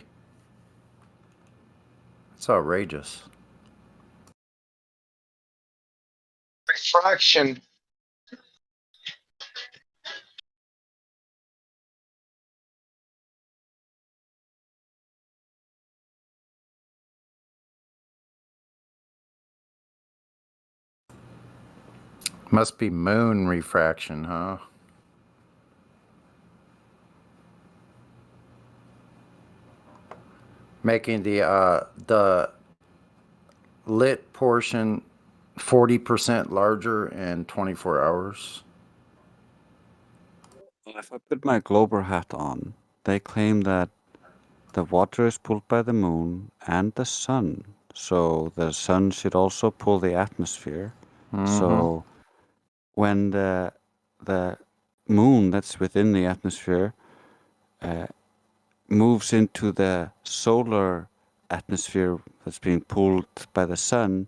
It's outrageous. Refraction. Must be moon refraction, huh? Making the lit portion 40% larger in 24 hours. If I put my Glober hat on, they claim that the water is pulled by the moon and the sun, so the sun should also pull the atmosphere. So when the moon that's within the atmosphere moves into the solar atmosphere that's being pulled by the sun,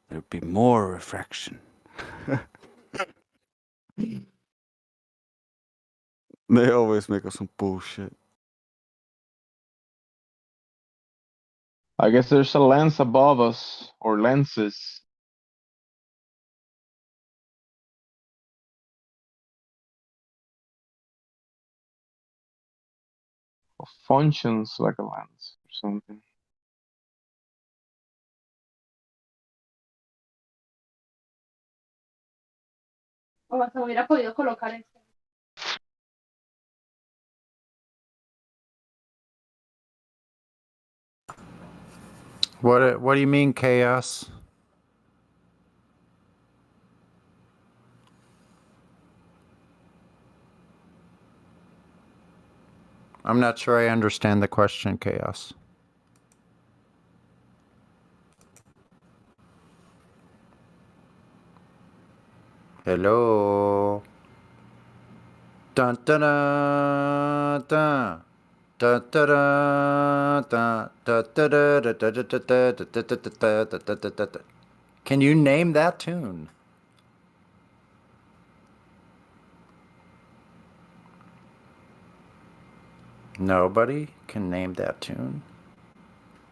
there'd be more refraction. They always make us some bullshit. I guess there's a lens above us, or lenses. Or functions like a lens or something. O se hubiera podido colocar este. What do you mean chaos? I'm not sure I understand the question, chaos. Hello. Dun dun dun dun. Da da da da da da da da da da da da da da da da. Can you name that tune? Nobody can name that tune.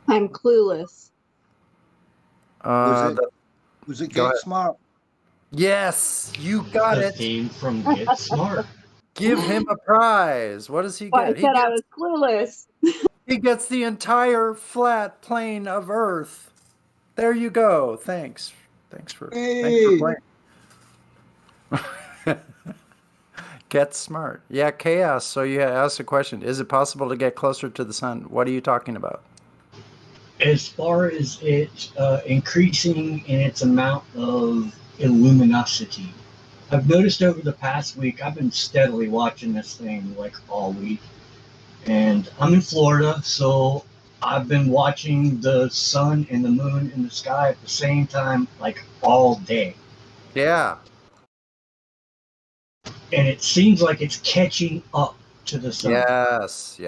I'm clueless. Was it Get Smart? Yes, you got it. Came from Get Smart. Give him a prize. What does he Well, I get? said I was clueless. He gets the entire flat plane of Earth. There you go. Thanks for playing. Get smart. Yeah, chaos. So you asked a question. Is it possible to get closer to the sun? What are you talking about? As far as it increasing in its amount of luminosity, I've noticed over the past week, I've been steadily watching this thing like all week. And I'm in Florida, so I've been watching the sun and the moon in the sky at the same time, like all day. Yeah. And it seems like it's catching up to the sun. Yes.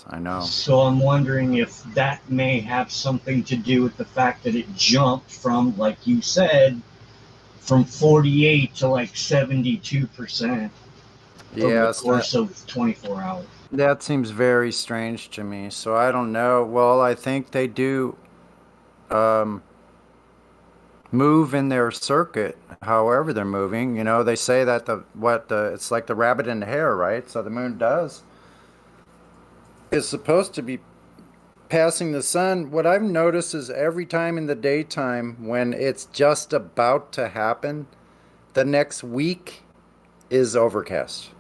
I know. So I'm wondering if that may have something to do with the fact that it jumped from, like you said, from 48 to like 72% over the course of 24 hours. That seems very strange to me. So I don't know. Well, I think they do move in their circuit, however they're moving. You know, they say that it's like the rabbit and the hare, right? So the moon is supposed to be passing the sun. What I've noticed is every time in the daytime when it's just about to happen, the next week is overcast.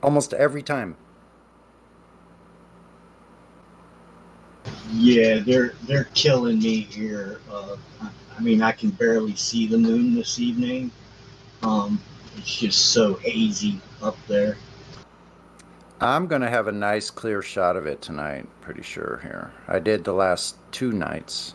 Almost every time. Yeah, they're killing me here. I mean, I can barely see the moon this evening. It's just so hazy up there. I'm going to have a nice clear shot of it tonight, pretty sure here. I did the last 2 nights.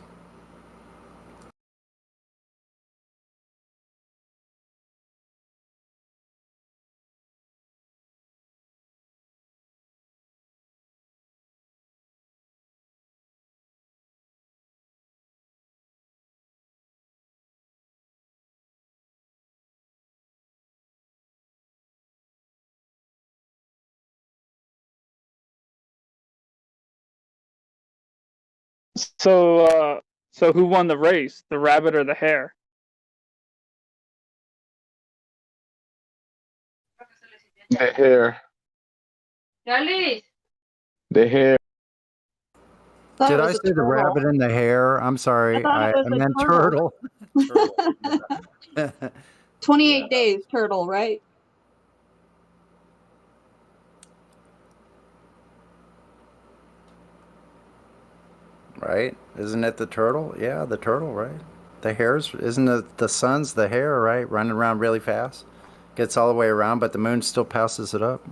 So who won the race, the rabbit or the hare? The hare. The hare. Thought it Did I was a say the turtle. rabbit and the hare? I'm I sorry. thought I it was a meant turtle. turtle. 28 days turtle, right? Right? Isn't it the turtle? Yeah, the turtle, right? The hare's, isn't it the sun's the hare, right? Running around really fast. Gets all the way around, but the moon still passes it up.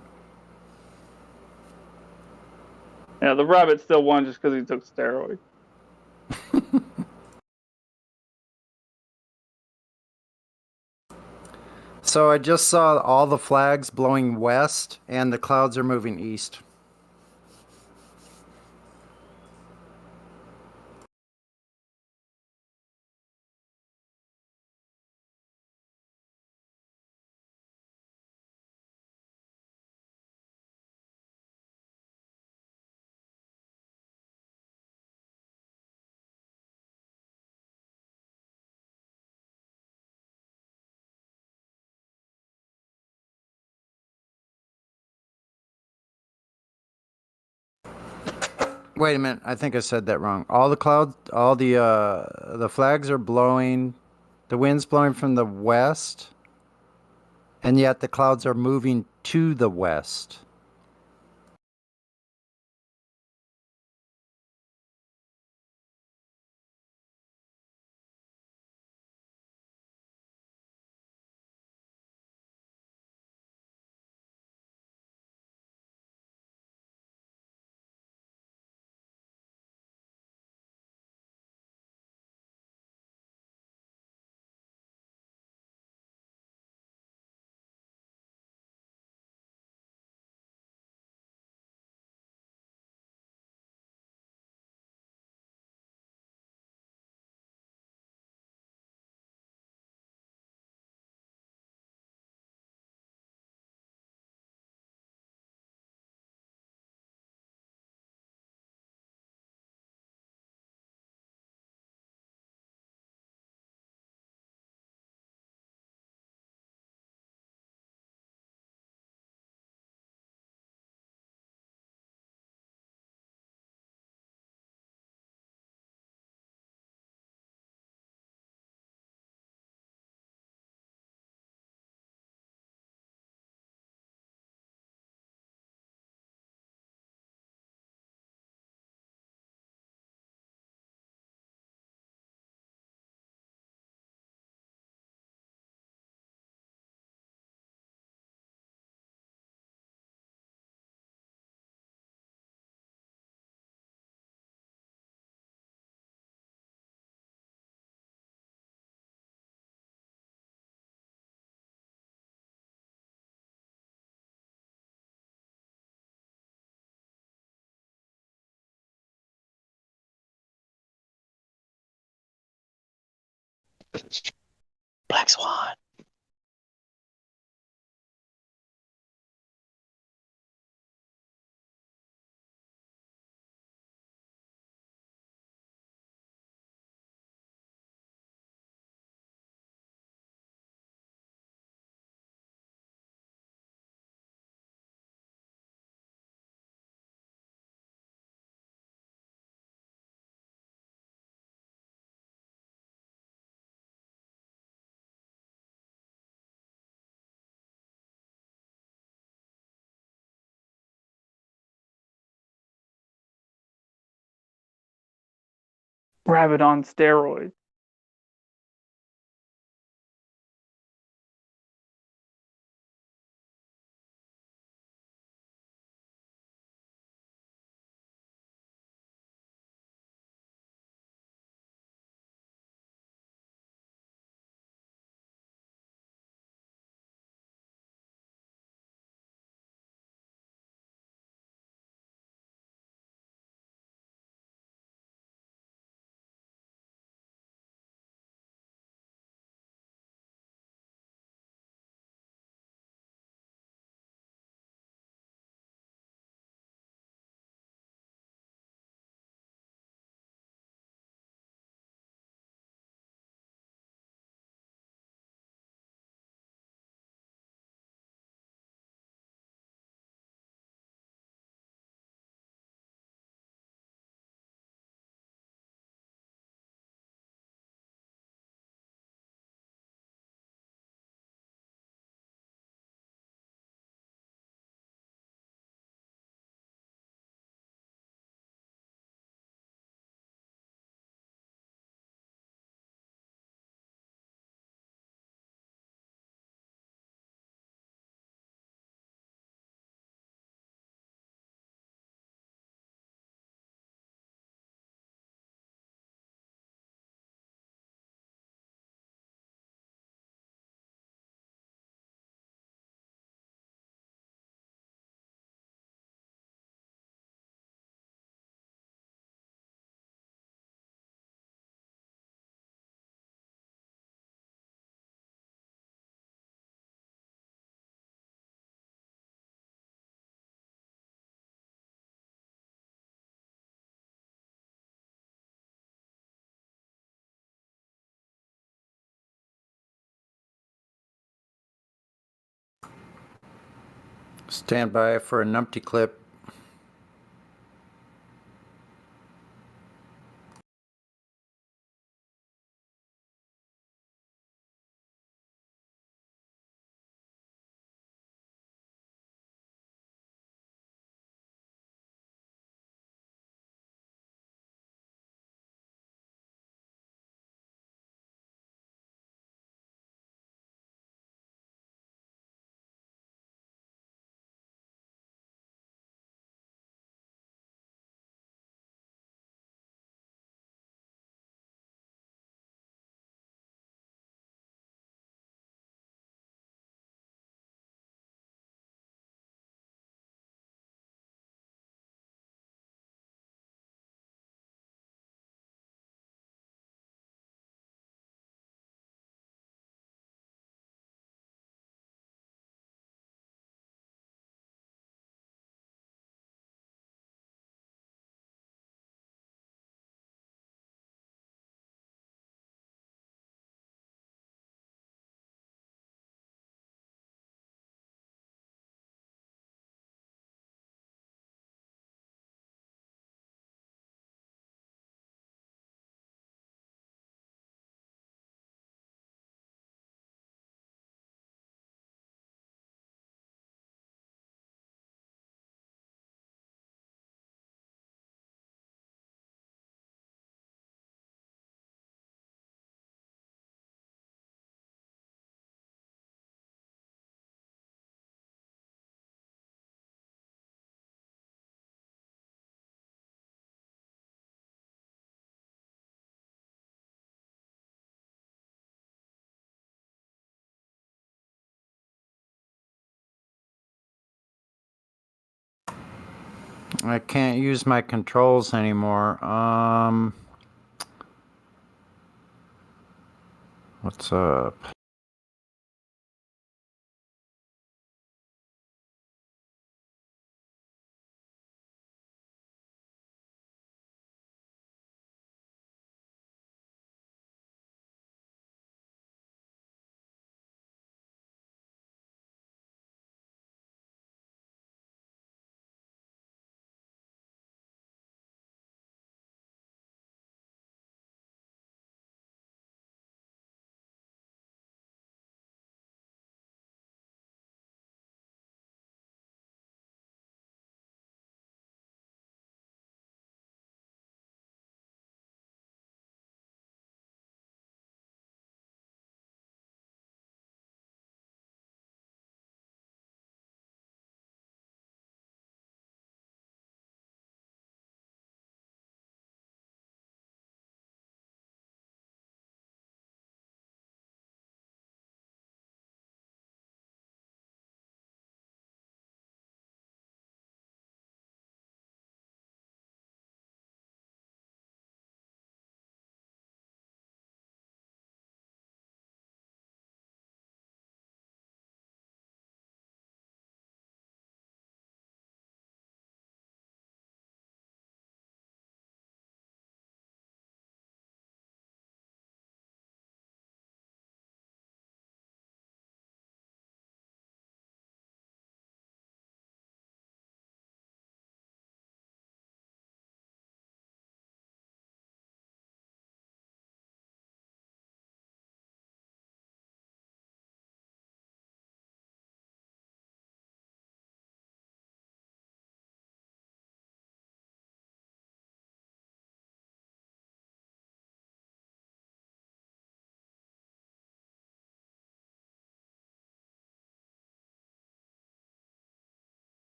Yeah, the rabbit still won just because he took steroids. So I just saw all the flags blowing west and the clouds are moving east. Wait a minute, I think I said that wrong. All the clouds, all the flags are blowing, the wind's blowing from the west, and yet the clouds are moving to the west. Black Swan. Rabbit on steroids. Stand by for a numpty clip. I can't use my controls anymore. What's up?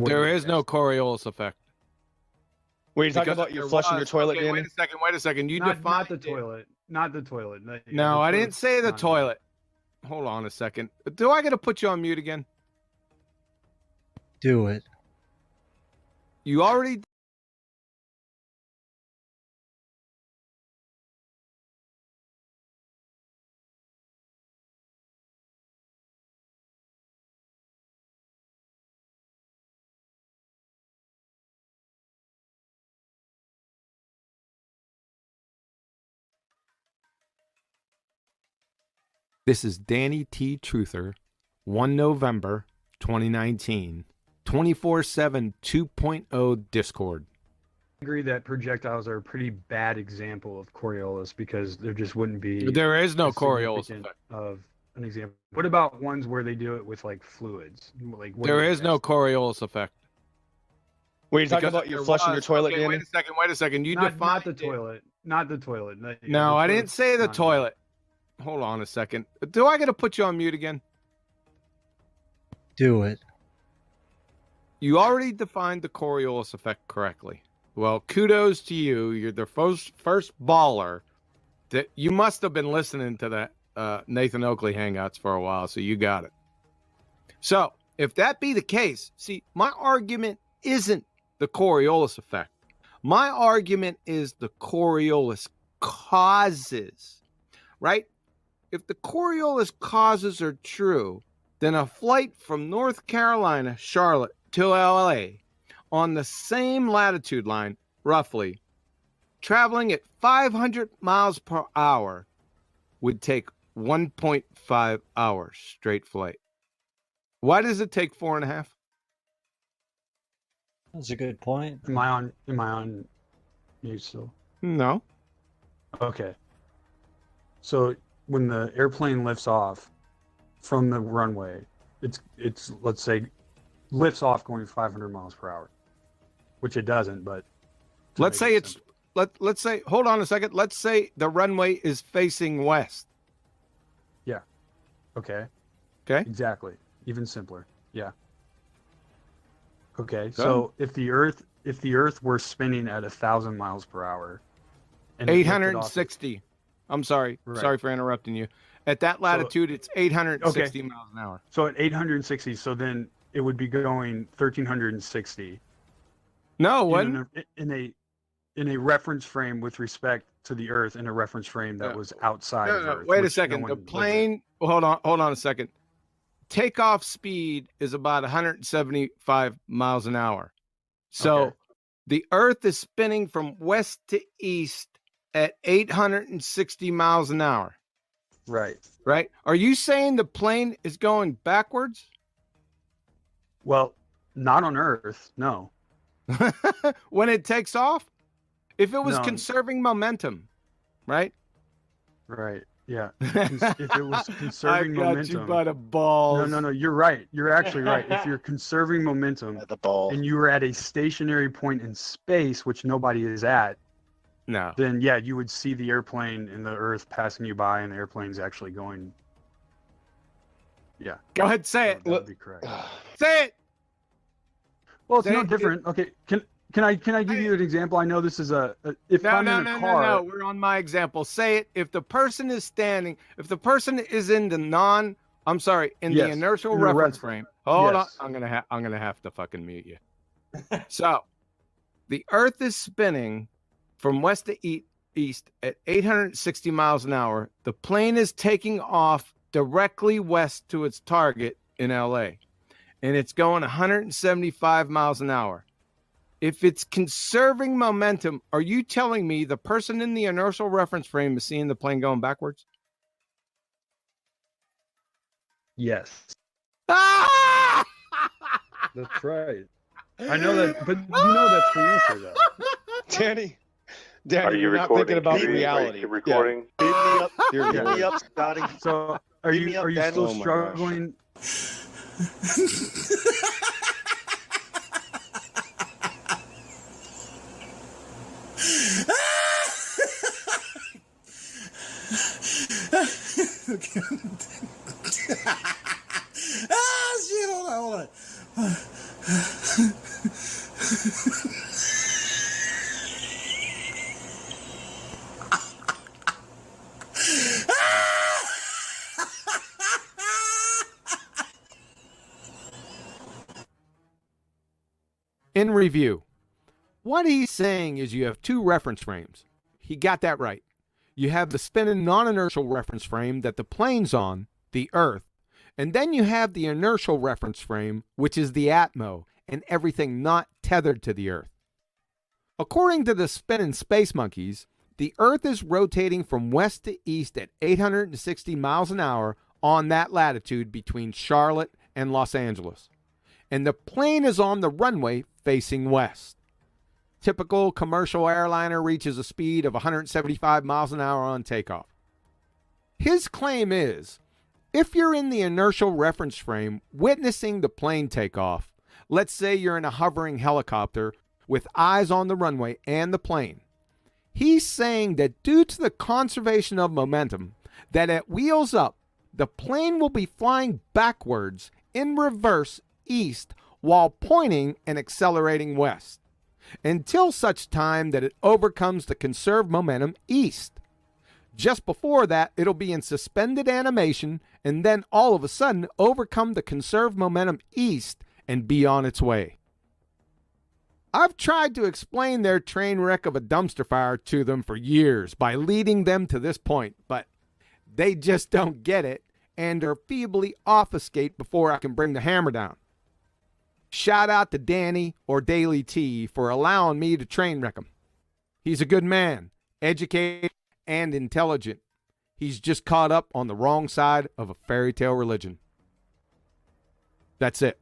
There is no Coriolis effect. Were you talking Because about if you there flushing your was- toilet, okay, Danny? Wait a second. You Not defined the it. toilet. Not the toilet. No, the I didn't toilet's say the not- toilet. Hold on a second. Do I got to put you on mute again? Do it. You already. This is Danny T. Truther, 1 November 2019, 24/7 2.0 Discord. I agree that projectiles are a pretty bad example of Coriolis because there just wouldn't be. There is no a Coriolis significant effect. of an example. What about ones where they do it with like fluids? Like what There do you is no Coriolis effect. Were you talking Because about if you there flushing your was- toilet, okay, Danny? Wait a second. You not defined the toilet. Not the toilet. No, I didn't say the toilet. Hold on a second. Do I got to put you on mute again? Do it. You already defined the Coriolis effect correctly. Well, kudos to you. You're the first baller that you must have been listening to that Nathan Oakley Hangouts for a while, so you got it. So, if that be the case, see, my argument isn't the Coriolis effect. My argument is the Coriolis causes, right? If the Coriolis causes are true, then a flight from North Carolina, Charlotte, to LA on the same latitude line, roughly, traveling at 500 miles per hour would take 1.5 hours straight flight. Why does it take 4.5? That's a good point. Am I on mute still? No. Okay. So when the airplane lifts off from the runway, it's let's say lifts off going 500 miles per hour, which it doesn't, but Let's say it's let's say hold on a second. Let's say the runway is facing west. Yeah. Okay. Okay. Exactly. Even simpler. Yeah. Okay. Good. So if the Earth were spinning at 1,000 miles per hour, and it lifted off- 860. I'm sorry. Right. Sorry for interrupting you. At that latitude, it's 860 miles an hour. So at 860, so then it would be going 1,360. No, when in a reference frame with respect to the Earth, in a reference frame that was outside of Earth. Wait a which no second. one The lives in. plane. Hold on a second. Takeoff speed is about 175 miles an hour. So Okay. the Earth is spinning from west to east at 860 miles an hour. Right. Right? Are you saying the plane is going backwards? Well, not on Earth. No. When it takes off? If it was No. conserving momentum, right? Right. Yeah. If it was conserving I got momentum. you by the balls. No. You're right. You're actually right. If you're conserving momentum and you were at a stationary point in space, which nobody is at, no, then yeah, you would see the airplane and the Earth passing you by, and the airplane's actually going. Yeah. Go ahead, say it. That would be correct. Say it. Well, it's Say no it. different. Okay. Can I give you an example? I know this is if I'm in a car. No. We're on my example. Say it. If the person is standing, if the person is in the the inertial in the reference res- frame. Hold yes. on. I'm gonna have to fucking mute you. So, the Earth is spinning from west to east at 860 miles an hour. The plane is taking off directly west to its target in LA, and it's going 175 miles an hour. If it's conserving momentum, are you telling me the person in the inertial reference frame is seeing the plane going backwards? Yes. Ah! That's right. I know that, but you know that's the answer, though. Danny, Are you you're not recording? thinking about Are you reality. recording? Yeah. Beat me up. You're Beat me up, Scotty. So are Beat you me up, are you Danny. still Oh my gosh. struggling? Ah, shit, hold on. In review, what he's saying is you have two reference frames. He got that right. You have the spinning non-inertial reference frame that the plane's on, the Earth, and then you have the inertial reference frame, which is the Atmo, and everything not tethered to the Earth. According to the spinning space monkeys, the Earth is rotating from west to east at 860 miles an hour on that latitude between Charlotte and Los Angeles, and the plane is on the runway facing west. Typical commercial airliner reaches a speed of 175 miles an hour on takeoff. His claim is, if you're in the inertial reference frame witnessing the plane take off, let's say you're in a hovering helicopter with eyes on the runway and the plane, he's saying that due to the conservation of momentum, that at wheels up, the plane will be flying backwards in reverse east while pointing and accelerating west, until such time that it overcomes the conserved momentum east. Just before that, it'll be in suspended animation and then all of a sudden overcome the conserved momentum east and be on its way. I've tried to explain their train wreck of a dumpster fire to them for years by leading them to this point, but they just don't get it and are feebly obfuscate before I can bring the hammer down. Shout out to Danny or Daily T for allowing me to train wreck him. He's a good man, educated and intelligent. He's just caught up on the wrong side of a fairy tale religion. That's it.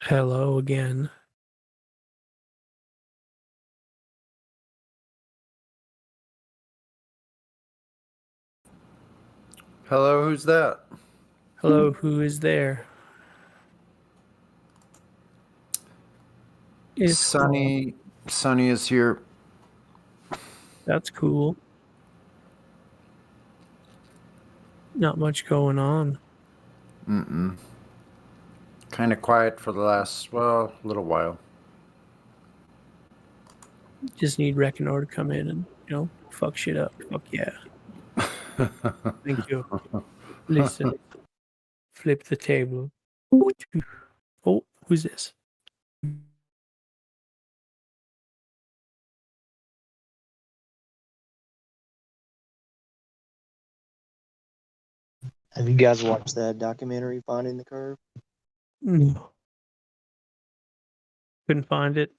Hello again. Hello, who's that? Hello, who is there? It's Sunny. Sunny is here. That's cool. Not much going on. Mm-mm. Kind of quiet for the last, well, little while. Just need Reckonor to come in and, fuck shit up. Fuck yeah. Thank you. Listen. Flip the table. Oh, who's this? Have you guys watched that documentary, Finding the Curve? No. Couldn't find it.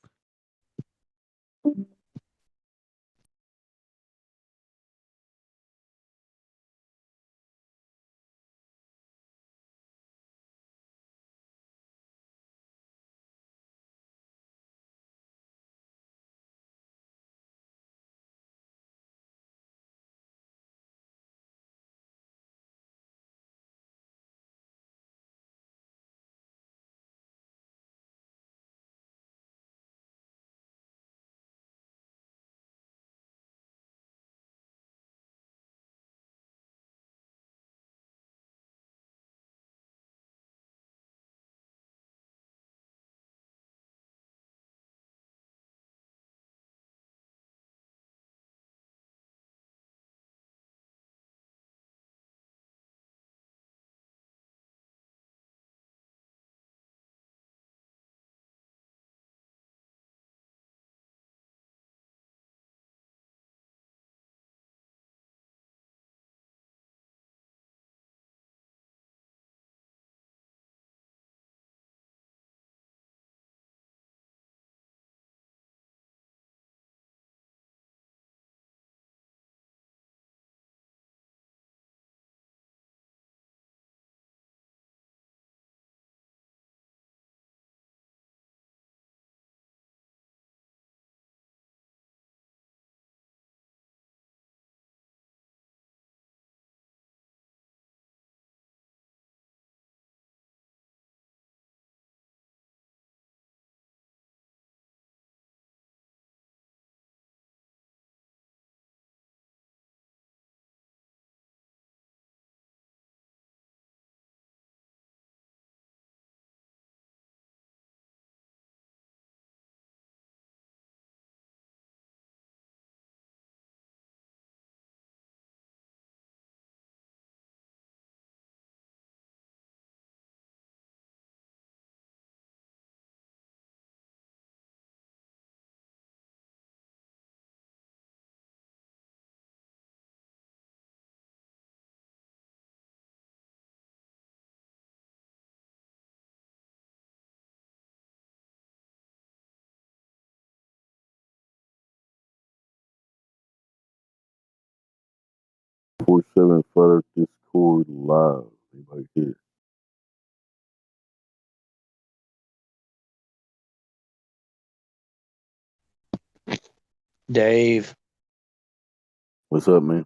24/7 Flat Earth Discord live. Anybody here? Dave, What's up, man?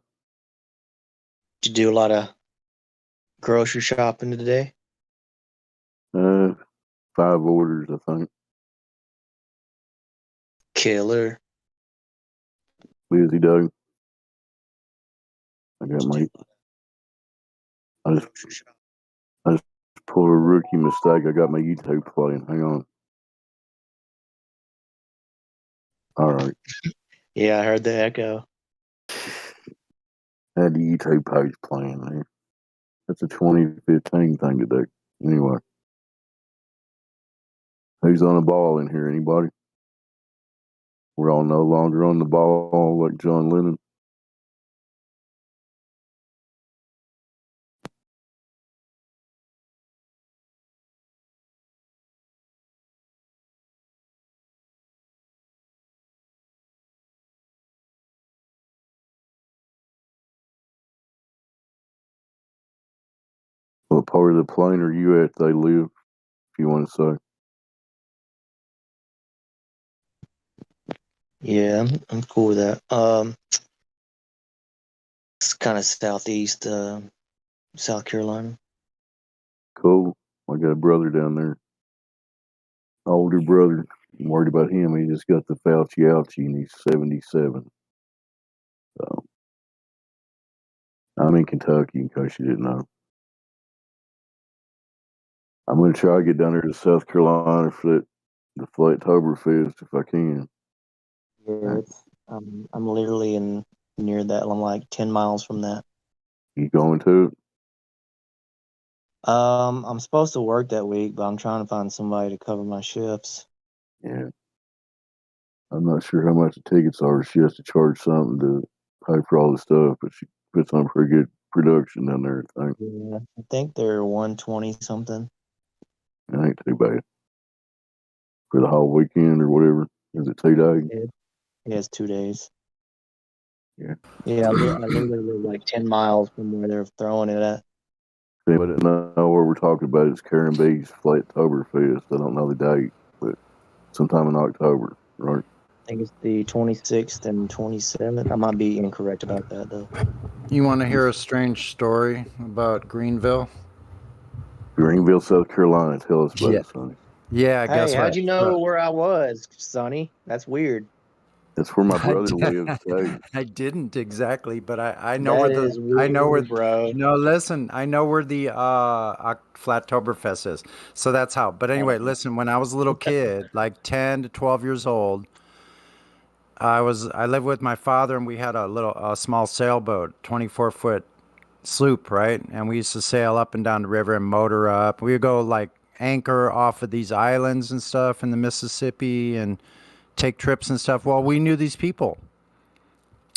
did you do a lot of grocery shopping today? 5 orders, I think. Killer. Busy day. I got my. I just pulled a rookie mistake. I got my YouTube playing. Hang on. All right. Yeah, I heard the echo. I had the YouTube page playing there. That's a 2015 thing today. Anyway. Who's on the ball in here? Anybody? We're all no longer on the ball like John Lennon. What part of the plane are you at? They live, if you want to say. Yeah, I'm cool with that. It's kind of southeast, South Carolina. Cool. I got a brother down there. Older brother. I'm worried about him. He just got the Fauci ouchie and he's 77. So I'm in Kentucky, in case you didn't know. I'm gonna try to get down there to South Carolina for the Flattoberfest if I can. Yeah, I'm literally near that. I'm like 10 miles from that. You going to it? I'm supposed to work that week, but I'm trying to find somebody to cover my shifts. Yeah. I'm not sure how much the tickets are. She has to charge something to pay for all the stuff, but she puts on pretty good production down there, I think. Yeah, I think they're 120 something. It ain't too bad. For the whole weekend or whatever. Is it 2 days? Yeah, it's 2 days. Yeah. Yeah, I literally live like 10 miles from where they're throwing it at. I didn't know what we're talking about. It's Karen B's Flattoberfest. I don't know the date, but sometime in October, right? I think it's the 26th and 27th. I might be incorrect about that, though. You want to hear a strange story about Greenville? Greenville, South Carolina. Tell us about Yeah. it, Sonny. Yeah, Hey, guess what? how'd you know where I was, Sonny? That's weird. That's where my brother lives, too. I didn't exactly, but I know That where is I know where weird, bro. No, listen, I know where the Flattoberfest is. So that's how. But anyway, listen, when I was a little kid, like 10 to 12 years old, I lived with my father and we had a small sailboat, 24-foot sloop, right? And we used to sail up and down the river and motor up. We would go like anchor off of these islands and stuff in the Mississippi and take trips and stuff. Well, we knew these people,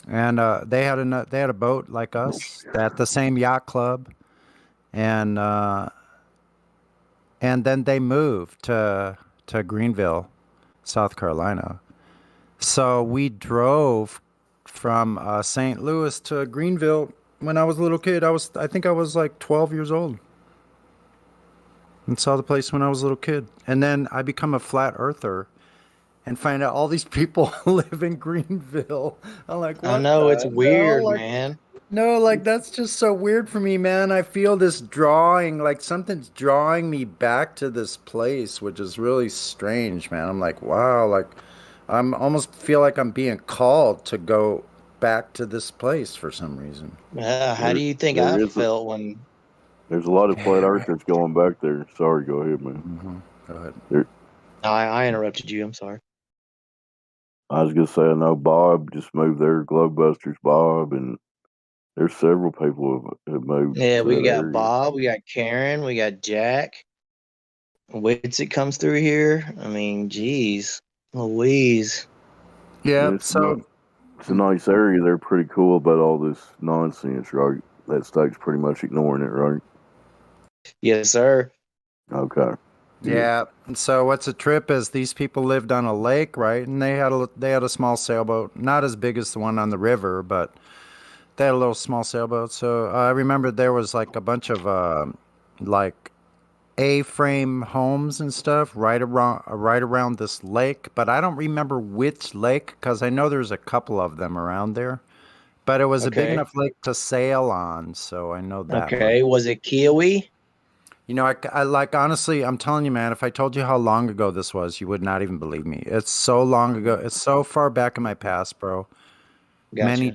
and they had a boat like us at the same yacht club, and then they moved to Greenville, South Carolina. So we drove from St. Louis to Greenville when I was a little kid. I think I was like 12 years old. And saw the place when I was a little kid. And then I become a flat earther and find out all these people live in Greenville. I'm like, what? I know, it's weird, Like, man. no, like that's just so weird for me, man. I feel this drawing, like something's drawing me back to this place, which is really strange, man. I'm like, wow, like I'm almost feel like I'm being called to go back to this place for some reason. How do you think I felt when? There's a lot of flat earthers going back there. Sorry, go ahead, man. Go ahead. I interrupted you. I'm sorry. I was gonna say I know Bob just moved there, Globebusters Bob, and there's several people have moved. Yeah, to we that got area. Bob, we got Karen, we got Jack. Witsit comes through here. I mean, geez, Louise. Yeah, it's a nice area. They're pretty cool about all this nonsense, right? That state's pretty much ignoring it, right? Yes, sir. Okay. Yeah. So what's a trip is these people lived on a lake, right? And they had a small sailboat, not as big as the one on the river, but They had a little small sailboat. So I remember there was like a bunch of like A-frame homes and stuff right around this lake, but I don't remember which lake because I know there's a couple of them around there. But it was a big Okay. enough lake to sail on, so I know that much. Okay. Was it Kiwi? You know, I like honestly, I'm telling you, man, if I told you how long ago this was, you would not even believe me. It's so long ago. It's so far back in my past, bro. Gotcha.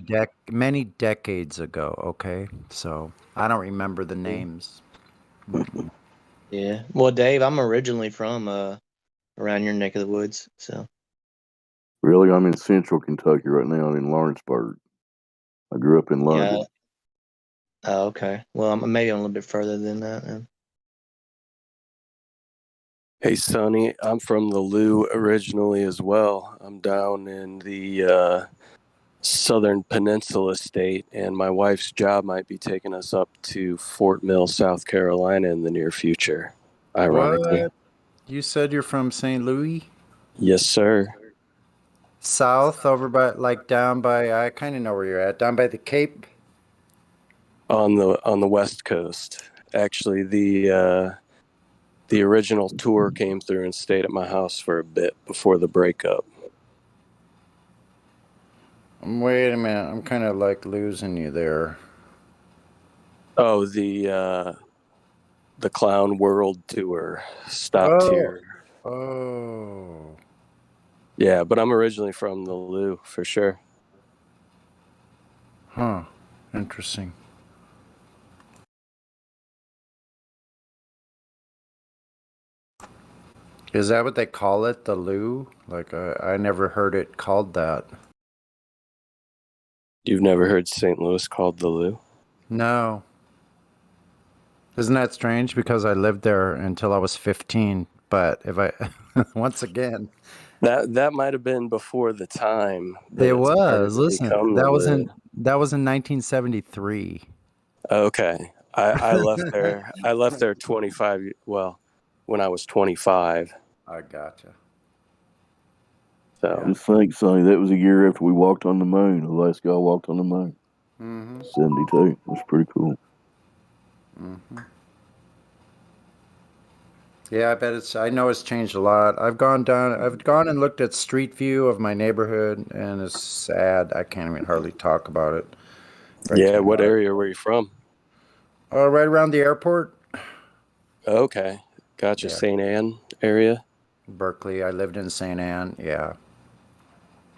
Many decades ago, okay? So, I don't remember the names. Mm-mm. Yeah. Well, Dave, I'm originally from around your neck of the woods, so. Really, I'm in central Kentucky right now in Lawrenceburg. I grew up in London. Yeah. Oh, okay. Well, maybe I'm a little bit further than that. Then. Hey, Sonny, I'm from the Lou originally as well. I'm down in the Southern Peninsula state, and my wife's job might be taking us up to Fort Mill, South Carolina in the near future, ironically. What? You said you're from St. Louis? Yes, sir. South over by like down by I kind of know where you're at. Down by the Cape? On the West Coast. Actually, the original tour came through and stayed at my house for a bit before the breakup. Wait a minute. I'm kind of like losing you there. Oh, the Clown World Tour stopped here. Oh. Yeah, but I'm originally from the Lou for sure. Huh. Interesting. Is that what they call it, the Lou? Like, I never heard it called that. You've never heard St. Louis called the Lou? No. Isn't that strange? Because I lived there until I was 15. But if I, once again, That might have been before the time. That it it's was. started to Listen, become the that was Lou. in 1973. Okay, I left there. I left there 25. Well, when I was 25. I gotcha. So Just think, Sonny, that was a year after we walked on the moon. The last guy walked on the moon. Mm-hmm. 72. That's pretty cool. Mm-hmm. Yeah, I bet I know it's changed a lot. I've gone and looked at Street View of my neighborhood, and it's sad. I can't even hardly talk about it. yeah, what area were you from? Right around the airport. Okay, gotcha. Yeah. St. Anne area. Berkeley. I lived in St. Anne. Yeah.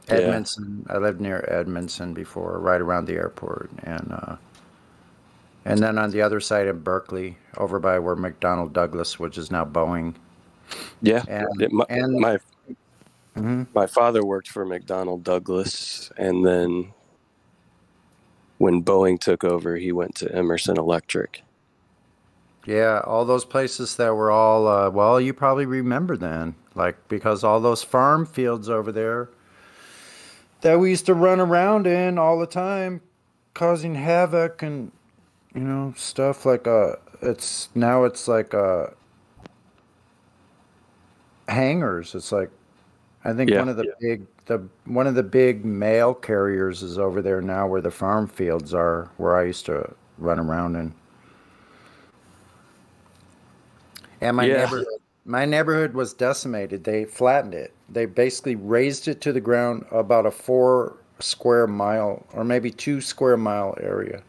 Yeah. Edmondson. I lived near Edmondson before, right around the airport, and then on the other side of Berkeley, over by where McDonnell Douglas, which is now Boeing. Yeah, And my father worked for McDonnell Douglas, and then when Boeing took over, he went to Emerson Electric. yeah, all those places that were all well, you probably remember then, like because all those farm fields over there that we used to run around in all the time, causing havoc and stuff like it's like hangars. It's like I think Yeah. one of the big mail carriers is over there now where the farm fields are, where I used to run around in. And my neighborhood was decimated. They flattened it. They basically raised it to the ground about a 4 square mile or maybe 2 square mile area.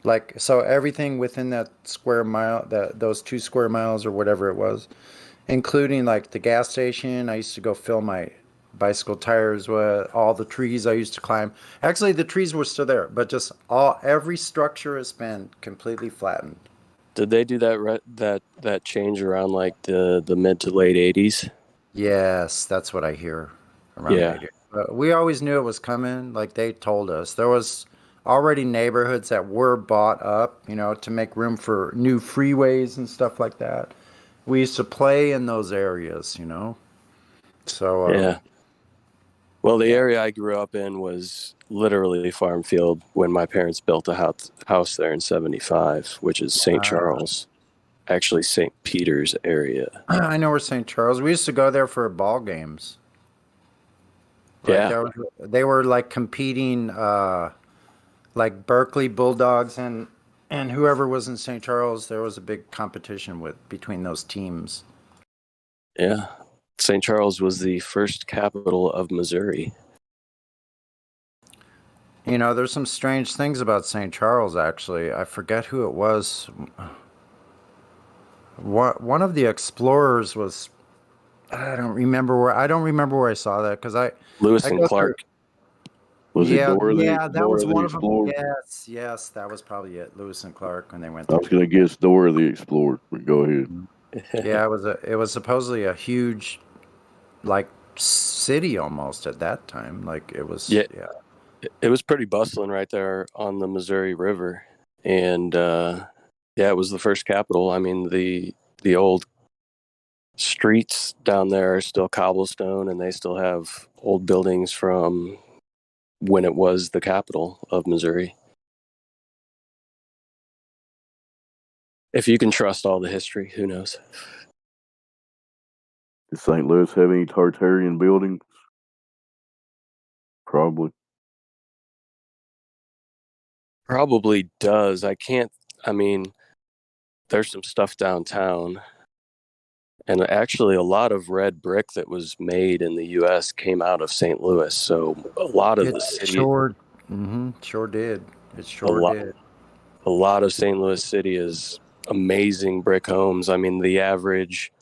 Like, so everything within that square mile, those 2 square miles or whatever it was, including like the gas station, I used to go fill my bicycle tires with all the trees I used to climb. Actually, the trees were still there, but just every structure has been completely flattened. Did they do that change around like the mid to late 80s? Yes, that's what I hear around Yeah. the area. But we always knew it was coming. Like they told us, there was already neighborhoods that were bought up, to make room for new freeways and stuff like that. We used to play in those areas, So Yeah. Well, the area I grew up in was literally farm field when my parents built a house there in 75, which is St. Charles, actually St. Peter's area. I know where St. Charles. We used to go there for ball games. Like Yeah. they were like competing like Berkeley Bulldogs and whoever was in St. Charles, there was a big competition between those teams. Yeah. St. Charles was the first capital of Missouri. You know, there's some strange things about St. Charles, actually. I forget who it was. One of the explorers was, I don't remember where I saw that, because Lewis I and go through. Clark. Was it Yeah, that was Dora the one of them. Explorer? Yes, that was probably it. Lewis and Clark, when they went I was through. going to guess Dora the Explorer, but go ahead. Yeah, it was supposedly a huge, like, city almost at that time. Like, it was. Yeah. Yeah. It was pretty bustling right there on the Missouri River. And yeah, it was the first capital. I mean, the old streets down there are still cobblestone, and they still have old buildings from when it was the capital of Missouri. If you can trust all the history, who knows? Does St. Louis have any Tartarian buildings? Probably. Probably does. I mean, there's some stuff downtown. And actually, a lot of red brick that was made in the U.S. came out of St. Louis. So a lot of the city, sure did. It sure did. A lot of St. Louis City is amazing brick homes. I mean, the average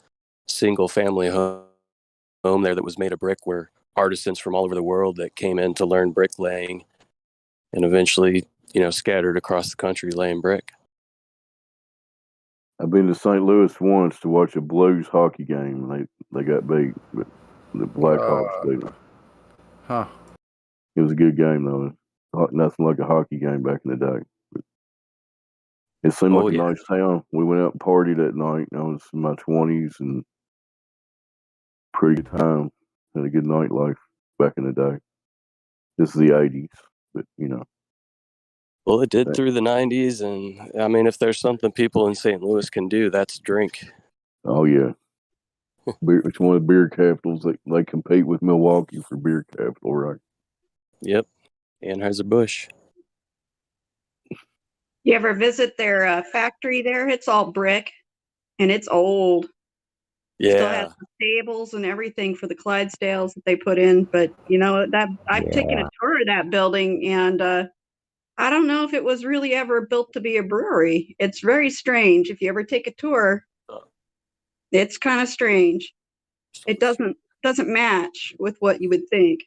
single-family home there that was made of brick were artisans from all over the world that came in to learn bricklaying, and eventually, scattered across the country laying brick. I've been to St. Louis once to watch a Blues hockey game, and they got beat, but the Blackhawks beat them. Huh. It was a good game, though. Nothing like a hockey game back in the day. But it seemed like a nice town. We went out and partied that night. I was in my 20s, and pretty good time. Had a good nightlife back in the day. This is the 80s, but Well, it did through the 90s, and I mean, if there's something people in St. Louis can do, that's drink. Oh yeah, it's one of the beer capitals. They compete with Milwaukee for beer capital, right? Yep, Anheuser-Busch. You ever visit their factory there? It's all brick, and it's old. Still has Yeah. the stables and everything for the Clydesdales that they put in. But that I've taken a tour of that building, and I don't know if it was really ever built to be a brewery. It's very strange. If you ever take a tour, it's kind of strange. It doesn't match with what you would think.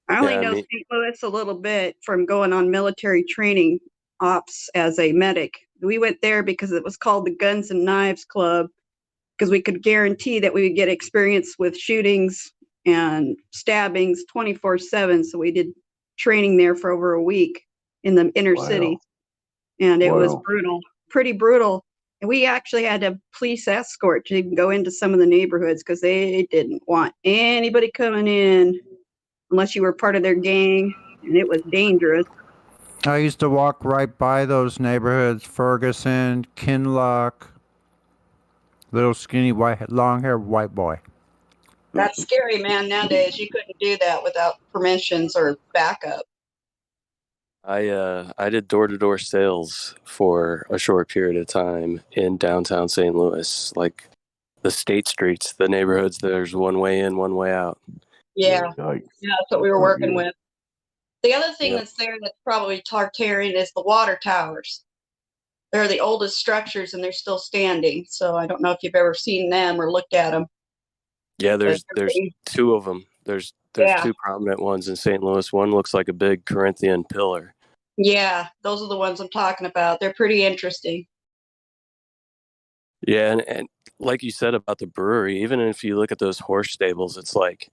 I only know St. Louis a little bit from going on military training ops as a medic. We went there because it was called the Guns and Knives Club, because we could guarantee that we would get experience with shootings and stabbings 24/7. So we did training there for over a week in the inner city, and it was brutal, pretty brutal. And we actually had a police escort to even go into some of the neighborhoods because they didn't want anybody coming in unless you were part of their gang, and it was dangerous. I used to walk right by those neighborhoods: Ferguson, Kinlock, little skinny long-haired white boy. That's scary, man. Nowadays, you couldn't do that without permissions or backup. I did door-to-door sales for a short period of time in downtown St. Louis, like the state streets, the neighborhoods. There's one way in, one way out. Yeah, that's what we were working with. The other thing that's there that's probably Tartarian is the water towers. They're the oldest structures, and they're still standing. So I don't know if you've ever seen them or looked at them. Yeah, there's two of them. There's two prominent ones in St. Louis. One looks like a big Corinthian pillar. Yeah, those are the ones I'm talking about. They're pretty interesting. Yeah, and like you said about the brewery, even if you look at those horse stables, it's like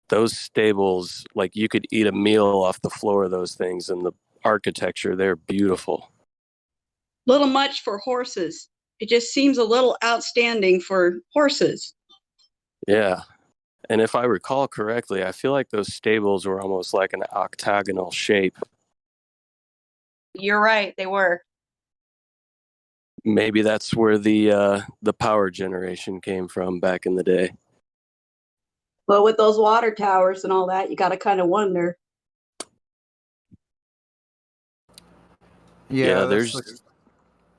those stables, like you could eat a meal off the floor of those things, and the architecture, they're beautiful. Little much for horses. It just seems a little outstanding for horses. Yeah. And if I recall correctly, I feel like those stables were almost like an octagonal shape. You're right, they were. Maybe that's where the power generation came from back in the day. But with those water towers and all that, you got to kind of wonder. Yeah, there's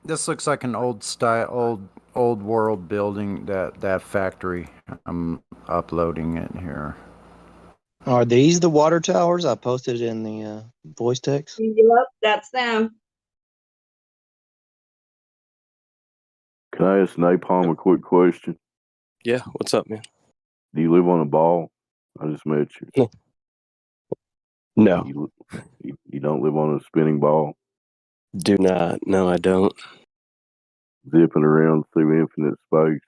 this looks like an old style, old world building. That factory. I'm uploading it here. Are these the water towers? I posted in the voice text. Yep, that's them. Can I ask Napalm a quick question? Yeah, what's up, man? Do you live on a ball? I just met you. No. You don't live on a spinning ball? Do not. No, I don't. Zipping around through infinite space?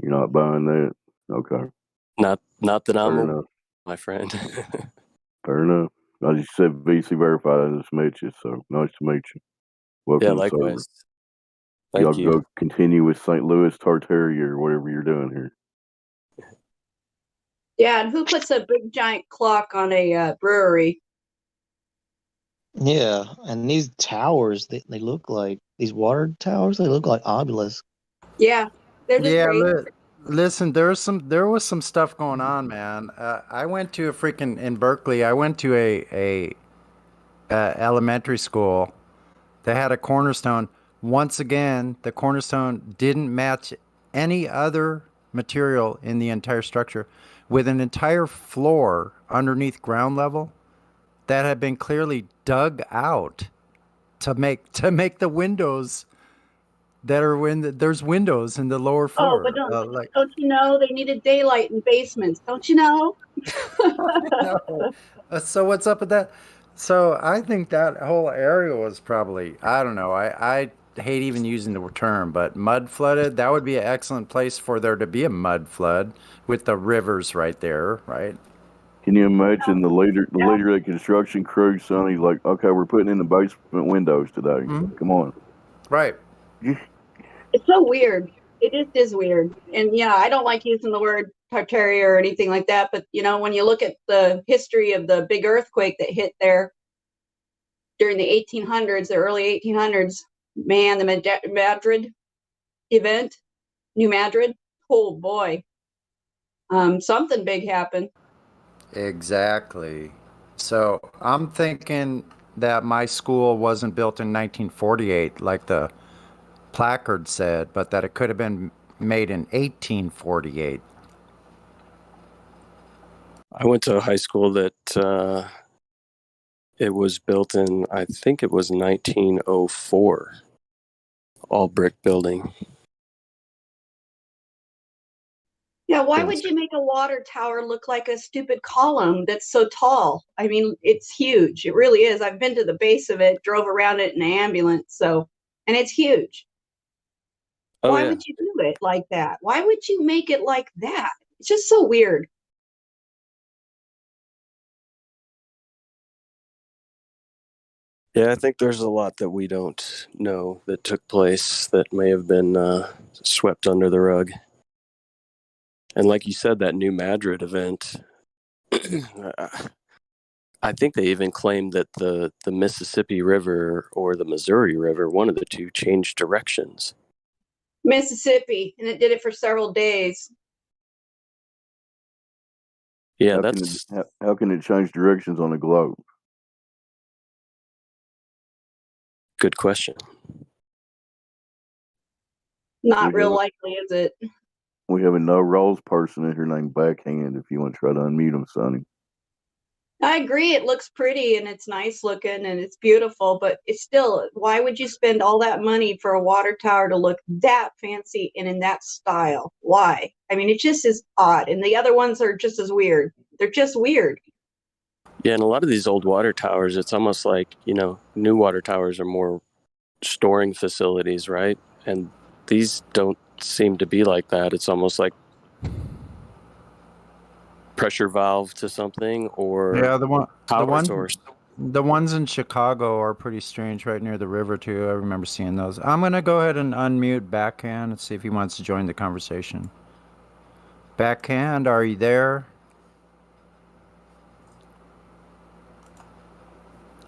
You're not buying that? Okay. Not that I'm Fair aware, enough. my friend. Fair enough. I just said VC verified. I just met you, so nice to meet you. Welcome Yeah, to the server. likewise. Thank Y'all you. go continue with St. Louis Tartaria or whatever you're doing here. Yeah, and who puts a big giant clock on a brewery? Yeah, and these towers, they look like these water towers. They look like obelisks. Yeah, they're just Yeah, great. listen, there was some stuff going on, man. I went to a freaking in Berkeley. I went to a elementary school. They had a cornerstone. Once again, the cornerstone didn't match any other material in the entire structure, with an entire floor underneath ground level that had been clearly dug out to make the windows that are there's windows in the lower Oh, floor. but don't you know they needed daylight in basements? Don't you know? No. So what's up with that? So I think that whole area was probably, I don't know, I hate even using the term, but mud flooded. That would be an excellent place for there to be a mud flood with the rivers right there, right? Can you imagine the leader of the construction crew, son? He's like, okay, we're putting in the basement windows today. Come on. Right. It's so weird. It just is weird. And yeah, I don't like using the word Tartaria or anything like that, but you know, when you look at the history of the big earthquake that hit there during the 1800s, the early 1800s, man, the Madrid event, New Madrid, oh boy, something big happened. Exactly. So I'm thinking that my school wasn't built in 1948 like the placard said, but that it could have been made in 1848. I went to a high school that it was built in, I think it was 1904. All brick building. Yeah, why would you make a water tower look like a stupid column that's so tall? I mean, it's huge. It really is. I've been to the base of it, drove around it in an ambulance, and it's huge. Oh, Why yeah. would you do it like that? Why would you make it like that? It's just so weird. Yeah, I think there's a lot that we don't know that took place that may have been swept under the rug. And like you said, that New Madrid event, I think they even claimed that the Mississippi River or the Missouri River, one of the two, changed directions. Mississippi, and it did it for several days. Yeah, How can it change directions on a globe? Good question. Not real likely, is it? We have a no rolls person in here named Backhand. If you want to try to unmute him, Sonny. I agree. It looks pretty and it's nice looking and it's beautiful, but it's still, why would you spend all that money for a water tower to look that fancy and in that style? Why? I mean, it just is odd. And the other ones are just as weird. They're just weird. Yeah, and a lot of these old water towers, it's almost like, new water towers are more storing facilities, right? And these don't seem to be like that. It's almost like pressure valve to something or power source. The ones in Chicago are pretty strange, right near the river too. I remember seeing those. I'm gonna go ahead and unmute Backhand and see if he wants to join the conversation. Backhand, are you there?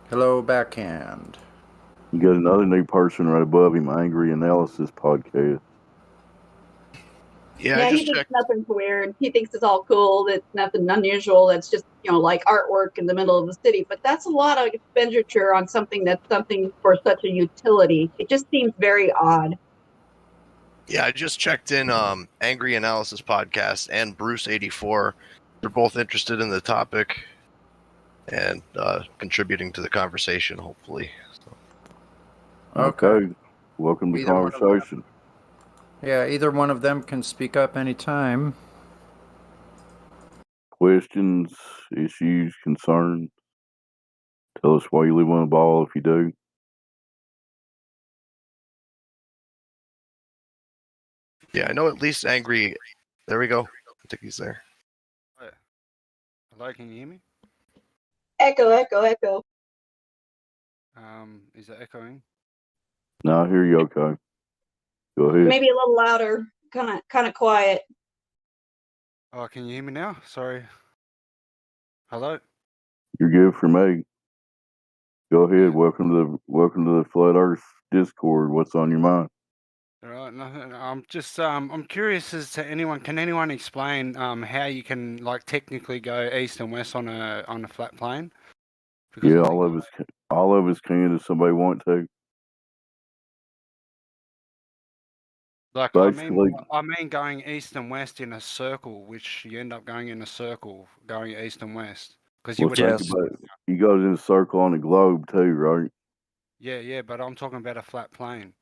Hello, Backhand. You got another new person right above him, Angry Analysis Podcast. Yeah, he thinks nothing's weird. He thinks it's all cool. That's nothing unusual. That's just, like artwork in the middle of the city. But that's a lot of expenditure on something that's something for such a utility. It just seems very odd. Yeah, I just checked in Angry Analysis podcast and Bruce84. They're both interested in the topic and contributing to the conversation, hopefully. So. Okay. Welcome to Either one of them. conversation. Yeah, either one of them can speak up anytime. Questions, issues, concerns. Tell us why you live on a ball if you do. Yeah, I know at least Angry. There we go. I think he's there. Hello, can you hear me? Echo, echo, echo. Is it echoing? No, I hear you okay. Go ahead. Maybe a little louder, kind of quiet. Oh, can you hear me now? Sorry. Hello? You're good for me. Go ahead. Welcome to the Flat Earth Discord. What's on your mind? All right, nothing. I'm just I'm curious as to can anyone explain how you can technically go east and west on a flat plane? Because Yeah, all of us can if somebody want to. Basically, I mean going east and west in a circle, which you end up going in a circle, going east and west. Because you well, think about it. You go in a circle on the globe too, right? Yeah, but I'm talking about a flat plane.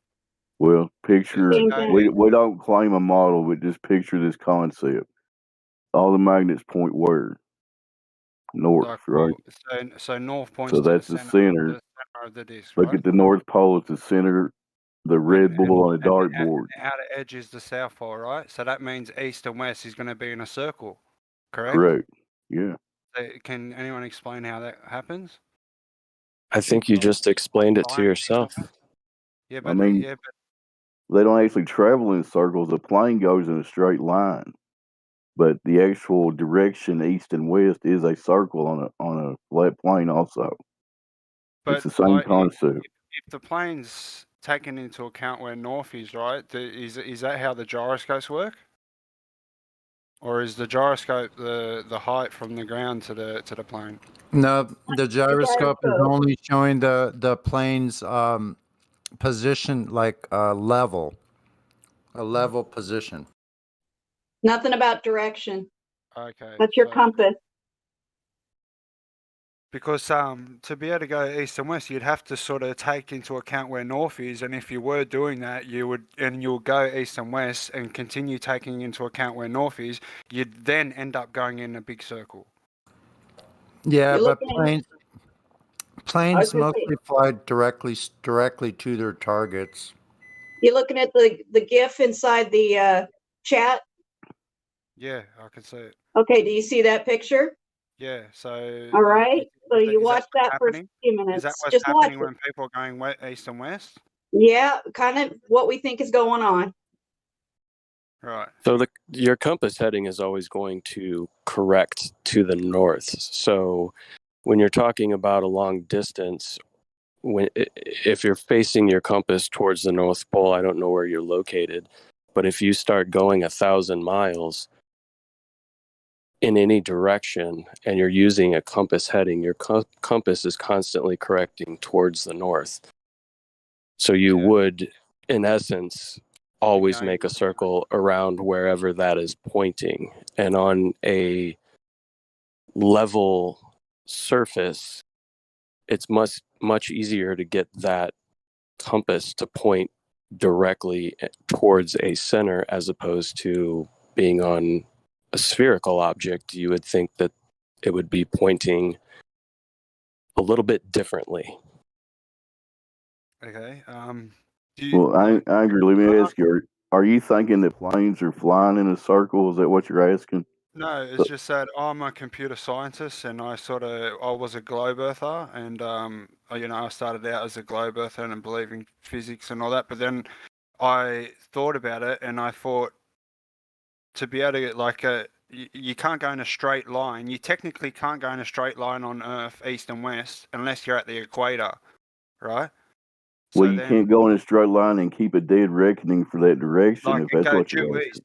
Well, picture we don't claim a model, but just picture this concept. All the magnets point where? North, right? So north points So to that's the the center center. of the disc, Look right? at the North Pole as the center, the red bull on a dartboard. The outer edge is the south pole, right? So that means east and west is going to be in a circle, correct? Correct. Yeah. So can anyone explain how that happens? I think you just explained it to yourself. Yeah, I mean, they don't actually travel in circles. The plane goes in a straight line, but the actual direction east and west is a circle on a flat plane. Also, it's the same concept. If the plane's taken into account where north is, right? Is that how the gyroscopes work? Or is the gyroscope the height from the ground to the plane? No, the gyroscope is only showing the plane's position, level, a level position. Nothing about direction. Okay. That's your compass. Because to be able to go east and west, you'd have to sort of take into account where north is, and if you were doing that, you'll go east and west and continue taking into account where north is. You'd then end up going in a big circle. Yeah, but planes mostly fly directly to their targets. You're looking at the GIF inside the chat. Yeah, I can see it. Okay, do you see that picture? Yeah, so. All right, so you watch that for a few minutes. Is that what's Just watch happening it. when people are going east and west? Yeah, kind of what we think is going on. Right. So your compass heading is always going to correct to the north. So when you're talking about a long distance, if you're facing your compass towards the North Pole, I don't know where you're located, but if you start going 1,000 miles in any direction and you're using a compass heading, your compass is constantly correcting towards the north. So you would, in essence, always make a circle around wherever that is pointing. And on a level surface, it's much easier to get that compass to point directly towards a center as opposed to being on a spherical object. You would think that it would be pointing a little bit differently. Okay. Well, I agree. Let me ask you: Are you thinking that planes are flying in a circle? Is that what you're asking? No, it's just that I'm a computer scientist, and I was a globe earther, and I started out as a globe earther and believing physics and all that, but then I thought about it, and I thought to be able to get you can't go in a straight line. You technically can't go in a straight line on Earth, east and west, unless you're at the equator, right? Well, you can't go in a straight line and keep a dead reckoning for that direction if that's what you're asking.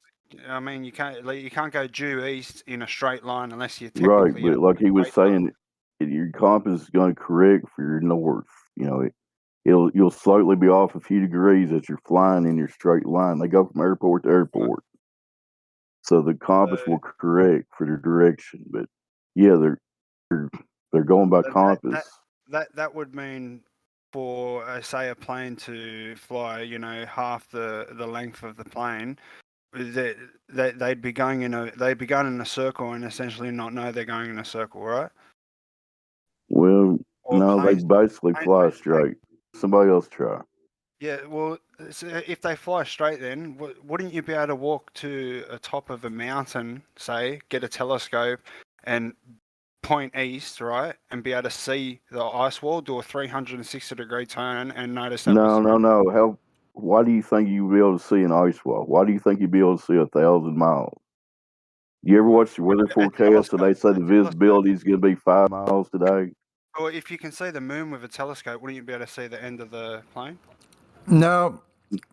I mean, you can't go due east in a straight line unless you're Right, technically but like he was saying, your compass is going to correct for your north. You know, you'll slightly be off a few degrees as you're flying in your straight line. They go from airport to airport, so the compass will correct for the direction. But yeah, they're going by compass. that would mean for say a plane to fly, half the length of the plane, they'd be going in a circle and essentially not know they're going in a circle, right? Well, Or no, they planes- basically fly straight. Somebody else try. Yeah, well, if they fly straight, then wouldn't you be able to walk to a top of a mountain, say, get a telescope, and point east, right, and be able to see the ice wall, do a 360-degree turn, and notice that was No. Why do you think you'd be able to see an ice wall? Why do you think you'd be able to see 1,000 miles? You ever watch the weather forecast and they say the visibility is going to be 5 miles today? Or if you can see the moon with a telescope, wouldn't you be able to see the end of the plane? No,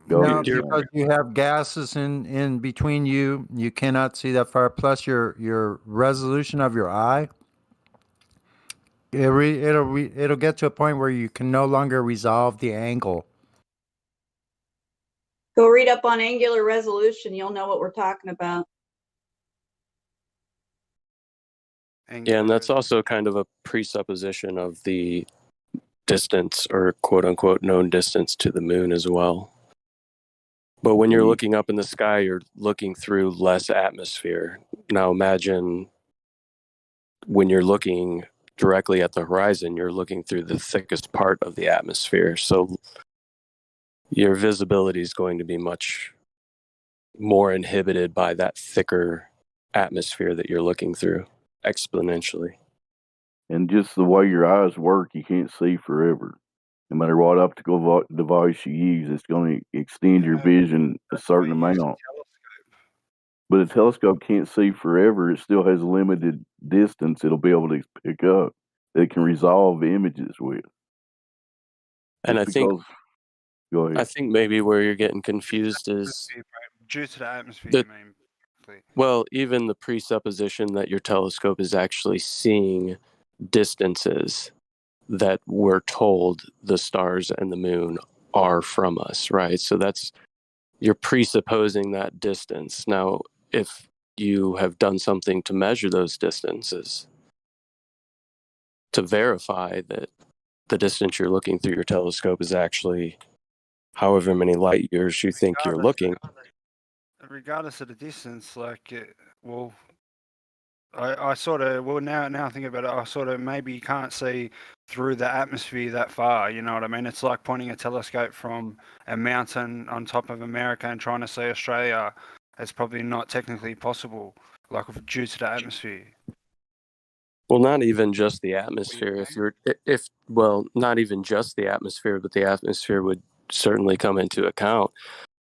Go no, ahead, John. because you have gases in between you. You cannot see that far. Plus, your resolution of your eye, it'll get to a point where you can no longer resolve the angle. Go read up on angular resolution. You'll know what we're talking about. Yeah, and that's also kind of a presupposition of the distance or quote unquote known distance to the moon as well. But when you're looking up in the sky, you're looking through less atmosphere. Now imagine when you're looking directly at the horizon, you're looking through the thickest part of the atmosphere. So your visibility is going to be much more inhibited by that thicker atmosphere that you're looking through exponentially. And just the way your eyes work, you can't see forever. No matter what optical device you use, it's going to extend your vision a certain amount. But a telescope can't see forever. It still has a limited distance it'll be able to pick up that it can resolve images with. And I think, go ahead. I think maybe where you're getting confused is due to the atmosphere. the- You mean? Well, even the presupposition that your telescope is actually seeing distances that we're told the stars and the moon are from us, right? So you're presupposing that distance. Now, if you have done something to measure those distances to verify that the distance you're looking through your telescope is actually however many light years you think you're looking. Regardless of the distance, I sort of, now thinking about it, I sort of maybe you can't see through the atmosphere that far, you know what I mean? It's like pointing a telescope from a mountain on top of America and trying to see Australia. It's probably not technically possible, due to the atmosphere. Well, not even just the atmosphere. Not even just the atmosphere, but the atmosphere would certainly come into account.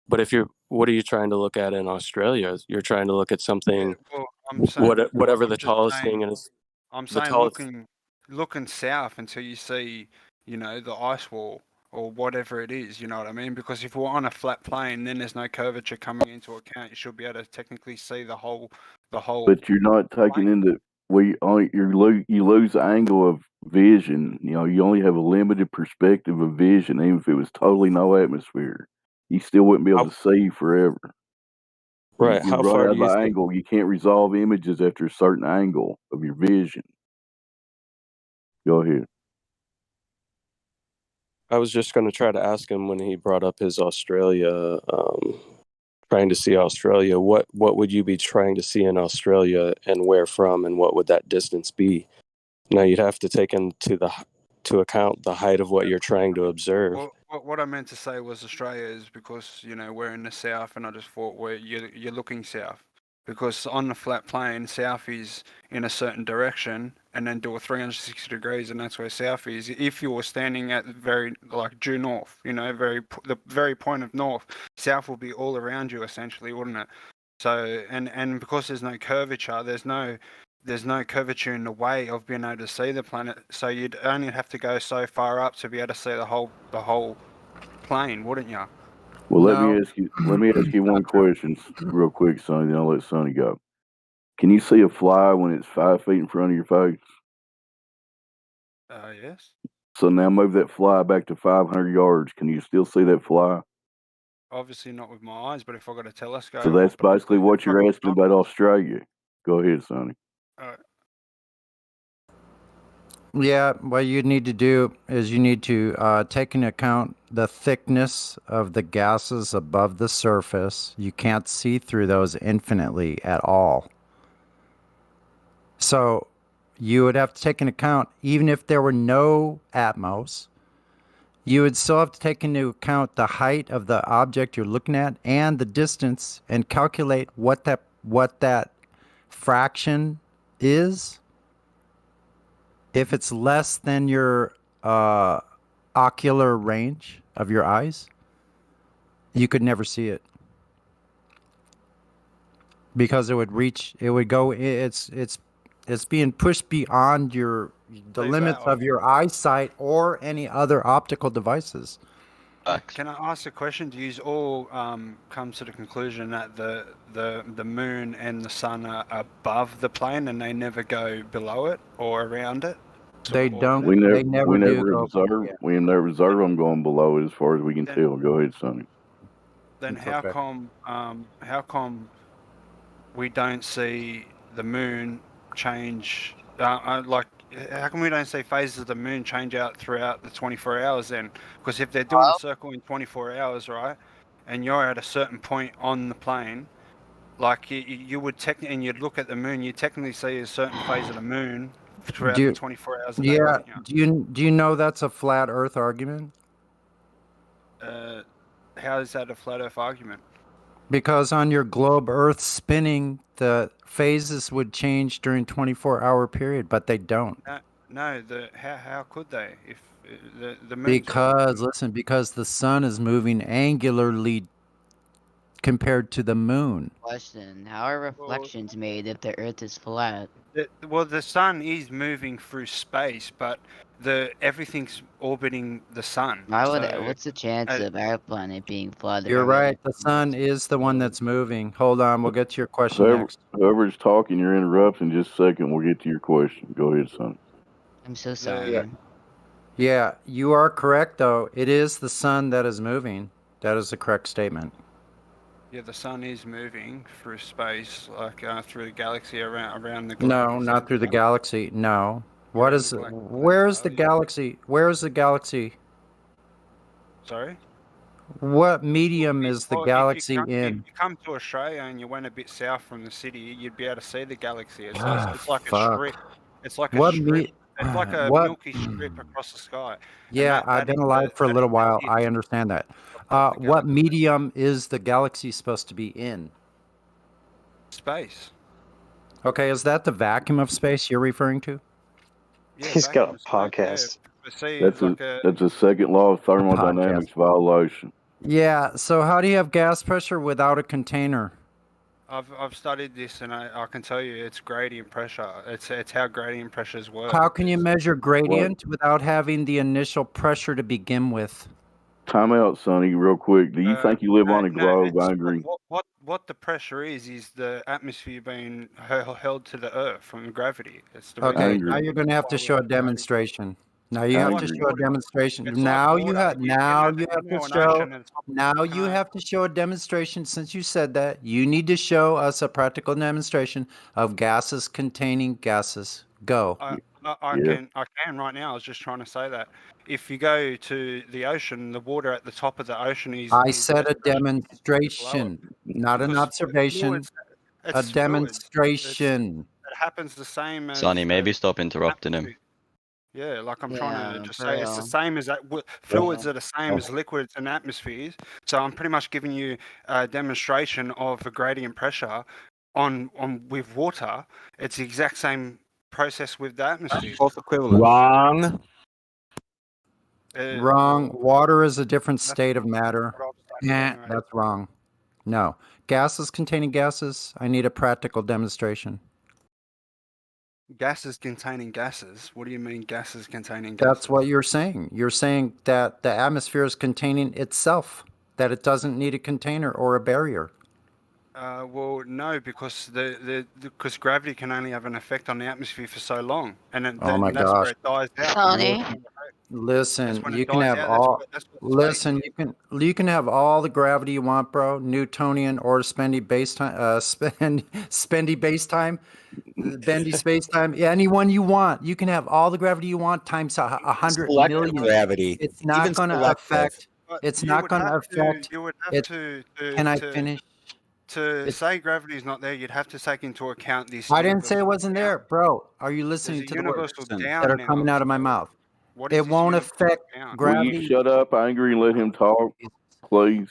But what are you trying to look at in Australia? You're trying to look at something, whatever the tallest thing is. I'm saying looking south until you see, the ice wall or whatever it is, you know what I mean? Because if we're on a flat plane, then there's no curvature coming into account. You should be able to technically see the whole. But you're not taking into you lose angle of vision. You know, you only have a limited perspective of vision. Even if it was totally no atmosphere, you still wouldn't be able to see forever. Right. You run out of angle. You can't resolve images after a certain angle of your vision. Go ahead. I was just going to try to ask him when he brought up his Australia, trying to see Australia. What would you be trying to see in Australia, and where from, and what would that distance be? Now you'd have to take into account the height of what you're trying to observe. Well, what I meant to say was Australia is because we're in the south, and I just thought you're looking south, because on the flat plane, south is in a certain direction, and then do a 360 degrees, and that's where south is. If you were standing at due north, the very point of north, south will be all around you essentially, wouldn't it? So and because there's no curvature, there's no curvature in the way of being able to see the planet. So you'd only have to go so far up to be able to see the whole plane, wouldn't you? Well, let No. me ask you one question real quick, Sonny. Then I'll let Sonny go. Can you see a fly when it's 5 feet in front of your face? Yes. So now move that fly back to 500 yards. Can you still see that fly? Obviously not with my eyes, but if I got a telescope, So that's I'll basically what you're asking about Australia. Go ahead, Sonny. Yeah, what you need to do is you need to take into account the thickness of the gases above the surface. You can't see through those infinitely at all. So you would have to take into account, even if there were no atmos, you would still have to take into account the height of the object you're looking at and the distance and calculate what that fraction is. If it's less than your ocular range of your eyes, you could never see it because it would go. It's being pushed beyond the limits of your eyesight or any other optical devices. Can I ask a question? Do you all come to the conclusion that the moon and the sun are above the plane and they never go below it or around it? They don't. We They never do go. observe. Yeah. We never observe them going below it, as far as we can tell. Go ahead, Sonny. Then It's how okay. come we don't see the moon change? Like, how come we don't see phases of the moon change out throughout the 24 hours then? Because if they're doing a circle in 24 hours, right, and you're at a certain point on the plane, like you would and you'd look at the moon, you technically see a certain phase of the moon throughout Do the you- 24 hours a day, Yeah. wouldn't you? Do you know that's a flat Earth argument? How is that a flat Earth argument? Because on your globe Earth spinning, the phases would change during 24-hour period, but they don't. No, how could they if the moon's Because the sun is moving angularly compared to the moon. Question: how are reflections made if the Earth is flat? the sun is moving through space, but everything's orbiting the sun. What's the chance of our planet being flat? You're right. The sun is the one that's moving. Hold on. We'll get to your question next. Whoever's talking, you're interrupting. Just a second. We'll get to your question. Go ahead, Sonny. I'm so sorry. Yeah, you are correct, though. It is the sun that is moving. That is the correct statement. Yeah, the sun is moving through space, like through the galaxy around the globe. No, not through the galaxy. No. Where is the galaxy? Where is the galaxy? Sorry? What medium is the galaxy If in? you come to Australia and you went a bit south from the city, you'd be able to see the galaxy. It's like a Fuck. strip. It's like a What strip. It's like a what- milky strip across the sky. Yeah, I've been alive for a little while. I understand that. What medium is the galaxy supposed to be in? Space. Okay, is that the vacuum of space you're referring to? He's got a podcast. That's a second law of thermodynamics violation. Yeah, so how do you have gas pressure without a container? I've studied this and I can tell you it's gradient pressure. It's how gradient pressures work. How can you measure gradient without having the initial pressure to begin with? Time out, Sonny, real quick. Do you think you live on a globe, Angry? What the pressure is the atmosphere being held to the Earth from gravity. It's the Okay, reason. now you're going to have to show a demonstration. Now you have to show a demonstration. Now you have to show a demonstration. Since you said that, you need to show us a practical demonstration of gases containing gases. Go. I can right now. I was just trying to say that if you go to the ocean, the water at the top of the ocean is. I said a demonstration, not an observation. A demonstration. It happens the same as. Sonny, maybe stop interrupting him. Yeah, like I'm trying to just say it's the same as that. Fluids are the same as liquids and atmospheres. So I'm pretty much giving you a demonstration of the gradient pressure on with water. It's the exact same process with the atmosphere. Both equivalent. Wrong. Wrong. Water is a different state of matter. That's wrong. No. Gases containing gases. I need a practical demonstration. Gases containing gases? What do you mean gases containing gases? That's what you're saying. You're saying that the atmosphere is containing itself. that it doesn't need a container or a barrier? Well, no, because because gravity can only have an effect on the atmosphere for so long, and Oh my that's gosh. where it dies out. Funny. Listen, when you it can dies have out, all. that's what Listen, you can have all the gravity you want, bro. Newtonian or spendy base time, spendy base time, bendy space time. Anyone you want. You can have all the gravity you want times 100 Selective million. gravity. It's not Even going to selective. affect. It's not going to affect. You would have it. to. Can I finish? To say gravity is not there, you'd have to take into account this. I didn't say it wasn't there, bro. Are you listening There's a to the words universal that down are now. coming out of my mouth? What is It this won't universal affect down? Will you gravity. shut up, Angry, and let him talk, please?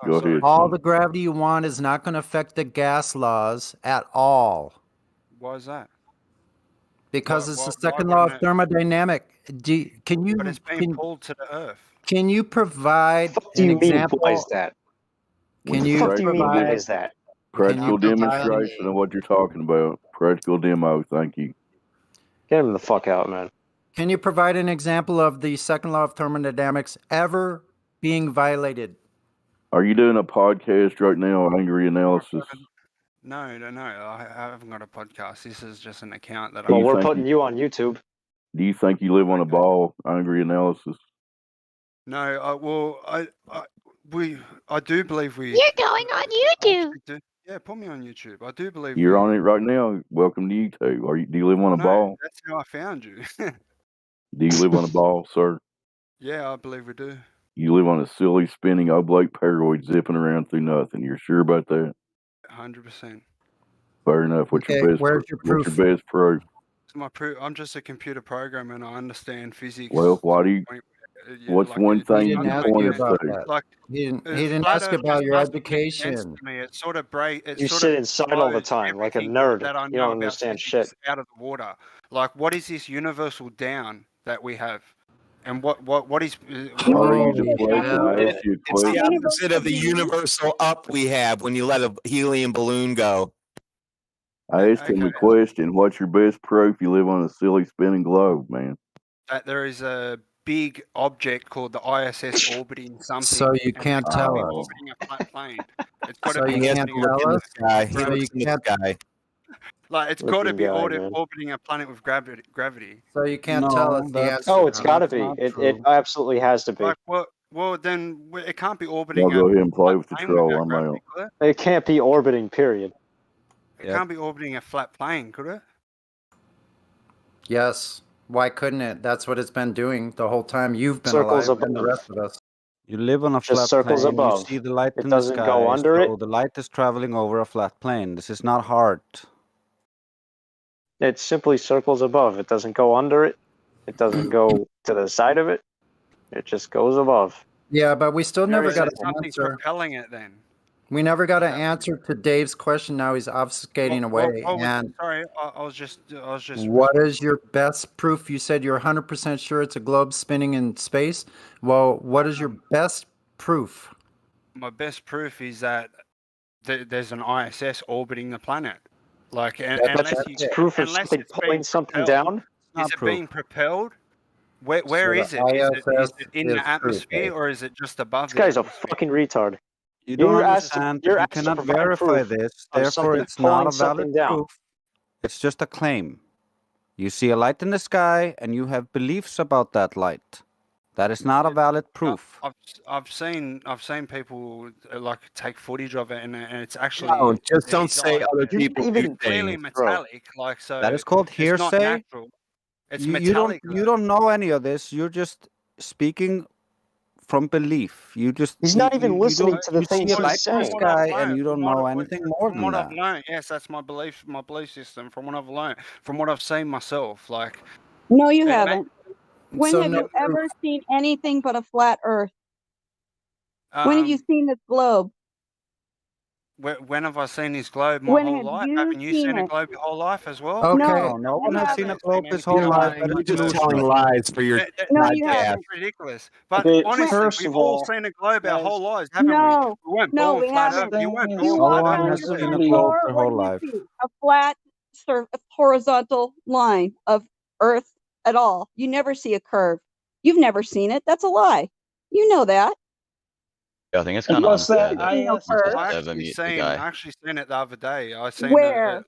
Go ahead. All Son. the gravity you want is not going to affect the gas laws at all. Why is that? Because it's the second law of thermodynamic. Can you? But it's being pulled to the earth. Can you provide do an you mean, example? why is that? Can What the you fuck do you mean, why provide? is that? Practical provide- demonstration of what you're talking about. Practical demo. Thank you. Get him the fuck out, man. Can you provide an example of the second law of thermodynamics ever being violated? Are you doing a podcast right now, Angry Analysis? No, I haven't got a podcast. This is just an account that. Well, we're putting you on YouTube. Do you think you live on a ball, Angry Analysis? No, I do believe we. You're going on YouTube. Yeah, put me on YouTube. I do believe You're on it right now. Welcome to YouTube. Do you live on a ball? That's how I found you. Do you live on a ball, sir? Yeah, I believe we do. You live on a silly spinning oblate paroid zipping around through nothing. You're sure about that? 100%. Fair enough. What's your best? Where's your What's your best proof? I'm just a computer programmer and I understand physics. Well, why do you? What's one thing you can point us to? Like, he didn't ask about your education. It sort of break. You sit inside all the time like a nerd. That I You know don't about understand physics shit. out of the water. Like, what is this universal down that we have? And what is? It's the opposite of the universal up we have when you let a helium balloon go. I asked him a question. What's your best proof you live on a silly spinning globe, man? That there is a big object called the ISS orbiting something. So you can't and tell it's us. orbiting a flat plane. It's got So to be you can't orbiting tell us. So you can't. Like, it's got to be Looking guy, man. orbiting a planet with gravity. So you can't tell us the answer. Oh, it's got to That's be. not It true. absolutely has to be. Like, well, then it can't be orbiting. Y'all go ahead and play with the plane troll. without I'm gravity, out. could it? It can't be orbiting, period. It can't be orbiting a flat plane, could it? Yes. Why couldn't it? That's what it's been doing the whole time you've been Circles alive and the above. rest of us. You live on a Just flat circles plane. above. You see the light It in the doesn't sky. go under so it. the light is traveling over a flat plane. This is not hard. It simply circles above. It doesn't go under it. It doesn't go to the side of it. It just goes above. Yeah, but we still never Is got it an something answer. propelling it then? We never got an answer to Dave's question. Now he's obfuscating away. And Sorry, I was just. what is your best proof? You said you're 100% sure it's a globe spinning in space. Well, what is your best proof? My best proof is that there's an ISS orbiting the planet. Like, That's proof of something pulling something down. Is it being propelled? Where is it? Is it in the atmosphere or is it just above? This guy's a fucking retard. You don't You're asked to- understand. you're You asked to cannot provide verify proof this. of Therefore, something it's not a pulling something valid down. proof. It's just a claim. You see a light in the sky, and you have beliefs about that light. That is not a valid proof. I've seen people like take footage of it, and it's actually. No, just don't it's say other people do It's clearly things, bro. metallic, like so. That is called It's not hearsay. natural. It's You metallic. don't know any of this. You're just speaking from belief. You just He's not even you listening don't- to the you see things a he's light in the saying. sky, and you don't know anything more From than what that. I've learned, yes, that's my belief system. From what I've learned, from what I've seen myself, like. No, you it haven't. When So have no you ever seen anything but a flat Earth? When have you seen this globe? When have I seen this globe my When whole have life? you Haven't you seen seen a it? globe your whole life as well? Okay. No one you has seen a haven't. globe his whole life. That You're is just telling delusional. lies for your No, you podcast. haven't. It's ridiculous. But Okay, honestly, first we've of all all, seen a globe our guys, whole lives, haven't No, we? We weren't no, born we flat haven't. Earth. You weren't You born No walk flat one down has to Earth. the seen a Really- globe store, their what whole do you life. see? A flat horizontal line of Earth at all. You never see a curve. You've never seen it. That's a lie. You know that. Yeah, I think it's And kind of plus that unfair that See no you just curve. I ever actually mute the seen, guy. it the other day. I seen Where?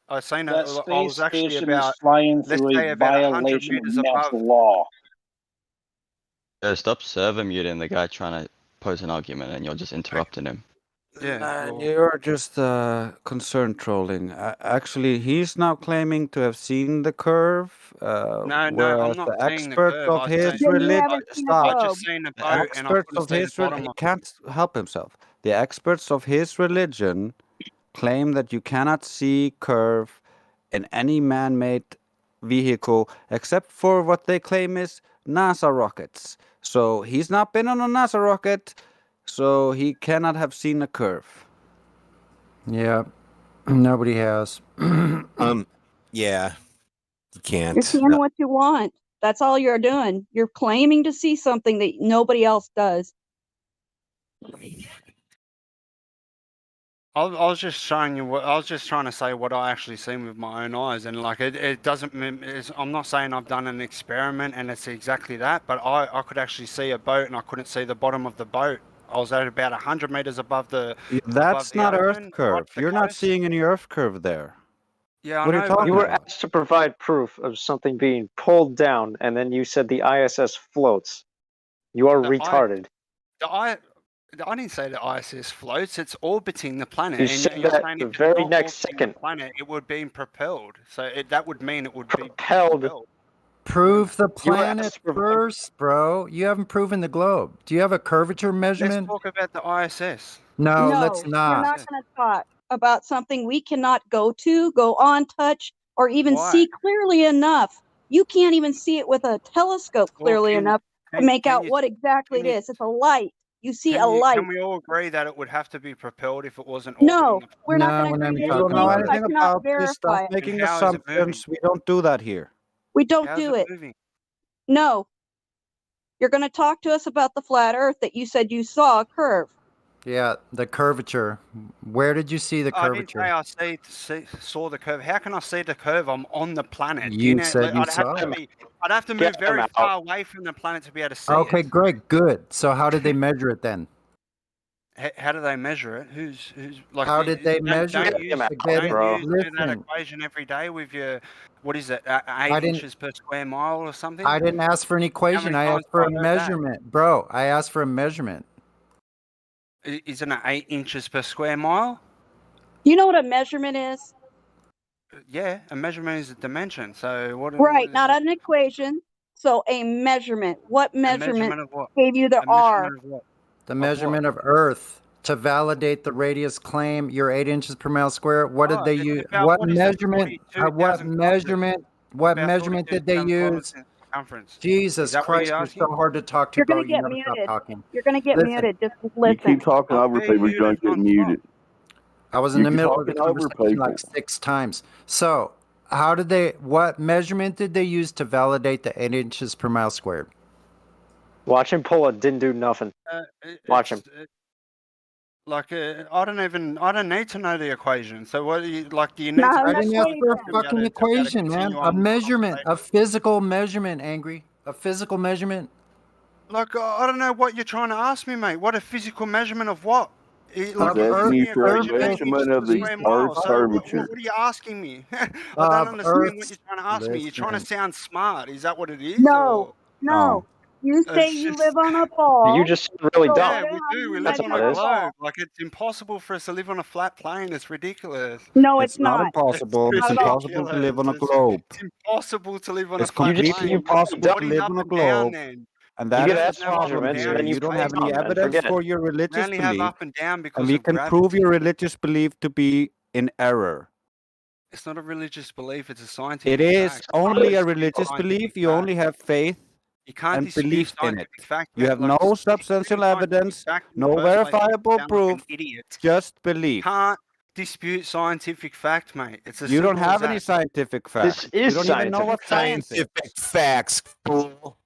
I seen it. that I was space actually station is about, flying let's through say, a about 100 violation of meters above. natural law. Yeah, stop server muting the guy trying to pose an argument, and you're just interrupting him. Yeah, Man, well, you're just concern trolling. Actually, he's now claiming to have seen the curve, no, I'm whereas not the seeing the experts curve. of I his seen, Then you religion haven't seen a I stop. just globe. seen a The boat and I experts couldn't of see the his bottom he of. can't help himself. The experts of his religion claim that you cannot see curve in any man-made vehicle except for what they claim is NASA rockets. So he's not been on a NASA rocket, so he cannot have seen a curve. Yeah, nobody has. Yeah, you You're can't. seeing what you want. That's all you're doing. You're claiming to see something that nobody else does. I was just showing you what I was just trying to say what I actually seen with my own eyes, and like it doesn't. I'm not saying I've done an experiment and it's exactly that, but I could actually see a boat and I couldn't see the bottom of the boat. I was at about 100 meters above the That's not Earth open, curve. right, the You're not coast. seeing any Earth curve there. Yeah, I What are you know, but talking You were about? asked to provide proof of something being pulled down, and then you said the ISS floats. You are retarded. I didn't say the ISS floats. It's orbiting the planet, You and said you're that saying the if it's very not next orbiting second. the planet, it would be propelled. So that would mean it would be Propelled. propelled. Prove the You were asked planet to provide. first, bro. You haven't proven the globe. Do you have a curvature Let's measurement? talk about the ISS. No, No, let's we're not. not going to talk about something we cannot go to, go on, touch, or even Why? see clearly enough. You can't even see it with a telescope Well, clearly enough to make can out you what exactly it can you is. It's a light. You see a light. can we all agree that it would have to be propelled if it wasn't orbiting No, the planet? we're not No, going we're to not agree even to You don't talking know anything about if it. I anything cannot about this stuff, verify it. making how is it moving? assumptions. We don't do that here. We don't How's do it it. moving? No, you're going to talk to us about the flat Earth that you said you saw a curve. Yeah, the curvature. Where did you see the I didn't say curvature? I saw the curve. How can I see the curve? I'm on the planet. Do you You know? said you I'd have saw to it. I'd have to move Get him very out. far away from the planet to be able to see Okay, it. Greg, good. So how did they measure it then? How do they measure it? Who's like? How did they measure Don't it? use To get it? that Listen, equation every day with your what is it? I 8 didn't. inches per square mile or something. I didn't ask for an How equation. many I times asked for have a I heard that? measurement, bro. I asked for a measurement. Isn't it 8 inches per square mile? You know what a measurement is? Yeah, a measurement is a dimension. So what Right, is not it? an equation. So a measurement. What A measurement measurement of what? gave you the A R? measurement of what? The Of what? measurement of Earth to validate the radius claim. You're 8 inches per mile square. What did Oh, they it's use? about What what is it? measurement? 42,000 kilometers. What About measurement did they 42,000 kilometers use? in circumference. Is Jesus that what Christ, you're you're asking? so hard to talk to, You're bro. going to You get never stop muted. talking. You're going to get Listen, muted. Just You listen. keep talking I'm over being people, you're gonna muted get non-stop. muted. I was in You the keep middle of the talking over conversation people. like 6 times. So, what measurement did they use to validate the 8 inches per mile squared? Watch him pull it. Didn't do nothing. Watch him. Like I don't need to know the equation. So what do you like? Do you need Not to an I didn't ask for a equation. fucking equation, man. A measurement, a physical measurement, Angry. A physical measurement. Like I don't know what you're trying to ask me, mate. What a physical measurement of what? He's Like asking you for a equation 8 inches measurement of per the square mile. Earth's So curvature. what are you asking me? I Of don't understand what Earth's- you're trying to ask me. You're trying to listen. sound smart. Is that what it is? No, Or no. You say it's you just live on a ball. You just sound really So dumb. yeah, what we how do. We That's live on what a it is. globe. Like it's impossible for us to live on a flat plane. It's ridiculous. No, It's it's not not. impossible. Not It's at all. impossible to live on a Ridiculous. globe. It's impossible to live on a It's flat completely plane. impossible to What is live up on a and down globe. then? And You that get is asked the No up and problem measurements, down here. then you You don't say have any dumb, and evidence forget it. for your We religious only have belief. up and down And because we of can gravity. prove your religious belief to be in error. It's not a religious belief. It's a scientific It is fact. only a It's religious scientific belief. You fact. only have faith You can't and dispute belief in it. scientific fact. You have Like no disputing substantial scientific evidence, fact in the no first place makes you verifiable sound like an proof, idiot. just You belief. can't dispute scientific fact, mate. It's as You don't simple as have any that. scientific facts. This is You don't even know scientific what science is. Scientific facts, fool.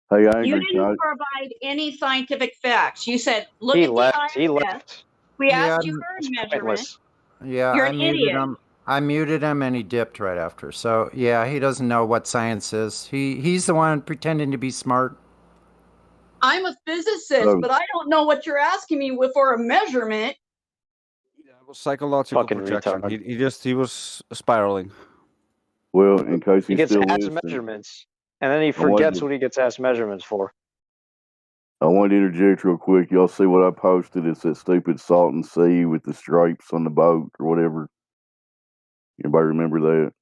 Hey, You Angry, didn't provide any scientific facts. You said, look He at left. He the ISS. left. We Yeah, asked you for a It's measurement. pointless. yeah, You're I an muted idiot. him. I muted him and he dipped right after. So, yeah, he doesn't know what science is. He's the one pretending to be smart. I'm a physicist, Oh. but I don't know what you're asking me for a measurement. It was psychological Fucking projection. retard. He was spiraling. Well, in case He he's gets still asked listening, measurements, and then he I wanted forgets to- what he gets asked measurements for. I wanted to interject real quick. Y'all see what I posted? It's that stupid Salton Sea with the stripes on the boat or whatever. Anybody remember that?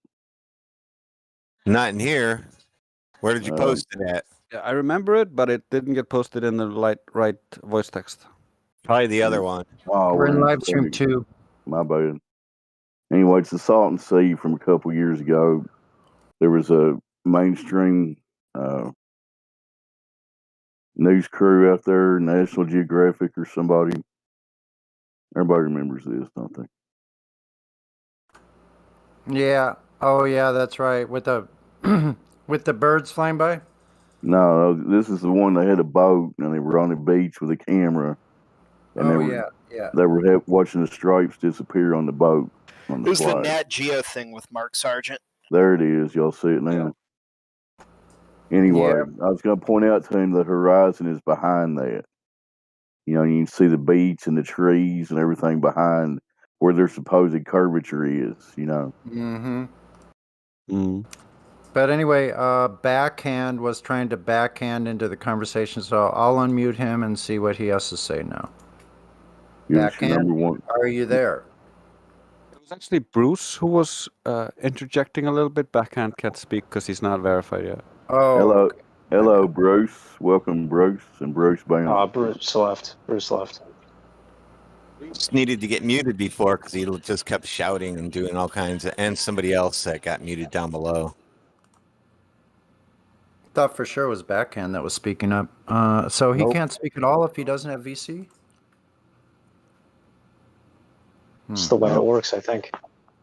Not in here. Where did you post it at? Yeah, I remember it, but it didn't get posted in the right voice text. Probably the other one. Oh, We're in well, live stream too. My bad. Anyway, it's the Salton Sea from a couple years ago. There was a mainstream news crew out there, National Geographic or somebody. Everybody remembers this, don't they? Yeah. Oh, yeah, that's right. With the with the birds flying by. No, this is the one. They had a boat and they were on the beach with a camera, and Oh, yeah. they were watching the stripes disappear on the boat on It the was the flag. Nat Geo thing with Mark Sargent. There it is. Y'all see it now. Anyway, I was going to point out to him the horizon is behind that. You know, you can see the beach and the trees and everything behind where their supposed curvature is, you know. Mm-hmm. Mm. But anyway, Backhand was trying to backhand into the conversation, so I'll unmute him and see what he has to say now. Yes, Backhand, number one. are you there? It was actually Bruce who was interjecting a little bit. Backhand can't speak because he's not verified yet. Oh, hello, okay. hello, Bruce. Welcome, Bruce, and Bruce Bounce. Bruce left. Bruce left. Just needed to get muted before because he just kept shouting and doing all kinds of, and somebody else that got muted down below. Thought for sure it was Backhand that was speaking up. So he can't speak at all if he doesn't have VC? It's the way it works, I think.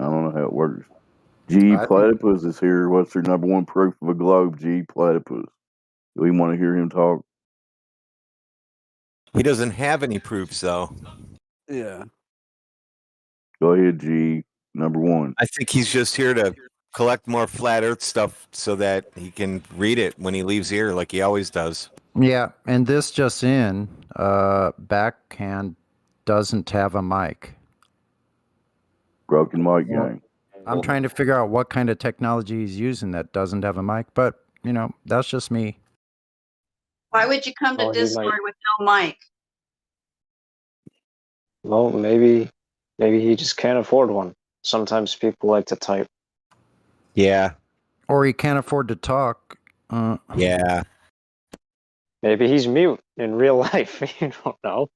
I don't know how it works. G Platypus is here. What's their number one proof of a globe? G Platypus. Do we want to hear him talk? He doesn't have any proofs, though. Yeah. Go ahead, G. Number one. I think he's just here to collect more flat Earth stuff so that he can read it when he leaves here, like he always does. Yeah, and this just in, Backhand doesn't have a mic. Broken mic game. I'm trying to figure out what kind of technology he's using that doesn't have a mic, but, you know, that's just me. Why would you come to Well, he Discord might- with no mic? Well, maybe he just can't afford one. Sometimes people like to type. Yeah. Or he can't afford to talk. Yeah. Maybe he's mute in real life. You don't know.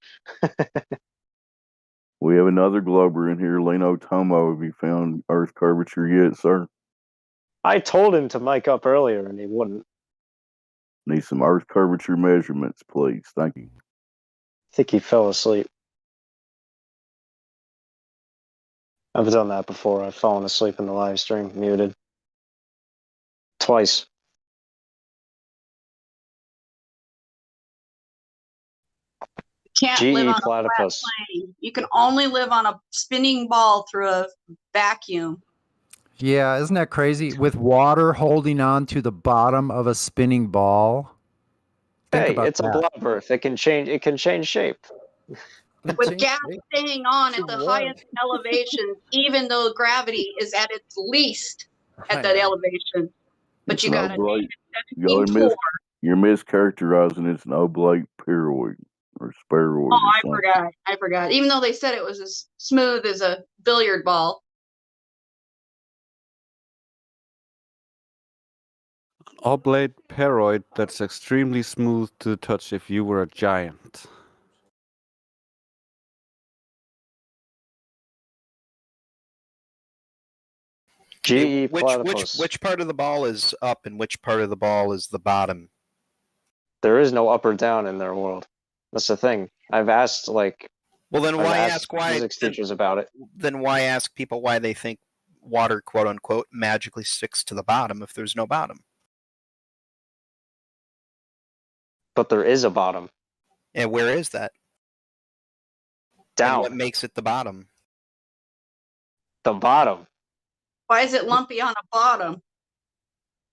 We have another glober in here, Leno Tomo. Have you found Earth curvature yet, sir? I told him to mic up earlier and he wouldn't. Need some Earth curvature measurements, please. Thank you. I think he fell asleep. I've done that before. I've fallen asleep in the live stream, muted. Twice. Can't live on a flat platypus. plane. You can only live on a spinning ball through a vacuum. Yeah, isn't that crazy? With water holding on to the bottom of a spinning ball. Think Hey, about it's that. a blob Earth. It can change shape. With gas staying on at the highest elevation, even though gravity is at its least at that elevation. But It's you an got to oblate. You're mischaracterizing. It's an oblate spheroid or spheroid. Oh, or I something. forgot. I forgot. Even though they said it was as smooth as a billiard ball. Oblate spheroid that's extremely smooth to the touch if you were a giant. Which part of the ball is up and which part of the ball is the bottom? There is no up or down in their world. That's the thing. I've asked Well, then I've why asked ask why physics teachers about it. Then why ask people why they think water, quote unquote, magically sticks to the bottom if there's no bottom? But there is a bottom. And where is that? Down. And what makes it the bottom? The bottom. Why is it lumpy on the bottom?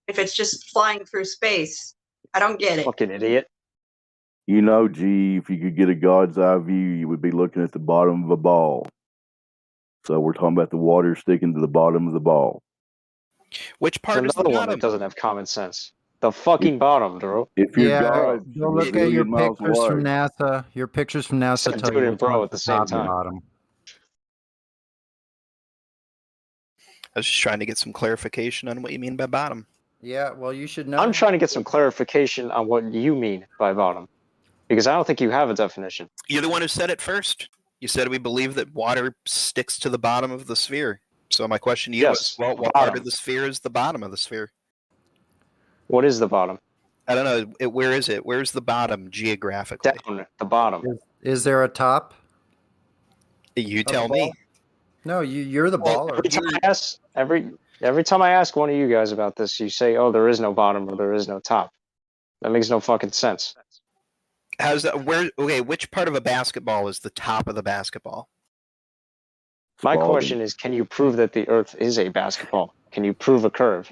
If it's just flying through space. I don't get it. Fucking idiot. You know, G, if you could get a god's eye view, you would be looking at the bottom of a ball. So we're talking about the water sticking to the bottom of the ball. Which There's part is the another one bottom? that doesn't have common sense. The fucking bottom, bro. If your Yeah, God's go a look at your million miles pictures from away, NASA. Your pictures from NASA Said tell dude you and which bro one's at the the same top and time. bottom. I was just trying to get some clarification on what you mean by bottom. Yeah, well, you should know. I'm trying to get some clarification on what you mean by bottom, because I don't think you have a definition. You're the one who said it first. You said we believe that water sticks to the bottom of the sphere. So my question to you was, Yes, well, what part bottom. of the sphere is the bottom of the sphere? What is the bottom? I don't know. Where is it? Where's the bottom geographically? Down the bottom. Is there a top? You of the tell me. ball? No, you're the Well, baller. every time I ask one of you guys about this, you say, "Oh, there is no bottom or there is no top." That makes no fucking sense. How's that? Where? Okay, which part of a basketball is the top of the basketball? My question is, can you prove that the Earth is a basketball? Can you prove a curve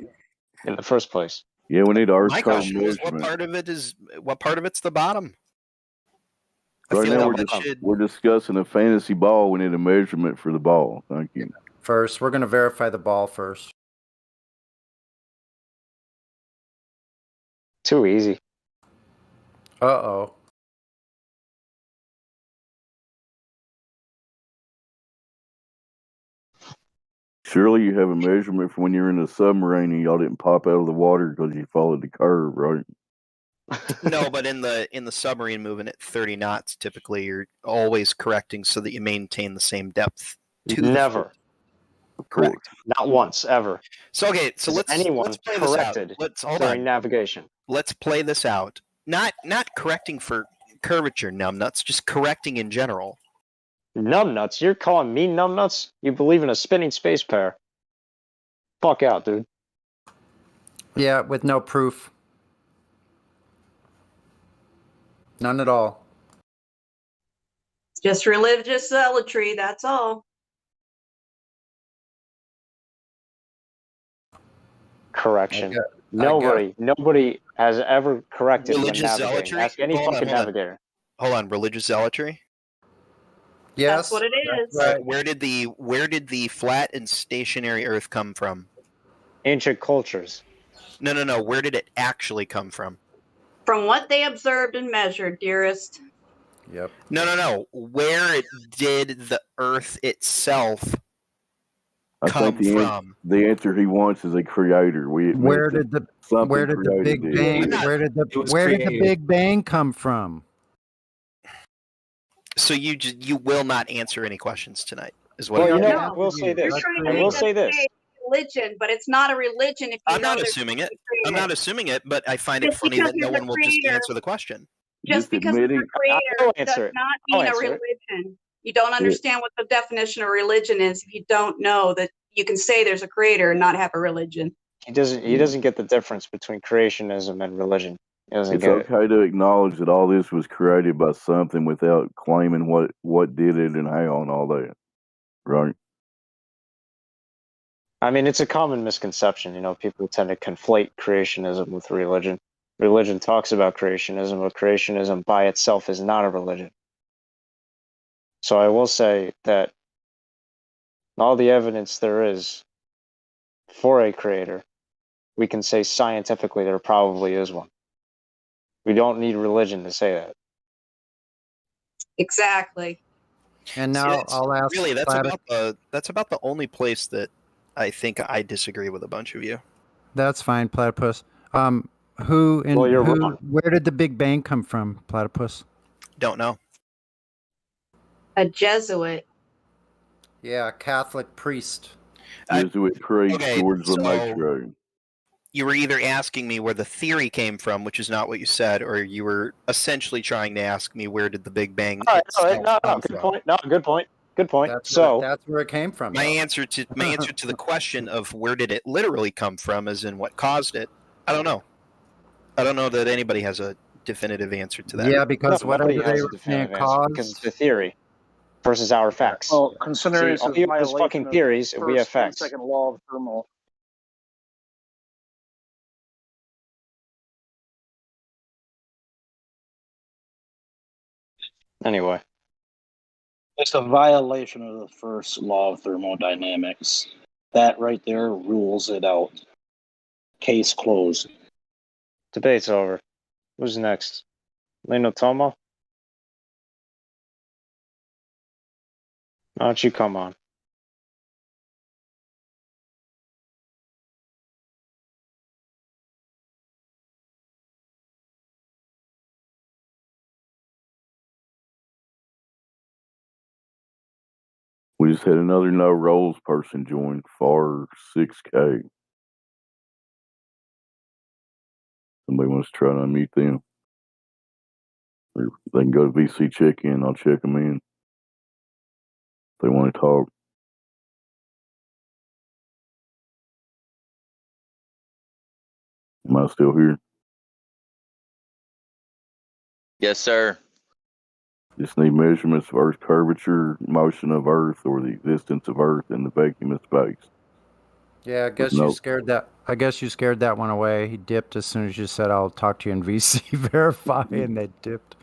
in the first place? yeah, we need Earth My curve question was, what measurement. part of it's the bottom? I Right feel now, like we're discussing a fantasy ball. We need a measurement for the ball. Thank you. First, we're going to verify the ball first. Too easy. Uh-oh. Surely you have a measurement for when you're in a submarine and y'all didn't pop out of the water because you followed the curve, right? No, but in the submarine moving at 30 knots, typically you're always correcting so that you maintain the same depth. Never. Correct. Not once, ever. So okay, so Has anyone let's play this out. corrected Let's hold during on. navigation? Let's play this out. Not correcting for curvature, numbnuts, just correcting in general. Numbnuts? You're calling me numbnuts? You believe in a spinning space pair? Fuck out, dude. Yeah, with no proof. None at all. It's just religious zealotry, that's all. Correction. Nobody has ever corrected when Religious navigating. zealotry? Ask any Hold on, fucking hold on. navigator. Hold on, religious zealotry? Yes. That's what it is. Right. Where did the flat and stationary Earth come from? Ancient cultures. No. Where did it actually come from? From what they observed and measured, dearest. Yep. No. Where did the Earth itself come from? The answer he wants is a creator. Where did the Big Bang where did the Big Bang come from? So you will not answer any questions tonight, is what? Well, you're you know, saying? I will say this. You're trying to I make will us say this. say religion, but it's not a religion if you I'm know not there's assuming it. a creator. I'm not assuming it, but I find it Just funny because that no there's a one will just creator- answer the question. Just because there's a I'll creator answer does it. not I'll mean a answer it. religion. You don't understand what the definition of religion is if you don't know that you can say there's a creator and not have a religion. He doesn't get the difference between creationism and religion. He doesn't It's get it. okay to acknowledge that all this was created by something without claiming what did it and how and all that, right? I mean, it's a common misconception. You know, people tend to conflate creationism with religion. Religion talks about creationism, but creationism by itself is not a religion. So I will say that all the evidence there is for a creator, we can say scientifically there probably is one. We don't need religion to say that. Exactly. And now I'll ask Really, Platypus. that's about the only place that I think I disagree with a bunch of you. That's fine, Platypus. Where did the Big Bang come from, Platypus? Don't know. A Jesuit. Yeah, Catholic priest. Jesuit priest George so Lemaitre. you were either asking me where the theory came from, which is not what you said, or you were essentially trying to ask me where did the Big Bang itself come good from. point. No, good point. Good point. That's where it came from. My answer to the question of where did it literally come from, as in what caused it, I don't know. I don't know that anybody has a definitive answer to that. Yeah, because whatever nobody has they a were definitive saying answer because it's the theory versus our facts. Well, considering See, this all is you have is violation fucking of theories, and we have first and facts. second law of thermal Anyway. It's a violation of the first law of thermodynamics. That right there rules it out. Case closed. Debate's over. Who's next? Lino Tomo? Why don't you come on? We just had another no rolls person join FAR 6K. Somebody wants to try to unmute them. Or they can go to VC check in. I'll check them in. If they want to talk. Am I still here? Yes, sir. Just need measurements of Earth's curvature, motion of Earth, or the existence of Earth in the vacuum of space. Yeah, I guess you scared that. I guess you scared that one away. He dipped as soon as you said, "I'll talk to you in VC verify," and they dipped.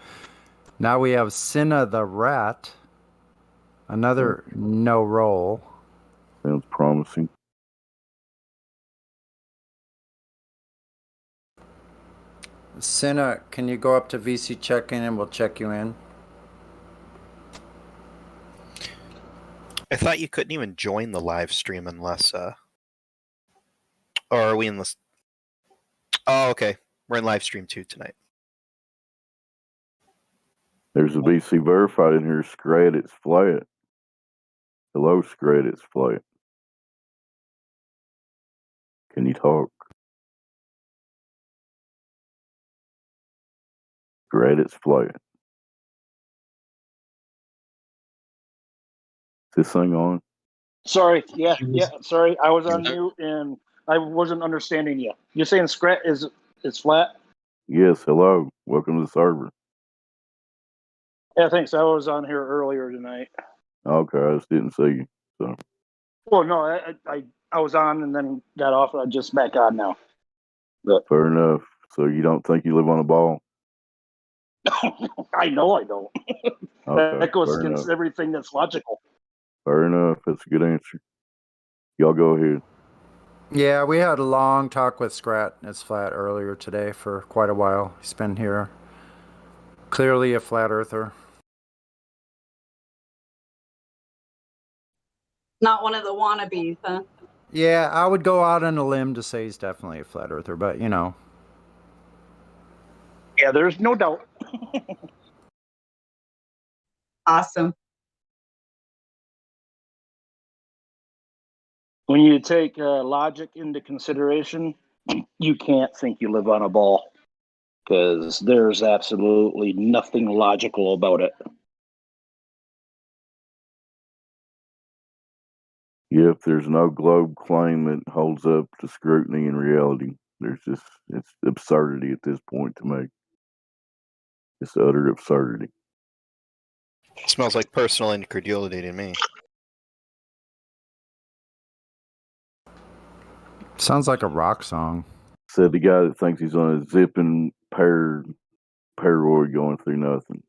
Now we have Cinna the rat. Another no roll. Sounds promising. Cinna, can you go up to VC check-in and we'll check you in? I thought you couldn't even join the live stream unless or are we in this? Oh, okay. We're in live stream 2 tonight. There's a VC verified in here. Scrat, it's flat. Hello, Scrat, it's flat. Can you talk? Scrat, it's flat. Is this thing on? Sorry, yeah, sorry. I was on mute and I wasn't understanding you. You're saying Scrat is flat? Yes, hello. Welcome to the server. Yeah, thanks. I was on here earlier tonight. Okay, I just didn't see you. So Well, no, I was on and then got off. I'm just back on now. But fair enough. So you don't think you live on a ball? I know I don't. Okay, That goes fair against enough. everything that's logical. Fair enough. That's a good answer. Y'all go ahead. Yeah, we had a long talk with Scrat. It's flat earlier today for quite a while. He's been here. Clearly a flat earther. Not one of the wannabes, huh? Yeah, I would go out on a limb to say he's definitely a flat earther, but you know. Yeah, there's no doubt. Awesome. When you take logic into consideration, you can't think you live on a ball because there's absolutely nothing logical about it. Yep, there's no globe claim that holds up to scrutiny in reality. There's just, it's absurdity at this point to make. It's utter absurdity. It smells like personal incredulity to me. Sounds like a rock song. Said the guy that thinks he's on a zipping paroid going through nothing.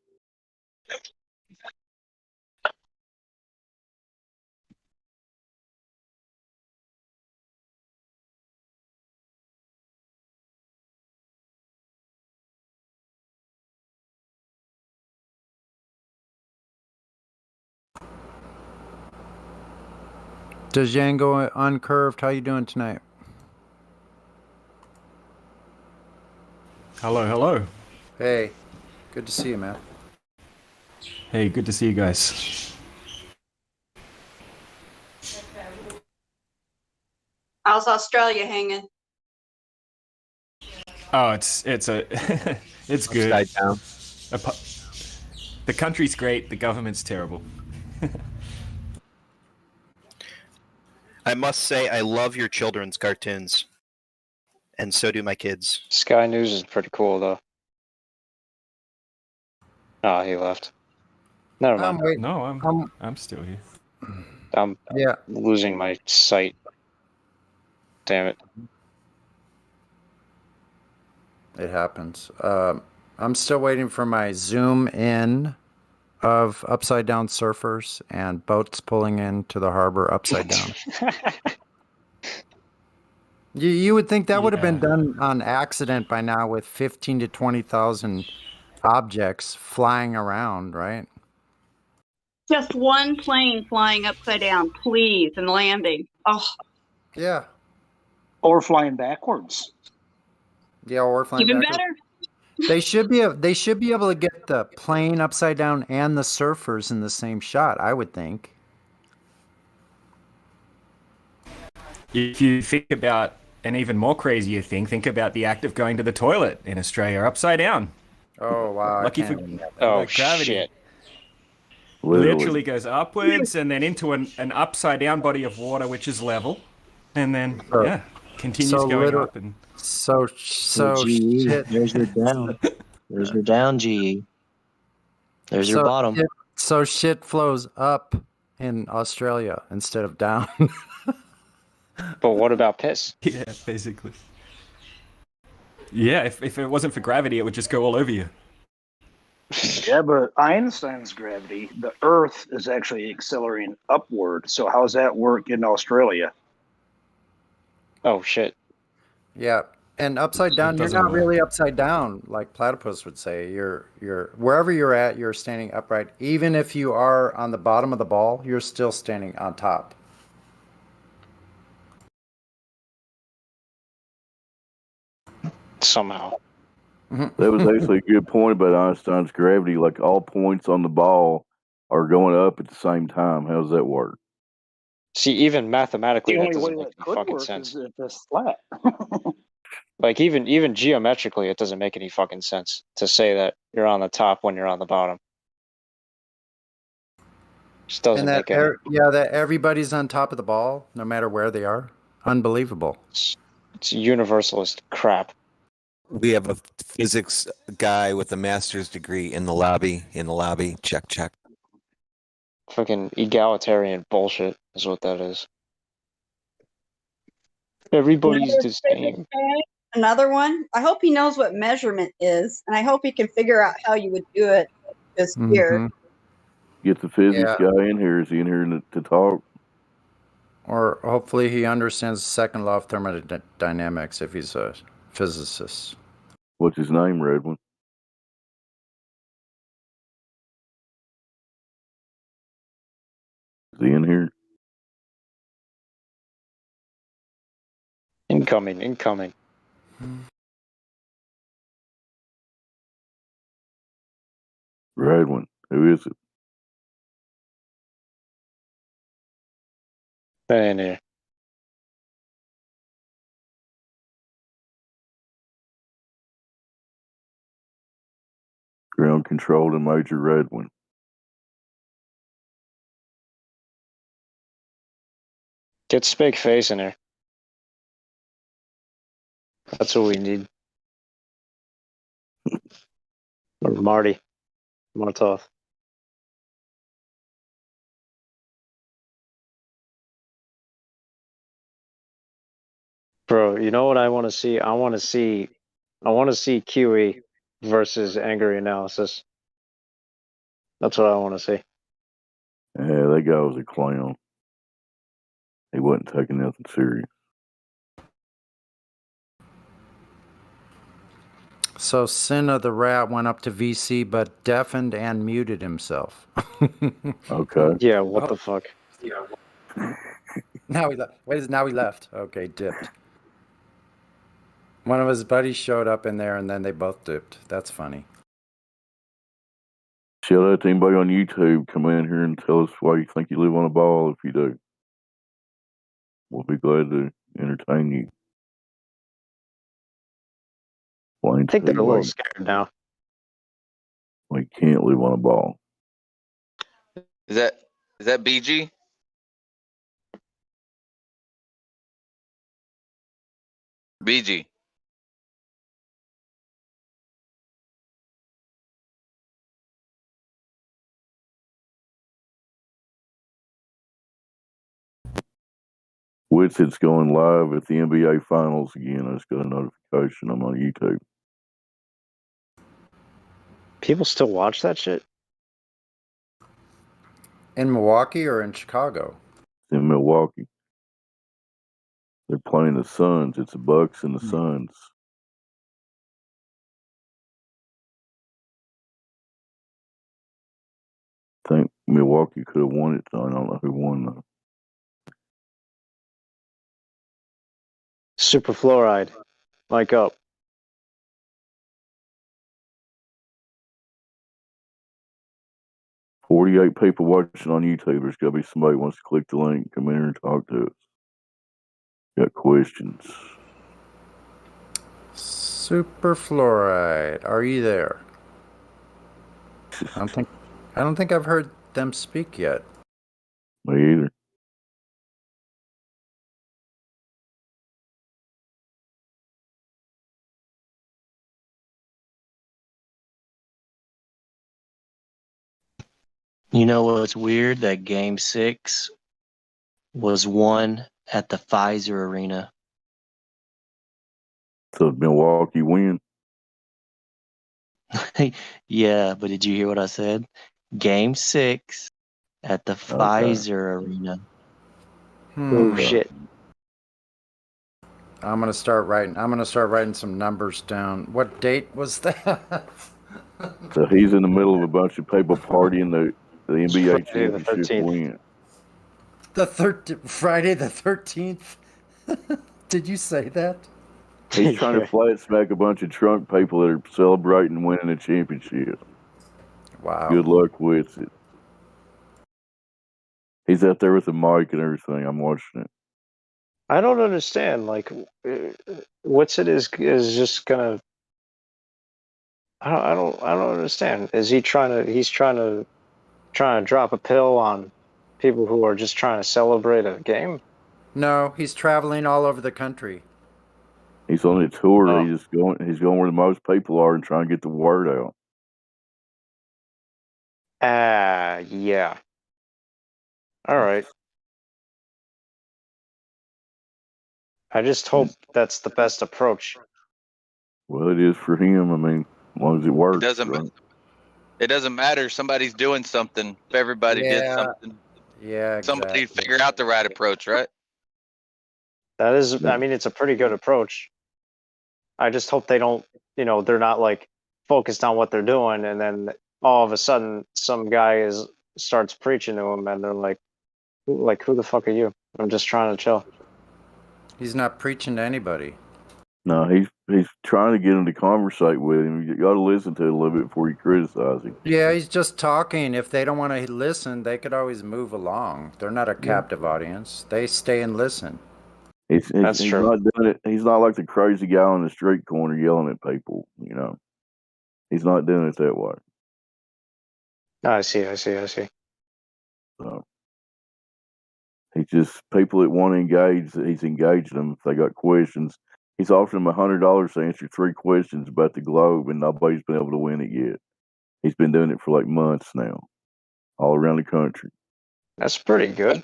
Does Django Uncurved, how you doing tonight? Hello, hello. Hey, good to see you, man. Hey, good to see you guys. How's Australia hanging? Oh, it's a it's good. Upside down. The country's great. The government's terrible. I must say, I love your children's cartoons, and so do my kids. Sky News is pretty cool, though. Oh, he left. Never mind. Wait, No, I'm still here. I'm Yeah. losing my sight. Damn it. It happens. I'm still waiting for my zoom in of upside down surfers and boats pulling into the harbor upside down. You would think that would have been done on accident by now with 15 to 20,000 objects flying around, right? Just one plane flying upside down, please, and landing. Oh, yeah. Or flying backwards. Yeah, or flying even backwards. better. They should be able to get the plane upside down and the surfers in the same shot, I would think. If you think about an even more crazier thing, think about the act of going to the toilet in Australia upside down. Oh wow! Lucky for gravity. Shit. Literally goes upwards and then into an upside down body of water, which is level, and then continues going up and. So GE, shit. there's your down. There's your down, GE. There's your bottom. So shit flows up in Australia instead of down. But what about piss? Yeah, basically. Yeah, if it wasn't for gravity, it would just go all over you. Yeah, but Einstein's gravity, the Earth is actually accelerating upward. So how does that work in Australia? Oh shit. Yeah, and upside down, you're not really upside down, like Platypus would say. You're wherever you're at, you're standing upright. Even if you are on the bottom of the ball, you're still standing on top. Somehow. That was actually a good point about Einstein's gravity. Like all points on the ball are going up at the same time. How does that work? See, even mathematically, The that only doesn't way make that any could fucking work sense. is if it's flat. Like even geometrically, it doesn't make any fucking sense to say that you're on the top when you're on the bottom. Just doesn't And make any. that everybody's on top of the ball, no matter where they are. Unbelievable. It's universalist crap. We have a physics guy with a master's degree in the lobby. Check. Fucking egalitarian bullshit is what that is. Everybody's the same. Another one. I hope he knows what measurement is, and I hope he can figure out how you would do it just here. Get the physics guy in here. Is he in here to talk? Or hopefully he understands the second law of thermodynamics if he's a physicist. What's his name, Redwin? Is he in here? Incoming. Redwin. Who is it? In here. Ground control to Major Redwin. Get Spake Face in here. That's what we need. Or Marty. Martov. Bro, you know what I want to see? I want to see QE versus Angry Analysis. That's what I want to see. Yeah, that guy was a clown. He wasn't taking nothing serious. So Sin of the Rat went up to VC, but deafened and muted himself. Okay. Yeah, what the fuck? Now he left. Now he left. Okay, dipped. One of his buddies showed up in there, and then they both dipped. That's funny. Shout out to anybody on YouTube. Come in here and tell us why you think you live on a ball if you do. We'll be glad to entertain you. I think they're a little scared now. We can't live on a ball. Is that BG? BG. It's going live at the NBA Finals again. I just got a notification. I'm on YouTube. People still watch that shit? In Milwaukee or in Chicago? In Milwaukee. They're playing the Suns. It's the Bucks and the Suns. I think Milwaukee could have won it, though. I don't know who won, though. Superfluoride. Mic up. $48 people watching on YouTube. There's got to be somebody who wants to click the link, come in here and talk to us. Got questions. Superfluoride, are you there? I don't think I've heard them speak yet. Me either. You know what's weird? That Game 6 was won at the Pfizer Arena. So Milwaukee win. Yeah, but did you hear what I said? Game 6 at the Pfizer Arena. Oh shit. I'm gonna start writing some numbers down. What date was that? So he's in the middle of a bunch of people partying the NBA Friday the championship 13th. win. Friday the 13th. Did you say that? He's trying to flat smack a bunch of drunk people that are celebrating winning a championship. Wow. Good luck with it. He's out there with the mic and everything. I'm watching it. I don't understand. Like, what's it is just gonna. I don't understand. Is he trying to? He's trying to drop a pill on people who are just trying to celebrate a game. No, he's traveling all over the country. He's on a tour. He's going where the most people are and trying to get the word out. Yeah. All right. I just hope that's the best approach. Well, it is for him. I mean, as long as it works. It doesn't matter. Somebody's doing something. If everybody did something, somebody figure out the right approach, right? That is, I mean, it's a pretty good approach. I just hope they don't, they're not like focused on what they're doing, and then all of a sudden some guy starts preaching to them, and they're like, who the fuck are you? I'm just trying to chill. He's not preaching to anybody. No, he's trying to get him to conversate with him. You got to listen to it a little bit before you criticize him. Yeah, he's just talking. If they don't want to listen, they could always move along. They're not a captive audience. They stay and listen. He's true. Not doing it. He's not like the crazy guy on the street corner yelling at people. He's not doing it that way. I see. So he's just people that want to engage. He's engaging them if they got questions. He's offering them $100 to answer 3 questions about the globe, and nobody's been able to win it yet. He's been doing it for like months now, all around the country. That's pretty good.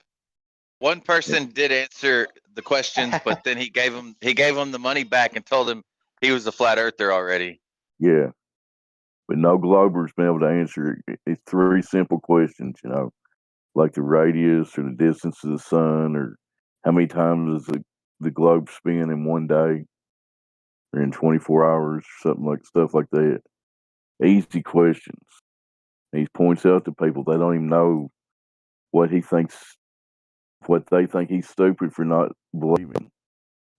One person did answer the questions, but then he gave him the money back and told him he was a flat earther already. Yeah, but no glober's been able to answer it. It's 3 simple questions, like the radius or the distance of the sun or how many times does the globe spin in one day or in 24 hours, stuff like that. Easy questions. He points out to people they don't even know what they think he's stupid for not believing.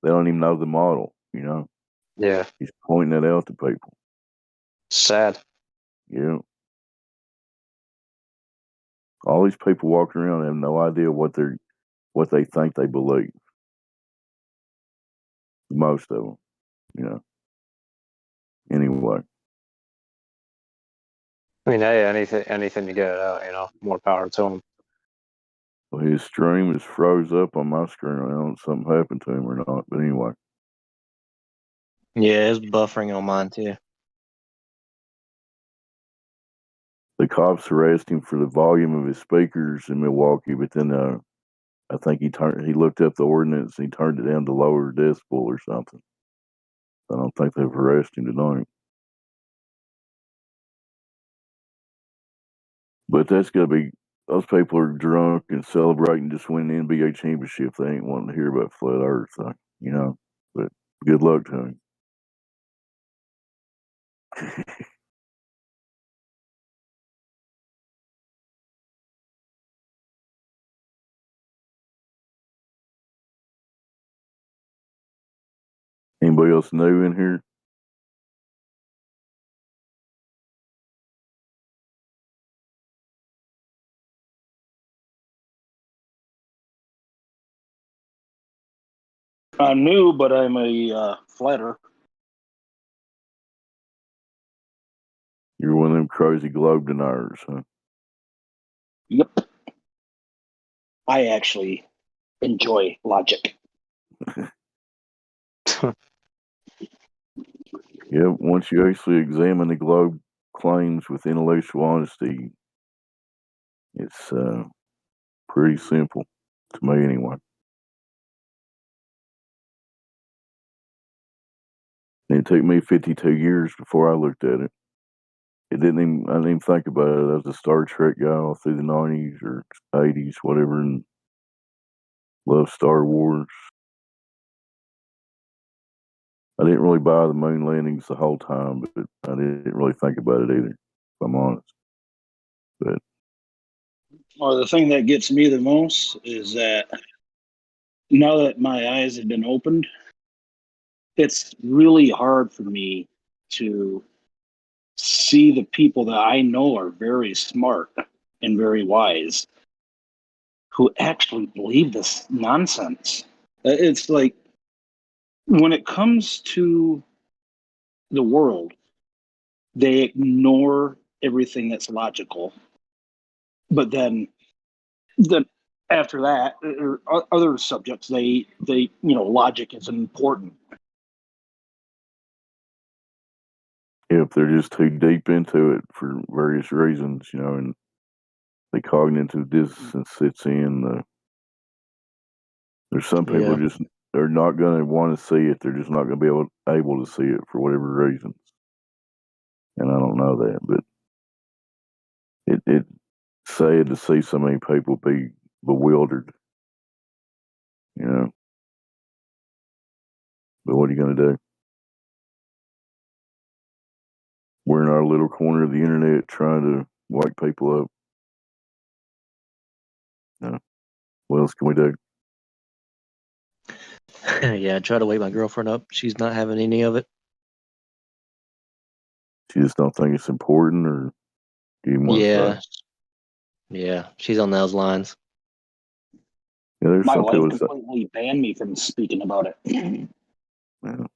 They don't even know the model, Yeah. He's pointing that out to people. Sad. Yeah. All these people walking around have no idea what they think they believe. Most of them, Anyway. I mean, hey, anything to get it out, more power to him. Well, his stream is froze up on my screen. I don't know if something happened to him or not, but anyway. Yeah, it's buffering on mine too. The cops arrested him for the volume of his speakers in Milwaukee, but then I think he looked up the ordinance and he turned it down to lower decibel or something. I don't think they've arrested him tonight. But that's going to be those people are drunk and celebrating just winning the NBA championship. They ain't wanting to hear about flat Earth, you know. But good luck to them. Anybody else new in here? I'm new, but I'm a flatter. You're one of them crazy globe deniers, huh? Yep. I actually enjoy logic. Yeah, once you actually examine the globe claims with intellectual honesty, it's pretty simple to me, anyway. It took me 52 years before I looked at it. I didn't even think about it. I was a Star Trek guy all through the 90s or 80s, whatever, and loved Star Wars. I didn't really buy the moon landings the whole time, but I didn't really think about it either, if I'm honest. But Well, the thing that gets me the most is that now that my eyes have been opened, it's really hard for me to see the people that I know are very smart and very wise who actually believe this nonsense. It's like when it comes to the world, they ignore everything that's logical. But then after that, or other subjects, they logic is important. if they're just too deep into it for various reasons, and the cognitive dissonance sits in, there's some people Yeah. just they're not going to want to see it. They're just not going to be able to see it for whatever reasons. And I don't know that, but it's sad to see so many people be bewildered, But what are you going to do? We're in our little corner of the internet trying to wake people up. What else can we do? Yeah, I try to wake my girlfriend up. She's not having any of it. She just don't think it's important, or do you want to Yeah. say? Yeah, she's on those lines. Yeah, there's My some wife people that say, completely banned me from speaking about it. yeah.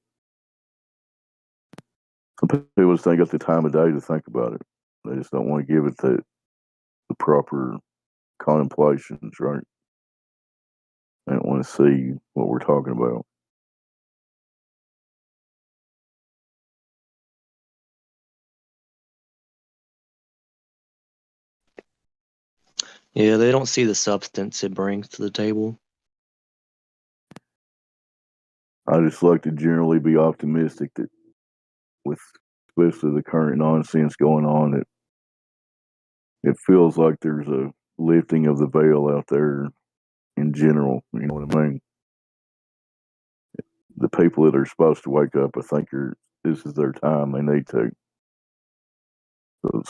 Some people just ain't got the time of day to think about it. They just don't want to give it the proper contemplations, right? They don't want to see what we're talking about. Yeah, they don't see the substance it brings to the table. I just like to generally be optimistic that with especially the current nonsense going on, it feels like there's a lifting of the veil out there in general. You know what I mean? The people that are supposed to wake up, I think, this is their time. They need to. So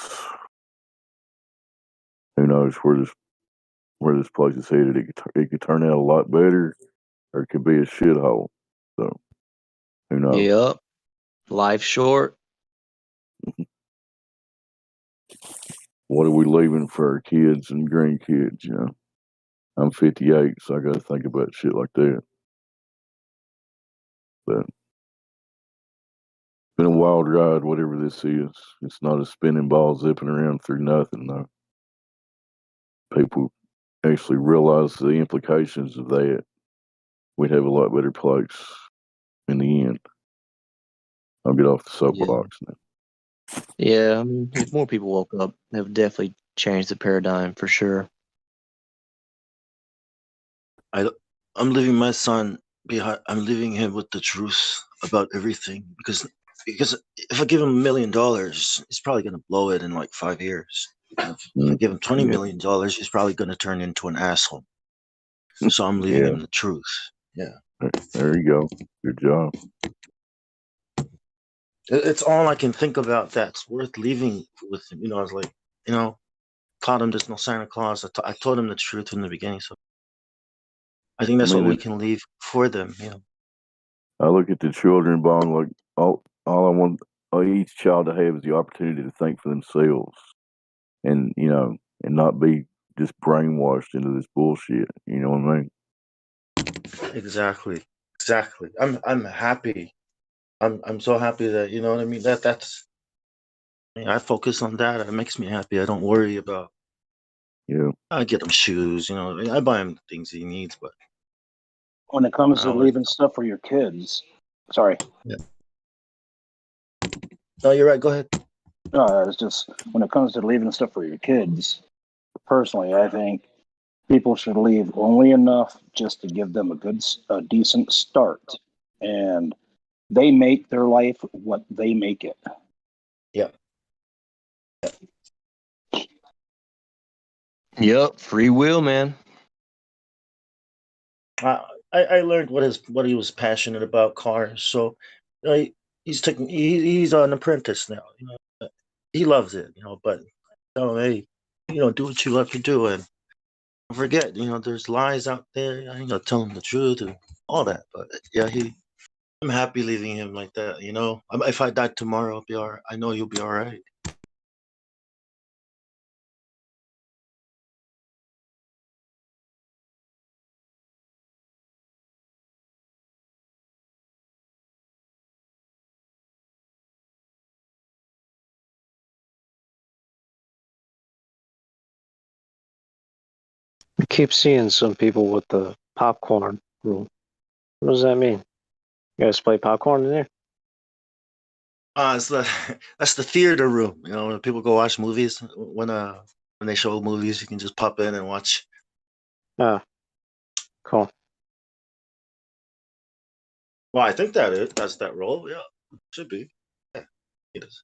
who knows where this place is headed? It could turn out a lot better, or it could be a shithole. So who knows? Yep. Life's short. What are we leaving for our kids and grandkids? I'm 58, so I got to think about shit like that. But it's been a wild ride, whatever this is. It's not a spinning ball zipping around through nothing, though. People actually realize the implications of that, we'd have a lot better place in the end. I'll get off the soapbox now. Yeah, I mean, if more people woke up, it would definitely change the paradigm for sure. I'm leaving my son behind. I'm leaving him with the truth about everything because if I give him $1 million, he's probably going to blow it in like 5 years. If I give him $20 million, he's probably going to turn into an asshole. So I'm leaving him the truth. Yeah. There you go. Good job. It's all I can think about that's worth leaving with him. I was like, taught him there's no Santa Claus. I told him the truth in the beginning. So I think that's what we can leave for them. I look at the children bond like all I want each child to have is the opportunity to think for themselves, and and not be just brainwashed into this bullshit. You know what I mean? Exactly. I'm happy. I'm so happy that you know what I mean. That's. I focus on that. It makes me happy. I don't worry about. Yeah. I get him shoes. I buy him things he needs, but when it comes to leaving stuff for your kids, sorry. Yeah. No, you're right. Go ahead. It's just when it comes to leaving stuff for your kids. Personally, I think people should leave only enough just to give them a decent start, and they make their life what they make it. Yeah. Yep, free will, man. I learned what he was passionate about, cars. So he's an apprentice now. He loves it. But tell him, hey, do what you love to do, and don't forget, there's lies out there. Tell him the truth and all that. But yeah, I'm happy leaving him like that. If I die tomorrow, I'll be all right. I know you'll be all right. I keep seeing some people with the popcorn rule. What does that mean? You guys play popcorn in there? That's the theater room. When people go watch movies, when they show movies, you can just pop in and watch. Ah, cool. Well, I think that's that role. Yeah, should be. Yeah, it is.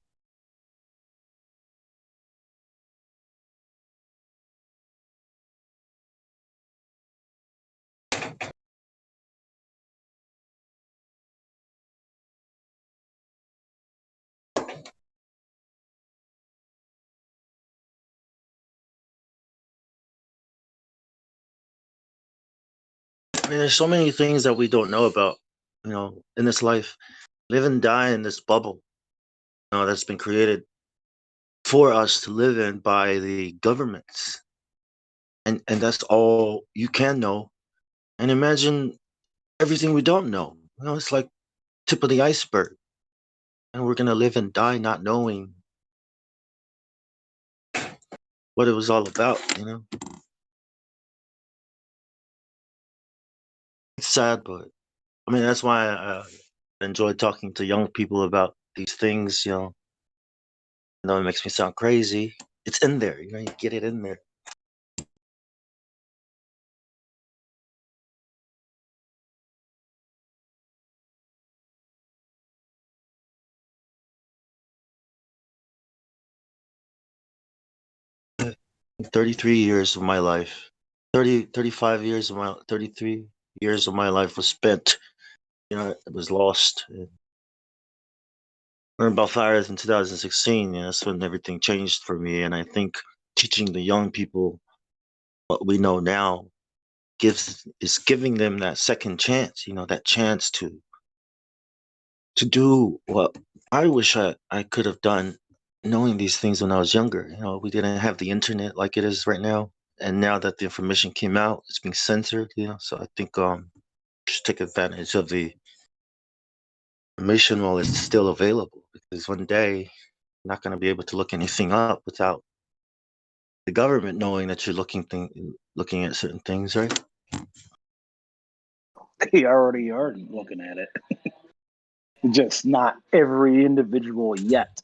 I mean, there's so many things that we don't know about, in this life. Live and die in this bubble, that's been created for us to live in by the governments. And that's all you can know. And imagine everything we don't know. It's like tip of the iceberg. And we're gonna live and die not knowing what it was all about, It's sad, but I mean that's why I enjoy talking to young people about these things, I know it makes me sound crazy. It's in there, you get it in there. Uh, 33 years of my life, 35 years of my 33 years of my life was spent, it was lost. Learned about fire in 2016, that's when everything changed for me. And I think teaching the young people what we know now is giving them that second chance, that chance to do what I wish I could have done knowing these things when I was younger. We didn't have the internet like it is right now. And now that the information came out, it's being censored, so I think just take advantage of the information while it's still available, because one day you're not going to be able to look anything up without the government knowing that you're looking at certain things, right? They already are looking at it. Just not every individual yet.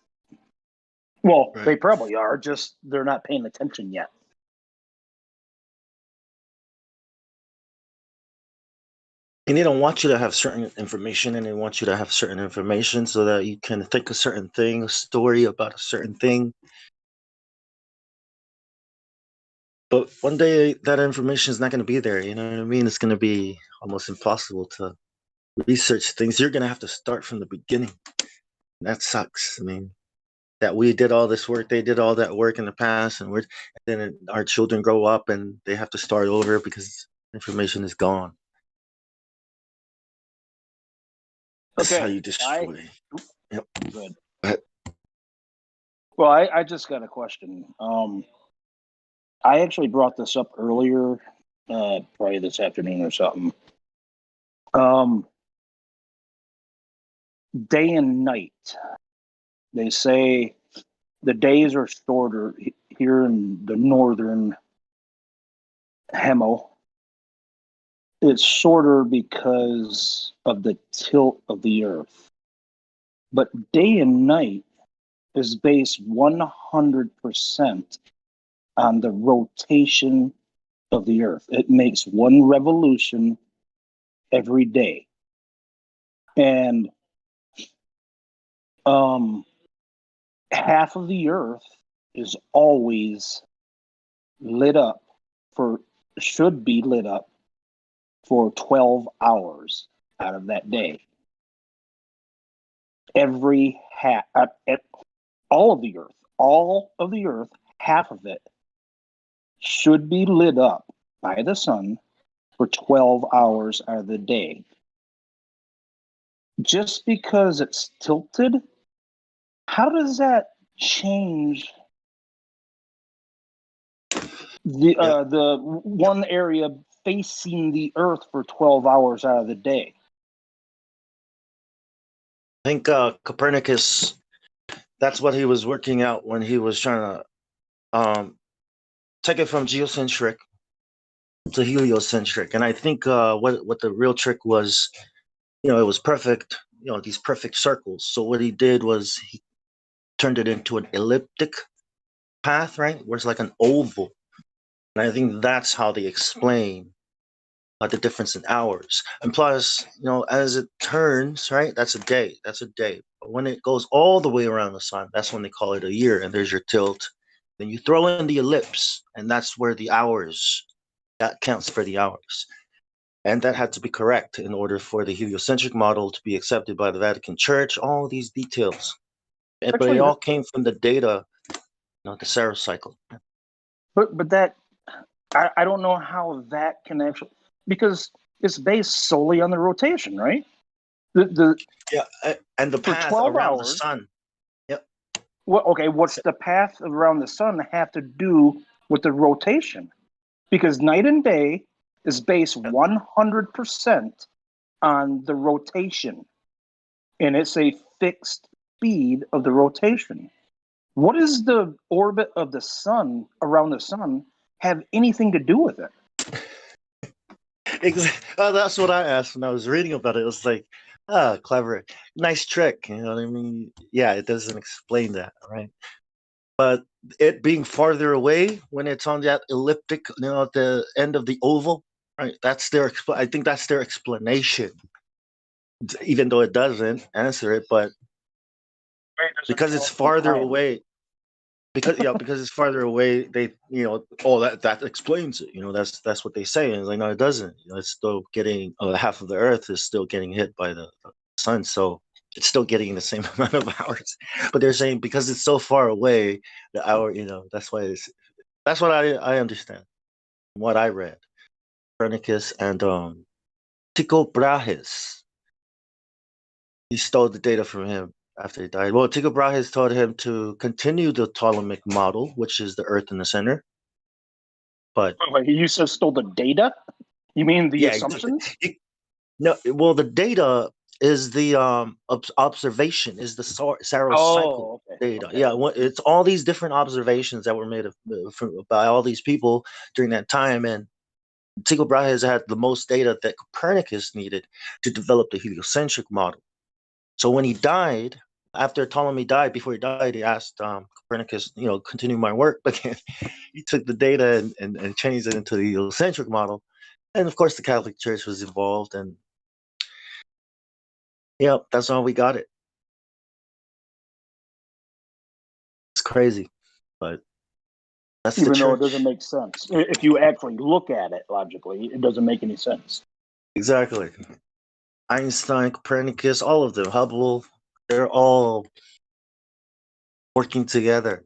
Well, They probably are, just they're not paying attention yet. And they don't want you to have certain information, and they want you to have certain information so that you can think a certain thing, a story about a certain thing. But one day that information is not going to be there. You know what I mean? It's going to be almost impossible to research things. You're going to have to start from the beginning. That sucks. I mean, that we did all this work, they did all that work in the past, and then our children grow up and they have to start over because information is gone. That's how you destroy. Yep. Good. Go ahead. Well, I just got a question. I actually brought this up earlier, probably this afternoon or something. Day and night. They say the days are shorter here in the northern hemo. It's shorter because of the tilt of the earth. But day and night is based 100% on the rotation of the earth. It makes one revolution every day. And half of the earth is always lit up should be lit up for 12 hours out of that day. Every half, all of the earth, half of it should be lit up by the sun for 12 hours out of the day. Just because it's tilted, how does that change the one area facing the earth for 12 hours out of the day? I think Copernicus, that's what he was working out when he was trying to take it from geocentric to heliocentric. And I think what the real trick was, it was perfect, these perfect circles. So what he did was he turned it into an elliptic path, right? Where it's like an oval. And I think that's how they explain the difference in hours. And plus, as it turns, right, that's a day. But when it goes all the way around the sun, that's when they call it a year. And there's your tilt. Then you throw in the ellipse, and that's where the hours, that counts for the hours. And that had to be correct in order for the heliocentric model to be accepted by the Vatican Church, all these details. But it all came from the data, the Saros cycle. But that, I don't know how that can actually, because it's based solely on the rotation, right? Yeah, and the path around the sun. Yep. Well, okay, what's the path around the sun have to do with the rotation? Because night and day is based 100% on the rotation, and it's a fixed speed of the rotation. What does the orbit of the sun around the sun have anything to do with it? That's what I asked when I was reading about it. It was like, clever, nice trick. You know what I mean? Yeah, it doesn't explain that, right? But it being farther away when it's on that elliptic, at the end of the oval, right? That's their. I think that's their explanation, even though it doesn't answer it. But because it's farther away, because it's farther away, they that explains it. That's what they say. And it's like, no, it doesn't. It's still getting half of the Earth is still getting hit by the sun, so it's still getting the same amount of hours. But they're saying because it's so far away, the hour, that's why that's what I understand. From what I read, Copernicus and Tycho Brahes. He stole the data from him after he died. Well, Tycho Brahes told him to continue the Ptolemaic model, which is the Earth in the center. But you said stole the data? You mean the assumptions? No, well, the data is the observation, is the Saros cycle data. Okay. Yeah, it's all these different observations that were made by all these people during that time, and Tycho Brahe had the most data that Copernicus needed to develop the heliocentric model. So when he died, after Ptolemy died, before he died, he asked Copernicus, continue my work, but he took the data and changed it into the heliocentric model, and of course the Catholic Church was involved, and yep, that's how we got it. It's crazy, but That's Even the though it church. doesn't make sense. If you actually look at it logically, it doesn't make any sense. Exactly. Einstein, Copernicus, all of them, Hubble, they're all working together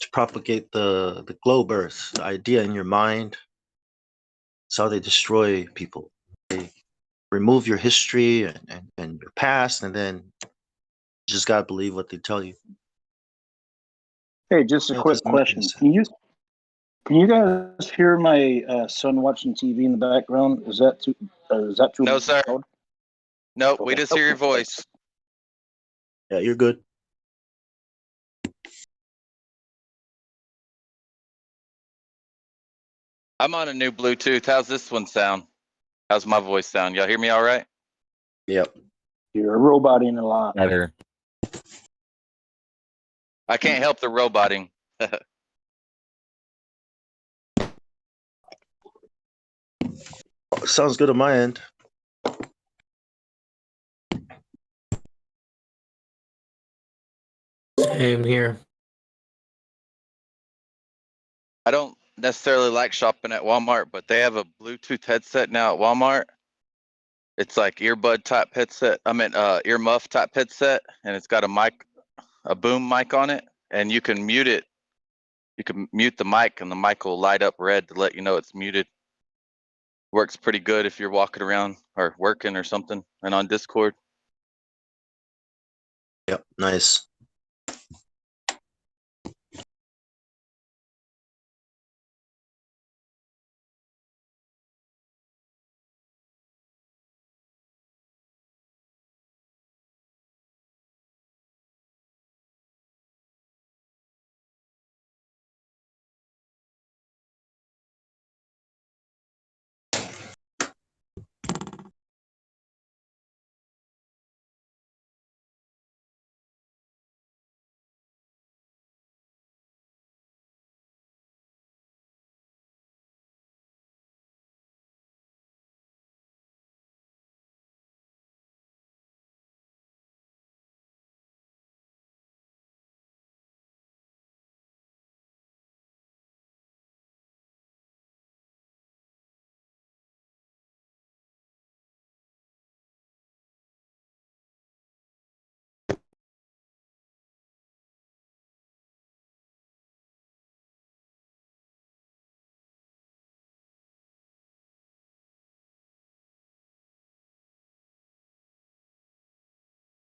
to propagate the globe Earth, the idea in your mind. It's how they destroy people. They remove your history and your past, and then you just gotta believe what they tell you. Hey, just a quick question. Can you guys hear my son watching TV in the background? Is that too? No, sir. loud? Nope, we Okay. just hear your voice. Yeah, you're good. I'm on a new Bluetooth. How's this one sound? How's my voice sound? Y'all hear me all right? Yep. You're a robot in a lot. Better. I can't help the roboting. Sounds good on my end. Same here. I don't necessarily like shopping at Walmart, but they have a Bluetooth headset now at Walmart. It's like earbud type headset. Earmuff type headset, and it's got a mic, a boom mic on it, and you can mute it. You can mute the mic, and the mic will light up red to let you know it's muted. Works pretty good if you're walking around or working or something, and on Discord. Yep, nice.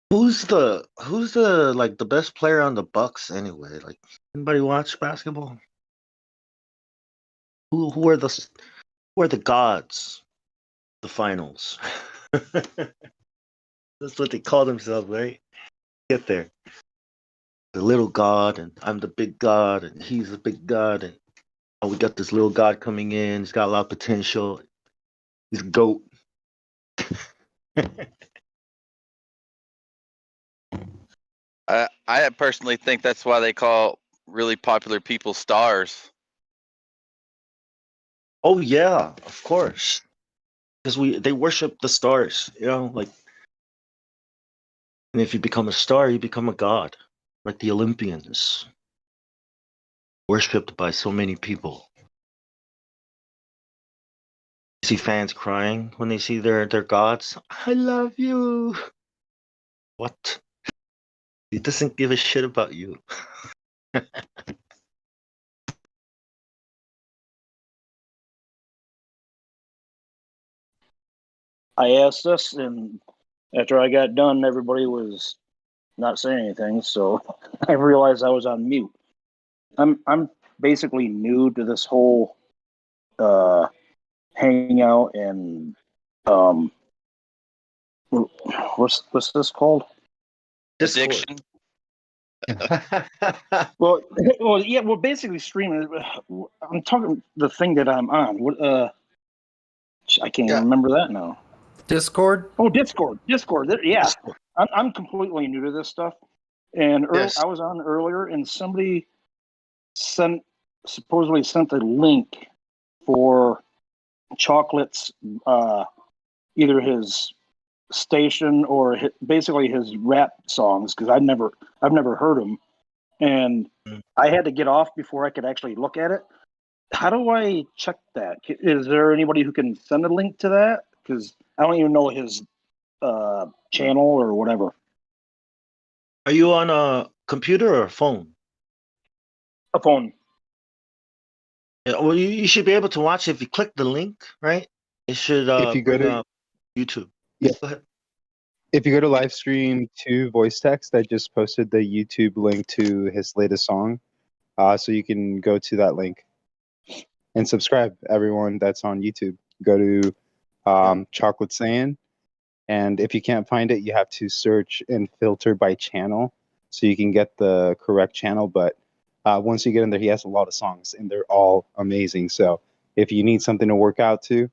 Who's the like the best player on the Bucks anyway? Like anybody watch basketball? Who are the gods? The finals. That's what they call themselves, right? Get there. The little god, and I'm the big god, and he's the big god, and oh, we got this little god coming in. He's got a lot of potential. He's a goat. I personally think that's why they call really popular people stars. Oh yeah, of course. Because they worship the stars, like. And if you become a star, you become a god, like the Olympians, worshipped by so many people. You see fans crying when they see their gods. I love you. What? He doesn't give a shit about you. I asked this, and after I got done, everybody was not saying anything, so I realized I was on mute. I'm basically new to this whole hangout and what's this called? Addiction. well, yeah. Well, basically, streaming. I'm talking the thing that I'm on. What? I can't even remember that now. Discord. Oh, Discord. Yeah, I'm completely new to this stuff, and I was on earlier, and somebody supposedly sent a link for Chocolate's either his station or basically his rap songs, because I've never heard them, and I had to get off before I could actually look at it. How do I check that? Is there anybody who can send a link to that? Because I don't even know his channel or whatever. Are you on a computer or a phone? A phone. Yeah, well, you should be able to watch it if you click the link, right? It should If you go bring to up YouTube. yeah, Go ahead. if you go to Livestream 2 voice text, I just posted the YouTube link to his latest song, so you can go to that link and subscribe. Everyone that's on YouTube, go to Chocolate Saiyan, and if you can't find it, you have to search and filter by channel so you can get the correct channel. But once you get in there, he has a lot of songs, and they're all amazing. So if you need something to work out to,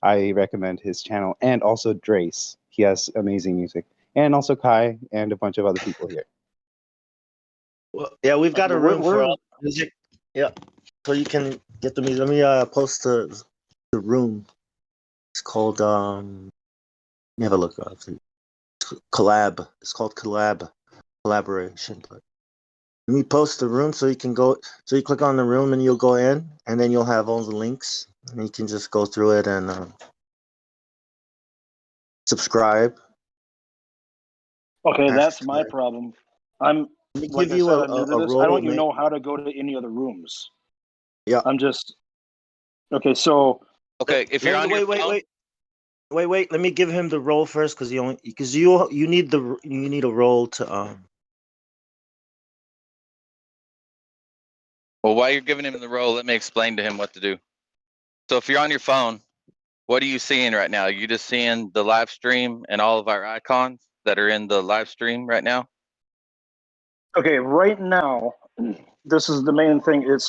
I recommend his channel, and also Drace. He has amazing music, and also Kai and a bunch of other people here. Well, yeah, we've got a Where- room for where- all music. Yeah, so you can get the music. Let me post the room. It's called let me have a look. Collab. It's called collaboration. But let me post the room so you can go. So you click on the room and you'll go in, and then you'll have all the links, and you can just go through it and subscribe. Okay, that's my problem. I'm Let me like give I you said, a- I'm new to a this. role, I don't even mate. know how to go to any other rooms. Yeah. I'm just okay. So okay, if you're on your phone, Wait. Let me give him the role first, because you need a role to well, while you're giving him the role, let me explain to him what to do. So if you're on your phone, what are you seeing right now? Are you just seeing the live stream and all of our icons that are in the live stream right now? okay, right now, this is the main thing. It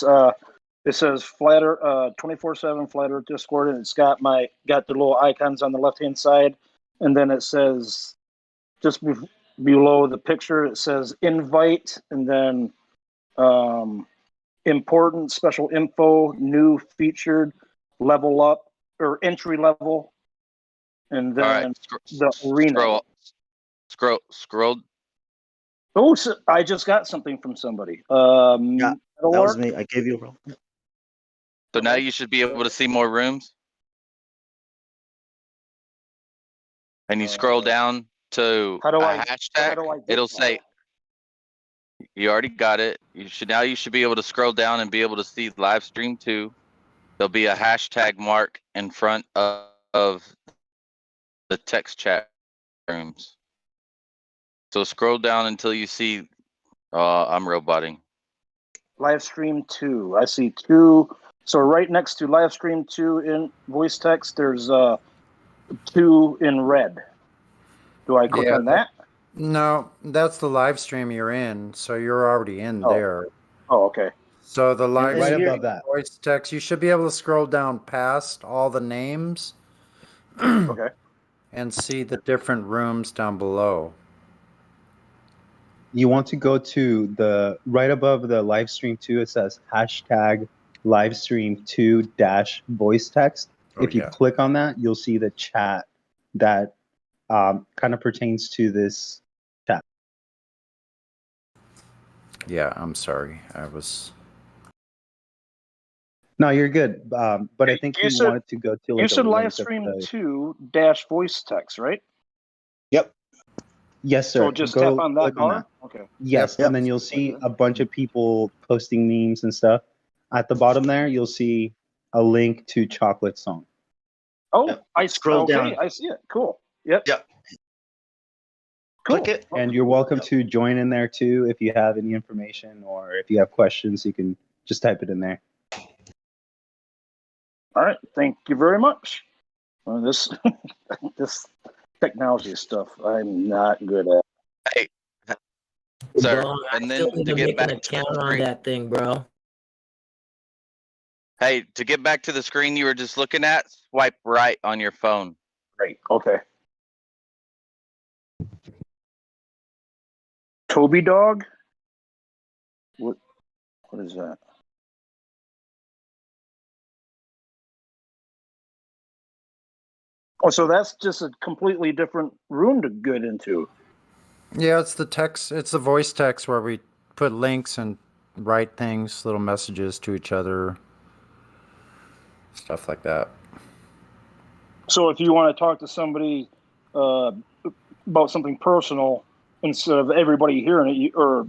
says flat Earth 24/7 flat Earth Discord, and it's got the little icons on the left hand side, and then it says just below the picture it says invite, and then important special info, new featured, level up or entry level, and All then right, the arena. Scroll. Oh, so I just got something from somebody. Yeah, that was Metalwork. me. I gave you a role. So now you should be able to see more rooms. And you scroll down to How do a I hashtag. get It'll that? say you already got it. You should be able to scroll down and be able to see live stream 2. There'll be a hashtag mark in front of the text chat rooms. So scroll down until you see I'm roboting. Live stream 2. I see 2. So right next to live stream 2 in voice text, there's 2 in red. Do I click on that? No, that's the live stream you're in, so you're already in there. Oh, okay. So the live right stream above that. voice text, you should be able to scroll down past all the names. Okay. And see the different rooms down below. You want to go to the right above the live stream 2. It says hashtag livestream 2 dash voice text. If you click on that, you'll see the chat that kind of pertains to this chat. Yeah, I'm sorry. I was. No, you're good. But I think You you wanted to go to You like a said live link of stream the. 2 dash voice text, right? Yep. Yes, sir. So just Go tap on that click on bar? that. Okay. Yes, and then you'll see a bunch of people posting memes and stuff. At the bottom there, you'll see a link to Chocolate Song. Oh, I Scroll okay, down. I see it. Cool. Yep. Yep. Cool. Click it. And you're welcome to join in there too if you have any information or if you have questions, you can just type it in there. All right. Thank you very much. Well, this this technology stuff I'm not good at. Hey, sir, Bro, I and still then need to to get make an back to the account on screen. that thing, bro. Hey, to get back to the screen you were just looking at, swipe right on your phone. Great. Okay. Toby Dog? What is that? Oh, so that's just a completely different room to get into. Yeah, it's the text. It's the voice text where we put links and write things, little messages to each other, stuff like that. So if you want to talk to somebody about something personal, instead of everybody hearing it, or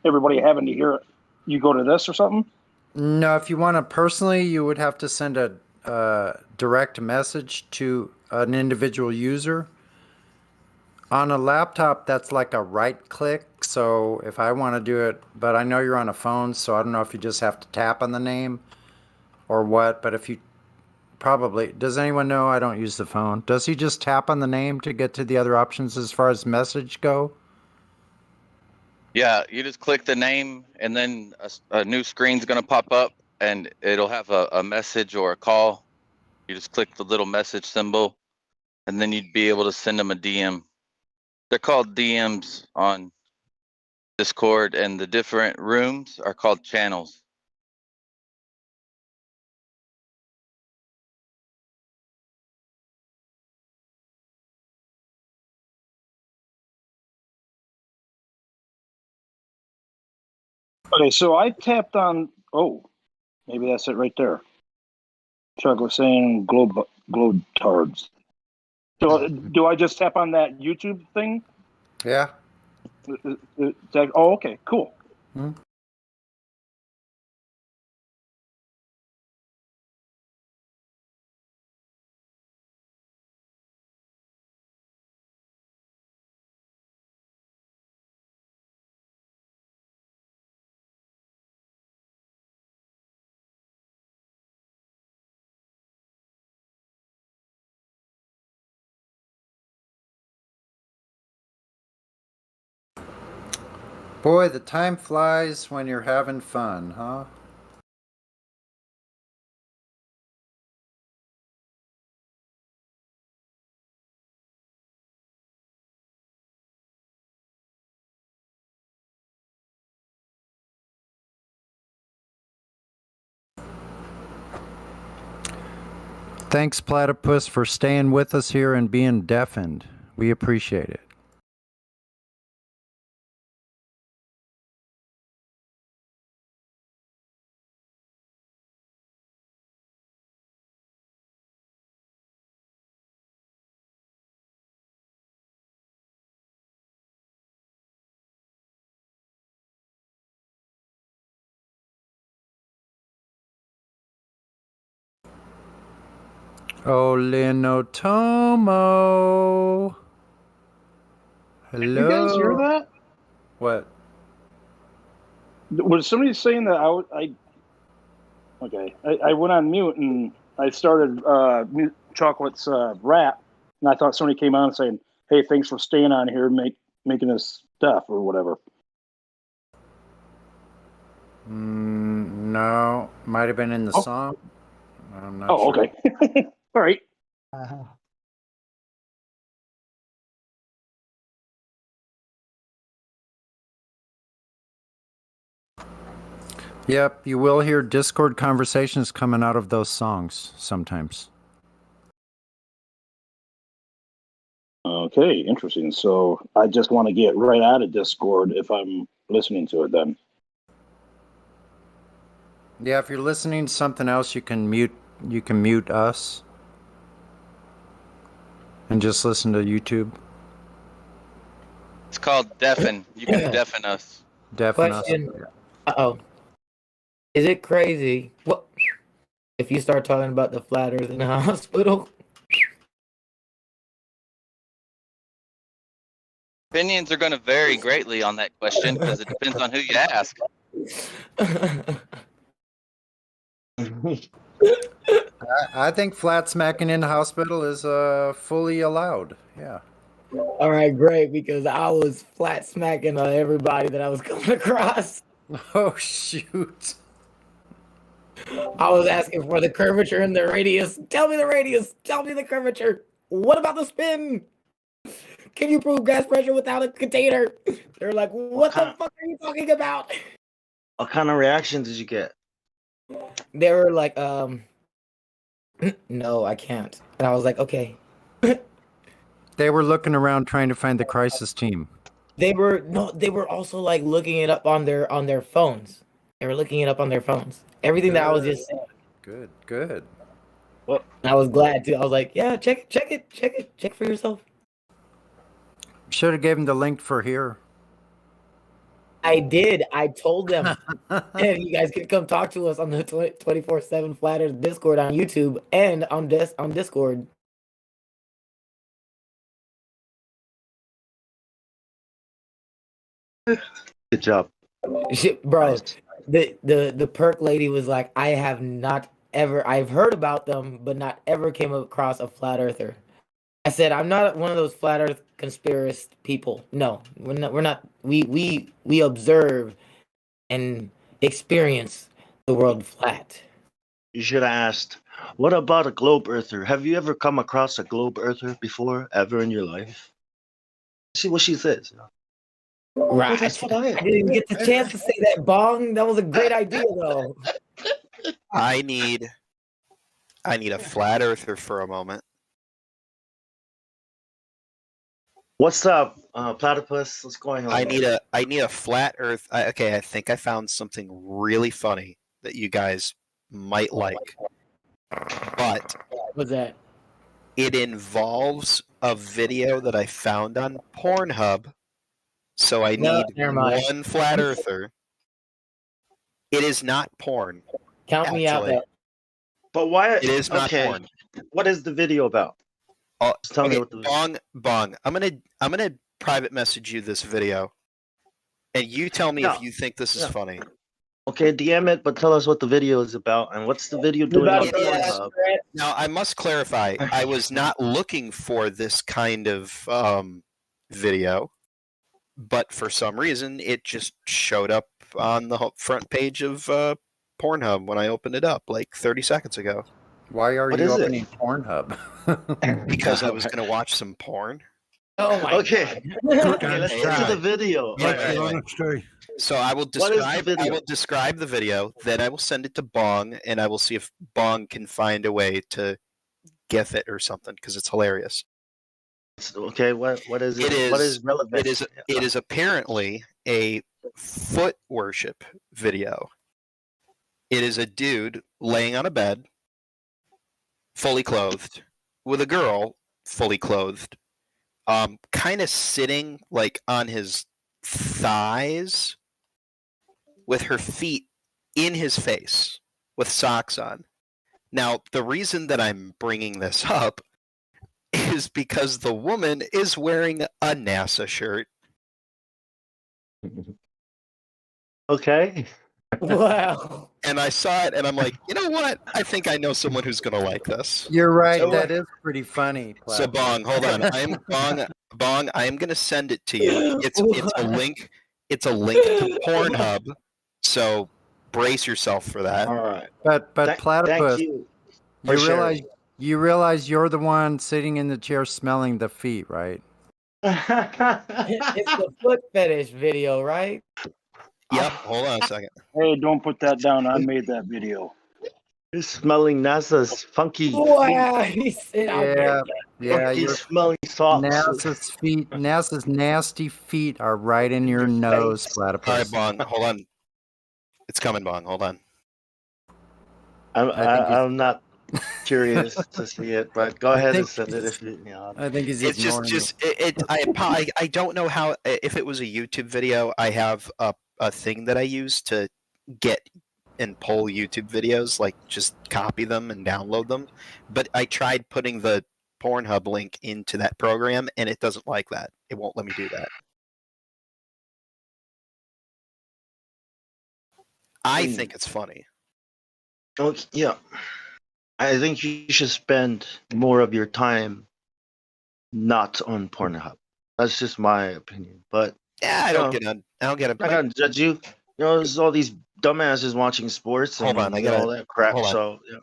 everybody having to hear it, you go to this or something? No, if you want to personally, you would have to send a direct message to an individual user. On a laptop, that's like a right click. So if I want to do it, but I know you're on a phone, so I don't know if you just have to tap on the name or what. But if you probably, does anyone know? I don't use the phone. Does he just tap on the name to get to the other options as far as message go? Yeah, you just click the name, and then a new screen's gonna pop up, and it'll have a message or a call. You just click the little message symbol, and then you'd be able to send them a DM. They're called DMs on Discord, and the different rooms are called channels. Okay, so I tapped on. Oh, maybe that's it right there. Chuck was saying globe tards. So do I just tap on that YouTube thing? Yeah. Oh, okay, cool. Boy, the time flies when you're having fun, huh? Thanks, Platypus, for staying with us here and being deafened. We appreciate it. Oh, Linotomo. Hello. Did you guys hear that? What? Was somebody saying that I went on mute and I started Mute Chocolate's rap, and I thought somebody came on saying, "Hey, thanks for staying on here, making this stuff or whatever." No, might have been in the song. I'm not Oh, sure. okay. All right. Yep, you will hear Discord conversations coming out of those songs sometimes. Okay, interesting. So I just want to get right out of Discord if I'm listening to it then. Yeah, if you're listening to something else, you can mute us and just listen to YouTube. It's called deafen. You can deafen us. Deafen us. Question. Uh-oh. Is it crazy? What if you start talking about the flat earth in the hospital? Opinions are going to vary greatly on that question because it depends on who you ask. I think flat smacking in the hospital is fully allowed. Yeah. All right, great, because I was flat smacking everybody that I was coming across. Oh, shoot. I was asking for the curvature and the radius. Tell me the radius. Tell me the curvature. What about the spin? Can you prove gas pressure without a container? They're like, what the fuck are you talking about? What kind of reaction did you get? They were like, no, I can't. And I was like, okay. They were looking around trying to find the crisis team. They were also like looking it up on their phones. They were looking it up on their phones. Everything that I was just saying. Good. Well, I was glad too. I was like, yeah, check it for yourself. Should have gave him the link for here. I did. I told them, and you guys can come talk to us on the 24/7 Flat Earth Discord on YouTube and on Discord. Good job. Bro, the perk lady was like, I've heard about them, but not ever came across a flat earther. I said, I'm not one of those flat earth conspiracist people. No, we're not. We observe and experience the world flat. You should have asked, what about a globe earther? Have you ever come across a globe earther before, ever in your life? See what she says. Right. Well, that's what I am. I didn't get the chance to say that, Bong. That was a great idea, though. I need a flat earther for a moment. What's up, platypus? What's going on? I need a flat earth. Okay, I think I found something really funny that you guys might like. But what's that? It involves a video that I found on Pornhub. So I need one flat earther. It is not porn. Count me out. But why? It is not porn. What is the video about? Just tell me what the Bong. I'm gonna private message you this video, and you tell me if you think this is funny. Okay, DM it, but tell us what the video is about and what's the video doing on Pornhub. Now I must clarify. I was not looking for this kind of video, but for some reason it just showed up on the front page of Pornhub when I opened it up like 30 seconds ago. Why are you opening Pornhub? Because I was going to watch some porn. Oh my Okay. Okay, let's get to the video. So I will describe the video, then I will send it to Bong, and I will see if Bong can find a way to gif it or something because it's hilarious. Okay, what is it? What is relevant? It is apparently a foot worship video. It is a dude laying on a bed, fully clothed, with a girl fully clothed, kind of sitting like on his thighs with her feet in his face with socks on. Now, the reason that I'm bringing this up is because the woman is wearing a NASA shirt. Okay. Wow. And I saw it and I'm like, you know what? I think I know someone who's going to like this. You're right. That is pretty funny. So Bong, hold on. Bong, I am going to send it to you. It's a link. It's a link to Pornhub. So brace yourself for that. All right. But platypus, thank you realize you're the one sitting in the chair smelling the feet, right? It's the foot fetish video, right? Yep. Hold on a second. Hey, don't put that down. I made that video. You're smelling NASA's funky. Wow. Funky smelling socks. NASA's nasty feet are right in your nose, platypus. All right, Bong, hold on. It's coming, Bong. Hold on. I'm not curious to see it, but go ahead and send it if you. I think he's It's just I don't know how, if it was a YouTube video. I have a thing that I use to get and pull YouTube videos, like just copy them and download them. But I tried putting the Pornhub link into that program, and it doesn't like that. It won't let me do that. I think it's funny. Oh, yeah. I think you should spend more of your time not on Pornhub. That's just my opinion. But yeah, I don't get on. I don't get it. I can't judge you. You know, there's all these dumbasses watching sports and Hold on, I got all that crap. hold on. So yeah.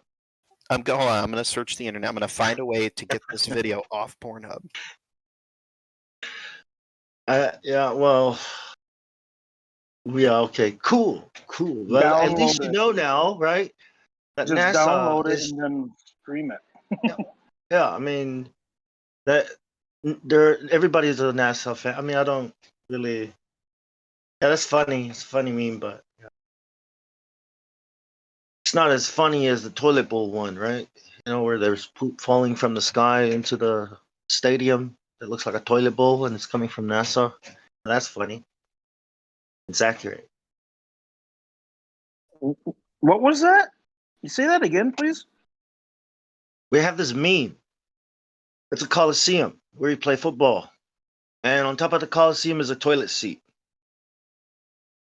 Hold on. I'm gonna search the internet. I'm gonna find a way to get this video off Pornhub. Yeah. Well. Yeah. Okay. Cool. Well, at least you know now, right? That Just NASA download it is, and then stream it. yeah. I mean, that everybody's a NASA fan. I mean, I don't Really, yeah, that's funny. It's a funny meme, but yeah. It's not as funny as the toilet bowl one, right? You know, where there's poop falling from the sky into the stadium that looks like a toilet bowl and it's coming from NASA. That's funny. It's accurate. What was that? You say that again, please? We have this meme. It's a coliseum where you play football, and on top of the coliseum is a toilet seat,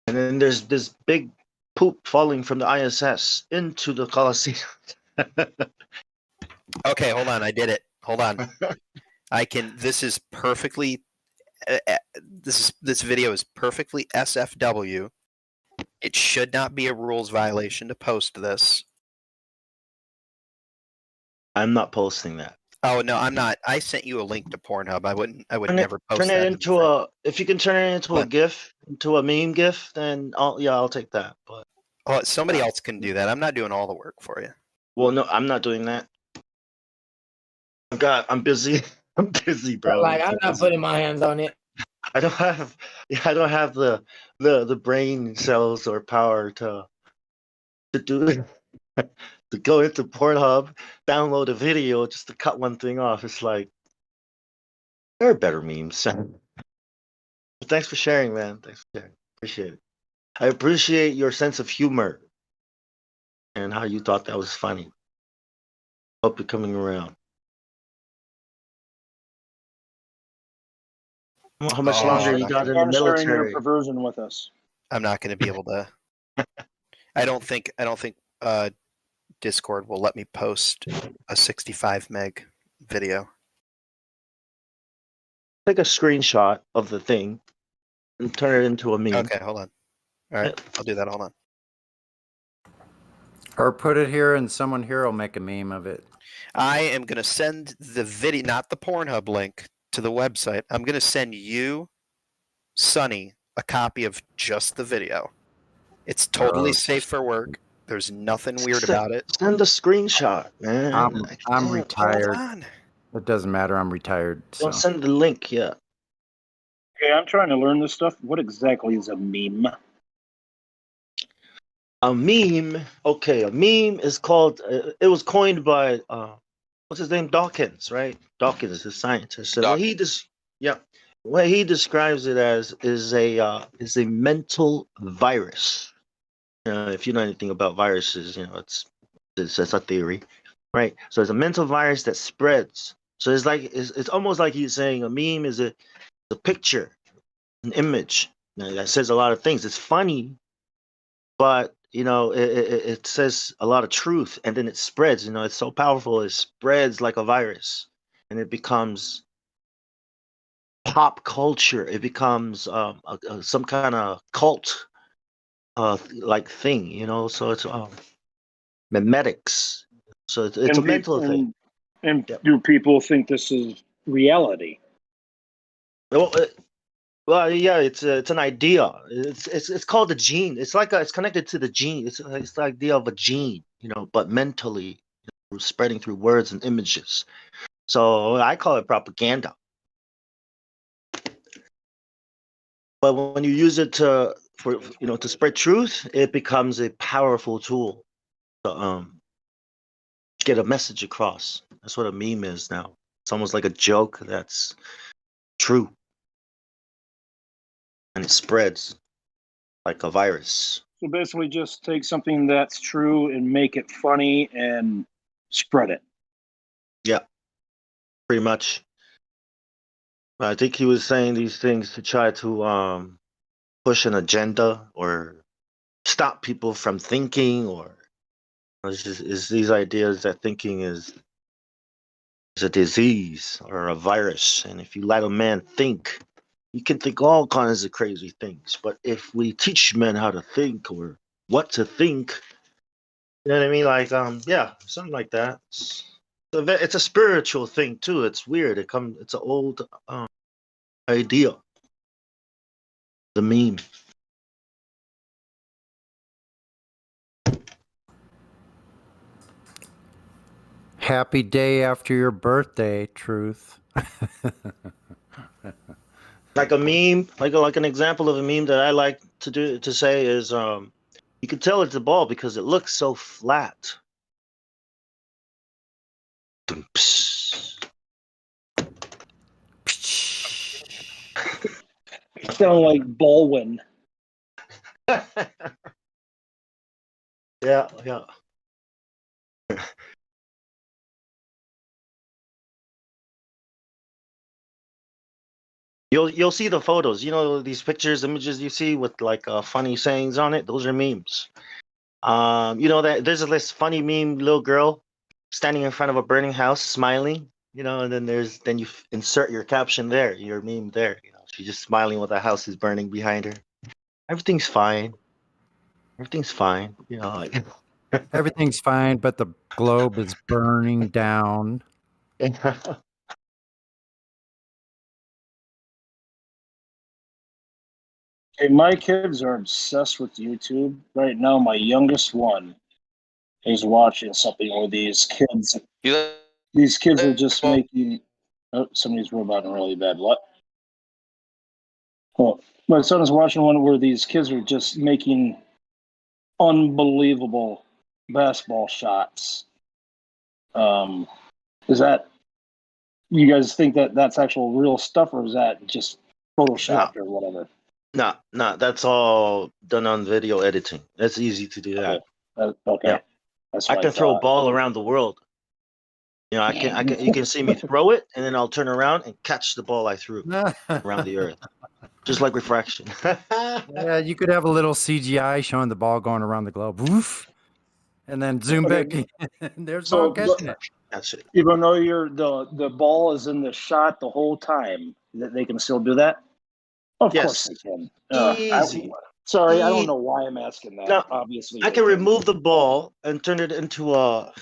and then there's this big poop falling from the ISS into the coliseum. Okay, hold on. I did it. Hold on. I can. This is perfectly. This video is perfectly SFW. It should not be a rules violation to post this. I'm not posting that. Oh no, I'm not. I sent you a link to Pornhub. I would never post Turn that. it into a. If you can turn it into a GIF, into a meme GIF, then I'll take that. But well, somebody else can do that. I'm not doing all the work for you. Well, no, I'm not doing that. I'm busy. I'm busy, bro. Like I'm not putting my hands on it. I don't have the brain cells or power to do it. To go into Pornhub, download a video just to cut one thing off. It's like there are better memes. But thanks for sharing, man. Thanks for sharing. Appreciate it. I appreciate your sense of humor and how you thought that was funny. Hope you're coming around. How much longer you got in the Sharing your military? perversion with us. I'm not going to be able to. I don't think Discord will let me post a 65 meg video. Take a screenshot of the thing and turn it into a meme. Okay, hold on. All right, I'll do that. Hold on. Or put it here and someone here will make a meme of it. I am going to send the video, not the Pornhub link, to the website. I'm going to send you, Sonny, a copy of just the video. It's totally safe for work. There's nothing weird about it. Send a screenshot, man. I'm retired. Hold on. It doesn't matter. I'm retired. Don't So. send the link yet. Okay, I'm trying to learn this stuff. What exactly is a meme? A meme. Okay, a meme is called. It was coined by what's his name? Dawkins, right? Dawkins is a scientist. So what he describes it as is a mental virus. If you know anything about viruses, it's a theory, right? So it's a mental virus that spreads. So it's almost like he's saying a meme is a picture, an image that says a lot of things. It's funny, but it says a lot of truth, and then it spreads. It's so powerful, it spreads like a virus, and it becomes pop culture. It becomes some kind of cult like thing, so it's memetics. So it's a mental thing. And do people think this is reality? Well, yeah, it's an idea. It's called a gene. It's like it's connected to the gene. It's the idea of a gene, but mentally spreading through words and images. So I call it propaganda. But when you use it to spread truth, it becomes a powerful tool to get a message across. That's what a meme is now. It's almost like a joke that's true. And it spreads like a virus. So basically just take something that's true and make it funny and spread it. Yeah, pretty much. I think he was saying these things to try to push an agenda or stop people from thinking, or it's these ideas that thinking is a disease or a virus. And if you let a man think, you can think all kinds of crazy things. But if we teach men how to think or what to think, you know what I mean? Like, yeah, something like that. It's a spiritual thing too. It's weird. It's an old idea. The meme. Happy day after your birthday, Truth. Like a meme, like an example of a meme that I like to say is you can tell it's a ball because it looks so flat. Sound like Baldwin. Yeah. You'll see the photos. You know these images you see with like funny sayings on it. Those are memes. You know that there's this funny meme little girl standing in front of a burning house smiling. You know, and then you insert your caption there, your meme there. You know, she's just smiling while the house is burning behind her. Everything's fine. Everything's fine. You know, like Everything's fine, but the globe is burning down. Hey, my kids are obsessed with YouTube right now. My youngest one is watching something where these kids are just making. Oh, somebody's roboting really bad. What? Well, my son is watching one where these kids are just making unbelievable basketball shots. Is that you guys think that that's actual real stuff, or is that just photoshopped or whatever? No, that's all done on video editing. That's easy to do that. Okay. Yeah. That's I what can throw a thought. ball around the world. You know, you can see me throw it, and then I'll turn around and catch the ball I threw around the earth, just like refraction. Yeah, you could have a little CGI showing the ball going around the globe. Woof, and then zoom back in. There's ball catching it. That's it. Even though the ball is in the shot the whole time, that they can still do that. Of course they can. Easy. Sorry, I don't know why I'm asking that. Now, Obviously, I can remove the ball and turn it into a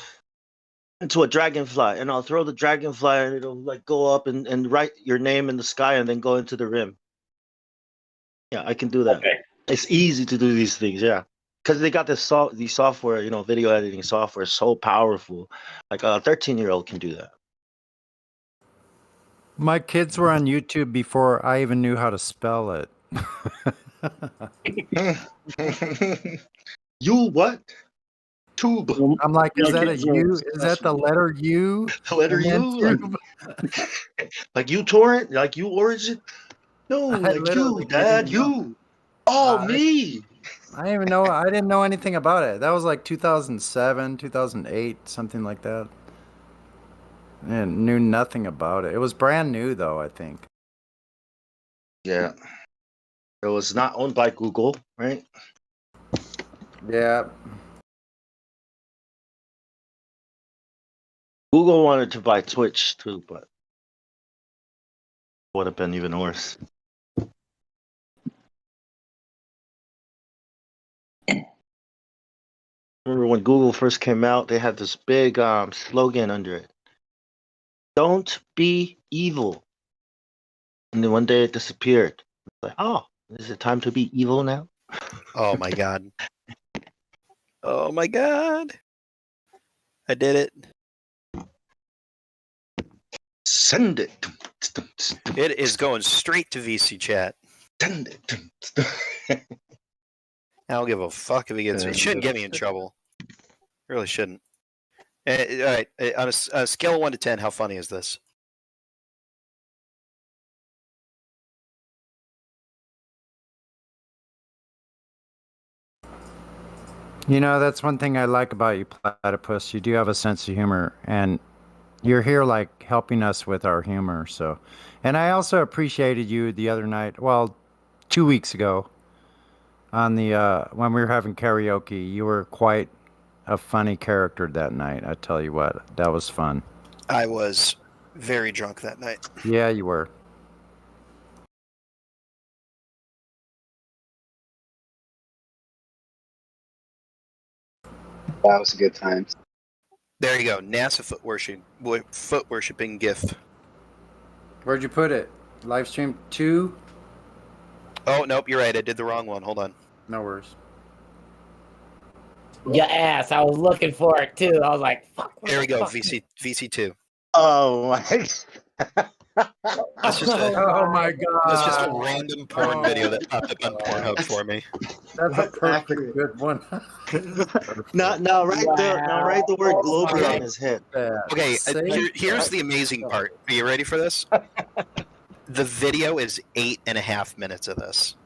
dragonfly, and I'll throw the dragonfly, and it'll like go up and write your name in the sky, and then go into the rim. Yeah, I can do that. Okay. It's easy to do these things. Yeah, because they got the software, you know, video editing software, so powerful. Like a 13-year-old can do that. My kids were on YouTube before I even knew how to spell it. You what? Tube. I'm like, is that a U? Is that the letter U? The letter And then U? tube. Like uTorrent? Like you Origin? No, I like literally you, Dad, didn't know. you. Oh, me. I didn't even know. I didn't know anything about it. That was like 2007, 2008, something like that. I knew nothing about it. It was brand new, though, I think. Yeah. It was not owned by Google, right? Yeah. Google wanted to buy Twitch too, but would have been even worse. Remember when Google first came out, they had this big slogan under it. Don't be evil. And then one day it disappeared. It's like, oh, is it time to be evil now? Oh my god. Oh my god. I did it. Send it. It is going straight to VC chat. Send it. I don't give a fuck if he gets. It shouldn't get me in trouble. Really shouldn't. All right. On a scale of 1 to 10, how funny is this? You know, that's one thing I like about you, Platypus. You do have a sense of humor, and you're here, like, helping us with our humor. So, and I also appreciated you the other night. Well, 2 weeks ago, on the when we were having karaoke. You were quite a funny character that night. I tell you what, that was fun. I was very drunk that night. Yeah, you were. That was a good time. There you go. NASA foot worshiping gift. Where'd you put it? Livestream 2? Oh nope, you're right. I did the wrong one. Hold on. No worries. Your ass. I was looking for it too. I was like, fuck. There we go. VC2. Oh my. That's just a, Oh my god. that's just a random porn video that popped up on Pornhub for me. That's a perfect good one. Now write the word Glober on his head. Okay, here's the amazing part. Are you ready for this? The video is 8.5 minutes of this.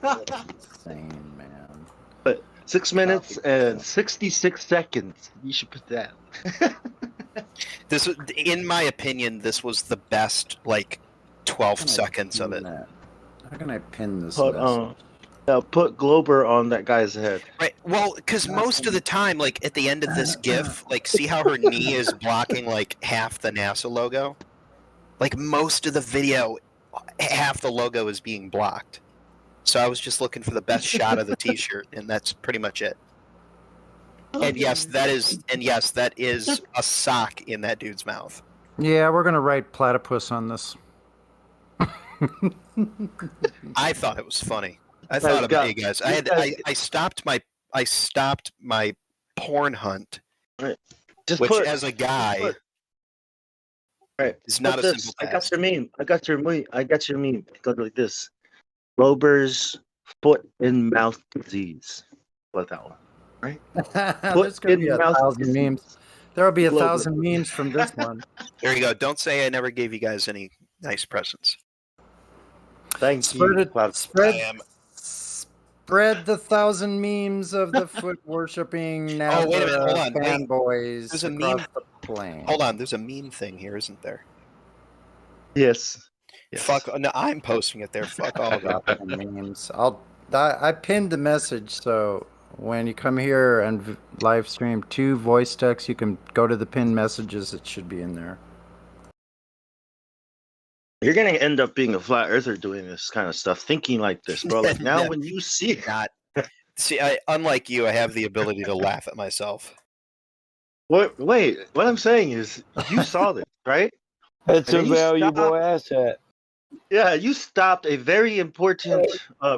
Insane, man. But 6 minutes and 66 seconds. You should put that. This, in my opinion, this was the best, like, 12 seconds of it. How can I pin this? Put Glober on that guy's head. Right. Well, because most of the time, like, at the end of this GIF, like, see how her knee is blocking, like, half the NASA logo? Like, most of the video, half the logo is being blocked. So I was just looking for the best shot of the T-shirt, and that's pretty much it. And yes, that is a sock in that dude's mouth. Yeah, we're gonna write platypus on this. I thought it was funny. I thought about you guys. I stopped my porn hunt, which as a guy is not a simple task. I got your meme. I got your meme. It goes like this: Glober's foot and mouth disease. What that one? Right? There's gonna be 1,000 memes. There will be 1,000 memes from this one. There you go. Don't say I never gave you guys any nice presents. Thank you. Spread the 1,000 memes of the foot worshipping NASA Oh, wait a minute. Hold on. fanboys There's a across meme. the plane. Hold on. There's a meme thing here, isn't there? Yes. Fuck. No, I'm posting it there. Fuck all of the memes. I pinned the message, so when you come here and live stream 2 voice texts, you can go to the pinned messages. It should be in there. You're gonna end up being a flat earther doing this kind of stuff, thinking like this, bro. Like now, when you see it, unlike you, I have the ability to laugh at myself. Wait, what I'm saying is, you saw this, right? That's And a you valuable stopped- asset. Yeah, you stopped a very important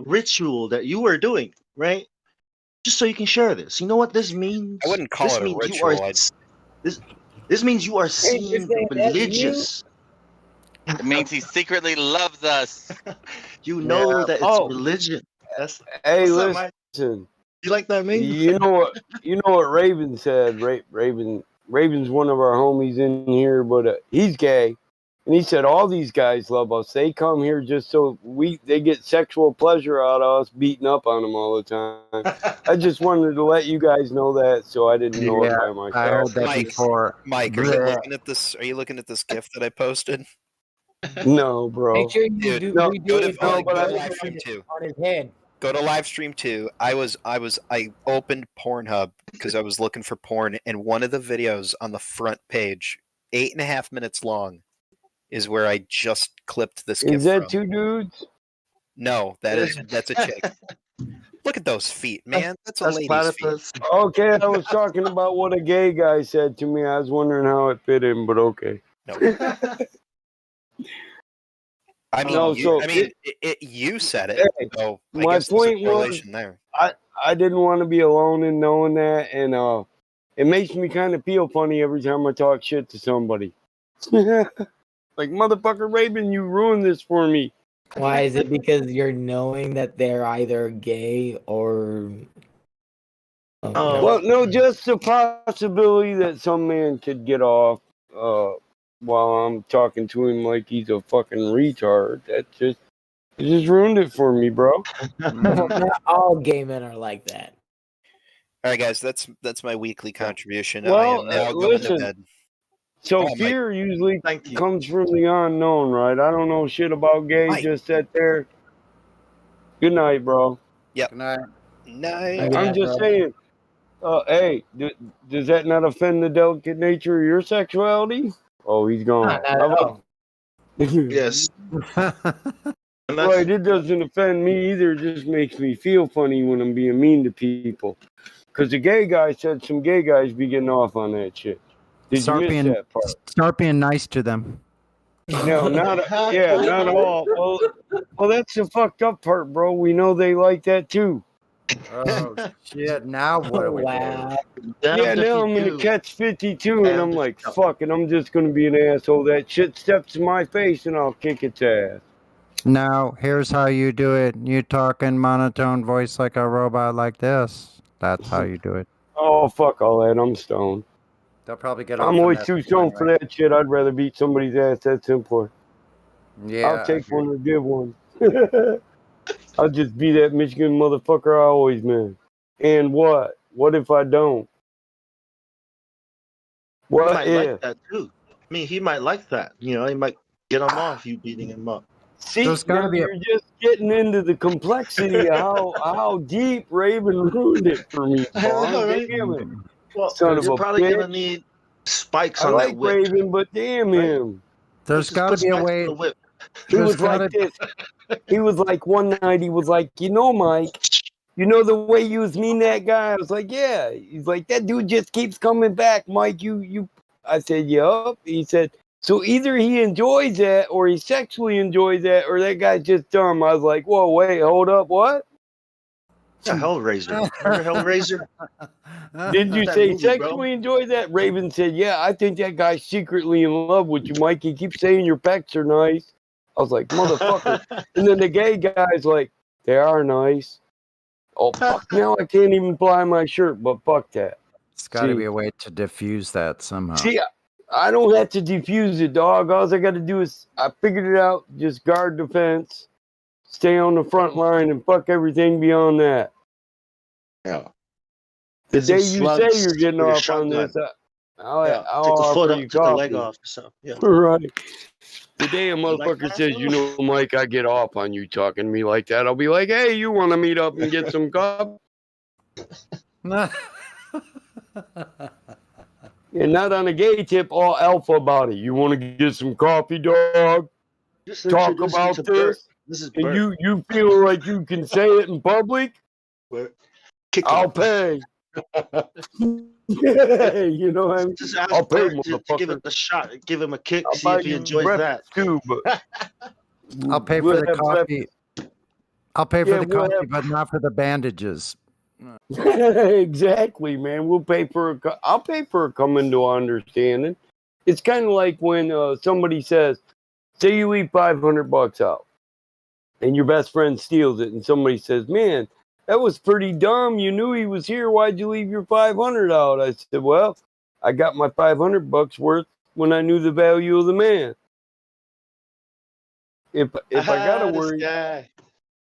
ritual that you were doing, right? Just so you can share this. You know what this means? I wouldn't call this it a means ritual. You are, this means you are seen religious. It means he secretly loves us. You know that it's religion. That's Hey, what's up, Mike? listen. You like that meme? You know what? You know what Raven said. Raven's one of our homies in here, but he's gay, and he said all these guys love us. They come here just so they get sexual pleasure out of us beating up on them all the time. I just wanted to let you guys know that, so I didn't know it by myself. I heard that before. Mike, are you looking at this? Are you looking at this GIF that I posted? No, bro. Make sure you Dude, do go redo to it Livestream 2. on his head. Go to Livestream 2. I opened Pornhub because I was looking for porn, and one of the videos on the front page, 8.5 minutes long, is where I just clipped this GIF Is that from. 2 dudes? No, that's a chick. Look at those feet, man. That's a lady's feet. Okay, I was talking about what a gay guy said to me. I was wondering how it fit in, but okay. No. I mean, No, so you said it. Hey, So I my guess there's a point was, correlation there. I didn't want to be alone in knowing that, and it makes me kind of feel funny every time I talk shit to somebody. Like, motherfucker Raven, you ruined this for me. Why is it? Because you're knowing that they're either gay or. Well, no, just the possibility that some man could get off while I'm talking to him like he's a fucking retard. It just ruined it for me, bro. Not all gay men are like that. All right, guys, that's my weekly contribution. Well, I am now going listen. to bed. So Oh, fear usually comes from the unknown, right? I don't know shit about gay. Mike. Just sat there. Good night, bro. Yep. Good night. Night. I'm just saying. Hey, does that not offend the delicate nature of your sexuality? Oh, he's gone. Not at all. Yes. Right, it doesn't offend me either. It just makes me feel funny when I'm being mean to people. Because the gay guy said some gay guys be getting off on that shit. Did you miss that part? Start being nice to them. No, not all. Well, that's the fucked up part, bro. We know they like that too. Oh shit! Now what do we do? Yeah, now I'm gonna catch 52, and I'm like, fuck it, I'm just gonna be an asshole. That shit steps in my face, and I'll kick its ass. Now here's how you do it. You talk in monotone voice like a robot like this. That's how you do it. Oh, fuck all that. I'm stoned. They'll probably get off I'm the always message too stoned for anyway. that shit. I'd rather beat somebody's ass. That's simpler. Yeah, I'll take one or give one. I'll just be that Michigan motherfucker I always been. And what? What if I don't? He What might if? like that too. I mean, he might like that. You know, he might get him off you beating him up. See, There's gotta now be a- you're just getting into the complexity of how deep Raven ruined it for me, I know, Bong. right? Damn it. Well, Son of you're a probably bitch. gonna need spikes I on that like whip. Raven, but damn Right? him. There's Just got to put be a spikes on way. the whip. He There's was like gotta. this. He was like one night, he was like, you know, Mike, you know the way you was mean that guy? I was like, yeah. He's like, that dude just keeps coming back, Mike. I said, yup. He said, so either he enjoys that or he sexually enjoys that or that guy's just dumb. I was like, whoa, wait, hold up, what? Yeah, Hellraiser. Remember Hellraiser? Did you That say movie, bro. sexually enjoy that? Raven said, yeah, I think that guy's secretly in love with you, Mike. He keeps saying your pecs are nice. I was like, motherfucker. And then the gay guy's like, they are nice. Oh, fuck, now I can't even fly my shirt, but fuck that. It's got to See. be a way to diffuse that somehow. See, I don't have to defuse it, dog. All I got to do is, I figured it out, just guard the fence, stay on the front line, and fuck everything beyond that. Yeah. The Get some day you say slugs you're getting with your off on this, shotgun. I'll Yeah, take the offer foot you up, take the leg coffee. off. So yeah. Right. The day a You like motherfucker that, says, though? you know, Mike, I get off on you talking to me like that, I'll be like, hey, you want to meet up and get some coffee? And not on a gay tip, all alpha about it. You want to get some coffee, dog? Just Talk introduce me about to Bert. this? This is And Bert. you feel like you can say it in public? Bert. Kick I'll him. pay. You know what I mean? Just ask I'll pay, Bert to give it motherfucker. a shot. Give him a kick. I'll See buy if he you enjoys breakfast that. too, but I'll pay we'll for the have coffee. I'll pay for Yeah, the we'll coffee, have- but not for the bandages. Exactly, man. We'll pay for I'll pay for a coming to understanding. It's kind of like when somebody says, say you leave $500 out, and your best friend steals it, and somebody says, "Man, that was pretty dumb. You knew he was here. Why'd you leave your 500 out?" I said, "Well, I got my $500 worth when I knew the value of the man. If I gotta This worry." guy.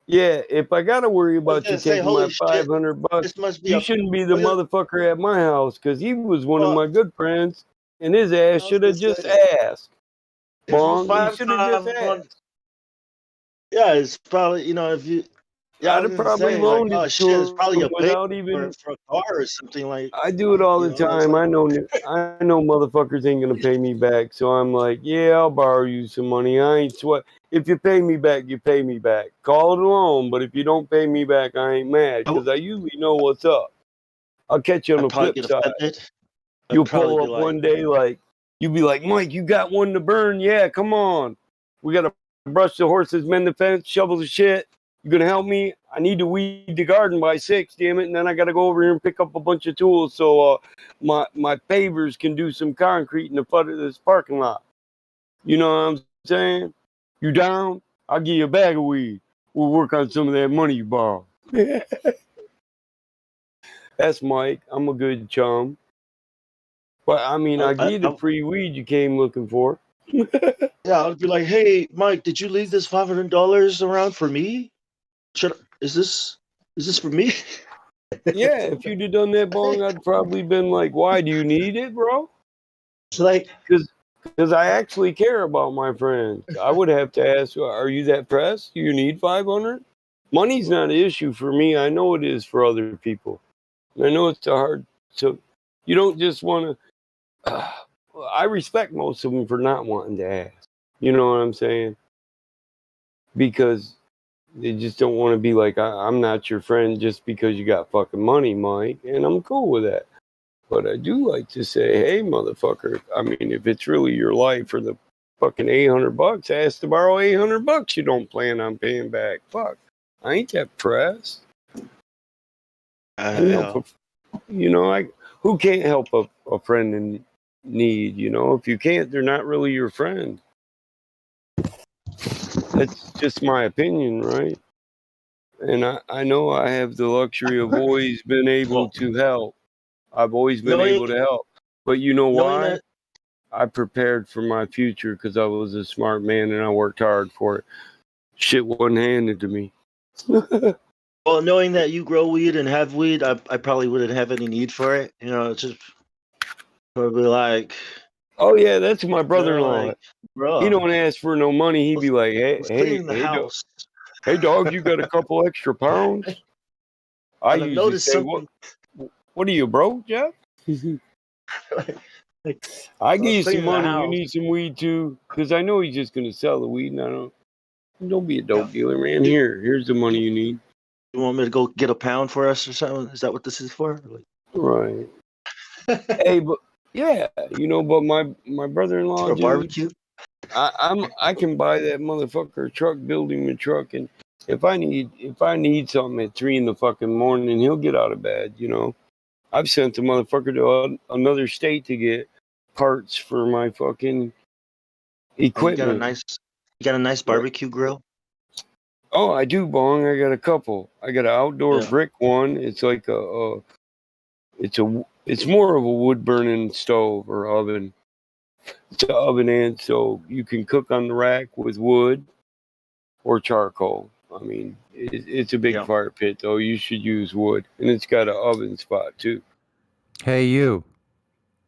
Yeah, if I gotta worry I was about gonna you say, taking holy my shit, $500, this must be you a. shouldn't be the I was motherfucker at my house because he was one of Well, my good friends, and his ass should gonna have just say, asked. if you Bong, he find should have just 500, asked. yeah, it's probably if you. Yeah, I I'd was have gonna probably say like, loaned oh it shit, it's to probably him a pay without even. for a car or something like. I do it all the It's time. like, I know motherfuckers ain't gonna pay me back, so I'm like, yeah, I'll borrow you some money. I ain't sweat. If you pay me back, you pay me back. Call it a loan, but if you don't pay me back, I ain't mad because I usually know what's up. I'll catch you on I'd the probably flip get side. offended. I'd You'll probably pull be up like, one day like you'll be like, Mike, you got one to burn? Yeah, come on. We gotta brush the horses, mend the fence, shovel the shit. You gonna help me? I need to weed the garden by 6, damn it, and then I gotta go over here and pick up a bunch of tools so my pavers can do some concrete in the front of this parking lot. You know what I'm saying? You down? I'll give you a bag of weed. We'll work on some of that money you borrowed. That's Mike. I'm a good chum. But I mean, I give you the free weed you came looking for. yeah, I'd be like, hey, Mike, did you leave this $500 around for me? Is this for me? Yeah, if you'd have done that, Bong, I'd probably been like, why do you need it, bro? It's like, because I actually care about my friends. I would have to ask, are you that pressed? Do you need 500? Money's not an issue for me. I know it is for other people. I know it's hard. So you don't just want to. I respect most of them for not wanting to ask. You know what I'm saying? Because they just don't want to be like, I'm not your friend just because you got fucking money, Mike. And I'm cool with that. But I do like to say, hey, motherfucker, I mean, if it's really your life for the fucking $800, ask to borrow $800 you don't plan on paying back. Fuck. I ain't that pressed. Help who can't help a friend in need? If you can't, they're not really your friend. That's just my opinion, right? And I know I have the luxury of always been able to help. I've always been able to help. But you know why? I prepared for my future because I was a smart man and I worked hard for it. Shit wasn't handed to me. Well, knowing that you grow weed and have weed, I probably wouldn't have any need for it. It's just probably like. Oh yeah, that's my brother-in-law. Like, bro, he don't ask for no money. He'd be like, let's clean the hey, house. Hey dog, you got a couple extra pounds? I And I've usually noticed say, something. what are you, broke, Jeff? I give you some clean the money. You house. need some weed too, because I know he's just gonna sell the weed. And don't be a dope dealer, man. Here's the money you need. You want me to go get a pound for us or something? Is that what this is for? Right. Hey, but yeah, but my brother-in-law, For a dude, barbecue? I can buy that motherfucker truck, build him a truck, and if I need something at 3 in the fucking morning, he'll get out of bed. I've sent the motherfucker to another state to get parts for my fucking equipment. You got a nice barbecue grill? Oh, I do, Bong. I got a couple. I got an outdoor brick one. It's like it's more of a wood burning stove or oven. It's an oven and stove. You can cook on the rack with wood or charcoal. I mean, it's a big fire pit though. You should use wood, and it's got an oven spot too. Hey, you,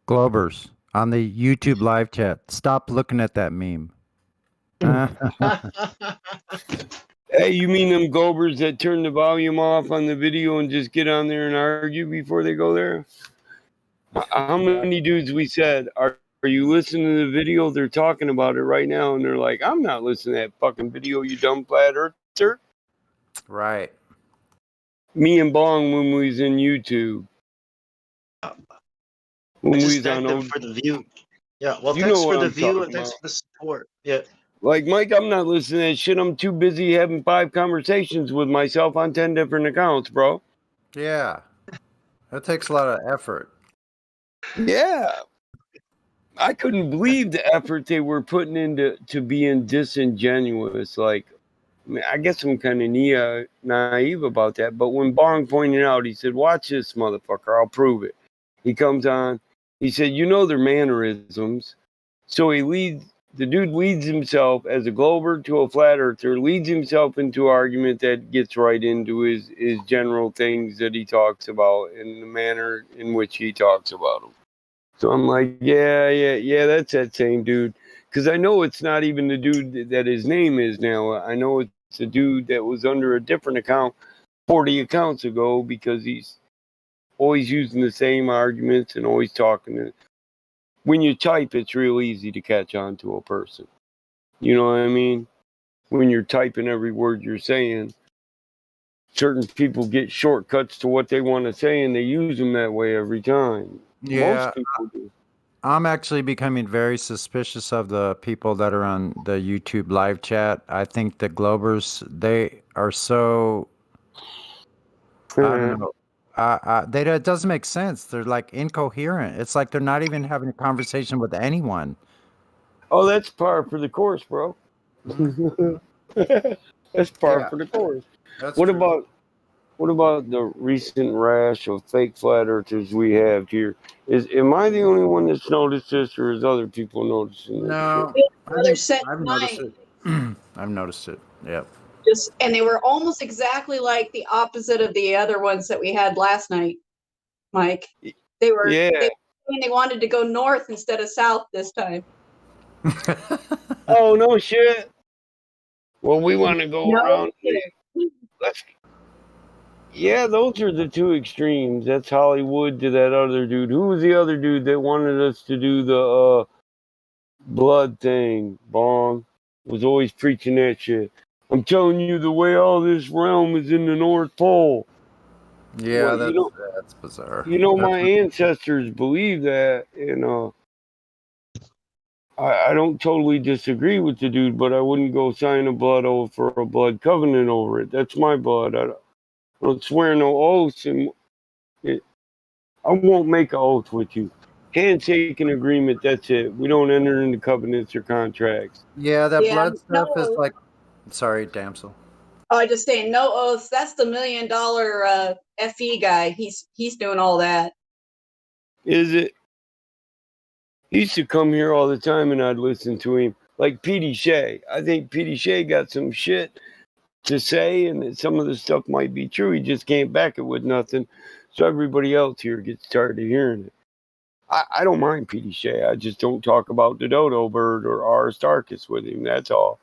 Globers, on the YouTube live chat, stop looking at that meme. Hey, you mean them Gobers that turn the volume off on the video and just get on there and argue before they go there? How many dudes we said, are you listening to the video? They're talking about it right now, and they're like, I'm not listening to that fucking video, you dumb flat earther. Right. Me and Bong when we was in YouTube. When I we just was on thanked them for the view. Yeah, well, You thanks know for what the I'm view talking and thanks about. for the support. Yeah. Like, Mike, I'm not listening to that shit. I'm too busy having 5 conversations with myself on 10 different accounts, bro. Yeah. That takes a lot of effort. Yeah. I couldn't believe the effort they were putting into being disingenuous. Like, I guess I'm kind of naive about that. But when Bong pointed out, he said, watch this motherfucker. I'll prove it. He comes on. He said, their mannerisms. So the dude leads himself as a Glober to a flat earther, leads himself into argument that gets right into his general things that he talks about and the manner in which he talks about them. So I'm like, yeah, that's that same dude. Because I know it's not even the dude that his name is now. I know it's a dude that was under a different account 40 accounts ago because he's always using the same arguments and always talking. When you type, it's real easy to catch on to a person. You know what I mean? When you're typing every word you're saying, certain people get shortcuts to what they want to say and they use them that way every time. Yeah. Most people do. I'm actually becoming very suspicious of the people that are on the YouTube live chat. I think the Globers, they are so, I don't know. It doesn't make sense. They're like incoherent. It's like they're not even having a conversation with anyone. Oh, that's par for the course, bro. That's par for the course. That's what true. about the recent rash of fake flat earthers we have here? Am I the only one that's noticed this, or is other people noticing this No, shit? I've noticed it. I've noticed it. Yep. And they were almost exactly like the opposite of the other ones that we had last night, Mike. They wanted to go north instead of south this time. Oh, no shit. Well, we want to go around. Yeah, those are the two extremes. That's Hollywood to that other dude. Who was the other dude that wanted us to do the blood thing? Bong was always preaching that shit. I'm telling you, the way all this realm is in the North Pole. Yeah, Well, that's bizarre. My ancestors believe that, and I don't totally disagree with the dude, but I wouldn't go sign a blood oath for a blood covenant over it. That's my blood. I don't swear no oaths, and I won't make an oath with you. Handshake an agreement, that's it. We don't enter into covenants or contracts. Yeah, that Yeah, blood no stuff is oath. like. Sorry, damsel. Oh, I just saying no oaths. That's the $1 million FE guy. He's doing all that. Is it? He used to come here all the time and I'd listen to him. Like Petey Shea. I think Petey Shea got some shit to say, and that some of the stuff might be true. He just can't back it with nothing. So everybody else here gets tired of hearing it. I don't mind Petey Shea. I just don't talk about the dodo bird or Aristarchus with him. That's all.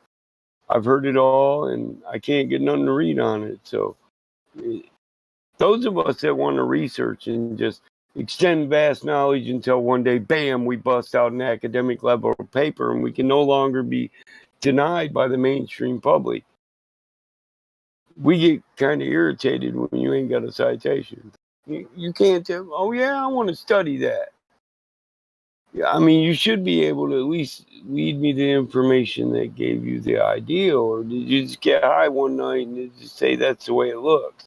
I've heard it all, and I can't get nothing to read on it. So those of us that want to research and just extend vast knowledge until one day, bam, we bust out an academic level paper and we can no longer be denied by the mainstream public. We get kind of irritated when you ain't got a citation. You can't tell, oh yeah, I want to study that. Yeah, I mean, you should be able to at least lead me the information that gave you the idea, or did you just get high one night and just say that's the way it looks?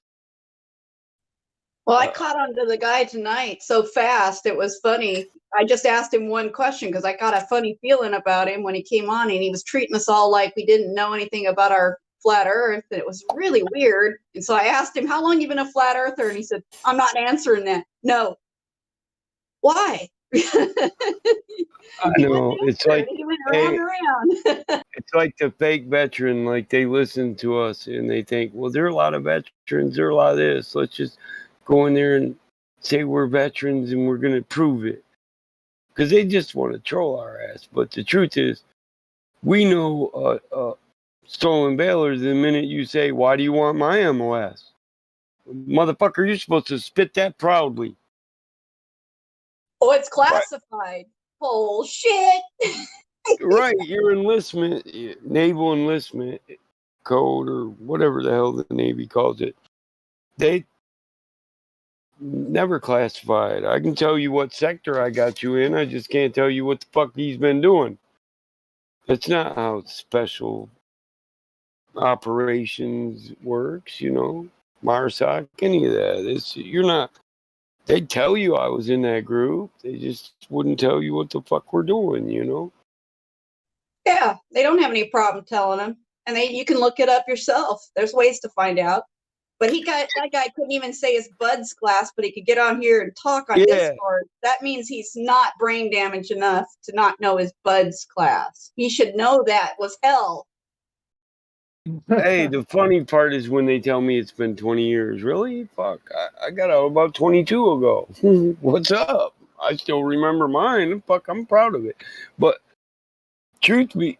Well, I caught on to the guy tonight so fast. It was funny. I just asked him one question because I got a funny feeling about him when he came on, and he was treating us all like we didn't know anything about our flat earth. It was really weird. And so I asked him, how long you been a flat earther? And he said, I'm not answering that. No. Why? I know. It's like, he went around and around. it's like the fake veteran, like they listen to us and they think, well, there are a lot of veterans, there are a lot of this. Let's just go in there and say we're veterans and we're going to prove it. Because they just want to troll our ass. But the truth is, we know stolen bailers the minute you say, why do you want my MOS? Motherfucker, you're supposed to spit that proudly. Oh, it's classified. Bullshit. Right, your enlistment, naval enlistment code or whatever the hell the Navy calls it, they never classified. I can tell you what sector I got you in. I just can't tell you what the fuck he's been doing. That's not how special operations works, you know. MARSOC, any of that. You're not. They'd tell you I was in that group. They just wouldn't tell you what the fuck we're doing, you know. Yeah, they don't have any problem telling him, and you can look it up yourself. There's ways to find out. But that guy couldn't even say his buds class, but he could get on here and talk on Discord. That means he's not brain damaged enough to not know his buds class. He should know that was hell. Hey, the funny part is when they tell me it's been 20 years. Really? Fuck, I got out about 22 ago. What's up? I still remember mine. Fuck, I'm proud of it. But truth be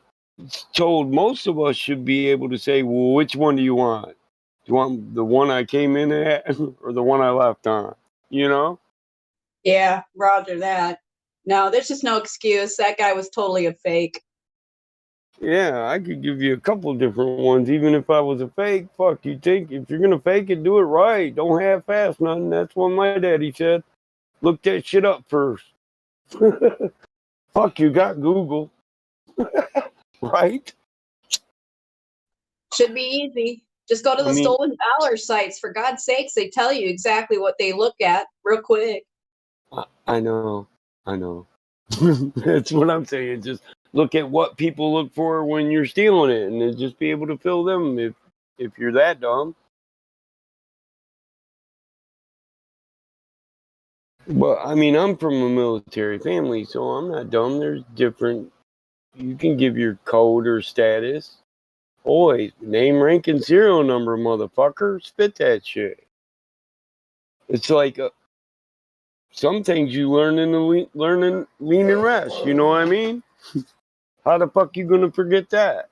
told, most of us should be able to say, well, which one do you want? Do you want the one I came in at or the one I left on? You know? Yeah, roger that. No, there's just no excuse. That guy was totally a fake. Yeah, I could give you a couple different ones, even if I was a fake. Fuck, you think if you're gonna fake it, do it right. Don't half-ass nothing. That's what my daddy said. Look that shit up first. Fuck, you got Google. Right? Should be easy. Just go to the stolen valor sites. For God's sakes, they tell you exactly what they look at real quick. I know. That's what I'm saying. Just look at what people look for when you're stealing it, and then just be able to fill them if you're that dumb. But I mean, I'm from a military family, so I'm not dumb. There's different. You can give your code or status. Always name, rank, and serial number, motherfucker. Spit that shit. It's like some things you learn in the lean and rest. You know what I mean? How the fuck you gonna forget that?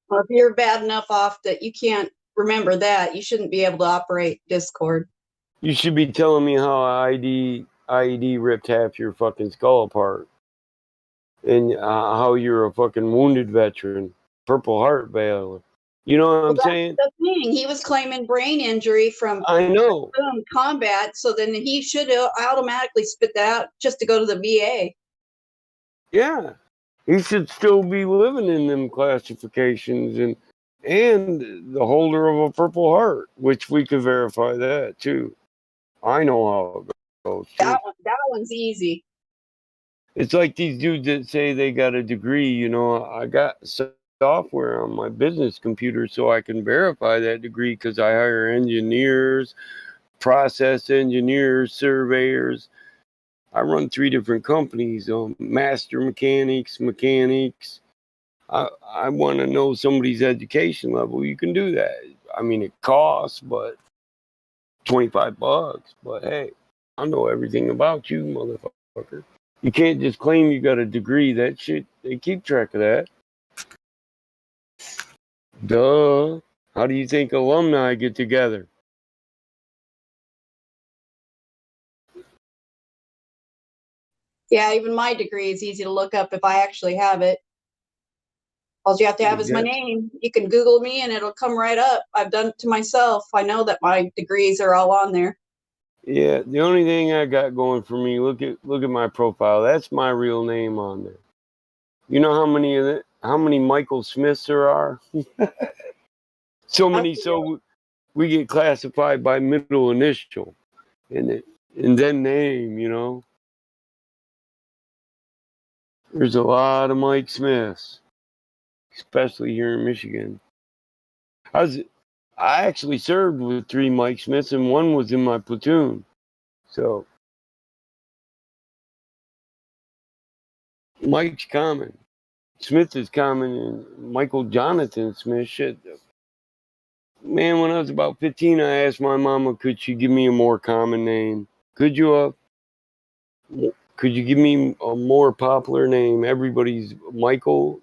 Well, if you're bad enough off that you can't remember that, you shouldn't be able to operate Discord. You should be telling me how IED ripped half your fucking skull apart. And how you're a fucking wounded veteran. Purple Heart Baylor. You know what I'm saying? That's the thing. He was claiming brain injury from combat, so then he should automatically spit that out just to go to the VA. Yeah. He should still be living in them classifications and the holder of a Purple Heart, which we could verify that too. I know how it goes. Too. That one's easy. It's like these dudes that say they got a degree. You know, I got software on my business computer so I can verify that degree because I hire engineers, process engineers, surveyors. I run 3 different companies, master mechanics. I want to know somebody's education level. You can do that. I mean, it costs, but $25. But hey, I know everything about you, motherfucker. You can't just claim you got a degree. That shit, they keep track of that. Duh. How do you think alumni get together? Yeah, even my degree is easy to look up if I actually have it. All you have to have is my name. You can Google me and it'll come right up. I've done it to myself. I know that my degrees are all on there. Yeah, the only thing I got going for me, look at my profile. That's my real name on there. You know how many Michael Smiths there are? So many, so we get classified by middle initial and then name, you know. There's a lot of Mike Smiths, especially here in Michigan. I actually served with 3 Mike Smiths and one was in my platoon. So Mike's common. Smith is common, and Michael Jonathan Smith, shit. Man, when I was about 15, I asked my mama, could she give me a more common name? Could you give me a more popular name? Everybody's Michael.